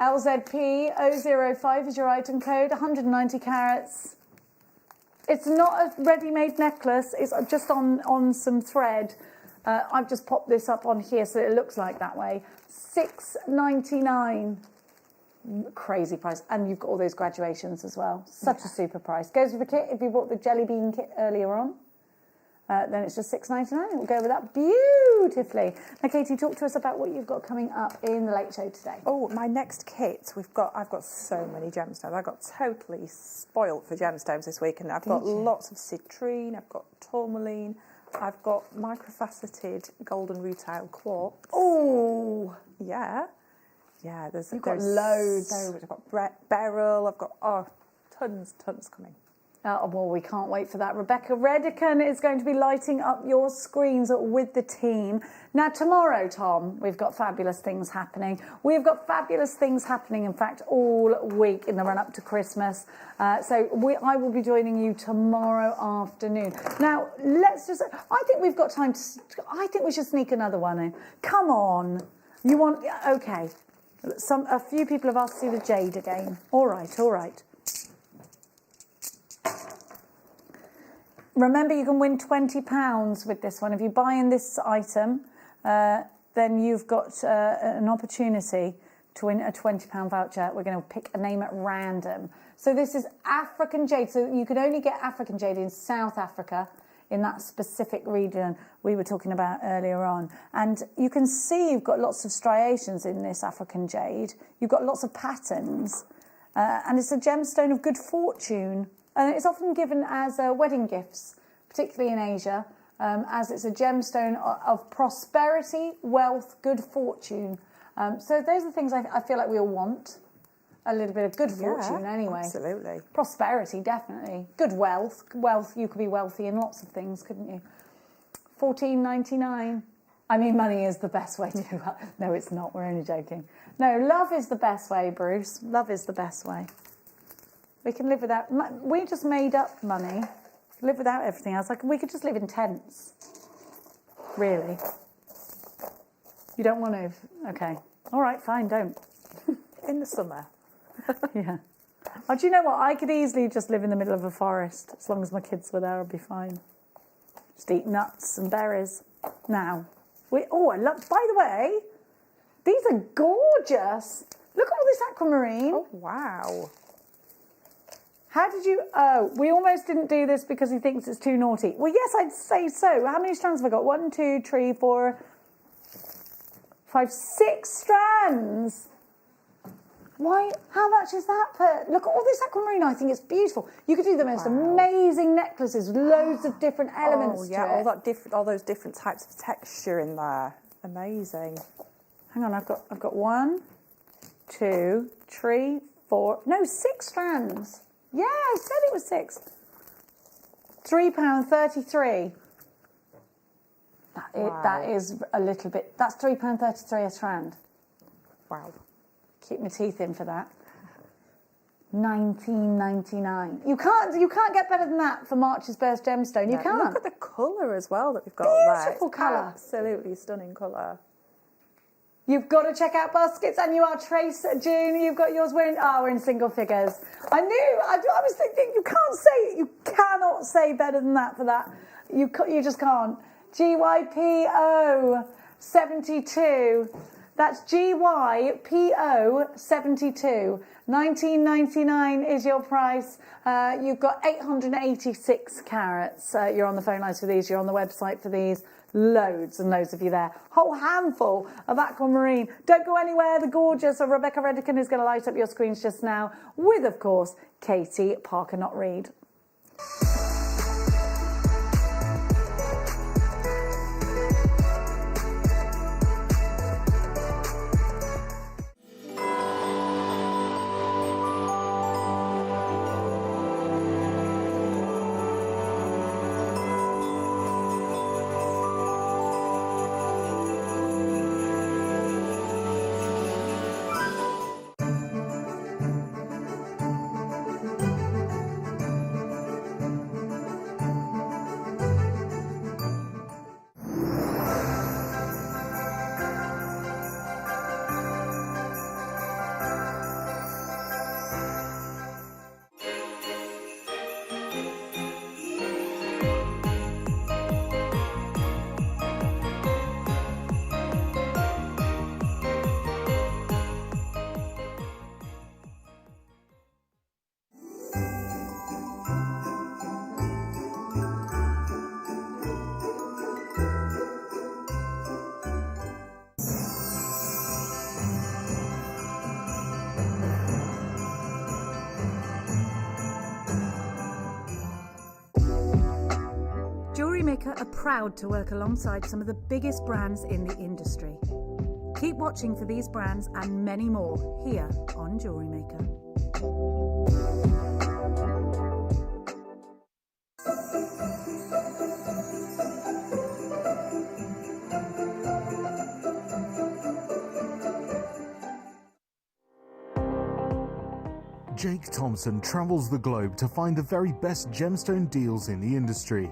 LZP005 is your item code, 190 carats. It's not a ready-made necklace, it's just on some thread. I've just popped this up on here so it looks like that way. $6.99. Crazy price. And you've got all those graduations as well. Such a super price. Goes with the kit if you bought the jelly bean kit earlier on. Then it's just $6.99. It will go with that beautifully. Now, Katie, talk to us about what you've got coming up in the late show today. Oh, my next kit. I've got so many gemstones. I got totally spoilt for gemstones this week, and I've got lots of citrine. I've got tourmaline. I've got microfaceted golden rutile quartz. Oh, yeah. You've got loads. So much. I've got beryl. I've got tons coming. Well, we can't wait for that. Rebecca Redican is going to be lighting up your screens with the team. Now, tomorrow, Tom, we've got fabulous things happening. We've got fabulous things happening, in fact, all week in the run-up to Christmas. So I will be joining you tomorrow afternoon. Now, I think we've got time I think we should sneak another one in. Come on. You want... Okay. A few people have asked to see the jade again. All right. Remember, you can win £20 with this one. If you buy in this item, then you've got an opportunity to win a £20 voucher. We're going to pick a name at random. So this is African jade. So you can only get African jade in South Africa. in that specific region we were talking about earlier on. And you can see you've got lots of striations in this African jade. You've got lots of patterns. And it's a gemstone of good fortune. And it's often given as wedding gifts, particularly in Asia, as it's a gemstone of prosperity, wealth, good fortune. So those are the things I feel like we all want. A little bit of good fortune anyway. Absolutely. Prosperity, definitely. Good wealth. Wealth, you could be wealthy in lots of things, couldn't you? $14.99. I mean, money is the best way to... No, it's not. We're only joking. No, love is the best way, Bruce. Love is the best way. We can live without... We just made up money. Live without everything else. Like, we could just live in tents. Really. You don't want to... Okay. All right, fine, don't. In the summer. Yeah. Oh, do you know what? I could easily just live in the middle of a forest. As long as my kids were there, I'd be fine. Just eat nuts and berries. Now. I love... By the way, these are gorgeous. Look at all this aquamarine. Oh, wow. How did you... Oh, we almost didn't do this because he thinks it's too naughty. Well, yes, I'd say so. How many strands have I got? 1, 2, 3, 4, 5, 6 strands. Why? How much is that per... Look at all this aquamarine. I think it's beautiful. You could do the most amazing necklaces with loads of different elements to it. All those different types of texture in there. Amazing. Hang on, I've got 1, 2, 3, 4... No, 6 strands. Yeah, I said it was 6. £3.33. That is a little bit... That's £3.33 a strand. Wow. Keep my teeth in for that. $19.99. You can't get better than that for March's Birth gemstone. You can't. Look at the colour as well that we've got there. Beautiful colour. Absolutely stunning colour. You've got to check out Baskets, and you are Trace, June. You've got yours. We're in single figures. I knew. I was thinking you cannot say better than that for that. You just can't. GYPO 72. That's GYPO 72. $19.99 is your price. You've got 886 carats. You're on the phone lines for these. You're on the website for these. Loads and loads of you there. Whole handful of aquamarine. Don't go anywhere. The gorgeous Rebecca Redican is going to light up your screens just now with, of course, Katie Parker-Not-Reed. JewelleryMaker are proud to work alongside some of the biggest brands in the industry. Keep watching for these brands and many more here on JewelleryMaker. Jake Thompson travels the globe to find the very best gemstone deals in the industry.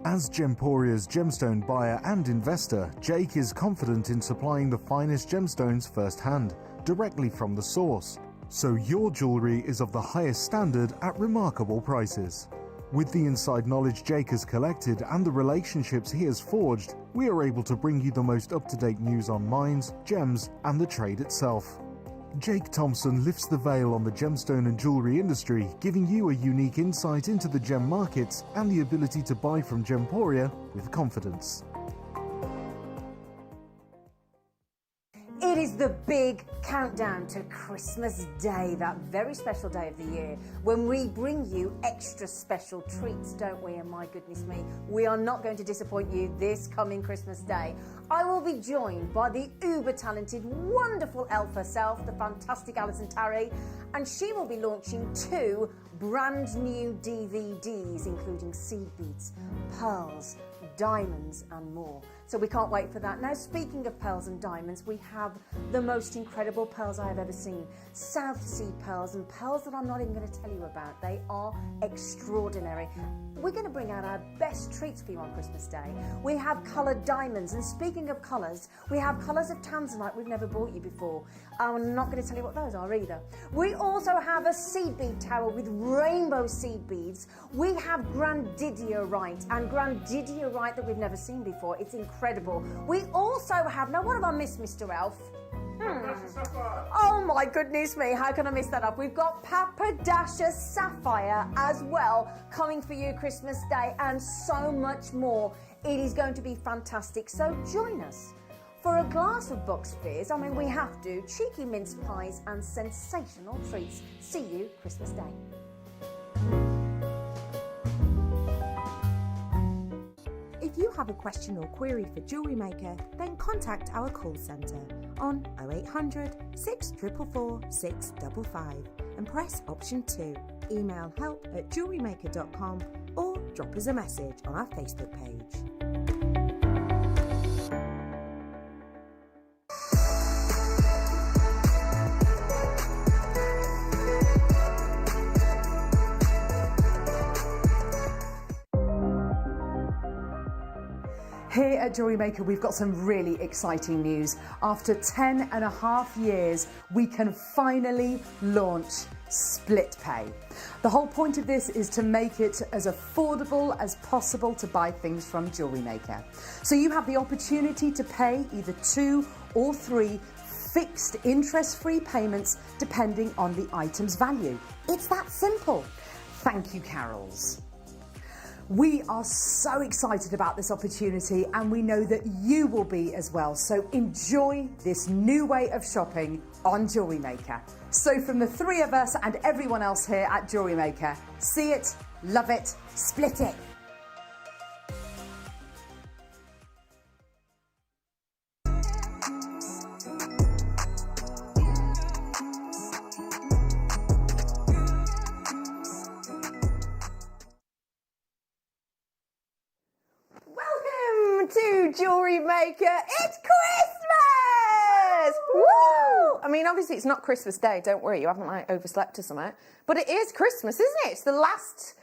As Gemporia's gemstone buyer and investor, Jake is confident in supplying the finest gemstones firsthand, directly from the source. So your jewellery is of the highest standard at remarkable prices. With the inside knowledge Jake has collected and the relationships he has forged, we are able to bring you the most up-to-date news on mines, gems, and the trade itself. Jake Thompson lifts the veil on the gemstone and jewellery industry, giving you a unique insight into the gem markets and the ability to buy from Gemporia with confidence. It is the big countdown to Christmas Day, that very special day of the year, when we bring you extra special treats, don't we? And my goodness me, we are not going to disappoint you this coming Christmas Day. I will be joined by the uber-talented, wonderful elf herself, the fantastic Alison Tarry, and she will be launching 2 brand new DVDs, including seed beads, pearls, diamonds and more. So we can't wait for that. Now, speaking of pearls and diamonds, we have the most incredible pearls I have ever seen. South Sea pearls, and pearls that I'm not even going to tell you about. They are extraordinary. We're going to bring out our best treats for you on Christmas Day. We have coloured diamonds, and speaking of colours, we have colours of tanzanite we've never brought you before. I'm not going to tell you what those are either. We also have a seed bead tower with rainbow seed beads. We have grandidierite, and grandidierite that we've never seen before. It's incredible. We also have, now what have I missed, Mr. Elf? Oh my goodness me, how can I miss that up? We've got Papadasha Sapphire as well coming for you Christmas Day, and so much more. It is going to be fantastic, so join us for a glass of box fizz. I mean, we have to. Cheeky mince pies and sensational treats. See you Christmas Day. If you have a question or query for JewelleryMaker, then contact our call centre on 0800 644 655 and press option 2. Email help@jewellerymaker.com or drop us a message on our Facebook page. Here at JewelleryMaker, we've got some really exciting news. After 10.5 years, we can finally launch split pay. The whole point of this is to make it as affordable as possible to buy things from JewelleryMaker. So you have the opportunity to pay either 2 or 3 fixed interest-free payments depending on the item's value. It's that simple. Thank you, Carols. We are so excited about this opportunity, and we know that you will be as well. So enjoy this new way of shopping on JewelleryMaker. So from the 3 of us and everyone else here at JewelleryMaker, see it, love it, split it. To JewelleryMaker, it's Christmas! Woo! I mean, obviously it's not Christmas Day, don't worry, you haven't like overslept or something, but it is Christmas, isn't it? It's the last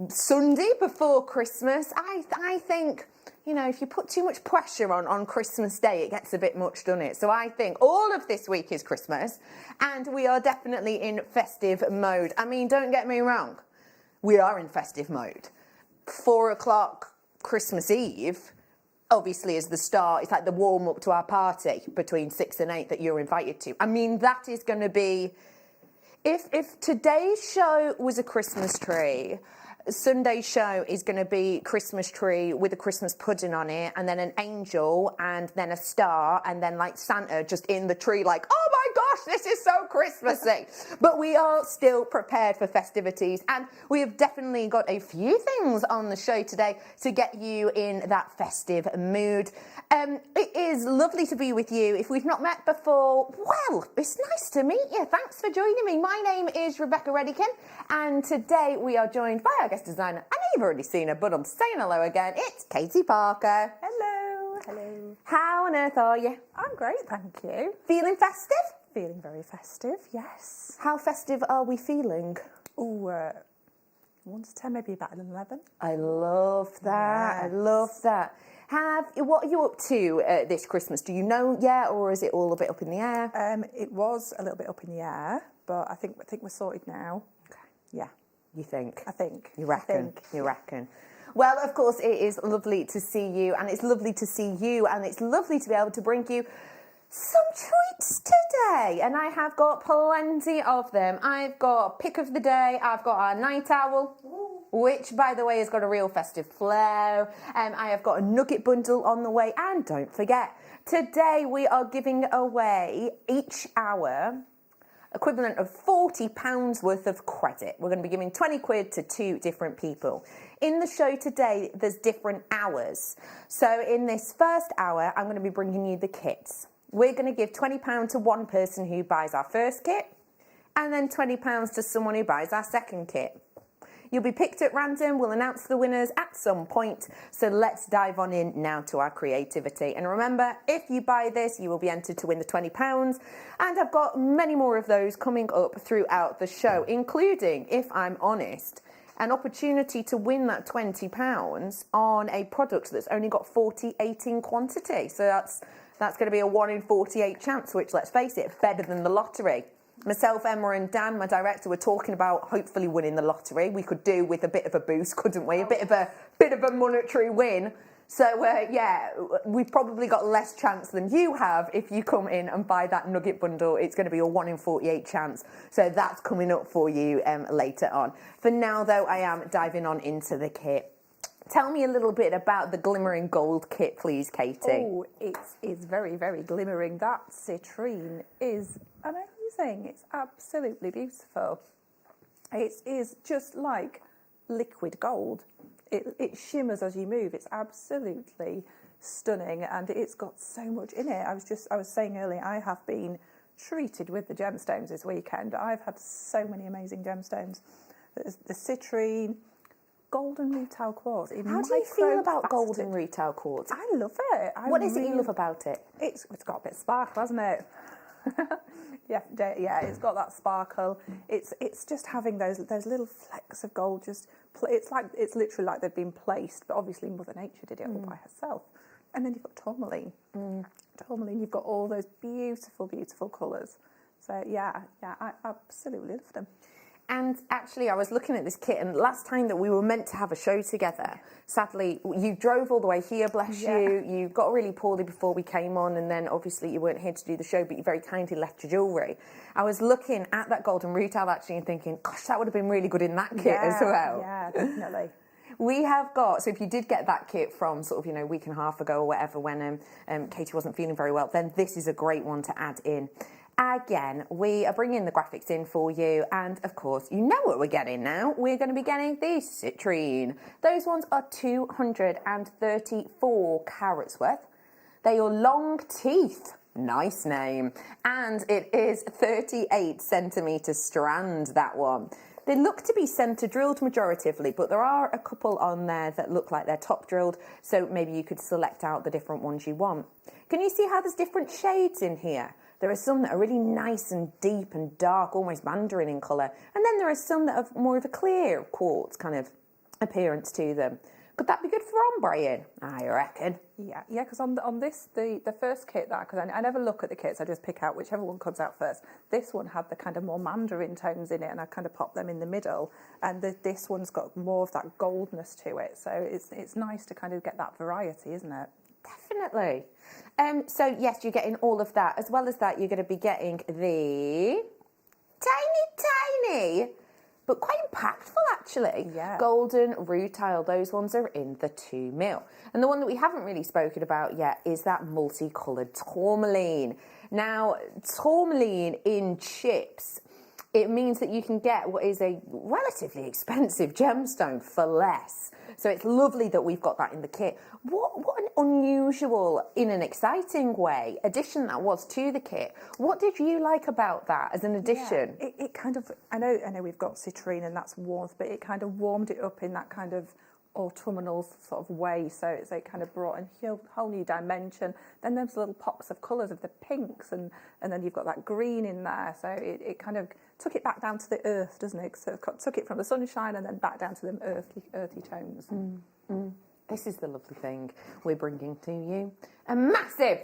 Sunday before Christmas. I think, you know, if you put too much pressure on Christmas Day, it gets a bit much, doesn't it? So I think all of this week is Christmas, and we are definitely in festive mode. I mean, don't get me wrong, we are in festive mode. 4 o'clock Christmas Eve obviously is the start. It's like the warm-up to our party between 6 and 8 that you're invited to. I mean, that is going to be... If today's show was a Christmas tree, Sunday's show is going to be Christmas tree with a Christmas pudding on it, and then an angel, and then a star, and then like Santa just in the tree like, oh my gosh, this is so Christmassy. But we are still prepared for festivities, and we have definitely got a few things on the show today to get you in that festive mood. It is lovely to be with you. If we've not met before, well, it's nice to meet you. Thanks for joining me. My name is Rebecca Redican, and today we are joined by our guest designer. I know you've already seen her, but I'm saying hello again. It's Katie Parker. Hello. Hello. How on earth are you? I'm great, thank you. Feeling festive? Feeling very festive, yes. How festive are we feeling? Oh, 1 to 10, maybe about an 11. I love that. Yes. I love that. What are you up to this Christmas? Do you know yet, or is it all a bit up in the air? It was a little bit up in the air, but I think we're sorted now. Okay. Yeah. You think? I think. You reckon? You reckon? Well, of course, it is lovely to see you, and it's lovely to see you, and it's lovely to be able to bring you some treats today, and I have got plenty of them. I've got pick of the day, I've got our night owl, which by the way has got a real festive flow. I have got a nugget bundle on the way, and don't forget, today we are giving away each hour equivalent of £40 worth of credit. We're going to be giving 20 quid to 2 different people. In the show today, there's different hours. So in this first hour, I'm going to be bringing you the kits. We're going to give £20 to one person who buys our first kit, and then £20 to someone who buys our second kit. You'll be picked at random. We'll announce the winners at some point. So let's dive on in now to our creativity. And remember, if you buy this, you will be entered to win the £20. And I've got many more of those coming up throughout the show, including, if I'm honest, an opportunity to win that £20 on a product that's only got 48 in quantity. So that's going to be a 1 in 48 chance, which, let's face it, better than the lottery. Myself, Emma and Dan, my director, were talking about hopefully winning the lottery. We could do with a bit of a boost, couldn't we? A bit of a monetary win. So, yeah, we've probably got less chance than you have if you come in and buy that nugget bundle. It's going to be a 1 in 48 chance. So that's coming up for you later on. For now, though, I am diving on into the kit. Tell me a little bit about the glimmering gold kit, please, Katie. Oh, it's very, very glimmering. That citrine is amazing. It's absolutely beautiful. It is just like liquid gold. It shimmers as you move. It's absolutely stunning, and it's got so much in it. I was saying earlier, I have been treated with the gemstones this weekend. I've had so many amazing gemstones. There's the citrine, golden rutile quartz. How do you feel about golden rutile quartz? I love it. What is it you love about it? It's got a bit of sparkle, hasn't it? yeah, it's got that sparkle. It's just having those little flecks of gold. It's literally like they've been placed, but obviously Mother Nature did it all by herself. And then you've got tourmaline. Tourmaline, you've got all those beautiful, beautiful colours. So yeah, I absolutely love them. And actually, I was looking at this kit, and last time that we were meant to have a show together, sadly, you drove all the way here, bless you. You got really poorly before we came on, and then obviously you weren't here to do the show, but you very kindly left your jewellery. I was looking at that golden rutile actually and thinking, gosh, that would have been really good in that kit as well. Yeah, definitely. We have got, so if you did get that kit from sort of, a week and a half ago or whatever when Katie wasn't feeling very well, then this is a great one to add in. Again, we are bringing the graphics in for you, and of course, you know what we're getting now. We're going to be getting the citrine. Those ones are 234 carats worth. They're your long teeth. Nice name. And it is 38 centimetre strand, that one. They look to be centre drilled majoritively, but there are a couple on there that look like they're top drilled, so maybe you could select out the different ones you want. Can you see how there's different shades in here? There are some that are really nice and deep and dark, almost mandarin in colour. And then there are some that have more of a clear quartz kind of appearance to them. Could that be good for ombreing? I reckon. Yeah, because on this, the first kit because I never look at the kits, I just pick out whichever one comes out first. This one had the kind of more mandarin tones in it, and I kind of popped them in the middle. And this one's got more of that goldness to it. So it's nice to kind of get that variety, isn't it? Definitely. So yes, you're getting all of that. As well as that, you're going to be getting the tiny, but quite impactful actually. Yeah. Golden rutile. Those ones are in the 2mm. And the one that we haven't really spoken about yet is that multicoloured tourmaline. Now, tourmaline in chips, it means that you can get what is a relatively expensive gemstone for less. So it's lovely that we've got that in the kit. What an unusual, in an exciting way, addition that was to the kit. What did you like about that as an addition? Yeah, it kind of, I know we've got citrine and that's warmth, but it kind of warmed it up in that kind of autumnal sort of way. So it kind of brought a whole new dimension. Then there's little pops of colours of the pinks, and then you've got that green in there. So it kind of took it back down to the earth, doesn't it? So it took it from the sunshine and then back down to them earthy tones. This is the lovely thing we're bringing to you. A massive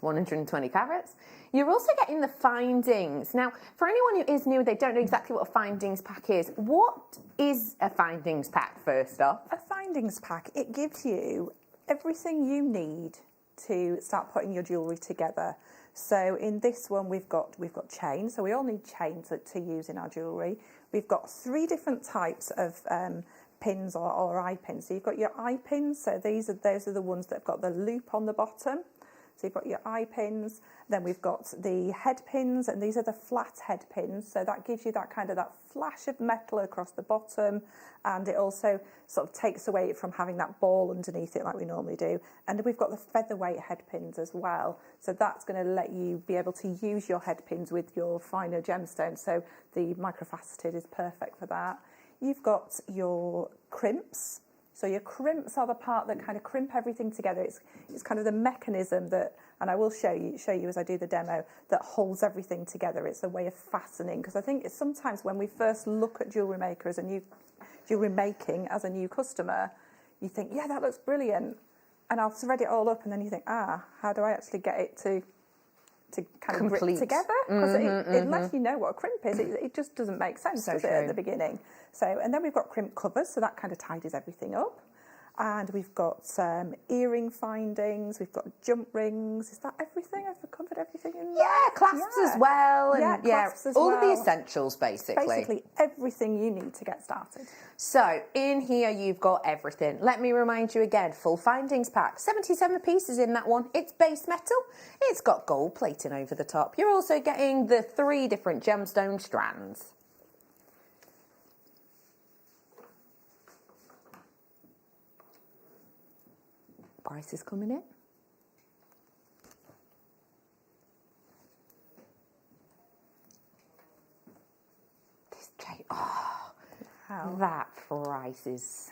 120 carats. You're also getting the findings. Now, for anyone who is new, they don't know exactly what a findings pack is. What is a findings pack, first off? A findings pack, it gives you everything you need to start putting your jewellery together. So in this one we've got chains, so we all need chains to use in our jewellery. We've got 3 different types of pins or eye pins. So you've got your eye pins, so those are the ones that have got the loop on the bottom. So you've got your eye pins, then we've got the head pins, and these are the flat head pins. So that gives you that flash of metal across the bottom, and it also sort of takes away from having that ball underneath it like we normally do. And we've got the featherweight head pins as well. So that's going to let you be able to use your head pins with your finer gemstones. So the microfaceted is perfect for that. You've got your crimps. So your crimps are the part that kind of crimp everything together. It's kind of the mechanism that, and I will show you as I do the demo, that holds everything together. It's a way of fastening, because I think it's sometimes when we first look at jewellery making as a new customer, you think, yeah, that looks brilliant, and I'll thread it all up, and then you think, how do I actually get it to kind of grip together? Because unless you know what a crimp is, it just doesn't make sense, does it, at the beginning? So, and then we've got crimp covers, so that kind of tidies everything up. And we've got some earring findings, we've got jump rings. Is that everything? I've covered everything in there? Yeah, clasps as well. And clasps as all well. of the essentials, basically. Basically everything you need to get started. So in here you've got everything. Let me remind you again, full findings pack, 77 pieces in that one. It's base metal, it's got gold plating over the top. You're also getting the 3 different gemstone strands. Price is coming in. This Jay, that price is...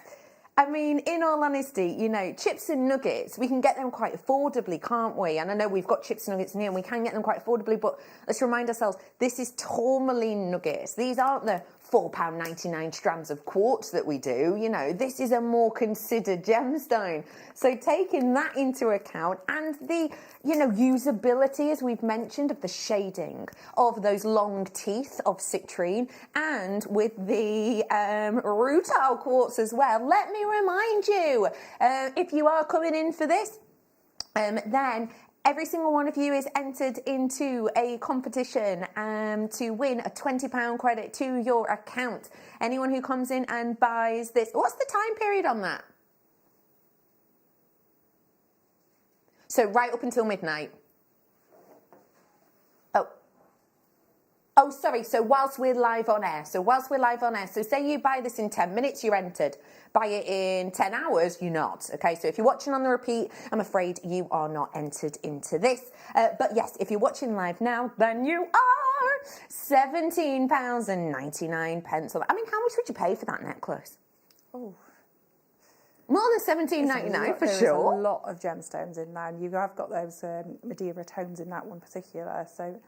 I mean, in all honesty, you know, chips and nuggets, we can get them quite affordably, can't we? And I know we've got chips and nuggets in here and we can get them quite affordably, but let's remind ourselves, this is tourmaline nuggets. These aren't the £4.99 strands of quartz that we do. You know, this is a more considered gemstone. So taking that into account, and the, you know, usability, as we've mentioned, of the shading of those long teeth of citrine, and with the rutile quartz as well, let me remind you, if you are coming in for this, then every single one of you is entered into a competition to win a £20 credit to your account. Anyone who comes in and buys this, what's the time period on that? So right up until midnight. Oh, sorry, so whilst we're live on air. So say you buy this in 10 minutes, you're entered. Buy it in 10 hours, you're not. Okay, so if you're watching on the repeat, I'm afraid you are not entered into this. But yes, if you're watching live now, then you are. £17.99. I mean, how much would you pay for that necklace? Oh, more than £17.99 for sure. There's a lot of gemstones in there, and you have got those Madeira tones in that one particular, so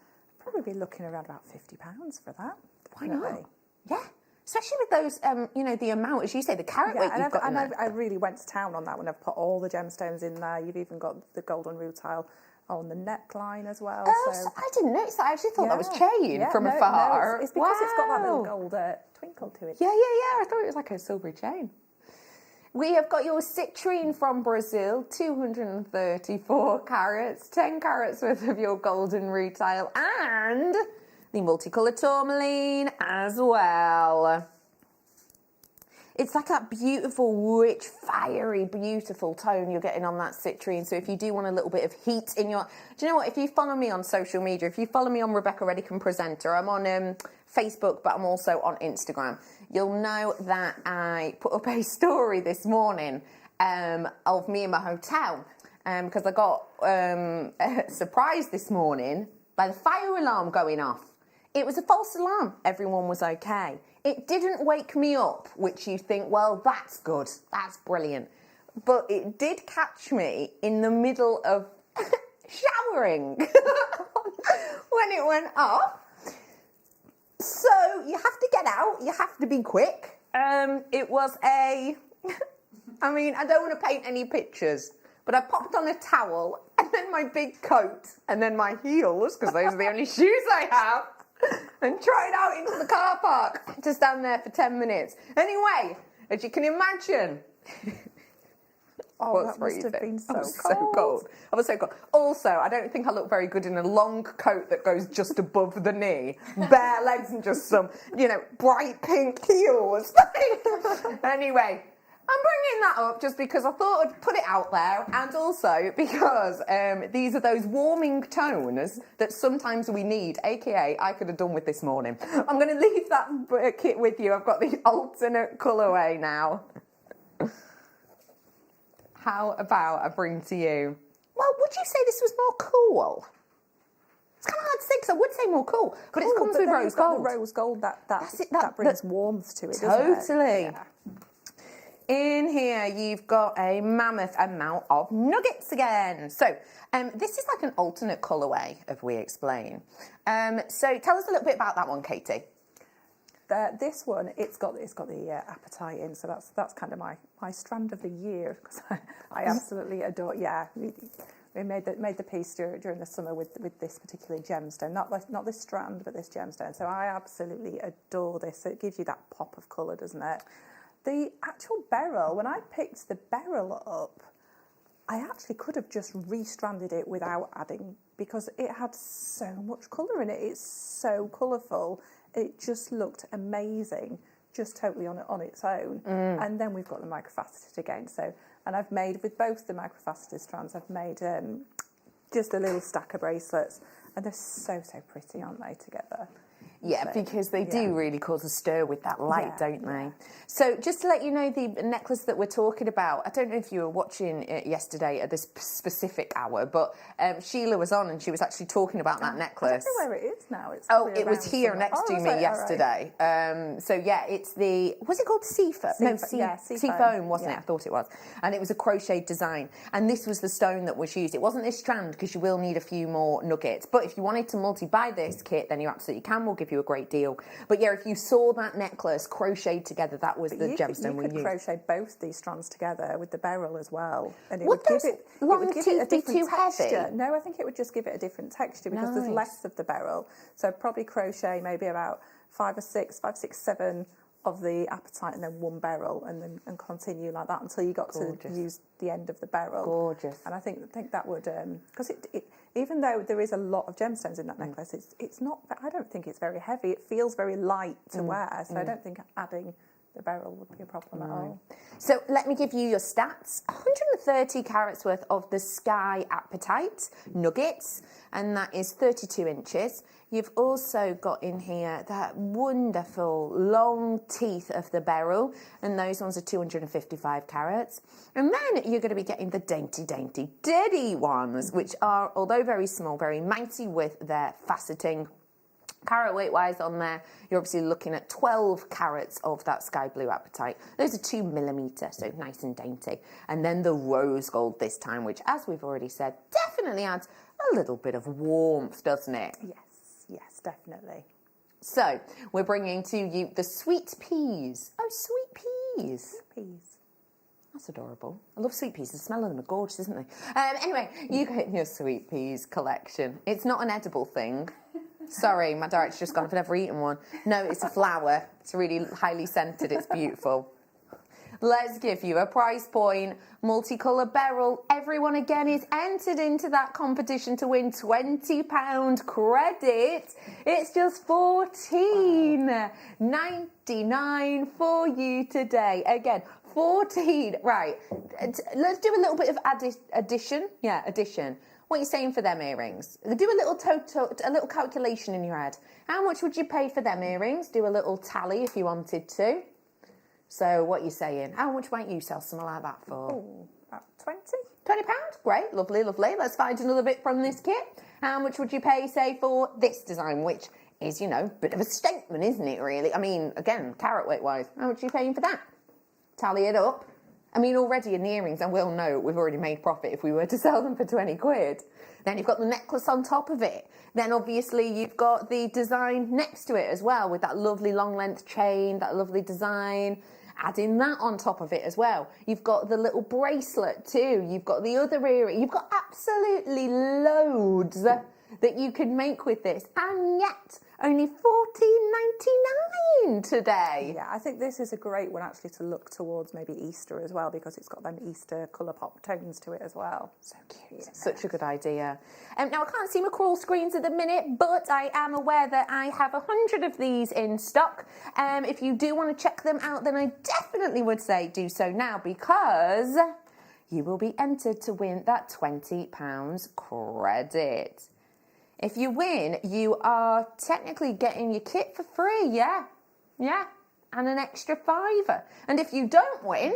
probably be looking around about £50 for that. Definitely. Why not? Yeah, especially with those, you know, the amount, as you say, the carat weight you've got in there. I really went to town on that one. I've put all the gemstones in there. You've even got the golden rutile on the neckline as well. Oh, so I didn't notice that. I actually thought that was chain from afar. No, it's because it's got that little gold twinkle to it. Yeah. I thought it was like a silvery chain. We have got your citrine from Brazil, 234 carats, 10 carats worth of your golden rutile, and the multicoloured tourmaline as well. It's like that beautiful, rich, fiery, beautiful tone you're getting on that citrine. So if you do want a little bit of heat in your... Do you know what? If you follow me on social media, if you follow me on Rebecca Redican Presenter, I'm on Facebook, but I'm also on Instagram. You'll know that I put up a story this morning of me in my hotel because I got surprised this morning by the fire alarm going off. It was a false alarm. Everyone was okay. It didn't wake me up, which you think, well, that's good. That's brilliant. But it did catch me in the middle of showering when it went off. So you have to get out. You have to be quick. It was I mean, I don't want to paint any pictures, but I popped on a towel and then my big coat and then my heels, because those are the only shoes I have, and tried out into the car park to stand there for 10 minutes. Anyway, as you can imagine, was that freezing. must have been I was so so cold. I was so cold. Also, I don't think I look very good in a long coat that goes just above the knee, bare legs and just some, bright pink heels. Anyway, I'm bringing that up just because I thought I'd put it out there, and also because these are those warming tones that sometimes we need, aka I could have done with this morning. I'm going to leave that kit with you. I've got the alternate colourway now. How about I bring to you, well, would you say this was more cool? It's kind of hard to say because I would say more cool, but it comes with rose gold. The rose gold, that brings warmth to it, doesn't it? Totally. Yeah. In here, you've got a mammoth amount of nuggets again. So this is like an alternate colourway of We Explain. So tell us a little bit about that one, Katie. This one, it's got the appetite in, so that's kind of my strand of the year, because I absolutely adore. Yeah, we made the piece during the summer with this particular gemstone, not this strand, but this gemstone. So I absolutely adore this. So it gives you that pop of colour, doesn't it? The actual beryl, when I picked the beryl up, I actually could have just restranded it without adding, because it had so much colour in it. It's so colourful. It just looked amazing, just totally on its own. And then we've got the microfaceted again. And I've made, with both the microfaceted strands, I've made just a little stack of bracelets. And they're so pretty, aren't they, together? Yeah, because they do really cause a stir with that light, don't they? So just to let you know, the necklace that we're talking about, I don't know if you were watching it yesterday at this specific hour, but Sheila was on and she was actually talking about that necklace. I don't know where it is now. It was here next to me yesterday. Right. So yeah, it's the, was it called Seafoam? No, Seafoam, wasn't it? I thought it was. And it was a crocheted design. And this was the stone that was used. It wasn't this strand, because you will need a few more nuggets. But if you wanted to multi-buy this kit, then you absolutely can. We'll give you a great deal. But yeah, if you saw that necklace crocheted together, that was the gemstone we used. You could crochet both these strands together with the beryl as well, and it would give it a different too texture. Heavy? No, I think it would just give it a different texture, because there's less of the beryl. So probably crochet maybe about 5, 6, 7 of the apatite, and then 1 beryl, and continue like that until you got to use the end of the beryl. Gorgeous. And I think that would, because it even though there is a lot of gemstones in that necklace, it's not. I don't think it's very heavy. It feels very light to wear, so I don't think adding the beryl would be a problem at all. So let me give you your stats. 130 carats worth of the Sky Apatite nuggets, and that is 32 inches. You've also got in here that wonderful long teeth of the beryl, and those ones are 255 carats. And then you're going to be getting the dainty dirty ones, which are, although very small, very mighty with their faceting. Carat weight wise on there, you're obviously looking at 12 carats of that sky blue apatite. Those are 2mm, so nice and dainty. And then the rose gold this time, which, as we've already said, definitely adds a little bit of warmth, doesn't it? Yes, definitely. So we're bringing to you the sweet peas. Oh, sweet peas. That's adorable. I love sweet peas. The smell of them are gorgeous, isn't they? Anyway, you get your sweet peas collection. It's not an edible thing. Sorry, my director's just gone, I've never eaten one. No, it's a flower. It's really highly scented. It's beautiful. Let's give you a price point. Multicolour beryl. Everyone again is entered into that competition to win £20 credit. It's just $14.99 for you today. Again, 14. Right. Let's do a little bit of addition. Yeah, addition. What are you saying for them earrings? Do a little calculation in your head. How much would you pay for them earrings? Do a little tally if you wanted to. So what are you saying? How much might you sell something like that for? Oh, about 20. £20? Great, lovely. Let's find another bit from this kit. How much would you pay, say, for this design, which is, a bit of a statement, isn't it, really? I mean, again, carat weight wise, how much are you paying for that? Tally it up. I mean, already in the earrings, I will know we've already made profit if we were to sell them for 20 quid. Then you've got the necklace on top of it. Then obviously you've got the design next to it as well, with that lovely long length chain, that lovely design. Adding that on top of it as well. You've got the little bracelet too. You've got the other earring. You've got absolutely loads that you could make with this, and yet only $14.99 today. Yeah, I think this is a great one actually to look towards maybe Easter as well, because it's got them Easter colour pop tones to it as well. So cute. Such a good idea. Now I can't see my crawl screens at the minute, but I am aware that I have 100 of these in stock. If you do want to check them out, then I definitely would say do so now, because you will be entered to win that £20 credit. If you win, you are technically getting your kit for free, yeah, and an extra £5. And if you don't win,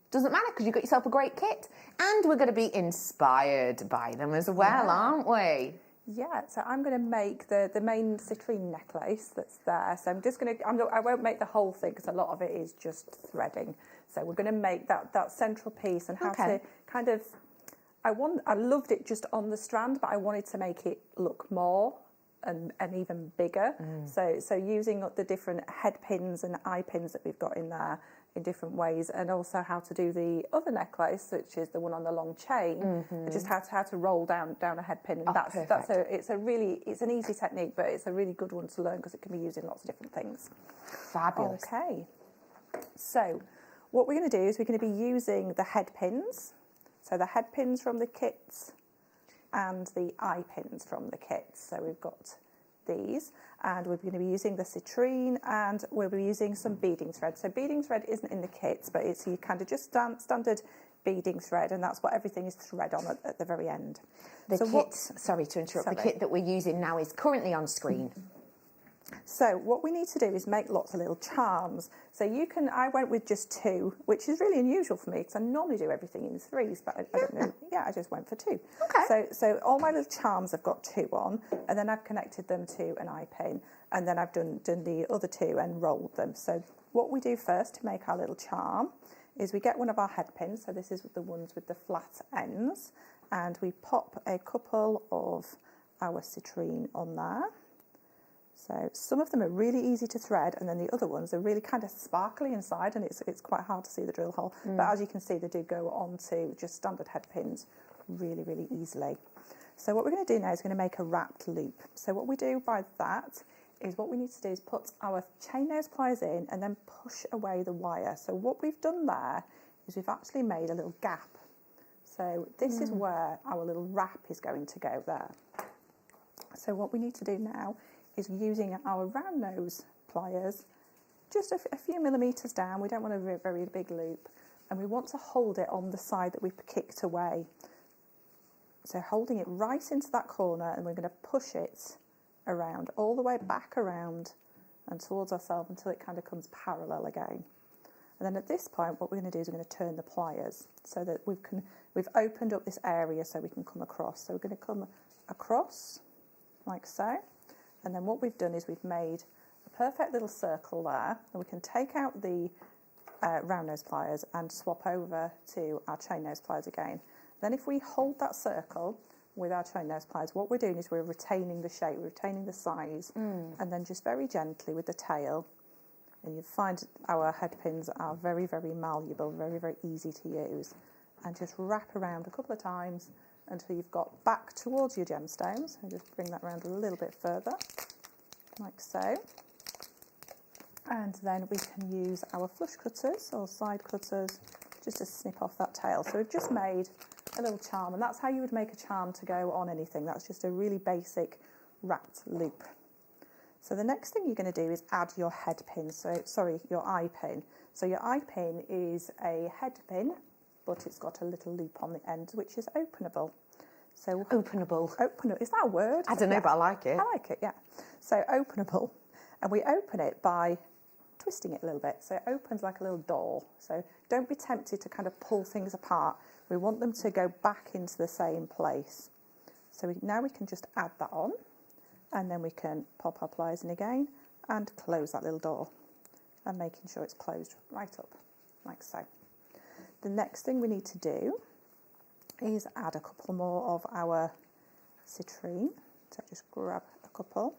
doesn't matter, because you've got yourself a great kit, and we're going to be inspired by them as well, aren't we? Yeah, so I'm going to make the main citrine necklace that's there. So I'm just going to, I won't make the whole thing because a lot of it is just threading. So we're going to make that central piece and how to kind of, I loved it just on the strand, but I wanted to make it look more and even bigger. So using the different head pins and eye pins that we've got in there in different ways, and also how to do the other necklace, which is the one on the long chain, and just how to roll down a head pin. And it's an easy technique, but it's a really good one to learn because it can be used in lots of different things. Fabulous. Okay, so what we're going to do is we're going to be using the head pins. So the head pins from the kits and the eye pins from the kits. So we've got these, and we're going to be using the citrine, and we'll be using some beading thread. So beading thread isn't in the kits, but it's you kind of just standard beading thread, and that's what everything is thread on at the very end. Sorry to interrupt, the kit that we're using now is currently on screen. So what we need to do is make lots of little charms. So I went with just 2, which is really unusual for me because I normally do everything in 3s, but I don't know. Yeah, I just went for 2. Okay. So all my little charms have got 2 on, and then I've connected them to an eye pin, and then I've done the other 2 and rolled them. So what we do first to make our little charm is we get one of our head pins. So this is the ones with the flat ends, and we pop a couple of our citrine on there. So some of them are really easy to thread, and then the other ones are really kind of sparkly inside, and it's quite hard to see the drill hole. But as you can see, they do go onto just standard head pins really, really easily. So what we're going to do now is going to make a wrapped loop. So what we do by that is what we need to do is put our chain nose pliers in and then push away the wire. So what we've done there is we've actually made a little gap. So this is where our little wrap is going to go there. So what we need to do now is using our round nose pliers just a few millimetres down. We don't want a very big loop, and we want to hold it on the side that we've kicked away. So holding it right into that corner, and we're going to push it around, all the way back around and towards ourselves until it kind of comes parallel again. And then at this point, what we're going to do is we're going to turn the pliers so that we've opened up this area so we can come across. So we're going to come across like so. And then what we've done is we've made a perfect little circle there, and we can take out the round nose pliers and swap over to our chain nose pliers again. Then if we hold that circle with our chain nose pliers, what we're doing is we're retaining the shape, we're retaining the size, and then just very gently with the tail, and you find our head pins are very, very malleable, very, very easy to use, and just wrap around a couple of times until you've got back towards your gemstones, and just bring that around a little bit further, like so. And then we can use our flush cutters or side cutters just to snip off that tail. So we've just made a little charm, and that's how you would make a charm to go on anything. That's just a really basic wrapped loop. So the next thing you're going to do is add your head pin, your eye pin. So your eye pin is a head pin, but it's got a little loop on the end, which is openable. So openable. Is that a word? I don't know, but I like it. I like it, yeah. So openable, and we open it by twisting it a little bit. So it opens like a little door. So don't be tempted to kind of pull things apart. We want them to go back into the same place. So now we can just add that on, and then we can pop our pliers in again and close that little door, and making sure it's closed right up, like so. The next thing we need to do is add a couple more of our citrine. So just grab a couple,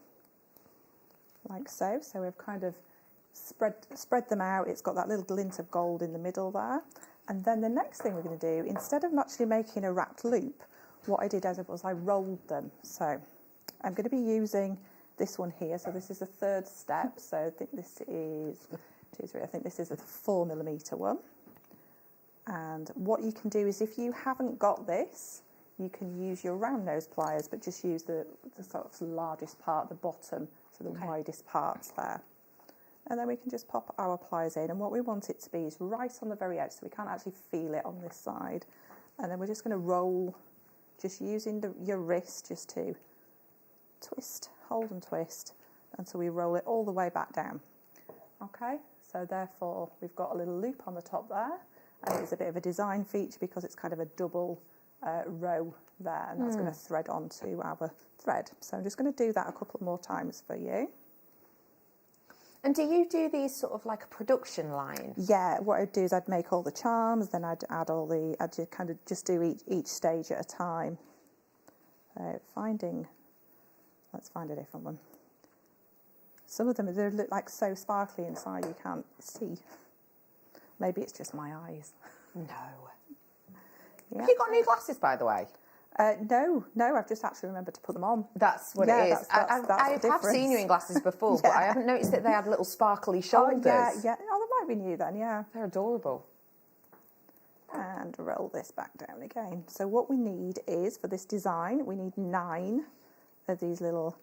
like so. So we've kind of spread them out. It's got that little glint of gold in the middle there. And then the next thing we're going to do, instead of actually making a wrapped loop, what I did was I rolled them. So I'm going to be using this one here. So this is the third step. So I think this is 2, 3. I think this is a 4mm one. And what you can do is, if you haven't got this, you can use your round nose pliers, but just use the sort of largest part, the bottom, so the widest parts there. And then we can just pop our pliers in, and what we want it to be is right on the very edge, so we can't actually feel it on this side. And then we're just going to roll, just using your wrist just to twist, hold and twist, until we roll it all the way back down. Okay, so therefore we've got a little loop on the top there, and it's a bit of a design feature because it's kind of a double row there, and that's going to thread onto our thread. So I'm just going to do that a couple more times for you. And do you do these sort of like a production line? Yeah, what I'd do is I'd make all the charms, then I'd add all the, I'd just kind of just do each stage at a time. So let's find a different one. Some of them, they look like so sparkly inside you can't see. Maybe it's just my eyes. No. Yeah. Have you got new glasses, by the way? No, I've just actually remembered to put them on. That's what it is. I have seen you in glasses before, but I haven't noticed that they had little sparkly shoulders. Oh, yeah. Oh, that might be new then, yeah. They're adorable. And roll this back down again. So what we need is, for this design, we need 9 of these little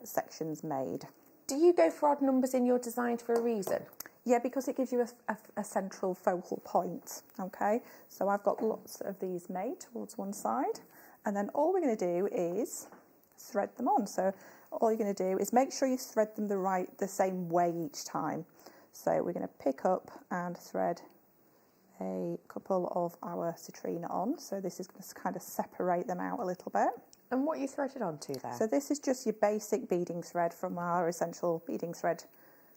sections made. Do you go for odd numbers in your design for a reason? Yeah, because it gives you a central focal point, okay? So I've got lots of these made towards one side, and then all we're going to do is thread them on. So all you're going to do is make sure you thread them the same way each time. So we're going to pick up and thread a couple of our citrine on. So this is going to kind of separate them out a little bit. And what are you threaded onto there? So this is just your basic beading thread from our essential beading thread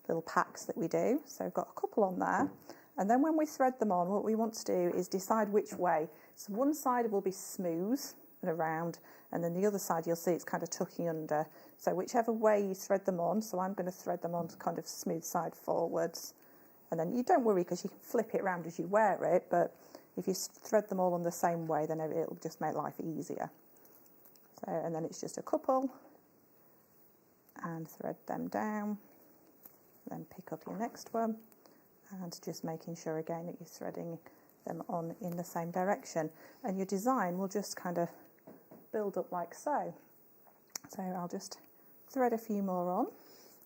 little packs that we do. So I've got a couple on there, and then when we thread them on, what we want to do is decide which way. So one side will be smooth and around, and then the other side you'll see it's kind of tucking under. So whichever way you thread them on, so I'm going to thread them on kind of smooth side forwards, and then you don't worry because you can flip it around as you wear it, but if you thread them all on the same way, then it'll just make life easier. So, and then it's just a couple, and thread them down. Then pick up your next one, and just making sure again that you're threading them on in the same direction, and your design will just kind of build up like so. So I'll just thread a few more on.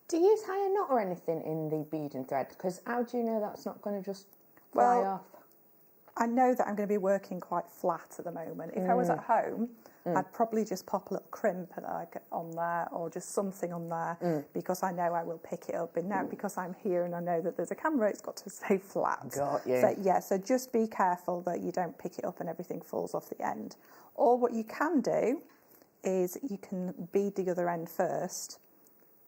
Do you tie a knot or anything in the beading thread? Because how do you know that's not going to just fly off? I know that I'm going to be working quite flat at the moment. If I was at home, I'd probably just pop a little crimp on there, or just something on there, because I know I will pick it up. And now, because I'm here and I know that there's a camera, it's got to stay flat. Got you. So, yeah, so just be careful that you don't pick it up and everything falls off the end. Or what you can do is you can bead the other end first,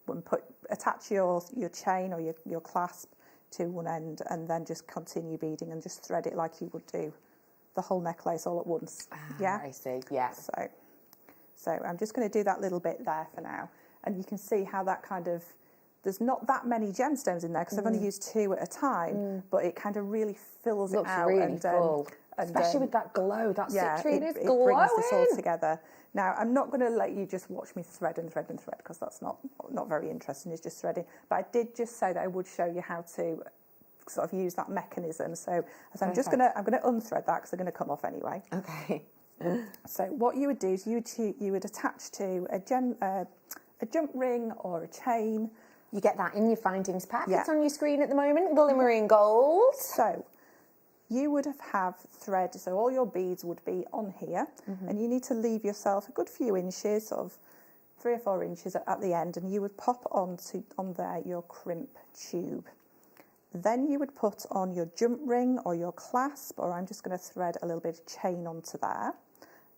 and attach your chain or your clasp to one end, and then just continue beading and just thread it like you would do the whole necklace all at once. Yeah, I see. Yeah. So I'm just going to do that little bit there for now, and you can see how that kind of, there's not that many gemstones in there because I've only used 2 at a time, but it kind of really fills it out. Looks really and, full, especially with that glow. That citrine is glowing. It brings this all together. Now, I'm not going to let you just watch me thread and thread and thread, because that's not very interesting. It's just threading. But I did just say that I would show you how to sort of use that mechanism. So as I'm just going to unthread that because they're going to come off anyway. Okay. So what you would do is you would attach to a jump ring or a chain. You get that in your findings pack. Yeah. It's on your screen at the moment, glimmering gold. So you would have thread, so all your beads would be on here, and you need to leave yourself a good few inches, sort of 3 or 4 inches at the end, and you would pop on there your crimp tube. Then you would put on your jump ring or your clasp, or I'm just going to thread a little bit of chain onto there,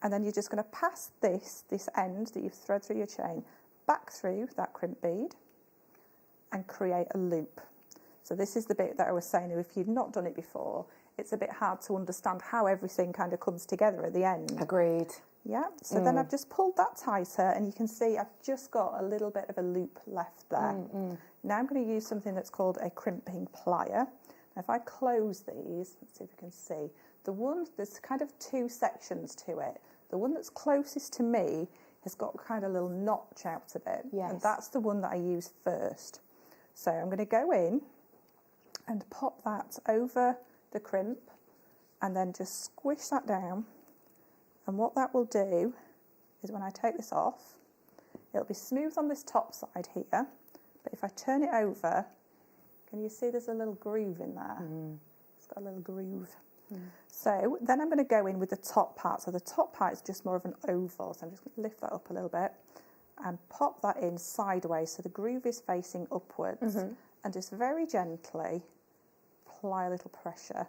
and then you're just going to pass this end that you've thread through your chain back through that crimp bead and create a loop. So this is the bit that I was saying, if you've not done it before, it's a bit hard to understand how everything kind of comes together at the end. Agreed. Yeah, so then I've just pulled that tighter, and you can see I've just got a little bit of a loop left there. Now I'm going to use something that's called a crimping plier. Now if I close these, let's see if you can see, there's kind of 2 sections to it. The one that's closest to me has got kind of a little notch out of it. Yes. And that's the one that I use first. So I'm going to go in and pop that over the crimp and then just squish that down. And what that will do is when I take this off, it'll be smooth on this top side here. But if I turn it over, can you see there's a little groove in there? It's got a little groove. So then I'm going to go in with the top part. So the top part is just more of an oval. So I'm just going to lift that up a little bit and pop that in sideways so the groove is facing upwards. And just very gently apply a little pressure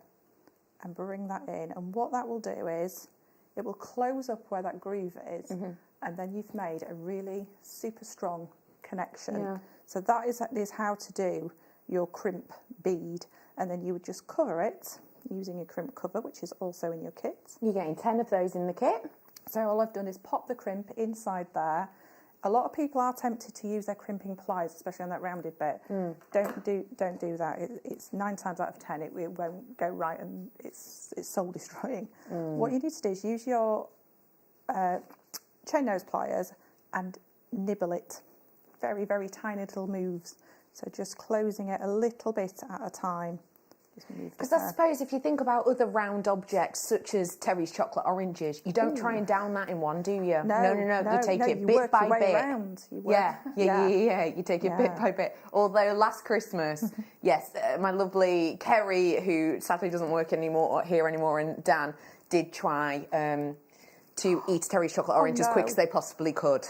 and bring that in. And what that will do is it will close up where that groove is. And then you've made a really super strong connection. So that is how to do your crimp bead. And then you would just cover it using a crimp cover, which is also in your kit. You're getting 10 of those in the kit. So all I've done is pop the crimp inside there. A lot of people are tempted to use their crimping pliers, especially on that rounded bit. Don't do that. It's 9 times out of 10 it won't go right, and it's soul destroying. What you need to do is use your chain nose pliers and nibble it. Very, very tiny little moves. So just closing it a little bit at a time. Because I suppose if you think about other round objects such as Terry's chocolate oranges, you don't try and down that in one, do you? No. You take it bit by bit. You take it bit by bit. Although last Christmas, yes, my lovely Kerry, who sadly doesn't work here anymore, and Dan did try to eat Terry's chocolate orange as quick as they possibly could.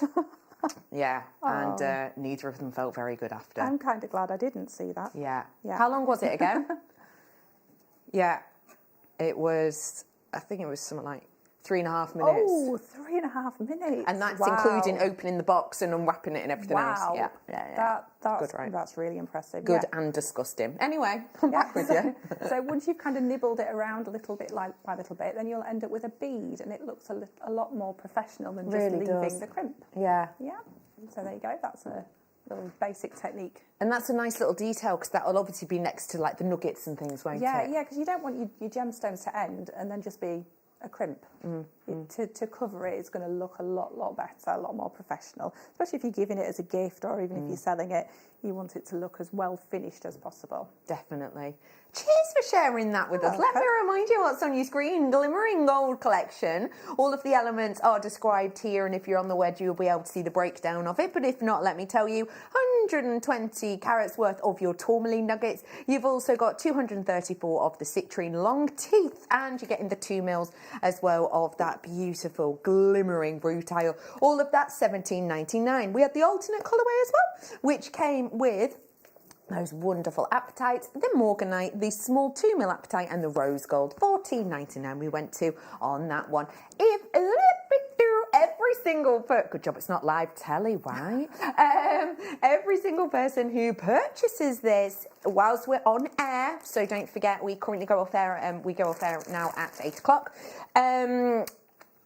And neither of them felt very good after. I'm kind of glad I didn't see that. Yeah. How long was it ago? It was, I think it was something like 3.5 minutes. Oh, 3.5 minutes. And that's including opening the box and unwrapping it and everything else. That's really impressive. Good and disgusting. Anyway, I'm back with you. So once you've kind of nibbled it around a little bit by little bit, then you'll end up with a bead, and it looks a lot more professional than just leaving the crimp. Yeah. So there you go. That's a little basic technique. And that's a nice little detail, because that will obviously be next to like the nuggets and things, won't it? Yeah, because you don't want your gemstones to end and then just be a crimp. To cover it, it's going to look a lot better, a lot more professional. Especially if you're giving it as a gift, or even if you're selling it, you want it to look as well finished as possible. Definitely. Cheers for sharing that with us. Let me remind you what's on your screen. Glimmering Gold collection. All of the elements are described here, and if you're on the web, you'll be able to see the breakdown of it. But if not, let me tell you, 120 carats worth of your tourmaline nuggets. You've also got 234 of the citrine long teeth, and you're getting the 2 mils as well of that beautiful glimmering rutile. All of that $17.99. We had the alternate colourway as well, which came with those wonderful apatites, the morganite, the small 2 mil apatite, and the rose gold. $14.99 we went to on that one. If every single good job it's not live telly, right? Every single person who purchases this whilst we're on air, so don't forget we currently go off air, we go off air now at 8 o'clock.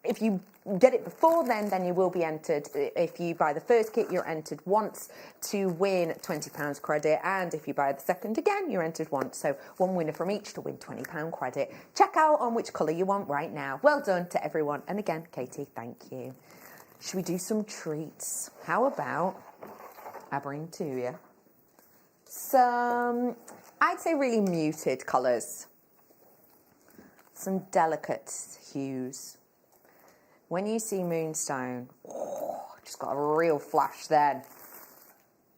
If you get it before then you will be entered. If you buy the first kit, you're entered once to win £20 credit, and if you buy the second again, you're entered once. So one winner from each to win £20 credit. Check out on which colour you want right now. Well done to everyone. And again, Katie, thank you. Should we do some treats? How about I bring to you some, I'd say, really muted colours. Some delicate hues. When you see moonstone, just got a real flash then.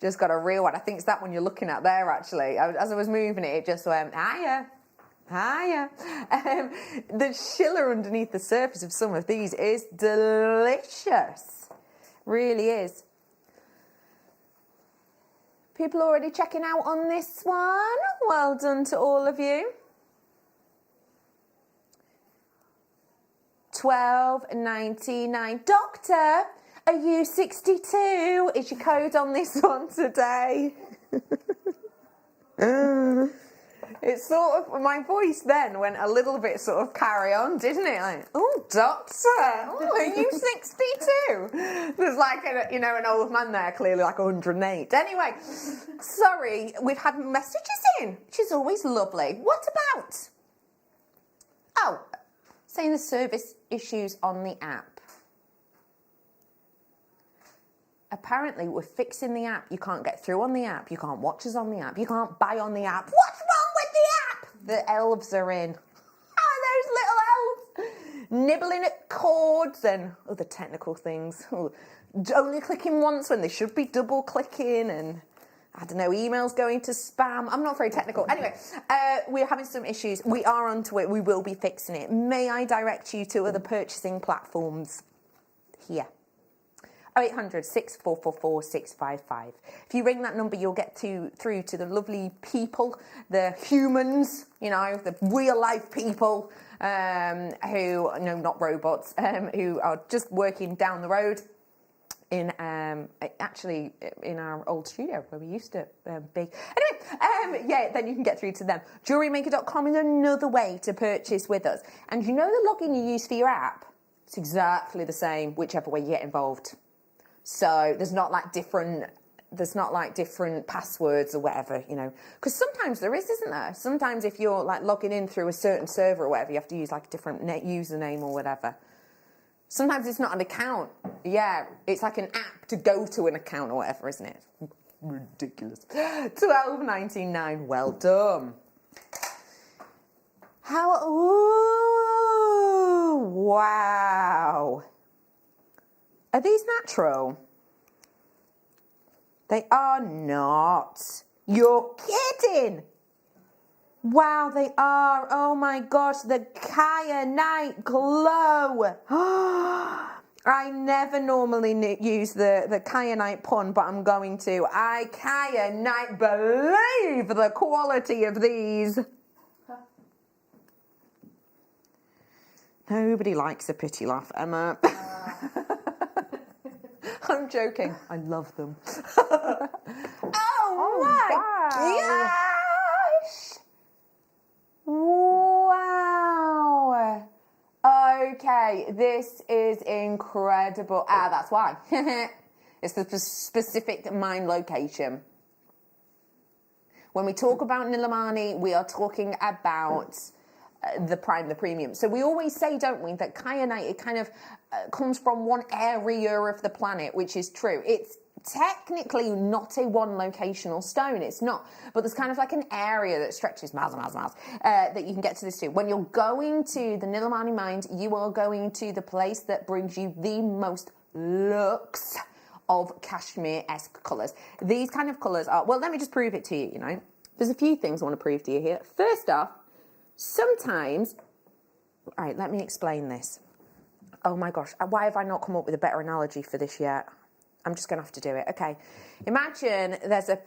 Just got a real one. I think it's that one you're looking at there, actually. As I was moving it, it just went, hiya. The shiller underneath the surface of some of these is delicious. Really is. People already checking out on this one. Well done to all of you. $12.99. Doctor, are you 62? Is your code on this one today? It's sort of, my voice then went a little bit sort of carry on, didn't it? Like, oh, doctor, are you 62? There's like, an old man there, clearly like 108. Anyway, sorry, we've had messages in, which is always lovely. What about? Oh, saying the service issues on the app. apparently we're fixing the app. You can't get through on the app. You can't watch us on the app. You can't buy on the app. What's wrong with the app? The elves are in. Oh, those little elves. Nibbling at cords and other technical things. Only clicking once when they should be double clicking, and I don't know, emails going to spam. I'm not very technical. Anyway, we're having some issues. We are onto it. We will be fixing it. May I direct you to other purchasing platforms? Here. 0800 6444 655. If you ring that number, you'll get through to the lovely people, the humans, you know, the real life people who, no, not robots, who are just working down the road in actually in our old studio where we used to be. Anyway, yeah, then you can get through to them. JewelleryMaker.com is another way to purchase with us. And you know the login you use for your app? It's exactly the same whichever way you get involved. So there's not like different passwords or whatever, you know, because sometimes there is, isn't there? Sometimes if you're like logging in through a certain server or whatever, you have to use like a different username or whatever. Sometimes it's not an account. Yeah, it's like an app to go to an account or whatever, isn't it? Ridiculous. $12.99. Well done. Ooh, wow. Are these natural? They are not. You're kidding. Wow, they are. Oh my gosh, the kyanite glow. I never normally use the kyanite pun, but I'm going to. I kyanite believe the quality of these. Nobody likes a pity laugh, Emma. I'm joking. I love them. Oh my gosh! Wow. Okay, this is incredible. That's why. It's the specific mine location. When we talk about Nilamani, we are talking about the prime, the premium. So we always say, don't we, that kyanite, it kind of comes from one area of the planet, which is true. It's technically not a one locational stone, it's not, but there's kind of like an area that stretches miles and miles and miles that you can get to this to. When you're going to the Nilamani mines, you are going to the place that brings you the most looks of cashmere-esque colours. These kind of colours are, well, let me just prove it to you, you know. There's a few things I want to prove to you here. First off, sometimes, all right, let me explain this. Oh my gosh, why have I not come up with a better analogy for this yet? I'm just going to have to do it. Okay, imagine there's a,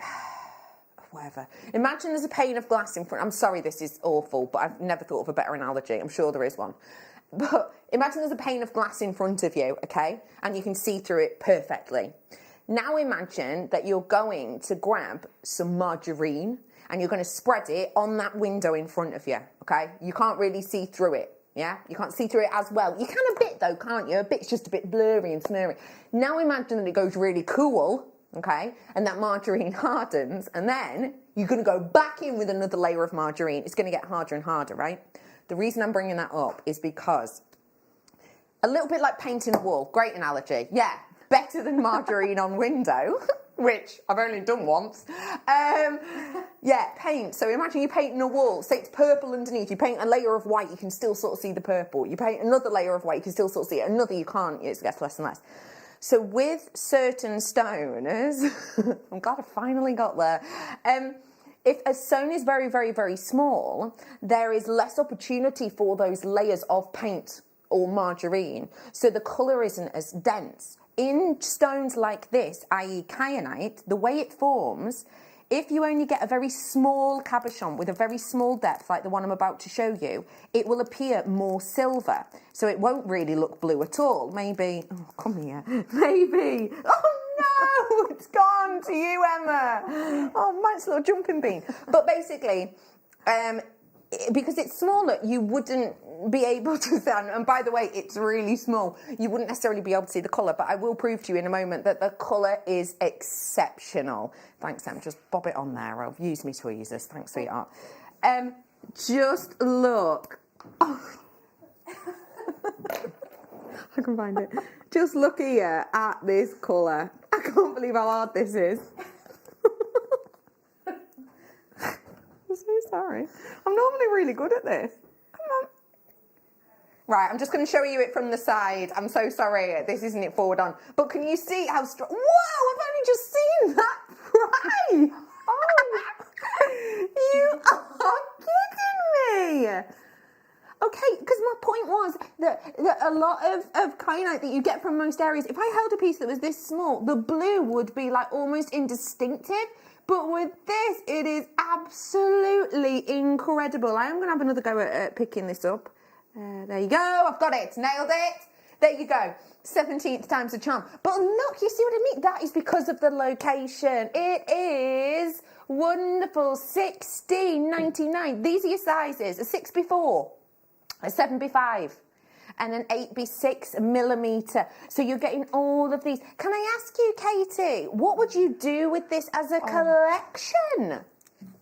whatever. Imagine there's a pane of glass in front. I'm sorry, this is awful, but I've never thought of a better analogy. I'm sure there is one. But imagine there's a pane of glass in front of you, okay? And you can see through it perfectly. Now imagine that you're going to grab some margarine and you're going to spread it on that window in front of you, okay? You can't really see through it, yeah? You can't see through it as well. You can a bit though, can't you? A bit's just a bit blurry and smurry. Now imagine that it goes really cool, okay? And that margarine hardens, and then you're going to go back in with another layer of margarine. It's going to get harder and harder, right? The reason I'm bringing that up is because a little bit like painting a wall. Great analogy. Yeah, better than margarine on window, which I've only done once. Yeah, paint. So imagine you're painting a wall. Say it's purple underneath. You paint a layer of white, you can still sort of see the purple. You paint another layer of white, you can still sort of see it. Another, you can't. It gets less and less. So with certain stones, I'm glad I finally got there. If a stone is very, very, very small, there is less opportunity for those layers of paint or margarine. So the colour isn't as dense. In stones like this, i.e. kyanite, the way it forms, if you only get a very small cabochon with a very small depth, like the one I'm about to show you, it will appear more silver. So it won't really look blue at all. Maybe, oh, come here, maybe, oh no, it's gone to you, Emma. Oh, Matt's little jumping bean. But basically, because it's smaller, you wouldn't be able to see, and by the way, it's really small, you wouldn't necessarily be able to see the colour, but I will prove to you in a moment that the colour is exceptional. Thanks, Em, just bob it on there, I'll use me tweezers, thanks, sweetheart. Just look. Oh. I can find it. Just look here at this colour. I can't believe how hard this is. I'm so sorry. I'm normally really good at this. Come on. Right, I'm just going to show you it from the side. I'm so sorry, this isn't it forward on. But can you see how strong... Whoa, I've only just seen that fry. Oh, you are kidding me. Okay, because my point was that a lot of kyanite that you get from most areas, if I held a piece that was this small, the blue would be like almost indistinctive. But with this, it is absolutely incredible. I am going to have another go at picking this up. There you go, I've got it, nailed it. There you go, 17th time's a charm. But look, you see what I mean? That is because of the location. It is wonderful, $16.99. These are your sizes, a 6x4, a 7x5, and an 8x6mm. So you're getting all of these. Can I ask you, Katie, what would you do with this as a collection?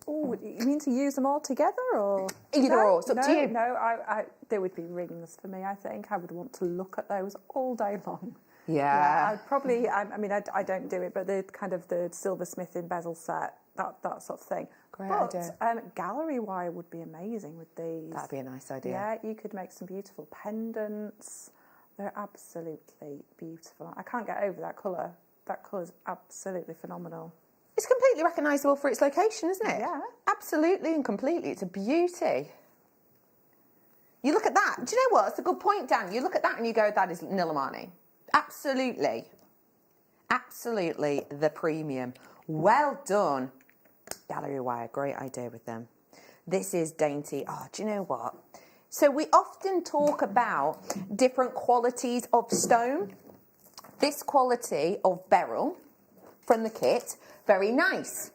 Oh, you mean to use them all together, or either or? It's up to you. No, there would be rings for me. I think I would want to look at those all day long. Yeah. I'd probably. I don't do it, but the kind of the silversmithing bezel set, that sort of thing. Great but, idea. Gallery wire would be amazing with these. That'd be a nice idea. Yeah, you could make some beautiful pendants. They're absolutely beautiful. I can't get over that colour. That colour's absolutely phenomenal. It's completely recognisable for its location, isn't it? Yeah. Absolutely and completely. It's a beauty. You look at that. Do you know what? It's a good point, Dan. You look at that and you go, that is Nilamani. Absolutely. Absolutely the premium. Well done. Gallery wire, great idea with them. This is dainty. Oh, do you know what? So we often talk about different qualities of stone. This quality of beryl from the kit, very nice.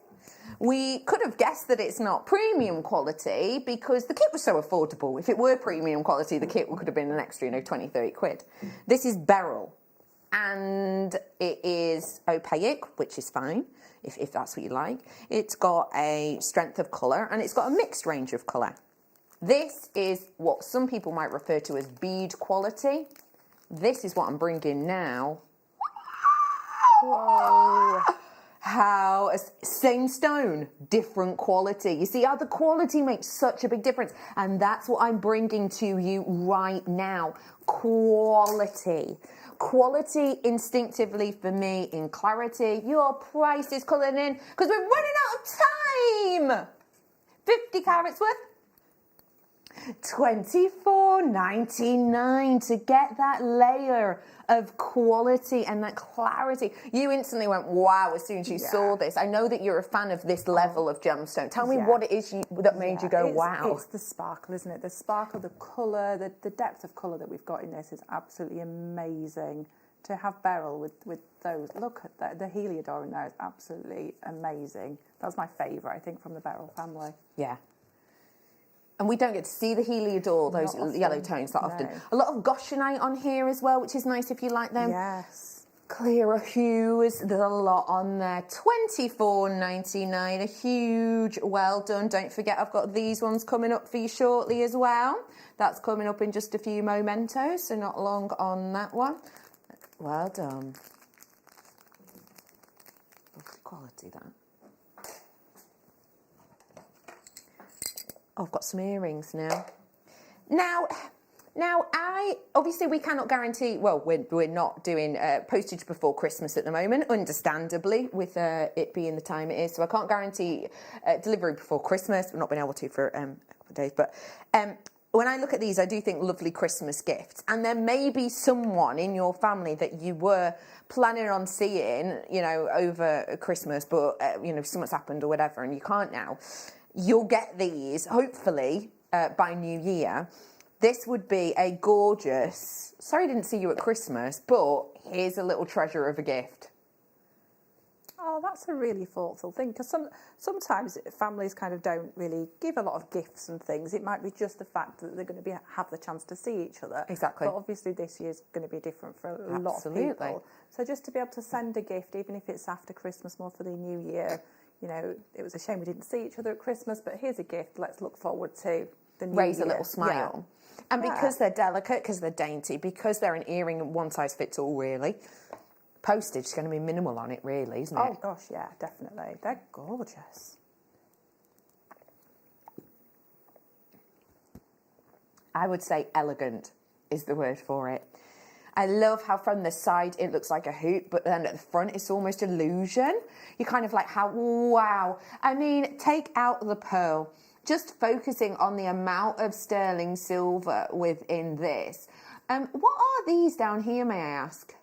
We could have guessed that it's not premium quality because the kit was so affordable. If it were premium quality, the kit could have been an extra, 20, 30 quid. This is beryl, and it is opaque, which is fine, if that's what you like. It's got a strength of colour, and it's got a mixed range of colour. This is what some people might refer to as bead quality. This is what I'm bringing now. Whoa. How, same stone, different quality. You see how the quality makes such a big difference. And that's what I'm bringing to you right now. Quality. Quality instinctively for me in clarity. Your price is coming in because we're running out of time. 50 carats worth. $24.99 to get that layer of quality and that clarity. You instantly went, wow, as soon as you saw this. I know that you're a fan of this level of gemstone. Tell me what it is that made you go, wow. It's the sparkle, isn't it? The sparkle, the colour, the depth of colour that we've got in this is absolutely amazing. To have beryl with those, look at that, the Heliodor in there is absolutely amazing. That's my favourite, I think, from the beryl family. Yeah. And we don't get to see the Heliodor, those yellow tones that often. A lot of goshenite on here as well, which is nice if you like them. Yes. Clearer hues, there's a lot on there. $24.99, a huge well done. Don't forget, I've got these ones coming up for you shortly as well. That's coming up in just a few mementos, so not long on that one. Well done. Lovely quality, that. Oh, I've got some earrings now. Now, obviously we cannot guarantee, well, we're not doing postage before Christmas at the moment, understandably, with it being the time it is. So I can't guarantee delivery before Christmas. We've not been able to for a couple of days. But when I look at these, I do think lovely Christmas gifts. And there may be someone in your family that you were planning on seeing, over Christmas, but, something's happened or whatever, and you can't now. You'll get these, hopefully, by New Year. This would be a gorgeous, sorry I didn't see you at Christmas, but here's a little treasure of a gift. Oh, that's a really thoughtful thing, because sometimes families kind of don't really give a lot of gifts and things. It might be just the fact that they're going to have the chance to see each other. Exactly. But obviously this year's going to be different for a lot of people. So just to be able to send a gift, even if it's after Christmas, more for the New Year, it was a shame we didn't see each other at Christmas, but here's a gift. Let's look forward to the New Year. Raise a little smile. Yeah. And because they're delicate, because they're dainty, because they're an earring, one size fits all, really. postage is going to be minimal on it, really, isn't it? Oh gosh, yeah, definitely. They're gorgeous. I would say elegant is the word for it. I love how from the side it looks like a hoop, but then at the front it's almost illusion. You're kind of like, how, wow. I mean, take out the pearl. Just focusing on the amount of sterling silver within this. What are these down here, may I ask?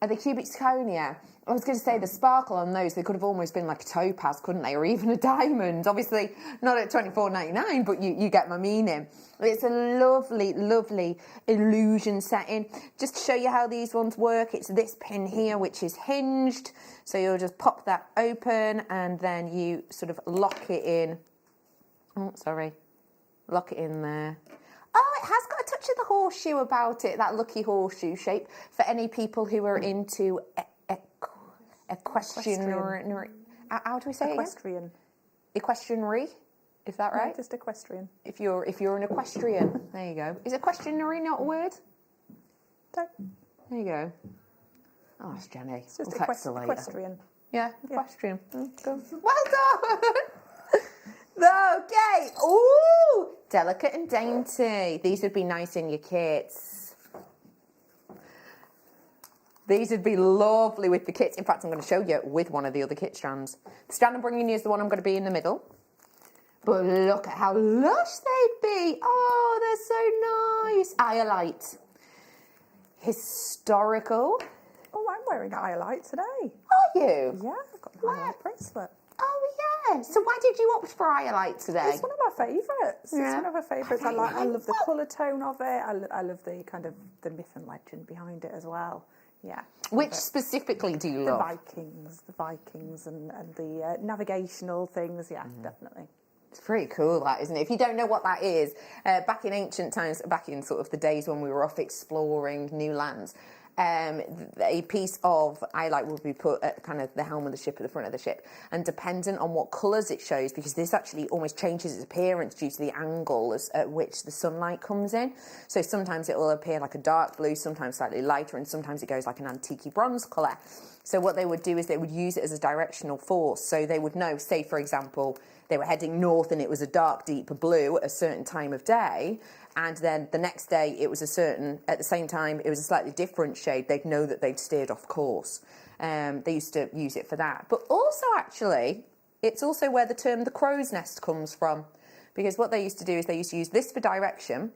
Are they cubic zirconia? I was going to say the sparkle on those, they could have almost been like a topaz, couldn't they? Or even a diamond. Obviously, not at $24.99, but you get my meaning. It's a lovely, lovely illusion setting. Just to show you how these ones work, it's this pin here, which is hinged. So you'll just pop that open and then you sort of lock it in. Oh, sorry. Lock it in there. Oh, it has got a touch of the horseshoe about it, that lucky horseshoe shape, for any people who are into equestrian. How do we say equestrian? It equestrianry, is that right? No, just equestrian. If you're an equestrian, there you go. Is equestrianry not a word? No. There you go. Oh, it's Jenny. It's just We'll equestrian. Yeah, equestrian. Well done. Okay. Ooh, delicate and dainty. These would be nice in your kits. These would be lovely with the kits. In fact, I'm going to show you with one of the other kit strands. The strand I'm bringing you is the one I'm going to be in the middle. But look at how lush they'd be. Oh, they're so nice. Iolite. Historical. Oh, I'm wearing Iolite today. Are you? Yeah, I've got an Iolite bracelet. Oh, yeah. So why did you opt for Iolite today? It's one of my favourites. Yeah. It's one of my favourites. I love the colour tone of it. I love the kind of the myth and legend behind it as well. Yeah. Which specifically do you love? The Vikings and the navigational things. Yeah, definitely. It's pretty cool, that, isn't it? If you don't know what that is, back in ancient times, back in sort of the days when we were off exploring new lands, a piece of Iolite will be put at kind of the helm of the ship, at the front of the ship, and dependent on what colours it shows, because this actually almost changes its appearance due to the angle at which the sunlight comes in. So sometimes it will appear like a dark blue, sometimes slightly lighter, and sometimes it goes like an antique bronze colour. So what they would do is they would use it as a directional force. So they would know, say for example, they were heading north and it was a dark, deep blue at a certain time of day, and then the next day it was at the same time, it was a slightly different shade, they'd know that they'd steered off course. They used to use it for that. But also, actually, it's also where the term the crow's nest comes from, because what they used to do is they used to use this for direction,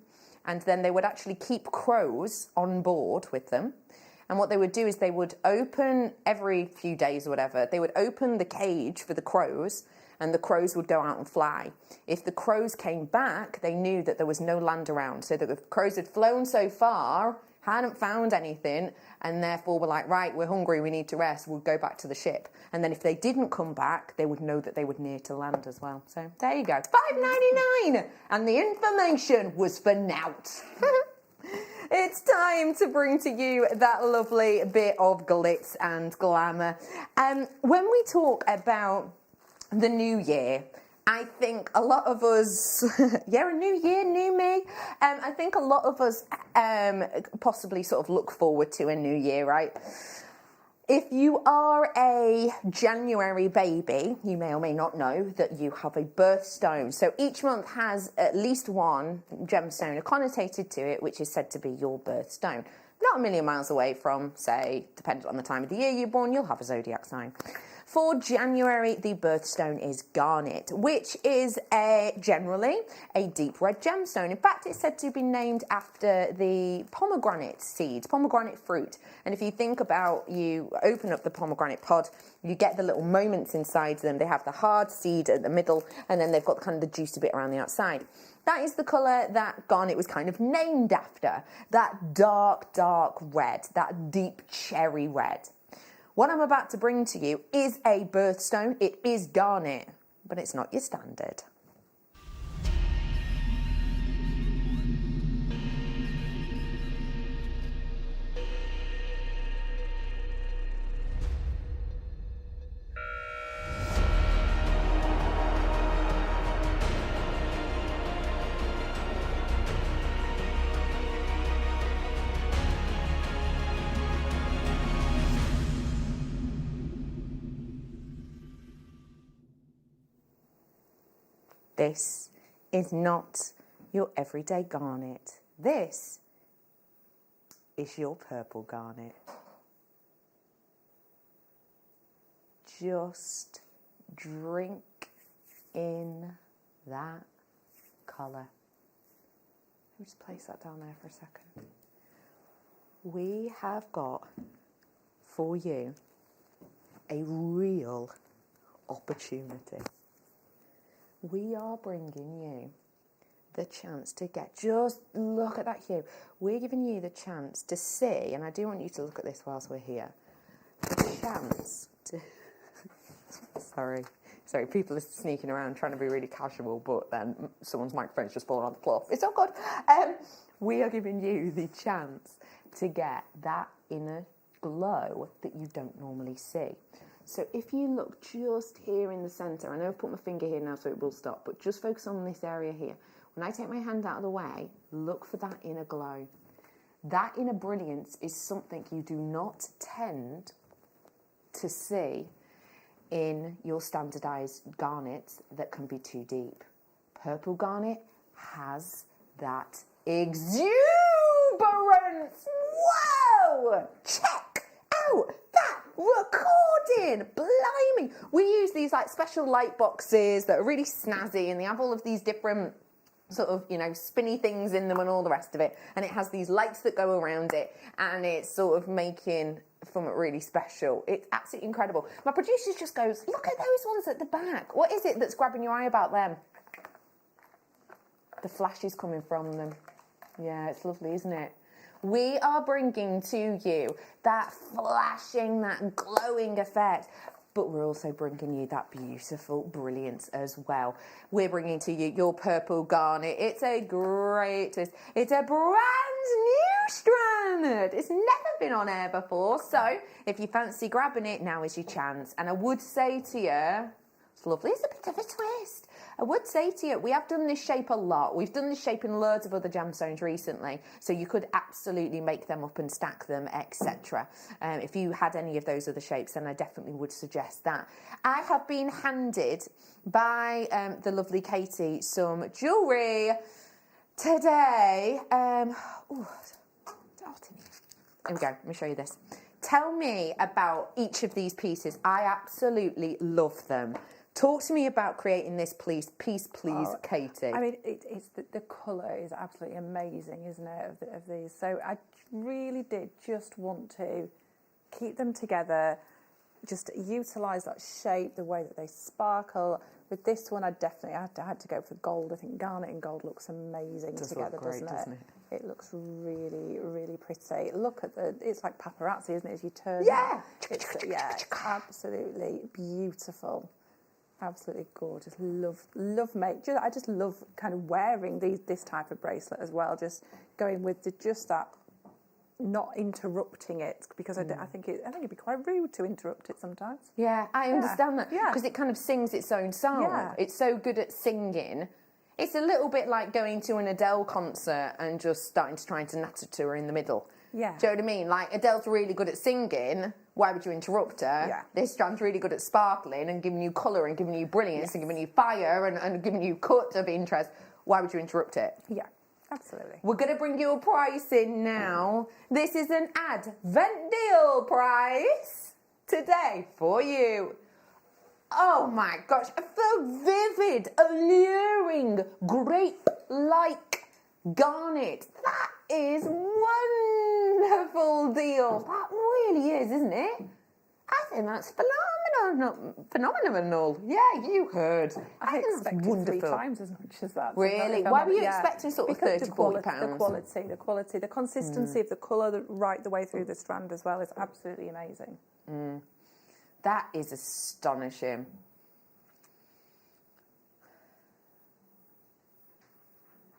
and then they would actually keep crows on board with them. And what they would do is they would open every few days or whatever, they would open the cage for the crows, and the crows would go out and fly. If the crows came back, they knew that there was no land around. So the crows had flown so far, hadn't found anything, and therefore were like, right, we're hungry, we need to rest, we'll go back to the ship. And then if they didn't come back, they would know that they were near to land as well. So there you go, $5.99, and the information was for nout. It's time to bring to you that lovely bit of glitz and glamour. When we talk about the new year, I think a lot of us, a new year, new me. I think a lot of us possibly sort of look forward to a new year, right? If you are a January baby, you may or may not know that you have a birthstone. So each month has at least one gemstone connotated to it, which is said to be your birthstone. Not a million miles away from, say, depending on the time of the year you're born, you'll have a zodiac sign. For January, the birthstone is garnet, which is generally a deep red gemstone. In fact, it's said to be named after the pomegranate seeds, pomegranate fruit. And if you think about, you open up the pomegranate pod, you get the little moments inside them. They have the hard seed at the middle, and then they've got kind of the juicy bit around the outside. That is the colour that garnet was kind of named after, that dark, dark red, that deep cherry red. What I'm about to bring to you is a birthstone. It is garnet, but it's not your standard. This is not your everyday garnet. This is your purple garnet. Just drink in that colour. Let me just place that down there for a second. We have got for you a real opportunity. We are bringing you the chance to get, just look at that hue. We're giving you the chance to see, and I do want you to look at this whilst we're here, the chance to, sorry, people are sneaking around trying to be really casual, but then someone's microphone's just fallen on the floor. It's all good. We are giving you the chance to get that inner glow that you don't normally see. So if you look just here in the centre, I know I've put my finger here now so it will stop, but just focus on this area here. When I take my hand out of the way, look for that inner glow. That inner brilliance is something you do not tend to see in your standardised garnets that can be too deep. Purple garnet has that exuberance. Whoa! Check out that recording. Blimey. We use these like special light boxes that are really snazzy, and they have all of these different sort of, you know, spinny things in them and all the rest of it. And it has these lights that go around it, and it's sort of making something really special. It's absolutely incredible. My producer just goes, look at those ones at the back. What is it that's grabbing your eye about them? The flash is coming from them. Yeah, it's lovely, isn't it? We are bringing to you that flashing, that glowing effect, but we're also bringing you that beautiful brilliance as well. We're bringing to you your purple garnet. It's a great twist. It's a brand new strand. It's never been on air before, so if you fancy grabbing it, now is your chance. And I would say to you, it's lovely, it's a bit of a twist. I would say to you, we have done this shape a lot. We've done this shape in loads of other gemstones recently, so you could absolutely make them up and stack them, etc. If you had any of those other shapes, then I definitely would suggest that. I have been handed by the lovely Katie some jewellery today. Here we go, let me show you this. Tell me about each of these pieces. I absolutely love them. Talk to me about creating this piece, please, Katie. I mean, it's the colour is absolutely amazing, isn't it, of these? So I really did just want to keep them together, just utilise that shape, the way that they sparkle. With this one, I had to go for gold. I think garnet and gold looks amazing together, doesn't it? It looks really, really pretty. Look at it's like paparazzi, isn't it, as you turn it? It's absolutely beautiful. Absolutely gorgeous. Love I just love kind of wearing this type of bracelet as well. Just going with just that, not interrupting it, because I think it'd be quite rude to interrupt it sometimes. Yeah, I understand that. Yeah, because it kind of sings its own song. Yeah. It's so good at singing. It's a little bit like going to an Adele concert and just starting to try to natter to her in the middle. Yeah. Do you know what I mean? Like, Adele's really good at singing. Why would you interrupt her? Yeah. This strand's really good at sparkling and giving you colour and giving you brilliance and giving you fire and giving you cut of interest. Why would you interrupt it? Yeah, absolutely. We're going to bring you a price in now. This is an advent deal price today for you. Oh my gosh, the vivid, alluring, grape-like garnet. That is wonderful deal. That really is, isn't it? I think that's phenomenal. Yeah, you heard. I expected wonderful. 3 times as much as that. Really? Why were you expecting sort of 30, 40 pounds? The quality, the consistency of the colour right the way through the strand as well is absolutely amazing. That is astonishing.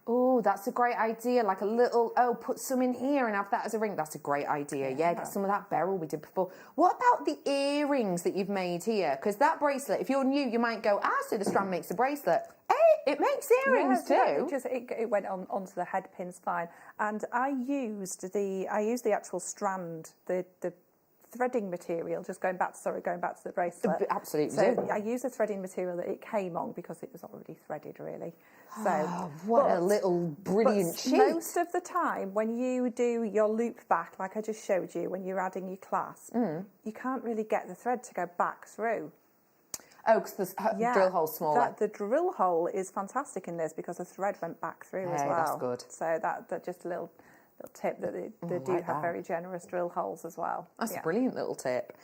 Oh, that's a great idea. Like a little, put some in here and have that as a ring. That's a great idea. Yeah, get some of that beryl we did before. What about the earrings that you've made here? Because that bracelet, if you're new, you might go, so the strand makes a bracelet. Hey, it makes earrings too. It went onto the head pins fine. And I used the actual strand, the threading material, going back to the bracelet. Absolutely. So I used the threading material that it came on because it was already threaded, really. So what a little brilliant sheet. Most of the time, when you do your loop back, like I just showed you, when you're adding your clasp, you can't really get the thread to go back through. Oh, because the drill hole's smaller. The drill hole is fantastic in this because the thread went back through as well. That's good. So that just a little tip that they do have very generous drill holes as well. That's a brilliant little tip.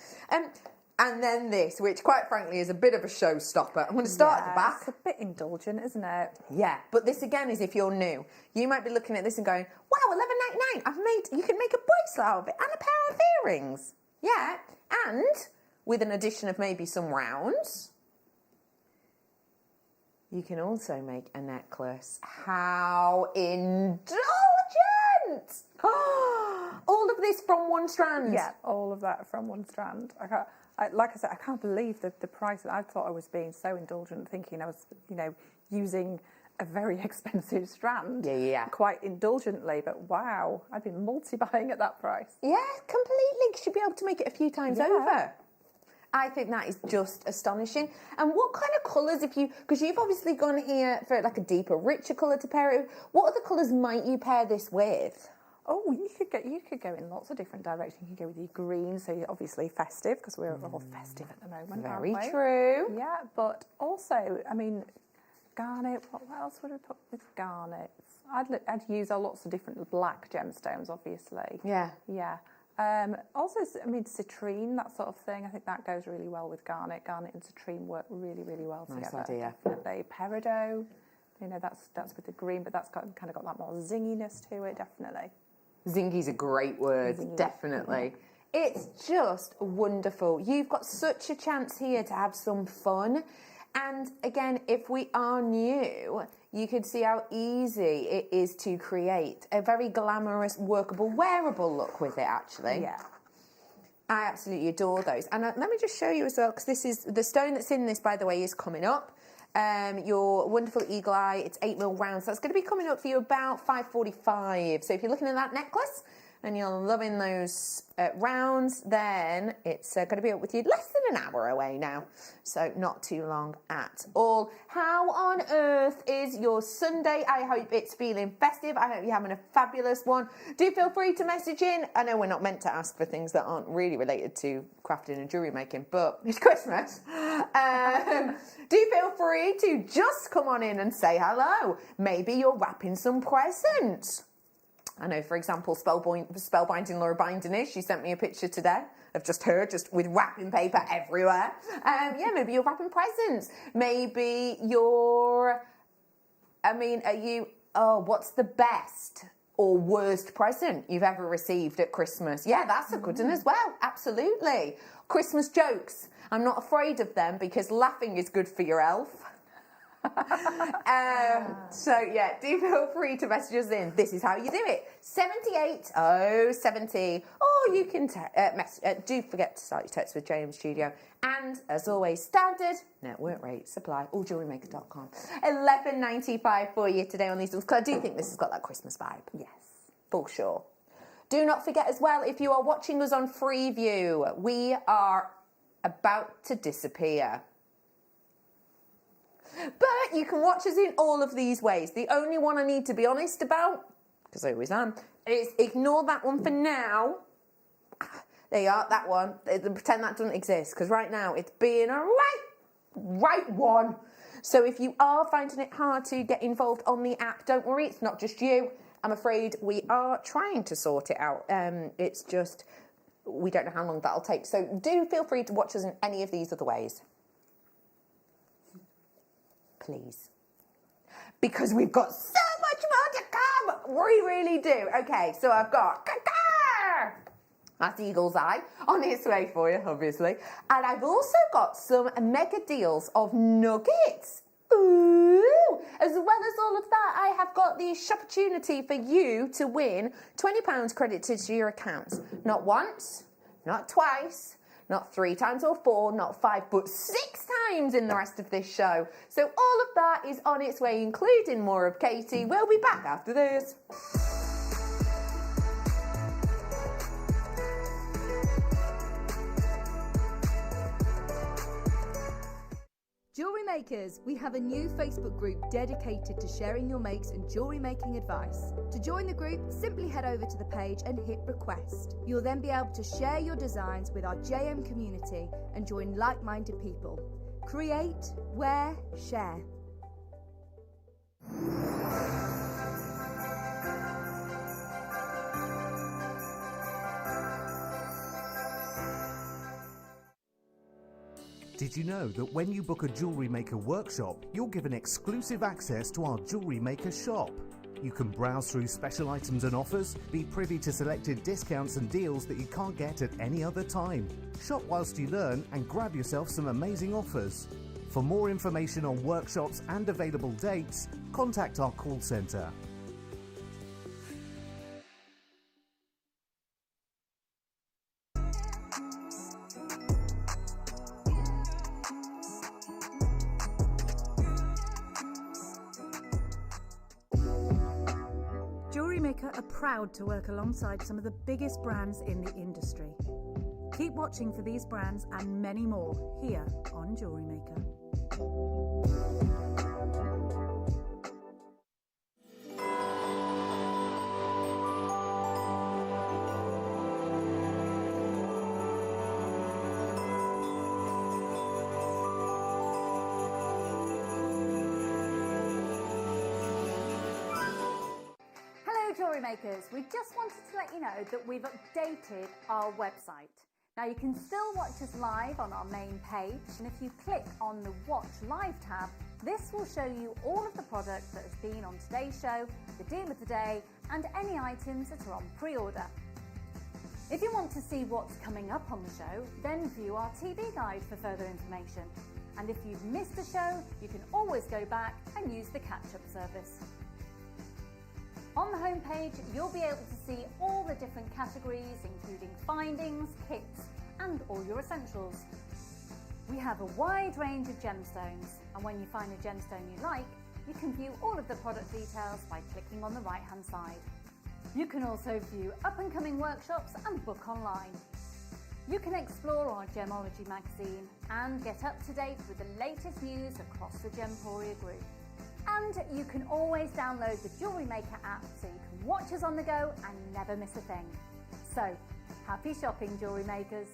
And then this, which quite frankly is a bit of a showstopper. I'm going to start at the back. It's a bit indulgent, isn't it? Yeah, but this again is if you're new. You might be looking at this and going, wow, $11.99. You can make a bracelet out of it and a pair of earrings. Yeah, and with an addition of maybe some rounds, you can also make a necklace. How indulgent! All of this from one strand. Yeah, all of that from one strand. Like I said, I can't believe the price. I thought I was being so indulgent, thinking I was, using a very expensive strand. Yeah. Quite indulgently, but wow, I've been multi-buying at that price. Yeah, completely. You should be able to make it a few times over. I think that is just astonishing. And what kind of colours, because you've obviously gone here for like a deeper, richer colour to pair it with, what other colours might you pair this with? Oh, you could go in lots of different directions. You could go with your green, so you're obviously festive, because we're all festive at the moment. Very aren't we? true. Yeah, but also, I mean, garnet. What else would I put with garnets? I'd use lots of different black gemstones, obviously. Yeah. Yeah. Also, I mean, citrine, that sort of thing. I think that goes really well with garnet. Garnet and citrine work really, really well together. Nice idea. Definitely. Peridot, that's with the green, but that's kind of got that more zinginess to it, definitely. Zingy's a great word, definitely. It's just wonderful. You've got such a chance here to have some fun. And again, if we are new, you could see how easy it is to create a very glamorous, workable, wearable look with it, actually. Yeah. I absolutely adore those. And let me just show you as well, because this is the stone that's in this, by the way, is coming up. Your wonderful eagle eye, it's 8mm round, so that's going to be coming up for you about $5.45. So if you're looking at that necklace and you're loving those rounds, then it's going to be up with you less than an hour away now, so not too long at all. How on earth is your Sunday? I hope it's feeling festive. I hope you're having a fabulous one. Do feel free to message in. I know we're not meant to ask for things that aren't really related to crafting and jewellery making, but it's Christmas. Do feel free to just come on in and say hello. Maybe you're wrapping some presents. I know, for example, Spellbinding Laura Binding she sent me a picture today of just her, just with wrapping paper everywhere. Yeah, maybe you're wrapping presents. Maybe you're, what's the best or worst present you've ever received at Christmas? Yeah, that's a good one as well, absolutely. Christmas jokes. I'm not afraid of them because laughing is good for your elf. So yeah, do feel free to message us in. This is how you do it. 78070, or you can do forget to start your text with JM Studio, and as always, standard network rate supply, or JewelleryMaker.com. $11.95 for you today on these ones, because I do think this has got that Christmas vibe. Yes, for sure. Do not forget as well, if you are watching us on Freeview, we are about to disappear. But you can watch us in all of these ways. The only one I need to be honest about, because I always am, is ignore that one for now. There you are, that one. Pretend that doesn't exist, because right now it's being a right one. So if you are finding it hard to get involved on the app, don't worry, it's not just you. I'm afraid we are trying to sort it out. It's just, we don't know how long that'll take. So do feel free to watch us in any of these other ways. Please. Because we've got so much more to come. We really do. Okay, so I've got that's Eagle's Eye on its way for you, obviously. And I've also got some mega deals of nuggets. Ooh! As well as all of that, I have got the opportunity for you to win £20 credited to your account. Not once, not twice, not 3 times or 4, not 5, but 6 times in the rest of this show. So all of that is on its way, including more of Katie. We'll be back after this. Makers, we have a new Facebook group dedicated to sharing your makes and jewellery making advice. To join the group, simply head over to the page and hit request. You'll then be able to share your designs with our JM community and join like-minded people. Create, wear, share. Did you know that when you book a Jewellery Maker workshop, you're given exclusive access to our Jewellery Maker shop? You can browse through special items and offers, be privy to selected discounts and deals that you can't get at any other time. Shop whilst you learn and grab yourself some amazing offers. For more information on workshops and available dates, contact our call centre. JewelleryMaker are proud to work alongside some of the biggest brands in the industry. Keep watching for these brands and many more here on JewelleryMaker. Jewellery Makers, we just wanted to let you know that we've updated our website. Now you can still watch us live on our main page, and if you click on the Watch Live tab, this will show you all of the products that have been on today's show, the deal of the day, and any items that are on pre-order. If you want to see what's coming up on the show, then view our TV guide for further information. And if you've missed a show, you can always go back and use the catch-up service. On the homepage, you'll be able to see all the different categories, including findings, kits, and all your essentials. We have a wide range of gemstones, and when you find a gemstone you like, you can view all of the product details by clicking on the right-hand side. You can also view up-and-coming workshops and book online. You can explore our Gemology magazine and get up to date with the latest news across the Gemporia group. And you can always download the Jewellery Maker app so you can watch us on the go and never miss a thing. So, happy shopping, Jewellery Makers!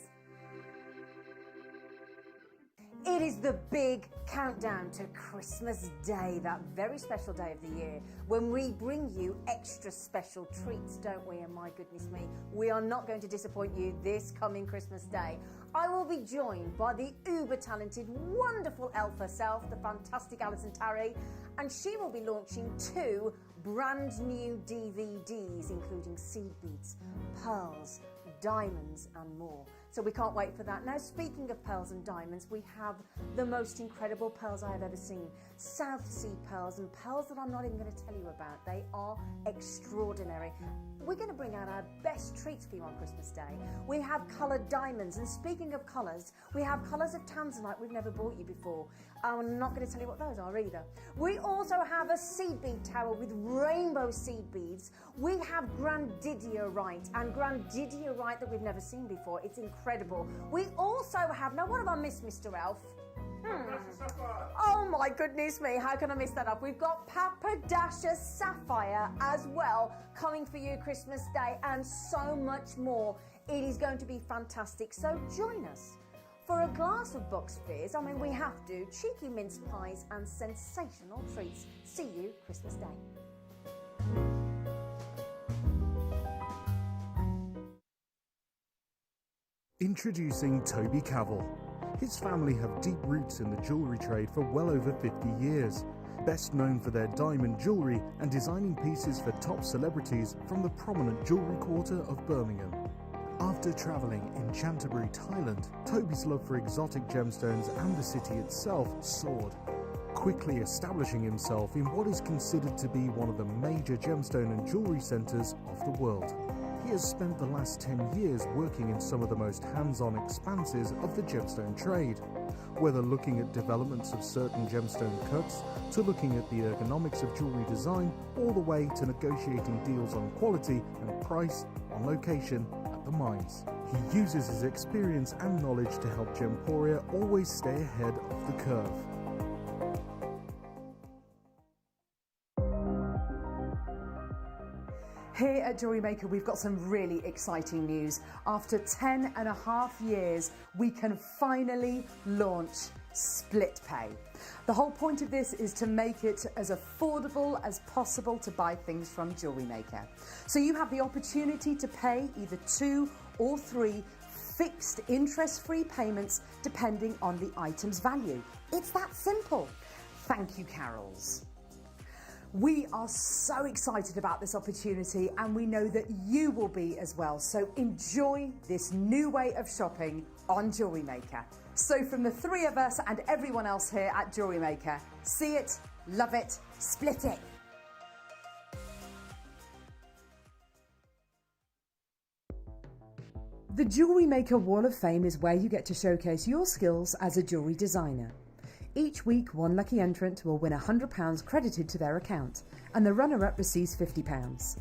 It is the big countdown to Christmas Day, that very special day of the year, when we bring you extra special treats, don't we? And my goodness me, we are not going to disappoint you this coming Christmas Day. I will be joined by the uber-talented, wonderful elf herself, the fantastic Alison Tarry, and she will be launching 2 brand new DVDs, including seed beads, pearls, diamonds and more. So we can't wait for that. Now, speaking of pearls and diamonds, we have the most incredible pearls I have ever seen. South Sea pearls, and pearls that I'm not even going to tell you about. They are extraordinary. We're going to bring out our best treats for you on Christmas Day. We have coloured diamonds, and speaking of colours, we have colours of tanzanite we've never brought you before. I'm not going to tell you what those are either. We also have a seed bead tower with rainbow seed beads. We have grandidierite, and grandidierite that we've never seen before. It's incredible. We also have, now what have I missed, Mr. Elf? Oh my goodness me, how can I miss that up? We've got Papadasha Sapphire as well coming for you Christmas Day, and so much more. It is going to be fantastic, so join us for a glass of box fizz. I mean, we have to. Cheeky mince pies and sensational treats. See you Christmas Day. Introducing Toby Cavell. His family have deep roots in the jewellery trade for well over 50 years. Best known for their diamond jewellery and designing pieces for top celebrities from the prominent jewellery quarter of Birmingham. After travelling in Canterbury, Thailand, Toby's love for exotic gemstones and the city itself soared, quickly establishing himself in what is considered to be one of the major gemstone and jewellery centres of the world. He has spent the last 10 years working in some of the most hands-on expanses of the gemstone trade, whether looking at developments of certain gemstone cuts, to looking at the ergonomics of jewellery design, all the way to negotiating deals on quality and price, on location, at the mines. He uses his experience and knowledge to help Gemporia always stay ahead of the curve. at JewelleryMaker, we've got some really exciting news. After 10.5 years, we can finally launch split pay. The whole point of this is to make it as affordable as possible to buy things from JewelleryMaker. So you have the opportunity to pay either 2 or 3 fixed interest-free payments depending on the item's value. It's that simple. Thank you, Carols. We are so excited about this opportunity and we know that you will be as well. So enjoy this new way of shopping on JewelleryMaker. So from the 3 of us and everyone else here at JewelleryMaker, see it, love it, split it. The JewelleryMaker Wall of Fame is where you get to showcase your skills as a jewellery designer. Each week, one lucky entrant will win £100 credited to their account, and the runner-up receives £50.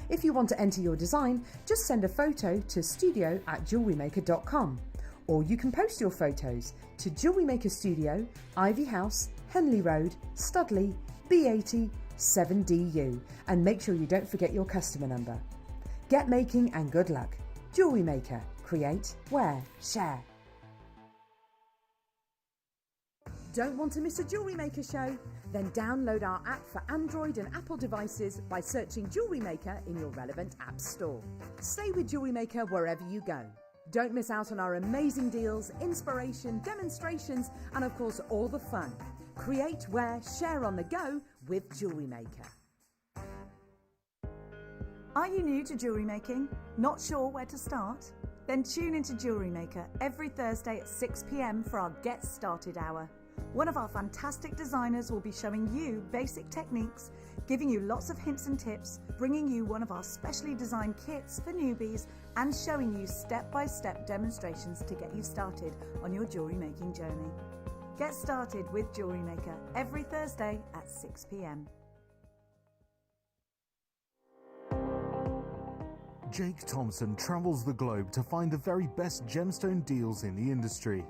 If you want to enter your design, just send a photo to studio@jewellerymaker.com, or you can post your photos to JewelleryMaker Studio, Ivy House, Henley Road, Studley, B80 7DU, and make sure you don't forget your customer number. Get making and good luck. JewelleryMaker. Create, wear, share. Don't want to miss a JewelleryMaker show? Then download our app for Android and Apple devices by searching JewelleryMaker in your relevant app store. Stay with JewelleryMaker wherever you go. Don't miss out on our amazing deals, inspiration, demonstrations, and of course all the fun. Create, wear, share on the go with JewelleryMaker. Are you new to jewellery making? Not sure where to start? Then tune into JewelleryMaker every Thursday at 6 p.m. for our Get Started Hour. One of our fantastic designers will be showing you basic techniques, giving you lots of hints and tips, bringing you one of our specially designed kits for newbies, and showing you step-by-step demonstrations to get you started on your jewellery making journey. Get started with JewelleryMaker every Thursday at 6 p.m. Jake Thompson travels the globe to find the very best gemstone deals in the industry.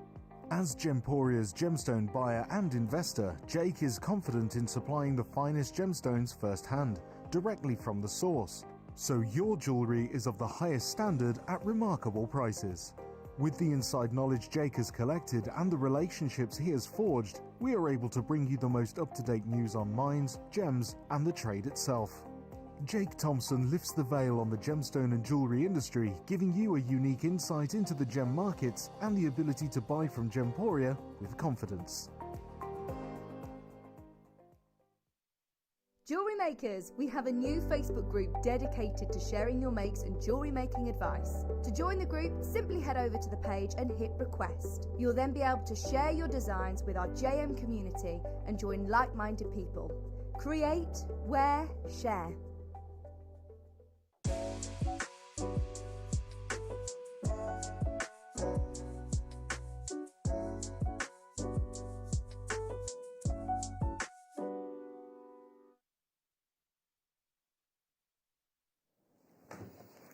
As Gemporia's gemstone buyer and investor, Jake is confident in supplying the finest gemstones firsthand, directly from the source. So your jewellery is of the highest standard at remarkable prices. With the inside knowledge Jake has collected and the relationships he has forged, we are able to bring you the most up-to-date news on mines, gems, and the trade itself. Jake Thompson lifts the veil on the gemstone and jewellery industry, giving you a unique insight into the gem markets and the ability to buy from Gemporia with confidence. Jewellery Makers, we have a new Facebook group dedicated to sharing your makes and jewellery making advice. To join the group, simply head over to the page and hit request. You'll then be able to share your designs with our JM community and join like-minded people. Create, wear, share.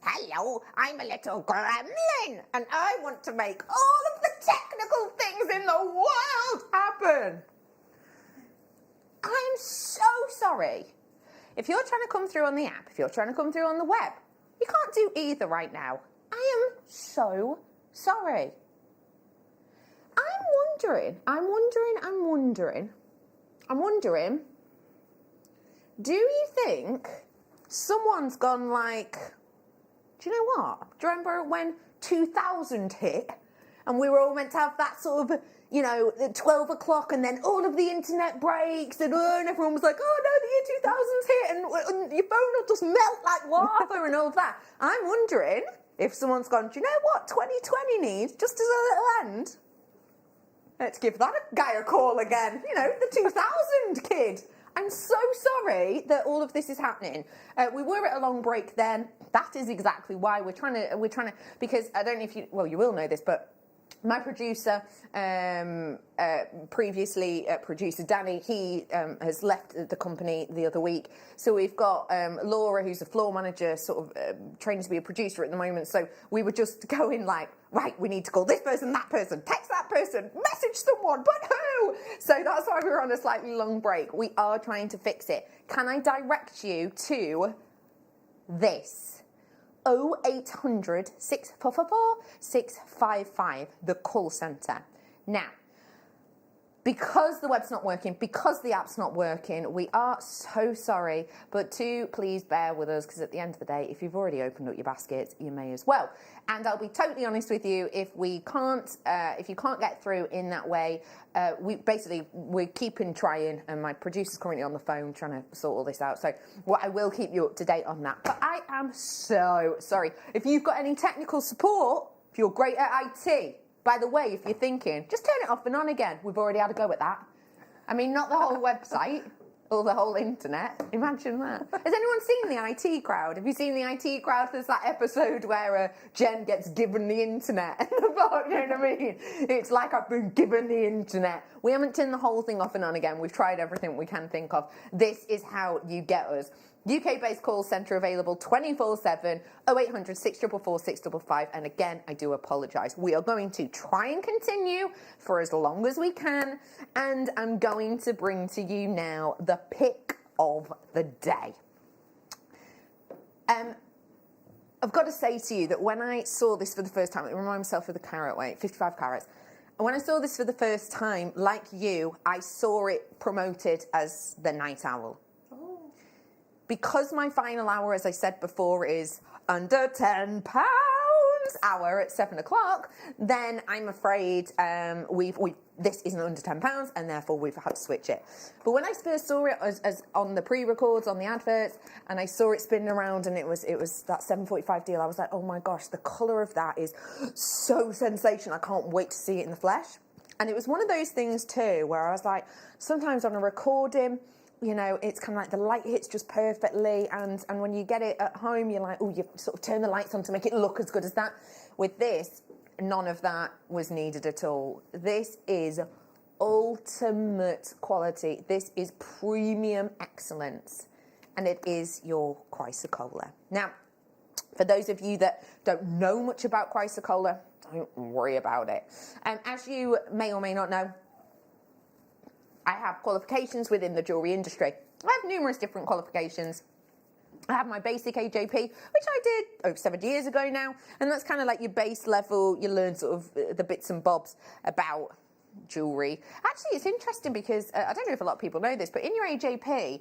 Hello, I'm a little gremlin, and I want to make all of the technical things in the world happen. I'm so sorry. If you're trying to come through on the app, if you're trying to come through on the web, you can't do either right now. I am so sorry. I'm wondering, do you think someone's gone like, do you know what? Do you remember when 2000 hit and we were all meant to have that sort of, 12 o'clock and then all of the internet breaks and everyone was like, oh no, the year 2000's hit and your phone will just melt like lava and all of that. I'm wondering if someone's gone, do you know what 2020 needs just as a little end? Let's give that guy a call again. The 2000 kid. I'm so sorry that all of this is happening. We were at a long break then. That is exactly why we're trying to, because I don't know if you will know this, but my producer, previously producer Danny, he has left the company the other week. So we've got Laura, who's a floor manager, sort of training to be a producer at the moment. So we were just going like, right, we need to call this person, that person, text that person, message someone, but who? So that's why we were on a slightly long break. We are trying to fix it. Can I direct you to this. 0800 644 655, the call centre. Now, because the web's not working, because the app's not working, we are so sorry, but please bear with us, because at the end of the day, if you've already opened up your baskets, you may as well. And I'll be totally honest with you, if you can't get through in that way, we're keeping trying, and my producer's currently on the phone trying to sort all this out. So I will keep you up to date on that. But I am so sorry. If you've got any technical support, if you're great at IT, by the way, if you're thinking, just turn it off and on again. We've already had a go at that. I mean, not the whole website or the whole internet. Imagine that. Has anyone seen the IT crowd? Have you seen the IT crowd? There's that episode where Jen gets given the internet. You know what I mean? It's like I've been given the internet. We haven't turned the whole thing off and on again. We've tried everything we can think of. This is how you get us. UK-based call centre available 24/7, 0800 644 655. And again, I do apologise. We are going to try and continue for as long as we can. And I'm going to bring to you now the pick of the day. I've got to say to you that when I saw this for the first time, let me remind myself of the carat weight, 55 carats. And when I saw this for the first time, like you, I saw it promoted as the night owl. Because my final hour, as I said before, is under £10 hour at 7 o'clock, then I'm afraid this isn't under £10, and therefore we've had to switch it. But when I first saw it as on the pre-records, on the adverts, and I saw it spinning around, and it was that 7.45 deal, I was like, oh my gosh, the colour of that is so sensational. I can't wait to see it in the flesh. And it was one of those things too, where I was like, sometimes on a recording, you know, it's kind of like the light hits just perfectly, and when you get it at home, you're like, oh, you sort of turn the lights on to make it look as good as that. With this, none of that was needed at all. This is ultimate quality. This is premium excellence, and it is your chrysocolla. Now, for those of you that don't know much about chrysocolla, don't worry about it. As you may or may not know, I have qualifications within the jewellery industry. I have numerous different qualifications. I have my basic AJP, which I did over 7 years ago now, and that's kind of like your base level. You learn sort of the bits and bobs about jewellery. Actually, it's interesting because I don't know if a lot of people know this, but in your AJP,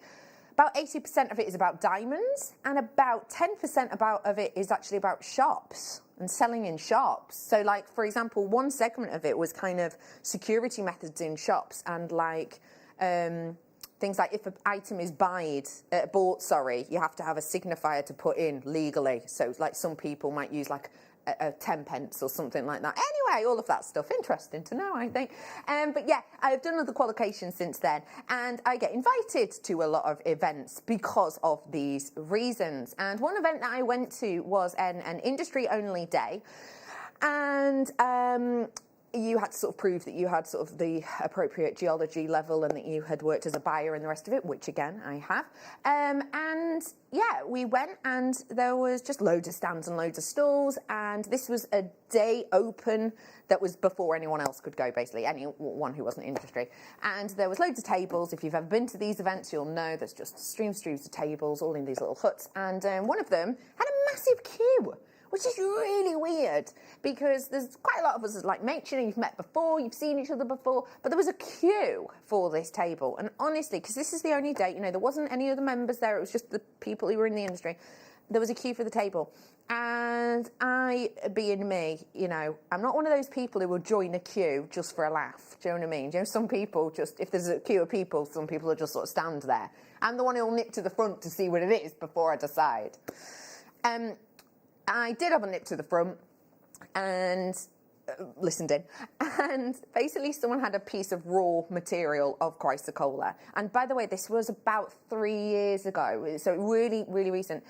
about 80% of it is about diamonds, and about 10% of it is actually about shops and selling in shops. So, like, for example, one segment of it was kind of security methods in shops, and like things like if an item is bought, you have to have a signifier to put in legally. So, like, some people might use like a 10 pence or something like that. Anyway, all of that stuff. Interesting to know, I think. But yeah, I've done other qualifications since then, and I get invited to a lot of events because of these reasons. And one event that I went to was an industry-only day, and you had to sort of prove that you had sort of the appropriate geology level and that you had worked as a buyer and the rest of it, which again I have. And yeah, we went, and there was just loads of stands and loads of stalls, and this was a day open that was before anyone else could go, basically, anyone who wasn't in industry. And there was loads of tables. If you've ever been to these events, you'll know there's just streams of tables all in these little huts, and one of them had a massive queue, which is really weird because there's quite a lot of us as like mates, you know, you've met before, you've seen each other before, but there was a queue for this table. And honestly, because this is the only date, you know, there wasn't any other members there, it was just the people who were in the industry. There was a queue for the table. And I, being me, you know, I'm not one of those people who will join a queue just for a laugh. Do you know what I mean? Do you know, some people just, if there's a queue of people, some people will just sort of stand there. I'm the one who'll nip to the front to see what it is before I decide. I did have a nip to the front and listened in, and basically someone had a piece of raw material of chrysocolla. And by the way, this was about 3 years ago, so really, really recent.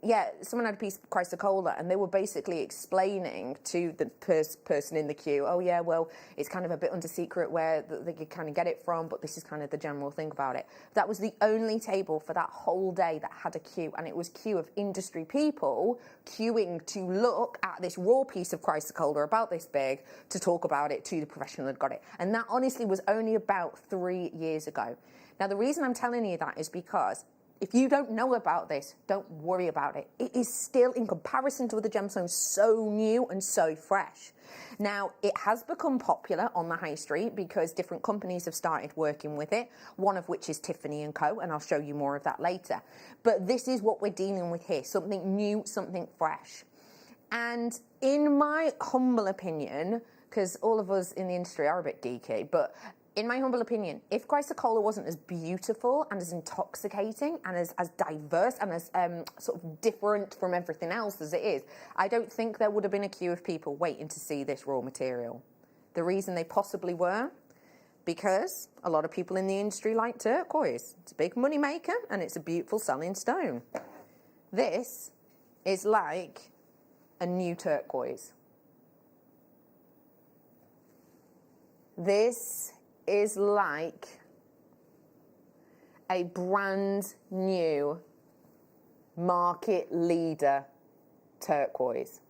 Yeah, someone had a piece of chrysocolla, and they were basically explaining to the person in the queue, oh yeah, well, it's kind of a bit under secret where they could kind of get it from, but this is kind of the general thing about it. That was the only table for that whole day that had a queue, and it was queue of industry people queuing to look at this raw piece of chrysocolla about this big to talk about it to the professional that got it. And that honestly was only about 3 years ago. Now, the reason I'm telling you that is because if you don't know about this, don't worry about it. It is still, in comparison to other gemstones, so new and so fresh. Now, it has become popular on the high street because different companies have started working with it, one of which is Tiffany & Co, and I'll show you more of that later. But this is what we're dealing with here, something new, something fresh. And in my humble opinion, because all of us in the industry are a bit geeky, but in my humble opinion, if Chrysocolla wasn't as beautiful and as intoxicating and as diverse and as sort of different from everything else as it is, I don't think there would have been a queue of people waiting to see this raw material. The reason they possibly were, because a lot of people in the industry like turquoise. It's a big money maker and it's a beautiful selling stone. This is like a new turquoise. This is like a brand new market leader turquoise.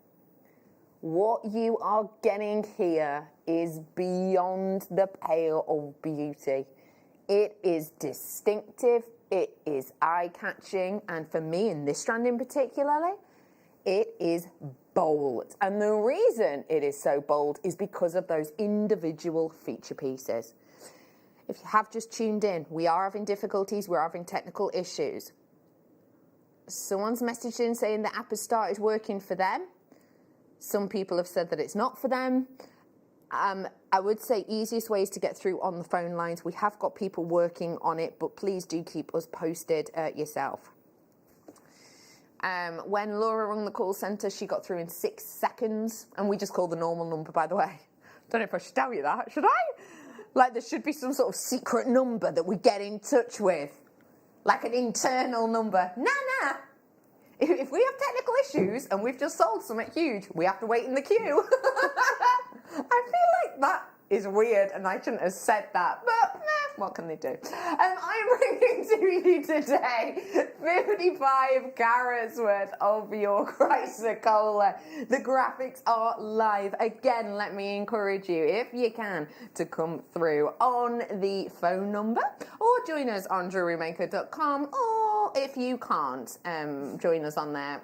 What you are getting here is beyond the pale of beauty. It is distinctive, it is eye-catching, and for me in this strand in particularly, it is bold. And the reason it is so bold is because of those individual feature pieces. If you have just tuned in, we are having difficulties, we're having technical issues. Someone's messaged in saying the app has started working for them. Some people have said that it's not for them. I would say easiest ways to get through on the phone lines. We have got people working on it, but please do keep us posted yourself. When Laura rung the call centre, she got through in 6 seconds, and we just called the normal number, by the way. Don't know if I should tell you that, should I? Like, there should be some sort of secret number that we get in touch with, like an internal number. Nah. If we have technical issues and we've just sold something huge, we have to wait in the queue. I feel like that is weird, and I shouldn't have said that, but what can they do? I'm bringing to you today 55 carats worth of your Chrysocolla. The graphics are live. Again, let me encourage you, if you can, to come through on the phone number or join us on JewelleryMaker.com, or if you can't, join us on there.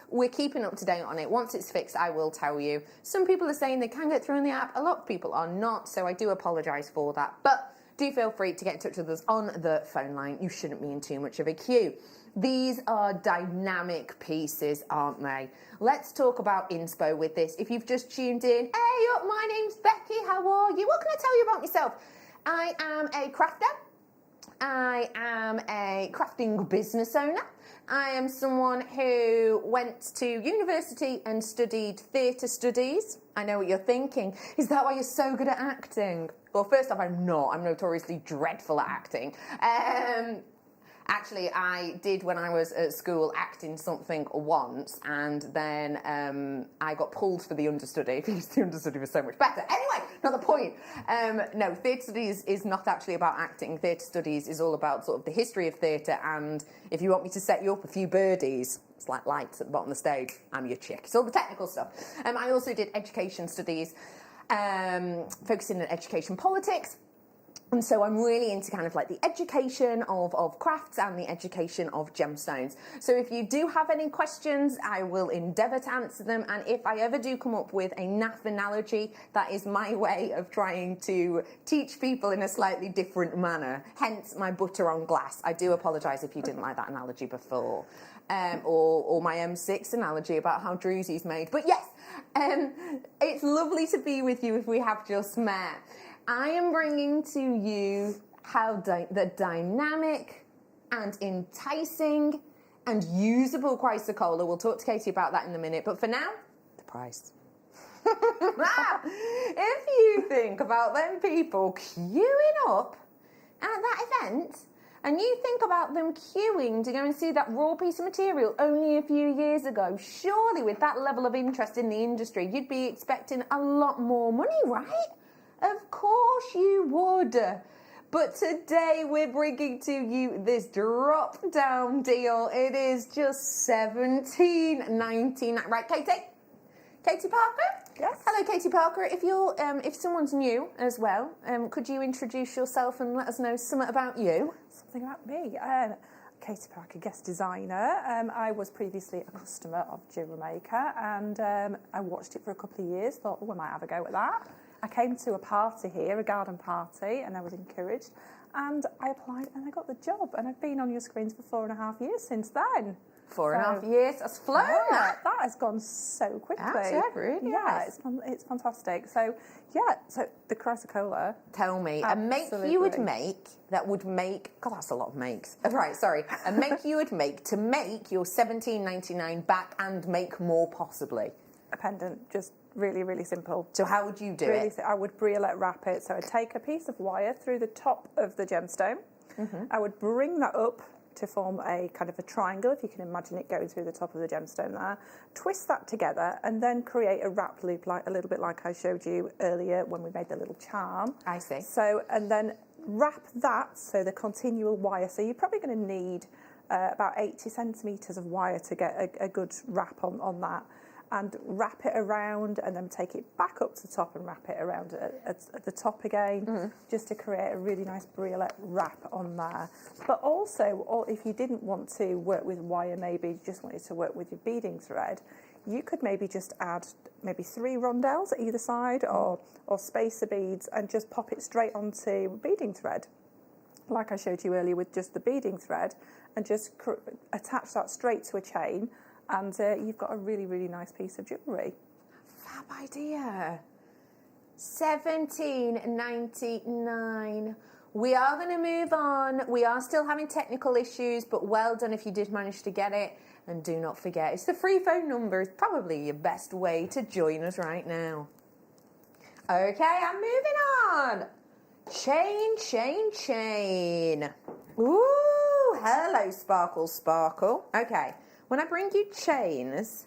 We're keeping up to date on it. Once it's fixed, I will tell you. Some people are saying they can get through in the app. A lot of people are not, so I do apologise for that. But do feel free to get in touch with us on the phone line. You shouldn't be in too much of a queue. These are dynamic pieces, aren't they? Let's talk about inspo with this. If you've just tuned in, hey up, my name's Becky, how are you? What can I tell you about myself? I am a crafter. I am a crafting business owner. I am someone who went to university and studied theatre studies. I know what you're thinking. Is that why you're so good at acting? Well, first off, I'm not. I'm notoriously dreadful at acting. Actually, I did, when I was at school, acting something once, and then I got pulled for the understudy because the understudy was so much better. Anyway, not the point. No, theatre studies is not actually about acting. Theatre studies is all about sort of the history of theatre, and if you want me to set you up a few birdies, it's like lights at the bottom of the stage, I'm your chick. It's all the technical stuff. I also did education studies, focusing on education politics. And so I'm really into kind of like the education of crafts and the education of gemstones. So if you do have any questions, I will endeavour to answer them. And if I ever do come up with a naff analogy, that is my way of trying to teach people in a slightly different manner. Hence my butter on glass. I do apologise if you didn't like that analogy before. Or my M6 analogy about how druzy's made. But yes, it's lovely to be with you if we have just met. I am bringing to you how the dynamic and enticing and usable Chrysocolla. We'll talk to Katie about that in a minute, but for now, the price. If you think about them people queuing up at that event, and you think about them queuing to go and see that raw piece of material only a few years ago, surely with that level of interest in the industry, you'd be expecting a lot more money, right? Of course you would. But today we're bringing to you this drop-down deal. It is just $17.99. Right, Katie? Katie Parker? Yes. Hello, Katie Parker. If someone's new as well, could you introduce yourself and let us know something about you? Something about me. Katie Parker, guest designer. I was previously a customer of JewelleryMaker, and I watched it for a couple of years, thought, oh, I might have a go at that. I came to a party here, a garden party, and I was encouraged, and I applied and I got the job, and I've been on your screens for 4.5 years since then. 4.5 years, that's flown. Yeah, that has gone so quickly. Really yeah, has. it's fantastic. So yeah, so the Chrysocolla. Tell me, a make you would make that would make, God, that's a lot of makes. Right, sorry. A make you would make to make your $17.99 back and make more possibly. A pendant, just really, really simple. So how would you do it? I would briolette wrap it. So I'd take a piece of wire through the top of the gemstone. I would bring that up to form a kind of a triangle, if you can imagine it going through the top of the gemstone there. Twist that together and then create a wrap loop, like a little bit like I showed you earlier when we made the little charm. I see. So, and then wrap that, so the continual wire. So you're probably going to need about 80 centimetres of wire to get a good wrap on that. And wrap it around and then take it back up to the top and wrap it around at the top again, just to create a really nice briolette wrap on there. But also, if you didn't want to work with wire, maybe you just wanted to work with your beading thread, you could maybe just add maybe 3 rondelles at either side or spacer beads and just pop it straight onto beading thread, like I showed you earlier with just the beading thread, and just attach that straight to a chain. And you've got a really, really nice piece of jewellery. Fab idea. $17.99. We are going to move on. We are still having technical issues, but well done if you did manage to get it. And do not forget, it's the free phone number. It's probably your best way to join us right now. Okay, I'm moving on. Chain, chain, chain. Ooh, hello, Sparkle, Sparkle. Okay. When I bring you chains,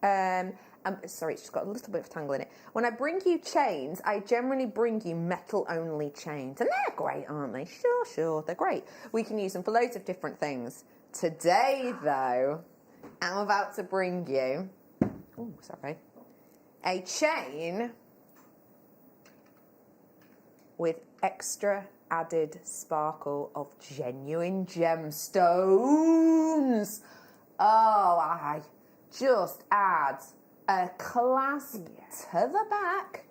sorry, it's just got a little bit of tangle in it. When I bring you chains, I generally bring you metal-only chains. And they're great, aren't they? Sure, they're great. We can use them for loads of different things. Today, though, I'm about to bring you, a chain with extra added sparkle of genuine gemstones. Oh, I just add a clasp to the back.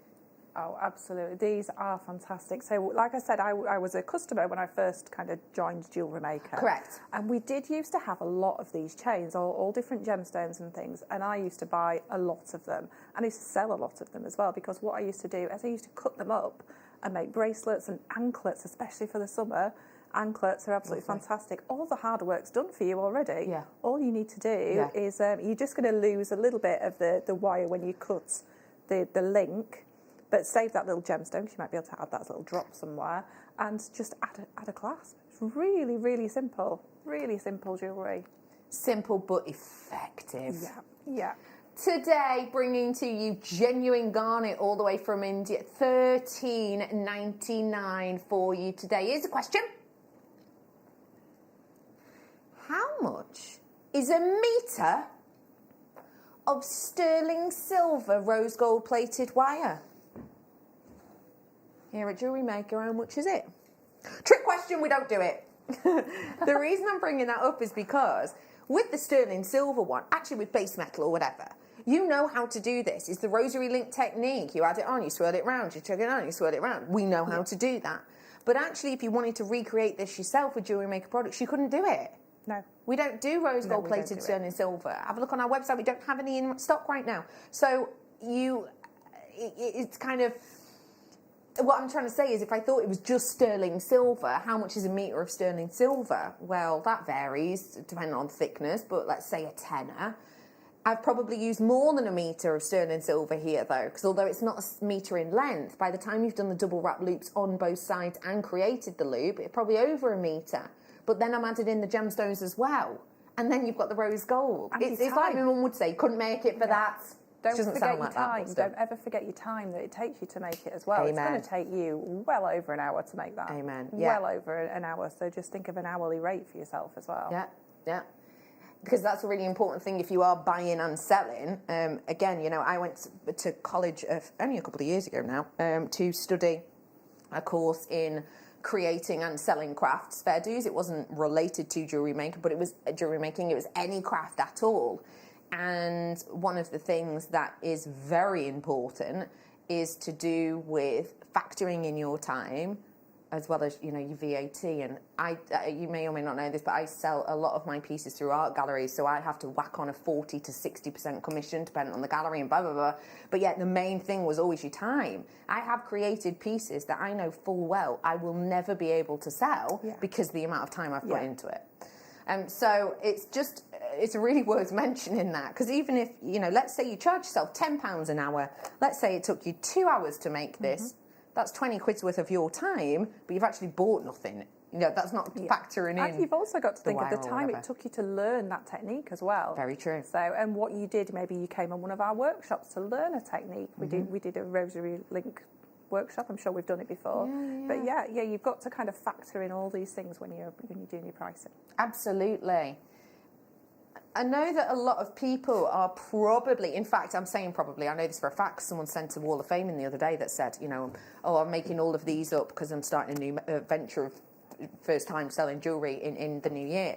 Oh, absolutely. These are fantastic. So, like I said, I was a customer when I first kind of joined JewelleryMaker. Correct. And we did used to have a lot of these chains, all different gemstones and things. And I used to buy a lot of them. And I used to sell a lot of them as well, because what I used to do is I used to cut them up and make bracelets and anklets, especially for the summer. Anklets are absolutely fantastic. All the hard work's done for you already. Yeah. All you need to do is you're just going to lose a little bit of the wire when you cut the link, but save that little gemstone, because you might be able to add that little drop somewhere, and just add a clasp. It's really, really simple. Really simple jewellery. Simple but effective. Yeah. Today, bringing to you genuine garnet all the way from India. $13.99 for you today. Here's a question. How much is a metre of sterling silver rose gold plated wire? Here at JewelleryMaker, how much is it? Trick question, we don't do it. The reason I'm bringing that up is because with the sterling silver one, actually with base metal or whatever, you know how to do this. It's the rosary link technique. You add it on, you swirl it round, you turn it on, you swirl it round. We know how to do that. But actually, if you wanted to recreate this yourself with JewelleryMaker products, you couldn't do it. No. We don't do rose gold plated sterling silver. Have a look on our website. We don't have any in stock right now. So it's kind of, what I'm trying to say is, if I thought it was just sterling silver, how much is a metre of sterling silver? Well, that varies depending on thickness, but let's say a tenner. I've probably used more than a metre of sterling silver here, though, because although it's not a metre in length, by the time you've done the double wrap loops on both sides and created the loop, it's probably over a metre. But then I'm added in the gemstones as well. And then you've got the rose gold. It's like my mum would say, couldn't make it for that. Don't forget your time. Don't ever forget your time that it takes you to make it as well. Amen. It's going to take you well over an hour to make that. Amen. Well over an hour. So just think of an hourly rate for yourself as well. Yeah. Because that's a really important thing if you are buying and selling. Again, you know, I went to college only a couple of years ago now to study a course in creating and selling crafts, fair dues. It wasn't related to jewellery maker, but it was jewellery making. It was any craft at all. And one of the things that is very important is to do with factoring in your time, as well as, you know, your VAT. And you may or may not know this, but I sell a lot of my pieces through art galleries, so I have to whack on a 40 to 60% commission, depending on the gallery and blah, blah, blah. But yet the main thing was always your time. I have created pieces that I know full well I will never be able to sell because of the amount of time I've put into it. So it's really worth mentioning that, because even if, you know, let's say you charge yourself £10 an hour, let's say it took you 2 hours to make this, that's 20 quid's worth of your time, but you've actually bought nothing. You know, that's not factoring in. And you've also got to think of the time it took you to learn that technique as well. Very true. So, and what you did, maybe you came on one of our workshops to learn a technique. We did a rosary link workshop. I'm sure we've done it before. But you've got to kind of factor in all these things when you're doing your pricing. Absolutely. I know that a lot of people are probably, in fact, I'm saying probably, I know this for a fact, someone sent a Wall of Fame in the other day that said, you know, oh, I'm making all of these up because I'm starting a new venture of first time selling jewellery in the new year.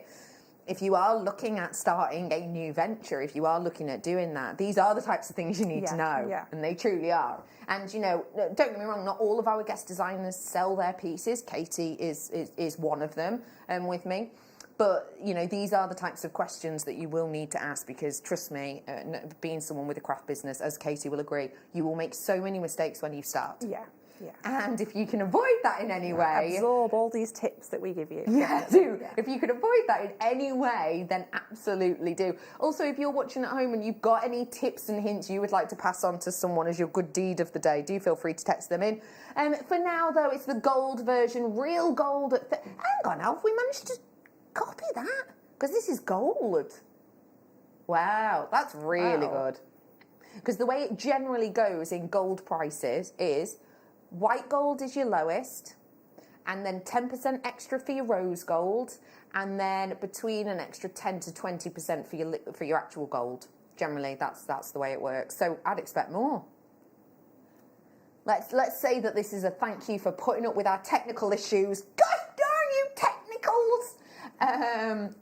If you are looking at starting a new venture, if you are looking at doing that, these are the types of things you need to know, and they truly are. And, you know, don't get me wrong, not all of our guest designers sell their pieces. Katie is one of them with me. But, you know, these are the types of questions that you will need to ask, because, trust me, being someone with a craft business, as Katie will agree, you will make so many mistakes when you start. Yeah. And if you can avoid that in any way... Absorb all these tips that we give you. Do. If you can avoid that in any way, then absolutely do. Also, if you're watching at home and you've got any tips and hints you would like to pass on to someone as your good deed of the day, do feel free to text them in. For now, though, it's the gold version, real gold. Hang on, Alf, we managed to copy that, because this is gold. Wow, that's really good. Because the way it generally goes in gold prices is white gold is your lowest, and then 10% extra for your rose gold, and then between an extra 10 to 20% for your actual gold. Generally, that's the way it works. So I'd expect more. Let's say that this is a thank you for putting up with our technical issues. Gosh darn you, technicals! I'm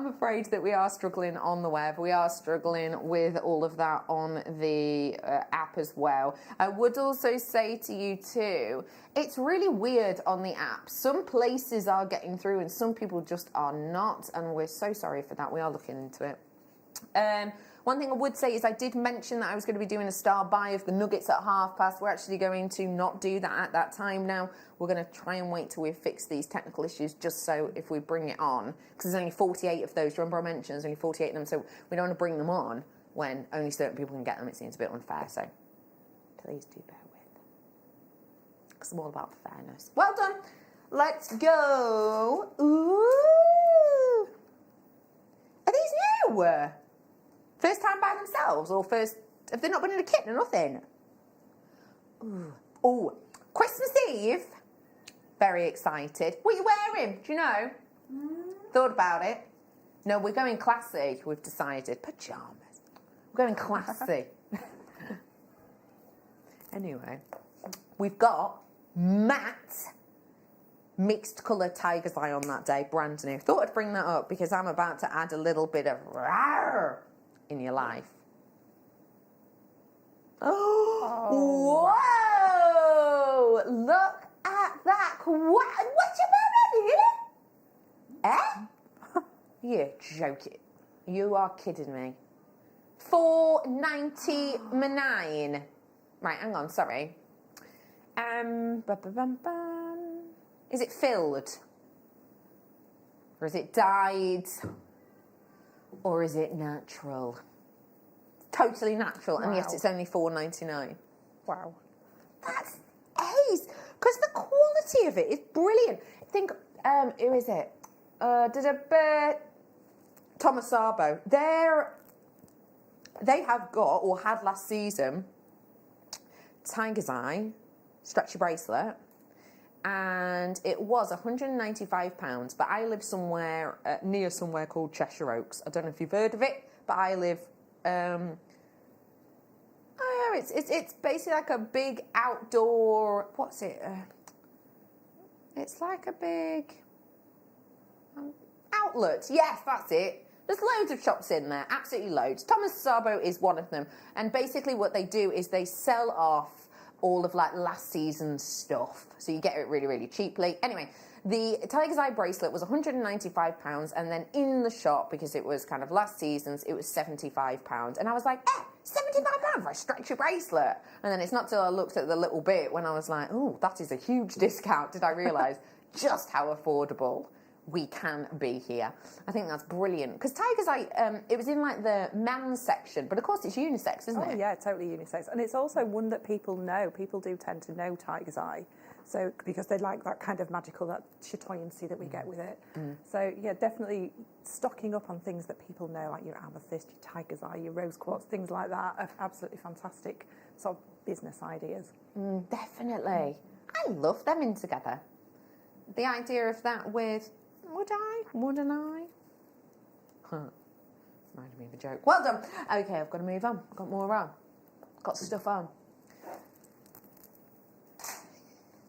afraid that we are struggling on the web. We are struggling with all of that on the app as well. I would also say to you too, it's really weird on the app. Some places are getting through and some people just are not, and we're so sorry for that. We are looking into it. One thing I would say is I did mention that I was going to be doing a star buy of the nuggets at 12:30. We're actually going to not do that at that time now. We're going to try and wait till we've fixed these technical issues, just so if we bring it on, because there's only 48 of those. Remember I mentioned there's only 48 of them, so we don't want to bring them on when only certain people can get them. It seems a bit unfair, so please do bear with. Because I'm all about fairness. Well done. Let's go. Ooh. Are these new? First time by themselves, or first... Have they not been in a kit or nothing? Ooh. Christmas Eve. Very excited. What are you wearing? Do you know? Thought about it. No, we're going classy, we've decided. Pyjamas. We're going classy. Anyway. We've got matte mixed colour tiger's eye on that day. Brand new. Thought I'd bring that up because I'm about to add a little bit of rawr in your life. Oh! Whoa! Look at that! What's your wearing here? You're joking. You are kidding me. $4.99. Right, hang on. Sorry. Is it filled? Or is it dyed? Or is it natural? Totally natural, and yet it's only $4.99. Wow. That's ace! Because the quality of it is brilliant. Think, who is it? Thomas Sabo. They have got, or had last season, Tiger's Eye stretchy bracelet, and it was £195, but I live somewhere near somewhere called Cheshire Oaks. I don't know if you've heard of it, but I live... it's basically like a big outdoor... What's it? It's like a big outlet. Yes, that's it. There's loads of shops in there, absolutely loads. Thomas Sabo is one of them. And basically what they do is they sell off all of like last season's stuff. So you get it really, really cheaply. Anyway, the Tiger's Eye bracelet was £195, and then in the shop, because it was kind of last season's, it was £75. And I was like, £75 for a stretchy bracelet. And then it's not till I looked at the little bit when I was like, oh, that is a huge discount, did I realise just how affordable we can be here. I think that's brilliant. Because Tiger's Eye, it was in like the men's section, but of course it's unisex, isn't it? Oh yeah, totally unisex. And it's also one that people know. People do tend to know Tiger's Eye. So, because they like that kind of magical, that chatoyancy that we get with it. So, yeah, definitely stocking up on things that people know, like your amethyst, your Tiger's Eye, your rose quartz, things like that, are absolutely fantastic sort of business ideas. Definitely. I love them in together. The idea of that with, wouldn't I? Reminded me of a joke. Well done. Okay, I've got to move on. I've got more on. Got stuff on.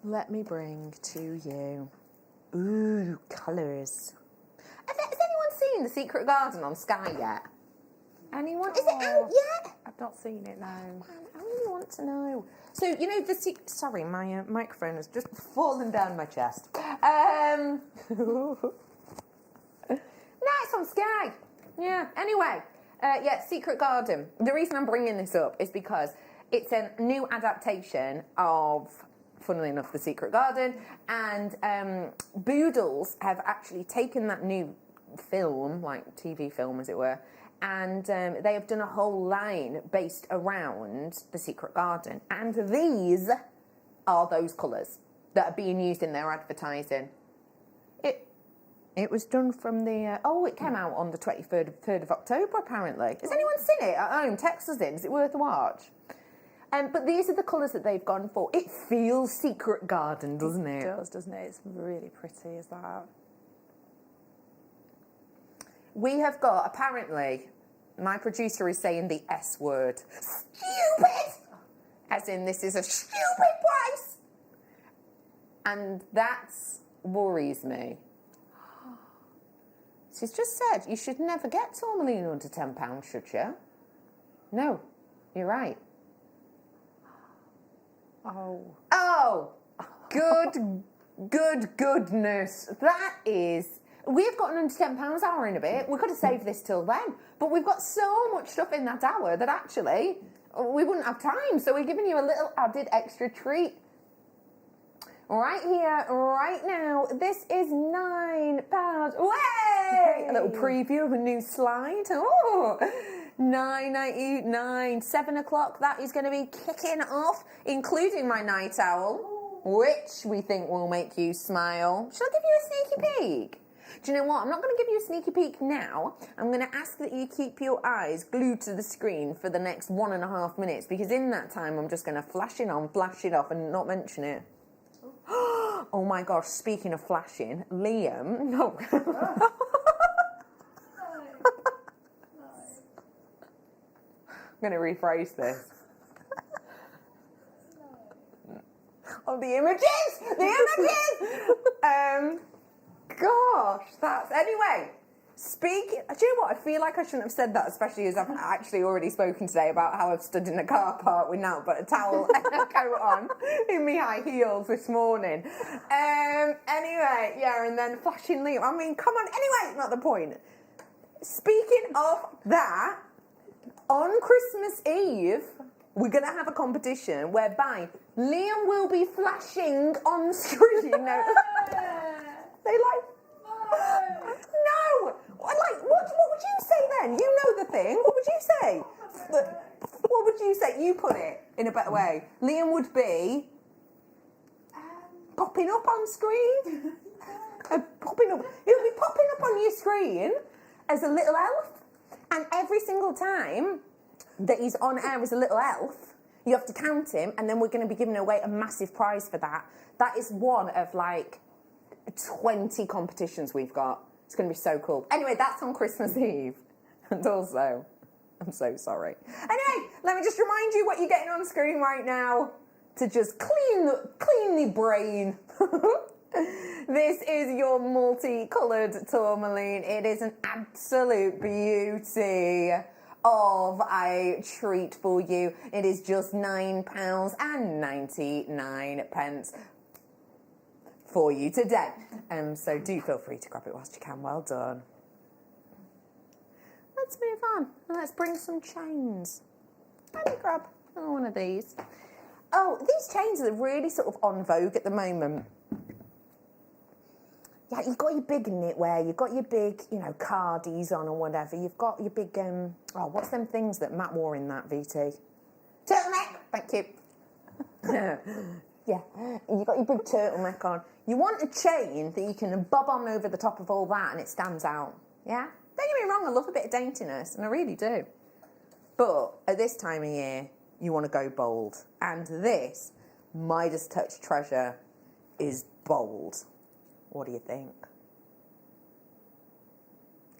Let me bring to you, colours. Has anyone seen The Secret Garden on Sky yet? Anyone? Is it out yet? I've not seen it, no. I really want to know. So, you know, sorry, my microphone has just fallen down my chest. No, it's on Sky. Yeah, anyway. Secret Garden. The reason I'm bringing this up is because it's a new adaptation of, funnily enough, The Secret Garden, and Boodles have actually taken that new film, like TV film as it were, and they have done a whole line based around The Secret Garden, and these are those colours that are being used in their advertising. It was done from the... it came out on the 3rd of October, apparently. Has anyone seen it at home? Text us in. Is it worth a watch? But these are the colours that they've gone for. It feels Secret Garden, doesn't it? It does, doesn't it? It's really pretty, is that? We have got, apparently, my producer is saying the S word. Stupid! As in, this is a stupid price! And that worries me. She's just said, you should never get tourmaline under £10, should you? No, you're right. Oh, goodness. That is... We've got an under £10 hour in a bit. We've got to save this till then. But we've got so much stuff in that hour that actually we wouldn't have time. So we're giving you a little added extra treat. Right here, right now. This is £9. Way! A little preview of a new slide. Oh, 9.99, 7 o'clock. That is going to be kicking off, including my night owl, which we think will make you smile. Shall I give you a sneaky peek? Do you know what? I'm not going to give you a sneaky peek now. I'm going to ask that you keep your eyes glued to the screen for the next 1.5 minutes, because in that time I'm just going to flash it on, flash it off, and not mention it. Oh my gosh, speaking of flashing, Liam... No. I'm going to rephrase this. Oh, the images! Gosh, that's... Anyway, do you know what? I feel like I shouldn't have said that, especially as I've actually already spoken today about how I've stood in a car park with now but a towel and a coat on in my high heels this morning. Anyway, yeah, and then flashing Liam. I mean, come on. Anyway, it's not the point. Speaking of that, on Christmas Eve, we're going to have a competition whereby Liam will be flashing on screen. No. They like... No! What would you say then? You know the thing. What would you say? What would you say? You put it in a better way. Liam would be... popping up on screen. Popping up. He'll be popping up on your screen as a little elf. And every single time that he's on air as a little elf, you have to count him, and then we're going to be giving away a massive prize for that. That is one of, 20 competitions we've got. It's going to be so cool. Anyway, that's on Christmas Eve. And also, I'm so sorry. Anyway, let me just remind you what you're getting on screen right now to just clean the brain. This is your multicoloured tourmaline. It is an absolute beauty of a treat for you. It is just £9.99 for you today. So do feel free to grab it whilst you can. Well done. Let's move on. Let's bring some chains. Let me grab one of these. Oh, these chains are really sort of en vogue at the moment. Yeah, you've got your big knitwear, you've got your big, cardies on or whatever. You've got your big, what's them things that Matt wore in that VT? Turtleneck! Thank you. Yeah, you've got your big turtleneck on. You want a chain that you can bob on over the top of all that and it stands out. Yeah? Don't get me wrong, I love a bit of daintiness, and I really do. But at this time of year, you want to go bold. And this Midas Touch treasure is bold. What do you think?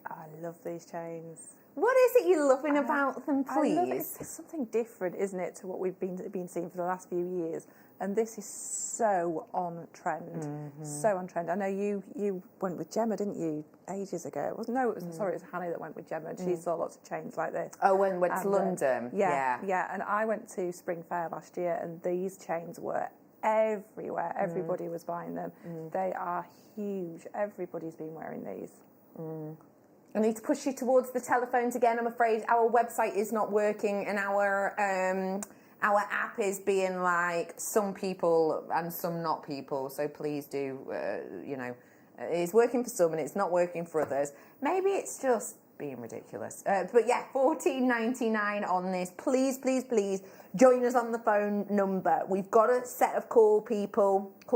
I love these chains. What is it you're loving about them, please? I love it. It's something different, isn't it, to what we've been seeing for the last few years. And this is so on trend. So on trend. I know you went with Gemma, didn't you, ages ago? It was Hannah that went with Gemma, and she saw lots of chains like this. Oh, when we went to London. Yeah. And I went to Spring Fair last year, and these chains were everywhere. Everybody was buying them. They are huge. Everybody's been wearing these. I need to push you towards the telephones again. I'm afraid our website is not working, and our app is being like some people and some not people. So please do, it's working for some and it's not working for others. Maybe it's just being ridiculous. But yeah, $14.99 on this. Please, please, please join us on the phone number. We've got a set of call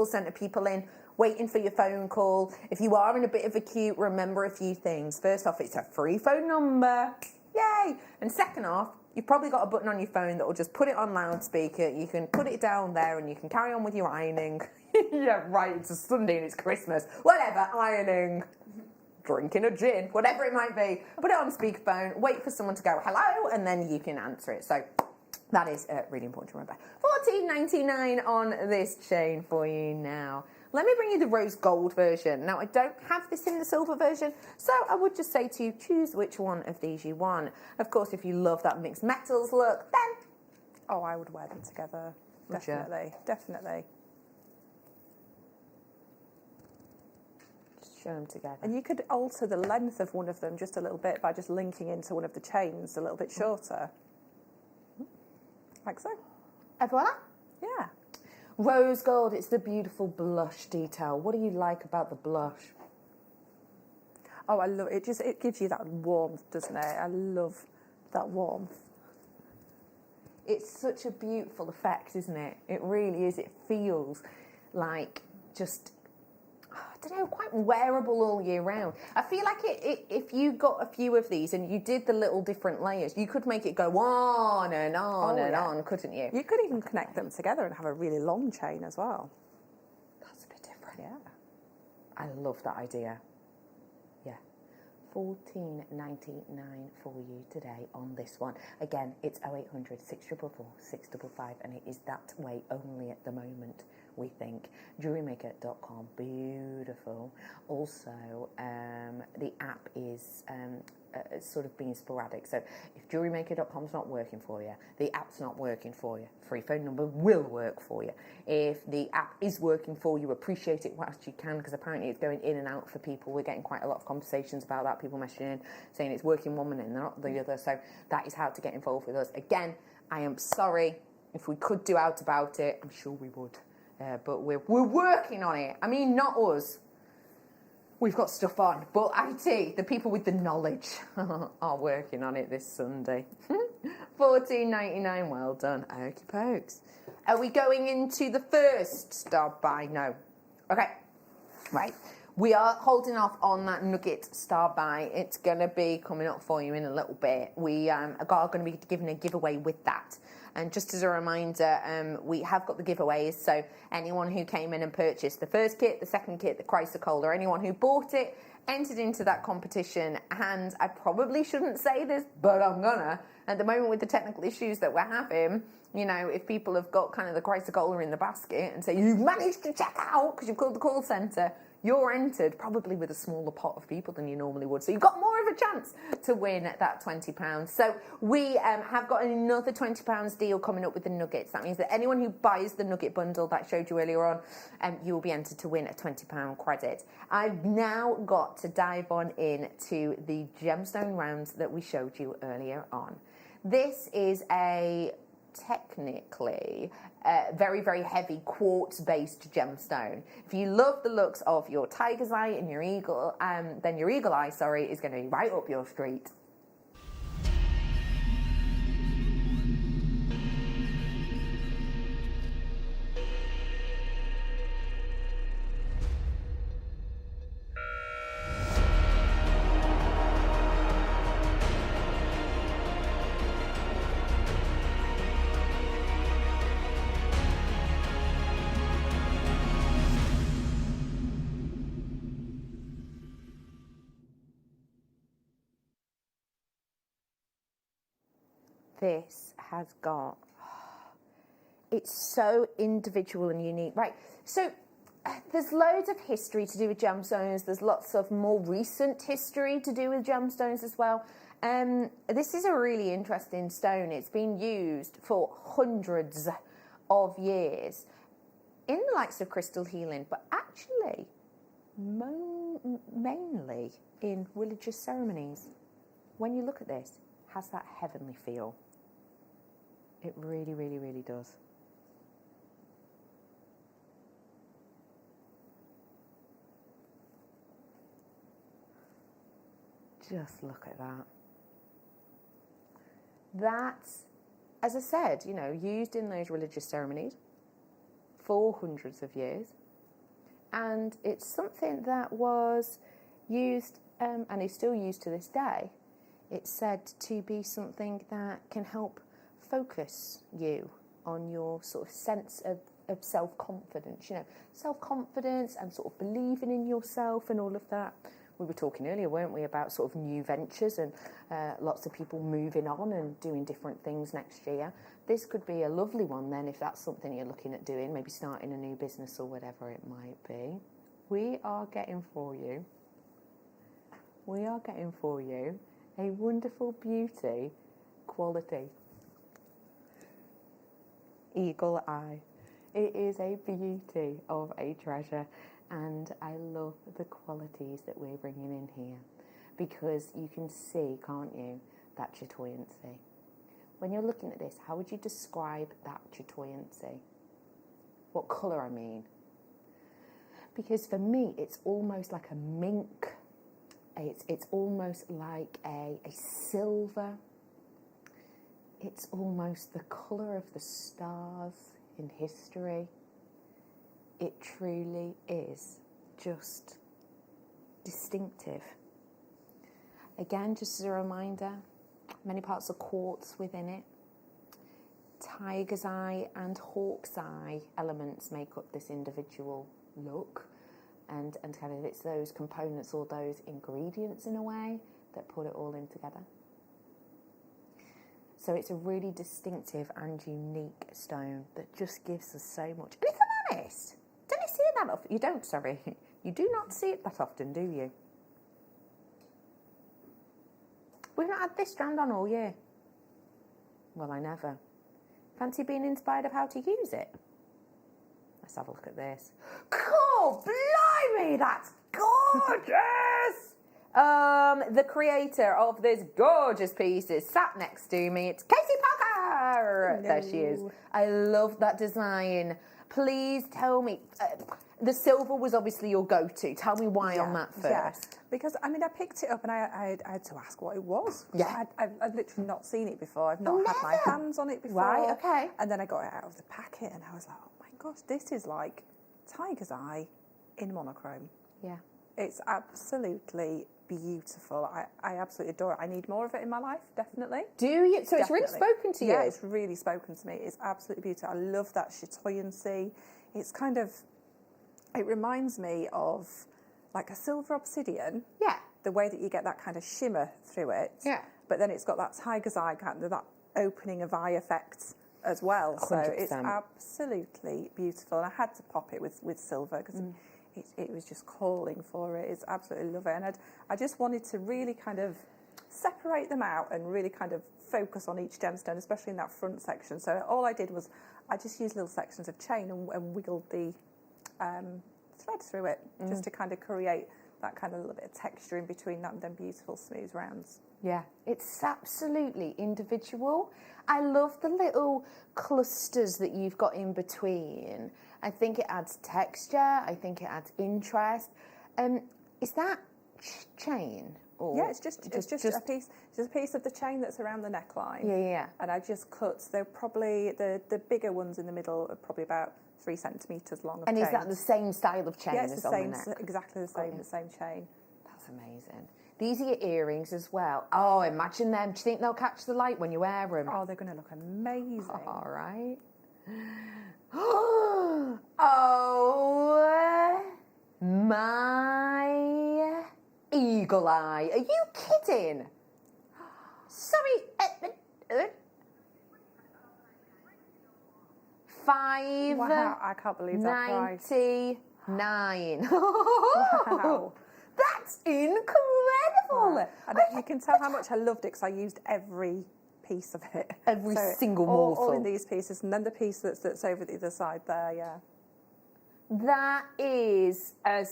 centre people in, waiting for your phone call. If you are in a bit of a queue, remember a few things. First off, it's a free phone number. Yay! And second off, you've probably got a button on your phone that will just put it on loudspeaker. You can put it down there and you can carry on with your ironing. Yeah, right, it's a Sunday and it's Christmas. Whatever, ironing, drinking a gin, whatever it might be. Put it on speakerphone, wait for someone to go hello, and then you can answer it. So that is really important to remember. $14.99 on this chain for you now. Let me bring you the rose gold version. Now, I don't have this in the silver version, so I would just say to you, choose which one of these you want. Of course, if you love that mixed metals look, then... Oh, I would wear them together. Definitely. Just show them together. And you could alter the length of one of them just a little bit by just linking into one of the chains a little bit shorter. Like so. Et voila. Yeah. Rose gold, it's the beautiful blush detail. What do you like about the blush? Oh, I love it. It gives you that warmth, doesn't it? I love that warmth. It's such a beautiful effect, isn't it? It really is. It feels like just, I don't know, quite wearable all year round. I feel like if you got a few of these and you did the little different layers, you could make it go on and on on, couldn't you? You could even connect them together and have a really long chain as well. That's a bit different. Yeah. I love that idea. Yeah. $14.99 for you today on this one. Again, it's 0800 644 655, and it is that way only at the moment, we think. JewelleryMaker.com, beautiful. Also, the app is sort of being sporadic. So if JewelleryMaker.com's not working for you, the app's not working for you, free phone number will work for you. If the app is working for you, appreciate it whilst you can, because apparently it's going in and out for people. We're getting quite a lot of conversations about that, people messaging in saying it's working one minute and not the other. So that is how to get involved with us. Again, I am sorry. If we could do out about it, I'm sure we would. But we're working on it. I mean, not us. We've got stuff on. But IT, the people with the knowledge, are working on it this Sunday. $14.99, well done. Okey pokes. Are we going into the first start by? No. Okay. Right. We are holding off on that nugget star buy. It's going to be coming up for you in a little bit. We are going to be giving a giveaway with that. And just as a reminder, we have got the giveaways. So anyone who came in and purchased the first kit, the second kit, the Chrysler Cold, or anyone who bought it entered into that competition, and I probably shouldn't say this, but I'm gonna. At the moment, with the technical issues that we're having, you know, if people have got kind of the Coca-Cola in the basket and say, you've managed to check out because you've called the call centre, you're entered probably with a smaller pot of people than you normally would. So you've got more of a chance to win that £20. So we have got another £20 deal coming up with the nuggets. That means that anyone who buys the nugget bundle that I showed you earlier on, you will be entered to win a £20 credit. I've now got to dive on in to the gemstone rounds that we showed you earlier on. This is a technically very, very heavy quartz-based gemstone. If you love the looks of your tiger's eye and your eagle, then your eagle eye, is going to be right up your street. This has got, it's so individual and unique. Right, so there's loads of history to do with gemstones. There's lots of more recent history to do with gemstones as well. This is a really interesting stone. It's been used for hundreds of years in the likes of crystal healing, but actually mainly in religious ceremonies. When you look at this, it has that heavenly feel. It really, really, really does. Just look at that. That's, as I said, you know, used in those religious ceremonies for hundreds of years. And it's something that was used, and is still used to this day. It's said to be something that can help focus you on your sort of sense of self-confidence, you know, self-confidence and sort of believing in yourself and all of that. We were talking earlier, weren't we, about sort of new ventures and lots of people moving on and doing different things next year. This could be a lovely one then if that's something you're looking at doing, maybe starting a new business or whatever it might be. We are getting for you a wonderful beauty quality eagle eye. It is a beauty of a treasure, and I love the qualities that we're bringing in here because you can see, can't you, that chatoyancy. When you're looking at this, how would you describe that chatoyancy? What colour, I mean? Because for me, it's almost like a mink. It's almost like a silver. It's almost the colour of the stars in history. It truly is just distinctive. Again, just as a reminder, many parts of quartz within it. Tiger's eye and hawk's eye elements make up this individual look. And kind of it's those components or those ingredients in a way that put it all in together. So it's a really distinctive and unique stone that just gives us so much. And if I'm honest, don't you see it that often? You don't, sorry. You do not see it that often, do you? We've not had this strand on all year. Well, I never. Fancy being inspired of how to use it? Let's have a look at this. Cool! Blimey, that's gorgeous! The creator of this gorgeous piece is sat next to me. It's Casey Parker! Hello. There she is. I love that design. Please tell me, the silver was obviously your go-to. Tell me why on that first. Yeah, because, I mean, I picked it up and I had to ask what it was. Yeah. I'd literally not seen it before. I've not had my hands on it before. Right, okay. And then I got it out of the packet and I was like, oh my gosh, this is like tiger's eye in monochrome. Yeah. It's absolutely beautiful. I absolutely adore it. I need more of it in my life, definitely. Do you? So it's really spoken to you? Yeah, it's really spoken to me. It's absolutely beautiful. I love that chatoyancy. It's kind of, it reminds me of like a silver obsidian. Yeah. The way that you get that kind of shimmer through it. Yeah. But then it's got that tiger's eye kind of that opening of eye effect as well. So 100%. it's absolutely beautiful. And I had to pop it with silver because it was just calling for it. It's absolutely love it. And I just wanted to really kind of separate them out and really kind of focus on each gemstone, especially in that front section. So all I did was I just used little sections of chain and wiggled the thread through it just to kind of create that kind of little bit of texture in between that and then beautiful smooth rounds. Yeah, it's absolutely individual. I love the little clusters that you've got in between. I think it adds texture. I think it adds interest. Is that chain? Or yeah, it's just a piece. It's a piece of the chain that's around the neckline. Yeah. And I just cut. They're probably the bigger ones in the middle are probably about 3 centimetres long. And is that the same style of chain it's as the on same, the neck? exactly the same. The same chain. That's amazing. These are your earrings as well. Oh, imagine them. Do you think they'll catch the light when you wear them? Oh, they're going to look amazing. All right. Oh my eagle eye. Are you kidding? Sorry. 5. Wow, I can't believe that price. 99. Wow. That's incredible. Wow. And you can tell how much I loved it because I used every piece of it. Every single morsel. All in these pieces, and then the piece that's over the other side there, yeah. That is, I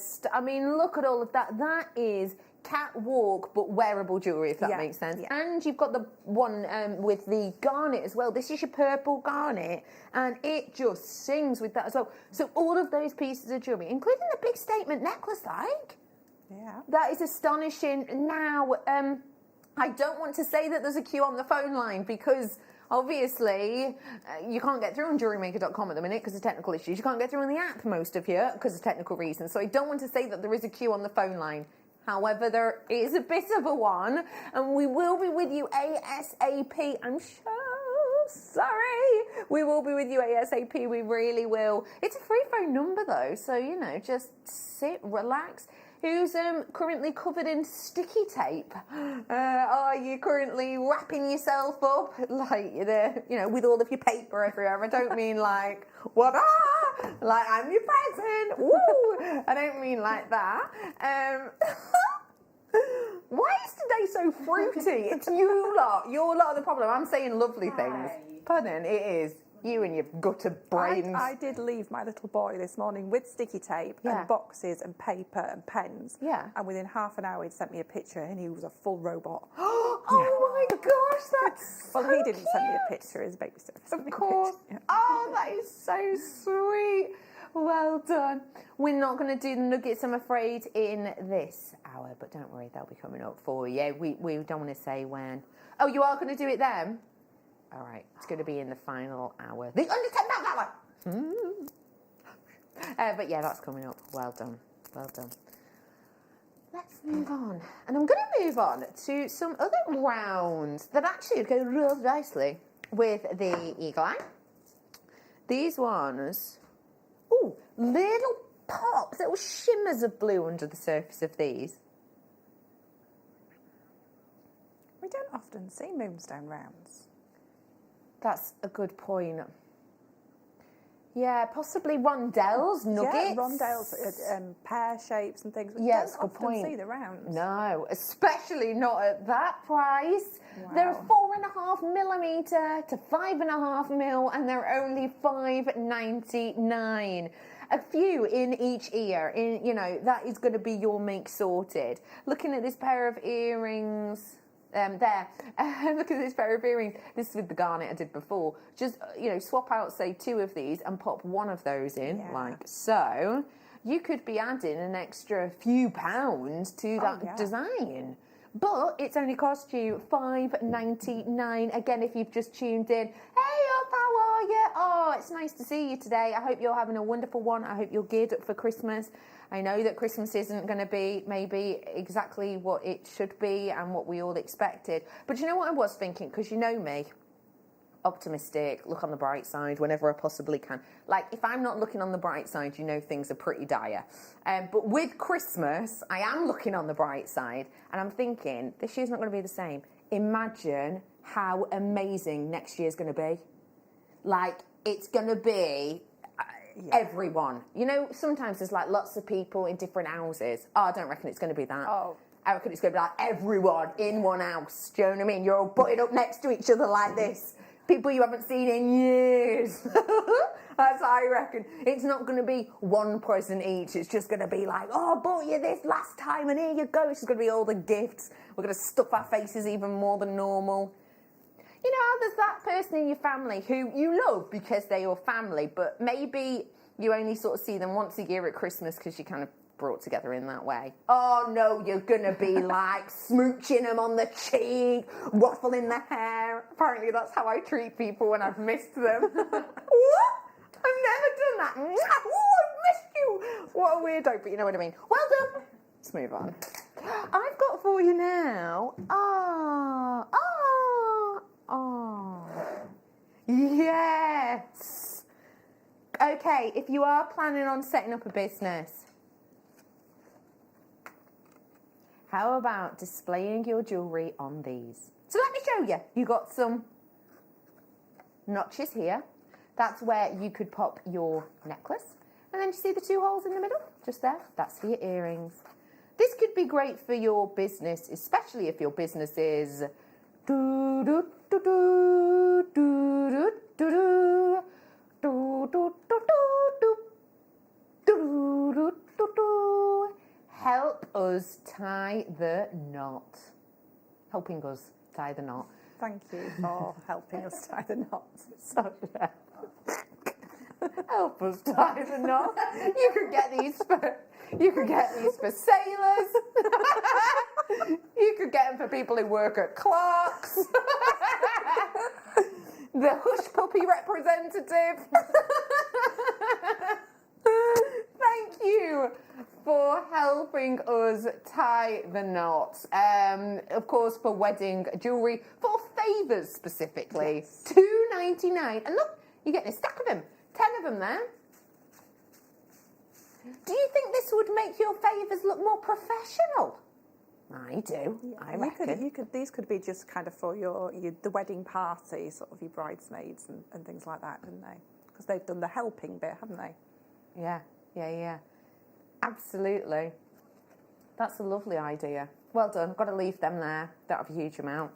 mean, look at all of that. That is catwalk, but wearable jewellery, if that makes sense. Yeah. And you've got the one with the garnet as well. This is your purple garnet, and it just sings with that as well. So all of those pieces of jewellery, including the big statement necklace, yeah, that is astonishing. Now, I don't want to say that there's a queue on the phone line because obviously you can't get through on JewelleryMaker.com at the minute because of technical issues. You can't get through on the app, most of you, because of technical reasons. So I don't want to say that there is a queue on the phone line. However, there is a bit of a one, and we will be with you ASAP. I'm so sorry. We will be with you ASAP. We really will. It's a free phone number, though, so, you know, just sit, relax. Who's currently covered in sticky tape? Are you currently wrapping yourself up like with all of your paper everywhere? I don't mean like like I'm your present. Woo! I don't mean like that. Why is today so fruity? It's you lot. Your lot are the problem. I'm saying lovely things. Pardon, it is. You and your gutter brains. I did leave my little boy this morning with sticky tape and boxes and paper and pens. Yeah. And within half an hour, he'd sent me a picture and he was a full robot. Oh my gosh, that's well, so he didn't send me a cute. picture, his babysitter. Of course. Oh, that is so sweet. Well done. We're not going to do the nuggets, I'm afraid, in this hour, but don't worry, they'll be coming up for you. We don't want to say when. Oh, you are going to do it then? All right, it's going to be in the final hour. The under 10 hour. But yeah, that's coming up. Well done. Well done. Let's move on. And I'm going to move on to some other rounds that actually go real nicely with the eagle eye. These ones, ooh, little pops, little shimmers of blue under the surface of these. We don't often see moonstone rounds. That's a good point. Yeah, possibly rondelles, nuggets. Yeah, rondelles, pear shapes and things. Yeah, that's a good often point. See the rounds. No, especially not at that price. Wow. They're 4.5mm to 5.5mm, and they're only $5.99. A few in each ear. That is going to be your make sorted. Looking at this pair of earrings. Look at this pair of earrings. This is with the garnet I did before. Just, swap out, say, 2 of these and pop one of those in, like so. You could be adding an extra few pounds to that design. But it's only cost you $5.99. Again, if you've just tuned in, hey up, how are you? Oh, it's nice to see you today. I hope you're having a wonderful one. I hope you're geared up for Christmas. I know that Christmas isn't going to be maybe exactly what it should be and what we all expected. But you know what I was thinking? Because you know me. optimistic, look on the bright side whenever I possibly can. Like, if I'm not looking on the bright side, you know things are pretty dire. But with Christmas, I am looking on the bright side, and I'm thinking, this year's not going to be the same. Imagine how amazing next year's going to be. Like, it's going to be everyone. You know, sometimes there's like lots of people in different houses. Oh, I don't reckon it's going to be that. Oh. I reckon it's going to be like everyone in one house. Do you know what I mean? You're all butted up next to each other like this. People you haven't seen in years. That's what I reckon. It's not going to be one present each. It's just going to be like, oh, I bought you this last time and here you go. It's just going to be all the gifts. We're going to stuff our faces even more than normal. You know how there's that person in your family who you love because they're your family, but maybe you only sort of see them once a year at Christmas because you kind of brought together in that way. Oh no, you're gonna be like smooching them on the cheek, ruffling the hair. Apparently that's how I treat people when I've missed them. What? I've never done that. Oh, I missed you. What a weirdo, but you know what I mean. Well done. Let's move on. I've got for you now. Yes. Okay, if you are planning on setting up a business, how about displaying your jewellery on these? So let me show you. You got some notches here. That's where you could pop your necklace. And then you see the two holes in the middle? Just there. That's for your earrings. This could be great for your business, especially if your business is help us tie the knot. Helping us tie the knot. Thank you for helping us tie the knot. Sorry. Help us tie the knot. You could get these for sailors. You could get them for people who work at Clark's. The hush puppy representative. Thank you for helping us tie the knot. Of course, for wedding jewellery, for favours specifically, yes. $2.99. And look, you're getting a stack of them. 10 of them there. Do you think this would make your favours look more professional? I do. Yeah, I reckon. These could be just kind of for the wedding party, sort of your bridesmaids and things like that, couldn't they? Because they've done the helping bit, haven't they? Yeah. Absolutely. That's a lovely idea. Well done. Got to leave them there. Don't have a huge amount.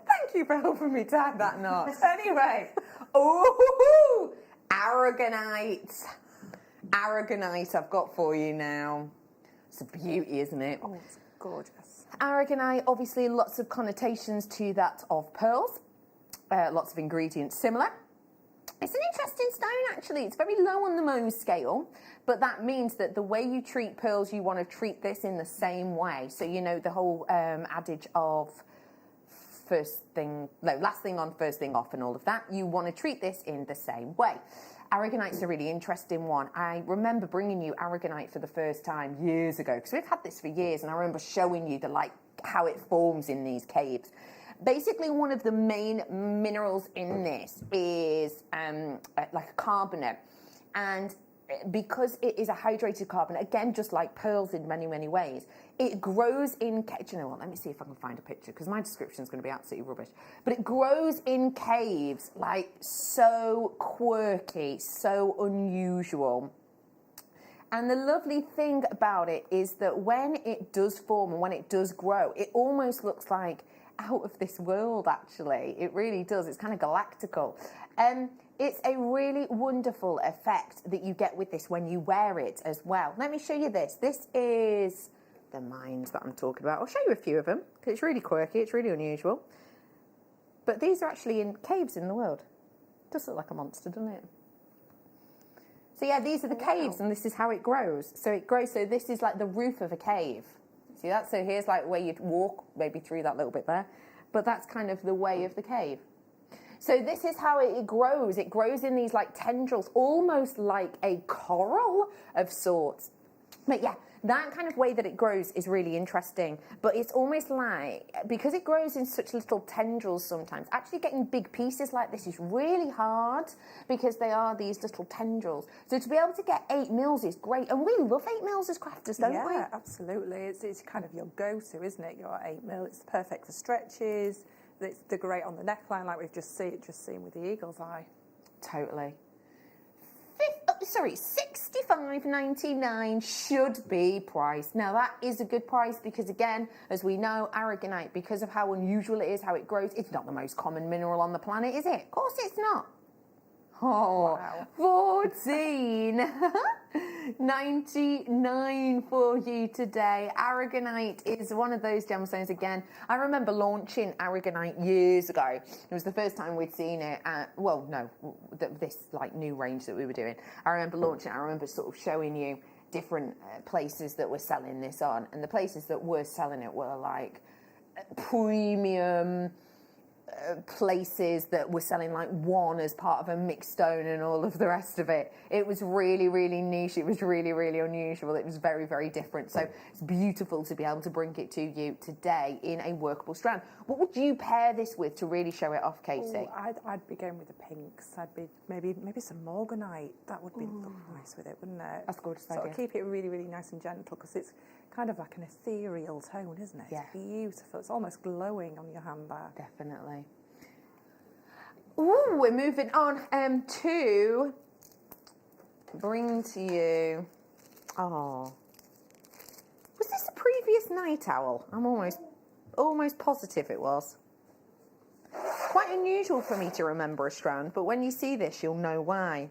Thank you for helping me tie that knot. Anyway. Ooh, Aragonite. Aragonite I've got for you now. It's a beauty, isn't it? Oh, it's gorgeous. Aragonite, obviously lots of connotations to that of pearls. Lots of ingredients similar. It's an interesting stone, actually. It's very low on the Mohs scale, but that means that the way you treat pearls, you want to treat this in the same way. So, you know, the whole adage of last thing on, first thing off and all of that, you want to treat this in the same way. Aragonite's a really interesting one. I remember bringing you Aragonite for the first time years ago, because we've had this for years, and I remember showing you how it forms in these caves. Basically, one of the main minerals in this is like a carbonate, and because it is a hydrated carbonate, again, just like pearls in many, many ways, it grows in... Do you know what? Let me see if I can find a picture, because my description is going to be absolutely rubbish. But it grows in caves, like, so quirky, so unusual. And the lovely thing about it is that when it does form and when it does grow, it almost looks like out of this world, actually. It really does. It's kind of galactical. It's a really wonderful effect that you get with this when you wear it as well. Let me show you this. This is the mines that I'm talking about. I'll show you a few of them, because it's really quirky, it's really unusual. But these are actually in caves in the world. It does look like a monster, doesn't it? So yeah, these are the caves, and this is how it grows. So it grows, so this is like the roof of a cave. See that? So here's like where you'd walk, maybe through that little bit there. But that's kind of the way of the cave. So this is how it grows. It grows in these like tendrils, almost like a coral of sorts. But yeah, that kind of way that it grows is really interesting. But it's almost like, because it grows in such little tendrils sometimes, actually getting big pieces like this is really hard because they are these little tendrils. So to be able to get 8 mils is great. And we love 8 mils as crafters, don't we? Yeah, absolutely. It's kind of your go-to, isn't it? Your 8 mil. It's perfect for stretches. They're great on the neckline, like we've just seen with the eagle's eye. Totally. $65.99 should be priced. Now that is a good price because, again, as we know, aragonite, because of how unusual it is, how it grows, it's not the most common mineral on the planet, is it? Of course it's not. Oh, wow. $14.99 for you today. Aragonite is one of those gemstones. Again, I remember launching aragonite years ago. It was the first time we'd seen it. This like new range that we were doing. I remember launching it. I remember sort of showing you different places that were selling this on, and the places that were selling it were like premium places that were selling like one as part of a mixed stone and all of the rest of it. It was really, really niche. It was really, really unusual. It was very, very different. So it's beautiful to be able to bring it to you today in a workable strand. What would you pair this with to really show it off, Katie? I'd be going with the pinks. I'd be maybe some morganite. That would be look nice with it, wouldn't it? That's gorgeous. So keep it really, really nice and gentle because it's kind of like an ethereal tone, isn't it? Yeah. It's beautiful. It's almost glowing on your handbag. Definitely. Ooh, we're moving on to bring to you. Oh, was this a previous night owl? I'm almost positive it was. Quite unusual for me to remember a strand, but when you see this, you'll know why.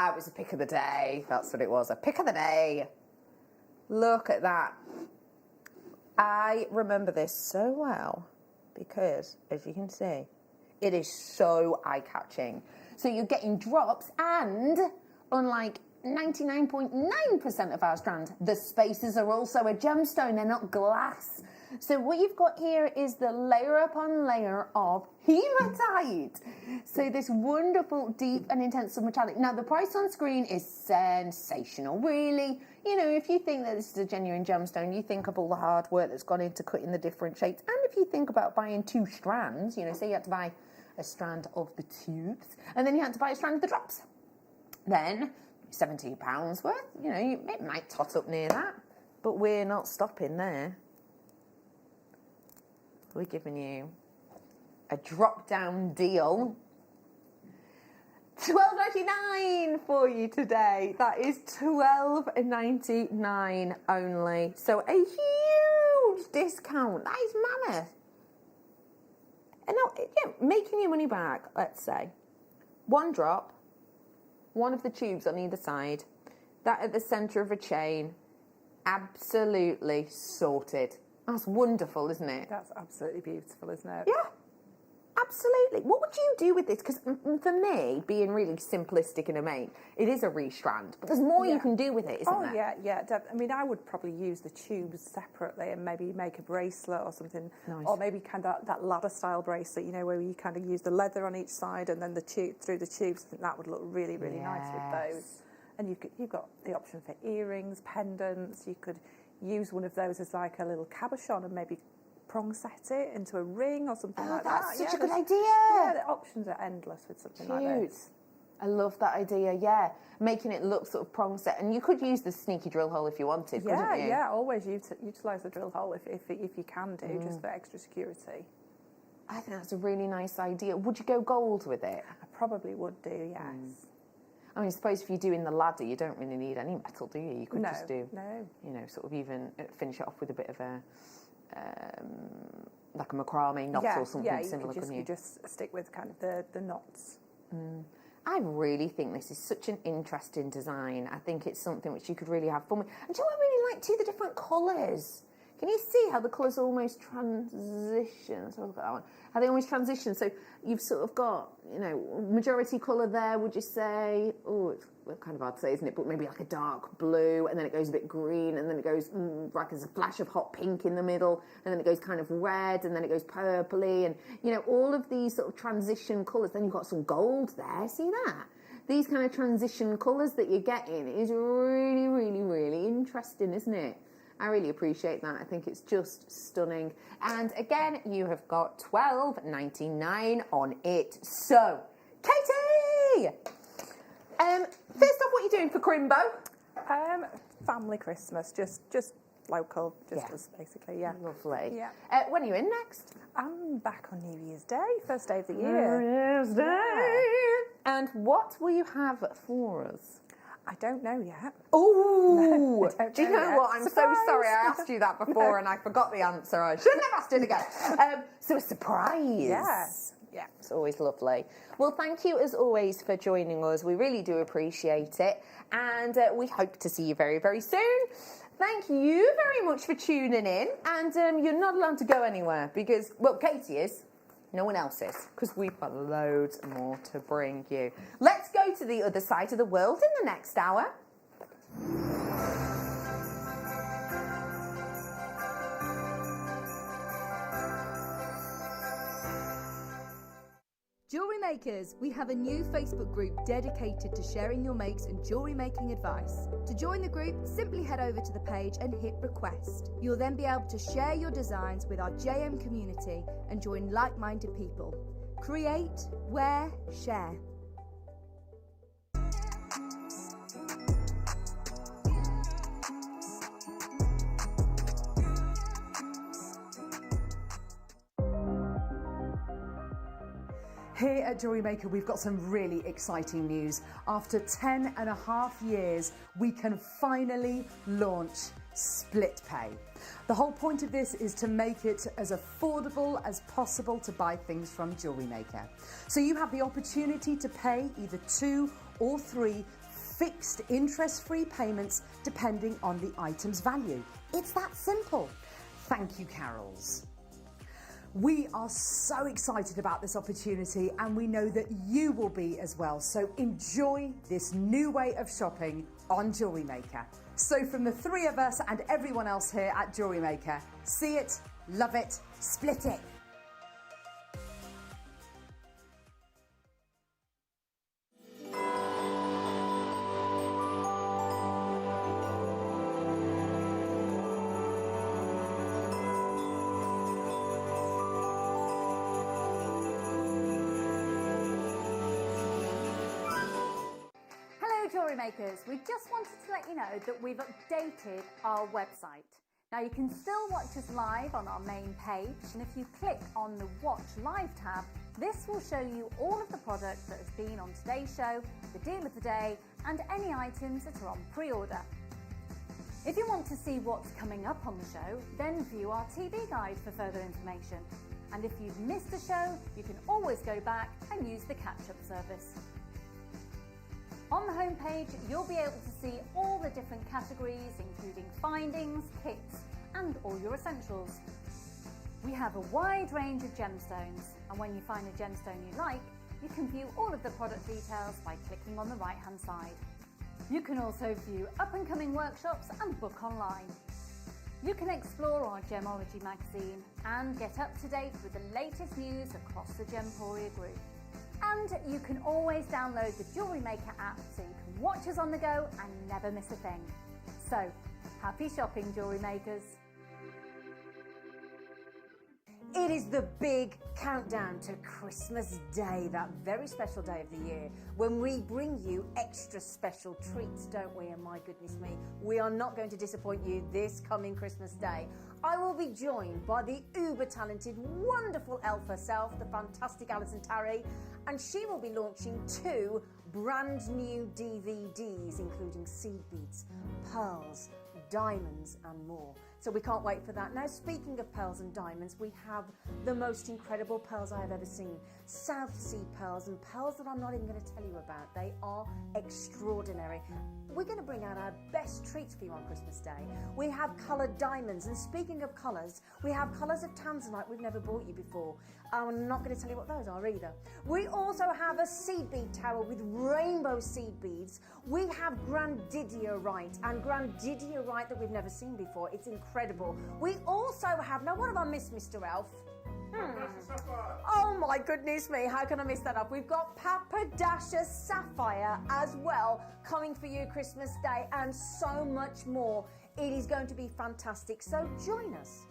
It was a pick of the day. That's what it was, a pick of the day. Look at that. I remember this so well because, as you can see, it is so eye-catching. So you're getting drops, and unlike 99.9% of our strands, the spaces are also a gemstone. They're not glass. So what you've got here is the layer upon layer of hematite. So this wonderful, deep and intense metallic. Now, the price on screen is sensational, really. You know, if you think that this is a genuine gemstone, you think of all the hard work that's gone into cutting the different shapes. And if you think about buying 2 strands, you know, say you had to buy a strand of the tubes, and then you had to buy a strand of the drops. Then, £17 worth, you know, it might tot up near that. But we're not stopping there. We're giving you a drop-down deal. $12.99 for you today. That is $12.99 only. So a huge discount. That is mammoth. And now, yeah, making your money back, let's say. 1 drop, one of the tubes on either side, that at the centre of a chain, absolutely sorted. That's wonderful, isn't it? That's absolutely beautiful, isn't it? Yeah, absolutely. What would you do with this? Because for me, being really simplistic in a main, it is a restrand, but there's more you can do with it, isn't there? Yeah. I mean, I would probably use the tubes separately and maybe make a bracelet or something. Nice. Or maybe kind of that ladder style bracelet, you know, where you kind of use the leather on each side and then the tube through the tubes. I think that would look really, really nice with those. And you've got the option for earrings, pendants. You could use one of those as like a little cabochon and maybe prong set it into a ring or something like that. That's such a good idea. Yeah, the options are endless with something like this. I love that idea, yeah. Making it look sort of prong set. And you could use the sneaky drill hole if you wanted, couldn't you? Yeah, always utilise the drill hole if you can do, just for extra security. I think that's a really nice idea. Would you go gold with it? I probably would do, yes. I mean, I suppose if you're doing the ladder, you don't really need any metal, do you? You could just do, you know, sort of even finish it off with a bit of a, like a macrame knot or something similar, couldn't you? You just stick with kind of the knots. I really think this is such an interesting design. I think it's something which you could really have fun with. And do you know what I really like too? The different colours. Can you see how the colours almost transition? Let's have a look at that one. How they almost transition. So you've sort of got, you know, majority colour there, would you say? Oh, it's kind of hard to say, isn't it? But maybe like a dark blue, and then it goes a bit green, and then it goes like there's a flash of hot pink in the middle, and then it goes kind of red, and then it goes purpley, and, you know, all of these sort of transition colours. Then you've got some gold there. See that? These kind of transition colours that you're getting is really, really, really interesting, isn't it? I really appreciate that. I think it's just stunning. And again, you have got $12.99 on it. So, Katie! First off, what are you doing for Crimbo? Family Christmas, just local, just us basically, yeah. Lovely. Yeah. When are you in next? I'm back on New Year's Day, first day of the year. New Year's Day. And what will you have for us? I don't know yet. Oh, no, do you know what? I'm so sorry I asked you that before and I forgot the answer. I shouldn't have asked it again. So a surprise. Yes. Yeah, it's always lovely. Well, thank you as always for joining us. We really do appreciate it. And we hope to see you very, very soon. Thank you very much for tuning in. And you're not allowed to go anywhere because, well, Katie is. No one else is, because we've got loads more to bring you. Let's go to the other side of the world in the next hour. Jewellery Makers, we have a new Facebook group dedicated to sharing your makes and jewellery making advice. To join the group, simply head over to the page and hit request. You'll then be able to share your designs with our JM community and join like-minded people. Create, wear, share. Here at JewelleryMaker, we've got some really exciting news. After 10.5 years, we can finally launch split pay. The whole point of this is to make it as affordable as possible to buy things from JewelleryMaker. So you have the opportunity to pay either 2 or 3 fixed interest-free payments depending on the item's value. It's that simple. Thank you, Carols. We are so excited about this opportunity and we know that you will be as well. So enjoy this new way of shopping on JewelleryMaker. So from the 3 of us and everyone else here at JewelleryMaker, see it, love it, split it. Jewellery Makers, we just wanted to let you know that we've updated our website. Now you can still watch us live on our main page, and if you click on the Watch Live tab, this will show you all of the products that has been on today's show, the deal of the day, and any items that are on pre-order. If you want to see what's coming up on the show, then view our TV guide for further information. And if you've missed a show, you can always go back and use the catch-up service. On the homepage, you'll be able to see all the different categories, including findings, kits, and all your essentials. We have a wide range of gemstones, and when you find a gemstone you like, you can view all of the product details by clicking on the right-hand side. You can also view up-and-coming workshops and book online. You can explore our Gemology magazine and get up to date with the latest news across the Gemporia group. And you can always download the JewelleryMaker app so you can watch us on the go and never miss a thing. So, happy shopping, Jewellery Makers! It is the big countdown to Christmas Day, that very special day of the year, when we bring you extra special treats, don't we? And my goodness me, we are not going to disappoint you this coming Christmas Day. I will be joined by the uber-talented, wonderful elf herself, the fantastic Alison Tarry, and she will be launching 2 brand new DVDs, including seed beads, pearls, diamonds and more. So we can't wait for that. Now, speaking of pearls and diamonds, we have the most incredible pearls I have ever seen. South Sea pearls, and pearls that I'm not even going to tell you about. They are extraordinary. We're going to bring out our best treats for you on Christmas Day. We have coloured diamonds, and speaking of colours, we have colours of tanzanite we've never brought you before. I'm not going to tell you what those are either. We also have a seed bead tower with rainbow seed beads. We have grandidierite, and grandidierite that we've never seen before. It's incredible. We also have, now what have I missed, Mr. Elf? Oh my goodness me, how can I miss that up? We've got Papadasha Sapphire as well coming for you Christmas Day, and so much more. It is going to be fantastic, so join us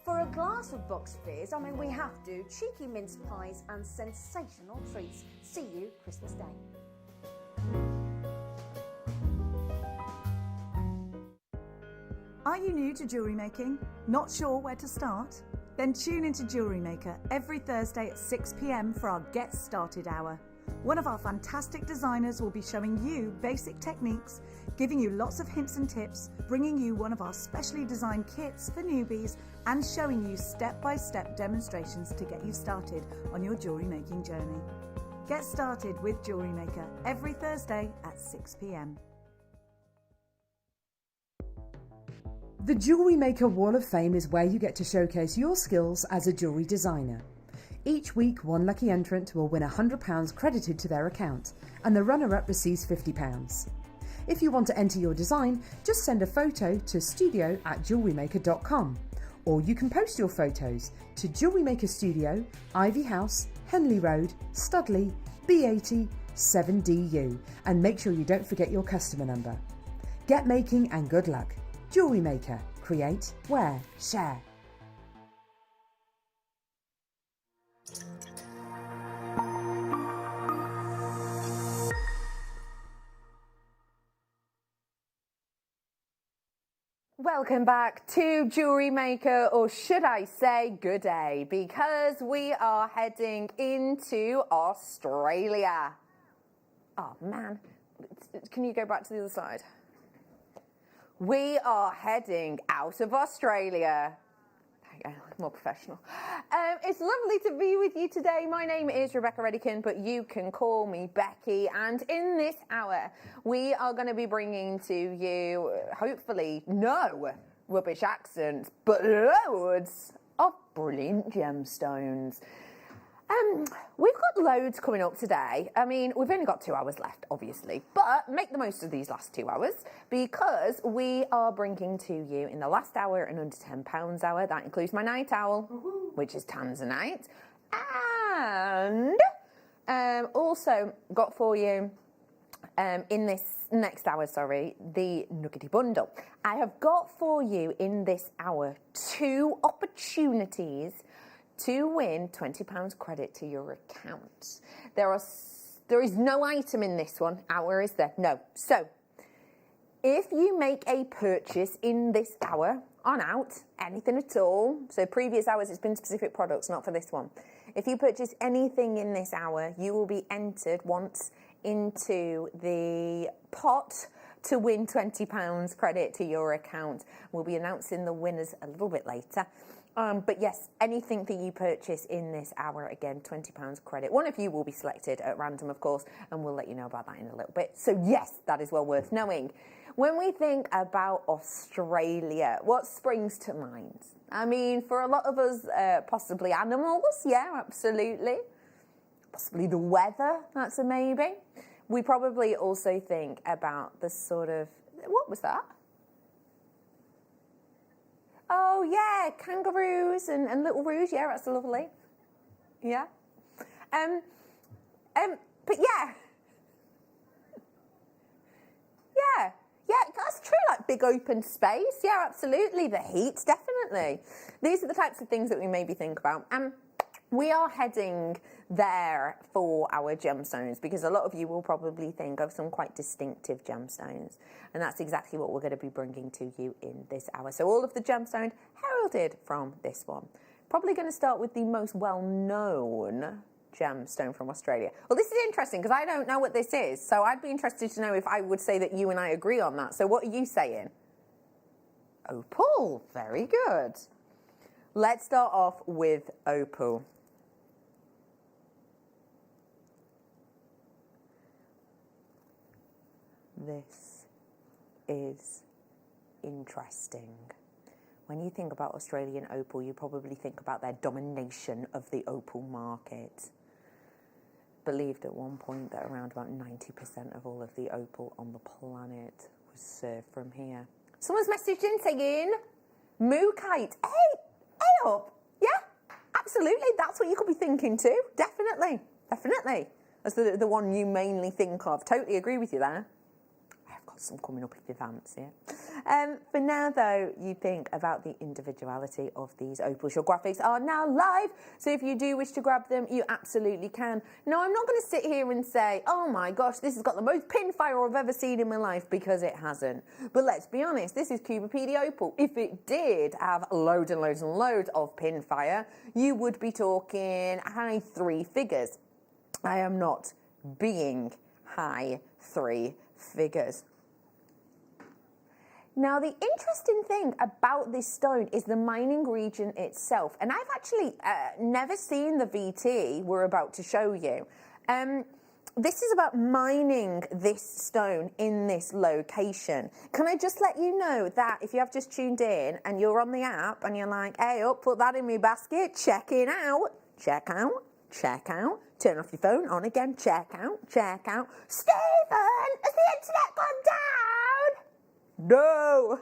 for a glass of box fizz. I mean, we have to. Cheeky mince pies and sensational treats. See you Christmas Day. Are you new to jewellery making? Not sure where to start? Then tune into JewelleryMaker every Thursday at 6 p.m. for our Get Started Hour. One of our fantastic designers will be showing you basic techniques, giving you lots of hints and tips, bringing you one of our specially designed kits for newbies, and showing you step-by-step demonstrations to get you started on your jewellery making journey. Get started with JewelleryMaker every Thursday at 6 p.m. The Jewellery Maker Wall of Fame is where you get to showcase your skills as a jewellery designer. Each week, one lucky entrant will win £100 credited to their account, and the runner-up receives £50. If you want to enter your design, just send a photo to studio@jewellerymaker.com, or you can post your photos to Jewellery Maker Studio, Ivy House, Henley Road, Studley, B80 7DU, and make sure you don't forget your customer number. Get making and good luck. Jewellery Maker. Create, wear, share. Welcome back to Jewellery Maker, or should I say good day, because we are heading into Australia. Oh man, can you go back to the other side? We are heading out of Australia. There you go, more professional. It's lovely to be with you today. My name is Rebecca Redican, but you can call me Becky. And in this hour, we are going to be bringing to you, hopefully, no rubbish accents, but loads of brilliant gemstones. We've got loads coming up today. I mean, we've only got 2 hours left, obviously, but make the most of these last 2 hours, because we are bringing to you in the last hour an under £10 hour. That includes my night owl, which is tanzanite, and also got for you in this next hour, the Nuggety Bundle. I have got for you in this hour 2 opportunities to win £20 credit to your account. There is no item in this one hour, is there? No. So, if you make a purchase in this hour on out, anything at all, so previous hours it's been specific products, not for this one. If you purchase anything in this hour, you will be entered once into the pot to win £20 credit to your account. We'll be announcing the winners a little bit later. But yes, anything that you purchase in this hour, again, £20 credit. One of you will be selected at random, of course, and we'll let you know about that in a little bit. So yes, that is well worth knowing. When we think about Australia, what springs to mind? I mean, for a lot of us, possibly animals, yeah, absolutely. Possibly the weather, that's a maybe. We probably also think about the sort of, what was that? Oh yeah, kangaroos and little roos. Yeah, that's lovely. Yeah. But yeah, that's true. Like big open space. Yeah, absolutely. The heat, definitely. These are the types of things that we maybe think about. We are heading there for our gemstones, because a lot of you will probably think of some quite distinctive gemstones, and that's exactly what we're going to be bringing to you in this hour. So all of the gemstones heralded from this one. Probably going to start with the most well-known gemstone from Australia. Well, this is interesting because I don't know what this is, so I'd be interested to know if I would say that you and I agree on that. So what are you saying? Opal, very good. Let's start off with opal. This is interesting. When you think about Australian opal, you probably think about their domination of the opal market. Believed at one point that around about 90% of all of the opal on the planet was served from here. Someone's messaged in saying, Mookite, hey up, yeah, absolutely, that's what you could be thinking too, definitely. That's the one you mainly think of, totally agree with you there. Some coming up if you fancy it. For now, though, you think about the individuality of these opals. Your graphics are now live, so if you do wish to grab them, you absolutely can. Now, I'm not going to sit here and say, oh my gosh, this has got the most pin fire I've ever seen in my life, because it hasn't. But let's be honest, this is Cubapedi opal. If it did have loads and loads and loads of pin fire, you would be talking high three figures. I am not being high three figures. Now, the interesting thing about this stone is the mining region itself. And I've actually never seen the VT we're about to show you. This is about mining this stone in this location. Can I just let you know that if you have just tuned in and you're on the app and you're like, hey, up, put that in my basket, check it out, check out, turn off your phone, on again, check out. Stephen, has the internet gone down? No!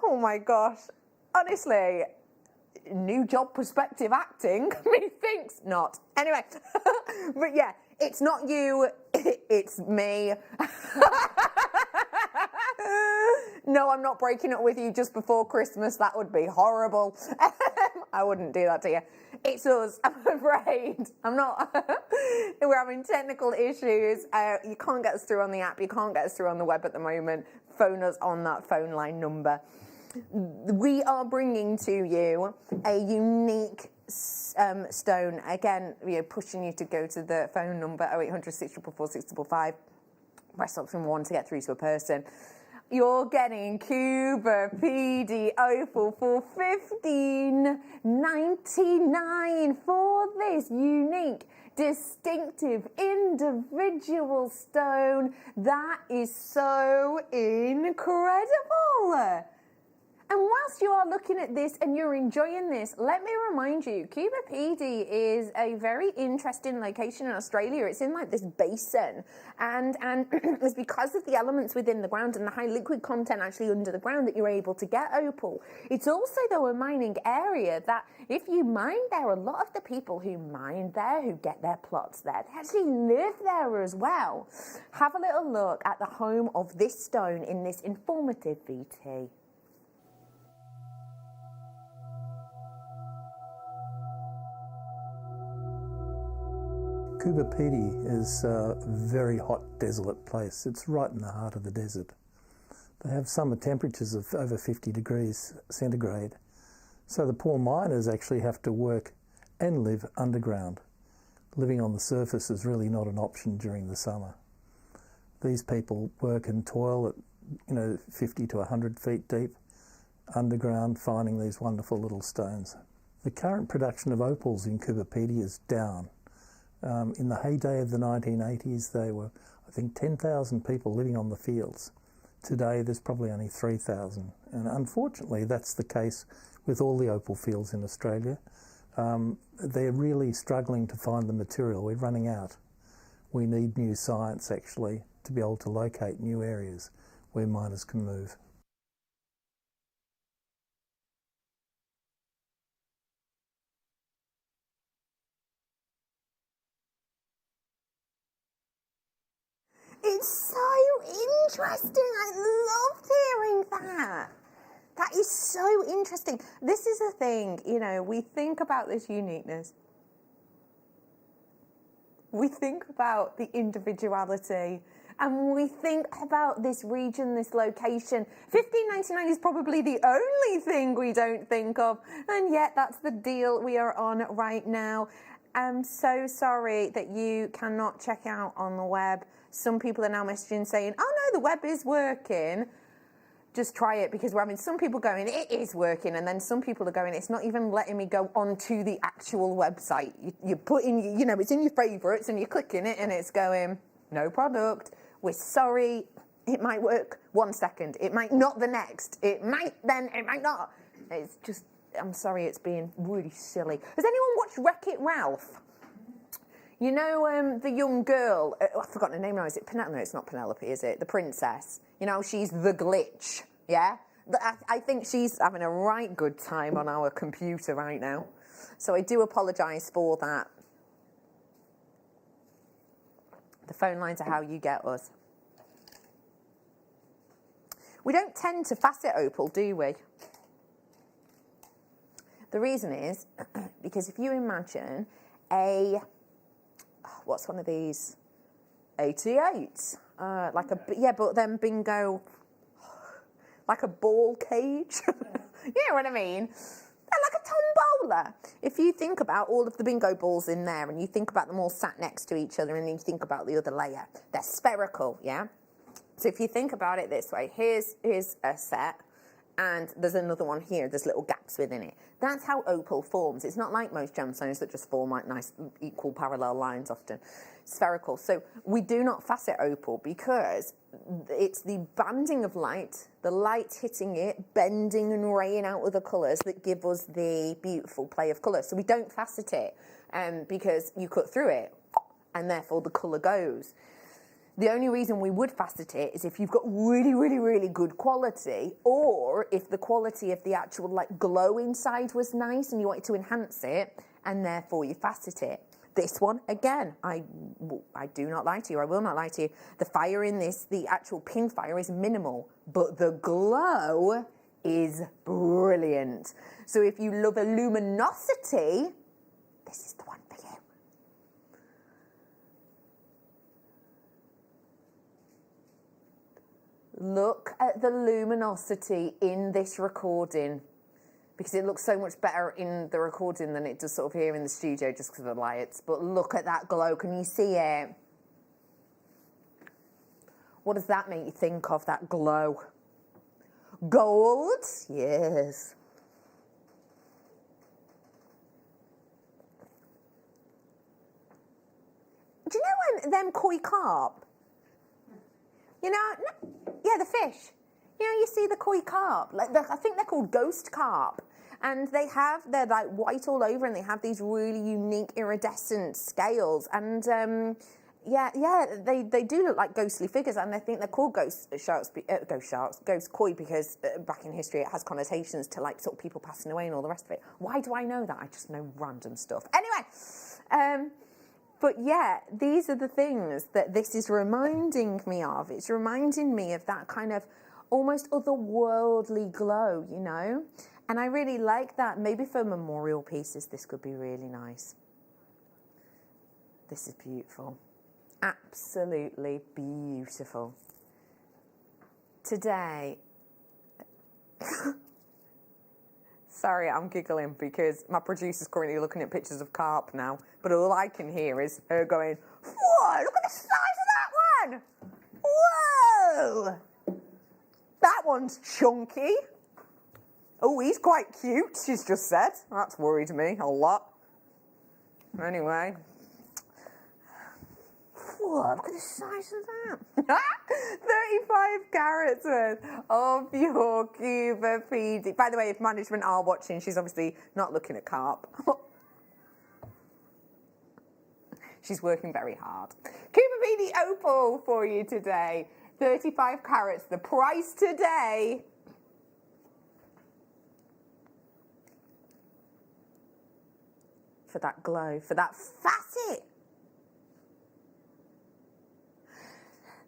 Oh my gosh. Honestly, new job perspective acting, methinks not. Anyway, but yeah, it's not you, it's me. No, I'm not breaking up with you just before Christmas. That would be horrible. I wouldn't do that to you. It's us, I'm afraid. I'm not. We're having technical issues. You can't get us through on the app. You can't get us through on the web at the moment. Phone us on that phone line number. We are bringing to you a unique stone. Again, pushing you to go to the phone number 0800 644 655. Press option 1 to get through to a person. You're getting Cubapedi opal for $15.99 for this unique, distinctive, individual stone. That is so incredible. And whilst you are looking at this and you're enjoying this, let me remind you, Cubapedi is a very interesting location in Australia. It's in like this basin, and it's because of the elements within the ground and the high liquid content actually under the ground that you're able to get opal. It's also, though, a mining area that if you mine there, a lot of the people who mine there, who get their plots there, they actually live there as well. Have a little look at the home of this stone in this informative VT. Cubapedi is a very hot, desolate place. It's right in the heart of the desert. They have summer temperatures of over 50 degrees centigrade. So the poor miners actually have to work and live underground. Living on the surface is really not an option during the summer. These people work and toil at 50 to 100 feet deep underground, finding these wonderful little stones. The current production of opals in Cubapedi is down. In the heyday of the 1980s, there were, I think, 10,000 people living on the fields. Today, there's probably only 3,000. And unfortunately, that's the case with all the opal fields in Australia. They're really struggling to find the material. We're running out. We need new science, actually, to be able to locate new areas where miners can move. It's so interesting. I loved hearing that. That is so interesting. This is the thing, we think about this uniqueness. We think about the individuality. And we think about this region, this location. $15.99 is probably the only thing we don't think of. And yet that's the deal we are on right now. I'm so sorry that you cannot check out on the web. Some people are now messaging saying, oh no, the web is working. just try it, because we're having some people going, it is working, and then some people are going, it's not even letting me go onto the actual website. You put in, you know, it's in your favourites and you're clicking it and it's going, no product, we're sorry, it might work 1 second, it might not the next, it might then, it might not. It's just, I'm sorry, it's being really silly. Has anyone watched Wreck-It Ralph? You know, the young girl, I've forgotten her name now, is it Penelope? No, it's not Penelope, is it? The princess. You know, she's the glitch, yeah? I think she's having a right good time on our computer right now. So I do apologise for that. The phone lines are how you get us. We don't tend to facet opal, do we? The reason is, because if you imagine what's one of these? 88. Yeah, but then bingo, like a ball cage. You know what I mean? They're like a tombola. If you think about all of the bingo balls in there and you think about them all sat next to each other and then you think about the other layer, they're spherical, yeah? So if you think about it this way, here's a set, and there's another one here, there's little gaps within it. That's how opal forms. It's not like most gemstones that just form like nice equal parallel lines often. Spherical. So we do not facet opal because it's the banding of light, the light hitting it, bending and raying out of the colours that give us the beautiful play of colour. So we don't facet it because you cut through it and therefore the colour goes. The only reason we would facet it is if you've got really, really, really good quality, or if the quality of the actual like glow inside was nice and you wanted to enhance it, and therefore you facet it. This one, again, I do not lie to you, I will not lie to you. The fire in this, the actual pin fire is minimal, but the glow is brilliant. So if you love a luminosity, this is the one for you. Look at the luminosity in this recording, because it looks so much better in the recording than it does sort of here in the studio just because of the lights. But look at that glow. Can you see it? What does that make you think of, that glow? Gold? Yes. Do you know when them koi carp? You know, yeah, the fish. You know, you see the koi carp. Like I think they're called ghost carp. And they're like white all over and they have these really unique iridescent scales. And they do look like ghostly figures, and I think they're called ghost koi because back in history it has connotations to like sort of people passing away and all the rest of it. Why do I know that? I just know random stuff. Anyway, but yeah, these are the things that this is reminding me of. It's reminding me of that kind of almost otherworldly glow, you know? And I really like that. Maybe for memorial pieces, this could be really nice. This is beautiful. Absolutely beautiful. Today, sorry, I'm giggling because my producer's currently looking at pictures of carp now, but all I can hear is her going, whoa, look at the size of that one! Whoa! That one's chunky. Oh, he's quite cute, she's just said. That's worried me a lot. Anyway. Whoa, look at the size of that. 35 carats worth of your Cuba PD. By the way, if management are watching, she's obviously not looking at carp. She's working very hard. Cuba PD opal for you today. 35 carats. The price today, for that glow, for that facet.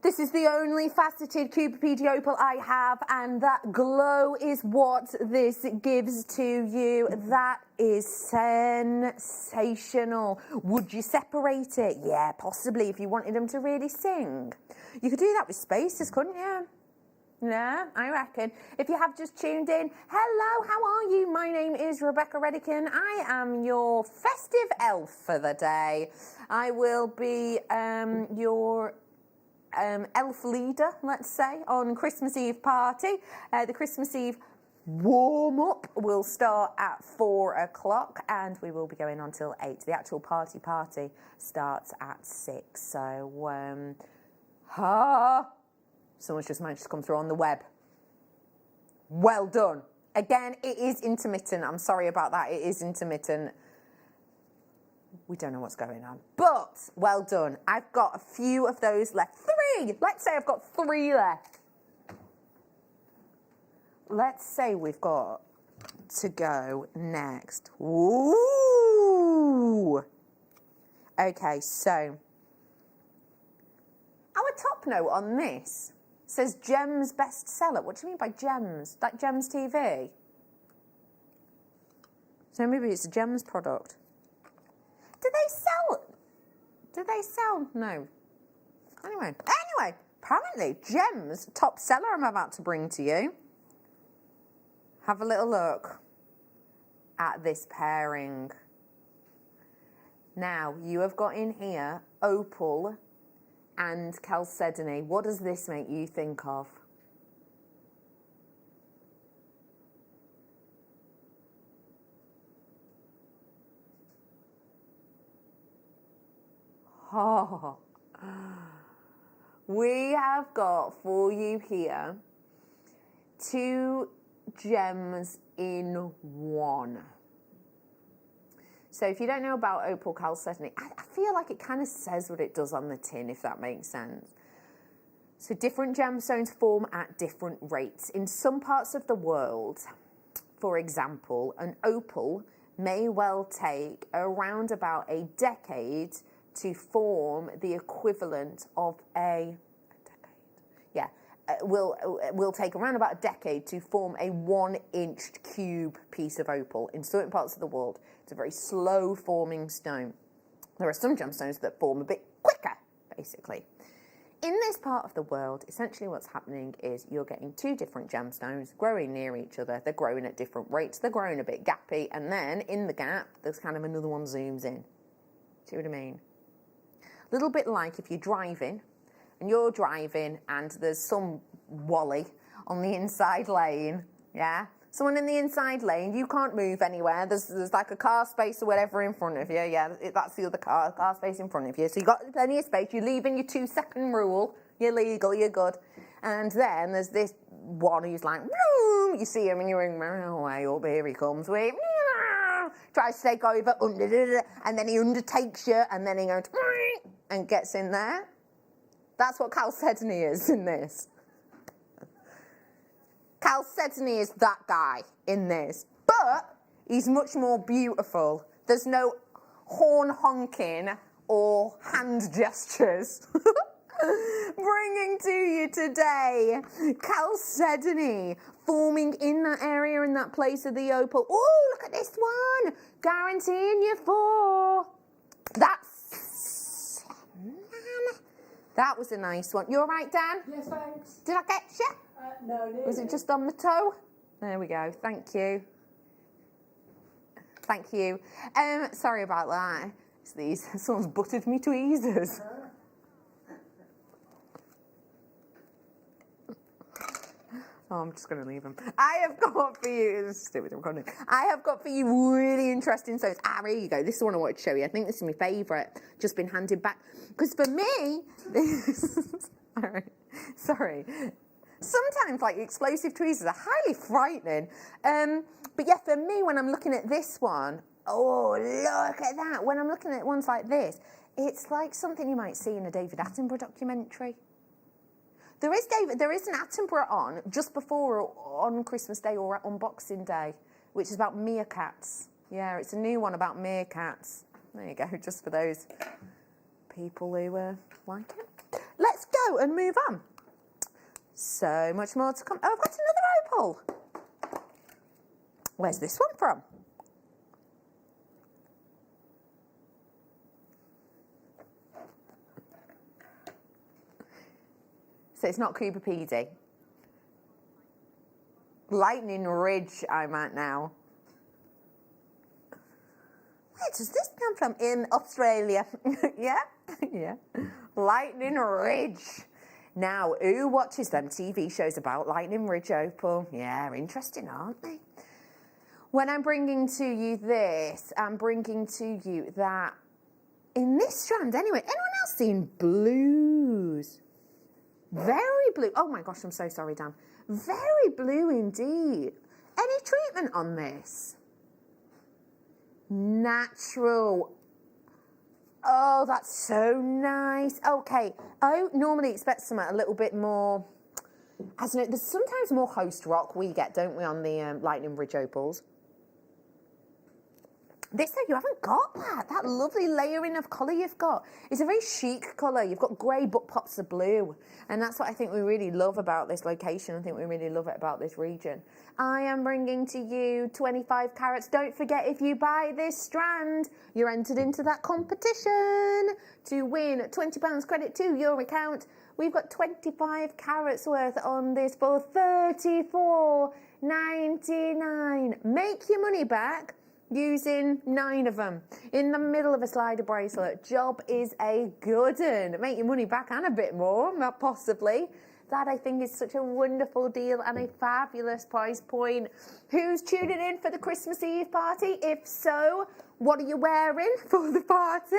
This is the only faceted Cuba PD opal I have, and that glow is what this gives to you. That is sensational. Would you separate it? Yeah, possibly, if you wanted them to really sing. You could do that with spaces, couldn't you? Yeah, I reckon. If you have just tuned in, hello, how are you? My name is Rebecca Redican. I am your festive elf for the day. I will be your elf leader, let's say, on Christmas Eve party. The Christmas Eve warm-up will start at 4 o'clock and we will be going on till 8. The actual party starts at 6. So, someone's just managed to come through on the web. Well done. Again, it is intermittent. I'm sorry about that. It is intermittent. We don't know what's going on. But, well done. I've got a few of those left. 3! Let's say I've got 3 left. Let's say we've got to go next. Ooh! Okay, so our top note on this says Gems bestseller. What do you mean by Gems? Like Gems TV? So maybe it's a Gems product. Do they sell? No. Anyway, apparently Gems top seller I'm about to bring to you. Have a little look at this pairing. Now, you have got in here opal and chalcedony. What does this make you think of? Oh, we have got for you here 2 gems in one. So if you don't know about opal chalcedony, I feel like it kind of says what it does on the tin, if that makes sense. So different gemstones form at different rates. In some parts of the world, for example, an opal may well take around about a decade to form the equivalent of will take around about a decade to form a 1-inch cube piece of opal. In certain parts of the world, it's a very slow forming stone. There are some gemstones that form a bit quicker, basically. In this part of the world, essentially what's happening is you're getting 2 different gemstones growing near each other. They're growing at different rates. They're growing a bit gappy. And then in the gap, there's kind of another one zooms in. See what I mean? A little bit like if you're driving and there's some wally on the inside lane, yeah? Someone in the inside lane, you can't move anywhere. There's like a car space or whatever in front of you, yeah? That's the other car space in front of you. So you've got plenty of space. You're leaving your 2-second rule. You're legal, you're good. And then there's this one who's like, you see him and you're in, way up, here he comes. Tries to take over, and then he undertakes you, and then he goes, and gets in there. That's what chalcedony is in this. Chalcedony is that guy in this, but he's much more beautiful. There's no horn honking or hand gestures. Bringing to you today chalcedony forming in that area, in that place of the opal. Oh, look at this one, guaranteeing you 4. That was a nice one. You all right, Dan? Yes, thanks. Did I get you? No, nearly. Was it just on the toe? There we go. Thank you. Thank you. Sorry about that. Someone's buttered me tweezers. Oh, I'm just going to leave them. I have got for you, this is stupid, I'm going to. I have got for you really interesting stones. Here you go. This is the one I wanted to show you. I think this is my favourite. Just been handed back. Because for me, sorry. Sometimes, like, explosive tweezers are highly frightening. But yeah, for me, when I'm looking at this one, oh, look at that. When I'm looking at ones like this, it's like something you might see in a David Attenborough documentary. There is an Attenborough on just before on Christmas Day or on Boxing Day, which is about meerkats. Yeah, it's a new one about meerkats. There you go, just for those people who like it. Let's go and move on. So much more to come. Oh, I've got another opal. Where's this one from? So it's not Cooper PD. Lightning Ridge I'm at now. Where does this come from? In Australia. Yeah? Yeah. Lightning Ridge. Now, who watches them TV shows about Lightning Ridge opal? Yeah, interesting, aren't they? When I'm bringing to you this, I'm bringing to you that in this strand anyway. Anyone else seen blues? Very blue. Oh my gosh, I'm so sorry, Dan. Very blue indeed. Any treatment on this? Natural. Oh, that's so nice. Okay, I normally expect something a little bit more, as in, there's sometimes more host rock we get, don't we, on the Lightning Ridge opals. This though, you haven't got that lovely layering of colour you've got. It's a very chic colour. You've got grey but pops of blue. And that's what I think we really love about this location. I think we really love it about this region. I am bringing to you 25 carats. Don't forget, if you buy this strand, you're entered into that competition to win £20 credit to your account. We've got 25 carats worth on this for $34.99. Make your money back using 9 of them in the middle of a slider bracelet. Job is a good one. Make your money back and a bit more, possibly. That, I think, is such a wonderful deal and a fabulous price point. Who's tuning in for the Christmas Eve party? If so, what are you wearing for the party?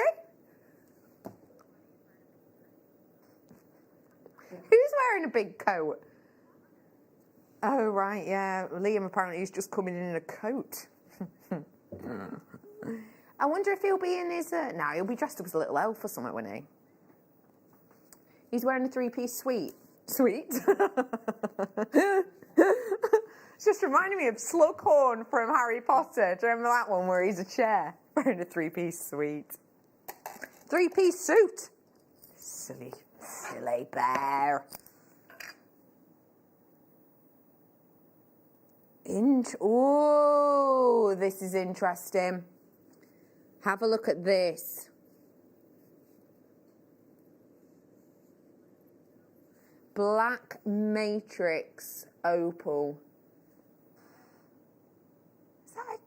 Who's wearing a big coat? Oh, right, yeah. Liam apparently is just coming in a coat. I wonder if he'll be in his... no, he'll be dressed up as a little elf or something, won't he? He's wearing a 3-piece suite. Sweet. It's just reminding me of Slughorn from Harry Potter. Do you remember that one where he's a chair wearing a 3-piece suite? 3-piece suit. Silly bear. Oh, this is interesting. Have a look at this. Black matrix opal. Is that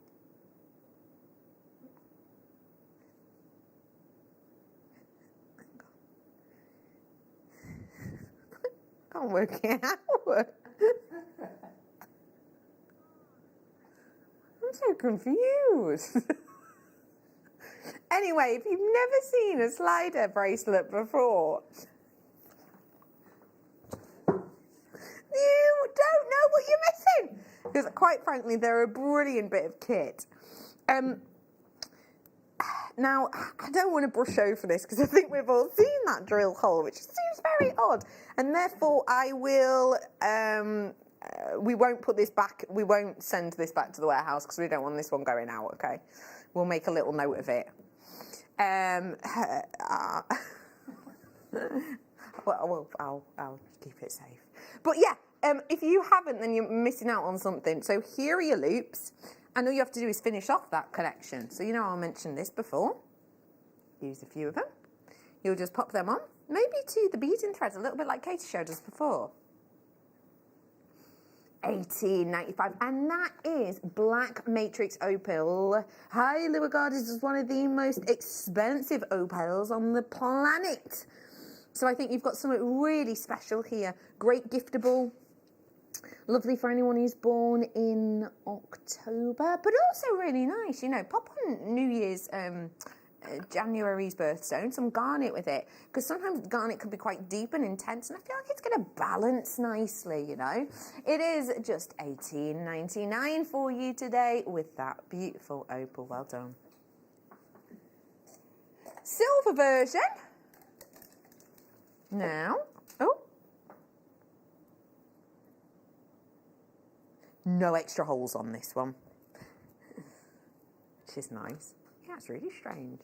can't work it out. I'm so confused. Anyway, if you've never seen a slider bracelet before, you don't know what you're missing. Because quite frankly, they're a brilliant bit of kit. Now, I don't want to brush over this because I think we've all seen that drill hole, which seems very odd. And therefore, I will... we won't put this back. We won't send this back to the warehouse because we don't want this one going out, okay? We'll make a little note of it. Well, I'll keep it safe. But yeah, if you haven't, then you're missing out on something. So here are your loops. And all you have to do is finish off that connection. So you know I mentioned this before. Use a few of them. You'll just pop them on. Maybe to the beading threads, a little bit like Katie showed us before. $18.95, and that is black matrix opal, highly regarded as one of the most expensive opals on the planet. So I think you've got something really special here. Great giftable, lovely for anyone who's born in October, but also really nice. You know, pop on New Year's. January's birthstone, some garnet with it, because sometimes garnet can be quite deep and intense, and I feel like it's going to balance nicely, you know. It is just $18.99 for you today with that beautiful opal. Well done. Silver version. Now, no extra holes on this one, which is nice. Yeah, it's really strange.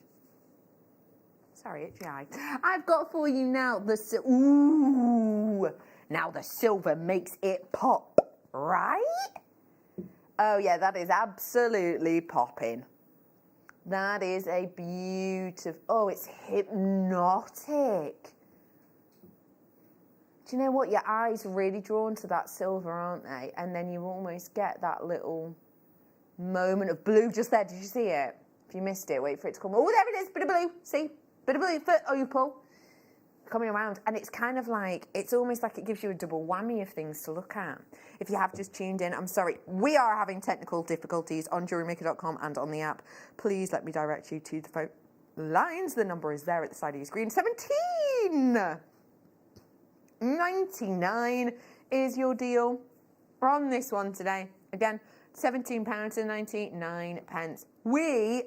Sorry, itchy eye. I've got for you now the now the silver makes it pop, right? Oh yeah, that is absolutely popping. That is a beautiful. Oh, it's hypnotic. Do you know what? Your eyes are really drawn to that silver, aren't they? And then you almost get that little moment of blue just there. Did you see it? If you missed it, wait for it to come. Oh, there it is. Bit of blue. See? Bit of blue for opal. coming around, and it's kind of like, it's almost like it gives you a double whammy of things to look at. If you have just tuned in, I'm sorry, we are having technical difficulties on jewellerymaker.com and on the app. Please let me direct you to the phone lines. The number is there at the side of your screen. £17.99 is your deal on this one today. Again, £17.99. We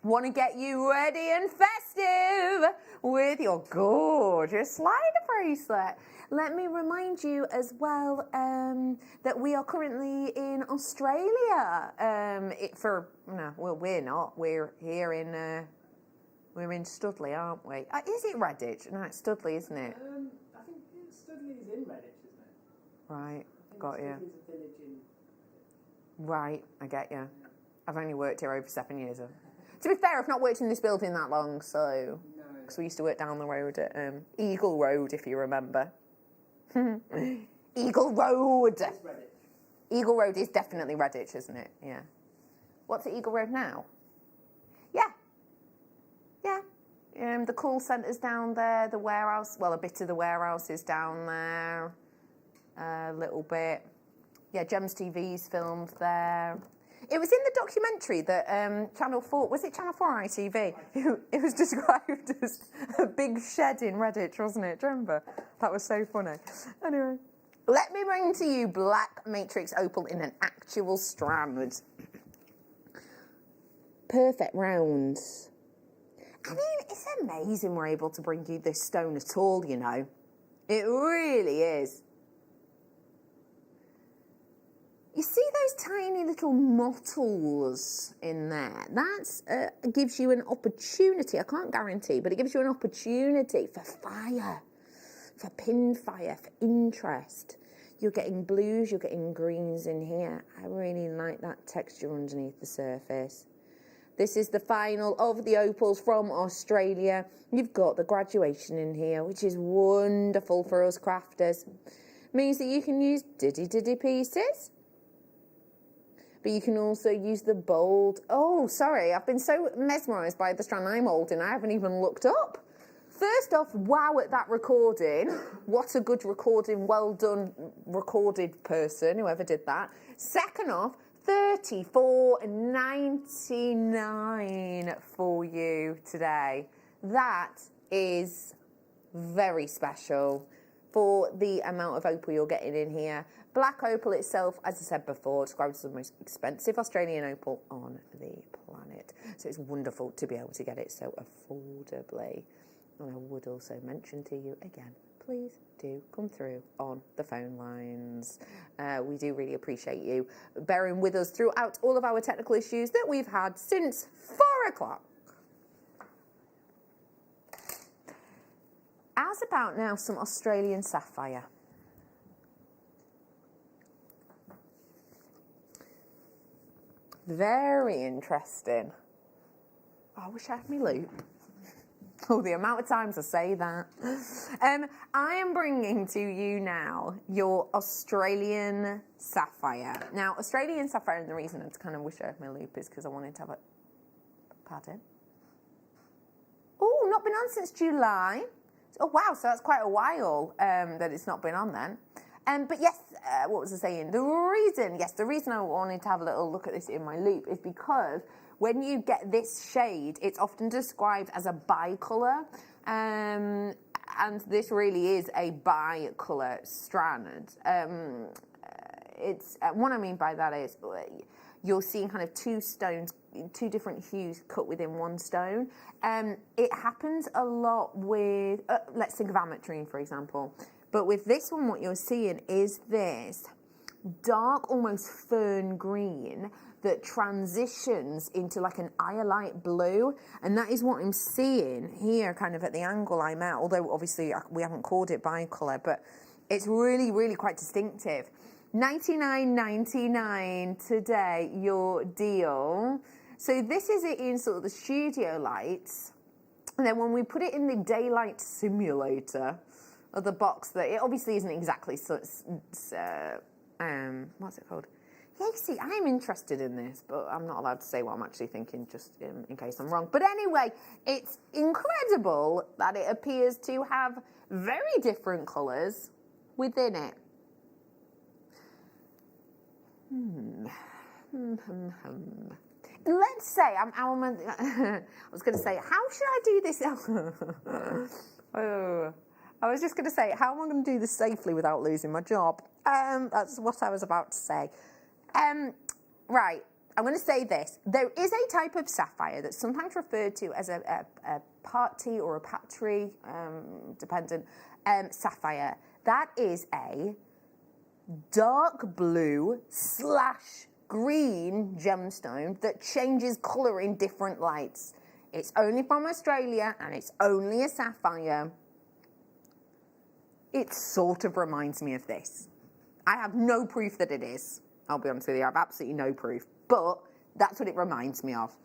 want to get you ready and festive with your gorgeous slider bracelet. Let me remind you as well that we are currently in Australia. We're not. We're here in we're in Studley, aren't we? Is it Redditch? No, it's Studley, isn't it? I think Studley is in Redditch, isn't it? Right, got you. Studley's a village in. Right, I get you. I've only worked here over 7 years. To be fair, I've not worked in this building that long, so... Because we used to work down the road at Eagle Road, if you remember. Eagle Road! Eagle Road is definitely Redditch, isn't it? Yeah. What's at Eagle Road now? Yeah. Yeah. The call centre's down there, the warehouse... Well, a bit of the warehouse is down there. A little bit. Yeah, Gems TV's filmed there. It was in the documentary that Channel 4, was it Channel 4 ITV? It was described as a big shed in Redditch, wasn't it? Do you remember? That was so funny. Anyway, let me bring to you black matrix opal in an actual strand. Perfect rounds. I mean, it's amazing we're able to bring you this stone at all, you know. It really is. You see those tiny little mottles in there? That gives you an opportunity. I can't guarantee, but it gives you an opportunity for fire, for pin fire, for interest. You're getting blues, you're getting greens in here. I really like that texture underneath the surface. This is the final of the opals from Australia. You've got the graduation in here, which is wonderful for us crafters. Means that you can use diddy pieces. But you can also use the bold... Oh, sorry, I've been so mesmerised by the strand I'm holding, I haven't even looked up. First off, wow at that recording. What a good recording, well done recorded person, whoever did that. Second off, $34.99 for you today. That is very special for the amount of opal you're getting in here. Black opal itself, as I said before, described as the most expensive Australian opal on the planet. So it's wonderful to be able to get it so affordably. And I would also mention to you again, please do come through on the phone lines. We do really appreciate you bearing with us throughout all of our technical issues that we've had since 4 o'clock. How's about now some Australian sapphire? Very interesting. Oh, I wish I had my loop. Oh, the amount of times I say that. I am bringing to you now your Australian sapphire. Now, Australian sapphire, and the reason I kind of wish I had my loop is because I wanted to have a... Pardon? Oh, not been on since July. Oh, wow, so that's quite a while that it's not been on then. But yes, what was I saying? The reason I wanted to have a little look at this in my loop is because when you get this shade, it's often described as a bi-colour, and this really is a bi-colour strand. What I mean by that is you're seeing kind of two stones, two different hues cut within one stone. It happens a lot with, let's think of ametrine, for example. But with this one, what you're seeing is this dark, almost fern green that transitions into like an iolite blue. And that is what I'm seeing here, kind of at the angle I'm at, although obviously we haven't called it bi-colour, but it's really, really quite distinctive. $99.99 today, your deal. So this is it in sort of the studio lights. And then when we put it in the daylight simulator of the box, that it obviously isn't exactly, what's it called? Yeah, you see, I'm interested in this, but I'm not allowed to say what I'm actually thinking, just in case I'm wrong. But anyway, it's incredible that it appears to have very different colours within it. Let's say, I was going to say, how should I do this? I was just going to say, how am I going to do this safely without losing my job? That's what I was about to say. Right, I'm going to say this. There is a type of sapphire that's sometimes referred to as a party or a patry, dependent, sapphire. That is a dark blue / green gemstone that changes colour in different lights. It's only from Australia and it's only a sapphire. It sort of reminds me of this. I have no proof that it is. I'll be honest with you, I have absolutely no proof. But that's what it reminds me of.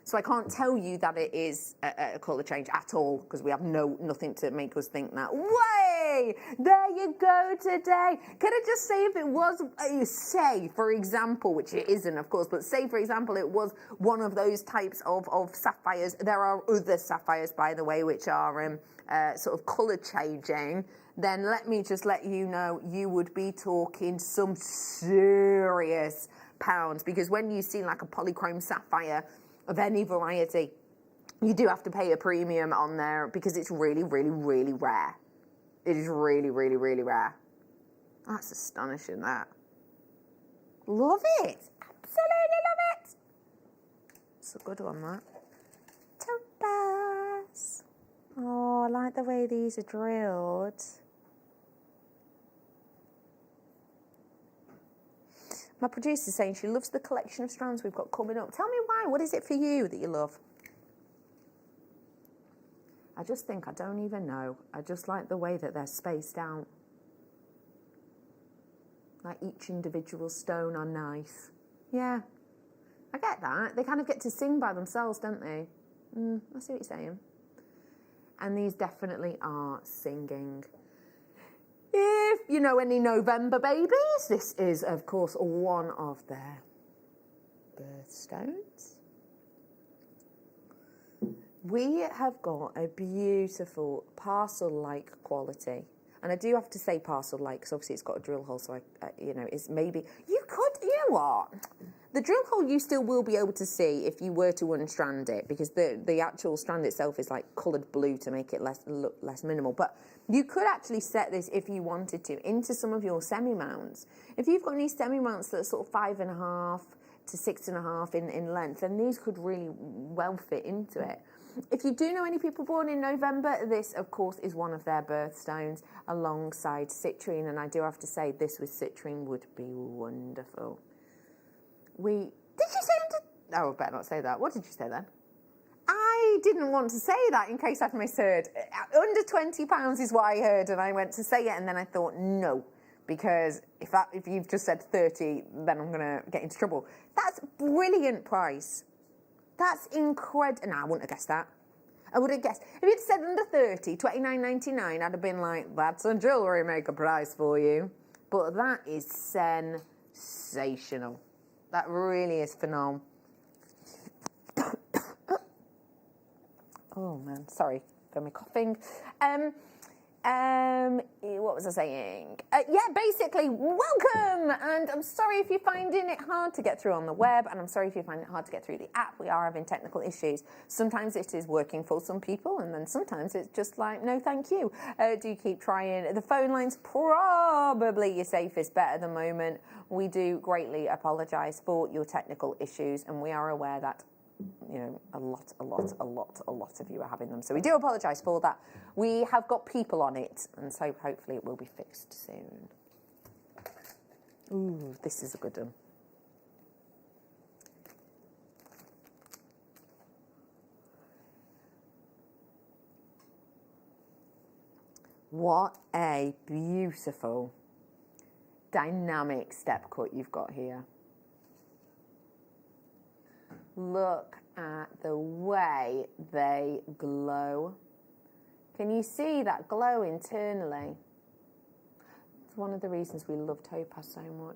So I can't tell you that it is a colour change at all, because we have nothing to make us think that. Way! There you go today. Can I just say, if it was, say, for example, which it isn't, of course, but say, for example, it was one of those types of sapphires. There are other sapphires, by the way, which are sort of colour changing. Then let me just let you know, you would be talking some serious pounds, because when you see like a polychrome sapphire of any variety, you do have to pay a premium on there, because it's really, really, really rare. It is really, really, really rare. That's astonishing, that. Love it. Absolutely love it. It's a good one, that. Topaz. Oh, I like the way these are drilled. My producer's saying she loves the collection of strands we've got coming up. Tell me why. What is it for you that you love? I just think I don't even know. I just like the way that they're spaced out. Like each individual stone are nice. Yeah, I get that. They kind of get to sing by themselves, don't they? I see what you're saying. And these definitely are singing. If you know any November babies, this is, of course, one of their birthstones. We have got a beautiful parcel-like quality. And I do have to say parcel-like, because obviously it's got a drill hole, so it's maybe... You know what? The drill hole you still will be able to see if you were to unstrand it, because the actual strand itself is like coloured blue to make it look less minimal. But you could actually set this, if you wanted to, into some of your semi-mounts. If you've got any semi-mounts that are sort of 5.5 to 6.5 in length, then these could really well fit into it. If you do know any people born in November, this, of course, is one of their birthstones alongside citrine. And I do have to say, this with citrine would be wonderful. Did you say oh, I better not say that. What did you say then? I didn't want to say that in case I'd misheard. Under £20 is what I heard, and I went to say it, and then I thought, no, because if you've just said 30, then I'm going to get into trouble. That's brilliant price. That's incredible. No, I wouldn't have guessed that. I would have guessed. If you'd said under 30, $29.99, I'd have been like, that's a jewellery maker price for you. But that is sensational. That really is phenomenal. Oh, man. Sorry for my coughing. What was I saying? Yeah, basically, welcome! And I'm sorry if you're finding it hard to get through on the web, and I'm sorry if you find it hard to get through the app. We are having technical issues. Sometimes it is working for some people, and then sometimes it's just like, no, thank you. Do keep trying. The phone line's probably your safest bet at the moment. We do greatly apologise for your technical issues, and we are aware that a lot of you are having them. So we do apologise for that. We have got people on it, and so hopefully it will be fixed soon. Ooh, this is a good one. What a beautiful, dynamic step cut you've got here. Look at the way they glow. Can you see that glow internally? It's one of the reasons we love topaz so much.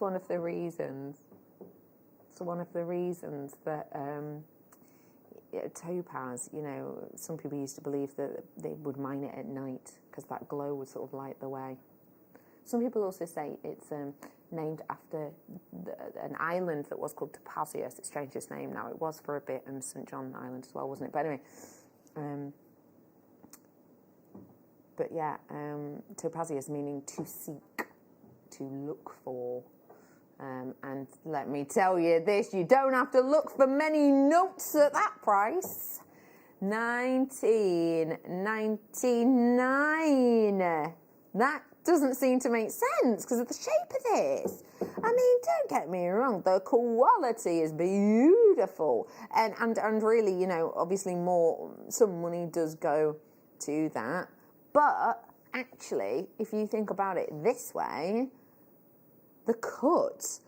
one of the reasons. It's one of the reasons that topaz, you know, some people used to believe that they would mine it at night because that glow would sort of light the way. Some people also say it's named after an island that was called Topazius. It's changed its name now. It was for a bit St. John Island as well, wasn't it? But anyway, Topazius meaning to seek, to look for. And let me tell you this, you don't have to look for many notes at that price. $19.99. That doesn't seem to make sense because of the shape of this. I mean, don't get me wrong, the quality is beautiful. And really, you know, obviously some money does go to that. But actually, if you think about it this way, the cut,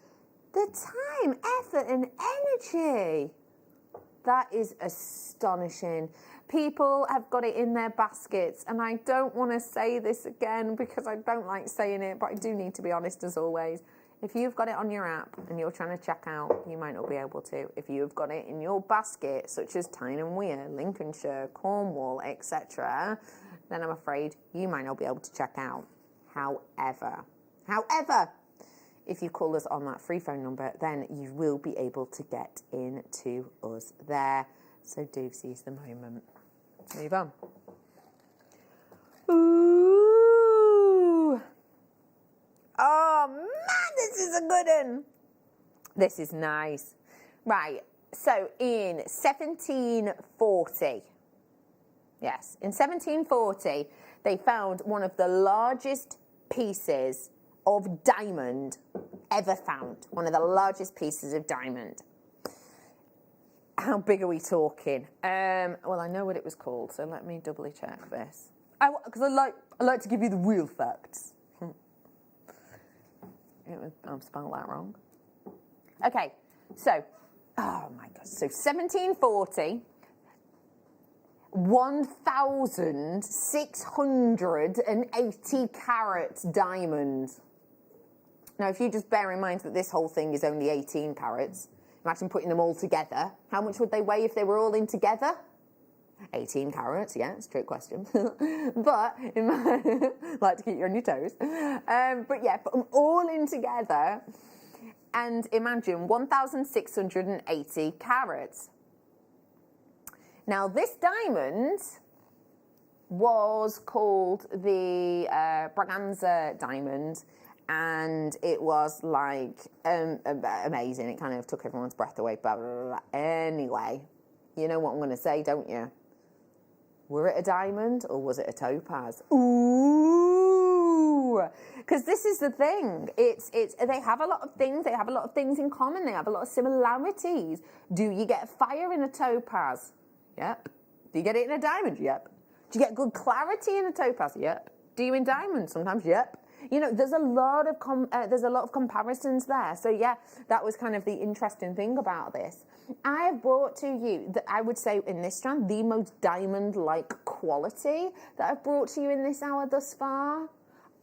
the time, effort and energy, that is astonishing. People have got it in their baskets, and I don't want to say this again because I don't like saying it, but I do need to be honest as always. If you've got it on your app and you're trying to check out, you might not be able to. If you've got it in your basket, such as Tyne and Wear, Lincolnshire, Cornwall, etc., then I'm afraid you might not be able to check out. However, if you call us on that free phone number, then you will be able to get into us there. So do seize the moment. Let's move on. Ooh. Oh man, this is a good one. This is nice. Right, so in 1740, yes, in 1740, they found one of the largest pieces of diamond ever found. One of the largest pieces of diamond. How big are we talking? Well, I know what it was called, so let me doubly check this. Because I like to give you the real facts. I've spelled that wrong. Okay, so, oh my God. So 1740, 1,680 carat diamond. Now, if you just bear in mind that this whole thing is only 18 carats, imagine putting them all together. How much would they weigh if they were all in together? 18 carats, yeah, it's a trick question. But, like to keep you on your toes. But yeah, put them all in together and imagine 1,680 carats. Now, this diamond was called the Braganza diamond, and it was like amazing. It kind of took everyone's breath away. Blah, blah, blah. Anyway, you know what I'm going to say, don't you? Were it a diamond or was it a topaz? Ooh, because this is the thing. They have a lot of things. They have a lot of things in common. They have a lot of similarities. Do you get fire in a topaz? Yep. Do you get it in a diamond? Yep. Do you get good clarity in a topaz? Yep. Do you in diamonds? Sometimes, yep. You know, there's a lot of comparisons there. So yeah, that was kind of the interesting thing about this. I have brought to you, I would say in this strand, the most diamond-like quality that I've brought to you in this hour thus far.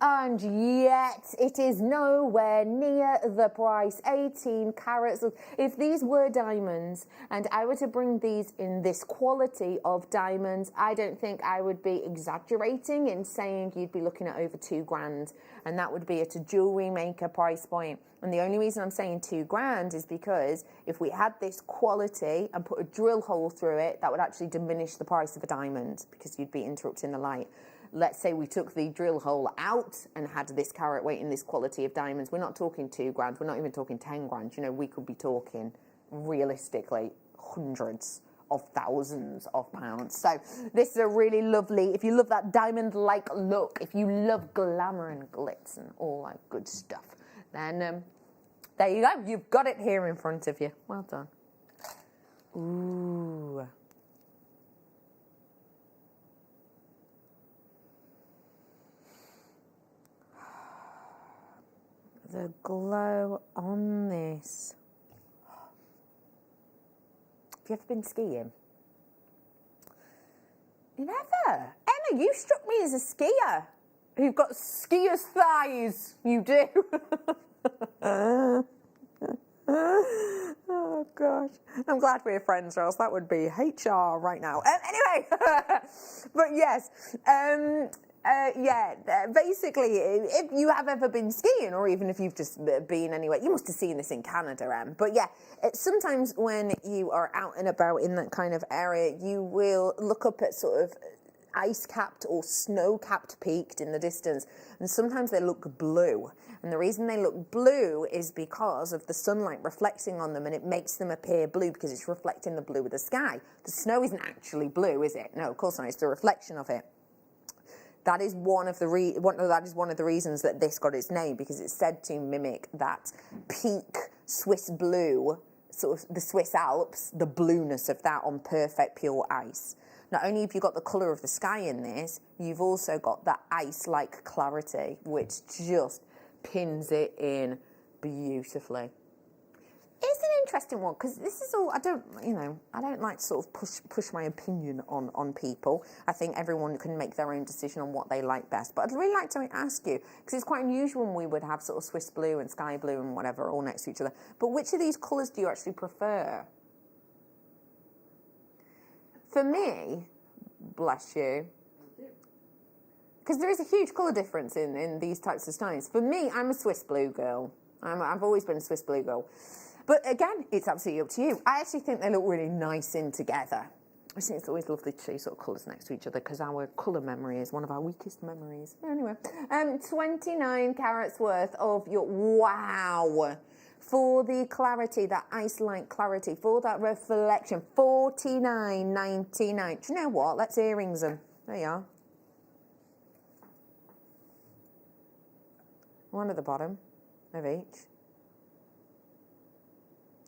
And yet, it is nowhere near the price, 18 carats. If these were diamonds, and I were to bring these in this quality of diamonds, I don't think I would be exaggerating in saying you'd be looking at over £2,000, and that would be at a jewellery maker price point. And the only reason I'm saying £2,000 is because if we had this quality and put a drill hole through it, that would actually diminish the price of a diamond because you'd be interrupting the light. Let's say we took the drill hole out and had this carat weight in this quality of diamonds. We're not talking £2,000. We're not even talking 10 grand. You know, we could be talking realistically hundreds of thousands of pounds. So this is a really lovely, if you love that diamond-like look, if you love glamour and glitz and all that good stuff, then there you go. You've got it here in front of you. Well done. Ooh. The glow on this. Have you ever been skiing? You never? Emma, you struck me as a skier. You've got skier's thighs. You do. Oh gosh, I'm glad we're friends, or else that would be HR right now. Anyway, but yes, basically, if you have ever been skiing, or even if you've just been anywhere, you must have seen this in Canada, But yeah, sometimes when you are out and about in that kind of area, you will look up at sort of ice-capped or snow-capped peaks in the distance, and sometimes they look blue. And the reason they look blue is because of the sunlight reflecting on them, and it makes them appear blue because it's reflecting the blue of the sky. The snow isn't actually blue, is it? No, of course not. It's the reflection of it. That is one of the reasons that this got its name, because it's said to mimic that peak Swiss blue, sort of the Swiss Alps, the blueness of that on perfect pure ice. Not only have you got the colour of the sky in this, you've also got that ice-like clarity, which just pins it in beautifully. It's an interesting one, because this is all, I don't like to sort of push my opinion on people. I think everyone can make their own decision on what they like best. But I'd really like to ask you, because it's quite unusual when we would have sort of Swiss blue and sky blue and whatever all next to each other. But which of these colours do you actually prefer? For me, bless you, because there is a huge colour difference in these types of stones. For me, I'm a Swiss blue girl. I've always been a Swiss blue girl. But again, it's absolutely up to you. I actually think they look really nice in together. I think it's always lovely to see sort of colours next to each other, because our colour memory is one of our weakest memories. Anyway, 29 carats worth of your, wow, for the clarity, that ice-like clarity, for that reflection, $49.99. Do you know what? Let's earrings them. There you are. One at the bottom of each.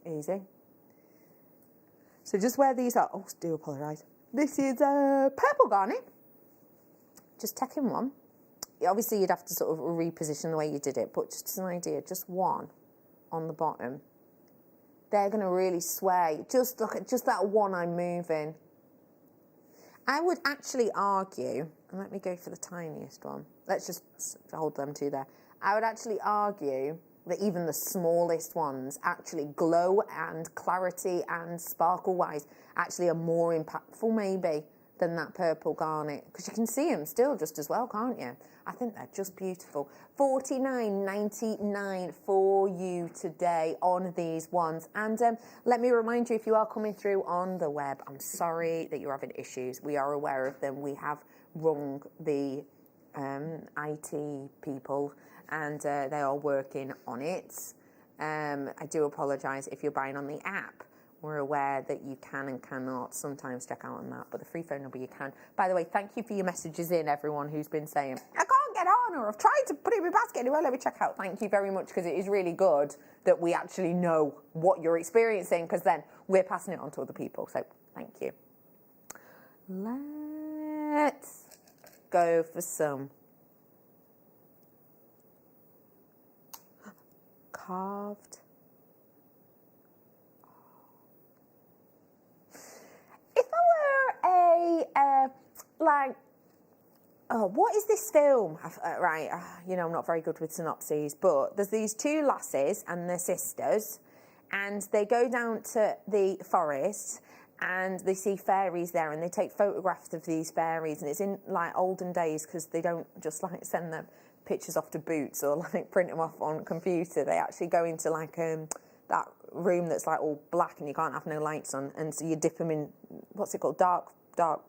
Easy. So just where these are, oh, do apologise. This is a purple garnet. Just taking one. Obviously, you'd have to sort of reposition the way you did it, but just as an idea, just one on the bottom. They're going to really sway. Just look at just that one I'm moving. I would actually argue, and let me go for the tiniest one. Let's just hold them two there. I would actually argue that even the smallest ones actually glow and clarity and sparkle-wise actually are more impactful maybe than that purple garnet, because you can see them still just as well, can't you? I think they're just beautiful. $49.99 for you today on these ones. And let me remind you, if you are coming through on the web, I'm sorry that you're having issues. We are aware of them. We have rung the IT people, and they are working on it. I do apologise if you're buying on the app. We're aware that you can and cannot sometimes check out on that, but the free phone number you can. By the way, thank you for your messages in, everyone who's been saying, I can't get on, or I've tried to put it in my basket anyway, let me check out. Thank you very much, because it is really good that we actually know what you're experiencing, because then we're passing it on to other people. So thank you. Let's go for some carved. If I were what is this film? Right, you know, I'm not very good with synopses, but there's these two lasses and their sisters, and they go down to the forest and they see fairies there, and they take photographs of these fairies, and it's in like olden days, because they don't just like send the pictures off to Boots or like print them off on computer. They actually go into like that room that's like all black and you can't have no lights on, and so you dip them in, what's it called, dark room,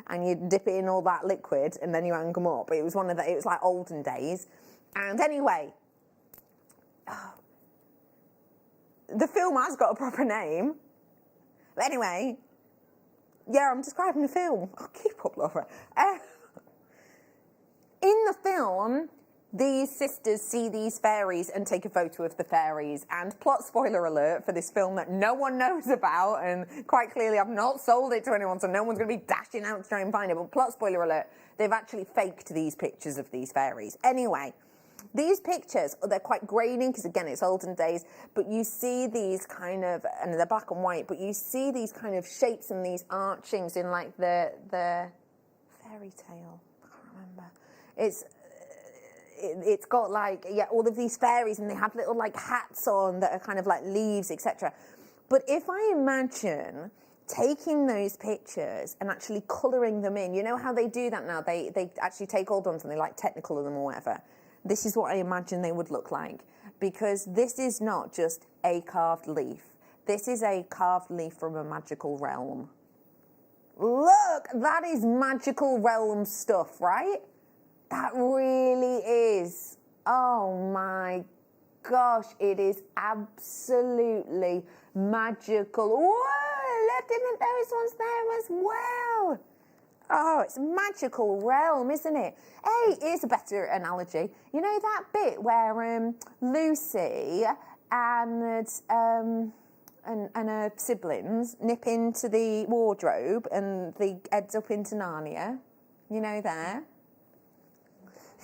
and you dip it in all that liquid and then you hang them up. It was it was like olden days. And anyway, the film has got a proper name, but anyway, yeah, I'm describing the film. I'll keep up, Laura. In the film, these sisters see these fairies and take a photo of the fairies. And plot spoiler alert for this film that no one knows about, and quite clearly I've not sold it to anyone, so no one's going to be dashing out to try and find it. But plot spoiler alert, they've actually faked these pictures of these fairies. Anyway, these pictures, they're quite grainy, because again, it's olden days, but you see these kind of, and they're black and white, but you see these kind of shapes and these archings in like the fairy tale. I can't remember. it's got like, all of these fairies, and they have little like hats on that are kind of like leaves, etc. But if I imagine taking those pictures and actually colouring them in, you know how they do that now? They actually take old ones and they like technicolor them or whatever. This is what I imagine they would look like, because this is not just a carved leaf. This is a carved leaf from a magical realm. Look, that is magical realm stuff, right? That really is. Oh my gosh, it is absolutely magical. Whoa, look at those ones there as well. Oh, it's a magical realm, isn't it? Hey, here's a better analogy. You know that bit where Lucy and her siblings nip into the wardrobe and they heads up into Narnia? You know there?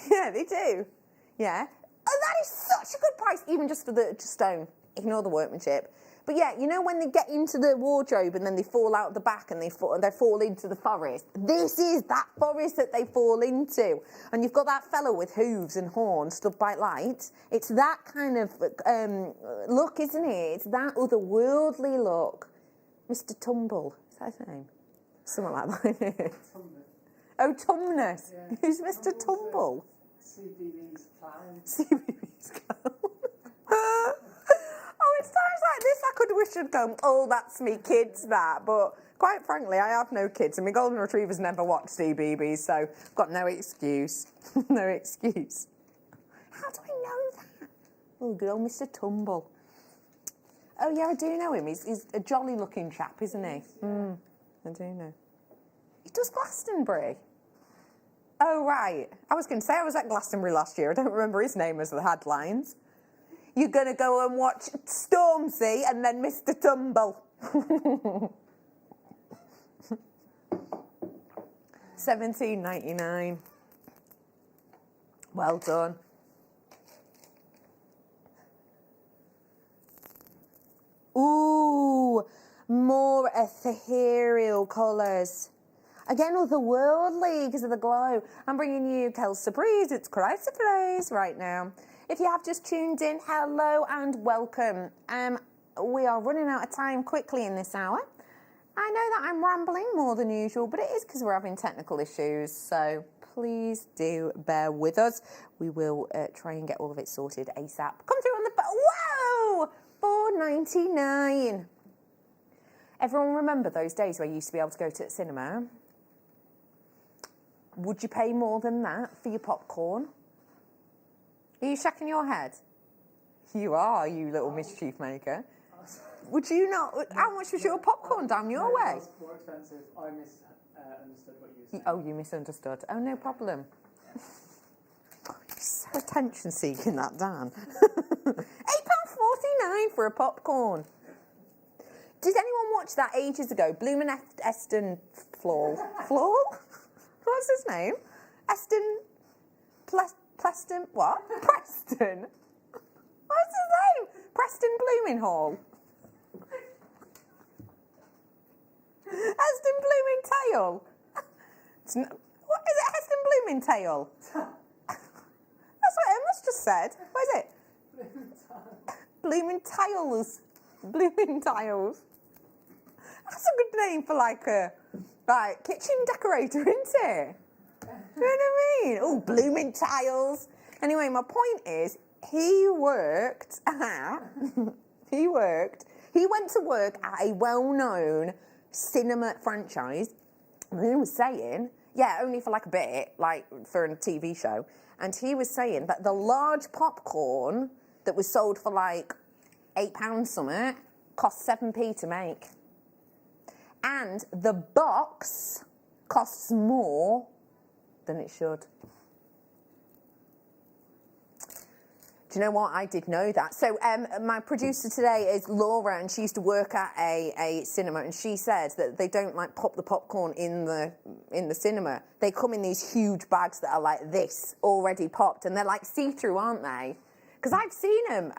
Yeah, they do. Yeah. Oh, that is such a good price, even just for the stone. Ignore the workmanship. But yeah, you know when they get into the wardrobe and then they fall out the back and they fall into the forest? This is that forest that they fall into. And you've got that fellow with hooves and horns stood by light. It's that kind of look, isn't it? It's that otherworldly look. Mr. Tumble, is that his name? Something like that. Oh, Tumnus. Yeah. Who's Mr. Tumble? CBB's clown. CBB's clown. Oh, it's times like this I could wish I'd gone, oh, that's me kids, that. But quite frankly, I have no kids, and my golden retrievers never watch CBeebies, so I've got no excuse. No excuse. How do I know that? Oh, good old Mr. Tumble. Oh, yeah, I do know him. He's a jolly-looking chap, isn't he? Mm, I do know. He does Glastonbury. Oh, right. I was going to say I was at Glastonbury last year. I don't remember his name as the headlines. You're going to go and watch Stormzy and then Mr. Tumble. 17.99. Well done. Ooh, more ethereal colours. Again, otherworldly because of the glow. I'm bringing you Quelle Surprise. It's Chrysophrase right now. If you have just tuned in, hello and welcome. We are running out of time quickly in this hour. I know that I'm rambling more than usual, but it is because we're having technical issues. So please do bear with us. We will try and get all of it sorted ASAP. Come through on the... Whoa! $4.99. Everyone remember those days where you used to be able to go to the cinema? Would you pay more than that for your popcorn? Are you shaking your head? You are, you little mischief maker. Would you not? How much was your popcorn down your way? It was more expensive. I misunderstood what you said. Oh, you misunderstood. Oh, no problem. You're so attention-seeking, that Dan. £8.49 for a popcorn. Did anyone watch that ages ago? Bloomin' Eston Flall? What's his name? Eston... Preston... What? Preston? What's his name? Preston Bloominghall. Heston Bloomingtail. It's not, what is it? Heston Bloomingtail. That's what Emma's just said. What is it? Bloomingtails. Bloomingtails. That's a good name for like a kitchen decorator, isn't it? You know what I mean? Oh, Bloomingtails. Anyway, my point is, he went to work at a well-known cinema franchise, and he was saying, yeah, only for like a bit, like for a TV show, and he was saying that the large popcorn that was sold for like £8 something cost 7p to make. And the box costs more than it should. Do you know what? I did know that. So my producer today is Laura, and she used to work at a cinema, and she says that they don't like pop the popcorn in the cinema. They come in these huge bags that are like this, already popped, and they're like see-through, aren't they? Because I've seen them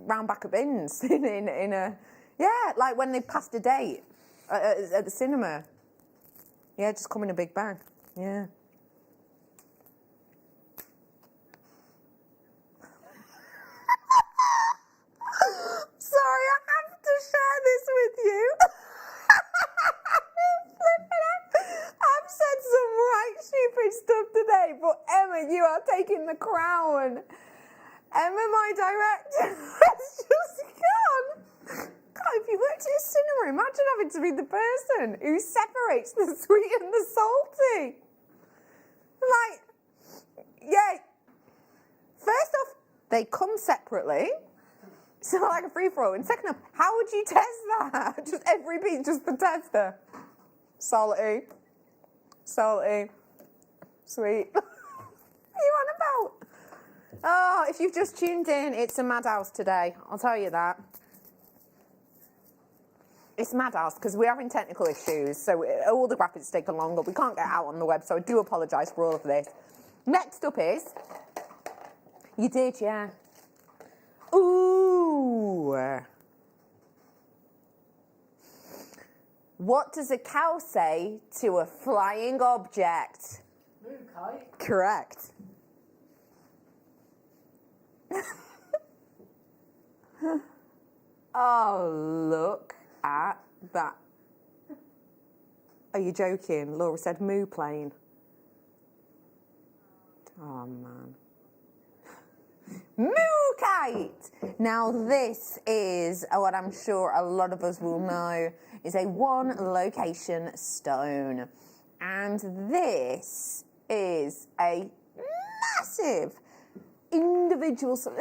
round back of bins in a... Yeah, like when they passed a date at the cinema. Yeah, just come in a big bag. Yeah. Emma, you are taking the crown. Emma, my director, has just gone. God, if you worked at a cinema, imagine having to be the person who separates the sweet and the salty. Like, yeah. First off, they come separately. It's not like a free-for-all. And second off, how would you test that? Just every piece, just the tester. Salty. Salty. Sweet. What are you on about? Oh, if you've just tuned in, it's a madhouse today. I'll tell you that. It's madhouse because we're having technical issues, so all the graphics take longer. We can't get out on the web, so I do apologise for all of this. Next up is... You did, yeah. Ooh. What does a cow say to a flying object? Moo kite. Correct. Oh, look at that. Are you joking? Laura said moo plane. Oh, man. Moo kite! Now this is what I'm sure a lot of us will know is a one location stone. And this is a massive individual, so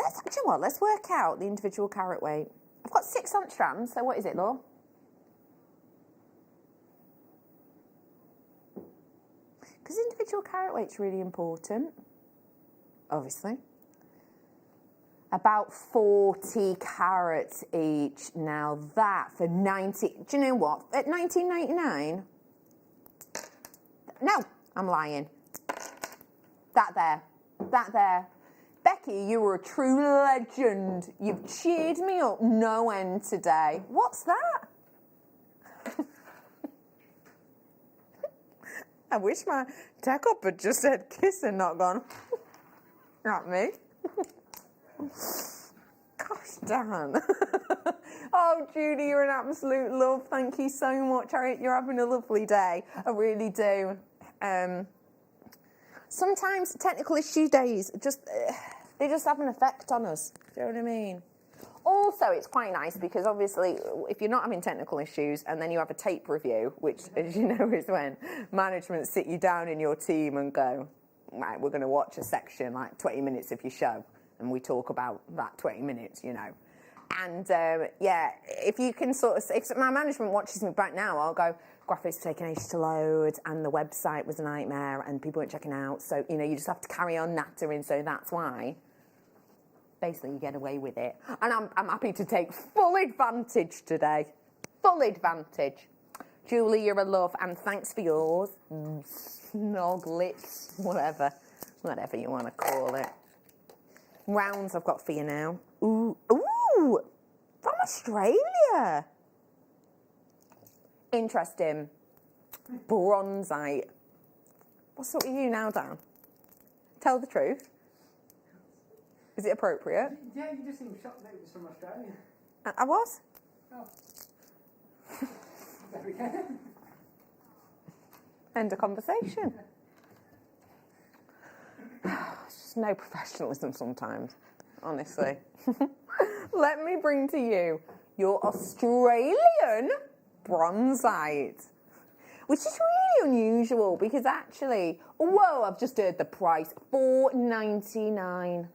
let's work out the individual carat weight. I've got 6 ounce strands, so what is it, Laura? Because individual carat weight's really important, obviously. About 40 carats each. Now that for 90, do you know what? At 19.99? No, I'm lying. That there. Becky, you were a true legend. You've cheered me up no end today. What's that? I wish my tech up had just said kiss and not gone. Not me. Gosh darn. Oh, Judy, you're an absolute love. Thank you so much. I hope you're having a lovely day. I really do. Sometimes technical issue days they just have an effect on us. Do you know what I mean? Also, it's quite nice because obviously if you're not having technical issues and then you have a tape review, which as you know is when management sit you down in your team and go, right, we're going to watch a section, like 20 minutes of your show, and we talk about that 20 minutes, you know. And yeah, if you can sort of, if my management watches me back now, I'll go, graphics were taking ages to load and the website was a nightmare and people weren't checking out. So, you know, you just have to carry on nattering. So that's why basically you get away with it. And I'm happy to take full advantage today. Full advantage. Julie, you're a love and thanks for yours. Snog lips, whatever you want to call it. Rounds I've got for you now. Ooh, from Australia. Interesting. Bronzite. What's up with you now, Dan? Tell the truth. Is it appropriate? Yeah, you just seemed shocked that it was from Australia. I was? Oh. There we go. End of conversation. It's just no professionalism sometimes, honestly. Let me bring to you your Australian bronzite, which is really unusual because actually, whoa, I've just heard the price, $4.99.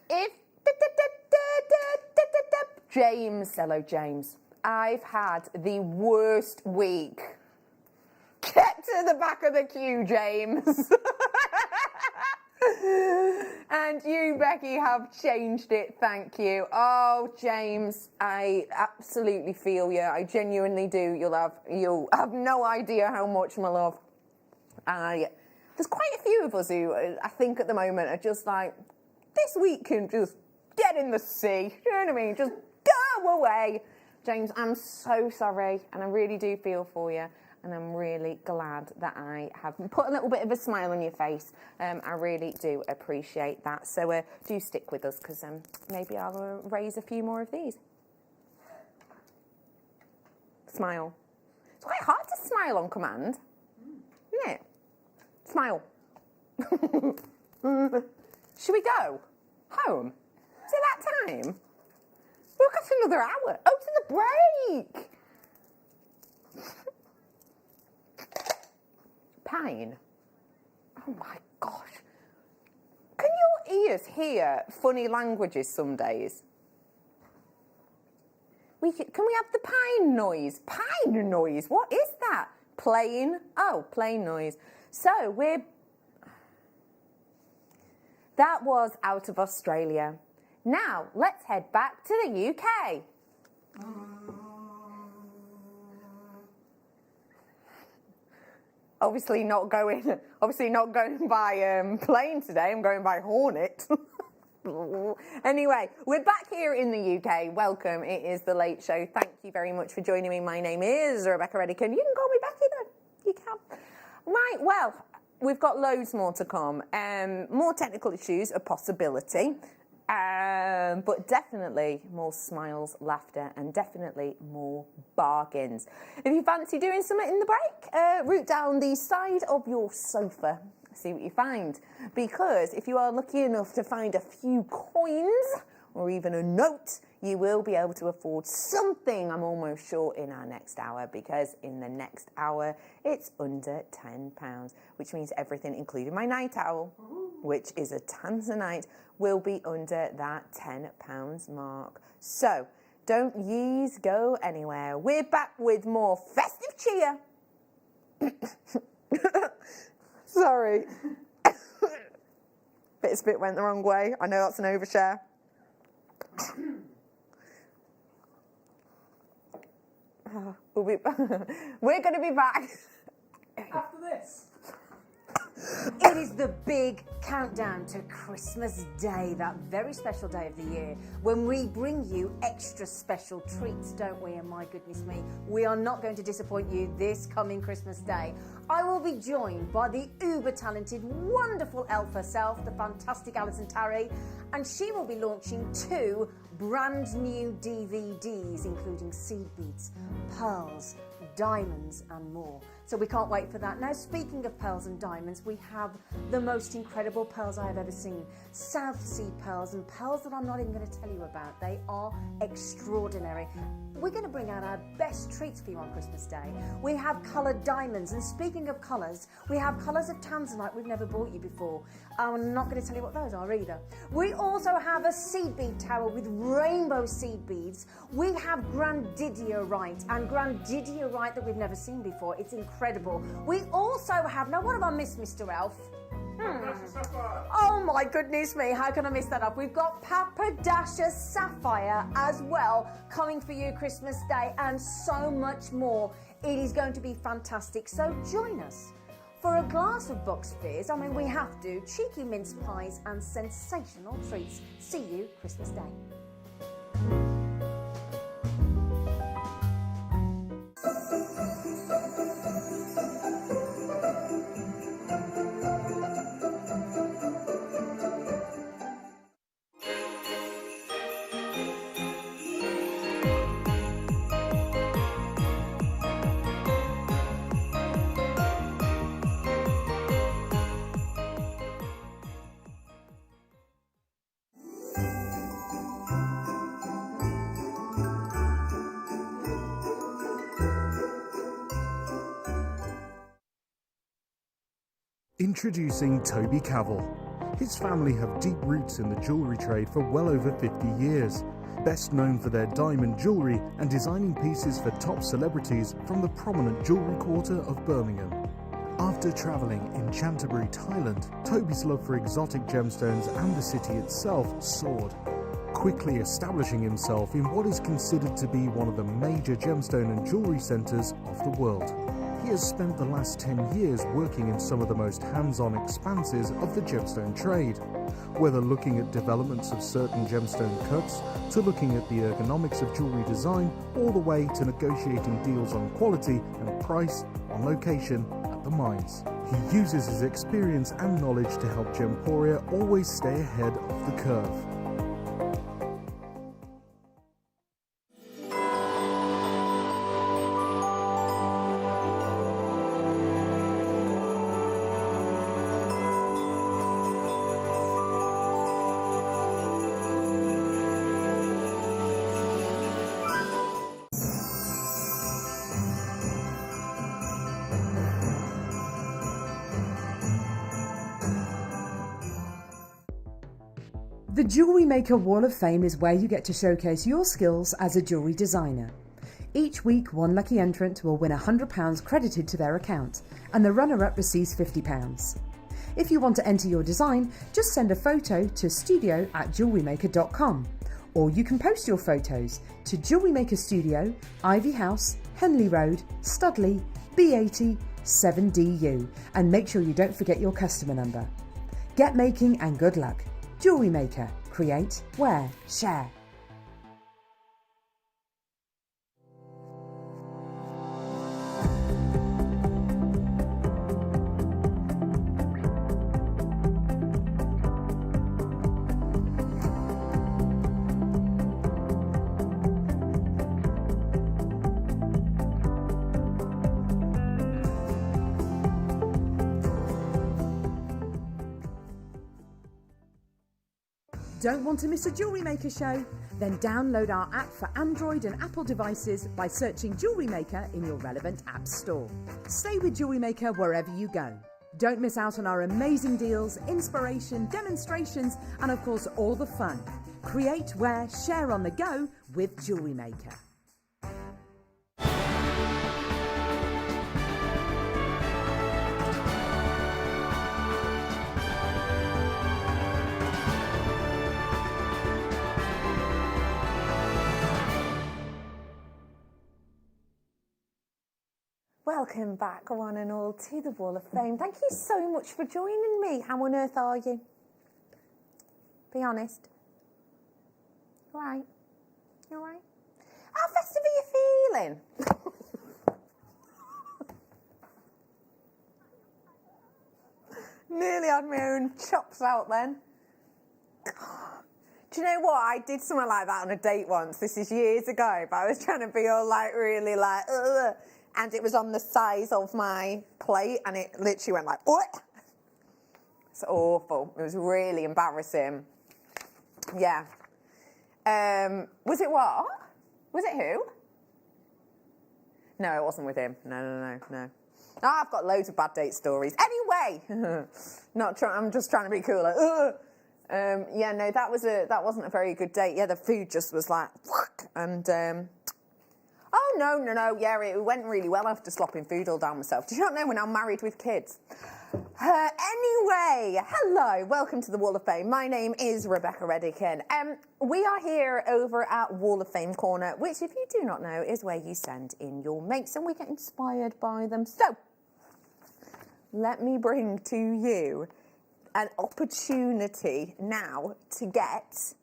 If James, hello James, I've had the worst week. Get to the back of the queue, James. And you, Becky, have changed it, thank you. Oh, James, I absolutely feel you. I genuinely do. You'll have no idea how much, my love. There's quite a few of us who, I think at the moment, are just like, this week can just get in the sea. You know what I mean? Just go away. James, I'm so sorry, and I really do feel for you. And I'm really glad that I have put a little bit of a smile on your face. I really do appreciate that. So do stick with us because maybe I'll raise a few more of these. Smile. It's quite hard to smile on command, isn't it? Smile. Should we go home? Is it that time? We've got another hour. Oh, to the break. Pine. Oh my gosh. Can your ears hear funny languages some days? Can we have the pine noise? Pine noise? What is that? Plane? Oh, plane noise. So that was out of Australia. Now, let's head back to the UK. Obviously not going by plane today. I'm going by Hornet. Anyway, we're back here in the UK. Welcome. It is The Late Show. Thank you very much for joining me. My name is Rebecca Redican. You can call me Becky though. You can. Right, well, we've got loads more to come. More technical issues, a possibility. But definitely more smiles, laughter, and definitely more bargains. If you fancy doing something in the break, root down the side of your sofa, see what you find. Because if you are lucky enough to find a few coins or even a note, you will be able to afford something, I'm almost sure, in our next hour, because in the next hour it's under £10, which means everything, including my night owl, which is a Tanzanite, will be under that £10 mark. So don't yees go anywhere. We're back with more festive cheer. Sorry. Bit of spit went the wrong way. I know that's an overshare. We're going to be back after this. It is the big countdown to Christmas Day, that very special day of the year, when we bring you extra special treats, don't we? And my goodness me, we are not going to disappoint you this coming Christmas Day. I will be joined by the uber-talented, wonderful elf herself, the fantastic Alison Tarry, and she will be launching 2 brand new DVDs, including seed beads, pearls, diamonds and more. So we can't wait for that. Now, speaking of pearls and diamonds, we have the most incredible pearls I have ever seen. South Sea pearls, and pearls that I'm not even going to tell you about. They are extraordinary. We're going to bring out our best treats for you on Christmas Day. We have coloured diamonds, and speaking of colours, we have colours of Tanzanite we've never bought you before. I'm not going to tell you what those are either. We also have a seed bead tower with rainbow seed beads. We have grandidierite, and grandidierite that we've never seen before. It's incredible. We also have, now what have I missed, Mr. Elf? Oh my goodness me, how can I miss that up? We've got Papadasha Sapphire as well coming for you Christmas Day, and so much more. It is going to be fantastic, so join us for a glass of box fizz. I mean, we have to. Cheeky mince pies and sensational treats. See you Christmas Day. Introducing Toby Cavell. His family have deep roots in the jewellery trade for well over 50 years, best known for their diamond jewellery and designing pieces for top celebrities from the prominent jewellery quarter of Birmingham. After travelling in Canterbury, Thailand, Toby's love for exotic gemstones and the city itself soared, quickly establishing himself in what is considered to be one of the major gemstone and jewellery centres of the world. He has spent the last 10 years working in some of the most hands-on expanses of the gemstone trade, whether looking at developments of certain gemstone cuts, to looking at the ergonomics of jewellery design, all the way to negotiating deals on quality and price on location at the mines. He uses his experience and knowledge to help Gemporia always stay ahead of the curve. The Jewellery Maker Wall of Fame is where you get to showcase your skills as a jewellery designer. Each week, one lucky entrant will win £100 credited to their account, and the runner-up receives £50. If you want to enter your design, just send a photo to studio@jewellerymaker.com, or you can post your photos to Jewellery Maker Studio, Ivy House, Henley Road, Studley, B80 7DU, and make sure you don't forget your customer number. Get making and good luck. Jewellery Maker. Create, wear, share. Don't want to miss a Jewellery Maker show? Then download our app for Android and Apple devices by searching Jewellery Maker in your relevant app store. Stay with Jewellery Maker wherever you go. Don't miss out on our amazing deals, inspiration, demonstrations, and of course all the fun. Create, wear, share on the go with Jewellery Maker. Welcome back, one and all, to the Wall of Fame. Thank you so much for joining me. How on earth are you? Be honest. You all right? You all right? How festive are you feeling? Nearly had my own chops out then. Do you know what? I did something like that on a date once. This is years ago, but I was trying to be all like really like, ugh. And it was on the size of my plate, and it literally went like, what? It's awful. It was really embarrassing. Yeah. Was it what? Was it who? No, it wasn't with him. No. Oh, I've got loads of bad date stories. Anyway, I'm just trying to be cool. Like, yeah, no, that wasn't a very good date. Yeah, the food just was like, and oh no. Yeah, it went really well after slopping food all down myself. Do you not know when I'm married with kids? Anyway, hello, welcome to the Wall of Fame. My name is Rebecca Redican. We are here over at Wall of Fame Corner, which, if you do not know, is where you send in your makes and we get inspired by them. So, let me bring to you an opportunity now to get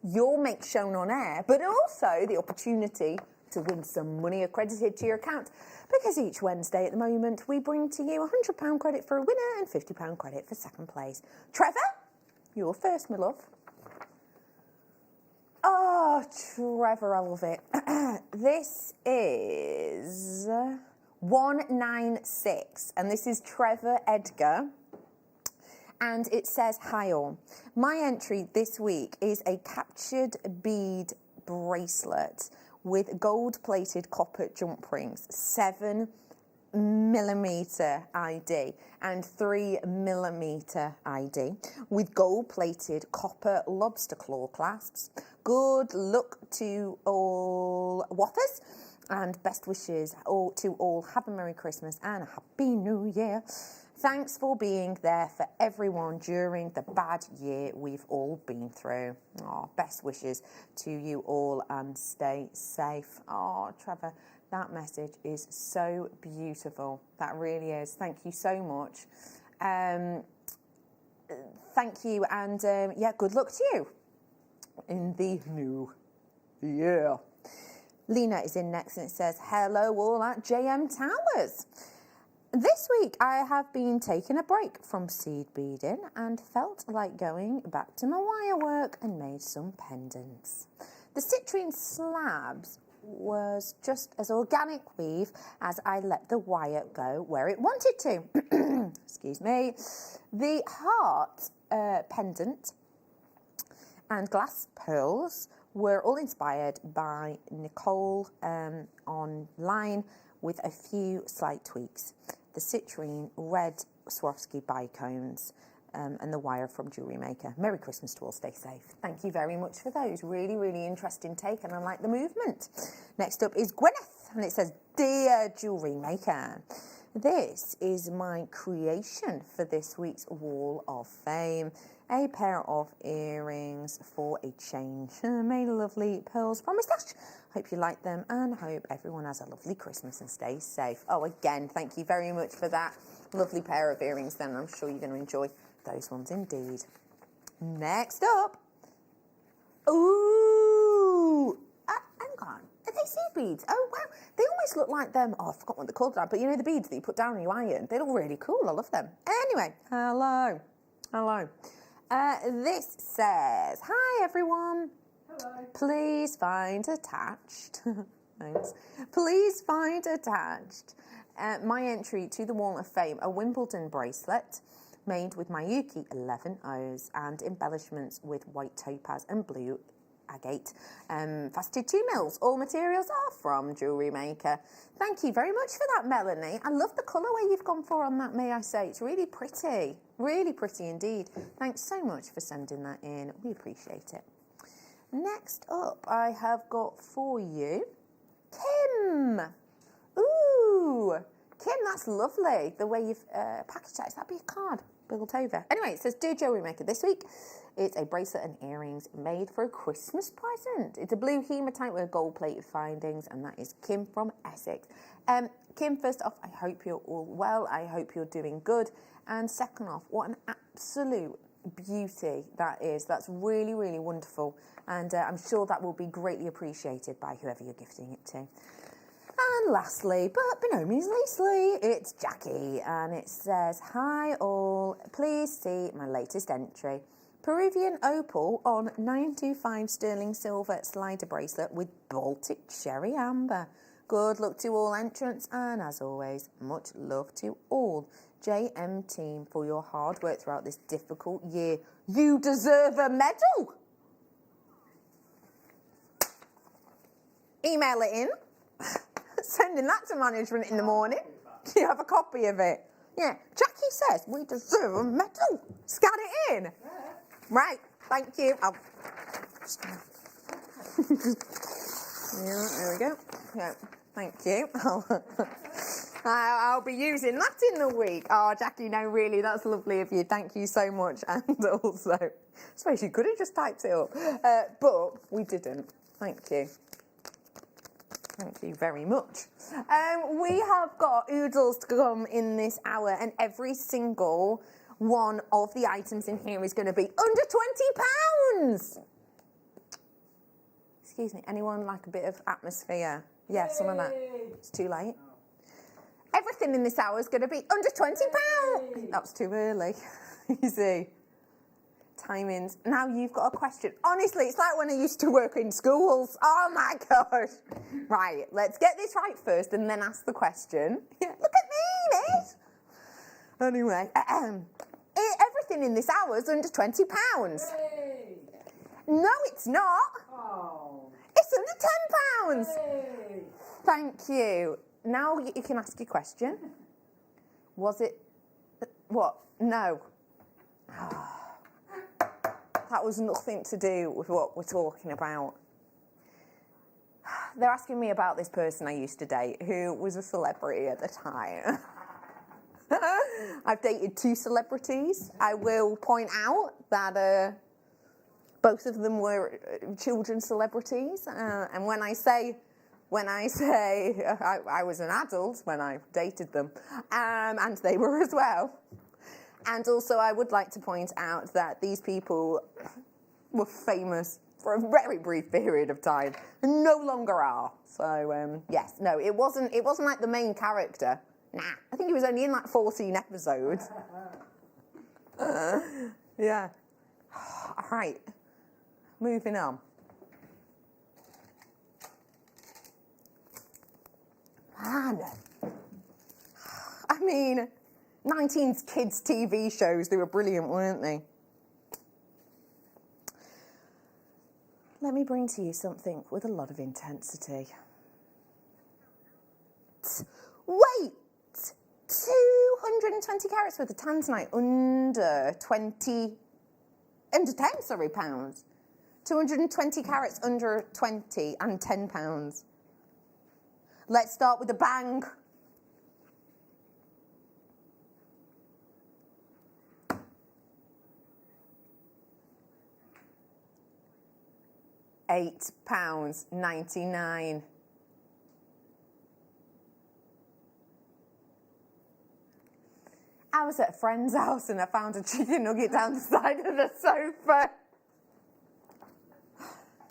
your make shown on air, but also the opportunity to win some money accredited to your account, because each Wednesday at the moment we bring to you £100 credit for a winner and £50 credit for second place. Trevor, you're first, my love. Oh, Trevor, I love it. This is 196, and this is Trevor Edgar. And it says, hi all. My entry this week is a captured bead bracelet with gold-plated copper jump rings, 7mm ID and 3mm ID, with gold-plated copper lobster claw clasps. Good luck to all waffers, and best wishes to all. Have a Merry Christmas and a Happy New Year. Thanks for being there for everyone during the bad year we've all been through. Oh, best wishes to you all and stay safe. Oh, Trevor, that message is so beautiful. That really is. Thank you so much. Thank you, and yeah, good luck to you in the new year. Lena is in next, and it says, hello all at JM Towers. This week I have been taking a break from seed beading and felt like going back to my wire work and made some pendants. The citrine slabs was just as organic weave as I let the wire go where it wanted to. Excuse me. The heart pendant and glass pearls were all inspired by Nicole online with a few slight tweaks. The citrine red Swarovski bicones and the wire from Jewellery Maker. Merry Christmas to all. Stay safe. Thank you very much for those. Really, really interesting take, and I like the movement. Next up is Gwyneth, and it says, Dear Jewellery Maker, this is my creation for this week's Wall of Fame. A pair of earrings for a change. Made lovely pearls from my stash. Hope you like them and hope everyone has a lovely Christmas and stays safe. Oh, again, thank you very much for that lovely pair of earrings then. I'm sure you're going to enjoy those ones indeed. Next up. Ooh. Hang on. Are they seed beads? Oh, wow. They almost look like them. Oh, I forgot what they're called now. But you know the beads that you put down in your iron? They look really cool. I love them. Anyway, hello. Hello. This says, hi everyone. Hello. Please find attached. Thanks. Please find attached my entry to the Wall of Fame, a Wimbledon bracelet made with Miyuki 11 O's and embellishments with white topaz and blue agate. Faceted 2 mils. All materials are from Jewellery Maker. Thank you very much for that, Melanie. I love the colourway you've gone for on that, may I say. It's really pretty. Really pretty indeed. Thanks so much for sending that in. We appreciate it. Next up, I have got for you Kim. Ooh, Kim, that's lovely. The way you've packaged that. Is that be a card built over? Anyway, it says, Dear Jewellery Maker, this week it's a bracelet and earrings made for a Christmas present. It's a blue hematite with gold-plated findings, and that is Kim from Essex. Kim, first off, I hope you're all well. I hope you're doing good. And second off, what an absolute beauty that is. That's really, really wonderful. And I'm sure that will be greatly appreciated by whoever you're gifting it to. And lastly, but by no means leastly, it's Jackie. And it says, hi all, please see my latest entry. Peruvian opal on 925 sterling silver slider bracelet with Baltic cherry amber. Good luck to all entrants, and as always, much love to all JM team for your hard work throughout this difficult year. You deserve a medal. Email it in. Sending that to management in the morning. You have a copy of it. Yeah, Jackie says we deserve a medal. Scan it in. Right, thank you. Yeah, there we go. Yeah, thank you. I'll be using that in the week. Oh, Jackie, no, really, that's lovely of you. Thank you so much. And also, I suppose you could have just typed it up, but we didn't. Thank you. Thank you very much. We have got oodles to come in this hour, and every single one of the items in here is going to be under £20. Excuse me, anyone like a bit of atmosphere? Yeah, some of that. It's too late. Everything in this hour is going to be under £20. That was too early. You see. Timings. Now you've got a question. Honestly, it's like when I used to work in schools. Oh my gosh. Right, let's get this right first and then ask the question. Yeah, look at me, Liz. Anyway, everything in this hour is under £20. Hey. No, it's not. Oh. It's under £10. Hey. Thank you. Now you can ask your question. Was it... What? No. That was nothing to do with what we're talking about. They're asking me about this person I used to date who was a celebrity at the time. I've dated 2 celebrities. I will point out that both of them were children celebrities. And when I say I was an adult when I dated them, and they were as well. And also I would like to point out that these people were famous for a very brief period of time and no longer are. So, yes, no, it wasn't like the main character. Nah, I think he was only in like 14 episodes. Yeah. All right, moving on. Man, I mean, 19's kids' TV shows, they were brilliant, weren't they? Let me bring to you something with a lot of intensity. Wait! 220 carats worth of tanzanite under 10, sorry, pounds. 220 carats under 20 and 10 pounds. Let's start with a bang. £8.99. I was at a friend's house and I found a chicken nugget down the side of the sofa.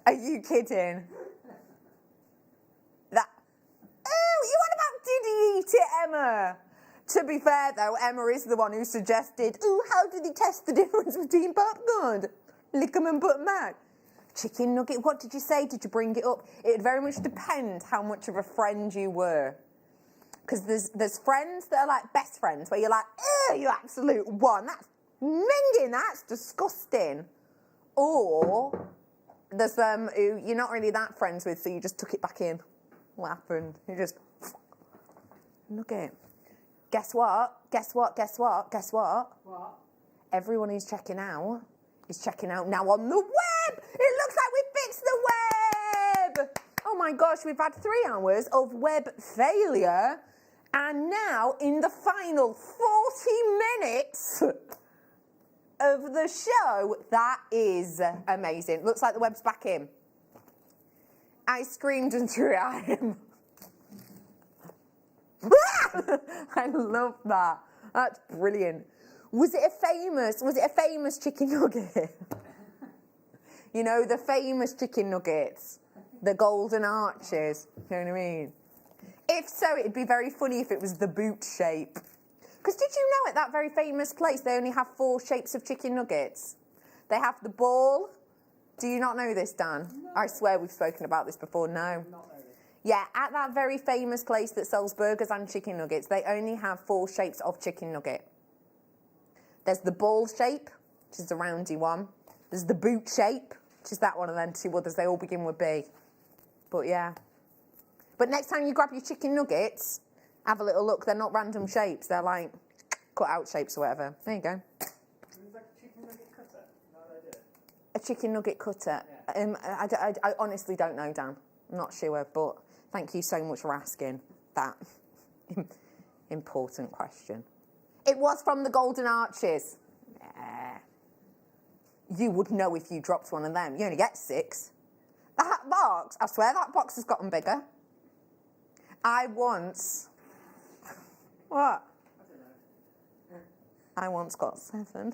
Are you kidding? That. Oh, you want about did he eat it, Emma? To be fair though, Emma is the one who suggested, oh, how did he test the difference between popcorn? Lick 'em and put 'em out. Chicken nugget, what did you say? Did you bring it up? It would very much depend how much of a friend you were. Because there's friends that are like best friends where you're like, oh, you absolute one. That's minging, that's disgusting. Or there's them who you're not really that friends with, so you just took it back in. What happened? You just, nugget. Guess what? Guess what? Guess what? Guess what? What? Everyone who's checking out is checking out now on the web. It looks like we fixed the web. Oh my gosh, we've had 3 hours of web failure. And now, in the final 40 minutes of the show, that is amazing. Looks like the web's back in. I screamed and threw it at him. I love that. That's brilliant. Was it a famous chicken nugget? You know, the famous chicken nuggets, the golden arches. You know what I mean? If so, it'd be very funny if it was the boot shape. Because did you know at that very famous place, they only have 4 shapes of chicken nuggets? They have the ball. Do you not know this, Dan? No. I swear we've spoken about this before. No. Not really. Yeah, at that very famous place that sells burgers and chicken nuggets, they only have 4 shapes of chicken nugget. There's the ball shape, which is the roundy one. There's the boot shape, which is that one, and then 2 others. They all begin with B. But yeah. But next time you grab your chicken nuggets, have a little look. They're not random shapes. They're like cut out shapes or whatever. There you go. It's like a chicken nugget cutter. No idea. A chicken nugget cutter. Yeah. I honestly don't know, Dan. I'm not sure, but thank you so much for asking that important question. It was from the Golden Arches. Yeah. You would know if you dropped one of them. You only get 6. That box, I swear that box has gotten bigger. I once... What? I once got 7.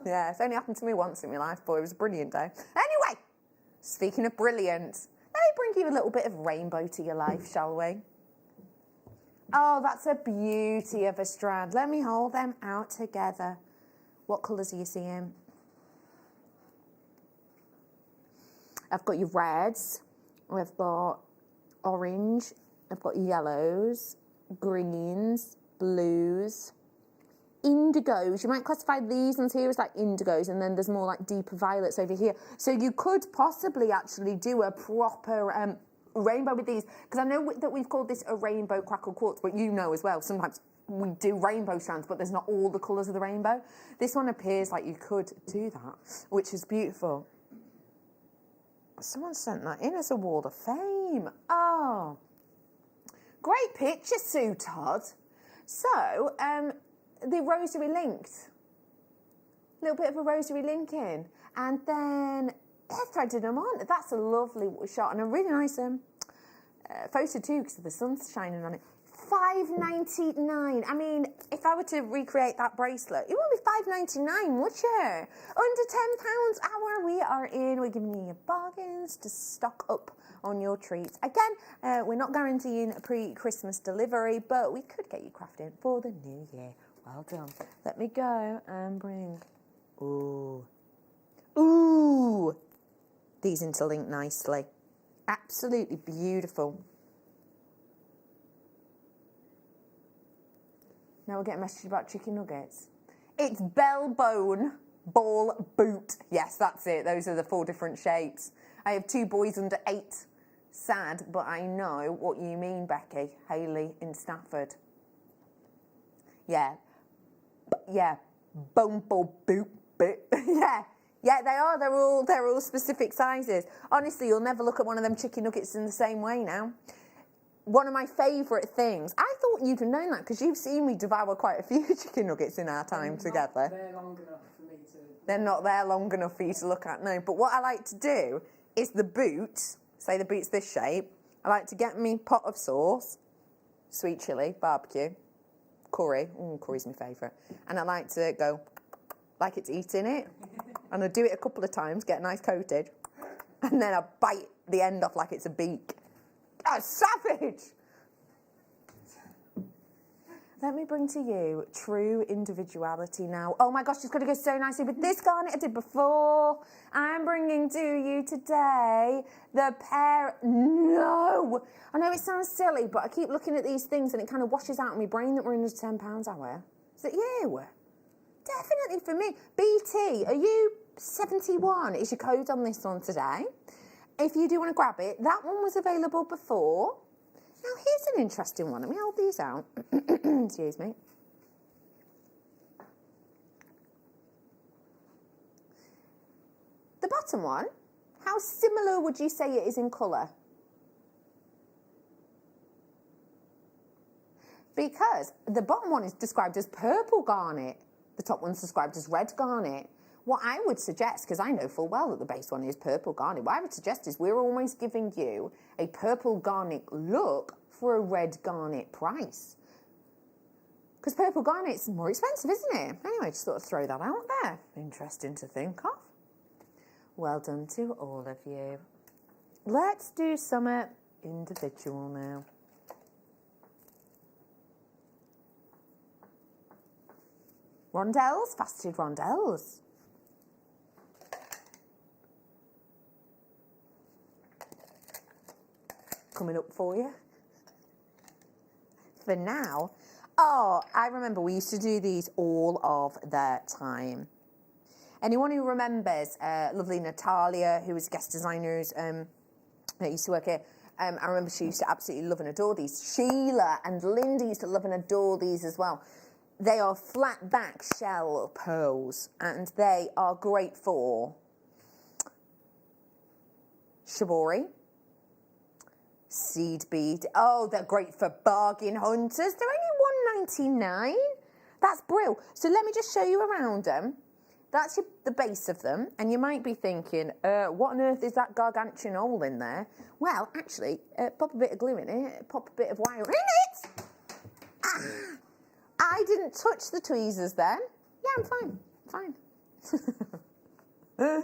Yeah, it's only happened to me once in my life, but it was a brilliant day. Anyway, speaking of brilliant, let me bring you a little bit of rainbow to your life, shall we? Oh, that's a beauty of a strand. Let me hold them out together. What colours are you seeing? I've got your reds, I've got orange, I've got yellows, greens, blues, indigos. You might classify these ones here as like indigos, and then there's more like deeper violets over here. So you could possibly actually do a proper rainbow with these, because I know that we've called this a rainbow crackle quartz, but you know as well, sometimes we do rainbow strands, but there's not all the colours of the rainbow. This one appears like you could do that, which is beautiful. Someone sent that in as a wall of fame. Oh, great picture, Sue Todd. So, the rosary linked. A little bit of a rosary linking. And then they're threading them on. That's a lovely shot and a really nice photo too, because the sun's shining on it. $5.99. I mean, if I were to recreate that bracelet, it wouldn't be $5.99, would you? Under £10 hour, we are in. We're giving you your bargains to stock up on your treats. Again, we're not guaranteeing a pre-Christmas delivery, but we could get you crafting for the new year. Well done. Let me go and bring... Ooh. Ooh! These interlink nicely. Absolutely beautiful. Now we'll get a message about chicken nuggets. It's bell bone ball boot. Yes, that's it. Those are the 4 different shapes. I have 2 boys under 8. Sad, but I know what you mean, Becky. Hayley in Stafford. Yeah, yeah, bumble boop boop. Yeah, they are. They're all specific sizes. Honestly, you'll never look at one of them chicken nuggets in the same way now. One of my favourite things. I thought you'd have known that because you've seen me devour quite a few chicken nuggets in our time together. They're long enough for me to... They're not there long enough for you to look at, no. But what I like to do is the boot, say the boot's this shape, I like to get me pot of sauce, sweet chilli, barbecue, curry, curry's my favourite, and I like to go like it's eating it, and I do it a couple of times, get a nice coated, and then I bite the end off like it's a beak. Oh, savage! Let me bring to you true individuality now. Oh my gosh, it's going to go so nicely with this garnet I did before. I'm bringing to you today the pear... No! I know it sounds silly, but I keep looking at these things and it kind of washes out of my brain that we're under £10 hour. Is it you? Definitely for me. BT, are you 71? Is your code on this one today? If you do want to grab it, that one was available before. Now, here's an interesting one. Let me hold these out. Excuse me. The bottom one, how similar would you say it is in colour? Because the bottom one is described as purple garnet. The top one's described as red garnet. What I would suggest, because I know full well that the base one is purple garnet, what I would suggest is we're almost giving you a purple garnet look for a red garnet price. Because purple garnet's more expensive, isn't it? Anyway, just thought I'd throw that out there. Interesting to think of. Well done to all of you. Let's do some individual now. Rondelles, faceted rondelles. Coming up for you. For now, oh, I remember we used to do these all of the time. Anyone who remembers lovely Natalia, who was guest designers that used to work here, I remember she used to absolutely love and adore these. Sheila and Linda used to love and adore these as well. They are flat back shell pearls and they are great for shibori, seed bead. Oh, they're great for bargain hunters. They're only $1.99. That's brilliant. So let me just show you around them. That's the base of them. And you might be thinking, what on earth is that gargantuan hole in there? Well, actually, pop a bit of glue in it, pop a bit of wire in it. Ah, I didn't touch the tweezers then. Yeah, I'm fine. Yeah, I'm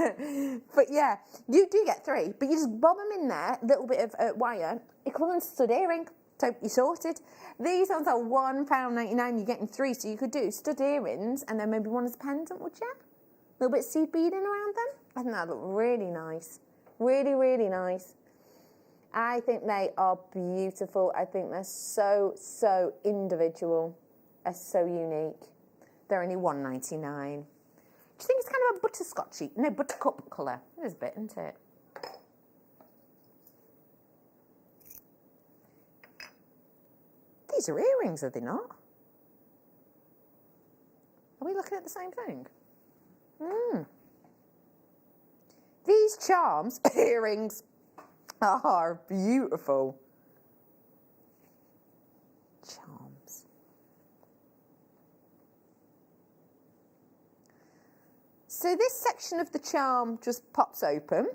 fine. But yeah, you do get 3, but you just bob them in there, a little bit of wire. Equivalent to stud earring. So you're sorted. These ones are £1.99. You're getting 3, so you could do stud earrings and then maybe one as a pendant, would you? A little bit of seed beading around them. I think that look really nice. Really, really nice. I think they are beautiful. I think they're so, so individual. They're so unique. They're only $1.99. Do you think it's kind of a butterscotchy? No, buttercup colour. It is a bit, isn't it? These are earrings, are they not? Are we looking at the same thing? These charms, earrings, are beautiful. Charms. So this section of the charm just pops open.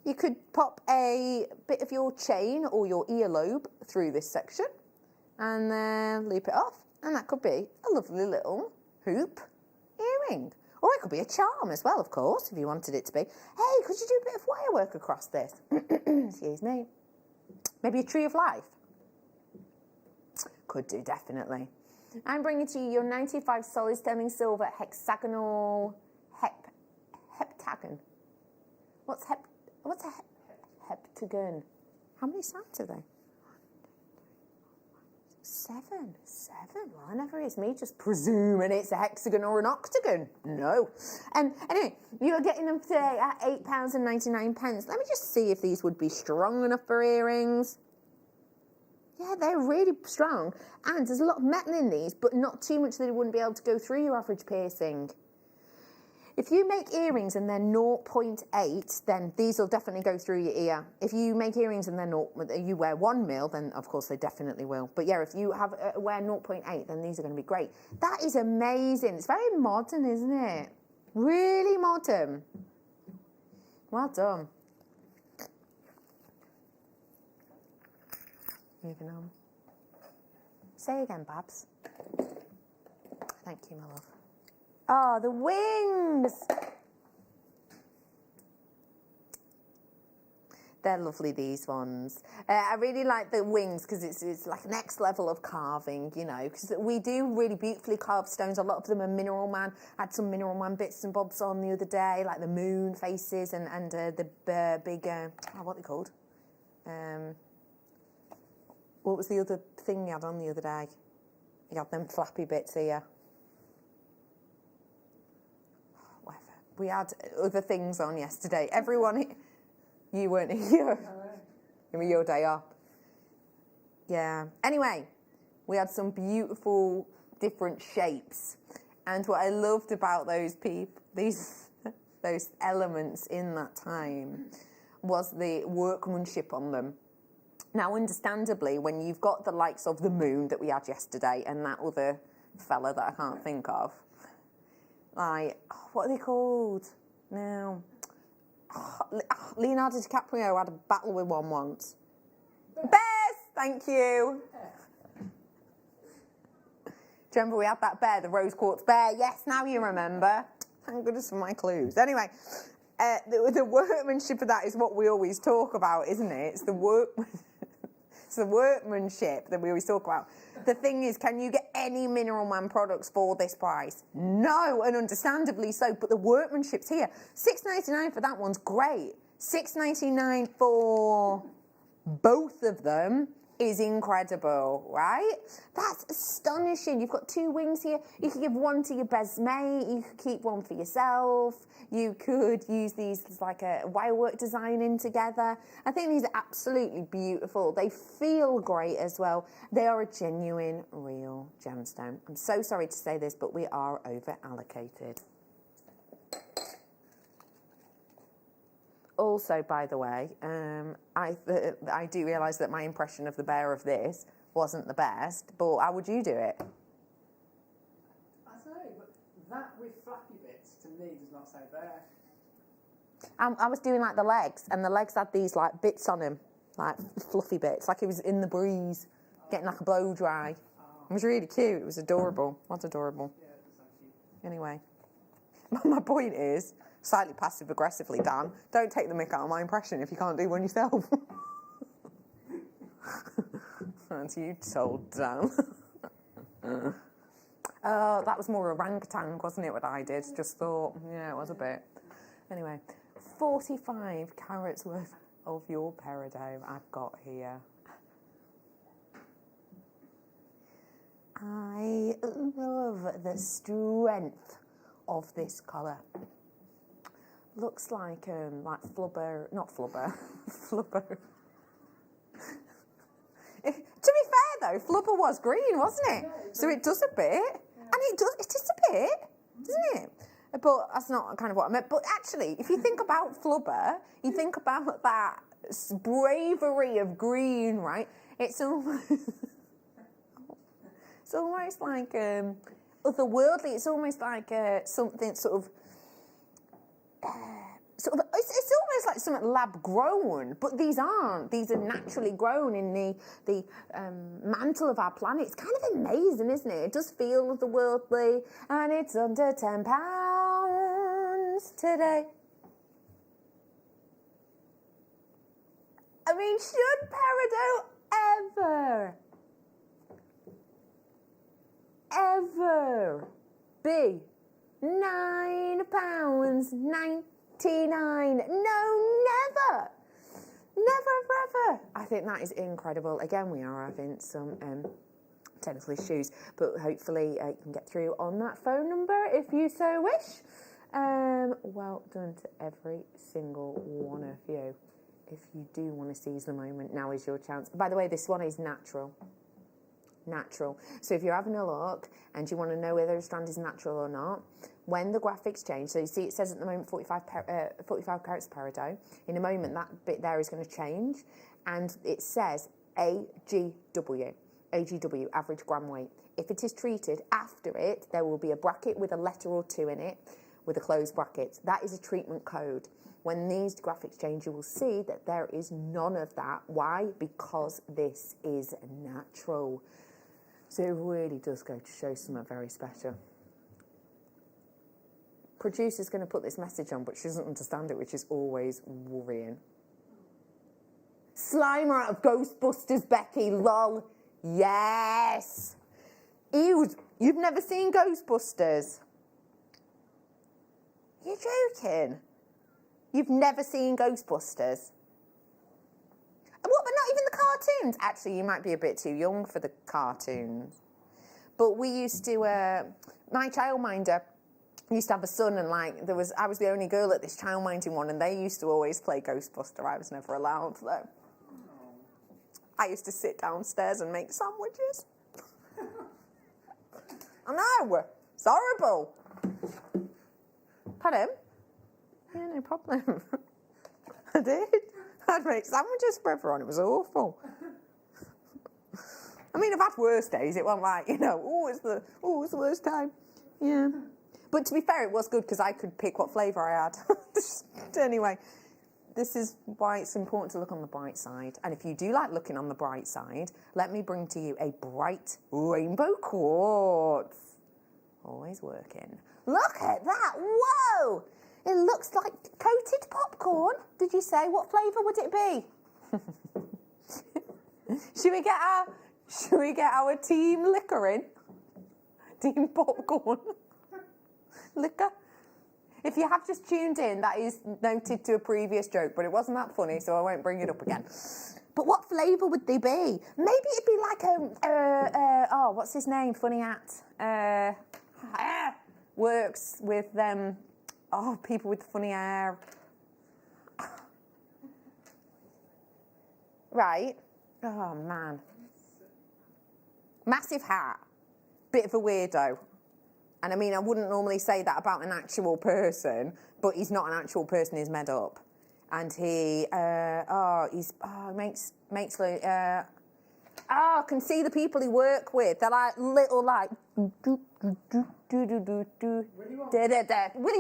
You could pop a bit of your chain or your earlobe through this section and then loop it off. And that could be a lovely little hoop earring. Or it could be a charm as well, of course, if you wanted it to be. Hey, could you do a bit of wire work across this? Excuse me. Maybe a tree of life. Could do, definitely. I'm bringing to you your 95 solid sterling silver hexagonal heptagon. What's a heptagon? How many sides are they? 7. Well, I never is me just presuming it's a hexagon or an octagon. No. Anyway, you're getting them today at £8.99. Let me just see if these would be strong enough for earrings. Yeah, they're really strong. And there's a lot of metal in these, but not too much that it wouldn't be able to go through your average piercing. If you make earrings and they're 0.8, then these will definitely go through your ear. If you make earrings and you wear 1 mil, then of course they definitely will. But yeah, if you wear 0.8, then these are going to be great. That is amazing. It's very modern, isn't it? Really modern. Well done. Moving on. Say again, Babs. Thank you, my love. Oh, the wings! They're lovely, these ones. I really like the wings because it's like next level of carving, you know, because we do really beautifully carved stones. A lot of them are Mineral Man. I had some Mineral Man bits and bobs on the other day, like the moon faces and the big, what are they called? What was the other thing you had on the other day? You had them flappy bits here. Whatever. We had other things on yesterday. Everyone, you weren't here. It was your day off. Yeah. Anyway, we had some beautiful different shapes. And what I loved about those those elements in that time was the workmanship on them. Now, understandably, when you've got the likes of the moon that we had yesterday and that other fella that I can't think of, like, what are they called now? Leonardo DiCaprio had a battle with one once. Bears! Thank you. Do you remember we had that bear, the rose quartz bear? Yes, now you remember. Thank goodness for my clues. Anyway, the workmanship of that is what we always talk about, isn't it? It's the workmanship that we always talk about. The thing is, can you get any Mineral Man products for this price? No, and understandably so, but the workmanship's here. $6.99 for that one's great. $6.99 for both of them is incredible, right? That's astonishing. You've got 2 wings here. You could give one to your best mate. You could keep one for yourself. You could use these as like a wirework design in together. I think these are absolutely beautiful. They feel great as well. They are a genuine, real gemstone. I'm so sorry to say this, but we are over allocated. Also, by the way, I do realise that my impression of the bear of this wasn't the best, but how would you do it? I don't know, but that with flappy bits to me does not say bear. I was doing like the legs, and the legs had these like bits on them, like fluffy bits, like it was in the breeze, getting like a blow dry. It was really cute. It was adorable. What's adorable? Yeah, it was so cute. Anyway, my point is, slightly passive-aggressively, Dan, don't take the mick out of my impression if you can't do one yourself. That's you told, Dan. Oh, that was more orangutan, wasn't it, what I did? Just thought, yeah, it was a bit. Anyway, 45 carats worth of your peridot I've got here. I love the strength of this colour. Looks like flubber, not flubber, flubber. To be fair though, flubber was green, wasn't it? So it does a bit, and it is a bit, doesn't it? But that's not kind of what I meant. But actually, if you think about flubber, you think about that bravery of green, right? It's almost, it's almost like otherworldly. It's almost like something sort of. It's almost like something lab grown, but these aren't. These are naturally grown in the mantle of our planet. It's kind of amazing, isn't it? It does feel otherworldly, and it's under £10 today. I mean, should ever be £9.99? No, never. Never, ever. I think that is incredible. Again, we are having some technical issues, but hopefully you can get through on that phone number if you so wish. Well done to every single one of you. if you do want to seize the moment, now is your chance. By the way, this one is natural. Natural. So if you're having a look and you want to know whether a strand is natural or not, when the graphics change, so you see it says at the moment 45 carats per peridot. In a moment, that bit there is going to change, and it says AGW, average gram weight. If it is treated after it, there will be a bracket with a letter or two in it with a closed bracket. That is a treatment code. When these graphics change, you will see that there is none of that. Why? Because this is natural. So it really does go to show something very special. Producer's going to put this message on, but she doesn't understand it, which is always worrying. Slimer out of Ghostbusters, Becky, lol. Yes. Ew, you've never seen Ghostbusters? You're joking? You've never seen Ghostbusters? What, but not even the cartoons? Actually, you might be a bit too young for the cartoons. But we used to, my childminder used to have a son, and like I was the only girl at this childminding one, and they used to always play Ghostbuster. I was never allowed though. I used to sit downstairs and make sandwiches. I know, it's horrible. Pardon? Yeah, no problem. I did. I'd make sandwiches for everyone. It was awful. I mean, I've had worse days. It wasn't like, it's the worst time. Yeah. But to be fair, it was good because I could pick what flavour I had. Anyway, this is why it's important to look on the bright side. And if you do like looking on the bright side, let me bring to you a bright rainbow quartz. Always working. Look at that. Whoa! It looks like coated popcorn. Did you say? What flavour would it be? Should we get our team liquor in? Team popcorn. Liquor. If you have just tuned in, that is noted to a previous joke, but it wasn't that funny, so I won't bring it up again. But what flavour would they be? Maybe it'd be like what's his name? Funny hat. Works with them. People with funny hair. Right. Oh, man. Massive hat. Bit of a weirdo. And I mean, I wouldn't normally say that about an actual person, but he's not an actual person, he's made up. And he, makes I can see the people he work with. They're like little Willy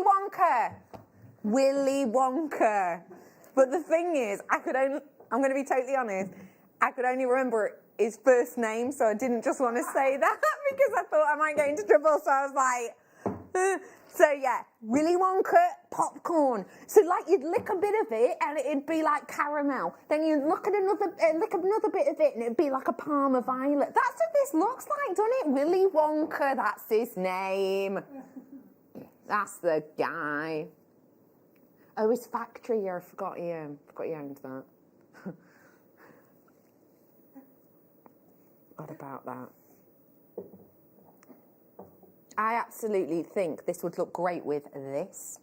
Wonka. Willy Wonka. But the thing is, I'm going to be totally honest, I could only remember his first name, so I didn't just want to say that because I thought I might get into trouble, so I was like, So yeah, Willy Wonka popcorn. So like you'd lick a bit of it and it'd be like caramel. Then you'd lick another bit of it and it'd be like a Parma violet. That's what this looks like, doesn't it? Willy Wonka, that's his name. That's the guy. Oh, his factory, I forgot he owned that. What about that? I absolutely think this would look great with this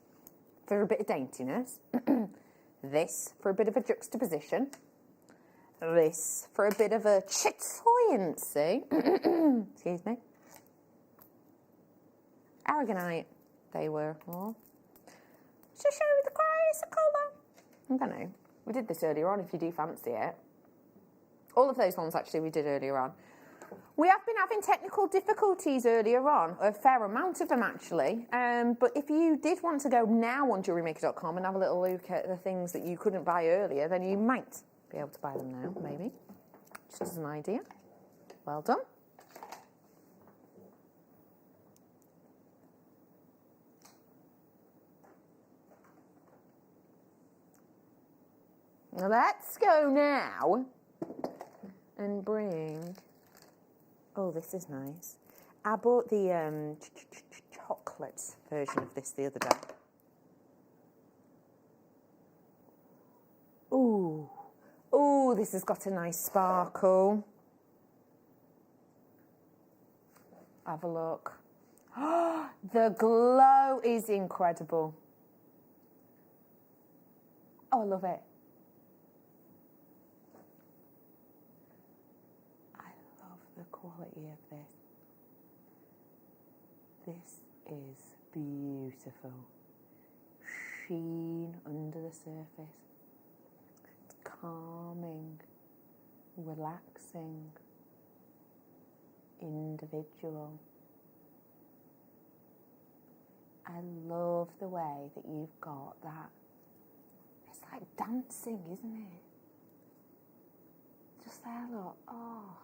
for a bit of daintiness, this for a bit of a juxtaposition, this for a bit of a chatoyancy, excuse me, aragonite they were, or to show you the grace of colour. I don't know, we did this earlier on if you do fancy it. All of those ones actually we did earlier on. We have been having technical difficulties earlier on, a fair amount of them actually, but if you did want to go now on JewelleryMaker.com and have a little look at the things that you couldn't buy earlier, then you might be able to buy them now, maybe, just as an idea. Well done. Let's go now and bring... Oh, this is nice. I bought the chocolate version of this the other day. Ooh. Ooh, this has got a nice sparkle. Have a look. The glow is incredible. Oh, I love it. quality of this. This is beautiful. Sheen under the surface. It's calming, relaxing, individual. I love the way that you've got that. It's like dancing, isn't it? Just there, look. Oh,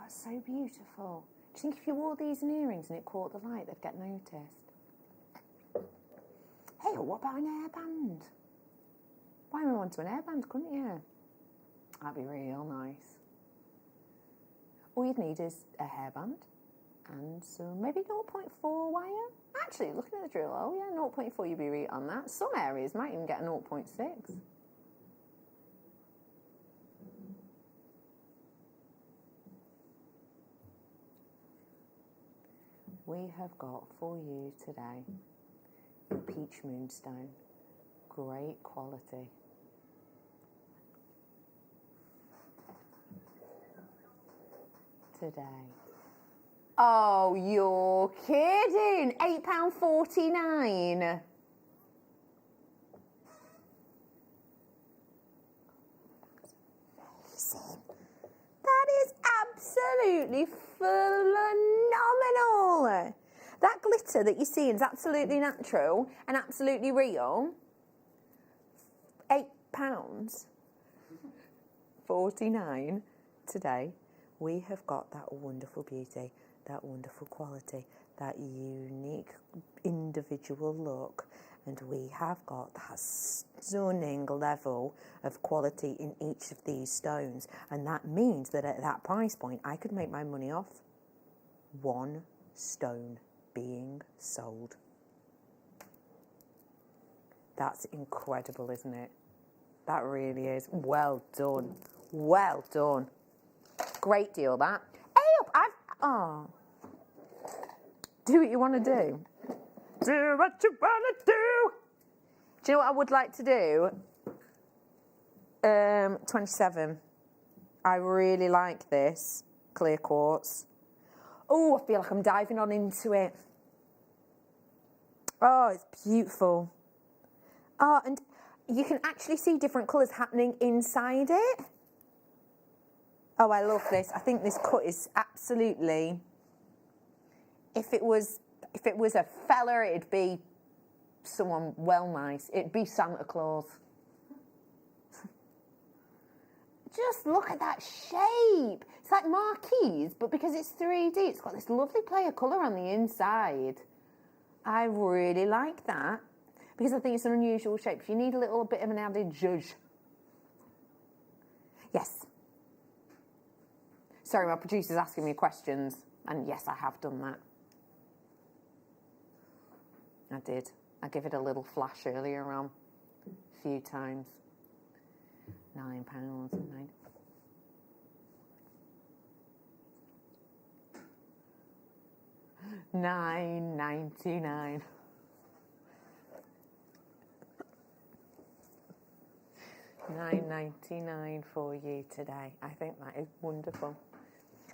it's so beautiful. Do you think if you wore these in earrings and it caught the light, they'd get noticed? Hey, what about an hairband? Why not onto an hairband, couldn't you? That'd be real nice. All you'd need is a hairband and some maybe 0.4 wire. Actually, looking at the drill, oh yeah, 0.4 you'd be right on that. Some areas might even get a 0.6. We have got for you today peach moonstone, great quality. Today. Oh, you're kidding! £8.49. That is absolutely phenomenal. That glitter that you see is absolutely natural and absolutely real. £8.49 today. We have got that wonderful beauty, that wonderful quality, that unique individual look, and we have got that stunning level of quality in each of these stones, and that means that at that price point I could make my money off one stone being sold. That's incredible, isn't it? That really is. Well done. Well done. Great deal, that. Hey up, do what you want to do. Do what you want to do. Do you know what I would like to do? 27. I really like this clear quartz. Oh, I feel like I'm diving on into it. Oh, it's beautiful. Oh, and you can actually see different colours happening inside it. Oh, I love this. I think this cut is absolutely. If it was a fella, it'd be someone well nice. It'd be Santa Claus. Just look at that shape. It's like marquise, but because it's 3D, it's got this lovely play of colour on the inside. I really like that because I think it's an unusual shape. If you need a little bit of an added zhuzh. Yes. Sorry, my producer's asking me questions, and yes, I have done that. I did. I gave it a little flash earlier on, a few times. £9. $9.99. $9.99 for you today. I think that is wonderful.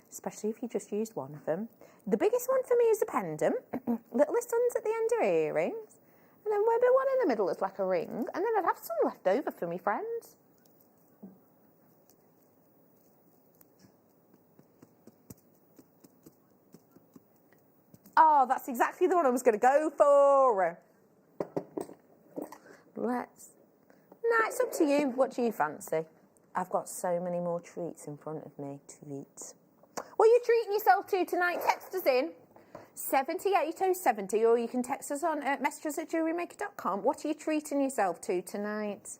Especially if you just used one of them. The biggest one for me is a pendant. Littlest ones at the end are earrings. And then maybe one in the middle is like a ring. And then I'd have some left over for me friends. Oh, that's exactly the one I was going to go for. No, it's up to you. What do you fancy? I've got so many more treats in front of me. Treats. What are you treating yourself to tonight? Text us in 78070, or you can text us on messages at JewelleryMaker.com. What are you treating yourself to tonight?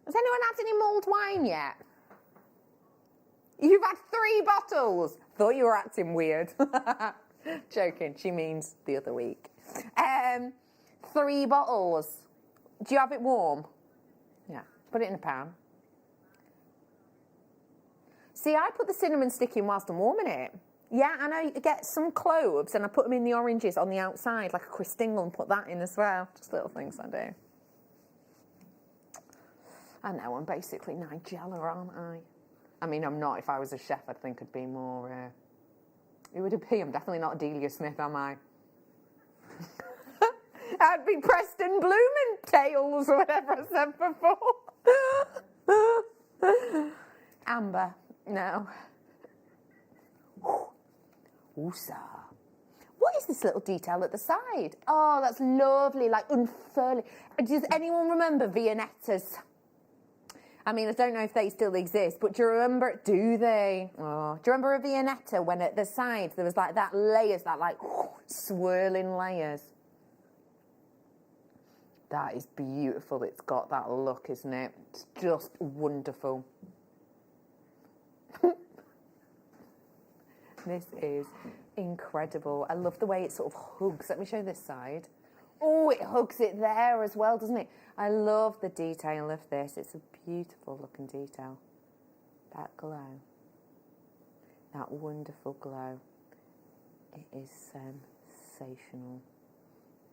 Has anyone had any mulled wine yet? You've had 3 bottles. Thought you were acting weird. Joking. She means the other week. 3 bottles. Do you have it warm? Yeah. Put it in a pan. See, I put the cinnamon stick in whilst I'm warming it. Yeah, and I get some cloves and I put them in the oranges on the outside, like a Christingle, and put that in as well. Just little things I do. I know, I'm basically Nigella, aren't I? I mean, I'm not. If I was a chef, I'd think I'd be more... who would it be? I'm definitely not Delia Smith, am I? I'd be Preston Blumentales or whatever I said before. Amber, no. Oosa. What is this little detail at the side? Oh, that's lovely, like unfurling. Does anyone remember Viennettas? I mean, I don't know if they still exist, but do you remember, do they? Oh, do you remember a Viennetta when at the side there was like that layers, that like swirling layers? That is beautiful. It's got that look, isn't it? It's just wonderful. This is incredible. I love the way it sort of hugs. Let me show this side. Oh, it hugs it there as well, doesn't it? I love the detail of this. It's a beautiful looking detail. That glow. That wonderful glow. It is sensational.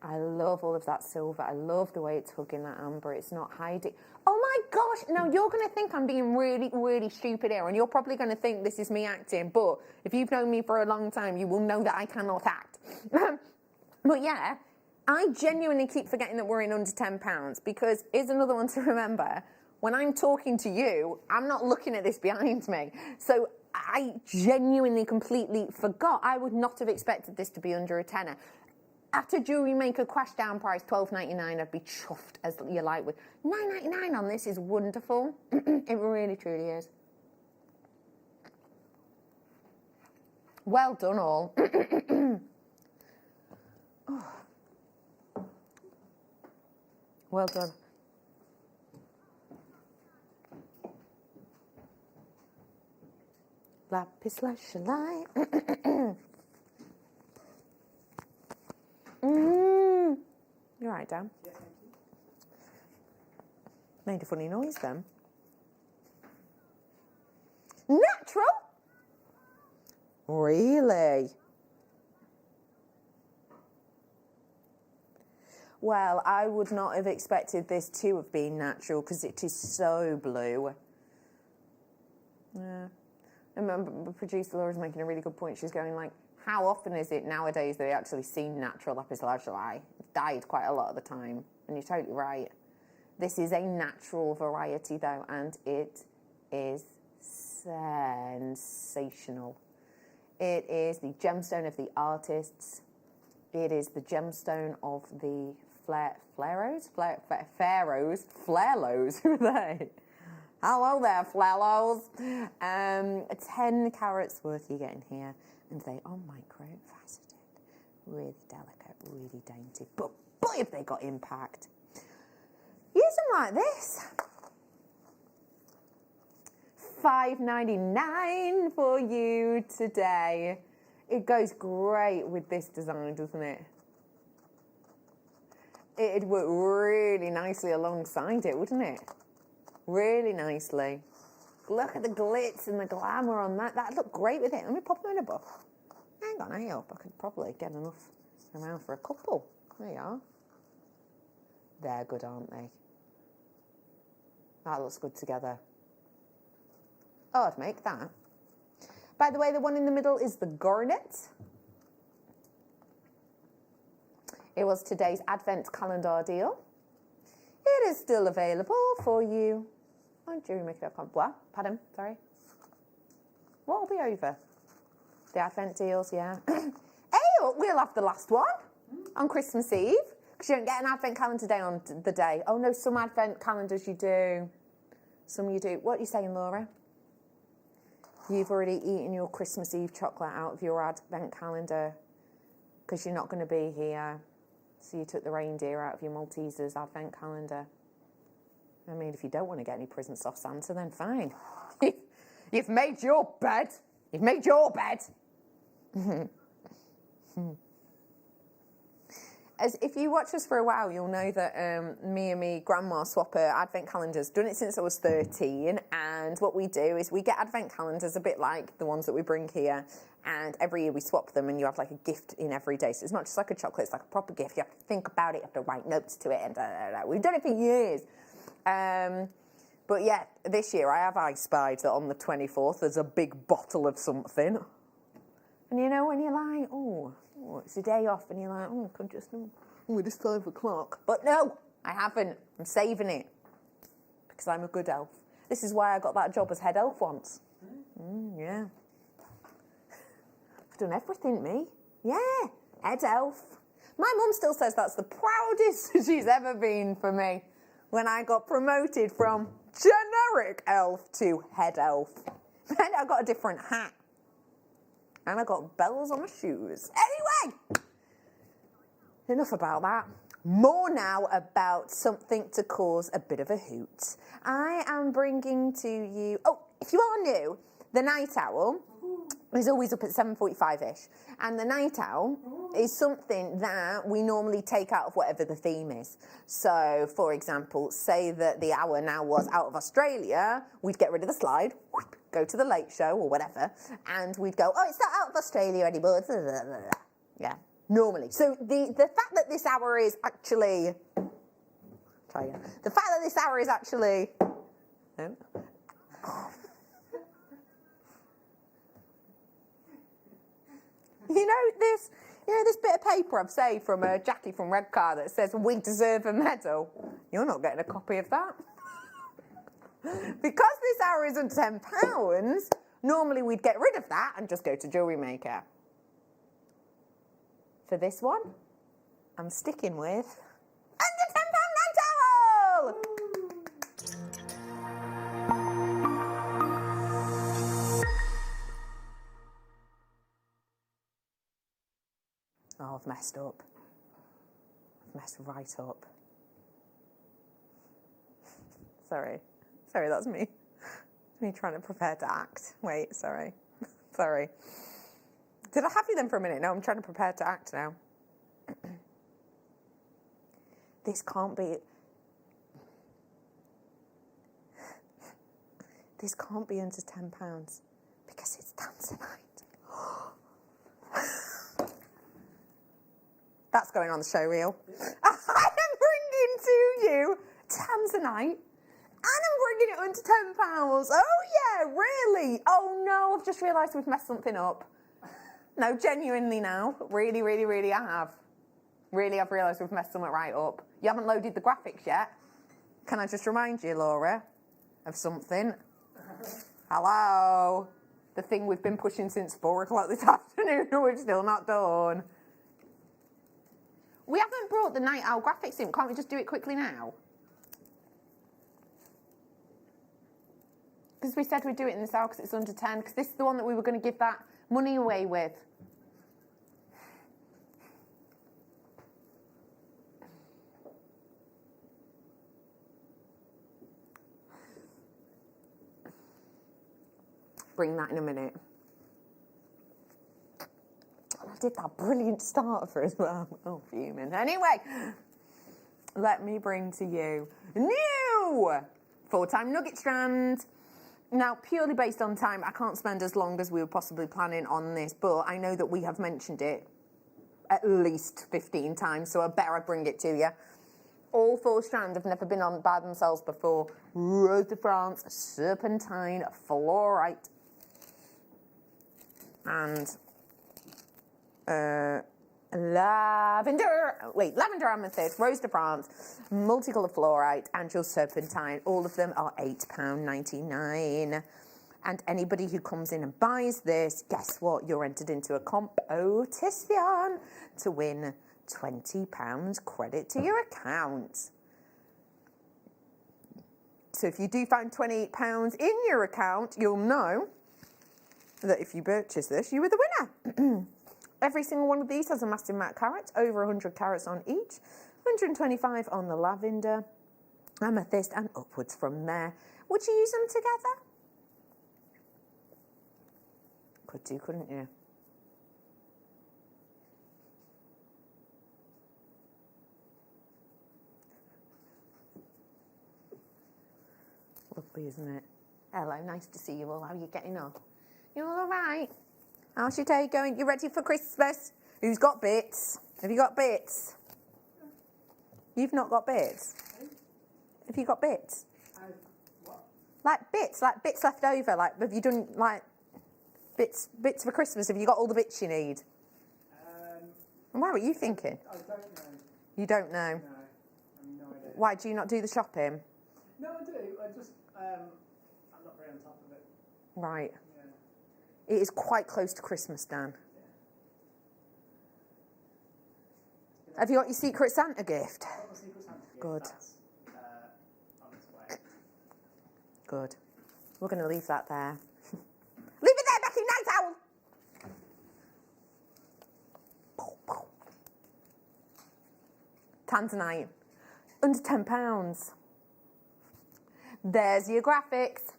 I love all of that silver. I love the way it's hugging that amber. It's not hiding. Oh my gosh, now you're going to think I'm being really, really stupid here, and you're probably going to think this is me acting, but if you've known me for a long time, you will know that I cannot act. But yeah, I genuinely keep forgetting that we're in under £10, because here's another one to remember. When I'm talking to you, I'm not looking at this behind me. So I genuinely completely forgot. I would not have expected this to be under a tenner. After JewelleryMaker crash down price $12.99, I'd be chuffed as you like with $9.99 on this is wonderful. It really truly is. Well done all. Oh. Well done. Lapis lazuli. You're right, Dan. Yeah, thank you. Made a funny noise then. Natural? Really? Well, I would not have expected this to have been natural because it is so blue. Yeah. I remember producer Laura's making a really good point. She's going like, how often is it nowadays that we actually see natural lapis lazuli? It's dyed quite a lot of the time, and you're totally right. This is a natural variety though, and it is sensational. It is the gemstone of the artists. It is the gemstone of the pharaohs? Who are they? Hello there, flalos. 10 carats worth you get in here. And they are micro-faceted. Really delicate, really dainty. But boy, have they got impact. Use them like this. $5.99 for you today. It goes great with this design, doesn't it? It'd work really nicely alongside it, wouldn't it? Really nicely. Look at the glitz and the glamour on that. That'd look great with it. Let me pop them in a book. Hang on, hang up. I could probably get enough around for a couple. There you are. They're good, aren't they? That looks good together. Oh, I'd make that. By the way, the one in the middle is the garnet. It was today's Advent calendar deal. It is still available for you on JewelleryMaker.com. What? Pardon? Sorry. What will be over? The Advent deals, yeah. Hey, we'll have the last one on Christmas Eve, because you don't get an Advent calendar day on the day. Oh no, some Advent calendars you do. Some you do. What are you saying, Laura? You've already eaten your Christmas Eve chocolate out of your Advent calendar because you're not going to be here. So you took the reindeer out of your Maltesers Advent calendar. I mean, if you don't want to get any presents off Santa, then fine. You've made your bed. You've made your bed. as if you watch us for a while, you'll know that me and me grandma swap advent calendars. Done it since I was 13, and what we do is we get advent calendars a bit like the ones that we bring here, and every year we swap them, and you have like a gift in every day. So it's not just like a chocolate; it's like a proper gift. You have to think about it, you have to write notes to it, and we've done it for years. But yeah, this year I spied that on the 24th there's a big bottle of something, and you know when you're like, oh, it's a day off, and you're like, oh, I could just, it is 5 o'clock. But no, I haven't. I'm saving it because I'm a good elf. This is why I got that job as head elf once. Yeah. I've done everything, me. Yeah, head elf. My mum still says that's the proudest she's ever been for me when I got promoted from generic elf to head elf. And I got a different hat. And I got bells on my shoes. Anyway, enough about that. More now about something to cause a bit of a hoot. I am bringing to you, if you are new, the night owl is always up at 7:45ish. And the night owl is something that we normally take out of whatever the theme is. So, for example, say that the hour now was out of Australia, we'd get rid of the slide, go to the late show or whatever, and we'd go, it's not out of Australia anymore. Yeah, normally. So the fact that this hour is actually, try again. The fact that this hour is actually, this bit of paper I've saved from Jackie from Redcar that says we deserve a medal. You're not getting a copy of that. Because this hour isn't £10, normally we'd get rid of that and just go to JewelleryMaker. For this one, I'm sticking with under £10 night owl! Oh, I've messed up. I've messed right up. Sorry, that's me. Me trying to prepare to act. Wait, sorry. Sorry. Did I have you then for a minute? No, I'm trying to prepare to act now. This can't be under £10 because it's Tanzanite. That's going on the show reel. I am bringing to you Tanzanite. And I'm bringing it under £10. Oh, yeah, really? Oh, no, I've just realised we've messed something up. No, genuinely now. Really, really, really, I have. Really, I've realised we've messed something right up. You haven't loaded the graphics yet. Can I just remind you, Laura, of something? Hello? The thing we've been pushing since 4 o'clock this afternoon and we've still not done. We haven't brought the night owl graphics in. Can't we just do it quickly now? Because we said we'd do it in this hour because it's under 10, because this is the one that we were going to give that money away with. Bring that in a minute. I did that brilliant starter as well. Oh, fuming. Anyway, let me bring to you new 4-time nugget strand. Now, purely based on time, I can't spend as long as we were possibly planning on this, but I know that we have mentioned it at least 15 times, so I better bring it to you. All 4 strands have never been on by themselves before. Rose de France, serpentine, fluorite, and lavender amethyst, rose de France, multicolour fluorite, and your serpentine. All of them are £8.99. And anybody who comes in and buys this, guess what? You're entered into a competition to win £20 credit to your account. So if you do find £28 in your account, you'll know that if you purchase this, you were the winner. Every single one of these has a massive amount of carats, over 100 carats on each, 125 on the lavender, amethyst, and upwards from there. Would you use them together? Could do, couldn't you? isn't it? Hello, nice to see you all. How are you getting on? You all right? How's your day going? You ready for Christmas? Who's got bits? Have you got bits? You've not got bits? Have you got bits? Like bits left over. Like, have you done like bits for Christmas? Have you got all the bits you need? What were you thinking? I don't know. You don't know? No, I have no idea. Why do you not do the shopping? No, I do. I just, I'm not very on top of it. Right. Yeah. It is quite close to Christmas, Dan. Yeah. Have you got your Secret Santa gift? I've got my Secret Santa gift. Good. That's on its way. Good. We're going to leave that there. Leave it there, Becky, night owl! Tanzanite. Under £10. There's your graphics.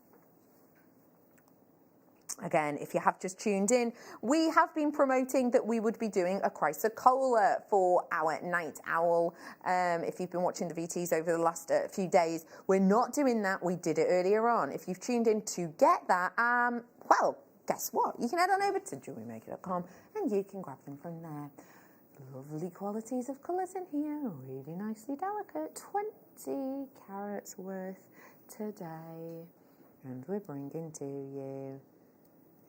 Again, if you have just tuned in, we have been promoting that we would be doing a Chrysler Cola for our Night Owl. If you've been watching the VTs over the last few days, we're not doing that. We did it earlier on. If you've tuned in to get that, well, guess what? You can head on over to JewelleryMaker.com and you can grab them from there. Lovely qualities of colours in here, really nicely delicate. 20 carats worth today. And we're bringing to you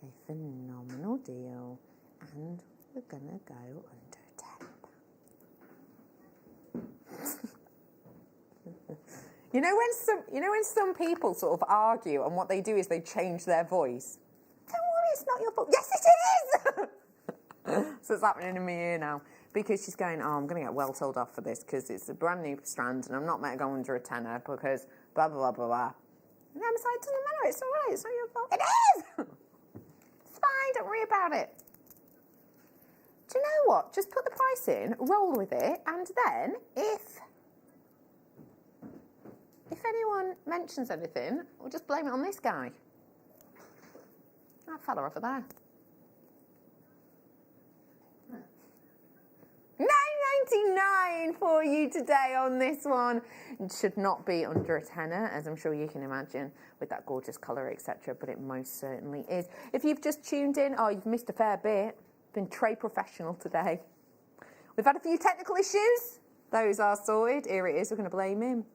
a phenomenal deal, and we're gonna go under £10. You know when some people sort of argue, and what they do is they change their voice. Don't worry, it's not your fault. Yes, it is. So it's happening in my ear now because she's going, oh, I'm gonna get well told off for this because it's a brand new strand, and I'm not meant to go under a tenner because blah blah blah blah blah. And I'm like, it doesn't matter. It's all right. It's not your fault. It is. Fine, don't worry about it. Do you know what? Just put the price in, roll with it, and then if anyone mentions anything, we'll just blame it on this guy. That fella over there. $9.99 for you today on this one. It should not be under a tenner, as I'm sure you can imagine, with that gorgeous colour, etc. But it most certainly is. If you've just tuned in, oh, you've missed a fair bit. Been trade professional today. We've had a few technical issues. Those are sorted. Here it is. We're going to blame him.